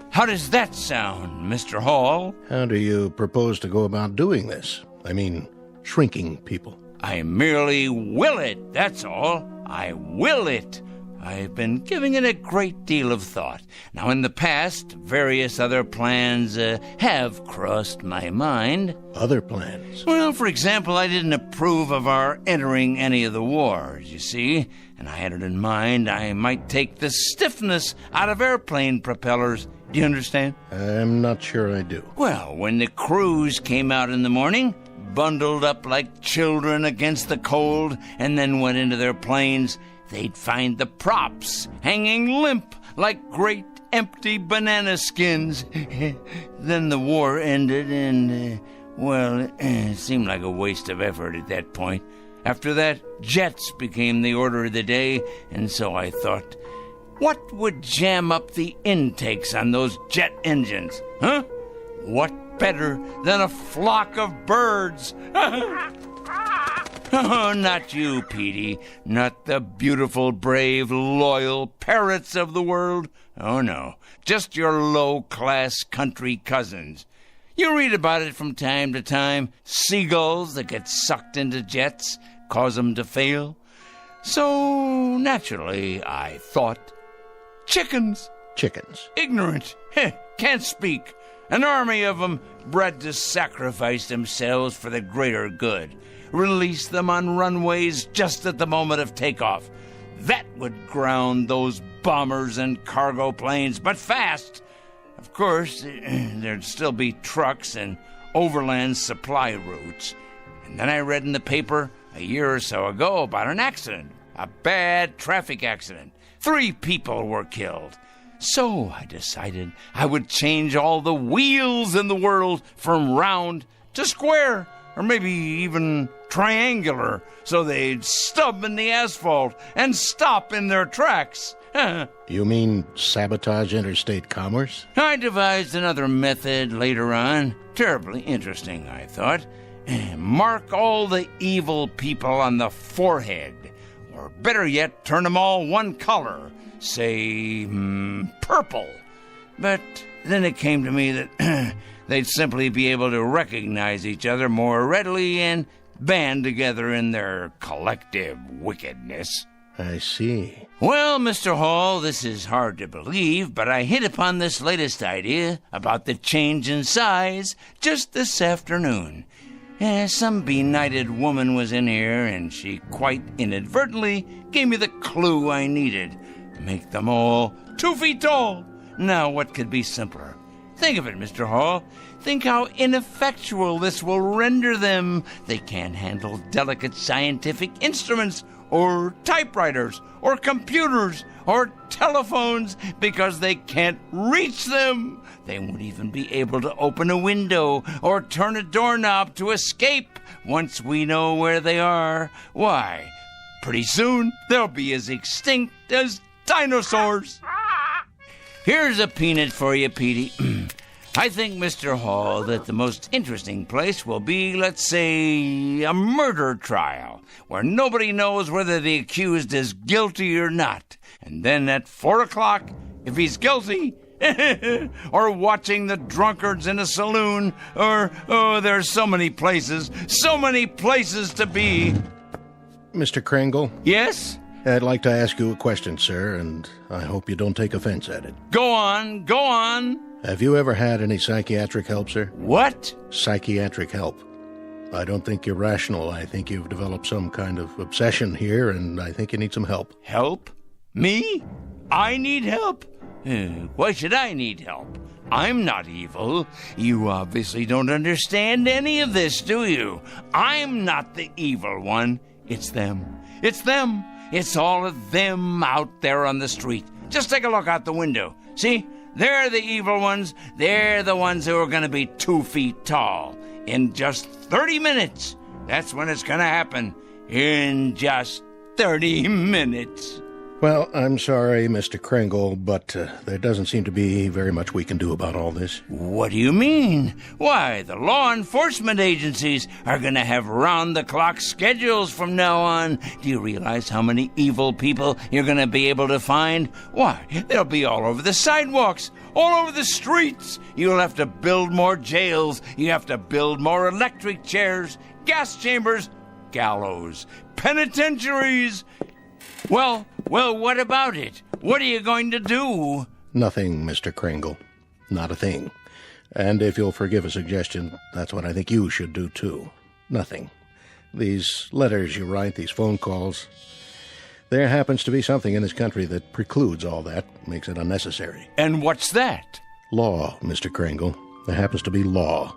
How does that sound, Mr. Hall? How do you propose to go about doing this? I mean, shrinking people. I merely will it, that's all. I will it. I've been giving it a great deal of thought. Now, in the past, various other plans have crossed my mind. Other plans? Well, for example, I didn't approve of our entering any of the wars, you see, and I had it in mind I might take the stiffness out of airplane propellers. Do you understand? I'm not sure I do. Well, when the crews came out in the morning, bundled up like children against the cold, and then went into their planes, they'd find the props hanging limp like great empty banana skins. Then the war ended and, it seemed like a waste of effort at that point. After that, jets became the order of the day, and so I thought, what would jam up the intakes on those jet engines? Huh? What better than a flock of birds? Oh, not you, Petey. Not the beautiful, brave, loyal parrots of the world. Oh, no. Just your low-class country cousins. You read about it from time to time. Seagulls that get sucked into jets, cause them to fail. So, naturally, I thought, chickens. Chickens. Ignorant. Can't speak. An army of them bred to sacrifice themselves for the greater good. Release them on runways just at the moment of takeoff. That would ground those bombers and cargo planes, but fast. Of course, there'd still be trucks and overland supply routes. And then I read in the paper a year or so ago about an accident, a bad traffic accident. 3 people were killed. So I decided I would change all the wheels in the world from round to square, or maybe even triangular, so they'd stub in the asphalt and stop in their tracks. You mean sabotage interstate commerce? I devised another method later on. Terribly interesting, I thought. Mark all the evil people on the forehead, or better yet, turn them all one color. Say, purple. But then it came to me that they'd simply be able to recognize each other more readily and band together in their collective wickedness. I see. Well, Mr. Hall, this is hard to believe, but I hit upon this latest idea about the change in size just this afternoon. Some benighted woman was in here, and she quite inadvertently gave me the clue I needed. Make them all 2 feet tall. Now, what could be simpler? Think of it, Mr. Hall. Think how ineffectual this will render them. They can't handle delicate scientific instruments, or typewriters, or computers, or telephones, because they can't reach them. They won't even be able to open a window or turn a doorknob to escape once we know where they are. Why, pretty soon they'll be as extinct as dinosaurs. Here's a peanut for you, Petey. I think, Mr. Hall, that the most interesting place will be, let's say, a murder trial, where nobody knows whether the accused is guilty or not. And then at 4 o'clock, if he's guilty, or watching the drunkards in a saloon, or, there's so many places to be. Mr. Kringle? Yes? I'd like to ask you a question, sir, and I hope you don't take offense at it. Go on. Have you ever had any psychiatric help, sir? What? Psychiatric help. I don't think you're rational. I think you've developed some kind of obsession here, and I think you need some help. Help? Me? I need help? Why should I need help? I'm not evil. You obviously don't understand any of this, do you? I'm not the evil one. It's them. It's all of them out there on the street. Just take a look out the window. See? They're the evil ones. They're the ones who are going to be 2 feet tall. In just 30 minutes. That's when it's going to happen. In just 30 minutes. Well, I'm sorry, Mr. Kringle, but there doesn't seem to be very much we can do about all this. What do you mean? Why, the law enforcement agencies are going to have round-the-clock schedules from now on. Do you realize how many evil people you're going to be able to find? Why, they'll be all over the sidewalks, all over the streets. You'll have to build more jails. You have to build more electric chairs, gas chambers, gallows, penitentiaries. Well, what about it? What are you going to do? Nothing, Mr. Kringle. Not a thing. And if you'll forgive a suggestion, that's what I think you should do, too. Nothing. These letters you write, these phone calls, there happens to be something in this country that precludes all that, makes it unnecessary. And what's that? Law, Mr. Kringle. There happens to be law.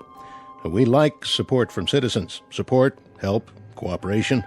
We like support from citizens. Support, help, cooperation.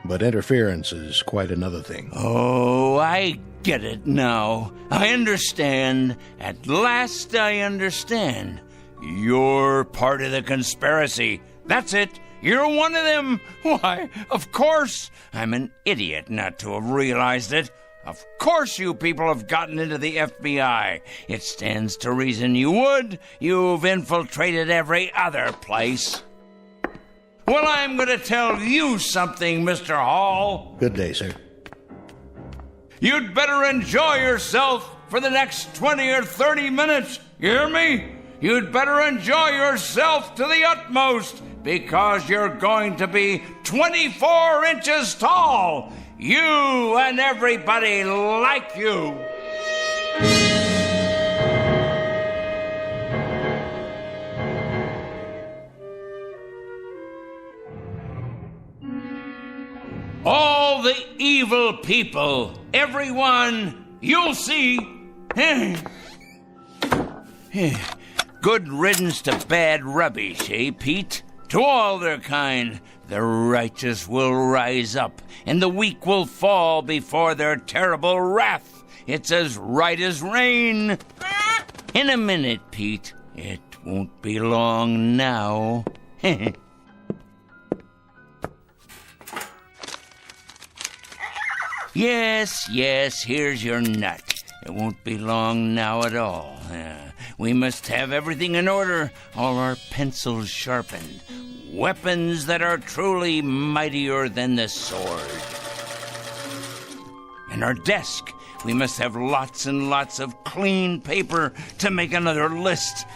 But interference is quite another thing. Oh, I get it now. I understand. At last I understand. You're part of the conspiracy. That's it. You're one of them. Why, of course. I'm an idiot not to have realized it. Of course you people have gotten into the FBI. It stands to reason you would. You've infiltrated every other place. Well, I'm going to tell you something, Mr. Hall. Good day, sir. You'd better enjoy yourself for the next 20 or 30 minutes. You hear me? You'd better enjoy yourself to the utmost, because you're going to be 24 inches tall. You and everybody like you. All the evil people, everyone, you'll see. Good riddance to bad rubbish, eh, Pete? To all their kind, the righteous will rise up, and the weak will fall before their terrible wrath. It's as right as rain. In a minute, Pete. It won't be long now. Yes, here's your nut. It won't be long now at all. We must have everything in order, all our pencils sharpened, weapons that are truly mightier than the sword. And our desk, we must have lots and lots of clean paper to make another list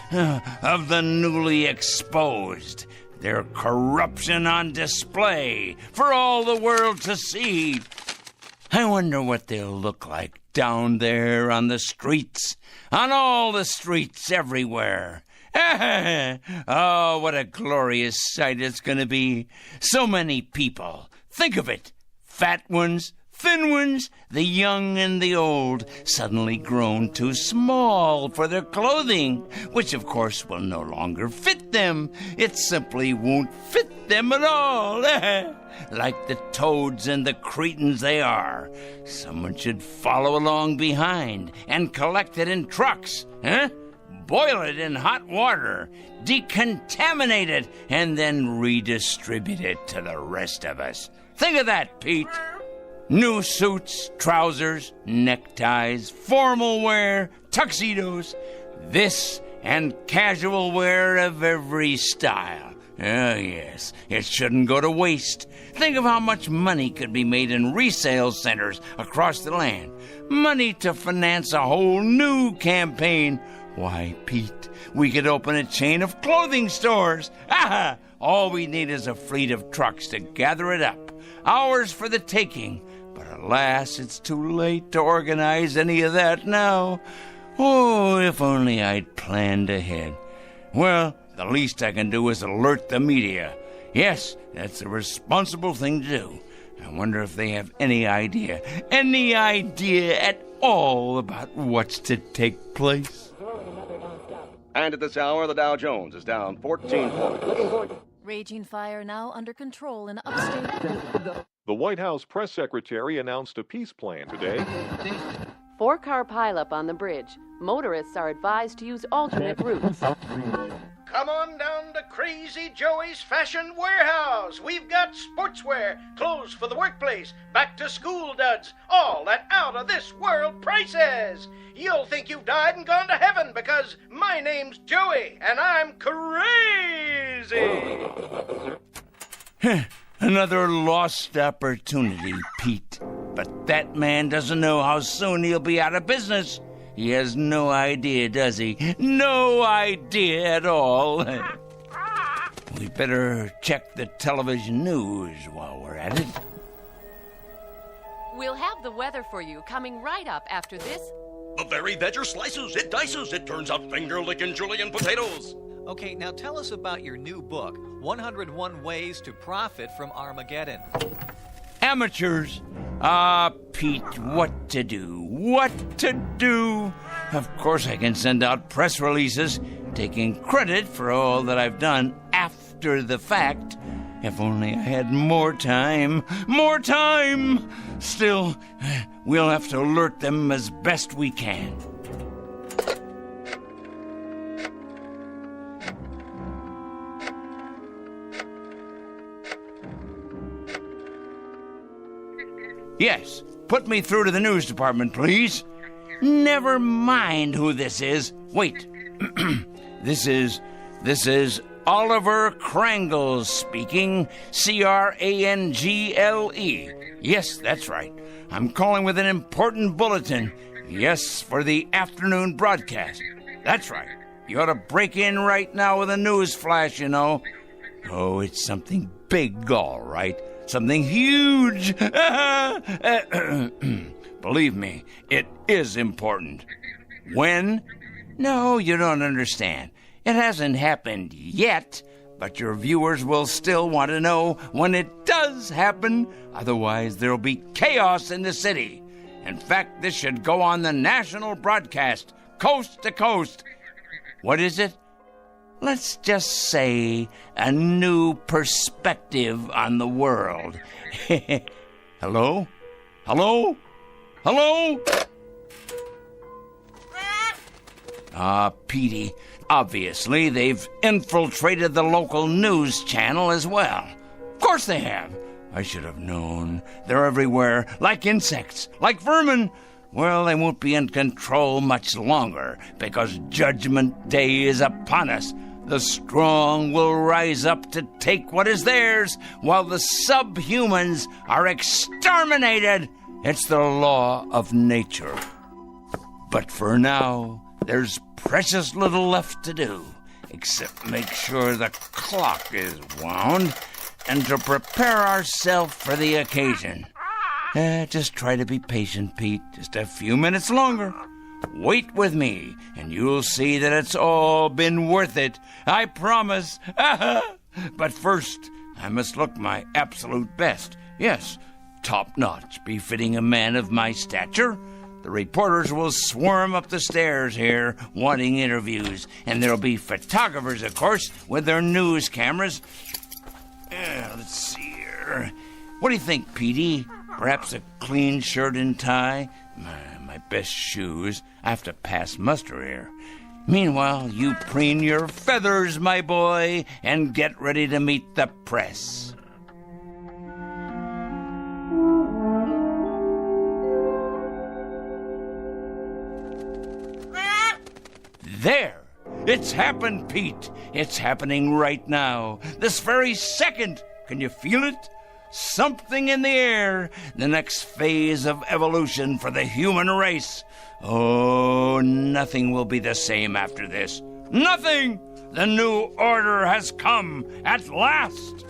of the newly exposed. Their corruption on display for all the world to see. I wonder what they'll look like down there on the streets, on all the streets everywhere. Oh, what a glorious sight it's going to be. So many people. Think of it. Fat ones, thin ones, the young and the old, suddenly grown too small for their clothing, which of course will no longer fit them. It simply won't fit them at all. Like the toads and the cretins they are. Someone should follow along behind and collect it in trucks, boil it in hot water, decontaminate it, and then redistribute it to the rest of us. Think of that, Pete. New suits, trousers, neckties, formal wear, tuxedos, this and casual wear of every style. Oh, yes, it shouldn't go to waste. Think of how much money could be made in resale centers across the land. Money to finance a whole new campaign. Why, Pete, we could open a chain of clothing stores. Aha! All we need is a fleet of trucks to gather it up. Ours for the taking. But alas, it's too late to organize any of that now. Oh, if only I'd planned ahead. Well, the least I can do is alert the media. Yes, that's the responsible thing to do. I wonder if they have any idea at all about what's to take place. And at this hour, the Dow Jones is down 14 points. Raging fire now under control in upstate. The White House press secretary announced a peace plan today. 4-car pileup on the bridge. Motorists are advised to use alternate routes. Come on down to Crazy Joey's Fashion Warehouse. We've got sportswear, clothes for the workplace, back-to-school duds, all at out-of-this-world prices. You'll think you've died and gone to heaven because my name's Joey and I'm crazy. Another lost opportunity, Pete. But that man doesn't know how soon he'll be out of business. He has no idea, does he? No idea at all. We better check the television news while we're at it. We'll have the weather for you coming right up after this. The very veggie slices, it dices, it turns out finger-licking julienne potatoes. Okay, now tell us about your new book, 101 Ways to Profit from Armageddon. Amateurs. Pete, what to do? What to do? Of course I can send out press releases taking credit for all that I've done after the fact. If only I had more time. More time! Still, we'll have to alert them as best we can. Yes, put me through to the news department, please. Never mind who this is. Wait. This is Oliver Crangle speaking, Crangle. Yes, that's right. I'm calling with an important bulletin. Yes, for the afternoon broadcast. That's right. You ought to break in right now with a news flash, you know. Oh, it's something big, all right. Something huge. Believe me, it is important. When? No, you don't understand. It hasn't happened yet, but your viewers will still want to know when it does happen. Otherwise, there'll be chaos in the city. In fact, this should go on the national broadcast, coast to coast. What is it? Let's just say a new perspective on the world. Hello? Hello? Hello? Petey, obviously they've infiltrated the local news channel as well. Of course they have. I should have known. They're everywhere, like insects, like vermin. Well, they won't be in control much longer, because Judgment Day is upon us. The strong will rise up to take what is theirs, while the subhumans are exterminated. It's the law of nature. But for now, there's precious little left to do, except make sure the clock is wound, and to prepare ourselves for the occasion. Just try to be patient, Pete. Just a few minutes longer. Wait with me, and you'll see that it's all been worth it. I promise. But first, I must look my absolute best. Yes, top-notch, befitting a man of my stature. The reporters will swarm up the stairs here, wanting interviews. And there'll be photographers, of course, with their news cameras. Let's see here. What do you think, Petey? Perhaps a clean shirt and tie? My best shoes. I have to pass muster here. Meanwhile, you preen your feathers, my boy, and get ready to meet the press. There! It's happened, Pete. It's happening right now. This very second. Can you feel it? Something in the air. The next phase of evolution for the human race. Oh, nothing will be the same after this. Nothing! The new order has come at last.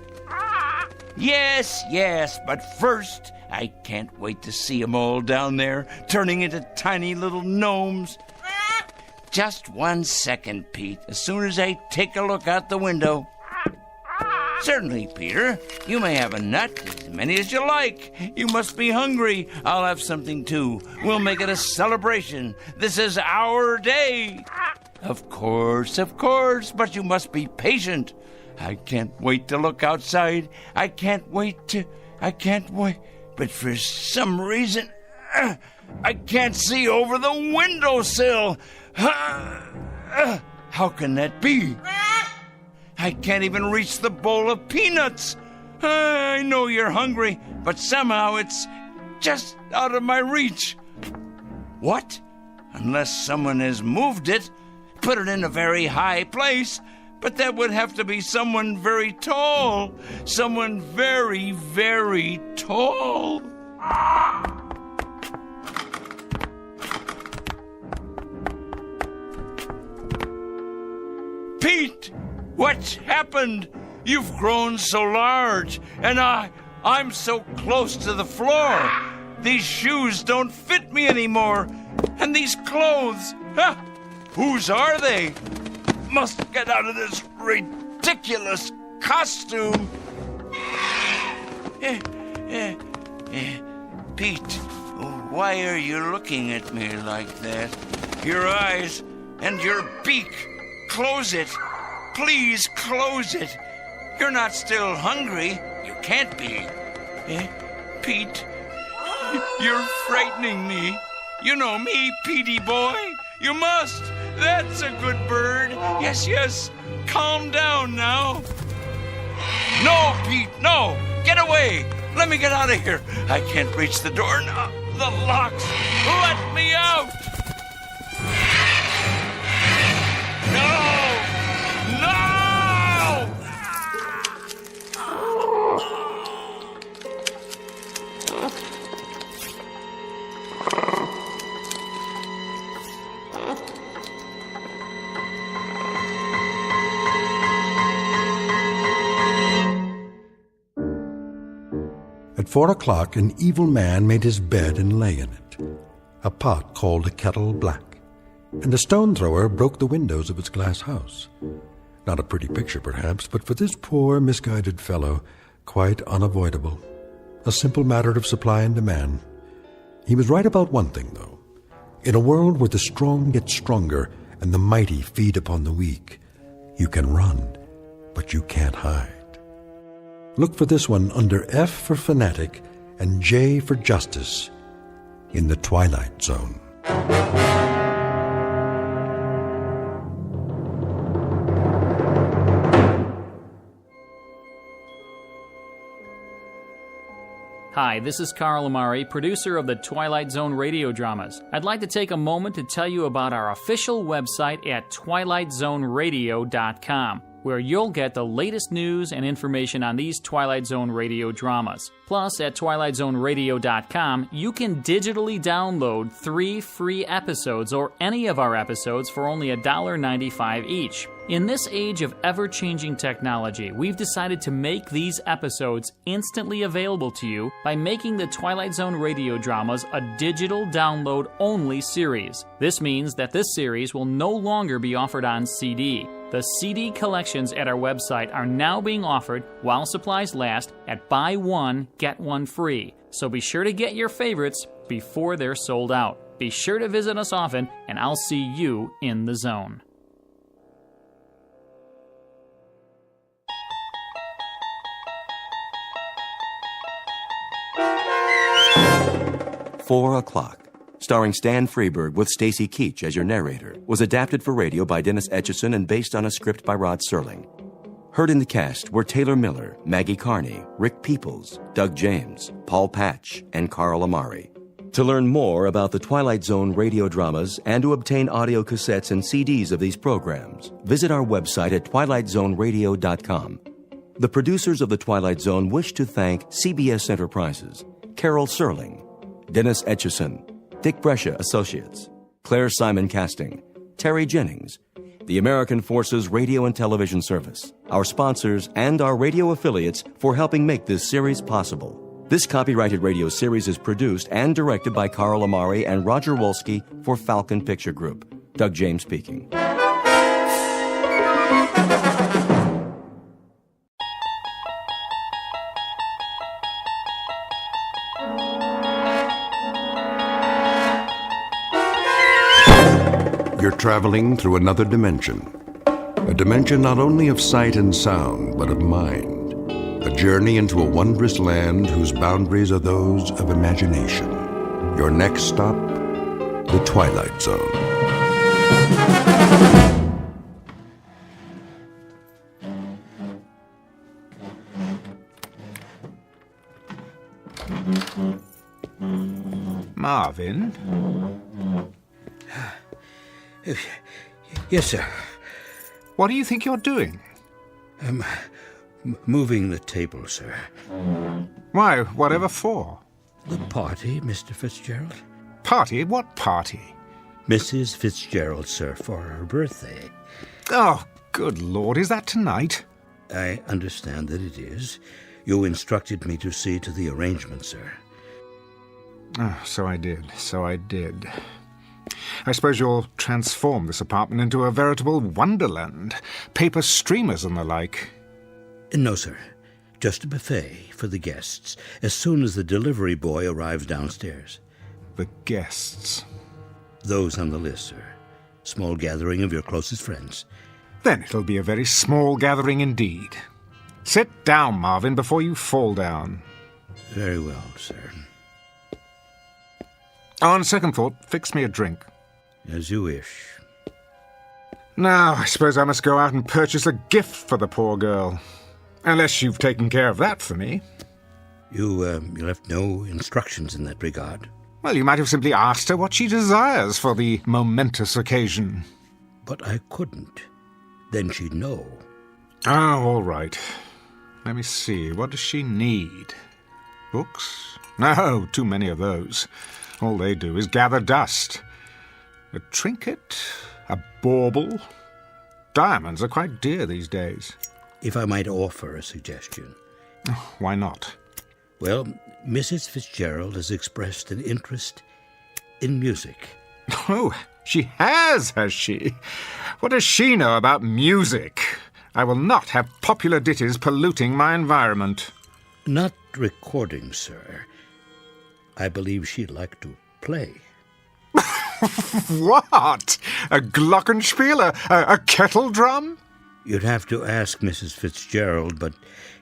Yes, but first, I can't wait to see 'em all down there, turning into tiny little gnomes. Just 1 second, Pete, as soon as I take a look out the window. Certainly, Peter. You may have a nut, as many as you like. You must be hungry. I'll have something, too. We'll make it a celebration. This is our day. Of course, but you must be patient. I can't wait to look outside. I can't wait. But for some reason, I can't see over the windowsill. How can that be? I can't even reach the bowl of peanuts. I know you're hungry, but somehow it's just out of my reach. What? Unless someone has moved it, put it in a very high place, but that would have to be someone very tall. Someone very, very tall. Pete! What's happened? You've grown so large, and I'm so close to the floor. These shoes don't fit me anymore, and these clothes, whose are they? Must get out of this ridiculous costume. Pete, why are you looking at me like that? Your eyes and your beak, close it. Please close it. You're not still hungry. You can't be. Pete, you're frightening me. You know me, Petey boy. You must. That's a good bird. Yes. Calm down now. No, Pete, no. Get away. Let me get out of here. I can't reach the door now. The locks. Let me out. No! 4 o'clock, an evil man made his bed and lay in it. A pot called a kettle black, and a stone thrower broke the windows of its glass house. Not a pretty picture, perhaps, but for this poor, misguided fellow, quite unavoidable. A simple matter of supply and demand. He was right about one thing, though. In a world where the strong get stronger and the mighty feed upon the weak, you can run, but you can't hide. Look for this one under F for Fanatic and J for Justice in the Twilight Zone. Hi, this is Carl Amari, producer of the Twilight Zone radio dramas. I'd like to take a moment to tell you about our official website at twilightzoneradio.com, where you'll get the latest news and information on these Twilight Zone radio dramas. Plus, at twilightzoneradio.com, you can digitally download 3 free episodes or any of our episodes for only $1.95 each. In this age of ever-changing technology, we've decided to make these episodes instantly available to you by making the Twilight Zone radio dramas a digital download-only series. This means that this series will no longer be offered on CD. The CD collections at our website are now being offered while supplies last at buy one, get one free. So be sure to get your favorites before they're sold out. Be sure to visit us often, and I'll see you in the zone. "4 O'Clock," starring Stan Freberg with Stacy Keach as your narrator, was adapted for radio by Dennis Etchison and based on a script by Rod Serling. Heard in the cast were Taylor Miller, Maggie Carney, Rick Peoples, Doug James, Paul Patch, and Carl Amari. To learn more about the Twilight Zone radio dramas and to obtain audio cassettes and CDs of these programs, visit our website at twilightzoneradio.com. The producers of The Twilight Zone wish to thank CBS Enterprises, Carol Serling, Dennis Etchison, Dick Brescia Associates, Claire Simon Casting, Terry Jennings, the American Forces Radio and Television Service, our sponsors, and our radio affiliates for helping make this series possible. This copyrighted radio series is produced and directed by Carl Amari and Roger Wolski for Falcon Picture Group. Doug James speaking. You're traveling through another dimension. A dimension not only of sight and sound, but of mind. A journey into a wondrous land whose boundaries are those of imagination. Your next stop, the Twilight Zone. Marvin? Yes, sir. What do you think you're doing? Moving the table, sir. Why, whatever for? The party, Mr. Fitzgerald. Party? What party? Mrs. Fitzgerald, sir, for her birthday. Oh, good Lord, is that tonight? I understand that it is. You instructed me to see to the arrangement, sir. Oh, so I did. I suppose you'll transform this apartment into a veritable wonderland. Paper streamers and the like. No, sir. Just a buffet for the guests, as soon as the delivery boy arrives downstairs. The guests? Those on the list, sir. Small gathering of your closest friends. Then it'll be a very small gathering indeed. Sit down, Marvin, before you fall down. Very well, sir. On second thought, fix me a drink. As you wish. Now, I suppose I must go out and purchase a gift for the poor girl. Unless you've taken care of that for me. You left no instructions in that regard. Well, you might have simply asked her what she desires for the momentous occasion. But I couldn't. Then she'd know. Oh, all right. Let me see. What does she need? Books? No, too many of those. All they do is gather dust. A trinket? A bauble? Diamonds are quite dear these days. If I might offer a suggestion. Oh, why not? Well, Mrs. Fitzgerald has expressed an interest in music. Oh, she has she? What does she know about music? I will not have popular ditties polluting my environment. Not recording, sir. I believe she'd like to play. What? A glockenspiel? A kettle drum? You'd have to ask Mrs. Fitzgerald, but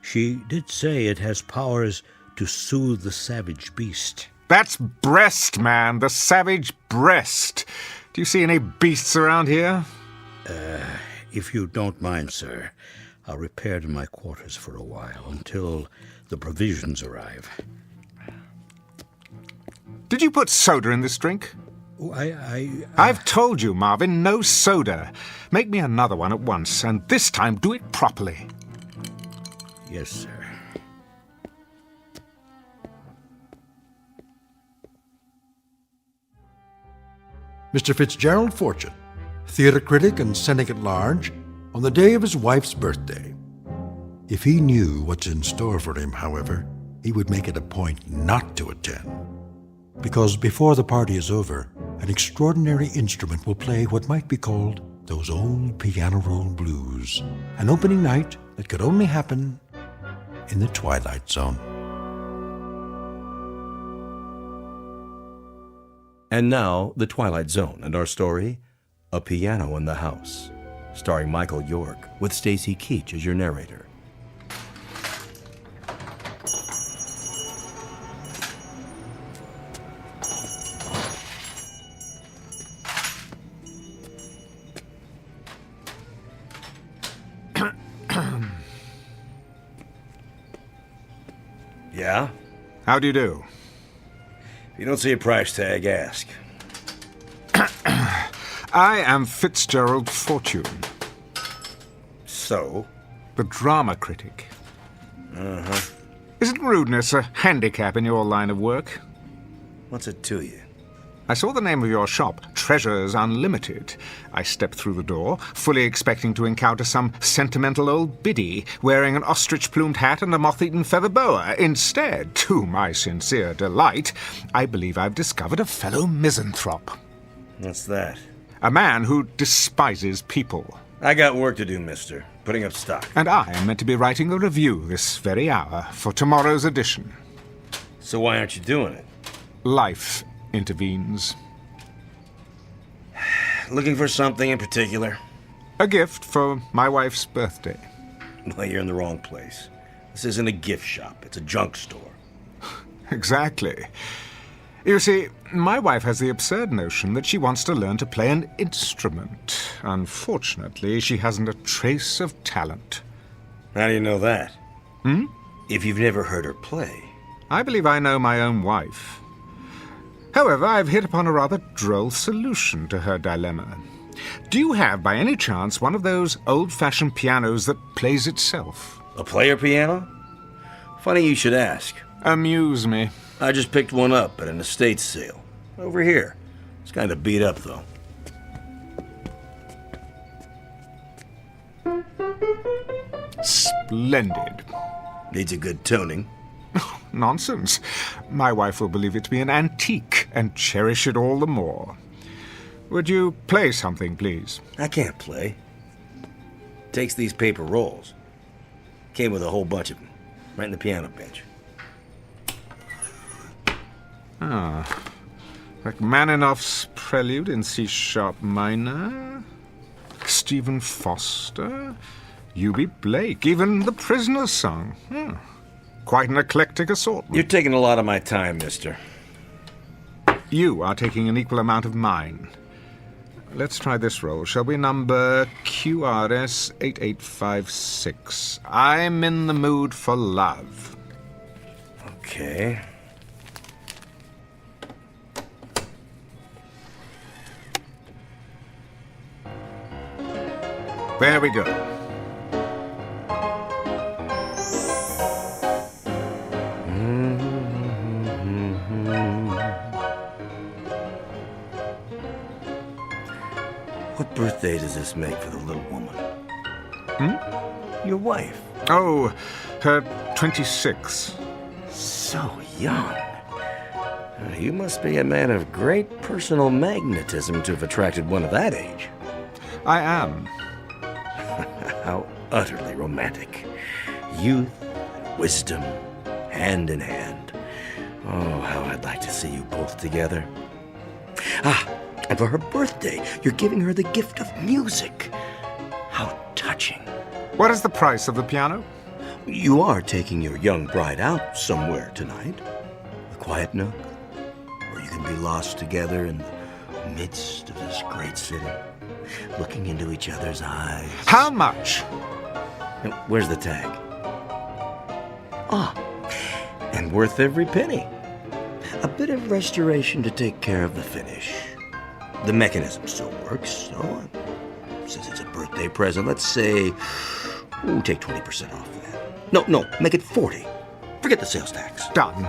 she did say it has powers to soothe the savage beast. That's breast, man, the savage breast. Do you see any beasts around here? If you don't mind, sir, I'll repair to my quarters for a while until the provisions arrive. Did you put soda in this drink? Oh, I've told you, Marvin, no soda. Make me another one at once, and this time do it properly. Yes, sir. Mr. Fitzgerald Fortune, theater critic and cynic at large, on the day of his wife's birthday. If he knew what's in store for him, however, he would make it a point not to attend. Because before the party is over, an extraordinary instrument will play what might be called those old piano roll blues, an opening night that could only happen in the Twilight Zone. And now, The Twilight Zone, and our story, A Piano in the House, starring Michael York, with Stacy Keach as your narrator. Yeah? How do you do? If you don't see a price tag, ask. I am Fitzgerald Fortune. So? The drama critic. Uh-huh. Isn't rudeness a handicap in your line of work? What's it to you? I saw the name of your shop, Treasures Unlimited. I stepped through the door, fully expecting to encounter some sentimental old biddy wearing an ostrich-plumed hat and a moth-eaten feather boa. Instead, to my sincere delight, I believe I've discovered a fellow misanthrope. What's that? A man who despises people. I got work to do, mister. Putting up stock. And I am meant to be writing a review this very hour for tomorrow's edition. So why aren't you doing it? Life intervenes. Looking for something in particular? A gift for my wife's birthday. Well, you're in the wrong place. This isn't a gift shop. It's a junk store. Exactly. You see, my wife has the absurd notion that she wants to learn to play an instrument. Unfortunately, she hasn't a trace of talent. How do you know that? If you've never heard her play. I believe I know my own wife. However, I've hit upon a rather droll solution to her dilemma. Do you have, by any chance, one of those old-fashioned pianos that plays itself? A player piano? Funny you should ask. Amuse me. I just picked one up at an estate sale. Over here. It's kind of beat up, though. Splendid. Needs a good tuning. Nonsense. My wife will believe it to be an antique and cherish it all the more. Would you play something, please? I can't play. Takes these paper rolls. Came with a whole bunch of them. Right in the piano bench. Rachmaninoff's Prelude in C-sharp minor. Stephen Foster. U.B. Blake. Even The Prisoner's Song. Quite an eclectic assortment. You're taking a lot of my time, mister. You are taking an equal amount of mine. Let's try this roll, shall we? Number QRS 8856. I'm in the mood for love. Okay. There we go. What birthday does this make for the little woman? Your wife. Oh, her 26th. So young. You must be a man of great personal magnetism to have attracted one of that age. I am. How utterly romantic. Youth, wisdom, hand in hand. Oh, how I'd like to see you both together. And for her birthday, you're giving her the gift of music. How touching. What is the price of the piano? You are taking your young bride out somewhere tonight. A quiet nook, where you can be lost together in the midst of this great city, looking into each other's eyes. How much? Where's the tag? And worth every penny. A bit of restoration to take care of the finish. The mechanism still works, so since it's a birthday present, let's say, take 20% off that. No, make it 40. Forget the sales tax. Done.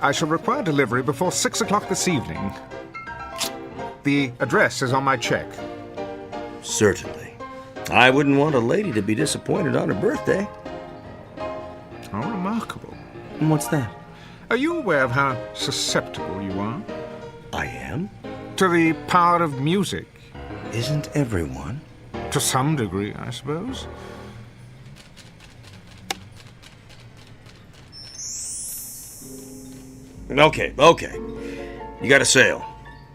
I shall require delivery before 6 o'clock this evening. The address is on my check. Certainly. I wouldn't want a lady to be disappointed on her birthday. How remarkable. And what's that? Are you aware of how susceptible you are? I am? To the power of music. Isn't everyone? To some degree, I suppose. Okay. You got a sale.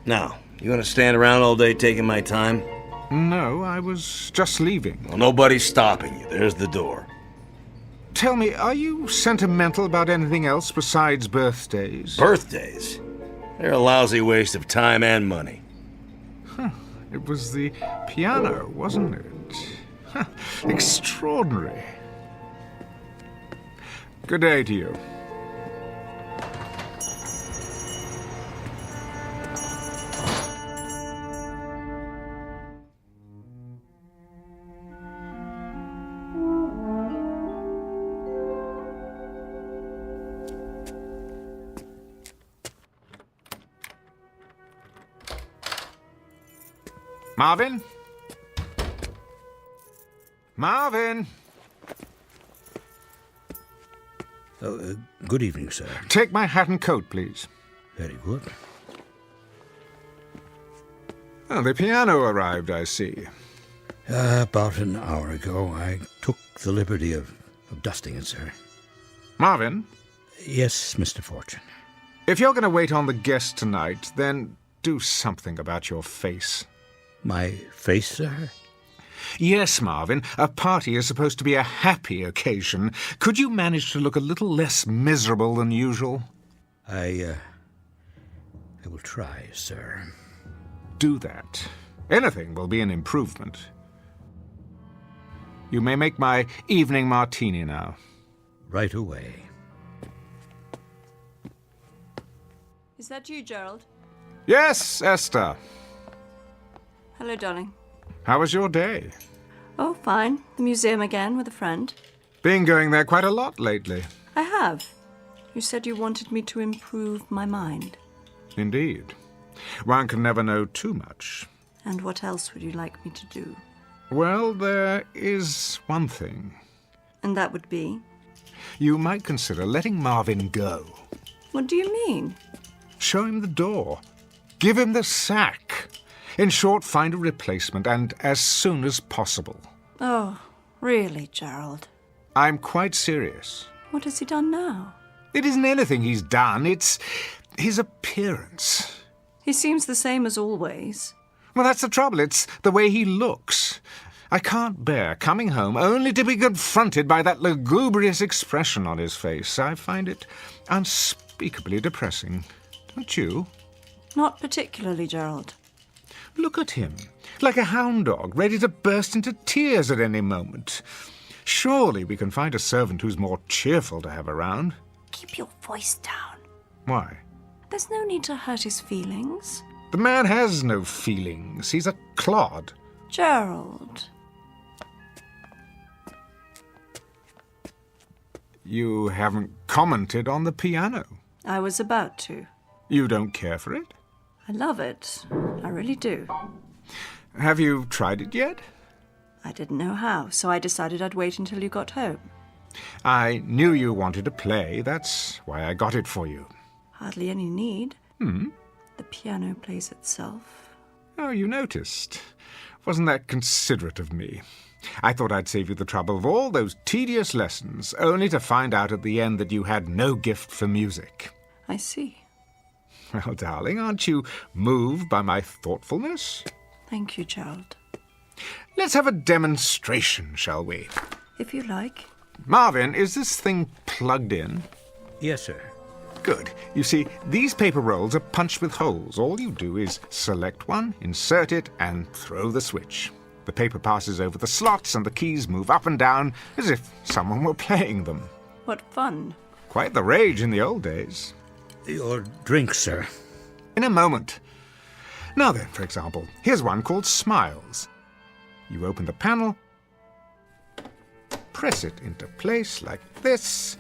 Now, you gonna stand around all day taking my time? No, I was just leaving. Well, nobody's stopping you. There's the door. Tell me, are you sentimental about anything else besides birthdays? Birthdays? They're a lousy waste of time and money. It was the piano, wasn't it? Extraordinary. Good day to you. Marvin? Marvin? Good evening, sir. Take my hat and coat, please. Very good. Oh, the piano arrived, I see. About an hour ago, I took the liberty of dusting it, sir. Marvin? Yes, Mr. Fortune. If you're going to wait on the guest tonight, then do something about your face. My face, sir? Yes, Marvin. A party is supposed to be a happy occasion. Could you manage to look a little less miserable than usual? I will try, sir. Do that. Anything will be an improvement. You may make my evening martini now. Right away. Is that you, Gerald? Yes, Esther. Hello, darling. How was your day? Oh, fine. The museum again with a friend. Been going there quite a lot lately. I have. You said you wanted me to improve my mind. Indeed. One can never know too much. And what else would you like me to do? Well, there is one thing. And that would be? You might consider letting Marvin go. What do you mean? Show him the door. Give him the sack. In short, find a replacement, and as soon as possible. Oh, really, Gerald? I'm quite serious. What has he done now? It isn't anything he's done. It's his appearance. He seems the same as always. Well, that's the trouble. It's the way he looks. I can't bear coming home only to be confronted by that lugubrious expression on his face. I find it unspeakably depressing. Don't you? Not particularly, Gerald. Look at him, like a hound dog, ready to burst into tears at any moment. Surely we can find a servant who's more cheerful to have around. Keep your voice down. Why? There's no need to hurt his feelings. The man has no feelings. He's a clod. Gerald. You haven't commented on the piano. I was about to. You don't care for it? I love it. I really do. Have you tried it yet? I didn't know how, so I decided I'd wait until you got home. I knew you wanted to play. That's why I got it for you. Hardly any need. Hmm? The piano plays itself. Oh, you noticed. Wasn't that considerate of me? I thought I'd save you the trouble of all those tedious lessons, only to find out at the end that you had no gift for music. I see. Well, darling, aren't you moved by my thoughtfulness? Thank you, Gerald. Let's have a demonstration, shall we? If you like. Marvin, is this thing plugged in? Yes, sir. Good. You see, these paper rolls are punched with holes. All you do is select one, insert it, and throw the switch. The paper passes over the slots and the keys move up and down as if someone were playing them. What fun. Quite the rage in the old days. Your drink, sir. In a moment. Now then, for example, here's one called Smiles. You open the panel, press it into place like this,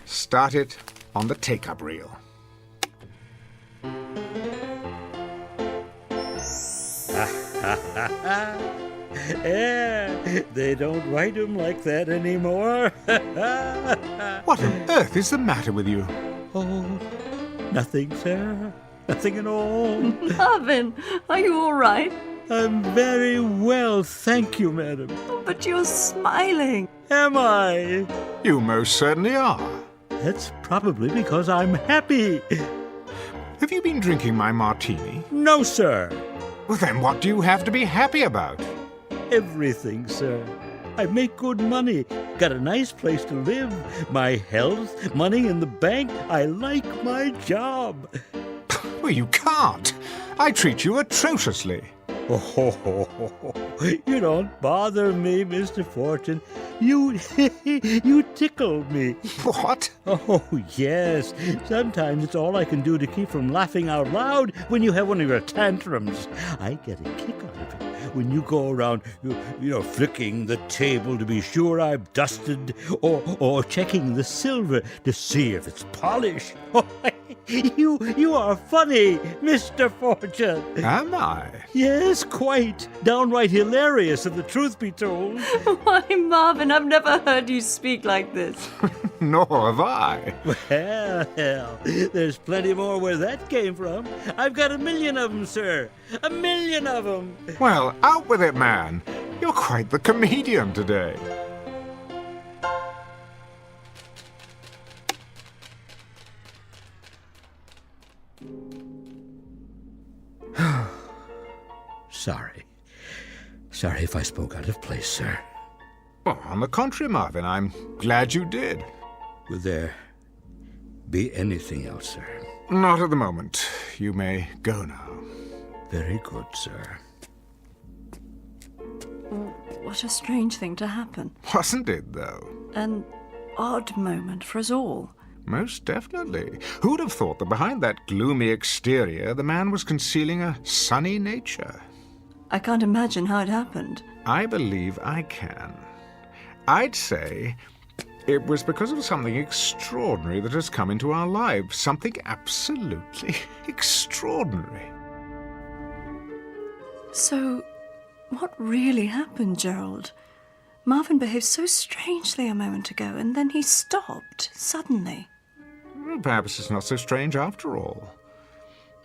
start it on the take-up reel. Yeah, they don't write them like that anymore. What on earth is the matter with you? Oh, nothing, sir. Nothing at all. Marvin, are you all right? I'm very well, thank you, madam. But you're smiling. Am I? You most certainly are. That's probably because I'm happy. Have you been drinking my martini? No, sir. Well, then what do you have to be happy about? Everything, sir. I make good money, got a nice place to live, my health, money in the bank. I like my job. Well, you can't. I treat you atrociously. Oh, you don't bother me, Mr. Fortune. You you tickle me. What? Oh, yes. Sometimes it's all I can do to keep from laughing out loud when you have one of your tantrums. I get a kick out of it when you go around, flicking the table to be sure I've dusted, or checking the silver to see if it's polished. You are funny, Mr. Fortune. Am I? Yes, quite. Downright hilarious, if the truth be told. Why, Marvin, I've never heard you speak like this. Nor have I. Well, there's plenty more where that came from. I've got 1 million of them, sir. 1 million of them. Well, out with it, man. You're quite the comedian today. Sorry if I spoke out of place, sir. Well, on the contrary, Marvin, I'm glad you did. Will there be anything else, sir? Not at the moment. You may go now. Very good, sir. What a strange thing to happen. Wasn't it, though? An odd moment for us all. Most definitely. Who'd have thought that behind that gloomy exterior the man was concealing a sunny nature? I can't imagine how it happened. I believe I can. I'd say it was because of something extraordinary that has come into our lives. Something absolutely extraordinary. So, what really happened, Gerald? Marvin behaved so strangely a moment ago, and then he stopped suddenly. Well, perhaps it's not so strange after all.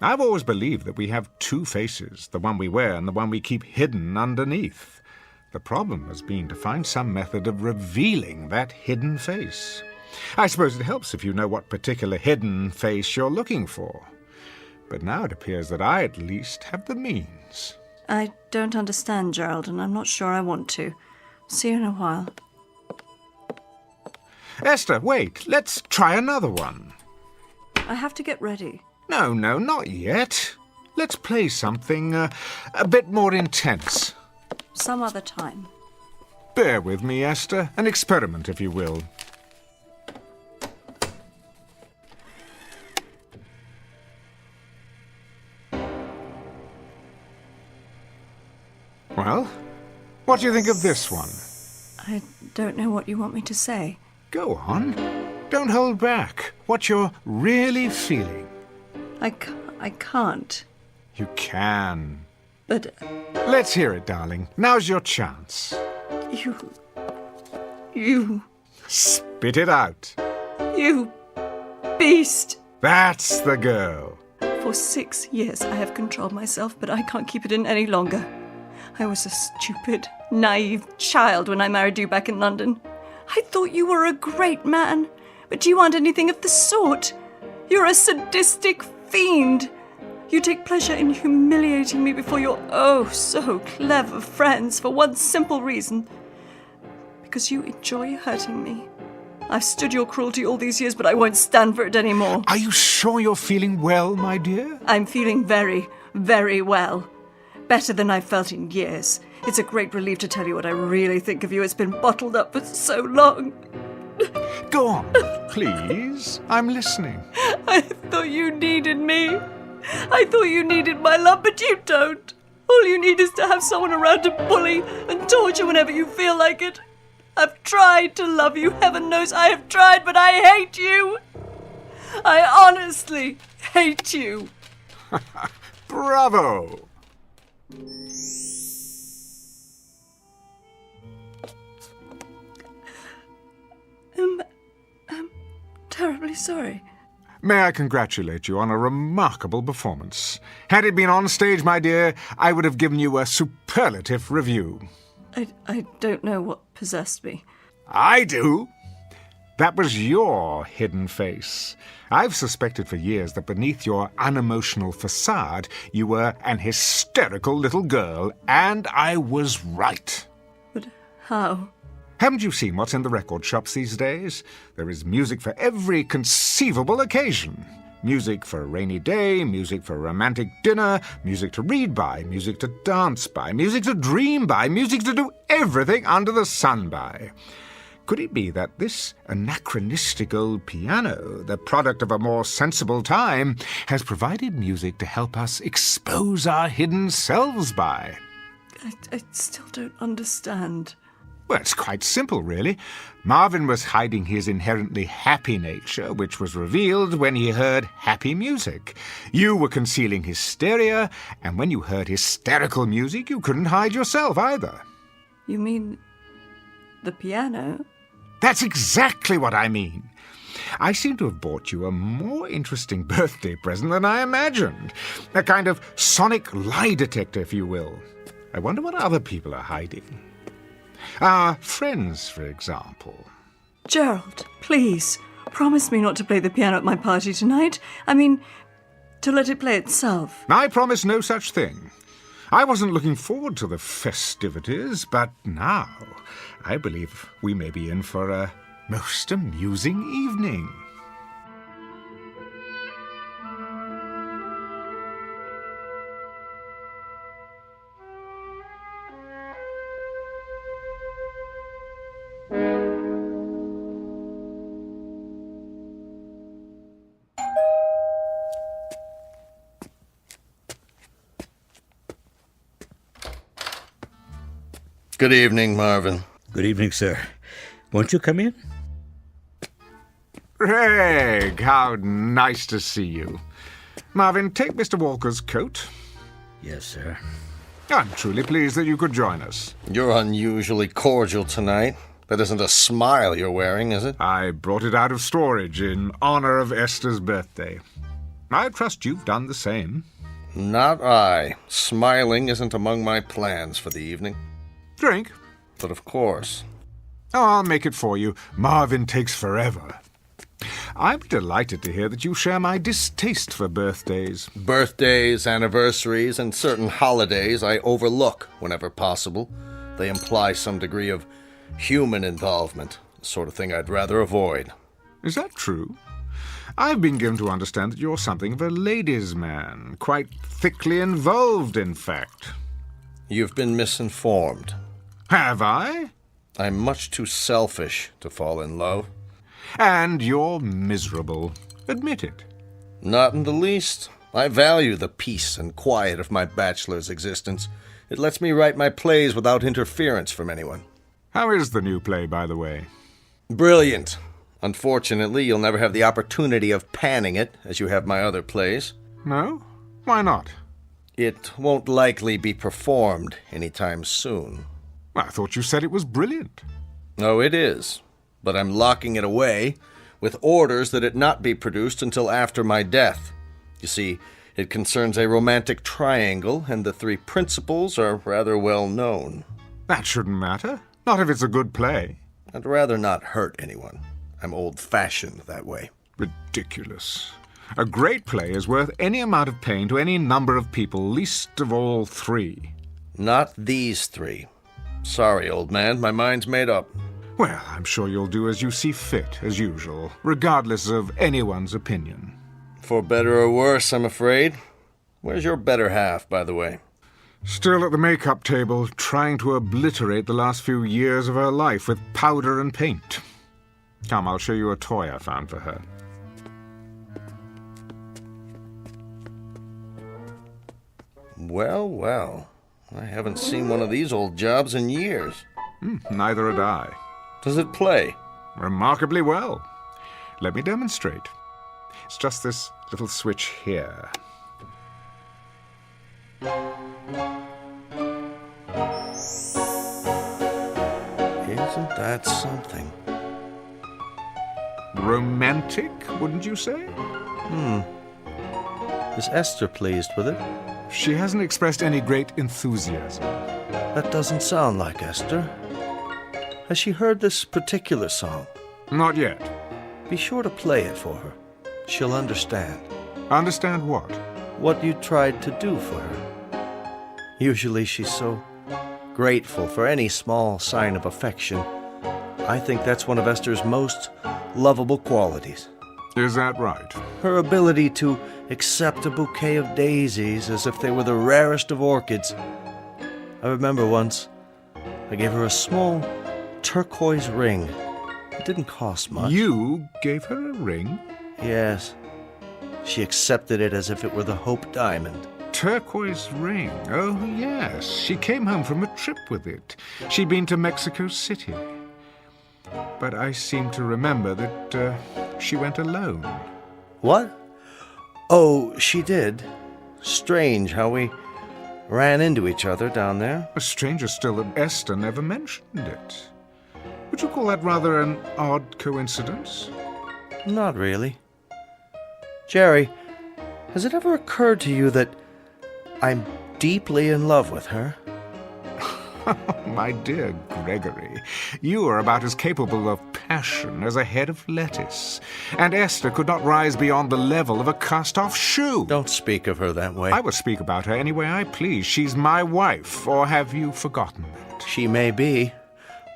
I've always believed that we have two faces, the one we wear and the one we keep hidden underneath. The problem has been to find some method of revealing that hidden face. I suppose it helps if you know what particular hidden face you're looking for. But now it appears that I, at least, have the means. I don't understand, Gerald, and I'm not sure I want to. See you in a while. Esther, wait. Let's try another one. I have to get ready. No, not yet. Let's play something a bit more intense. Some other time. Bear with me, Esther. An experiment, if you will. Well, what do you think of this one? I don't know what you want me to say. Go on. Don't hold back. What you're really feeling. I can't. You can. But... Let's hear it, darling. Now's your chance. You... Spit it out. You... beast! That's the girl. For 6 years I have controlled myself, but I can't keep it in any longer. I was a stupid, naive child when I married you back in London. I thought you were a great man, but you aren't anything of the sort. You're a sadistic fiend. You take pleasure in humiliating me before your oh-so-clever friends for one simple reason. Because you enjoy hurting me. I've stood your cruelty all these years, but I won't stand for it anymore. Are you sure you're feeling well, my dear? I'm feeling very, very well. Better than I've felt in years. It's a great relief to tell you what I really think of you. It's been bottled up for so long. Go on, please. I'm listening. I thought you needed me. I thought you needed my love, but you don't. All you need is to have someone around to bully and torture whenever you feel like it. I've tried to love you, heaven knows I have tried, but I hate you. I honestly hate you. Bravo! I'm terribly sorry. May I congratulate you on a remarkable performance. Had it been on stage, my dear, I would have given you a superlative review. I don't know what possessed me. I do. That was your hidden face. I've suspected for years that beneath your unemotional facade, you were an hysterical little girl, and I was right. But how? Haven't you seen what's in the record shops these days? There is music for every conceivable occasion. Music for a rainy day, music for a romantic dinner, music to read by, music to dance by, music to dream by, music to do everything under the sun by. Could it be that this anachronistic old piano, the product of a more sensible time, has provided music to help us expose our hidden selves by? I still don't understand. Well, it's quite simple, really. Marvin was hiding his inherently happy nature, which was revealed when he heard happy music. You were concealing hysteria, and when you heard hysterical music, you couldn't hide yourself either. You mean the piano? That's exactly what I mean. I seem to have bought you a more interesting birthday present than I imagined. A kind of sonic lie detector, if you will. I wonder what other people are hiding. Our friends, for example. Gerald, please, promise me not to play the piano at my party tonight. I mean, to let it play itself. I promise no such thing. I wasn't looking forward to the festivities, but now I believe we may be in for a most amusing evening. Good evening, Marvin. Good evening, sir. Won't you come in? Greg, how nice to see you. Marvin, take Mr. Walker's coat. Yes, sir. I'm truly pleased that you could join us. You're unusually cordial tonight. That isn't a smile you're wearing, is it? I brought it out of storage in honor of Esther's birthday. I trust you've done the same. Not I. Smiling isn't among my plans for the evening. Drink? But of course. Oh, I'll make it for you. Marvin takes forever. I'm delighted to hear that you share my distaste for birthdays. Birthdays, anniversaries, and certain holidays I overlook whenever possible. They imply some degree of human involvement, the sort of thing I'd rather avoid. Is that true? I've been given to understand that you're something of a ladies' man, quite thickly involved, in fact. You've been misinformed. Have I? I'm much too selfish to fall in love. And you're miserable. Admit it. Not in the least. I value the peace and quiet of my bachelor's existence. It lets me write my plays without interference from anyone. How is the new play, by the way? Brilliant. Unfortunately, you'll never have the opportunity of panning it, as you have my other plays. No? Why not? It won't likely be performed anytime soon. I thought you said it was brilliant. Oh, it is. But I'm locking it away with orders that it not be produced until after my death. You see, it concerns a romantic triangle, and the three principals are rather well known. That shouldn't matter. Not if it's a good play. I'd rather not hurt anyone. I'm old-fashioned that way. Ridiculous. A great play is worth any amount of pain to any number of people, least of all three. Not these three. Sorry, old man, my mind's made up. Well, I'm sure you'll do as you see fit, as usual, regardless of anyone's opinion. For better or worse, I'm afraid. Where's your better half, by the way? Still at the makeup table, trying to obliterate the last few years of her life with powder and paint. Come, I'll show you a toy I found for her. Well, well. I haven't seen one of these old jobs in years. Neither had I. Does it play? Remarkably well. Let me demonstrate. It's just this little switch here. Isn't that something? Romantic, wouldn't you say? Is Esther pleased with it? She hasn't expressed any great enthusiasm. That doesn't sound like Esther. Has she heard this particular song? Not yet. Be sure to play it for her. She'll understand. Understand what? What you tried to do for her. Usually she's so grateful for any small sign of affection. I think that's one of Esther's most lovable qualities. Is that right? Her ability to accept a bouquet of daisies as if they were the rarest of orchids. I remember once I gave her a small turquoise ring. It didn't cost much. You gave her a ring? Yes. She accepted it as if it were the Hope Diamond. Turquoise ring? Oh, yes. She came home from a trip with it. She'd been to Mexico City. But I seem to remember that she went alone. What? Oh, she did. Strange how we ran into each other down there. Stranger still that Esther never mentioned it. Would you call that rather an odd coincidence? Not really. Jerry, has it ever occurred to you that I'm deeply in love with her? My dear Gregory, you are about as capable of passion as a head of lettuce, and Esther could not rise beyond the level of a cast-off shoe. Don't speak of her that way. I will speak about her any way I please. She's my wife, or have you forgotten that? She may be,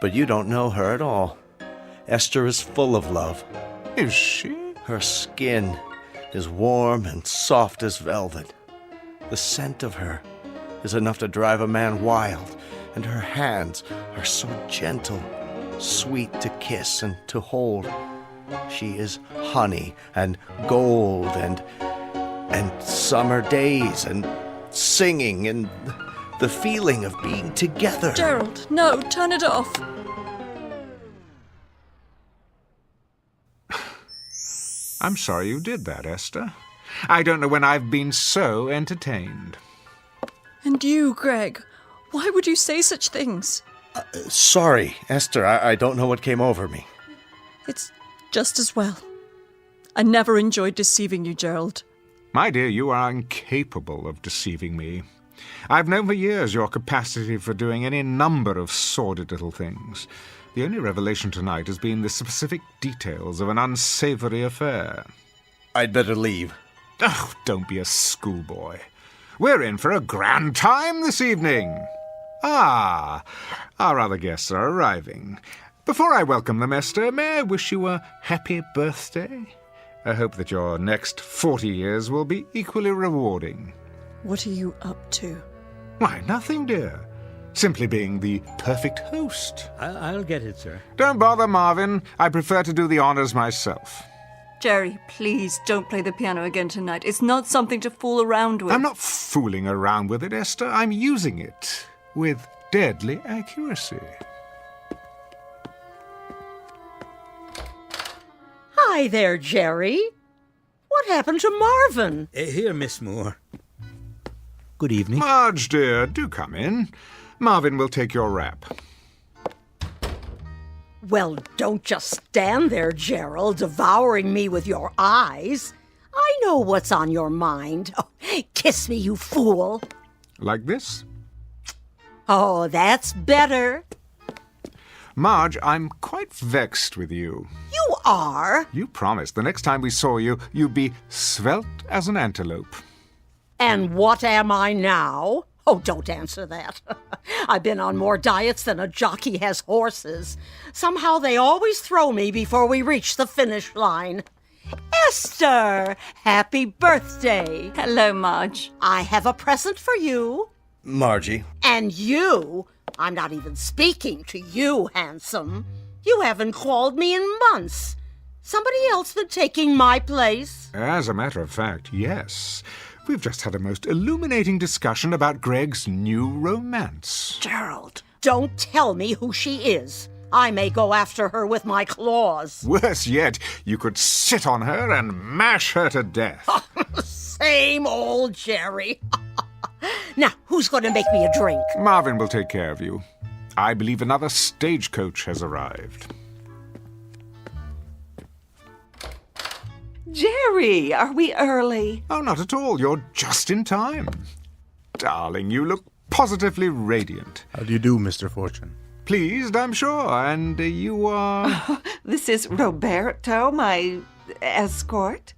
but you don't know her at all. Esther is full of love. Is she? Her skin is warm and soft as velvet. The scent of her is enough to drive a man wild, and her hands are so gentle, sweet to kiss and to hold. She is honey and gold and summer days and singing and the feeling of being together. Gerald, no, turn it off. I'm sorry you did that, Esther. I don't know when I've been so entertained. And you, Greg, why would you say such things? Sorry, Esther, I don't know what came over me. It's just as well. I never enjoyed deceiving you, Gerald. My dear, you are incapable of deceiving me. I've known for years your capacity for doing any number of sordid little things. The only revelation tonight has been the specific details of an unsavory affair. I'd better leave. Oh, don't be a schoolboy. We're in for a grand time this evening. Ah, our other guests are arriving. Before I welcome them, Esther, may I wish you a happy birthday? I hope that your next 40 years will be equally rewarding. What are you up to? Why, nothing, dear. Simply being the perfect host. I'll get it, sir. Don't bother, Marvin. I prefer to do the honors myself. Jerry, please don't play the piano again tonight. It's not something to fool around with. I'm not fooling around with it, Esther. I'm using it with deadly accuracy. Hi there, Jerry. What happened to Marvin? Here, Miss Moore. Good evening. Marge, dear, do come in. Marvin will take your wrap. Well, don't just stand there, Gerald, devouring me with your eyes. I know what's on your mind. Oh, kiss me, you fool. Like this? Oh, that's better. Marge, I'm quite vexed with you. You are? You promised the next time we saw you, you'd be svelte as an antelope. And what am I now? Oh, don't answer that. I've been on more diets than a jockey has horses. Somehow they always throw me before we reach the finish line. Esther, happy birthday. Hello, Marge. I have a present for you. Margie. And you. I'm not even speaking to you, handsome. You haven't called me in months. Somebody else been taking my place? As a matter of fact, yes. We've just had a most illuminating discussion about Greg's new romance. Gerald, don't tell me who she is. I may go after her with my claws. Worse yet, you could sit on her and mash her to death. Same old Jerry. Now, who's going to make me a drink? Marvin will take care of you. I believe another stagecoach has arrived. Jerry, are we early? Oh, not at all. You're just in time. Darling, you look positively radiant. How do you do, Mr. Fortune? Pleased, I'm sure. And you are... This is Roberto, my escort.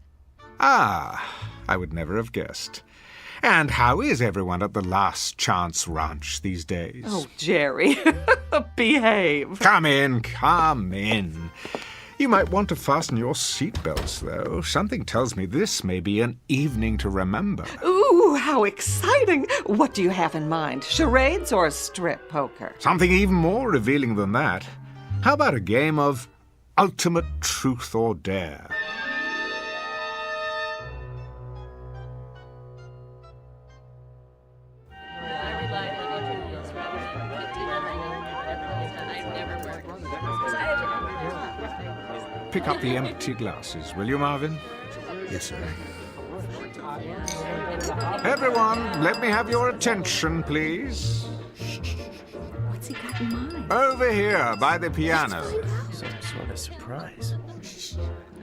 Ah, I would never have guessed. And how is everyone at the Last Chance Ranch these days? Oh, Jerry, behave. Come in, come in. You might want to fasten your seatbelts, though. Something tells me this may be an evening to remember. Ooh, how exciting. What do you have in mind? Charades or strip poker? Something even more revealing than that. How about a game of ultimate truth or dare? Pick up the empty glasses, will you, Marvin? Yes, sir. Everyone, let me have your attention, please. What's he got in mind? Over here, by the piano. Some sort of surprise.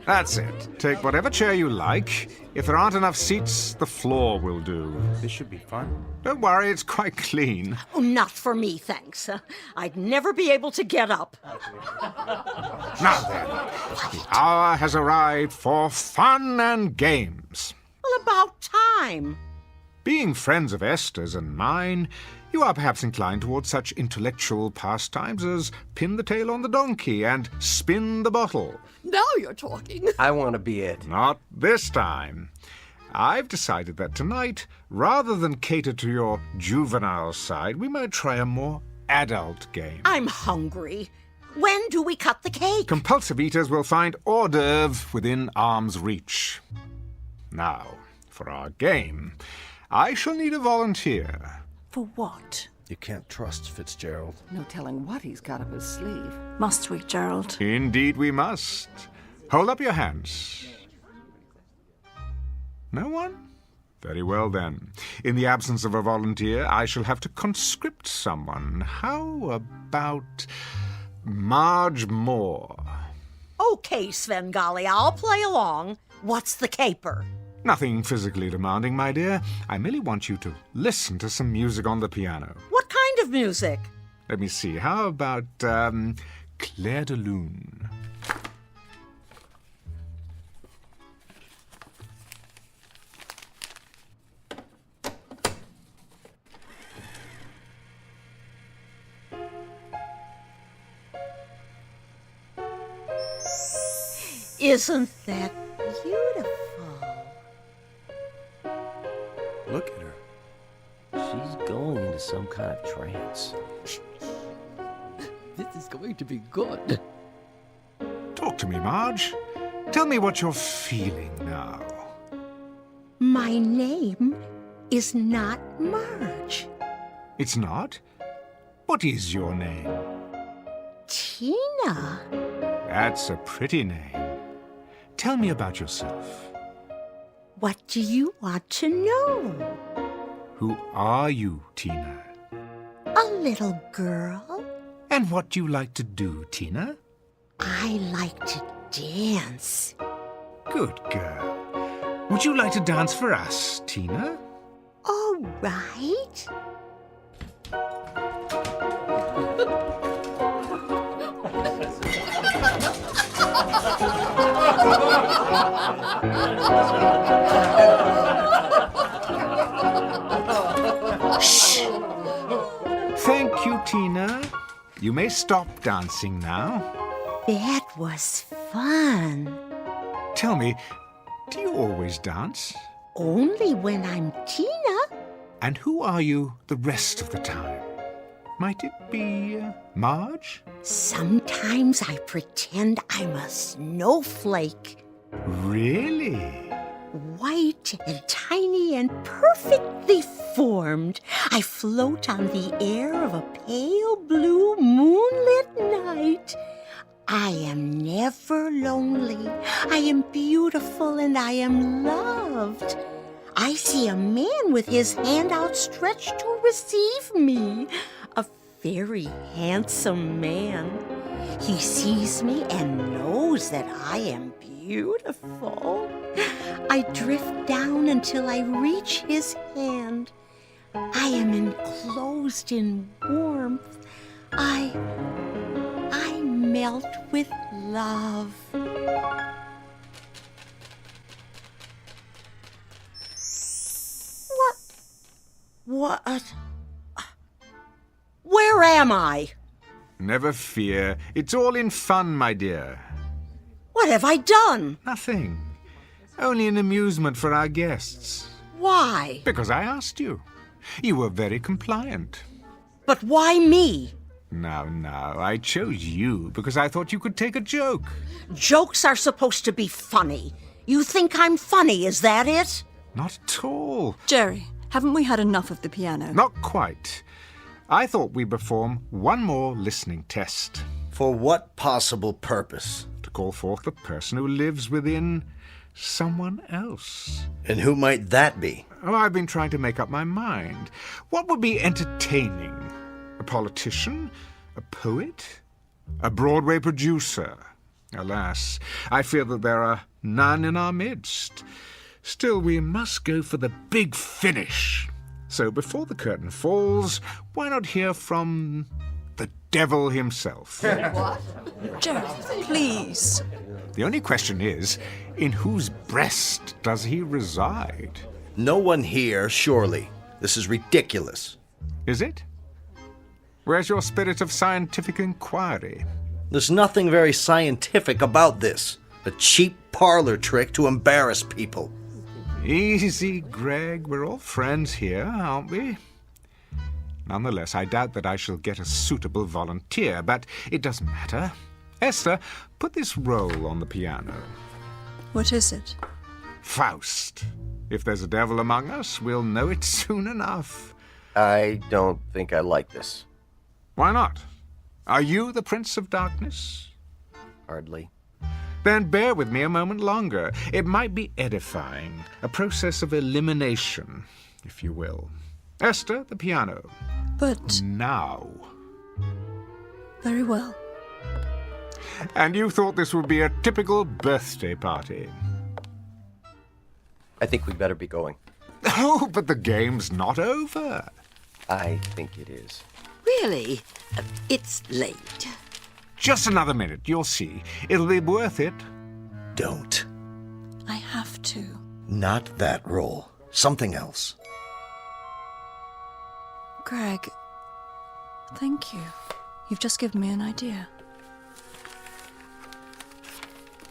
That's it. Take whatever chair you like. If there aren't enough seats, the floor will do. This should be fun. Don't worry, it's quite clean. Oh, not for me, thanks. I'd never be able to get up. Now then, the hour has arrived for fun and games. Well, about time. Being friends of Esther's and mine, you are perhaps inclined towards such intellectual pastimes as pin the tail on the donkey and spin the bottle. Now you're talking. I want to be it. Not this time. I've decided that tonight, rather than cater to your juvenile side, we might try a more adult game. I'm hungry. When do we cut the cake? Compulsive eaters will find hors d'oeuvre within arm's reach. Now, for our game, I shall need a volunteer. For what? You can't trust Fitzgerald. No telling what he's got up his sleeve. Must we, Gerald? Indeed we must. Hold up your hands. No one? Very well, then. In the absence of a volunteer, I shall have to conscript someone. How about Marge Moore? Okay, Svengali, I'll play along. What's the caper? Nothing physically demanding, my dear. I merely want you to listen to some music on the piano. What kind of music? Let me see. How about Clair de Lune? Isn't that beautiful? Look at her. She's going into some kind of trance. This is going to be good. Talk to me, Marge. Tell me what you're feeling now. My name is not Marge. It's not? What is your name? Tina. That's a pretty name. Tell me about yourself. What do you want to know? Who are you, Tina? A little girl. And what do you like to do, Tina? I like to dance. Good girl. Would you like to dance for us, Tina? All right. Shh! Thank you, Tina. You may stop dancing now. That was fun. Tell me, do you always dance? Only when I'm Tina. And who are you the rest of the time? Might it be Marge? Sometimes I pretend I'm a snowflake. Really? White and tiny and perfectly formed. I float on the air of a pale blue moonlit night. I am never lonely. I am beautiful and I am loved. I see a man with his hand outstretched to receive me. A very handsome man. He sees me and knows that I am beautiful. I drift down until I reach his hand. I am enclosed in warmth. I melt with love. What? Where am I? Never fear. It's all in fun, my dear. What have I done? Nothing. Only an amusement for our guests. Why? Because I asked you. You were very compliant. But why me? Now, I chose you because I thought you could take a joke. Jokes are supposed to be funny. You think I'm funny, is that it? Not at all. Jerry, haven't we had enough of the piano? Not quite. I thought we'd perform one more listening test. For what possible purpose? To call forth the person who lives within someone else. And who might that be? Oh, I've been trying to make up my mind. What would be entertaining? A politician? A poet? A Broadway producer? Alas, I fear that there are none in our midst. Still, we must go for the big finish. So before the curtain falls, why not hear from the devil himself? What? Jerry, please. The only question is, in whose breast does he reside? No one here, surely. This is ridiculous. Is it? Where's your spirit of scientific inquiry? There's nothing very scientific about this. A cheap parlor trick to embarrass people. Easy, Greg. We're all friends here, aren't we? Nonetheless, I doubt that I shall get a suitable volunteer, but it doesn't matter. Esther, put this roll on the piano. What is it? Faust. If there's a devil among us, we'll know it soon enough. I don't think I like this. Why not? Are you the Prince of Darkness? Hardly. Then bear with me a moment longer. It might be edifying, a process of elimination, if you will. Esther, the piano. But... Now. Very well. And you thought this would be a typical birthday party? I think we'd better be going. Oh, but the game's not over. I think it is. Really? It's late. Just another minute, you'll see. It'll be worth it. Don't. I have to. Not that role. Something else. Greg, thank you. You've just given me an idea.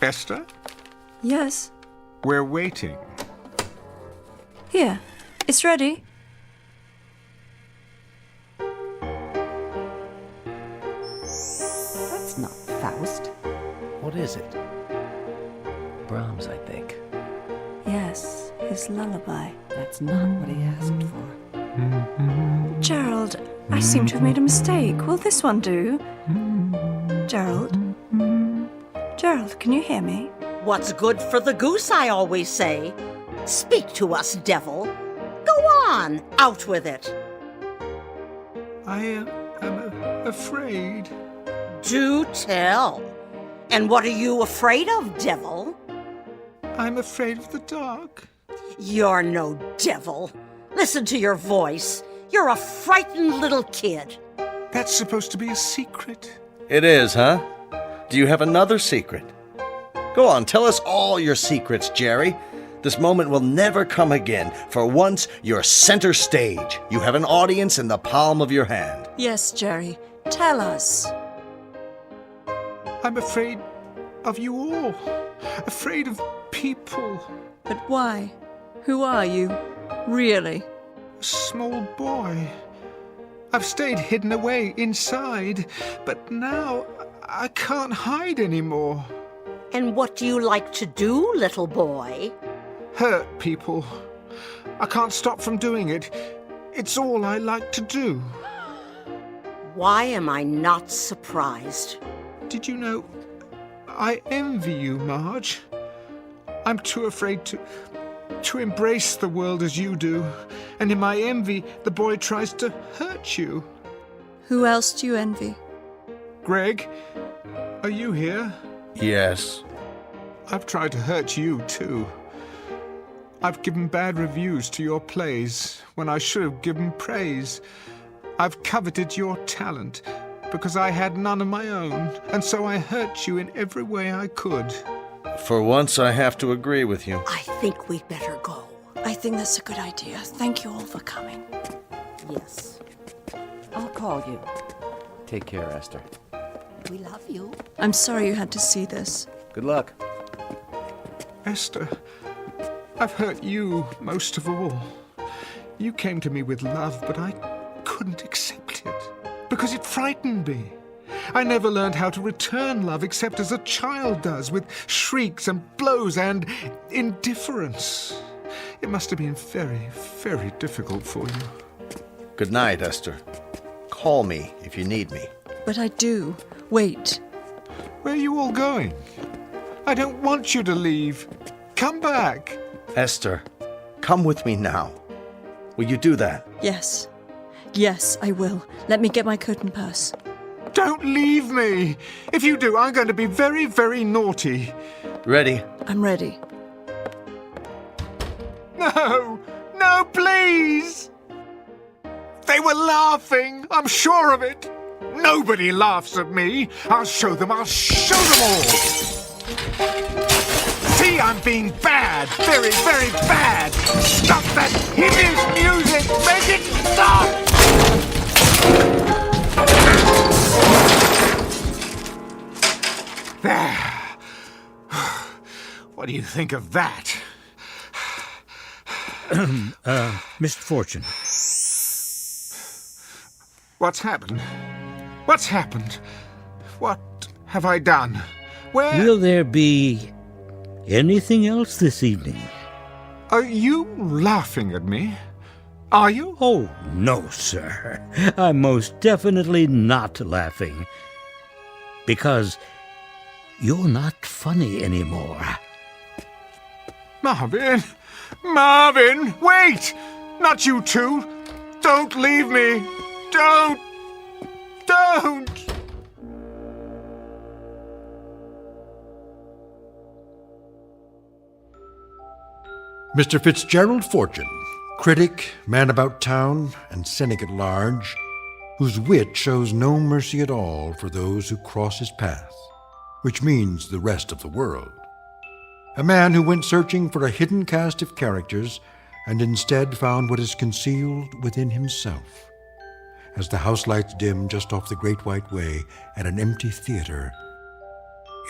Esther? Yes? We're waiting. Here, it's ready. That's not Faust. What is it? Brahms, I think. Yes, his lullaby. That's not what he asked for. Gerald, I seem to have made a mistake. Will this one do? Gerald? Gerald, can you hear me? What's good for the goose, I always say. Speak to us, devil. Go on, out with it. I am afraid. Do tell. And what are you afraid of, devil? I'm afraid of the dark. You're no devil. Listen to your voice. You're a frightened little kid. That's supposed to be a secret. It is, huh? Do you have another secret? Go on, tell us all your secrets, Jerry. This moment will never come again. For once, you're center stage. You have an audience in the palm of your hand. Yes, Jerry. Tell us. I'm afraid of you all. Afraid of people. But why? Who are you? Really? A small boy. I've stayed hidden away inside, but now I can't hide anymore. And what do you like to do, little boy? Hurt people. I can't stop from doing it. It's all I like to do. Why am I not surprised? Did you know I envy you, Marge? I'm too afraid to embrace the world as you do, and in my envy, the boy tries to hurt you. Who else do you envy? Greg, are you here? Yes. I've tried to hurt you, too. I've given bad reviews to your plays when I should have given praise. I've coveted your talent because I had none of my own, and so I hurt you in every way I could. For once, I have to agree with you. I think we'd better go. I think that's a good idea. Thank you all for coming. Yes. I'll call you. Take care, Esther. We love you. I'm sorry you had to see this. Good luck. Esther, I've hurt you most of all. You came to me with love, but I couldn't accept it because it frightened me. I never learned how to return love except as a child does, with shrieks and blows and indifference. It must have been very, very difficult for you. Good night, Esther. Call me if you need me. But I do. Wait. Where are you all going? I don't want you to leave. Come back. Esther, come with me now. Will you do that? Yes. Yes, I will. Let me get my curtain purse. Don't leave me. If you do, I'm going to be very, very naughty. Ready? I'm ready. No! No, please! They were laughing. I'm sure of it. Nobody laughs at me. I'll show them. I'll show them all. See, I'm being bad. Very, very bad. Stop that hideous music. Make it stop! There. What do you think of that? Mr. Fortune. What's happened? What's happened? What have I done? Where... Will there be anything else this evening? Are you laughing at me? Are you? Oh, no, sir. I'm most definitely not laughing. Because you're not funny anymore. Marvin! Marvin! Wait! Not you two! Don't leave me! Don't! Don't! Mr. Fitzgerald Fortune, critic, man about town, and cynic at large, whose wit shows no mercy at all for those who cross his path, which means the rest of the world. A man who went searching for a hidden cast of characters and instead found what is concealed within himself. As the house lights dim just off the Great White Way at an empty theater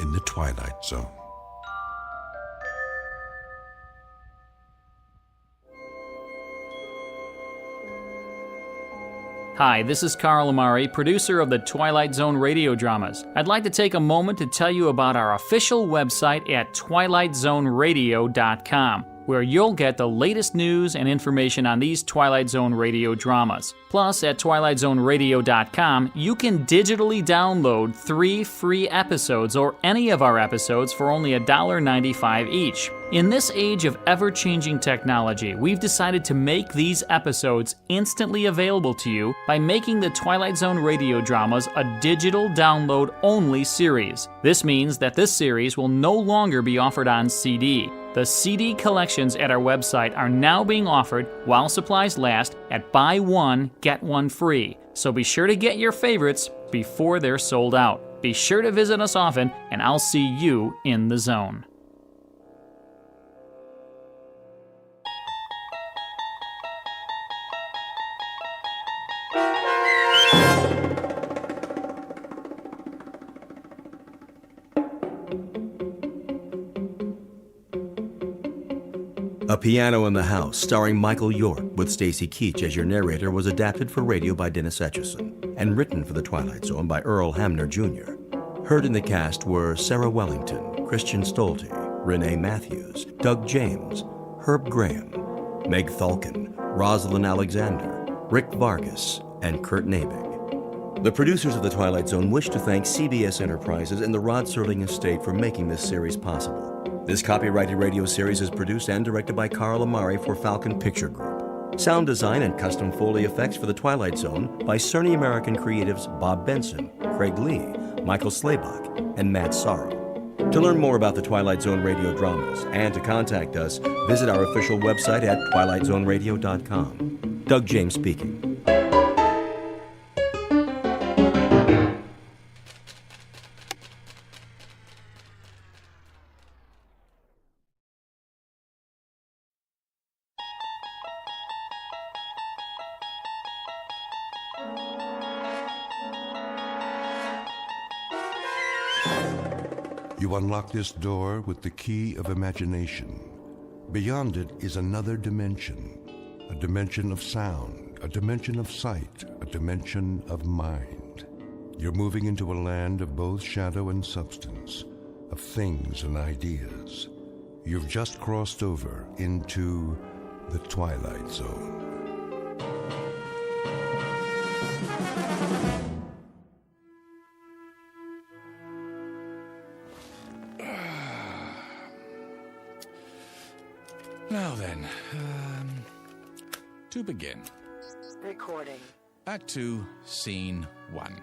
in the Twilight Zone. Hi, this is Carl Amari, producer of the Twilight Zone radio dramas. I'd like to take a moment to tell you about our official website at twilightzoneradio.com. where you'll get the latest news and information on these Twilight Zone radio dramas. Plus, at twilightzoneradio.com, you can digitally download 3 free episodes or any of our episodes for only $1.95 each. In this age of ever-changing technology, we've decided to make these episodes instantly available to you by making the Twilight Zone radio dramas a digital download-only series. This means that this series will no longer be offered on CD. The CD collections at our website are now being offered while supplies last at buy one, get one free. So be sure to get your favorites before they're sold out. Be sure to visit us often, and I'll see you in the zone. A Piano in the House, starring Michael York, with Stacy Keach as your narrator, was adapted for radio by Dennis Etchison and written for The Twilight Zone by Earl Hamner Jr. Heard in the cast were Sarah Wellington, Christian Stolte, Renee Matthews, Doug James, Herb Graham, Meg Thalken, Rosalind Alexander, Rick Vargas, and Kurt Nabig. The producers of The Twilight Zone wish to thank CBS Enterprises and the Rod Serling Estate for making this series possible. This copyrighted radio series is produced and directed by Carl Amari for Falcon Picture Group. Sound design and custom Foley effects for The Twilight Zone by Cerny American creatives Bob Benson, Craig Lee, Michael Slaybach, and Matt Sorrow. To learn more about the Twilight Zone radio dramas and to contact us, visit our official website at twilightzoneradio.com. Doug James speaking. You unlock this door with the key of imagination. Beyond it is another dimension, a dimension of sound, a dimension of sight, a dimension of mind. You're moving into a land of both shadow and substance, of things and ideas. You've just crossed over into the Twilight Zone. Now then, to begin. Recording. Act 2, Scene 1.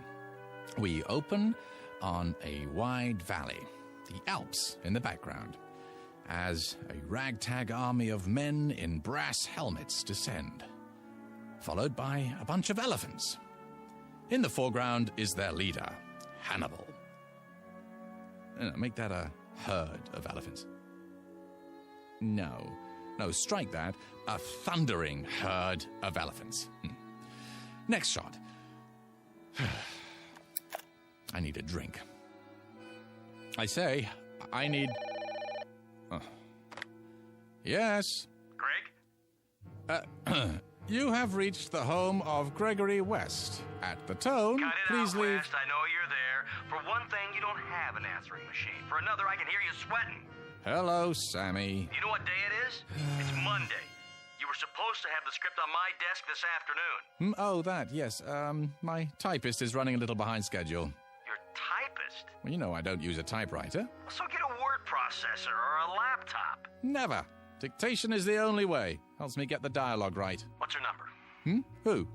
We open on a wide valley, the Alps in the background, as a ragtag army of men in brass helmets descend, followed by a bunch of elephants. In the foreground is their leader, Hannibal. Make that a herd of elephants. No, strike that. A thundering herd of elephants. Next shot. I need a drink. I say, I need... Yes? Greg? You have reached the home of Gregory West. At the tone, Cut it please out, leave... West. I know you're there. For one thing, you don't have an answering machine. For another, I can hear you sweating. Hello, Sammy. You know what day it is? It's Monday. You were supposed to have the script on my desk this afternoon. Oh, that, yes. My typist is running a little behind schedule. Your typist? Well, you know I don't use a typewriter. So get a word processor or a laptop. Never. Dictation is the only way. Helps me get the dialogue right. What's your number? Who?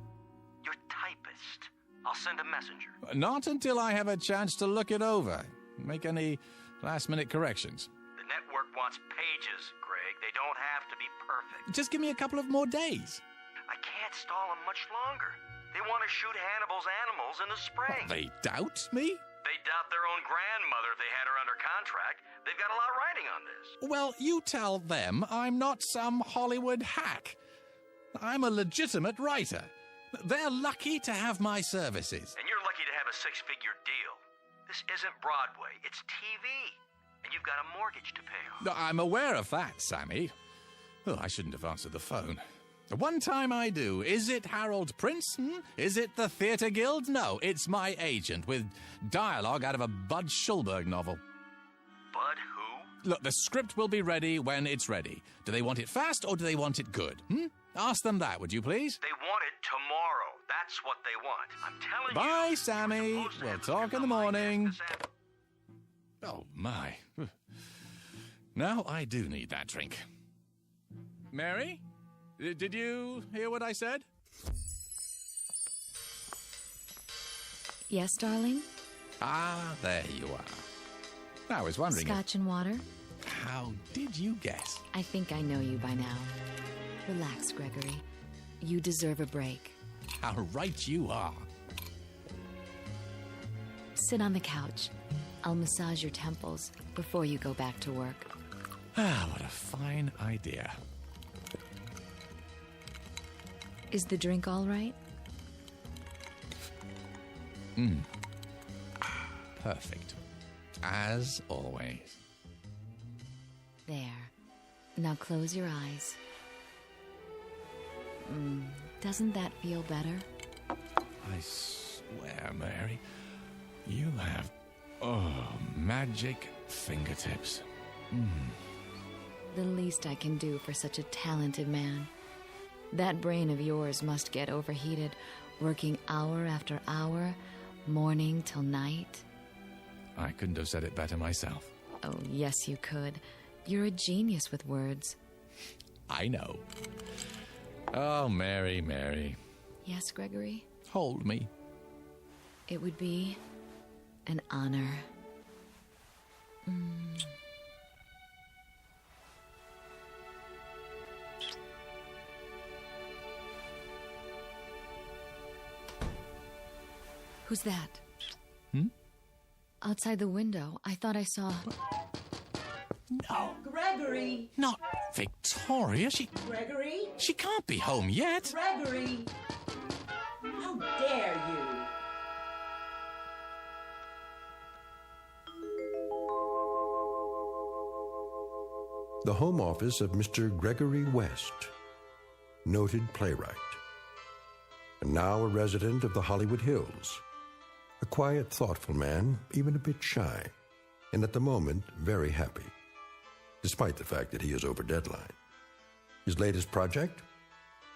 Your typist. I'll send a messenger. Not until I have a chance to look it over. Make any last-minute corrections. The network wants pages, Greg. They don't have to be perfect. Just give me a couple of more days. I can't stall them much longer. They want to shoot Hannibal's animals in the spring. They doubt me? They doubt their own grandmother if they had her under contract. They've got a lot riding on this. Well, you tell them I'm not some Hollywood hack. I'm a legitimate writer. They're lucky to have my services. And you're lucky to have a six-figure deal. This isn't Broadway, it's TV. And you've got a mortgage to pay off. I'm aware of that, Sammy. Oh, I shouldn't have answered the phone. The one time I do. Is it Harold Prince? Is it the Theatre Guild? No, it's my agent with dialogue out of a Bud Schulberg novel. Bud who? Look, the script will be ready when it's ready. Do they want it fast or do they want it good? Ask them that, would you please? They want it tomorrow. That's what they want. I'm telling Bye, you. Sammy. We'll talk in the morning. Oh, my. Now I do need that drink. Mary? Did you hear what I said? Yes, darling? Ah, there you are. I was wondering. Scotch and water? How did you guess? I think I know you by now. Relax, Gregory. You deserve a break. How right you are. Sit on the couch. I'll massage your temples before you go back to work. Ah, what a fine idea. Is the drink all right? Perfect. As always. There. Now close your eyes. Doesn't that feel better? I swear, Mary, you have, magic fingertips. The least I can do for such a talented man. That brain of yours must get overheated, working hour after hour, morning till night. I couldn't have said it better myself. Oh, yes, you could. You're a genius with words. I know. Oh, Mary, Mary. Yes, Gregory? Hold me. It would be an honor. Who's that? Outside the window, I thought I saw... No. Gregory! Not Victoria. Gregory? She can't be home yet. Gregory! How dare you! The home office of Mr. Gregory West, noted playwright, and now a resident of the Hollywood Hills. A quiet, thoughtful man, even a bit shy, and at the moment, very happy, despite the fact that he is over deadline. His latest project?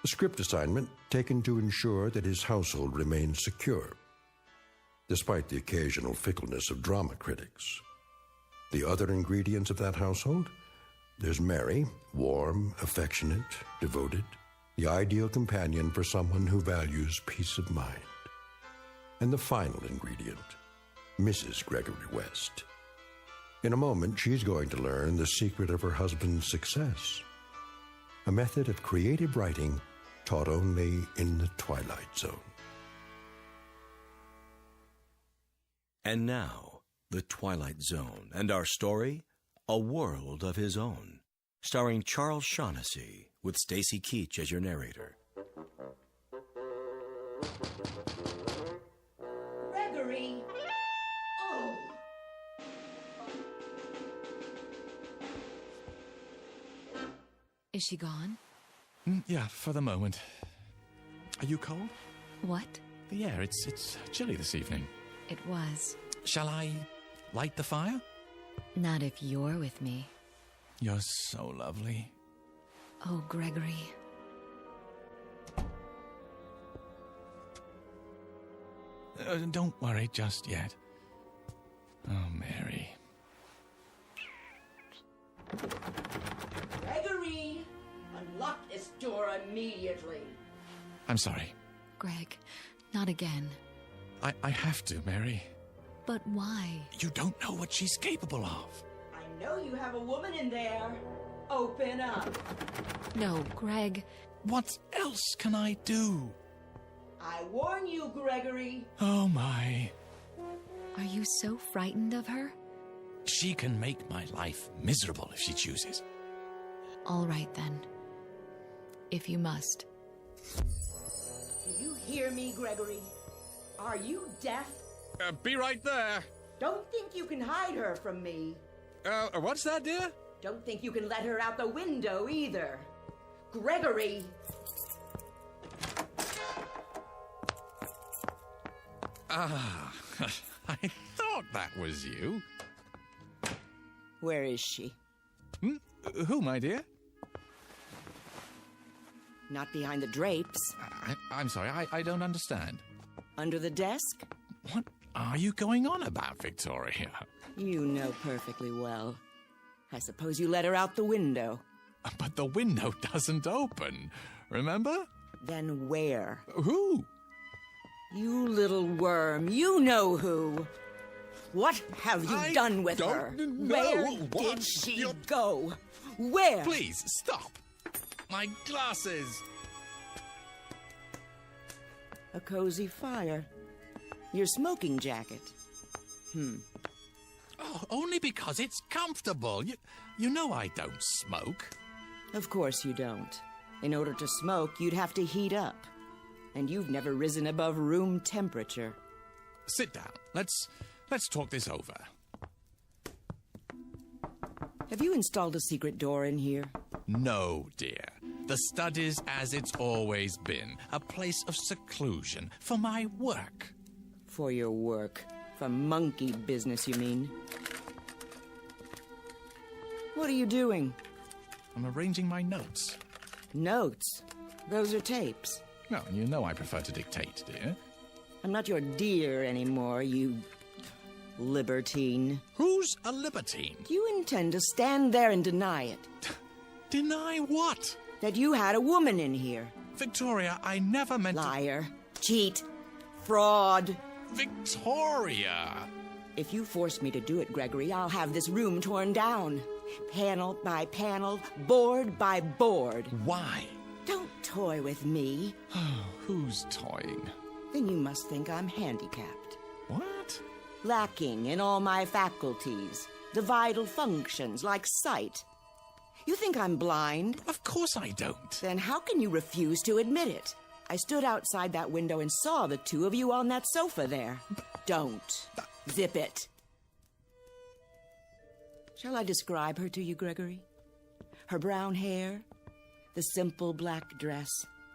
A script assignment taken to ensure that his household remains secure, despite the occasional fickleness of drama critics. The other ingredients of that household? There's Mary, warm, affectionate, devoted, the ideal companion for someone who values peace of mind. And the final ingredient, Mrs. Gregory West. In a moment, she's going to learn the secret of her husband's success, a method of creative writing taught only in the Twilight Zone. And now, The Twilight Zone, and our story, A World of His Own, starring Charles Shaughnessy, with Stacy Keach as your narrator. Gregory! Oh! Is she gone? Yeah, for the moment. Are you cold? What? The air, it's chilly this evening. It was. Shall I light the fire? Not if you're with me. You're so lovely. Oh, Gregory. Don't worry just yet. Oh, Mary. Gregory! Unlock this door immediately. I'm sorry. Greg, not again. I have to, Mary. But why? You don't know what she's capable of. I know you have a woman in there. Open up. No, Greg. What else can I do? I warn you, Gregory. Oh, my. Are you so frightened of her? She can make my life miserable if she chooses. All right, then. If you must. Do you hear me, Gregory? Are you deaf? Be right there. Don't think you can hide her from me. What's that, dear? Don't think you can let her out the window either. Gregory! Ah, I thought that was you. Where is she? Who, my dear? Not behind the drapes. I'm sorry, I don't understand. Under the desk? What are you going on about, Victoria? You know perfectly well. I suppose you let her out the window. But the window doesn't open, remember? Then where? Who? You little worm, you know who. What have you done with her? Where did she go? Where? Please, stop. My glasses. A cozy fire. Your smoking jacket. Oh, only because it's comfortable. You know I don't smoke. Of course you don't. In order to smoke, you'd have to heat up. And you've never risen above room temperature. Sit down. Let's talk this over. Have you installed a secret door in here? No, dear. The stud is as it's always been, a place of seclusion for my work. For your work. For monkey business, you mean? What are you doing? I'm arranging my notes. Notes? Those are tapes. Well, you know I prefer to dictate, dear. I'm not your dear anymore, you libertine. Who's a libertine? Do you intend to stand there and deny it? Deny what? That you had a woman in here. Victoria, I never meant Liar. Cheat. Fraud. Victoria! If you force me to do it, Gregory, I'll have this room torn down. Panel by panel, board by board. Why? Don't toy with me. Who's toying? Then you must think I'm handicapped. What? Lacking in all my faculties. The vital functions, like sight. You think I'm blind? Of course I don't. Then how can you refuse to admit it? I stood outside that window and saw the two of you on that sofa there. Don't. Zip it. Shall I describe her to you, Gregory? Her brown hair, the simple black dress,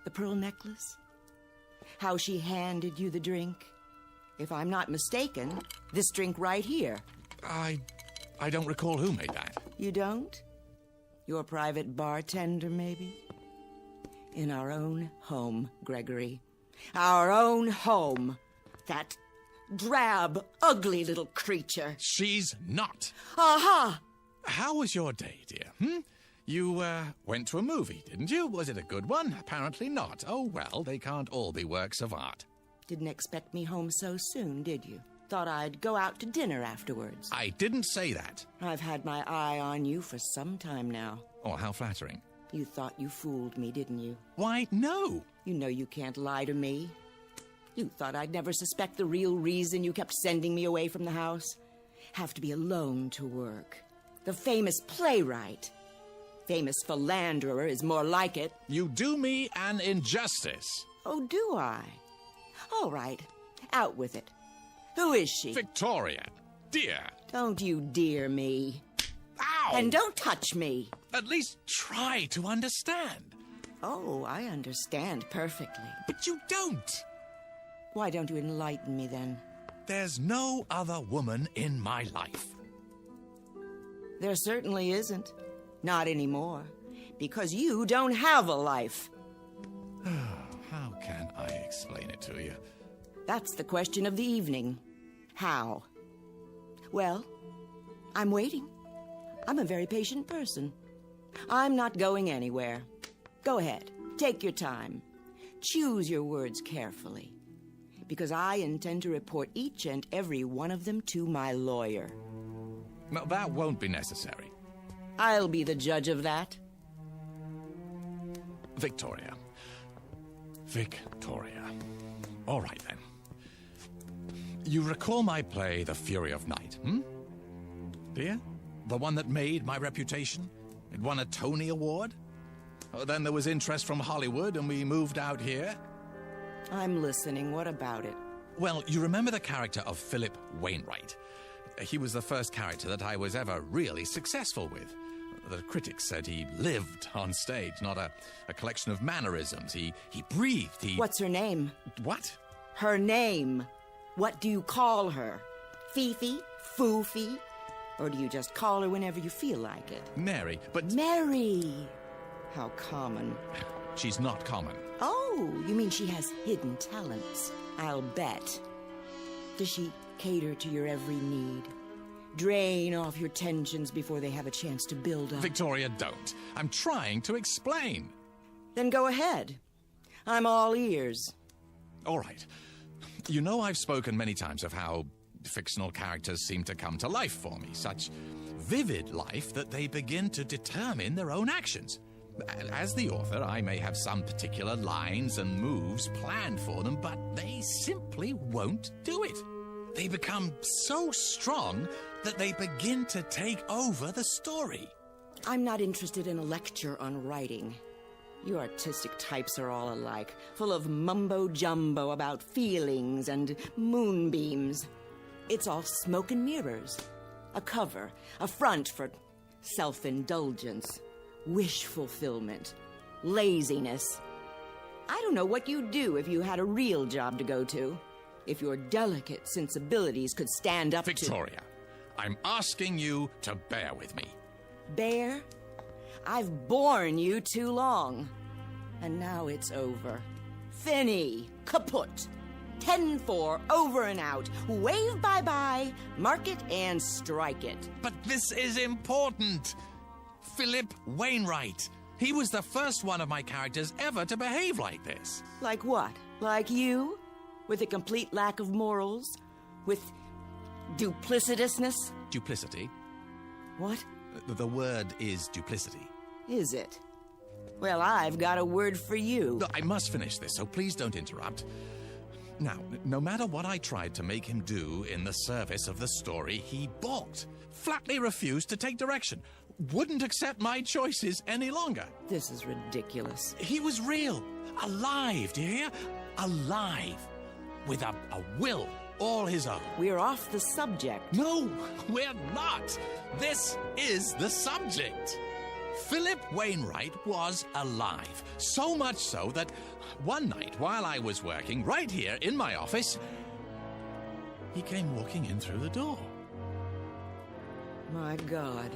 the pearl necklace, how she handed you the drink. If I'm not mistaken, this drink right here. I don't recall who made that. You don't? Your private bartender, maybe? In our own home, Gregory. Our own home. That drab, ugly little creature. She's not. Aha! How was your day, dear? You, went to a movie, didn't you? Was it a good one? Apparently not. Oh, well, they can't all be works of art. Didn't expect me home so soon, did you? Thought I'd go out to dinner afterwards. I didn't say that. I've had my eye on you for some time now. Oh, how flattering. You thought you fooled me, didn't you? Why, no. You know you can't lie to me. You thought I'd never suspect the real reason you kept sending me away from the house? Have to be alone to work. The famous playwright. Famous philanderer is more like it. You do me an injustice. Oh, do I? All right, out with it. Who is she? Victoria, dear. Don't you dear me. Ow! And don't touch me. At least try to understand. Oh, I understand perfectly. But you don't. Why don't you enlighten me then? There's no other woman in my life. There certainly isn't. Not anymore. Because you don't have a life. How can I explain it to you? That's the question of the evening. How? Well, I'm waiting. I'm a very patient person. I'm not going anywhere. Go ahead. Take your time. Choose your words carefully. Because I intend to report each and every one of them to my lawyer. No, that won't be necessary. I'll be the judge of that. Victoria. Victoria. All right, then. You recall my play, The Fury of Night, Dear? The one that made my reputation? It won a Tony Award? Then there was interest from Hollywood, and we moved out here. I'm listening. What about it? Well, you remember the character of Philip Wainwright. He was the first character that I was ever really successful with. The critics said he lived on stage, not a collection of mannerisms. He breathed, What's her name? What? Her name. What do you call her? Fifi? Foofy? Or do you just call her whenever you feel like it? Mary, but... Mary! How common. She's not common. Oh, you mean she has hidden talents? I'll bet. Does she cater to your every need? Drain off your tensions before they have a chance to build up? Victoria, don't. I'm trying to explain. Then go ahead. I'm all ears. All right. You know I've spoken many times of how fictional characters seem to come to life for me. Such vivid life that they begin to determine their own actions. As the author, I may have some particular lines and moves planned for them, but they simply won't do it. They become so strong that they begin to take over the story. I'm not interested in a lecture on writing. You artistic types are all alike, full of mumbo-jumbo about feelings and moonbeams. It's all smoke and mirrors. A cover, a front for self-indulgence, wish fulfillment, laziness. I don't know what you'd do if you had a real job to go to. If your delicate sensibilities could stand up Victoria, I'm asking you to bear with me. Bear? I've borne you too long. And now it's over. Finny, kaput. 10-4, over and out. Wave bye-bye, mark it and strike it. But this is important. Philip Wainwright. He was the first one of my characters ever to behave like this. Like what? Like you? With a complete lack of morals? With duplicitousness? Duplicity? What? The word is duplicity. Is it? Well, I've got a word for you. I must finish this, so please don't interrupt. Now, no matter what I tried to make him do in the service of the story, he balked, flatly refused to take direction, wouldn't accept my choices any longer. This is ridiculous. He was real, alive, do you hear? Alive, with a will all his own. We're off the subject. No, we're not. This is the subject. Philip Wainwright was alive, so much so that one night while I was working right here in my office, he came walking in through the door. My God.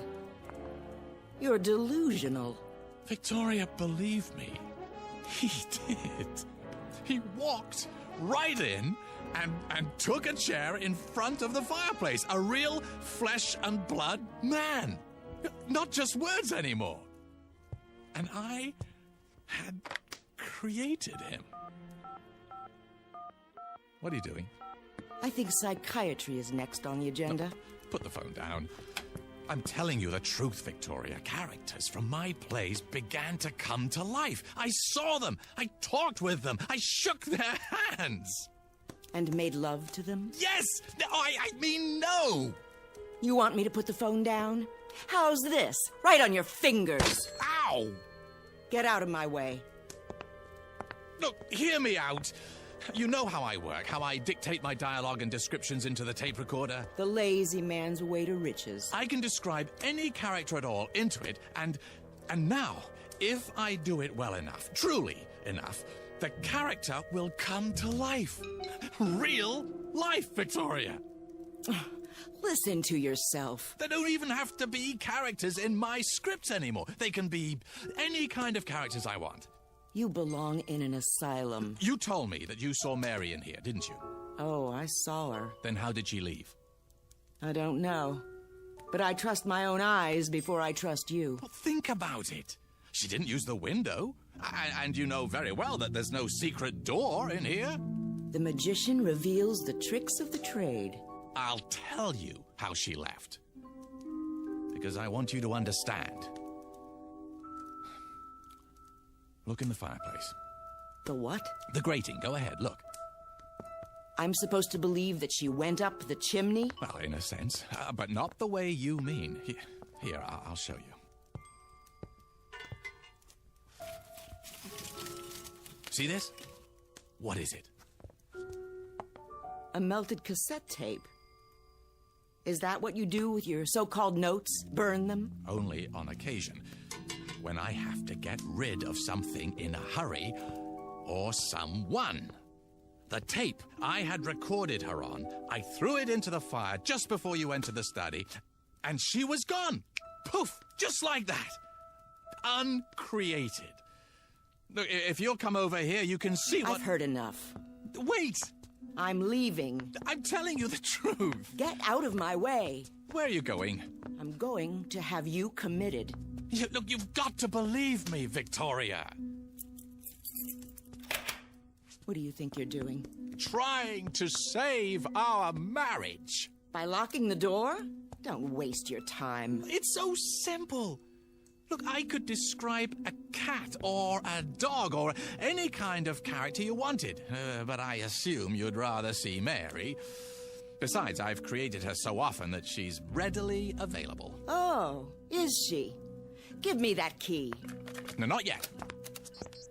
You're delusional. Victoria, believe me, he did. He walked right in and took a chair in front of the fireplace. A real flesh and blood man. Not just words anymore. And I had created him. What are you doing? I think psychiatry is next on the agenda. No, put the phone down. I'm telling you the truth, Victoria. Characters from my plays began to come to life. I saw them. I talked with them. I shook their hands. And made love to them? Yes! I mean no! You want me to put the phone down? How's this? Right on your fingers. Ow! Get out of my way. Look, hear me out. You know how I work, how I dictate my dialogue and descriptions into the tape recorder. The lazy man's way to riches. I can describe any character at all into it, and now, if I do it well enough, truly enough, the character will come to life. Real life, Victoria. Listen to yourself. They don't even have to be characters in my scripts anymore. They can be any kind of characters I want. You belong in an asylum. You told me that you saw Mary in here, didn't you? Oh, I saw her. Then how did she leave? I don't know. But I trust my own eyes before I trust you. Well, think about it. She didn't use the window. And you know very well that there's no secret door in here. The magician reveals the tricks of the trade. I'll tell you how she left. Because I want you to understand. Look in the fireplace. The what? The grating. Go ahead, look. I'm supposed to believe that she went up the chimney? Well, in a sense, but not the way you mean. Here, I'll show you. See this? What is it? A melted cassette tape. Is that what you do with your so-called notes? Burn them? Only on occasion. When I have to get rid of something in a hurry, or someone. The tape I had recorded her on, I threw it into the fire just before you entered the study, And she was gone. Poof! Just like that. Uncreated. Look, if you'll come over here, you can see what... I've heard enough. Wait! I'm leaving. I'm telling you the truth. Get out of my way. Where are you going? I'm going to have you committed. Look, you've got to believe me, Victoria. What do you think you're doing? Trying to save our marriage. By locking the door? Don't waste your time. It's so simple. Look, I could describe a cat or a dog or any kind of character you wanted, but I assume you'd rather see Mary. Besides, I've created her so often that she's readily available. Oh, is she? Give me that key. No, not yet.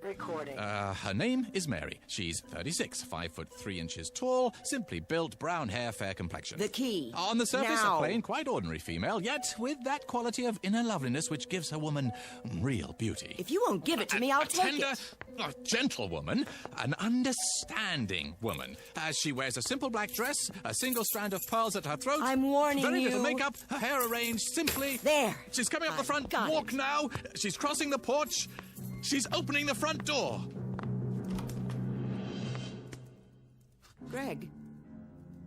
Recording. Her name is Mary. She's 36, 5 foot 3 inches tall, simply built, brown hair, fair complexion. The key. On the surface, now. a plain, quite ordinary female, yet with that quality of inner loveliness which gives her woman real beauty. If you won't give it to me, I'll take it. A gentle woman, an understanding woman. She wears a simple black dress, a single strand of pearls at her throat. I'm warning very you. Very little makeup, her hair arranged simply. There. She's coming up the front walk now. She's crossing the porch. She's opening the front door. Greg,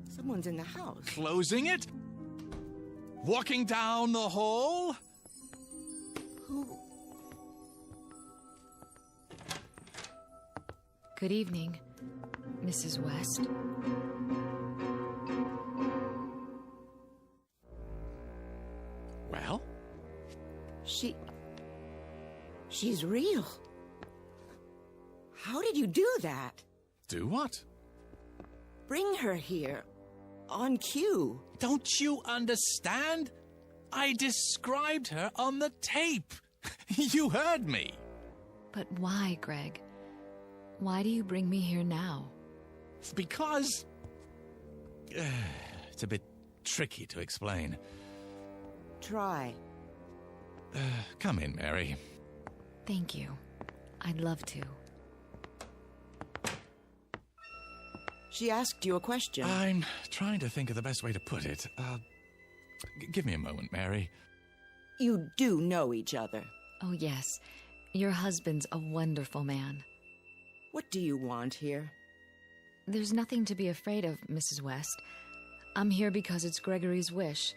someone's in the house. Closing it. Walking down the hall. Who? Good evening, Mrs. West. Well? She's real. How did you do that? Do what? Bring her here. On cue. Don't you understand? I described her on the tape. You heard me. But why, Greg? Why do you bring me here now? Because... it's a bit tricky to explain. Try. Come in, Mary. Thank you. I'd love to. She asked you a question. I'm trying to think of the best way to put it. Give me a moment, Mary. You do know each other. Oh, yes. Your husband's a wonderful man. What do you want here? There's nothing to be afraid of, Mrs. West. I'm here because it's Gregory's wish.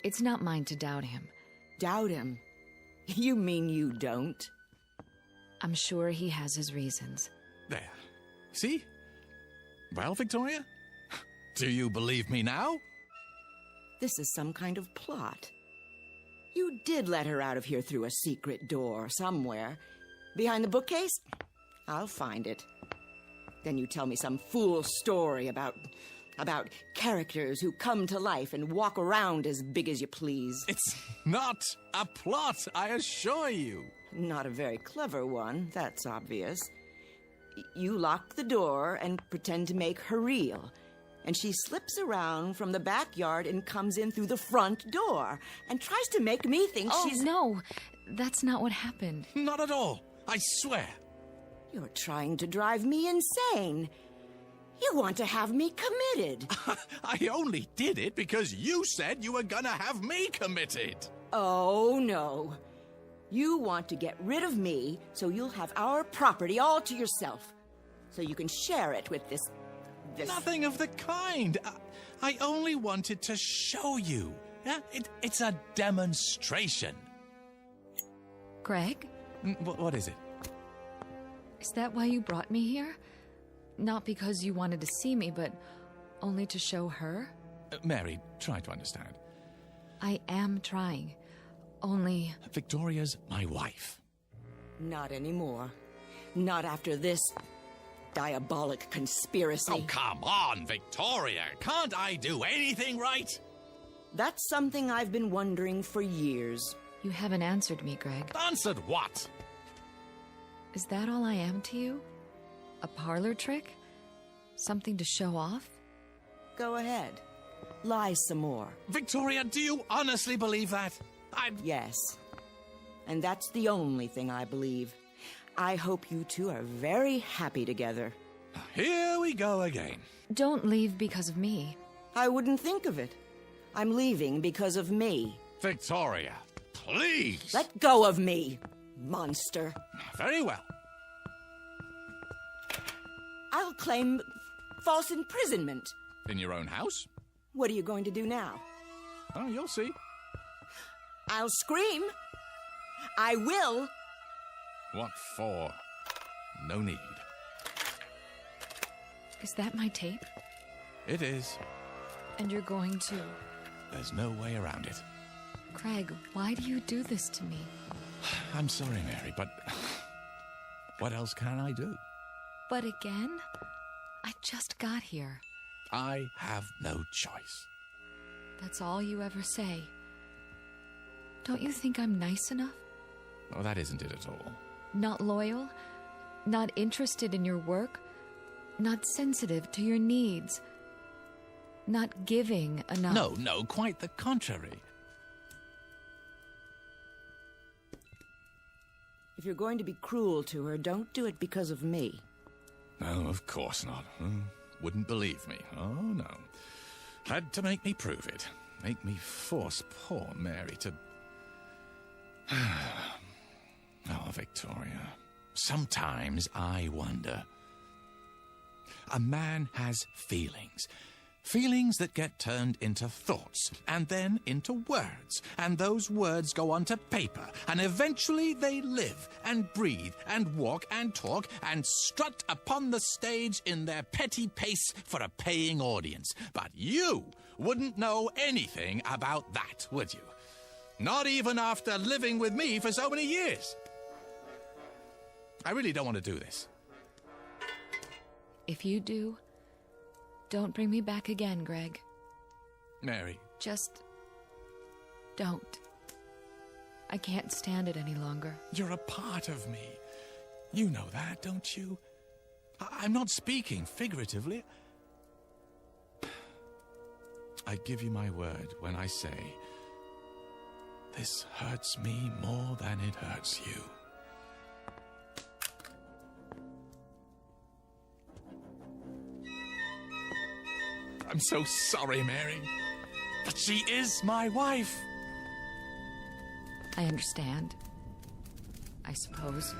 It's not mine to doubt him. Doubt him? You mean you don't? I'm sure he has his reasons. There. See? Well, Victoria? Do you believe me now? This is some kind of plot. You did let her out of here through a secret door somewhere. Behind the bookcase? I'll find it. Then you tell me some fool story about characters who come to life and walk around as big as you please. It's not a plot, I assure you. Not a very clever one, that's obvious. You lock the door and pretend to make her real. And she slips around from the backyard and comes in through the front door and tries to make me think she's... Oh, no. That's not what happened. Not at all. I swear. You're trying to drive me insane. You want to have me committed. I only did it because you said you were gonna have me committed. Oh, no. You want to get rid of me so you'll have our property all to yourself. So you can share it with this... Nothing of the kind. I only wanted to show you. Yeah, it's a demonstration. Greg? What is it? Is that why you brought me here? Not because you wanted to see me, but only to show her? Mary, try to understand. I am trying. Only... Victoria's my wife. Not anymore. Not after this diabolic conspiracy. Oh, come on, Victoria. Can't I do anything right? That's something I've been wondering for years. You haven't answered me, Greg. Answered what? Is that all I am to you? A parlor trick? Something to show off? Go ahead. Lie some more. Victoria, do you honestly believe that? Yes. And that's the only thing I believe. I hope you two are very happy together. Here we go again. Don't leave because of me. I wouldn't think of it. I'm leaving because of me. Victoria, please! Let go of me, monster. Very well. I'll claim false imprisonment. In your own house? What are you going to do now? Oh, you'll see. I'll scream. I will. What for? No need. Is that my tape? It is. And you're going to... There's no way around it. Craig, why do you do this to me? I'm sorry, Mary, but what else can I do? But again? I just got here. I have no choice. That's all you ever say. Don't you think I'm nice enough? Oh, that isn't it at all. Not loyal? Not interested in your work? Not sensitive to your needs? Not giving enough? No, quite the contrary. If you're going to be cruel to her, don't do it because of me. No, of course not. Wouldn't believe me. Oh, no. Had to make me prove it. Make me force poor Mary to... Oh, Victoria. Sometimes I wonder. A man has feelings. Feelings that get turned into thoughts, and then into words, and those words go onto paper, and eventually they live, and breathe, and walk, and talk, and strut upon the stage in their petty pace for a paying audience. But you wouldn't know anything about that, would you? Not even after living with me for so many years. I really don't want to do this. If you do, don't bring me back again, Greg. Mary. Just don't. I can't stand it any longer. You're a part of me. You know that, don't you? I'm not speaking figuratively. I give you my word when I say, this hurts me more than it hurts you. I'm so sorry, Mary, but she is my wife. I understand. I suppose.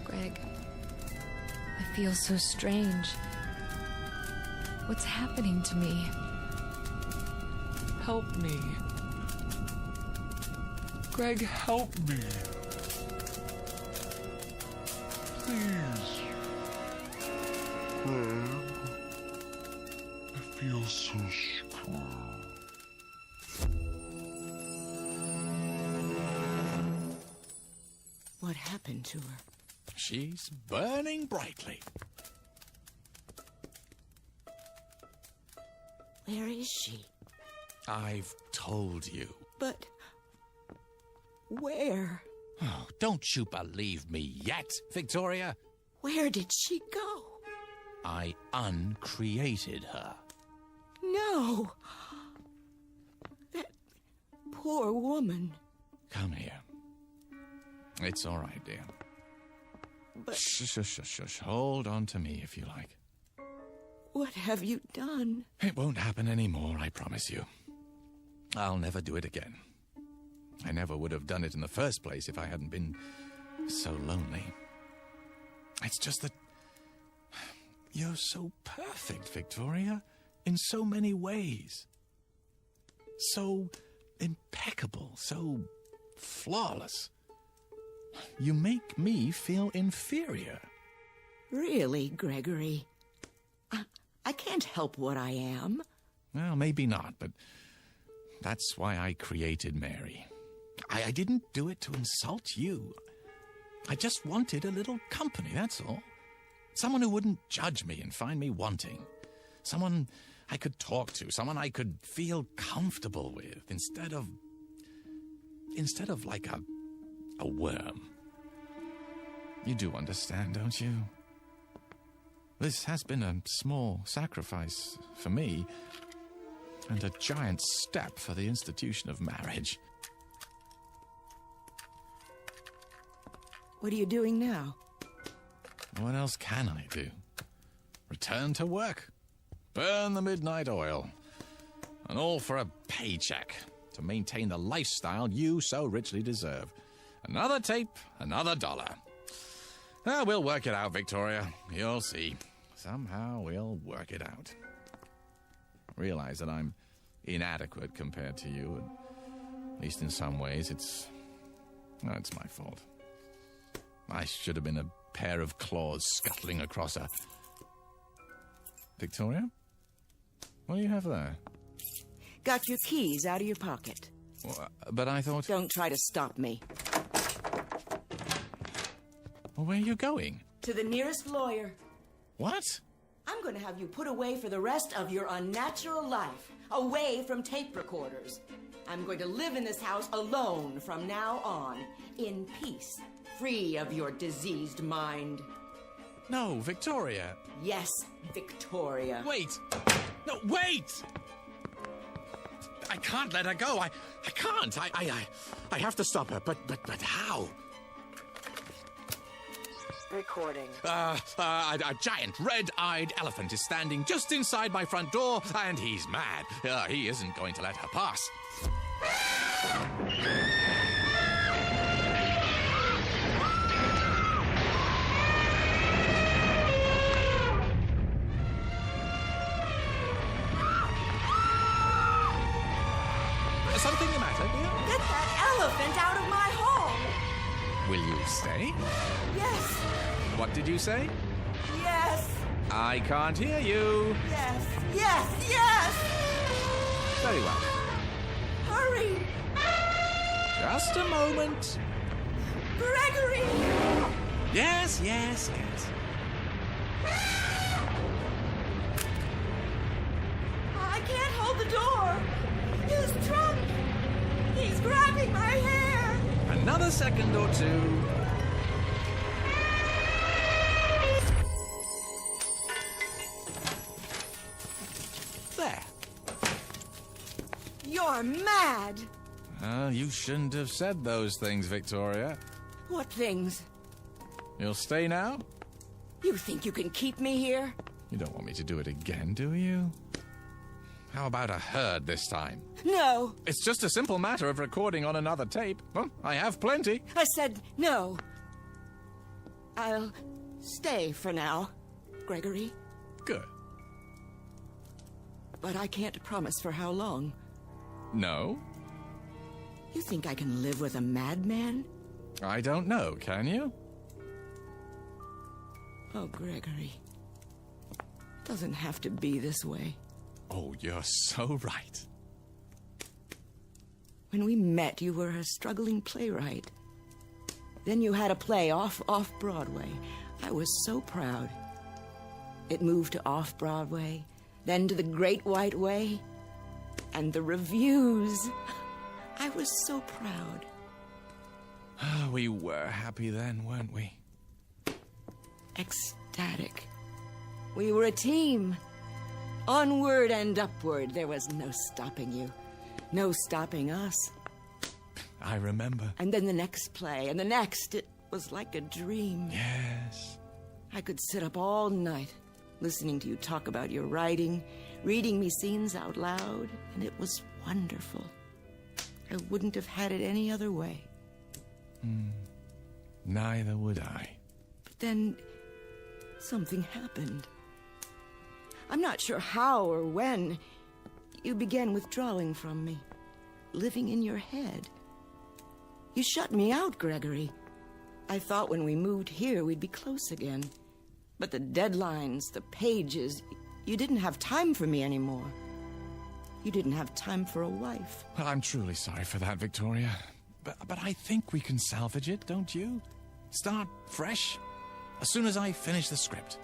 Greg, I feel so strange. What's happening to me? Help me. Greg, help me. Please. Greg, I feel so strong. What happened to her? She's burning brightly. Where is she? I've told you. But where? Oh, don't you believe me yet, Victoria? Where did she go? I uncreated her. No. That poor woman. Come here. It's all right, dear. But... Shush. Hold on to me if you like. What have you done? It won't happen anymore, I promise you. I'll never do it again. I never would have done it in the first place if I hadn't been so lonely. It's just that you're so perfect, Victoria, in so many ways. So impeccable, so flawless. You make me feel inferior. Really, Gregory? I can't help what I am. Well, maybe not, but that's why I created Mary. I didn't do it to insult you. I just wanted a little company, that's all. Someone who wouldn't judge me and find me wanting. Someone I could talk to, someone I could feel comfortable with, instead of like a worm. You do understand, don't you? This has been a small sacrifice for me, and a giant step for the institution of marriage. What are you doing now? What else can I do? Return to work. Burn the midnight oil. And all for a paycheck to maintain the lifestyle you so richly deserve. Another tape, another dollar. We'll work it out, Victoria. You'll see. Somehow we'll work it out. Realize that I'm inadequate compared to you, and at least in some ways it's my fault. I should have been a pair of claws scuttling across a... Victoria? What do you have there? Got your keys out of your pocket. But I thought... Don't try to stop me. Well, where are you going? To the nearest lawyer. What? I'm going to have you put away for the rest of your unnatural life. Away from tape recorders. I'm going to live in this house alone from now on. In peace. Free of your diseased mind. No, Victoria. Yes, Victoria. Wait! No, wait! I can't let her go. I can't. I have to stop her. But how? Recording. A giant red-eyed elephant is standing just inside my front door, and he's mad. He isn't going to let her pass. Something the matter, dear? Get that elephant out of my home! Will you stay? Yes. What did you say? Yes. I can't hear you. Yes. Yes. Yes. Very well. Hurry. Just a moment. Gregory! Yes. I can't hold the door. His trunk. He's grabbing my hair. Another second or two. There. You're mad. You shouldn't have said those things, Victoria. What things? You'll stay now? You think you can keep me here? You don't want me to do it again, do you? How about a herd this time? No. It's just a simple matter of recording on another tape. Well, I have plenty. I said no. I'll stay for now, Gregory. Good. But I can't promise for how long. No? You think I can live with a madman? I don't know, can you? Oh, Gregory. It doesn't have to be this way. Oh, you're so right. When we met, you were a struggling playwright. Then you had a play off-Broadway. I was so proud. It moved to off-Broadway, then to the Great White Way, and the reviews. I was so proud. We were happy then, weren't we? Ecstatic. We were a team. Onward and upward. There was no stopping you. No stopping us. I remember. And then the next play, and the next. It was like a dream. Yes. I could sit up all night, listening to you talk about your writing, reading me scenes out loud, and it was wonderful. I wouldn't have had it any other way. Neither would I. But then, something happened. I'm not sure how or when. You began withdrawing from me, living in your head. You shut me out, Gregory. I thought when we moved here we'd be close again. But the deadlines, the pages, you didn't have time for me anymore. You didn't have time for a wife. Well, I'm truly sorry for that, Victoria. But I think we can salvage it, don't you? Start fresh, as soon as I finish the script.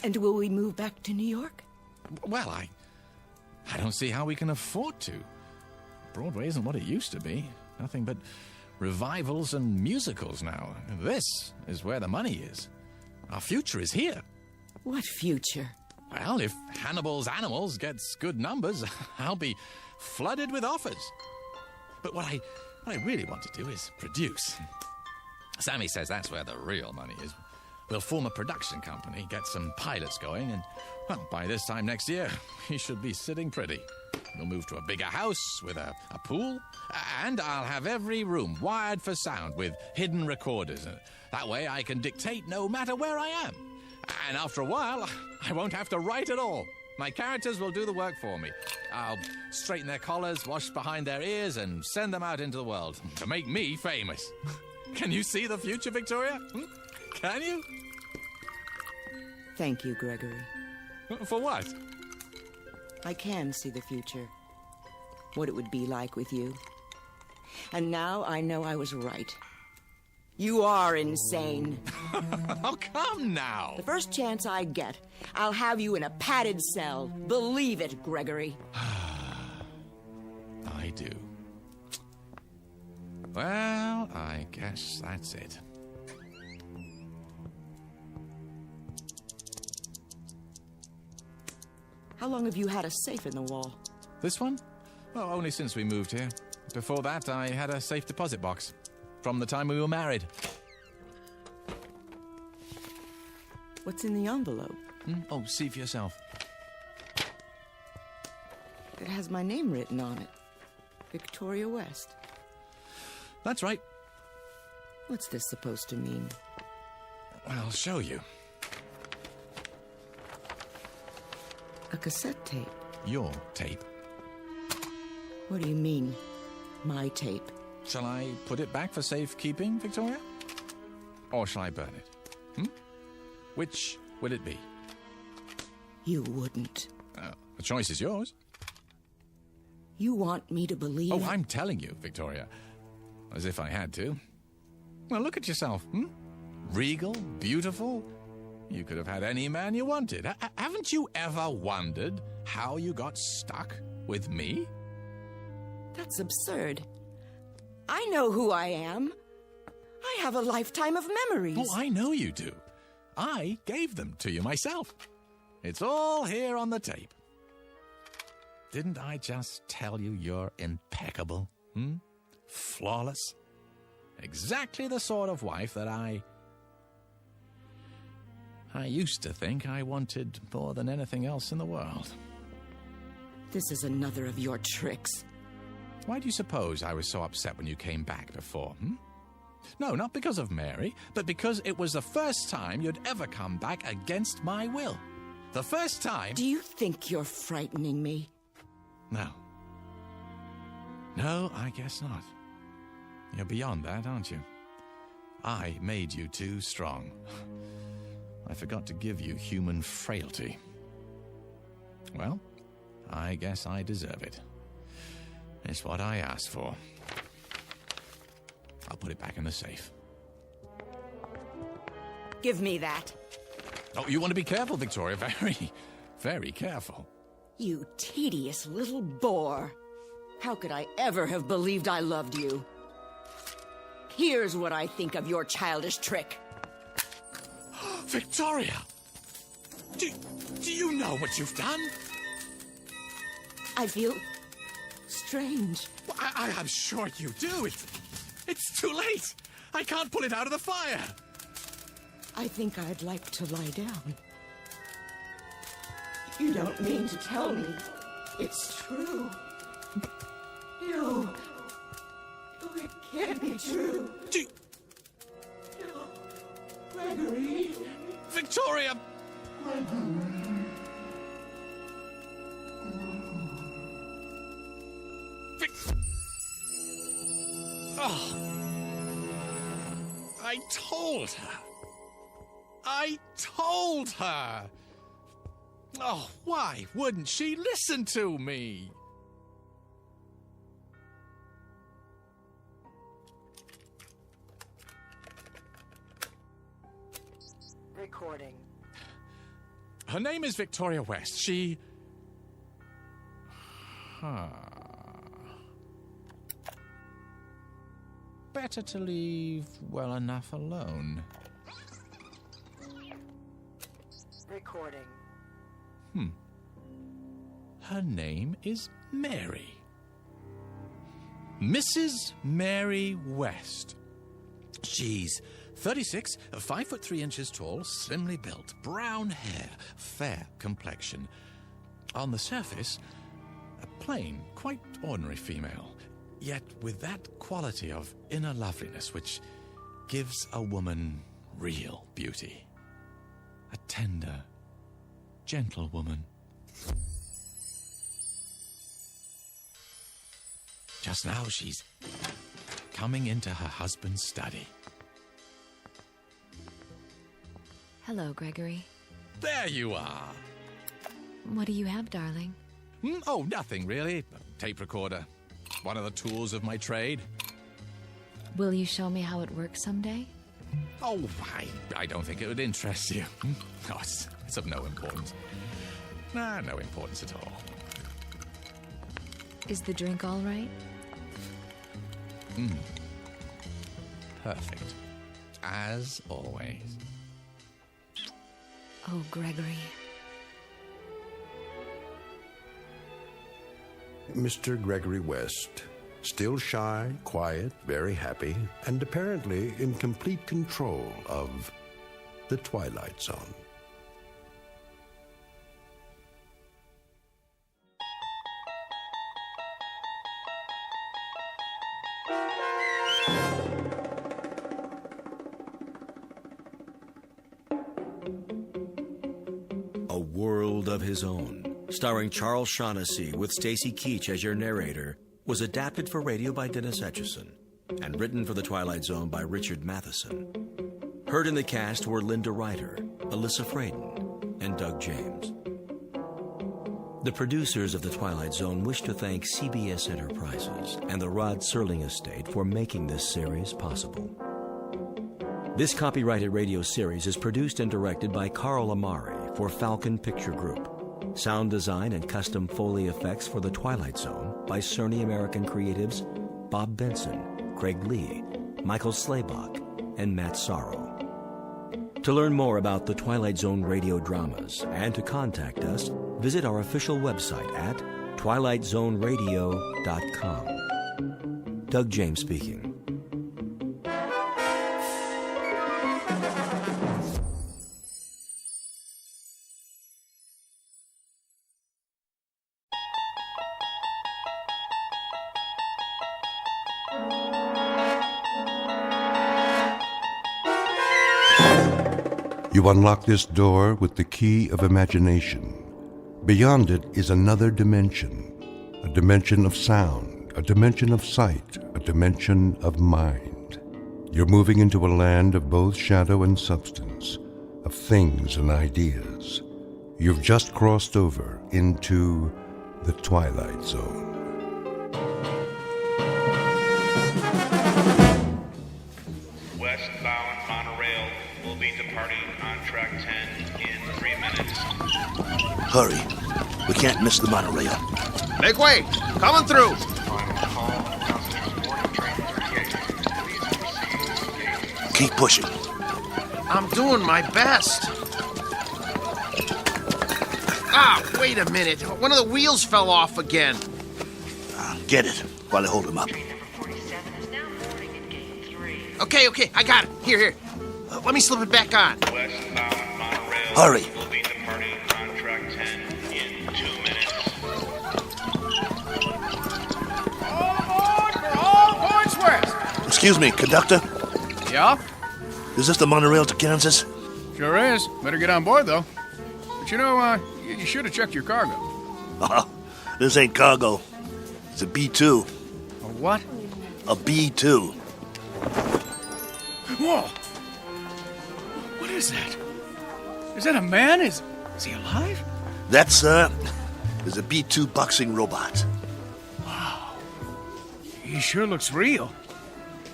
And will we move back to New York? Well, I don't see how we can afford to. Broadway isn't what it used to be. Nothing but revivals and musicals now. This is where the money is. Our future is here. What future? Well, if Hannibal's Animals gets good numbers, I'll be flooded with offers. But what I really want to do is produce. Sammy says that's where the real money is. We'll form a production company, get some pilots going, and, Well, by this time next year, he should be sitting pretty. We'll move to a bigger house with a pool, and I'll have every room wired for sound with hidden recorders. That way I can dictate no matter where I am. And after a while, I won't have to write at all. My characters will do the work for me. I'll straighten their collars, wash behind their ears, and send them out into the world to make me famous. Can you see the future, Victoria? Can you? Thank you, Gregory. For what? I can see the future. What it would be like with you. And now I know I was right. You are insane. Oh, come now. The first chance I get, I'll have you in a padded cell. Believe it, Gregory. I do. Well, I guess that's it. How long have you had a safe in the wall? This one? Well, only since we moved here. Before that, I had a safe deposit box. From the time we were married. What's in the envelope? Oh, see for yourself. It has my name written on it. Victoria West. That's right. What's this supposed to mean? I'll show you. A cassette tape. Your tape. What do you mean, my tape? Shall I put it back for safekeeping, Victoria? Or shall I burn it? Which will it be? You wouldn't. The choice is yours. You want me to believe... Oh, I'm telling you, Victoria. As if I had to. Well, look at yourself, Regal, beautiful. You could have had any man you wanted. Haven't you ever wondered how you got stuck with me? That's absurd. I know who I am. I have a lifetime of memories. Oh, I know you do. I gave them to you myself. It's all here on the tape. Didn't I just tell you you're impeccable? Flawless? Exactly the sort of wife that I used to think I wanted more than anything else in the world. This is another of your tricks. Why do you suppose I was so upset when you came back before, No, not because of Mary, but because it was the first time you'd ever come back against my will. The first time... Do you think you're frightening me? No. No, I guess not. You're beyond that, aren't you? I made you too strong. I forgot to give you human frailty. Well, I guess I deserve it. It's what I asked for. I'll put it back in the safe. Give me that. Oh, you want to be careful, Victoria. Very, very careful. You tedious little bore. How could I ever have believed I loved you? Here's what I think of your childish trick. Victoria! Do you know what you've done? I feel strange. Well, I'm sure you do. It's too late. I can't pull it out of the fire. I think I'd like to lie down. You don't mean to tell me it's true. No. No, it can't be true. No. Gregory. Victoria! Oh. I told her. I told her. Oh, why wouldn't she listen to me? Recording. Her name is Victoria West. She... Better to leave well enough alone. Recording. Her name is Mary. Mrs. Mary West. She's 36, 5 foot 3 inches tall, slimly built, brown hair, fair complexion. On the surface, a plain, quite ordinary female, yet with that quality of inner loveliness which gives a woman real beauty. A tender, gentle woman. Just now she's coming into her husband's study. Hello, Gregory. There you are. What do you have, darling? Oh, nothing really. A tape recorder. One of the tools of my trade. Will you show me how it works someday? Oh, I don't think it would interest you. Oh, it's of no importance. Nah, no importance at all. Is the drink all right? Perfect. As always. Oh, Gregory. Mr. Gregory West, still shy, quiet, very happy, and apparently in complete control of the Twilight Zone. A World of His Own, starring Charles Shaughnessy with Stacy Keach as your narrator, was adapted for radio by Dennis Etchison and written for The Twilight Zone by Richard Matheson. Heard in the cast were Linda Ryder, Alyssa Fraden, and Doug James. The producers of The Twilight Zone wish to thank CBS Enterprises and the Rod Serling Estate for making this series possible. This copyrighted radio series is produced and directed by Carl Amari for Falcon Picture Group. Sound design and custom Foley effects for The Twilight Zone by Cerny American creatives Bob Benson, Craig Lee, Michael Slaybach, and Matt Sorrow. To learn more about The Twilight Zone radio dramas and to contact us, visit our official website at twilightzoneradio.com. Doug James speaking. You unlock this door with the key of imagination. Beyond it is another dimension, a dimension of sound, a dimension of sight, a dimension of mind. You're moving into a land of both shadow and substance, of things and ideas. You've just crossed over into the Twilight Zone. Westbound monorail will be departing on track 10 in 3 minutes. Hurry. We can't miss the monorail. Make way! Coming through! Keep pushing. I'm doing my best. Ah, wait a minute. One of the wheels fell off again. Get it while I hold him up. Okay, I got it. Here. Let me slip it back on. Westbound monorail Hurry. will be departing on track 10 in 2 minutes. All points west. Excuse me, conductor. Yeah? Is this the monorail to Kansas? Sure is. Better get on board, though. But you should have checked your cargo. This ain't cargo. It's a B-2. A what? A B-2. Whoa! What is that? Is that a man? Is he alive? That, sir, is a B-2 boxing robot. Wow. He sure looks real.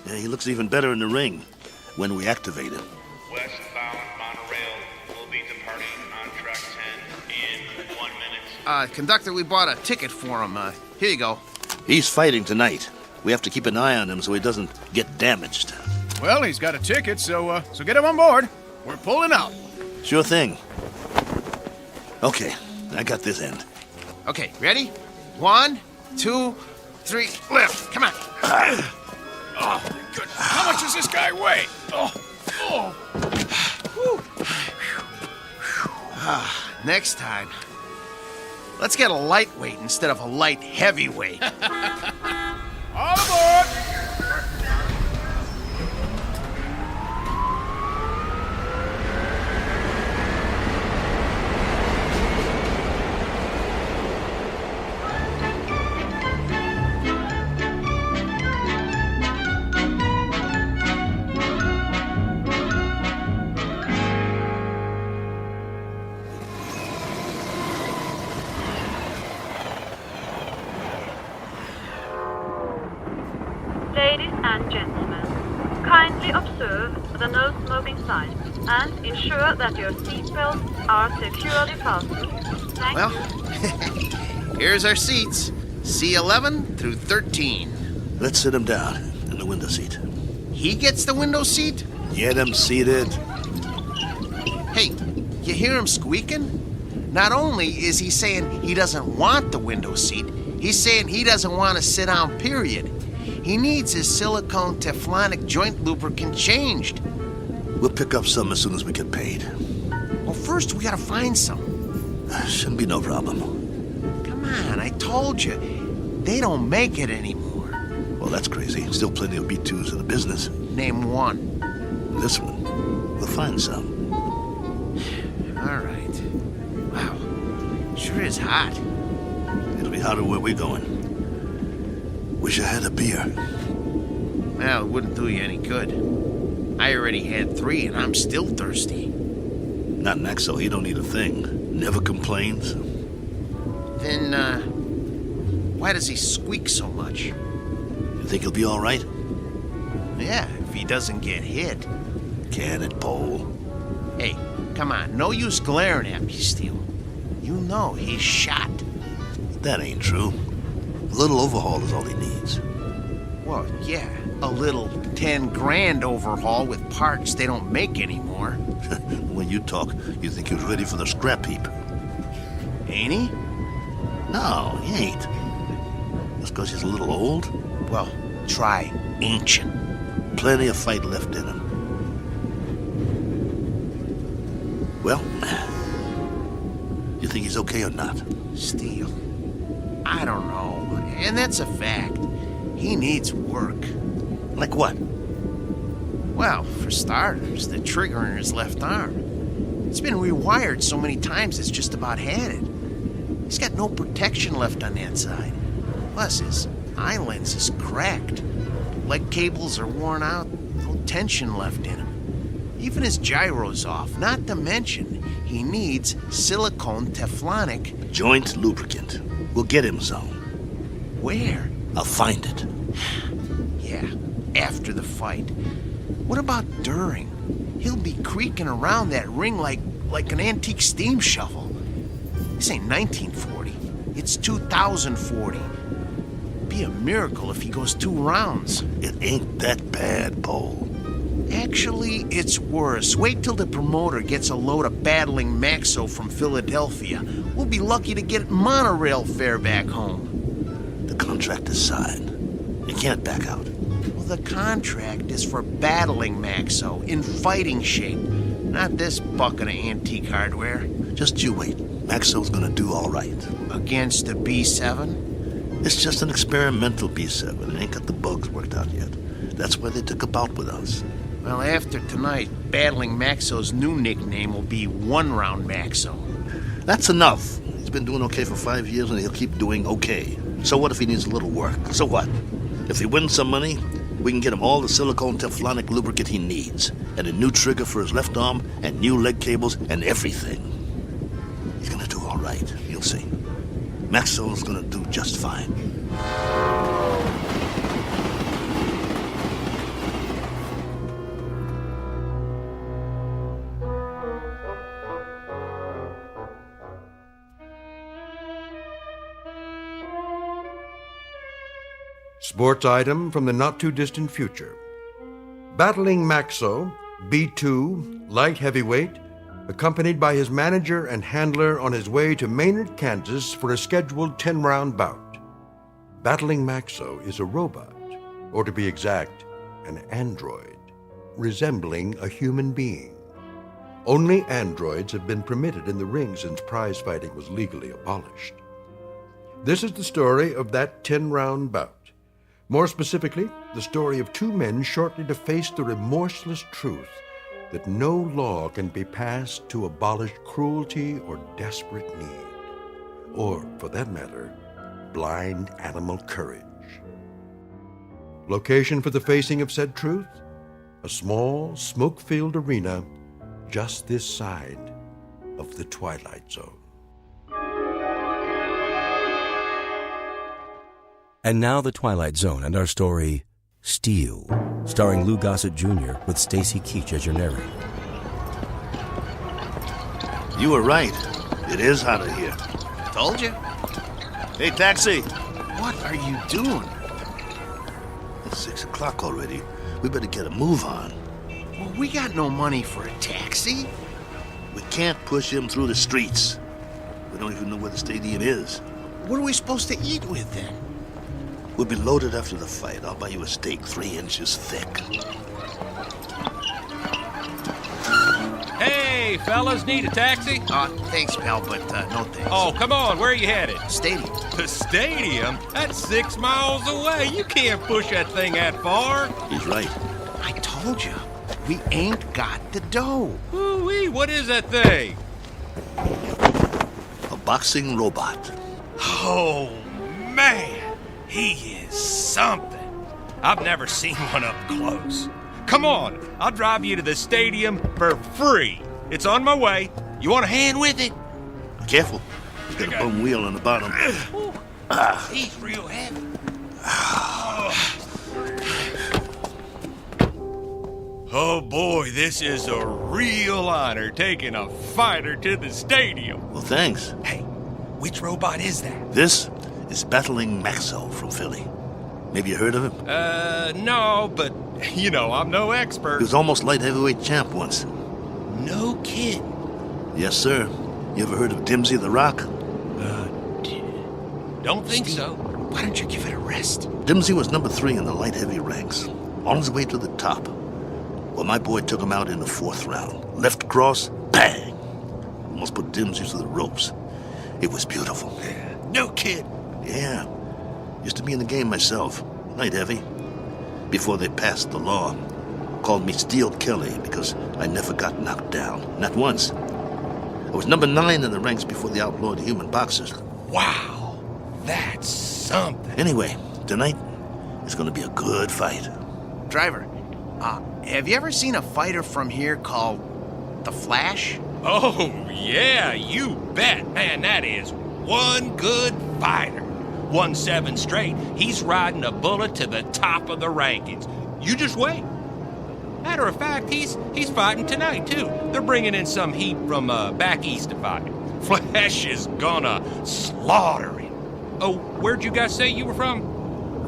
Yeah, he looks even better in the ring when we activate him. Westbound monorail will be departing on track 10 in 1 minute. Conductor, we bought a ticket for him. Here you go. He's fighting tonight. We have to keep an eye on him so he doesn't get damaged. Well, he's got a ticket, so get him on board. We're pulling out. Sure thing. Okay, I got this end. Okay, ready? 1, 2, 3, lift. Come on. Oh, good. How much does this guy weigh? Oh. next time. Let's get a lightweight instead of a light heavyweight. All aboard! Ladies and gentlemen, kindly observe the no smoking sign and ensure that your seatbelts are securely fastened. Thank Well, you. here's our seats. C11 through 13. Let's sit him down in the window seat. He gets the window seat? Get him seated. Hey, you hear him squeaking? Not only is he saying he doesn't want the window seat, he's saying he doesn't want to sit down, period. He needs his silicone Teflonic joint lubricant changed. We'll pick up some as soon as we get paid. Well, first we gotta find some. Shouldn't be no problem. Come on, I told you. They don't make it anymore. Well, that's crazy. Still plenty of B2s in the business. Name one. This one. We'll find some. All right. Wow. Sure is hot. It'll be hotter where we're going. Wish I had a beer. Well, it wouldn't do you any good. I already had 3 and I'm still thirsty. Not Maxo, he don't need a thing. Never complains. Then, why does he squeak so much? You think he'll be all right? Yeah, if he doesn't get hit. Can it, Pole? Hey, come on, no use glaring at me, Steele. You know he's shot. That ain't true. A little overhaul is all he needs. Well, yeah, a little 10 grand overhaul with parts they don't make anymore. When you talk, you think he was ready for the scrap heap. Ain't he? No, he ain't. Just because he's a little old? Well, try ancient. Plenty of fight left in him. Well, you think he's okay or not? Steele, I don't know. And that's a fact. He needs work. Like what? Well, for starters, the trigger in his left arm. It's been rewired so many times it's just about had it. He's got no protection left on that side. Plus, his eye lens is cracked. Leg cables are worn out, no tension left in him. Even his gyro's off, not to mention he needs silicone Teflonic joint lubricant. We'll get him some. Where? I'll find it. Yeah, after the fight. What about during? He'll be creaking around that ring like an antique steam shovel. This ain't 1940. It's 2040. Be a miracle if he goes 2 rounds. It ain't that bad, Pole. Actually, it's worse. Wait till the promoter gets a load of battling Maxo from Philadelphia. We'll be lucky to get monorail fare back home. The contract is signed. You can't back out. Well, the contract is for battling Maxo in fighting shape, not this bucket of antique hardware. Just you wait. Maxo's gonna do all right. Against a B7? It's just an experimental B7. It ain't got the bugs worked out yet. That's why they took a bout with us. Well, after tonight, battling Maxo's new nickname will be One Round Maxo. That's enough. He's been doing okay for 5 years and he'll keep doing okay. So what if he needs a little work? So what? If he wins some money, we can get him all the silicone Teflonic lubricant he needs, and a new trigger for his left arm, and new leg cables, and everything. He's gonna do all right. You'll see. Maxwell's gonna do just fine. Sports item from the not-too-distant future. Battling Maxo, B2, light heavyweight, accompanied by his manager and handler on his way to Maynard, Kansas for a scheduled 10-round bout. Battling Maxo is a robot, or to be exact, an android, resembling a human being. Only androids have been permitted in the ring since prize fighting was legally abolished. This is the story of that 10-round bout. More specifically, the story of two men shortly to face the remorseless truth that no law can be passed to abolish cruelty or desperate need, or, for that matter, blind animal courage. Location for the facing of said truth? A small, smoke-filled arena just this side of the Twilight Zone. And now the Twilight Zone and our story, Steel, starring Lou Gossett Jr. with Stacy Keach as your narrator. You were right. It is hotter here. Told you. Hey, taxi! What are you doing? It's 6 o'clock already. We better get a move on. Well, we got no money for a taxi. We can't push him through the streets. We don't even know where the stadium is. What are we supposed to eat with then? We'll be loaded after the fight. I'll buy you a steak 3 inches thick. Hey, fellas, need a taxi? Thanks, pal, but no thanks. Oh, come on, where are you headed? Stadium. The stadium? That's 6 miles away. You can't push that thing that far. He's right. I told you, we ain't got the dough. Ooh-wee, what is that thing? A boxing robot. Oh, man. He is something. I've never seen one up close. Come on, I'll drive you to the stadium for free. It's on my way. You want a hand with it? Careful. It's got a bum wheel on the bottom. He's real heavy. Oh boy, this is a real honor taking a fighter to the stadium. Well, thanks. Hey, which robot is that? This is Battling Maxo from Philly. Maybe you heard of him? No, but, you know, I'm no expert. He was almost light heavyweight champ once. No kid. Yes, sir. You ever heard of Dimsy the Rock? Don't think so. Why don't you give it a rest? Dimsy was number 3 in the light heavy ranks, on his way to the top. Well, my boy took him out in the 4th round. Left cross, bang! Almost put Dimsy to the ropes. It was beautiful. No kid. Yeah. Used to be in the game myself. Light heavy. Before they passed the law. Called me Steel Kelly because I never got knocked down. Not once. I was number 9 in the ranks before they outlawed human boxers. Wow. That's something. Anyway, tonight is going to be a good fight. Driver, have you ever seen a fighter from here called The Flash? Oh, yeah, you bet. Man, that is one good fighter. Won 7 straight. He's riding a bullet to the top of the rankings. You just wait. Matter of fact, he's fighting tonight, too. They're bringing in some heat from back east to fight. Flash is gonna slaughter him. Oh, where'd you guys say you were from?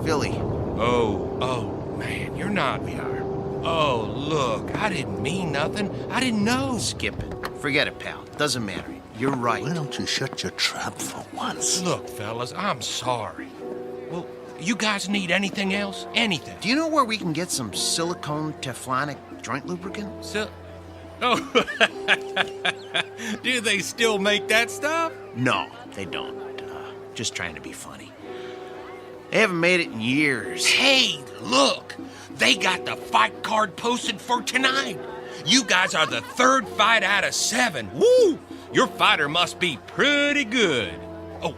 Philly. Oh, man, you're not. We are. Oh, look, I didn't mean nothing. I didn't know. Skip it. Forget it, pal. Doesn't matter. You're right. Why don't you shut your trap for once? Look, fellas, I'm sorry. Well, you guys need anything else? Anything? Do you know where we can get some silicone Teflonic joint lubricant? Oh, do they still make that stuff? No, they don't. Just trying to be funny. They haven't made it in years. Hey, look! They got the fight card posted for tonight. You guys are the 3rd fight out of 7. Woo! Your fighter must be pretty good. Oh,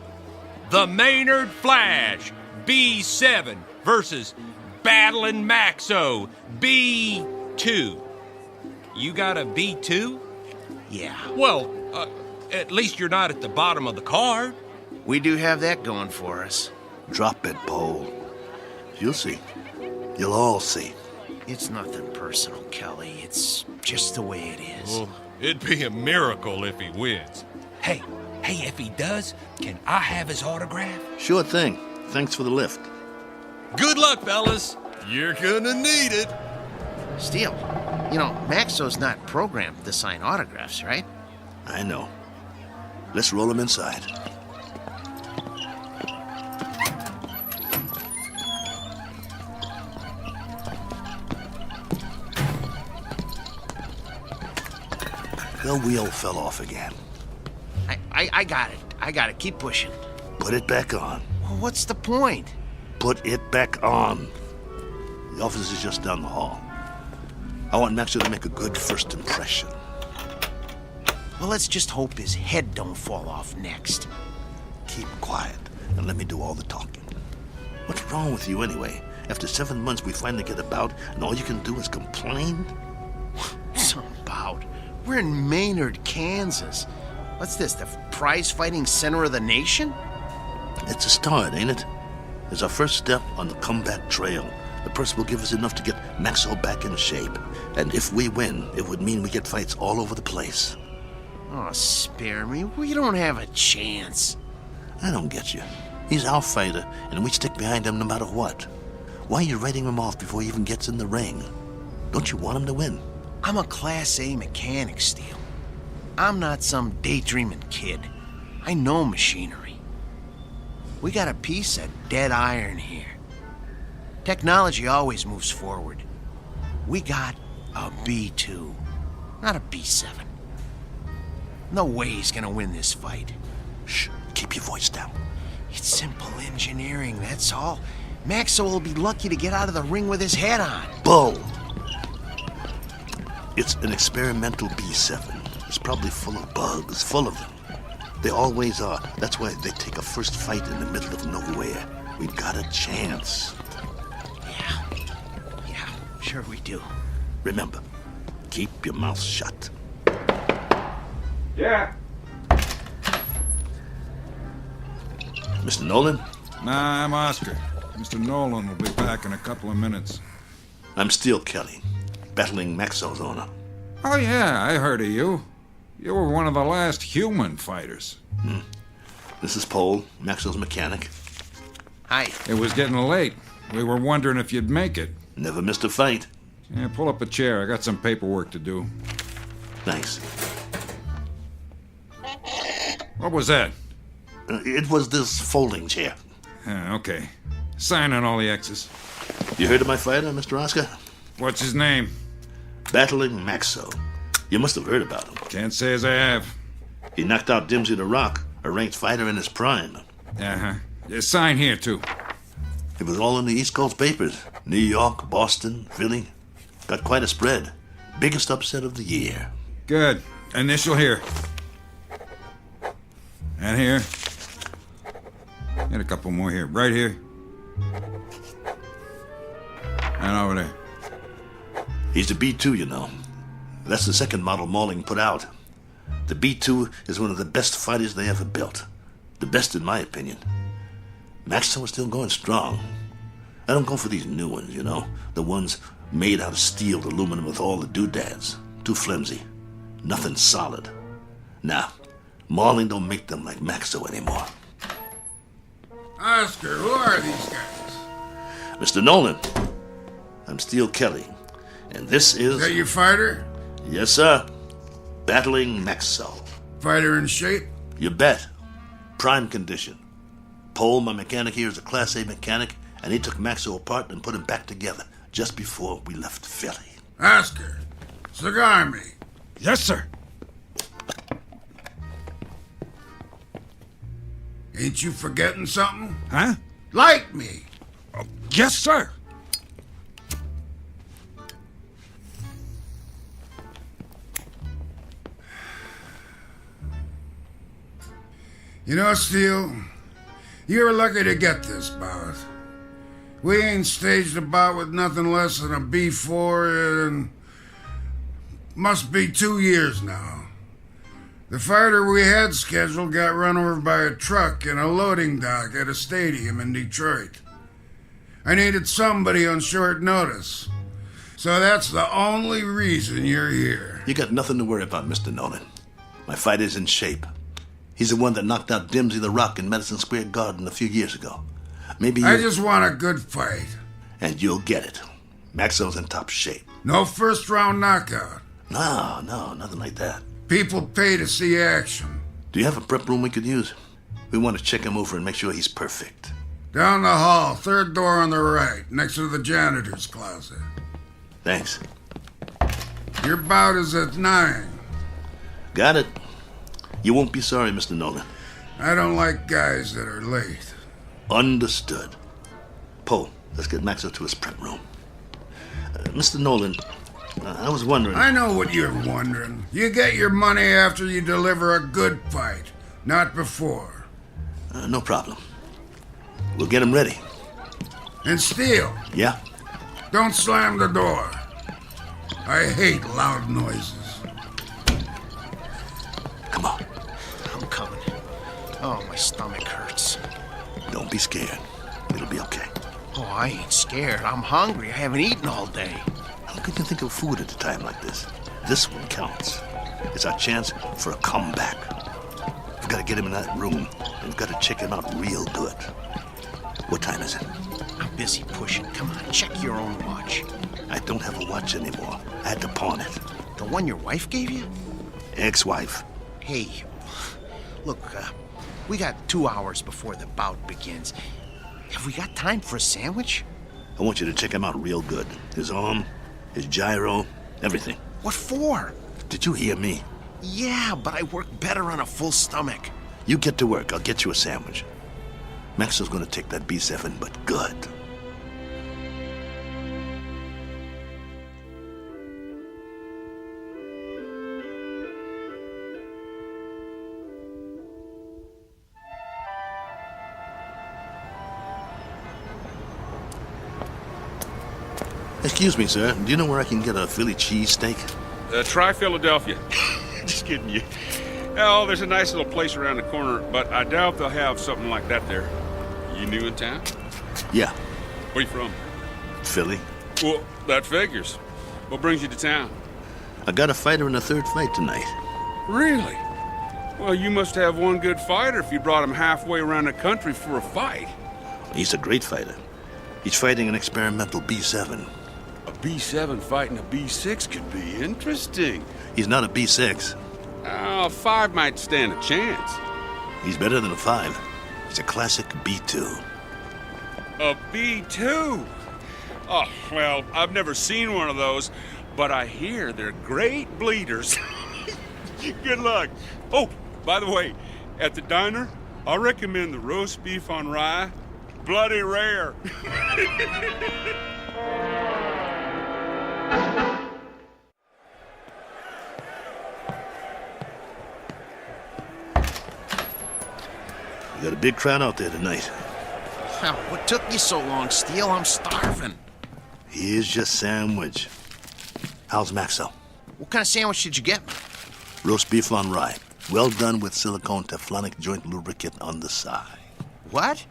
the Maynard Flash, B7 versus Battling Maxo, B2. You got a B2? Yeah. Well, at least you're not at the bottom of the card. We do have that going for us. Drop it, Bo. You'll see. You'll all see. It's nothing personal, Kelly. It's just the way it is. Well, it'd be a miracle if he wins. Hey, if he does, can I have his autograph? Sure thing. Thanks for the lift. Good luck, fellas. You're gonna need it. Steel, you know, Maxo's not programmed to sign autographs, right? I know. Let's roll him inside. The wheel fell off again. I got it. I got it. Keep pushing. Put it back on. Well, what's the point? Put it back on. The office is just down the hall. I want Maxwell to make a good first impression. Well, let's just hope his head don't fall off next. Keep quiet and let me do all the talking. What's wrong with you anyway? After 7 months, we finally get about, and all you can do is complain? Some bout. We're in Maynard, Kansas. What's this, the prize-fighting center of the nation? It's a start, ain't it? It's our first step on the comeback trail. The purse will give us enough to get Maxwell back in shape. And if we win, it would mean we get fights all over the place. Oh, spare me. We don't have a chance. I don't get you. He's our fighter, and we stick behind him no matter what. Why are you writing him off before he even gets in the ring? Don't you want him to win? I'm a Class A mechanic, Steele. I'm not some daydreaming kid. I know machinery. We got a piece of dead iron here. Technology always moves forward. We got a B2, not a B7. No way he's gonna win this fight. Shh, keep your voice down. It's simple engineering, that's all. Maxwell will be lucky to get out of the ring with his head on. Bull! It's an experimental B7. It's probably full of bugs, full of them. They always are. That's why they take a first fight in the middle of nowhere. We got a chance. Yeah, sure we do. Remember, keep your mouth shut. Yeah. Mr. Nolan? Nah, I'm Oscar. Mr. Nolan will be back in a couple of minutes. I'm Steele Kelly, battling Maxwell's owner. Oh, yeah, I heard of you. You were one of the last human fighters. This is Paul, Maxwell's mechanic. Hi. It was getting late. We were wondering if you'd make it. Never missed a fight. Yeah, pull up a chair. I got some paperwork to do. Thanks. What was that? It was this folding chair. Okay. Sign on all the X's. You heard of my fighter, Mr. Oscar? What's his name? Battling Maxwell. You must have heard about him. Can't say as I have. He knocked out Dimsey the Rock, a ranked fighter in his prime. Uh-huh. Sign here, too. It was all in the East Coast papers. New York, Boston, Philly. Got quite a spread. Biggest upset of the year. Good. Initial here. And here. And a couple more here. Right here. And over there. He's a B2, you know. That's the second model Malling put out. The B2 is one of the best fighters they ever built. The best in my opinion. Maxwell is still going strong. I don't go for these new ones, you know. The ones made out of steel, aluminum with all the doodads. Too flimsy. Nothing solid. Nah, Malling don't make them like Maxwell anymore. Oscar, who are these guys? Mr. Nolan, I'm Steele Kelly, and this is... Is that your fighter? Yes, sir. Battling Maxwell. Fighter in shape? You bet. Prime condition. Paul, my mechanic here, is a Class A mechanic, and he took Maxwell apart and put him back together just before we left Philly. Oscar, cigar me. Yes, sir. Ain't you forgetting something? Huh? Like me. Oh, yes, sir. You know, Steele, you were lucky to get this bout. We ain't staged a bout with nothing less than a B4 in must be 2 years now. The fighter we had scheduled got run over by a truck in a loading dock at a stadium in Detroit. I needed somebody on short notice. So that's the only reason you're here. You got nothing to worry about, Mr. Nolan. My fighter's in shape. He's the one that knocked out Dimsey the Rock in Madison Square Garden a few years ago. Maybe you... I just want a good fight. And you'll get it. Maxwell's in top shape. No first-round knockout. No, nothing like that. People pay to see action. Do you have a prep room we could use? We want to check him over and make sure he's perfect. Down the hall, third door on the right, next to the janitor's closet. Thanks. Your bout is at 9. Got it. You won't be sorry, Mr. Nolan. I don't like guys that are late. Understood. Poe, let's get Maxwell to his prep room. Mr. Nolan, I was wondering... I know what you're wondering. You get your money after you deliver a good fight, not before. No problem. We'll get him ready. And Steele. Yeah? Don't slam the door. I hate loud noises. Come on. I'm coming. Oh, my stomach hurts. Don't be scared. It'll be okay. Oh, I ain't scared. I'm hungry. I haven't eaten all day. How can you think of food at a time like this? This one counts. It's our chance for a comeback. We've got to get him in that room, and we've got to check him out real good. What time is it? I'm busy pushing. Come on, check your own watch. I don't have a watch anymore. I had to pawn it. The one your wife gave you? Ex-wife. Hey, look, we got 2 hours before the bout begins. Have we got time for a sandwich? I want you to check him out real good. His arm, his gyro, everything. What for? Did you hear me? Yeah, but I work better on a full stomach. You get to work. I'll get you a sandwich. Maxwell's gonna take that B7, but good. Excuse me, sir. Do you know where I can get a Philly cheesesteak? Try Philadelphia. Just kidding you. Oh, there's a nice little place around the corner, but I doubt they'll have something like that there. You new in town? Yeah. Where you from? Philly. Well, that figures. What brings you to town? I got a fighter in the third fight tonight. Really? Well, you must have one good fighter if you brought him halfway around the country for a fight. He's a great fighter. He's fighting an experimental B7. A B7 fighting a B6 could be interesting. He's not a B6. A 5 might stand a chance. He's better than a 5. He's a classic B2. A B2? Oh, well, I've never seen one of those, but I hear they're great bleeders. Good luck. Oh, by the way, at the diner, I recommend the roast beef on rye. Bloody rare. We got a big crowd out there tonight. Well, what took you so long, Steele? I'm starving. Here's your sandwich. How's Maxwell? What kind of sandwich did you get me? Roast beef on rye. Well done with silicone Teflonic joint lubricant on the side. What?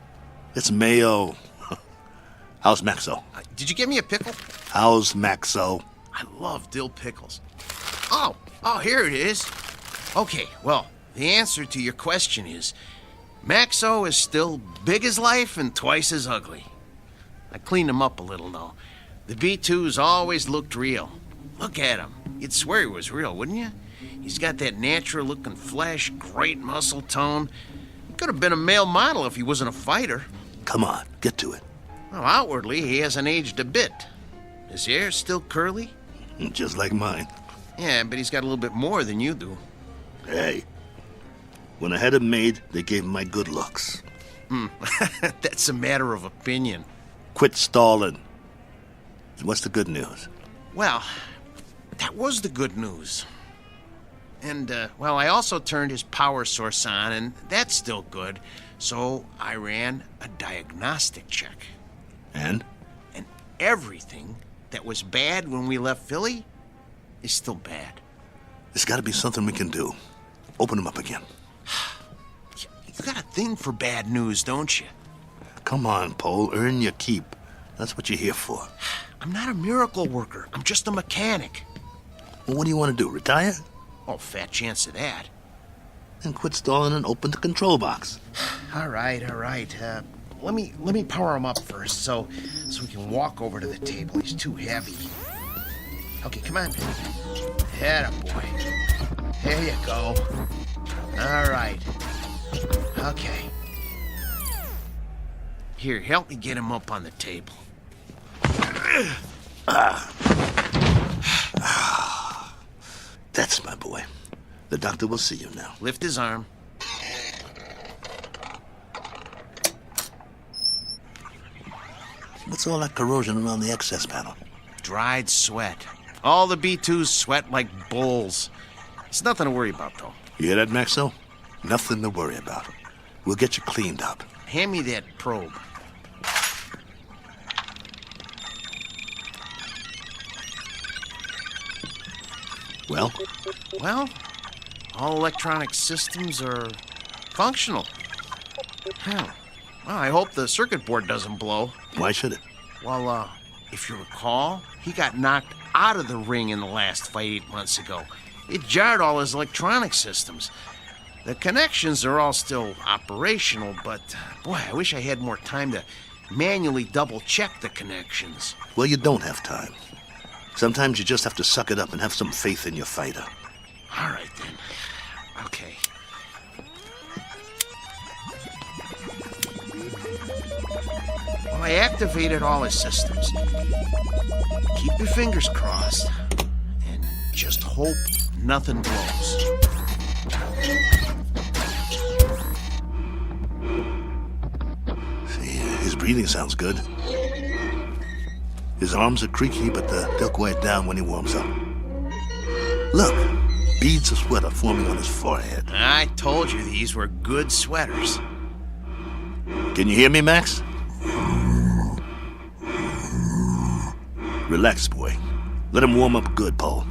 It's mayo. How's Maxwell? Did you get me a pickle? How's Maxwell? I love dill pickles. Oh, here it is. Okay, well, the answer to your question is Maxo is still big as life and twice as ugly. I cleaned him up a little, though. The B2's always looked real. Look at him. You'd swear he was real, wouldn't you? He's got that natural-looking flesh, great muscle tone. He could have been a male model if he wasn't a fighter. Come on, get to it. Well, outwardly, he hasn't aged a bit. His hair's still curly? Just like mine. Yeah, but he's got a little bit more than you do. Hey, when I had him made, they gave him my good looks. That's a matter of opinion. Quit stalling. What's the good news? Well, that was the good news. And, well, I also turned his power source on, and that's still good. So I ran a diagnostic check. And? And everything that was bad when we left Philly is still bad. There's got to be something we can do. Open him up again. You got a thing for bad news, don't you? Come on, Paul. Earn your keep. That's what you're here for. I'm not a miracle worker. I'm just a mechanic. Well, what do you want to do, retire? Oh, fat chance of that. Then quit stalling and open the control box. All right. Let me power him up first so we can walk over to the table. He's too heavy. Okay, come on. Atta boy. There you go. All right. Okay. Here, help me get him up on the table. That's my boy. The doctor will see you now. Lift his arm. What's all that corrosion around the access panel? Dried sweat. All the B2s sweat like bulls. It's nothing to worry about, though. You hear that, Maxo? Nothing to worry about. We'll get you cleaned up. Hand me that probe. Well? Well, all electronic systems are functional. Well, I hope the circuit board doesn't blow. Why should it? Well, if you recall, he got knocked out of the ring in the last fight 8 months ago. It jarred all his electronic systems. The connections are all still operational, but, boy, I wish I had more time to manually double-check the connections. Well, you don't have time. Sometimes you just have to suck it up and have some faith in your fighter. All right, then. Okay. Well, I activated all his systems. Keep your fingers crossed and just hope nothing blows. See, his breathing sounds good. His arms are creaky, but they'll quiet down when he warms up. Look, beads of sweat are forming on his forehead. I told you these were good sweaters. Can you hear me, Max? Relax, boy. Let him warm up good, Paul.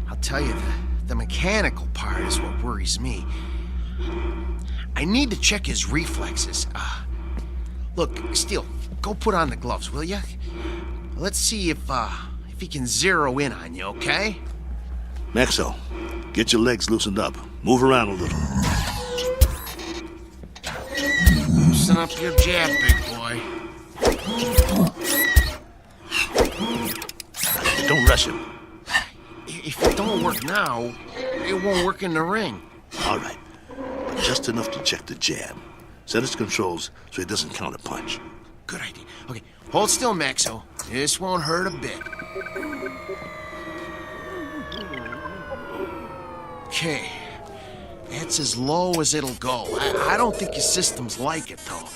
I'll tell you, the mechanical part is what worries me. I need to check his reflexes. Look, Steele, go put on the gloves, will you? Let's see if he can zero in on you, okay? Maxo, get your legs loosened up. Move around a little. Loosen up your jab, big boy. Don't rush him. If it don't work now, it won't work in the ring. All right, but just enough to check the jab. Set his controls so he doesn't counter punch. Good idea. Okay, hold still, Maxo. This won't hurt a bit. Okay, that's as low as it'll go. I don't think his systems like it, though.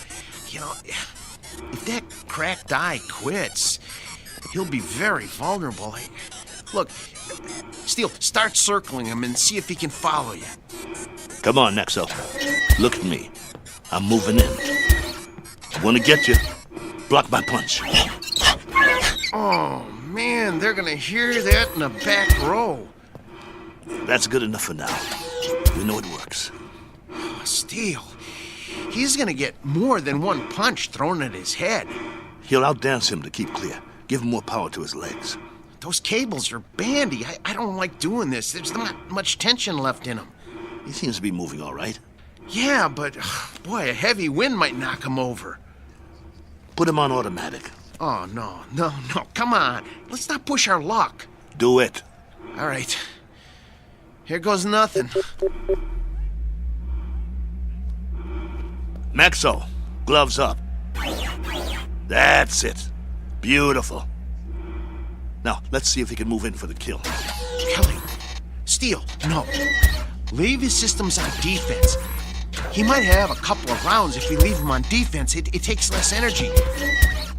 You know, if that cracked eye quits, he'll be very vulnerable. Look, Steele, start circling him and see if he can follow you. Come on, Nexo. Look at me. I'm moving in. I want to get you. Block my punch. Oh, man, they're gonna hear that in the back row. That's good enough for now. We know it works. Steele, he's gonna get more than one punch thrown at his head. He'll outdance him to keep clear. Give him more power to his legs. Those cables are bandy. I don't like doing this. There's not much tension left in them. He seems to be moving all right. Yeah, but, boy, a heavy wind might knock him over. Put him on automatic. Oh, no. Come on. Let's not push our luck. Do it. All right. Here goes nothing. Maxo, gloves up. That's it. Beautiful. Now, let's see if he can move in for the kill. Kelly, Steele, no. Leave his systems on defense. He might have a couple of rounds if we leave him on defense. It takes less energy.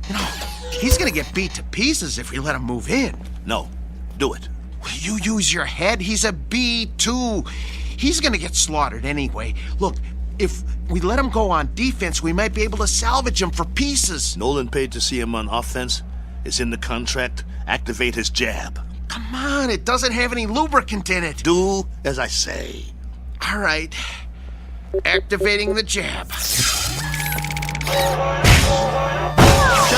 You know, he's gonna get beat to pieces if we let him move in. No, do it. Will you use your head? He's a B2. He's gonna get slaughtered anyway. Look, if we let him go on defense, we might be able to salvage him for pieces. Nolan paid to see him on offense. It's in the contract. Activate his jab. Come on, it doesn't have any lubricant in it. Do as I say. All right. Activating the jab. Shut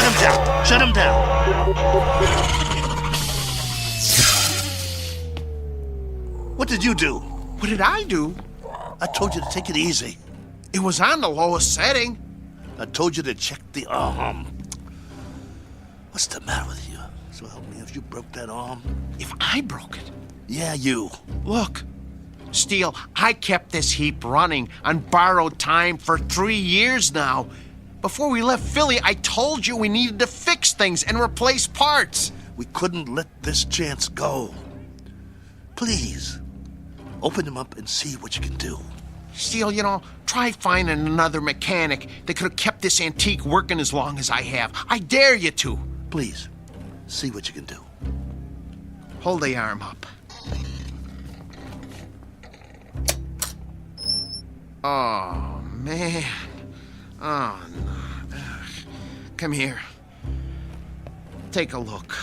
him down! Shut him down! What did you do? What did I do? I told you to take it easy. It was on the lowest setting. I told you to check the arm. What's the matter with you? So help me if you broke that arm. If I broke it? Yeah, you. Look, Steele, I kept this heap running on borrowed time for 3 years now. Before we left Philly, I told you we needed to fix things and replace parts. We couldn't let this chance go. Please, Open them up and see what you can do. Steele, try finding another mechanic that could have kept this antique working as long as I have. I dare you to. Please, see what you can do. Hold the arm up. Oh, man. Oh, no. Ugh. Come here. Take a look.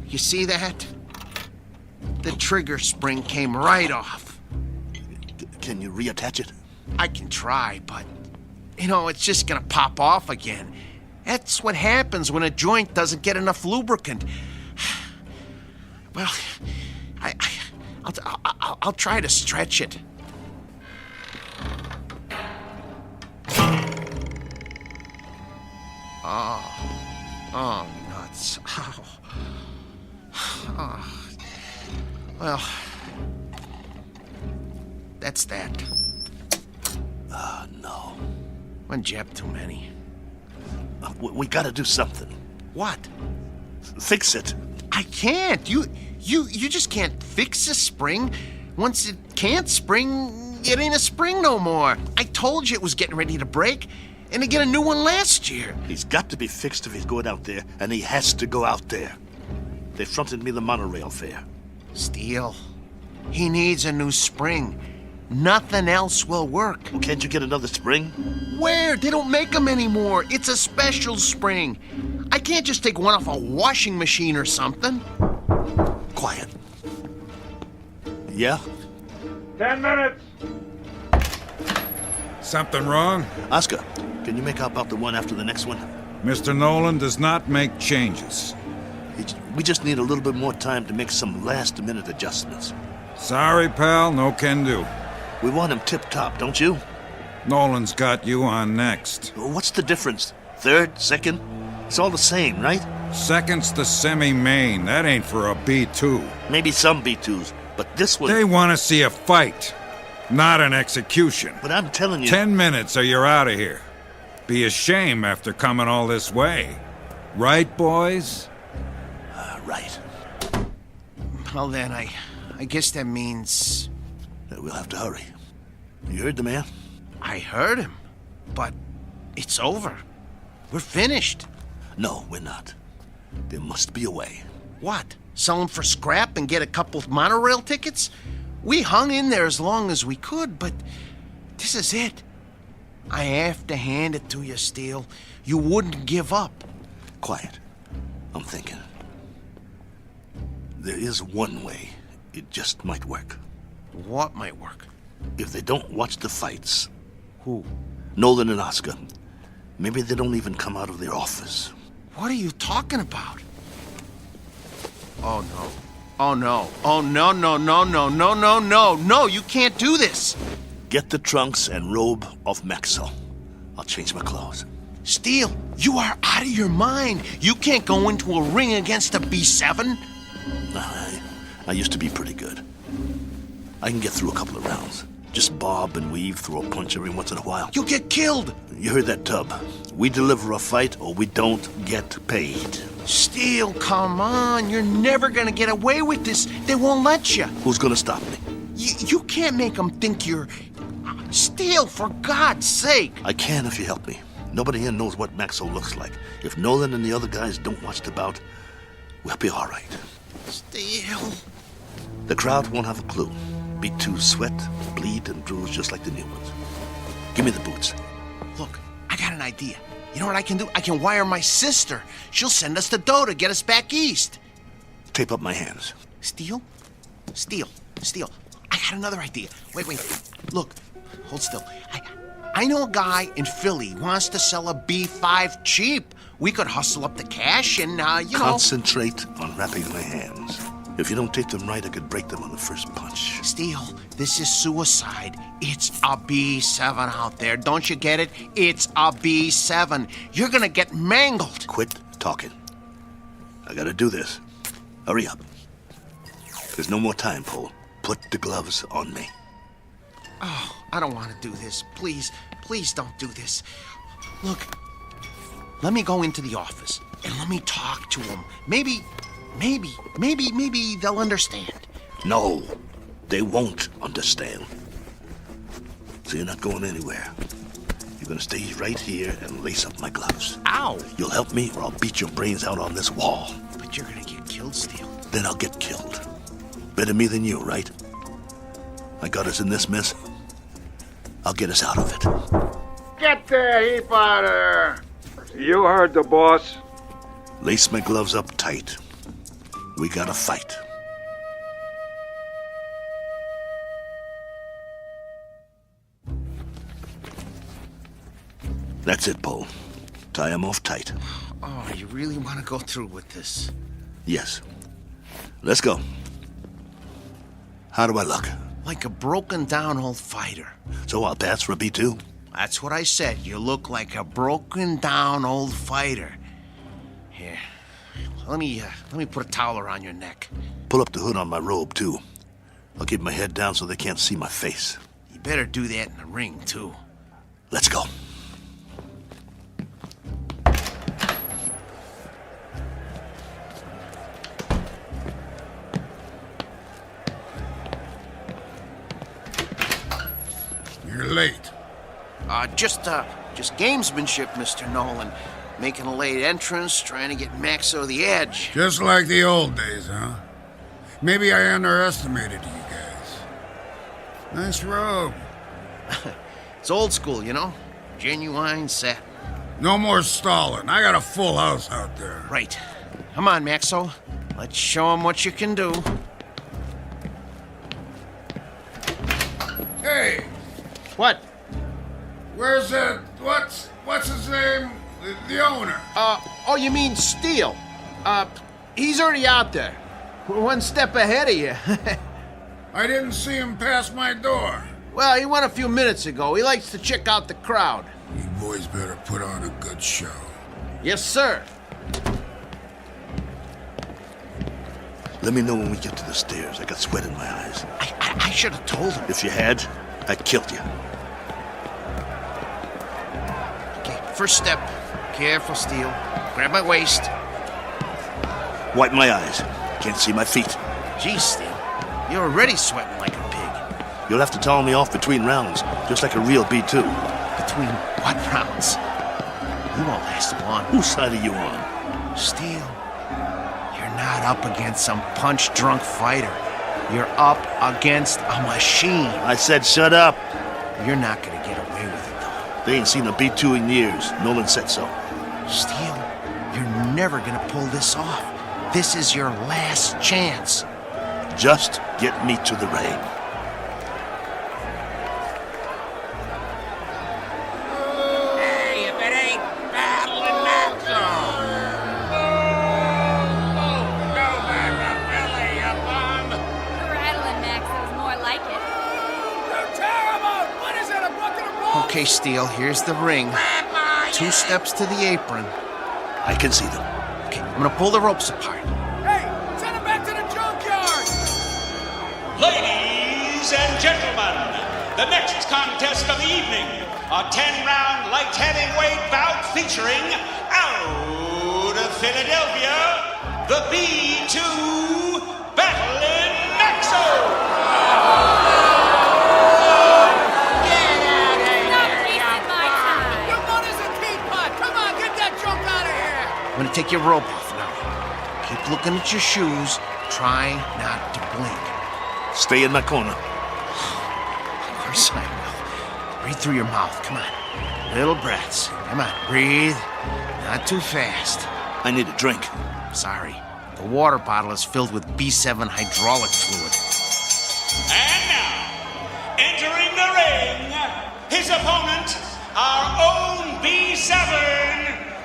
You see that? The trigger spring came right off. Can you reattach it? I can try, but, it's just gonna pop off again. That's what happens when a joint doesn't get enough lubricant. Well, I'll try to stretch it. Oh, nuts. Oh. Well, that's that. No. One jab too many. We gotta do something. What? Fix it. I can't. You just can't fix a spring. Once it can't spring, it ain't a spring no more. I told you it was getting ready to break, and to get a new one last year. He's got to be fixed if he's going out there, and he has to go out there. They fronted me the monorail fare. Steele, he needs a new spring. Nothing else will work. Well, can't you get another spring? Where? They don't make them anymore. It's a special spring. I can't just take one off a washing machine or something. Quiet. Yeah? 10 minutes. Something wrong? Oscar, can you make out about the one after the next one? Mr. Nolan does not make changes. We just need a little bit more time to make some last-minute adjustments. Sorry, pal, no can do. We want him tip-top, don't you? Nolan's got you on next. What's the difference? Third? Second? It's all the same, right? Second's the semi-main. That ain't for a B2. Maybe some B2s, but this one... They want to see a fight, not an execution. But I'm telling you... 10 minutes or you're out of here. Be a shame after coming all this way. Right, boys? Right. Well then, I guess that means... We'll have to hurry. You heard the man? I heard him, but it's over. We're finished. No, we're not. There must be a way. What? Sell them for scrap and get a couple of monorail tickets? We hung in there as long as we could, but this is it. I have to hand it to you, Steele. You wouldn't give up. Quiet. I'm thinking. There is one way. It just might work. What might work? If they don't watch the fights. Who? Nolan and Oscar. Maybe they don't even come out of their office. What are you talking about? Oh, no. Oh, no. Oh, no, no, no, no, no, no, no. No, you can't do this. Get the trunks and robe off Maxwell. I'll change my clothes. Steele, you are out of your mind. You can't go into a ring against a B7. I used to be pretty good. I can get through a couple of rounds. Just bob and weave, throw a punch every once in a while. You'll get killed. You heard that, Tub. We deliver a fight or we don't get paid. Steele, come on. You're never gonna get away with this. They won't let you. Who's gonna stop me? You can't make them think you're... Steele, for God's sake. I can if you help me. Nobody here knows what Maxwell looks like. If Nolan and the other guys don't watch the bout, we'll be all right. Steele. The crowd won't have a clue. B2s sweat, bleed, and bruise just like the new ones. Give me the boots. Look, I got an idea. You know what I can do? I can wire my sister. She'll send us the dough to get us back east. Tape up my hands. Steele? Steele. I got another idea. Wait. Look, hold still. I know a guy in Philly wants to sell a B5 cheap. We could hustle up the cash and, Concentrate on wrapping my hands. If you don't tape them right, I could break them on the first punch. Steele, this is suicide. It's a B7 out there. Don't you get it? It's a B7. You're gonna get mangled. Quit talking. I gotta do this. Hurry up. There's no more time, Paul. Put the gloves on me. Oh, I don't want to do this. Please don't do this. Look, let me go into the office and let me talk to them. Maybe they'll understand. No. They won't understand. So you're not going anywhere. You're gonna stay right here and lace up my gloves. Ow! You'll help me or I'll beat your brains out on this wall. But you're gonna get killed, Steele. Then I'll get killed. Better me than you, right? I got us in this mess. I'll get us out of it. Get the heap out of there! You heard the boss. Lace my gloves up tight. We gotta fight. That's it, Paul. Tie him off tight. Oh, you really want to go through with this? Yes. Let's go. How do I look? Like a broken down old fighter. So I'll pass for a B2? That's what I said. You look like a broken down old fighter. Here, let me put a towel around your neck. Pull up the hood on my robe, too. I'll keep my head down so they can't see my face. You better do that in the ring, too. Let's go. You're late. Just gamesmanship, Mr. Nolan. Making a late entrance, trying to get Maxo the edge. Just like the old days, huh? Maybe I underestimated you guys. Nice robe. It's old school, you know? Genuine satin. No more stalling. I got a full house out there. Right. Come on, Maxo. Let's show him what you can do. Hey! What? Where's that? What's his name? The owner. Oh, you mean Steele? He's already out there. We're one step ahead of you. I didn't see him pass my door. Well, he went a few minutes ago. He likes to check out the crowd. You boys better put on a good show. Yes, sir. Let me know when we get to the stairs. I got sweat in my eyes. I should have told him. If you had, I'd killed you. Okay, first step. Careful, Steele. Grab my waist. Wipe my eyes. Can't see my feet. Geez, Steele. You're already sweating like a pig. You'll have to towel me off between rounds, just like a real B2. Between what rounds? You won't last long. Whose side are you on? Steele, you're not up against some punch-drunk fighter. You're up against a machine. I said shut up. You're not gonna get away with it, though. They ain't seen a B2 in years. Nolan said so. Steele, you're never gonna pull this off. This is your last chance. Just get me to the ring. Hey, if it ain't battling Maxo! Go back to Philly, you bum! Rattling Maxo's more like it. You're terrible! What is it, a bucket of rolls? Okay, Steele, here's the ring. 2 steps to the apron. I can see them. Okay, I'm gonna pull the ropes apart. Hey, send him back to the junkyard! Ladies and gentlemen, the next contest of the evening, a 10-round light heavyweight bout featuring out of Philadelphia, the B2 Battling Maxo! I'm gonna take your rope off now. Keep looking at your shoes. Try not to blink. Stay in my corner. Of course I will. Breathe through your mouth. Come on. Little breaths. Come on. Breathe. Not too fast. I need a drink. Sorry. The water bottle is filled with B7 hydraulic fluid. And now, entering the ring, his opponent, our own B7,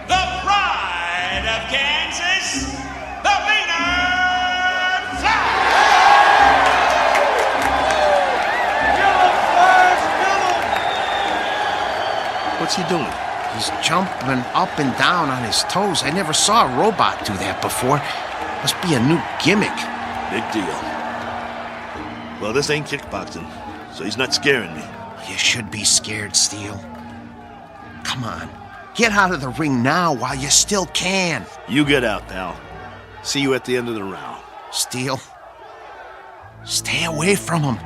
the pride of Kansas, the Maynard What's he doing? He's jumping up and down on his toes. I never saw a robot do that before. Must be a new gimmick. Big deal. Well, this ain't kickboxing, so he's not scaring me. You should be scared, Steele. Come on. Get out of the ring now while you still can. You get out, pal. See you at the end of the round. Steele, Stay away from him.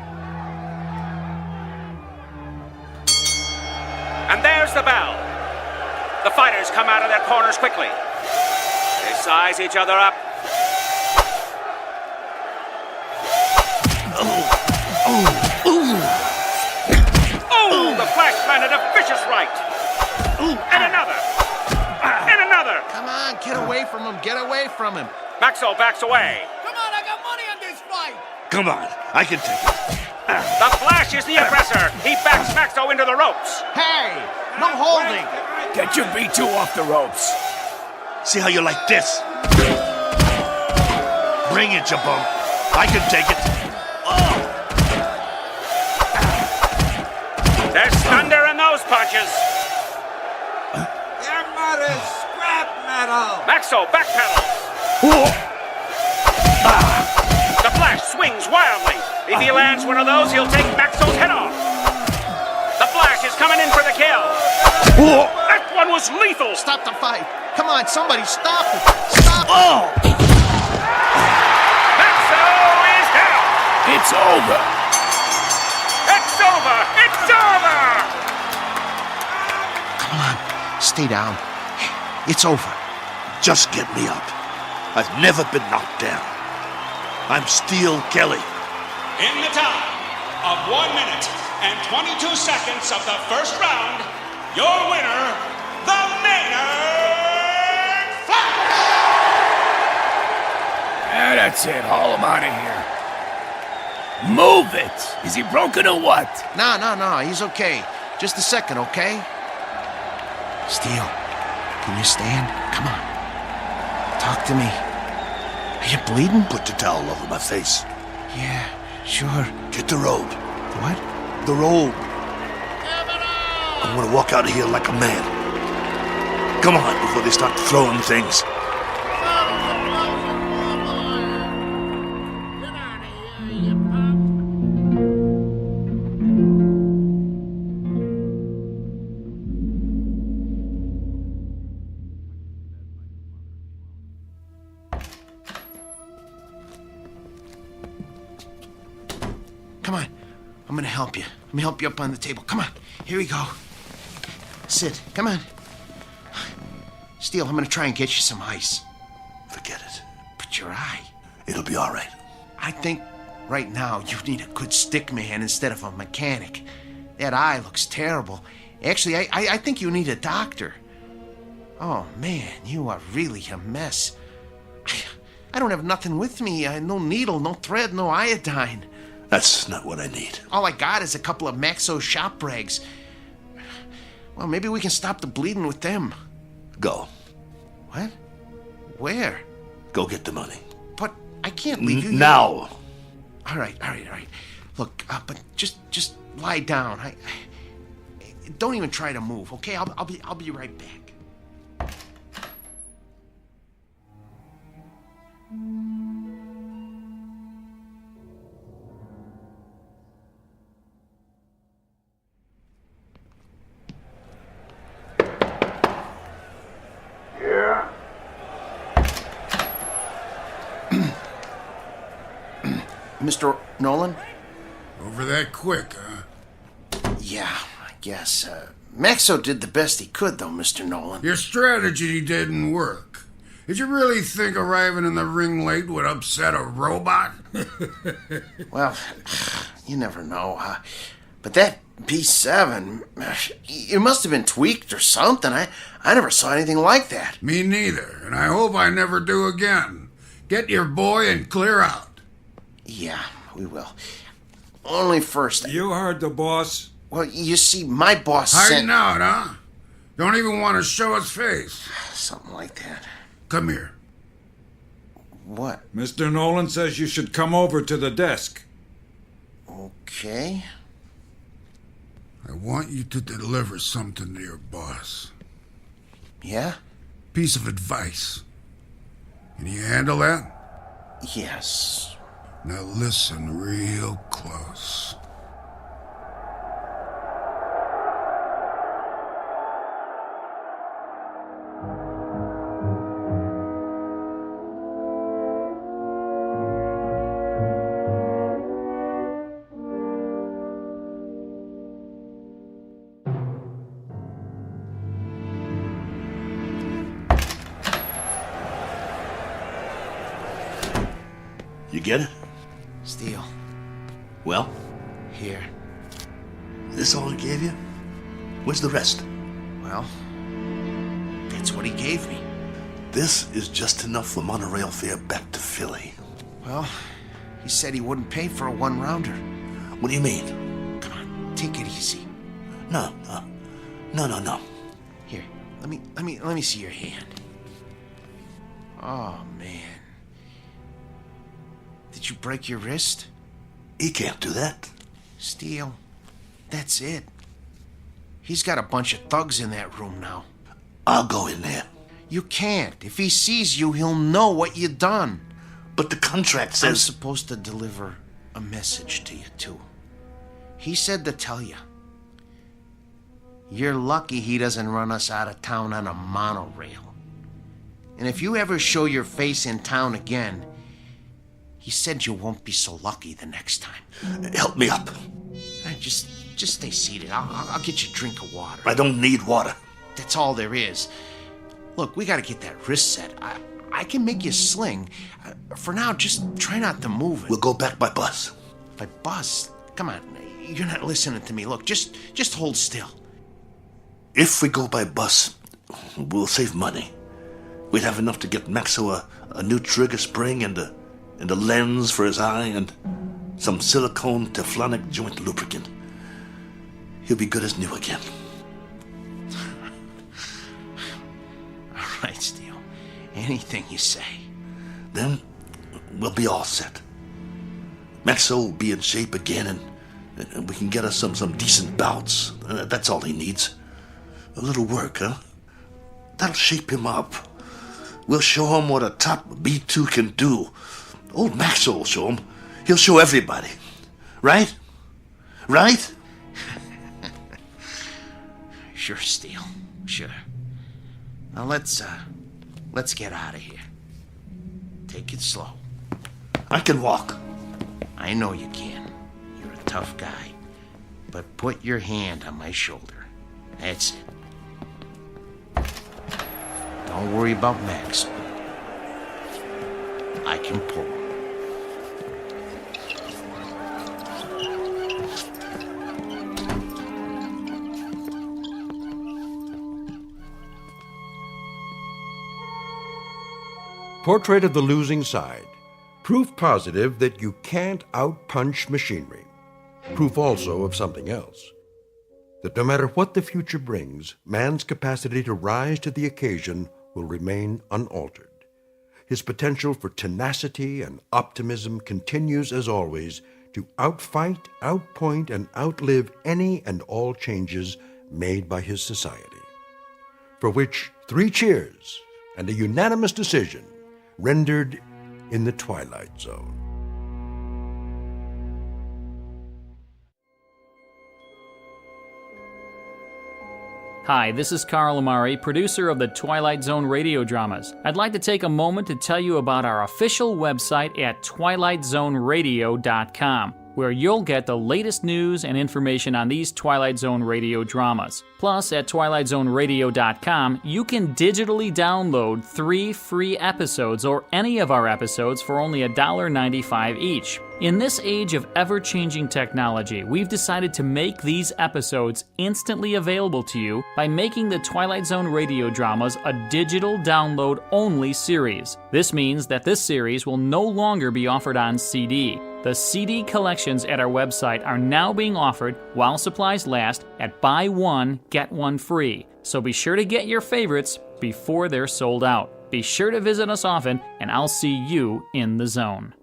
And there's the bell. The fighters come out of their corners quickly. They size each other up. Oh, the flash landed a vicious right. And another. And another. Come on, get away from him. Get away from him. Maxo backs away. Come on, I got money on this fight. Come on, I can take it. The Flash is the aggressor. He backs Maxo into the ropes. Hey, no holding. Get your B2 off the ropes. See how you like this? Bring it, you bum. I can take it. There's thunder in those punches. Your mother's scrap metal. Maxo backpedals. The Flash swings wildly. If he lands one of those, he'll take Maxo's head off. The Flash is coming in for the kill. That one was lethal. Stop the fight. Come on, somebody stop it. Stop it. Maxo is down. It's over. It's over. It's over. Come on, stay down. It's over. Just get me up. I've never been knocked down. I'm Steel Kelly. In the time of 1 minute and 22 seconds of the first round, your winner, the Maynard Flash! Yeah, that's it. Haul him out of here. Move it. Is he broken or what? No, he's okay. Just a second, okay? Steel, can you stand? Come on. Talk to me. Are you bleeding? Put the towel over my face. Yeah, sure. Get the robe. What? The robe. I want to walk out of here like a man. Come on, before they start throwing things. Come on. I'm gonna help you. Let me help you up on the table. Come on. Here we go. Sit. Come on. Steel, I'm gonna try and get you some ice. Forget it. But your eye. It'll be all right. I think right now you need a good stick man instead of a mechanic. That eye looks terrible. Actually, I think you need a doctor. Oh, man, you are really a mess. I don't have nothing with me. No needle, no thread, no iodine. That's not what I need. All I got is a couple of Maxo shop rags. Well, maybe we can stop the bleeding with them. Go. What? Where? Go get the money. But I can't leave you now. All right. Look, but just lie down. I don't even try to move, okay? I'll be right back. Yeah? Mr. Nolan? Over that quick, huh? Yeah, I guess. Maxo did the best he could, though, Mr. Nolan. Your strategy didn't work. Did you really think arriving in the ring late would upset a robot? Well, you never know. But that B7, it must have been tweaked or something. I never saw anything like that. Me neither, and I hope I never do again. Get your boy and clear out. Yeah, we will. Only first... You heard the boss. Well, you see, my boss Hiding out, huh? Don't even want to show his face. Something like that. Come here. What? Mr. Nolan says you should come over to the desk. Okay. I want you to deliver something to your boss. Yeah? Piece of advice. Can you handle that? Yes. Now listen real close. You get it? Steele. Well? Here. This all he gave you? Where's the rest? Well, that's what he gave me. This is just enough for monorail fare back to Philly. Well, he said he wouldn't pay for a one-rounder. What do you mean? Come on, take it easy. No. Here, let me see your hand. Oh, man. Did you break your wrist? He can't do that. Steele, that's it. He's got a bunch of thugs in that room now. I'll go in there. You can't. If he sees you, he'll know what you done. But the contract says... I'm supposed to deliver a message to you, too. He said to tell you. You're lucky he doesn't run us out of town on a monorail. And if you ever show your face in town again, he said you won't be so lucky the next time. Help me up. Just stay seated. I'll get you a drink of water. I don't need water. That's all there is. Look, we gotta get that wrist set. I can make you a sling. For now, just try not to move it. We'll go back by bus. By bus? Come on, you're not listening to me. Look, just hold still. If we go by bus, we'll save money. We'd have enough to get Maxo a new trigger spring and a lens for his eye and some silicone Teflonic joint lubricant. He'll be good as new again. All right, Steele. Anything you say. Then we'll be all set. Maxo will be in shape again, and we can get us some decent bouts. That's all he needs. A little work, huh? That'll shape him up. We'll show him what a top B2 can do. Old Maxo will show him. He'll show everybody. Right? Right? Sure, Steele. Sure. Now let's get out of here. Take it slow. I can walk. I know you can. You're a tough guy. But put your hand on my shoulder. That's it. Don't worry about Max. I can pull. Portrait of the Losing Side. Proof positive that you can't outpunch machinery. Proof also of something else. That no matter what the future brings, man's capacity to rise to the occasion will remain unaltered. His potential for tenacity and optimism continues, as always, to outfight, outpoint, and outlive any and all changes made by his society. For which 3 cheers and a unanimous decision rendered in the Twilight Zone. Hi, this is Carl Amari, producer of the Twilight Zone radio dramas. I'd like to take a moment to tell you about our official website at twilightzoneradio.com, where you'll get the latest news and information on these Twilight Zone radio dramas. Plus, at twilightzoneradio.com, you can digitally download 3 free episodes or any of our episodes for only $1.95 each. In this age of ever-changing technology, we've decided to make these episodes instantly available to you by making the Twilight Zone radio dramas a digital download-only series. This means that this series will no longer be offered on CD. The CD collections at our website are now being offered while supplies last at buy one, get one free. So be sure to get your favorites before they're sold out. Be sure to visit us often, and I'll see you in the zone.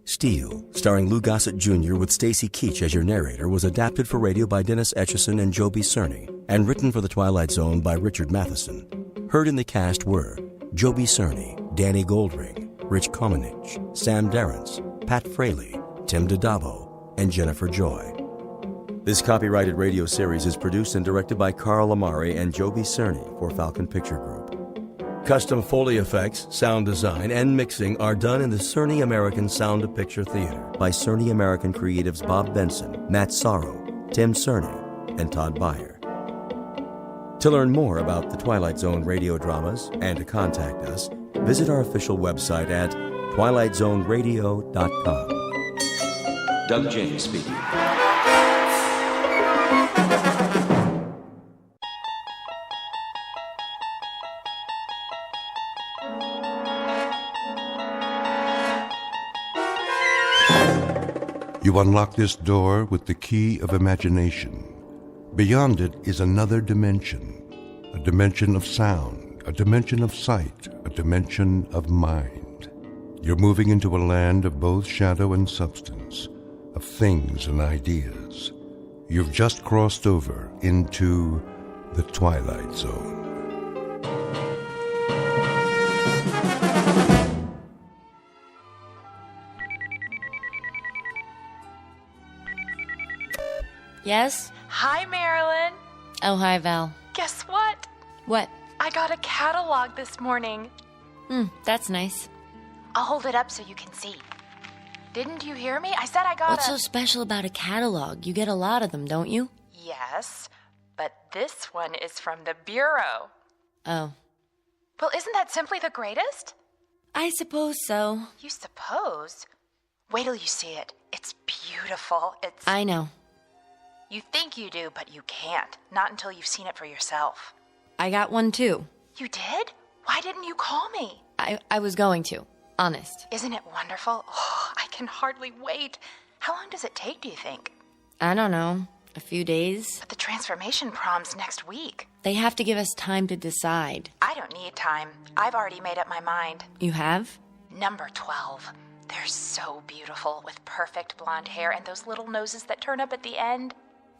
Steel, starring Lou Gossett Jr. with Stacy Keach as your narrator, was adapted for radio by Dennis Etchison and Joby Cerny, and written for The Twilight Zone by Richard Matheson. Heard in the cast were Joby Cerny, Danny Goldring, Rich Komenich, Sam Darrence, Pat Fraley, Tim DiDavo, and Jennifer Joy. This copyrighted radio series is produced and directed by Carl Amari and Joby Cerny for Falcon Picture Group. Custom Foley effects, sound design, and mixing are done in the Cerny American Sound of Picture Theater by Cerny American creatives Bob Benson, Matt Sorrow, Tim Cerny, and Todd Beyer. To learn more about the Twilight Zone radio dramas and to contact us, visit our official website at twilightzoneradio.com. Doug James speaking. You unlock this door with the key of imagination. Beyond it is another dimension, a dimension of sound, a dimension of sight, a dimension of mind. You're moving into a land of both shadow and substance, of things and ideas. You've just crossed over into the Twilight Zone. Yes? Hi, Marilyn. Oh, hi, Val. Guess what? What? I got a catalog this morning. That's nice. I'll hold it up so you can see. Didn't you hear me? I said I got What's so special about a catalog? You get a lot of them, don't you? Yes, but this one is from the Bureau. Oh. Well, isn't that simply the greatest? I suppose so. You suppose? Wait till you see it. It's beautiful. I know. You think you do, but you can't. Not until you've seen it for yourself. I got one, too. You did? Why didn't you call me? I was going to. Honest. Isn't it wonderful? Oh, I can hardly wait. How long does it take, do you think? I don't know. A few days. But the transformation prom's next week. They have to give us time to decide. I don't need time. I've already made up my mind. You have? Number 12. They're so beautiful, with perfect blonde hair and those little noses that turn up at the end.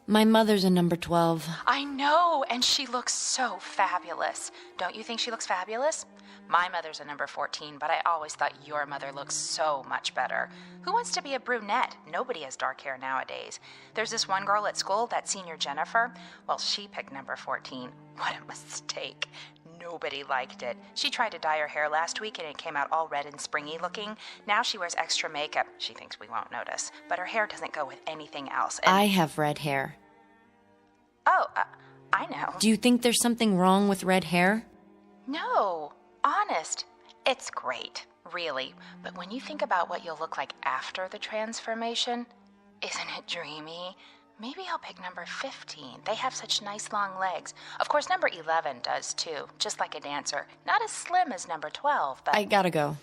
My mother's a number 12. I know, and she looks so fabulous. Don't you think she looks fabulous? My mother's a number 14, but I always thought your mother looks so much better. Who wants to be a brunette? Nobody has dark hair nowadays. There's this one girl at school, that senior Jennifer. Well, she picked number 14. What a mistake. Nobody liked it. She tried to dye her hair last week and it came out all red and springy looking. Now she wears extra makeup. She thinks we won't notice, but her hair doesn't go with anything else. And I have red hair. Oh, I know. Do you think there's something wrong with red hair? No, honest. It's great, really. But when you think about what you'll look like after the transformation, isn't it dreamy? Maybe I'll pick number 15. They have such nice long legs. Of course, number 11 does too, just like a dancer. Not as slim as number 12, but... I gotta go.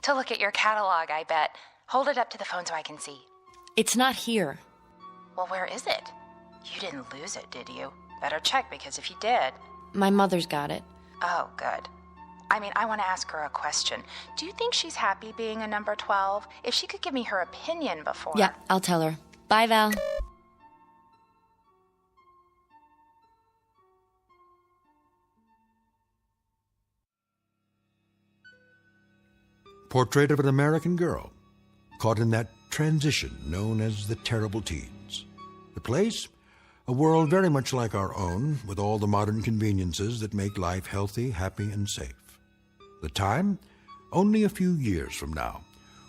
To look at your catalog, I bet. Hold it up to the phone so I can see. It's not here. Well, where is it? You didn't lose it, did you? Better check, because if you did... My mother's got it. Oh, good. I mean, I want to ask her a question. Do you think she's happy being a number 12? If she could give me her opinion before... Yeah, I'll tell her. Bye, Val. Portrait of an American girl caught in that transition known as the terrible teens. The place? A world very much like our own, with all the modern conveniences that make life healthy, happy, and safe. The time? Only a few years from now,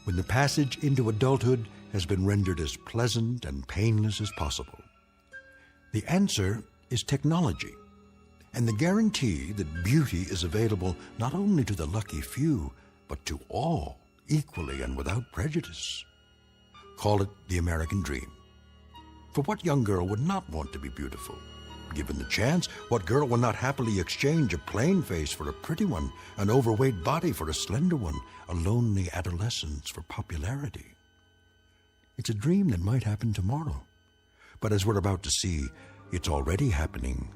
when the passage into adulthood has been rendered as pleasant and painless as possible. The answer is technology, and the guarantee that beauty is available not only to the lucky few, but to all, equally and without prejudice. Call it the American dream. For what young girl would not want to be beautiful? Given the chance, what girl will not happily exchange a plain face for a pretty one, an overweight body for a slender one, a lonely adolescence for popularity? It's a dream that might happen tomorrow. But as we're about to see, it's already happening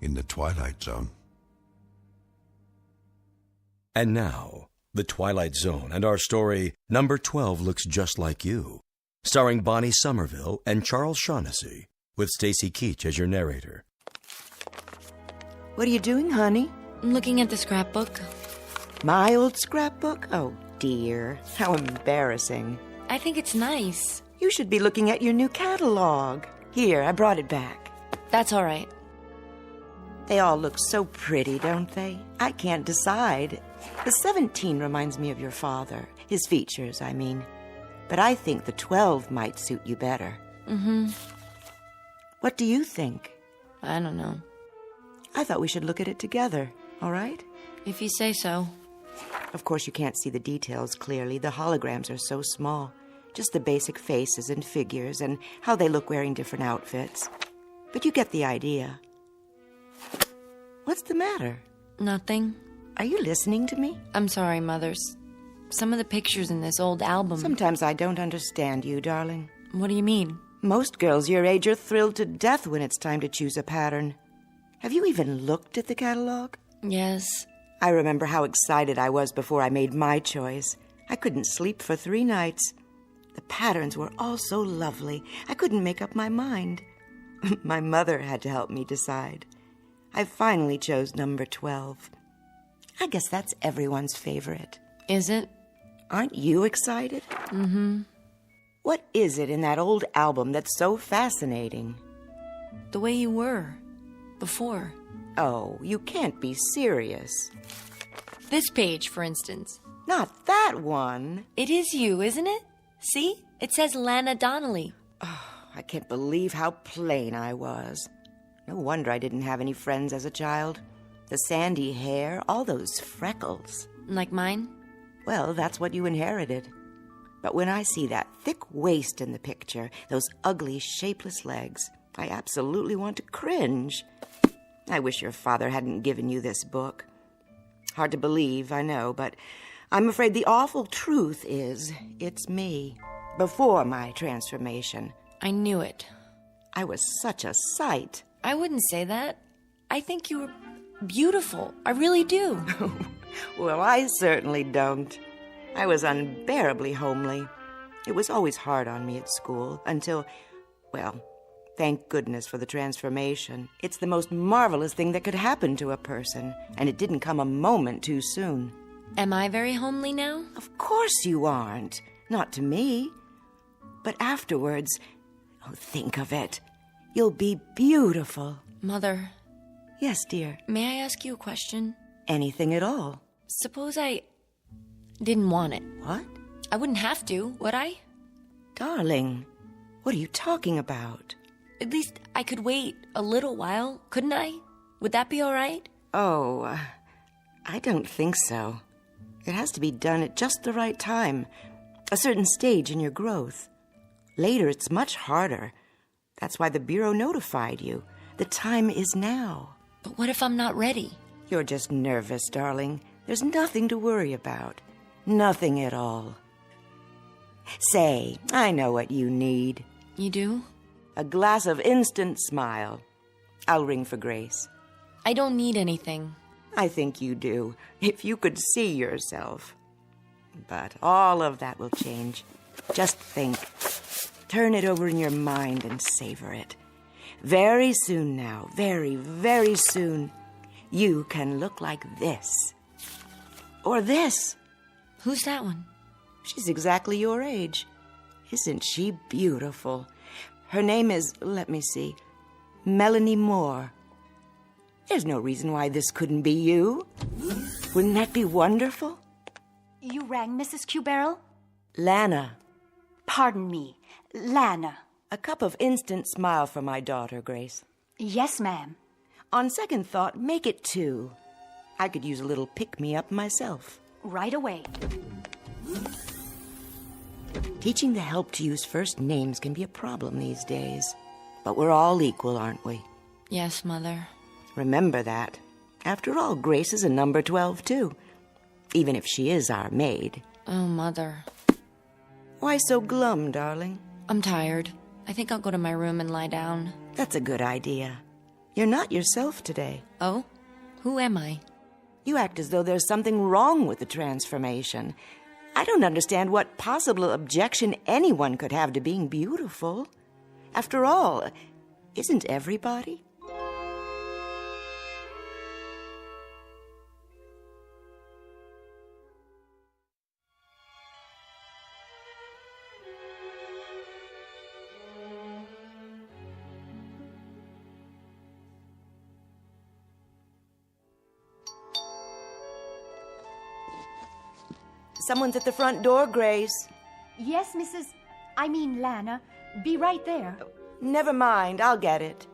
in the Twilight Zone. And now, The Twilight Zone and our story, Number 12 Looks Just Like You, starring Bonnie Somerville and Charles Shaughnessy, with Stacy Keach as your narrator. What are you doing, honey? I'm looking at the scrapbook. My old scrapbook? Oh, dear. How embarrassing. I think it's nice. You should be looking at your new catalog. Here, I brought it back. That's all right. They all look so pretty, don't they? I can't decide. The 17 reminds me of your father. His features, I mean. But I think the 12 might suit you better. Mm-hmm. What do you think? I don't know. I thought we should look at it together, all right? If you say so. Of course, you can't see the details clearly. The holograms are so small. Just the basic faces and figures and how they look wearing different outfits. But you get the idea. What's the matter? Nothing. Are you listening to me? I'm sorry, Mothers. Some of the pictures in this old album... Sometimes I don't understand you, darling. What do you mean? Most girls your age are thrilled to death when it's time to choose a pattern. Have you even looked at the catalog? Yes. I remember how excited I was before I made my choice. I couldn't sleep for 3 nights. The patterns were all so lovely, I couldn't make up my mind. My mother had to help me decide. I finally chose number 12. I guess that's everyone's favorite. Is it? Aren't you excited? Mm-hmm. What is it in that old album that's so fascinating? The way you were. Before. Oh, you can't be serious. This page, for instance. Not that one. It is you, isn't it? See? It says Lana Donnelly. Oh, I can't believe how plain I was. No wonder I didn't have any friends as a child. The sandy hair, all those freckles. Like mine? Well, that's what you inherited. But when I see that thick waist in the picture, those ugly, shapeless legs, I absolutely want to cringe. I wish your father hadn't given you this book. Hard to believe, I know, but I'm afraid the awful truth is it's me, before my transformation. I knew it. I was such a sight. I wouldn't say that. I think you were beautiful. I really do. Well, I certainly don't. I was unbearably homely. It was always hard on me at school until, well, thank goodness for the transformation. It's the most marvelous thing that could happen to a person, and it didn't come a moment too soon. Am I very homely now? Of course you aren't. Not to me. But afterwards, oh, think of it. You'll be beautiful. Mother. Yes, dear. May I ask you a question? Anything at all. Suppose I didn't want it. What? I wouldn't have to, would I? Darling, what are you talking about? At least I could wait a little while, couldn't I? Would that be all right? Oh, I don't think so. It has to be done at just the right time, a certain stage in your growth. Later, it's much harder. That's why the Bureau notified you. The time is now. But what if I'm not ready? You're just nervous, darling. There's nothing to worry about. Nothing at all. Say, I know what you need. You do? A glass of instant smile. I'll ring for Grace. I don't need anything. I think you do, if you could see yourself. But all of that will change. Just think. Turn it over in your mind and savor it. Very soon now, very, very soon, you can look like this. Or this. Who's that one? She's exactly your age. Isn't she beautiful? Her name is, let me see, Melanie Moore. There's no reason why this couldn't be you. Wouldn't that be wonderful? You rang, Mrs. Q-Barrel? Lana. Pardon me, Lana. A cup of instant smile for my daughter, Grace. Yes, ma'am. On second thought, make it 2. I could use a little pick-me-up myself. Right away. Teaching the help to use first names can be a problem these days. But we're all equal, aren't we? Yes, Mother. Remember that. After all, Grace is a number 12, too. Even if she is our maid. Oh, Mother. Why so glum, darling? I'm tired. I think I'll go to my room and lie down. That's a good idea. You're not yourself today. Oh? Who am I? You act as though there's something wrong with the transformation. I don't understand what possible objection anyone could have to being beautiful. After all, isn't everybody? Someone's at the front door, Grace. Yes, Lana. Be right there. Never mind, I'll get it.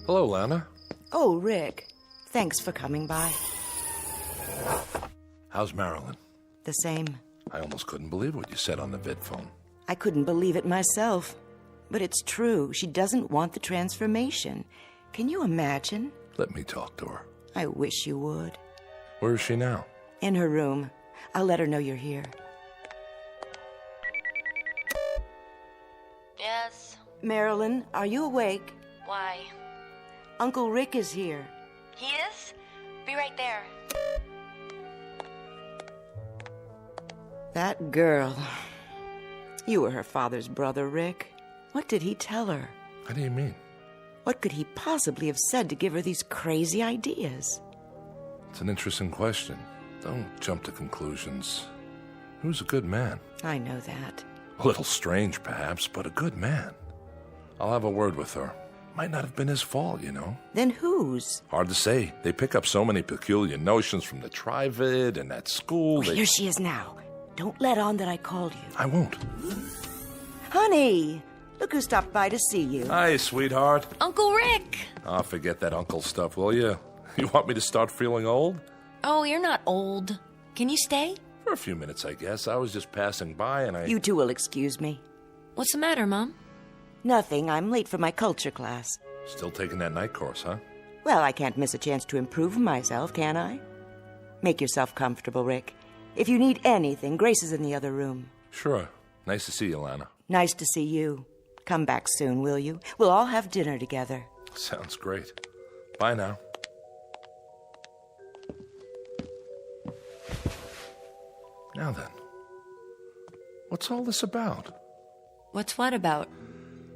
Hello, Lana. Oh, Rick. Thanks for coming by. How's Marilyn? The same. I almost couldn't believe what you said on the vid phone. I couldn't believe it myself. But it's true. She doesn't want the transformation. Can you imagine? Let me talk to her. I wish you would. Where is she now? In her room. I'll let her know you're here. Yes? Marilyn, are you awake? Why? Uncle Rick is here. He is? Be right there. That girl. You were her father's brother, Rick. What did he tell her? How do you mean? What could he possibly have said to give her these crazy ideas? It's an interesting question. Don't jump to conclusions. He was a good man. I know that. A little strange, perhaps, but a good man. I'll have a word with her. Might not have been his fault, you know. Then whose? Hard to say. They pick up so many peculiar notions from the Trivid and at school. Here she is now. Don't let on that I called you. I won't. Honey, look who stopped by to see you. Hi, sweetheart. Uncle Rick! Oh, forget that uncle stuff, will you? You want me to start feeling old? Oh, you're not old. Can you stay? For a few minutes, I guess. I was just passing by and You two will excuse me. What's the matter, Mom? Nothing. I'm late for my culture class. Still taking that night course, huh? Well, I can't miss a chance to improve myself, can I? Make yourself comfortable, Rick. If you need anything, Grace is in the other room. Sure. Nice to see you, Lana. Nice to see you. Come back soon, will you? We'll all have dinner together. Sounds great. Bye now. Now then, what's all this about? What's what about?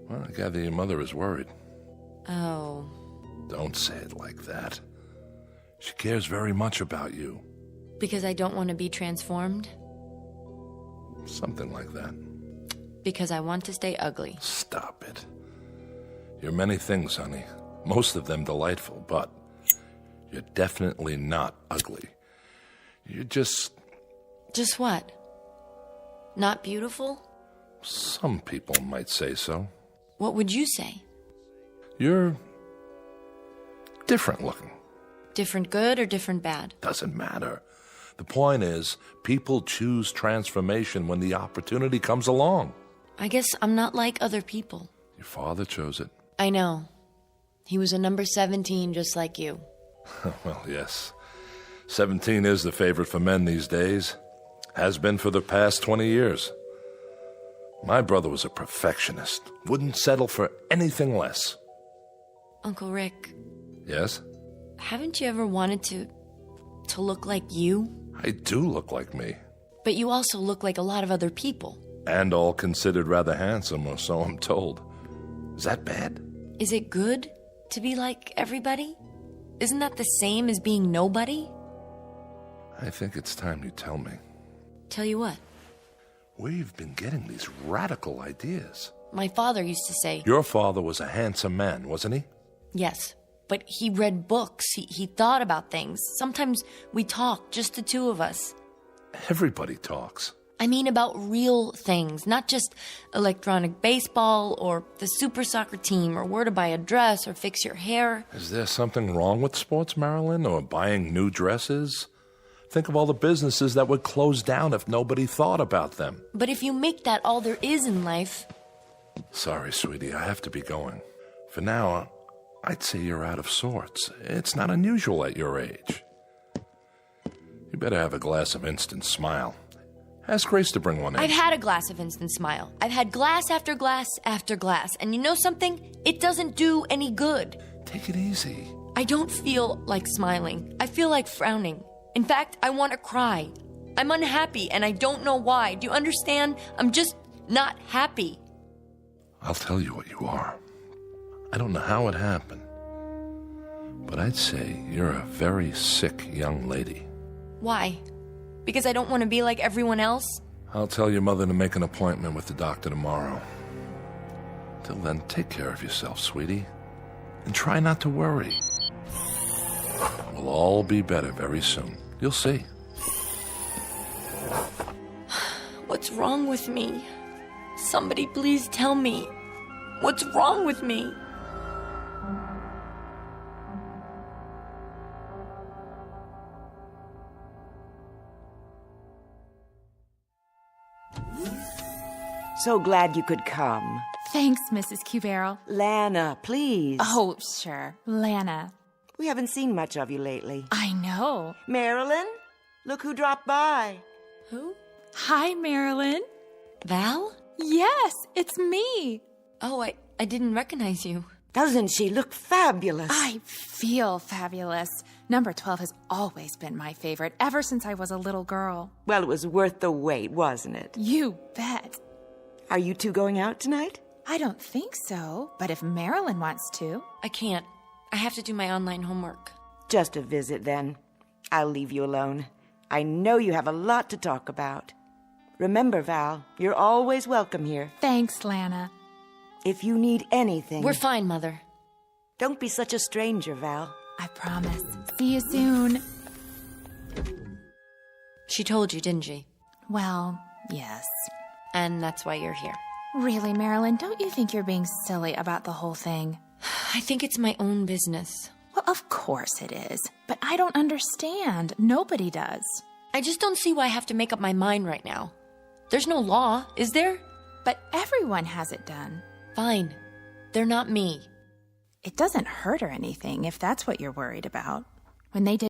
Well, I gather your mother is worried. Oh. Don't say it like that. She cares very much about you. Because I don't want to be transformed? Something like that. Because I want to stay ugly. Stop it. You're many things, honey. Most of them delightful, but you're definitely not ugly. You're just... Just what? Not beautiful? Some people might say so. What would you say? You're different looking. Different good or different bad? Doesn't matter. The point is, people choose transformation when the opportunity comes along. I guess I'm not like other people. Your father chose it. I know. He was a number 17 just like you. Well, yes. 17 is the favorite for men these days. Has been for the past 20 years. My brother was a perfectionist. Wouldn't settle for anything less. Uncle Rick. Yes? Haven't you ever wanted to look like you? I do look like me. But you also look like a lot of other people. And all considered rather handsome, or so I'm told. Is that bad? Is it good to be like everybody? Isn't that the same as being nobody? I think it's time you tell me. Tell you what? Where you've been getting these radical ideas. My father used to say... Your father was a handsome man, wasn't he? Yes, but he read books. He thought about things. Sometimes we talk, just the two of us. Everybody talks. I mean about real things, not just electronic baseball or the super soccer team or where to buy a dress or fix your hair. Is there something wrong with sports, Marilyn, or buying new dresses? Think of all the businesses that would close down if nobody thought about them. But if you make that all there is in life... Sorry, sweetie, I have to be going. For now, I'd say you're out of sorts. It's not unusual at your age. You better have a glass of Instant Smile. Ask Grace to bring one in. I've had a glass of Instant Smile. I've had glass after glass after glass. And you know something? It doesn't do any good. Take it easy. I don't feel like smiling. I feel like frowning. In fact, I want to cry. I'm unhappy, and I don't know why. Do you understand? I'm just not happy. I'll tell you what you are. I don't know how it happened, but I'd say you're a very sick young lady. Why? Because I don't want to be like everyone else? I'll tell your mother to make an appointment with the doctor tomorrow. Till then, take care of yourself, sweetie, and try not to worry. It'll all be better very soon. You'll see. What's wrong with me? Somebody please tell me. What's wrong with me? So glad you could come. Thanks, Mrs. Q-Barrel. Lana, please. Oh, sure. Lana. We haven't seen much of you lately. I know. Marilyn, look who dropped by. Who? Hi, Marilyn. Val? Yes, it's me. Oh, I didn't recognize you. Doesn't she look fabulous? I feel fabulous. Number 12 has always been my favorite, ever since I was a little girl. Well, it was worth the wait, wasn't it? You bet. Are you two going out tonight? I don't think so, but if Marilyn wants to. I can't. I have to do my online homework. Just a visit, then. I'll leave you alone. I know you have a lot to talk about. Remember, Val, you're always welcome here. Thanks, Lana. If you need anything... We're fine, Mother. Don't be such a stranger, Val. I promise. See you soon. She told you, didn't she? Well, yes. And that's why you're here. Really, Marilyn, don't you think you're being silly about the whole thing? I think it's my own business. Well, of course it is. But I don't understand. Nobody does. I just don't see why I have to make up my mind right now. There's no law, is there? But everyone has it done. Fine. They're not me. It doesn't hurt or anything if that's what you're worried about. When they did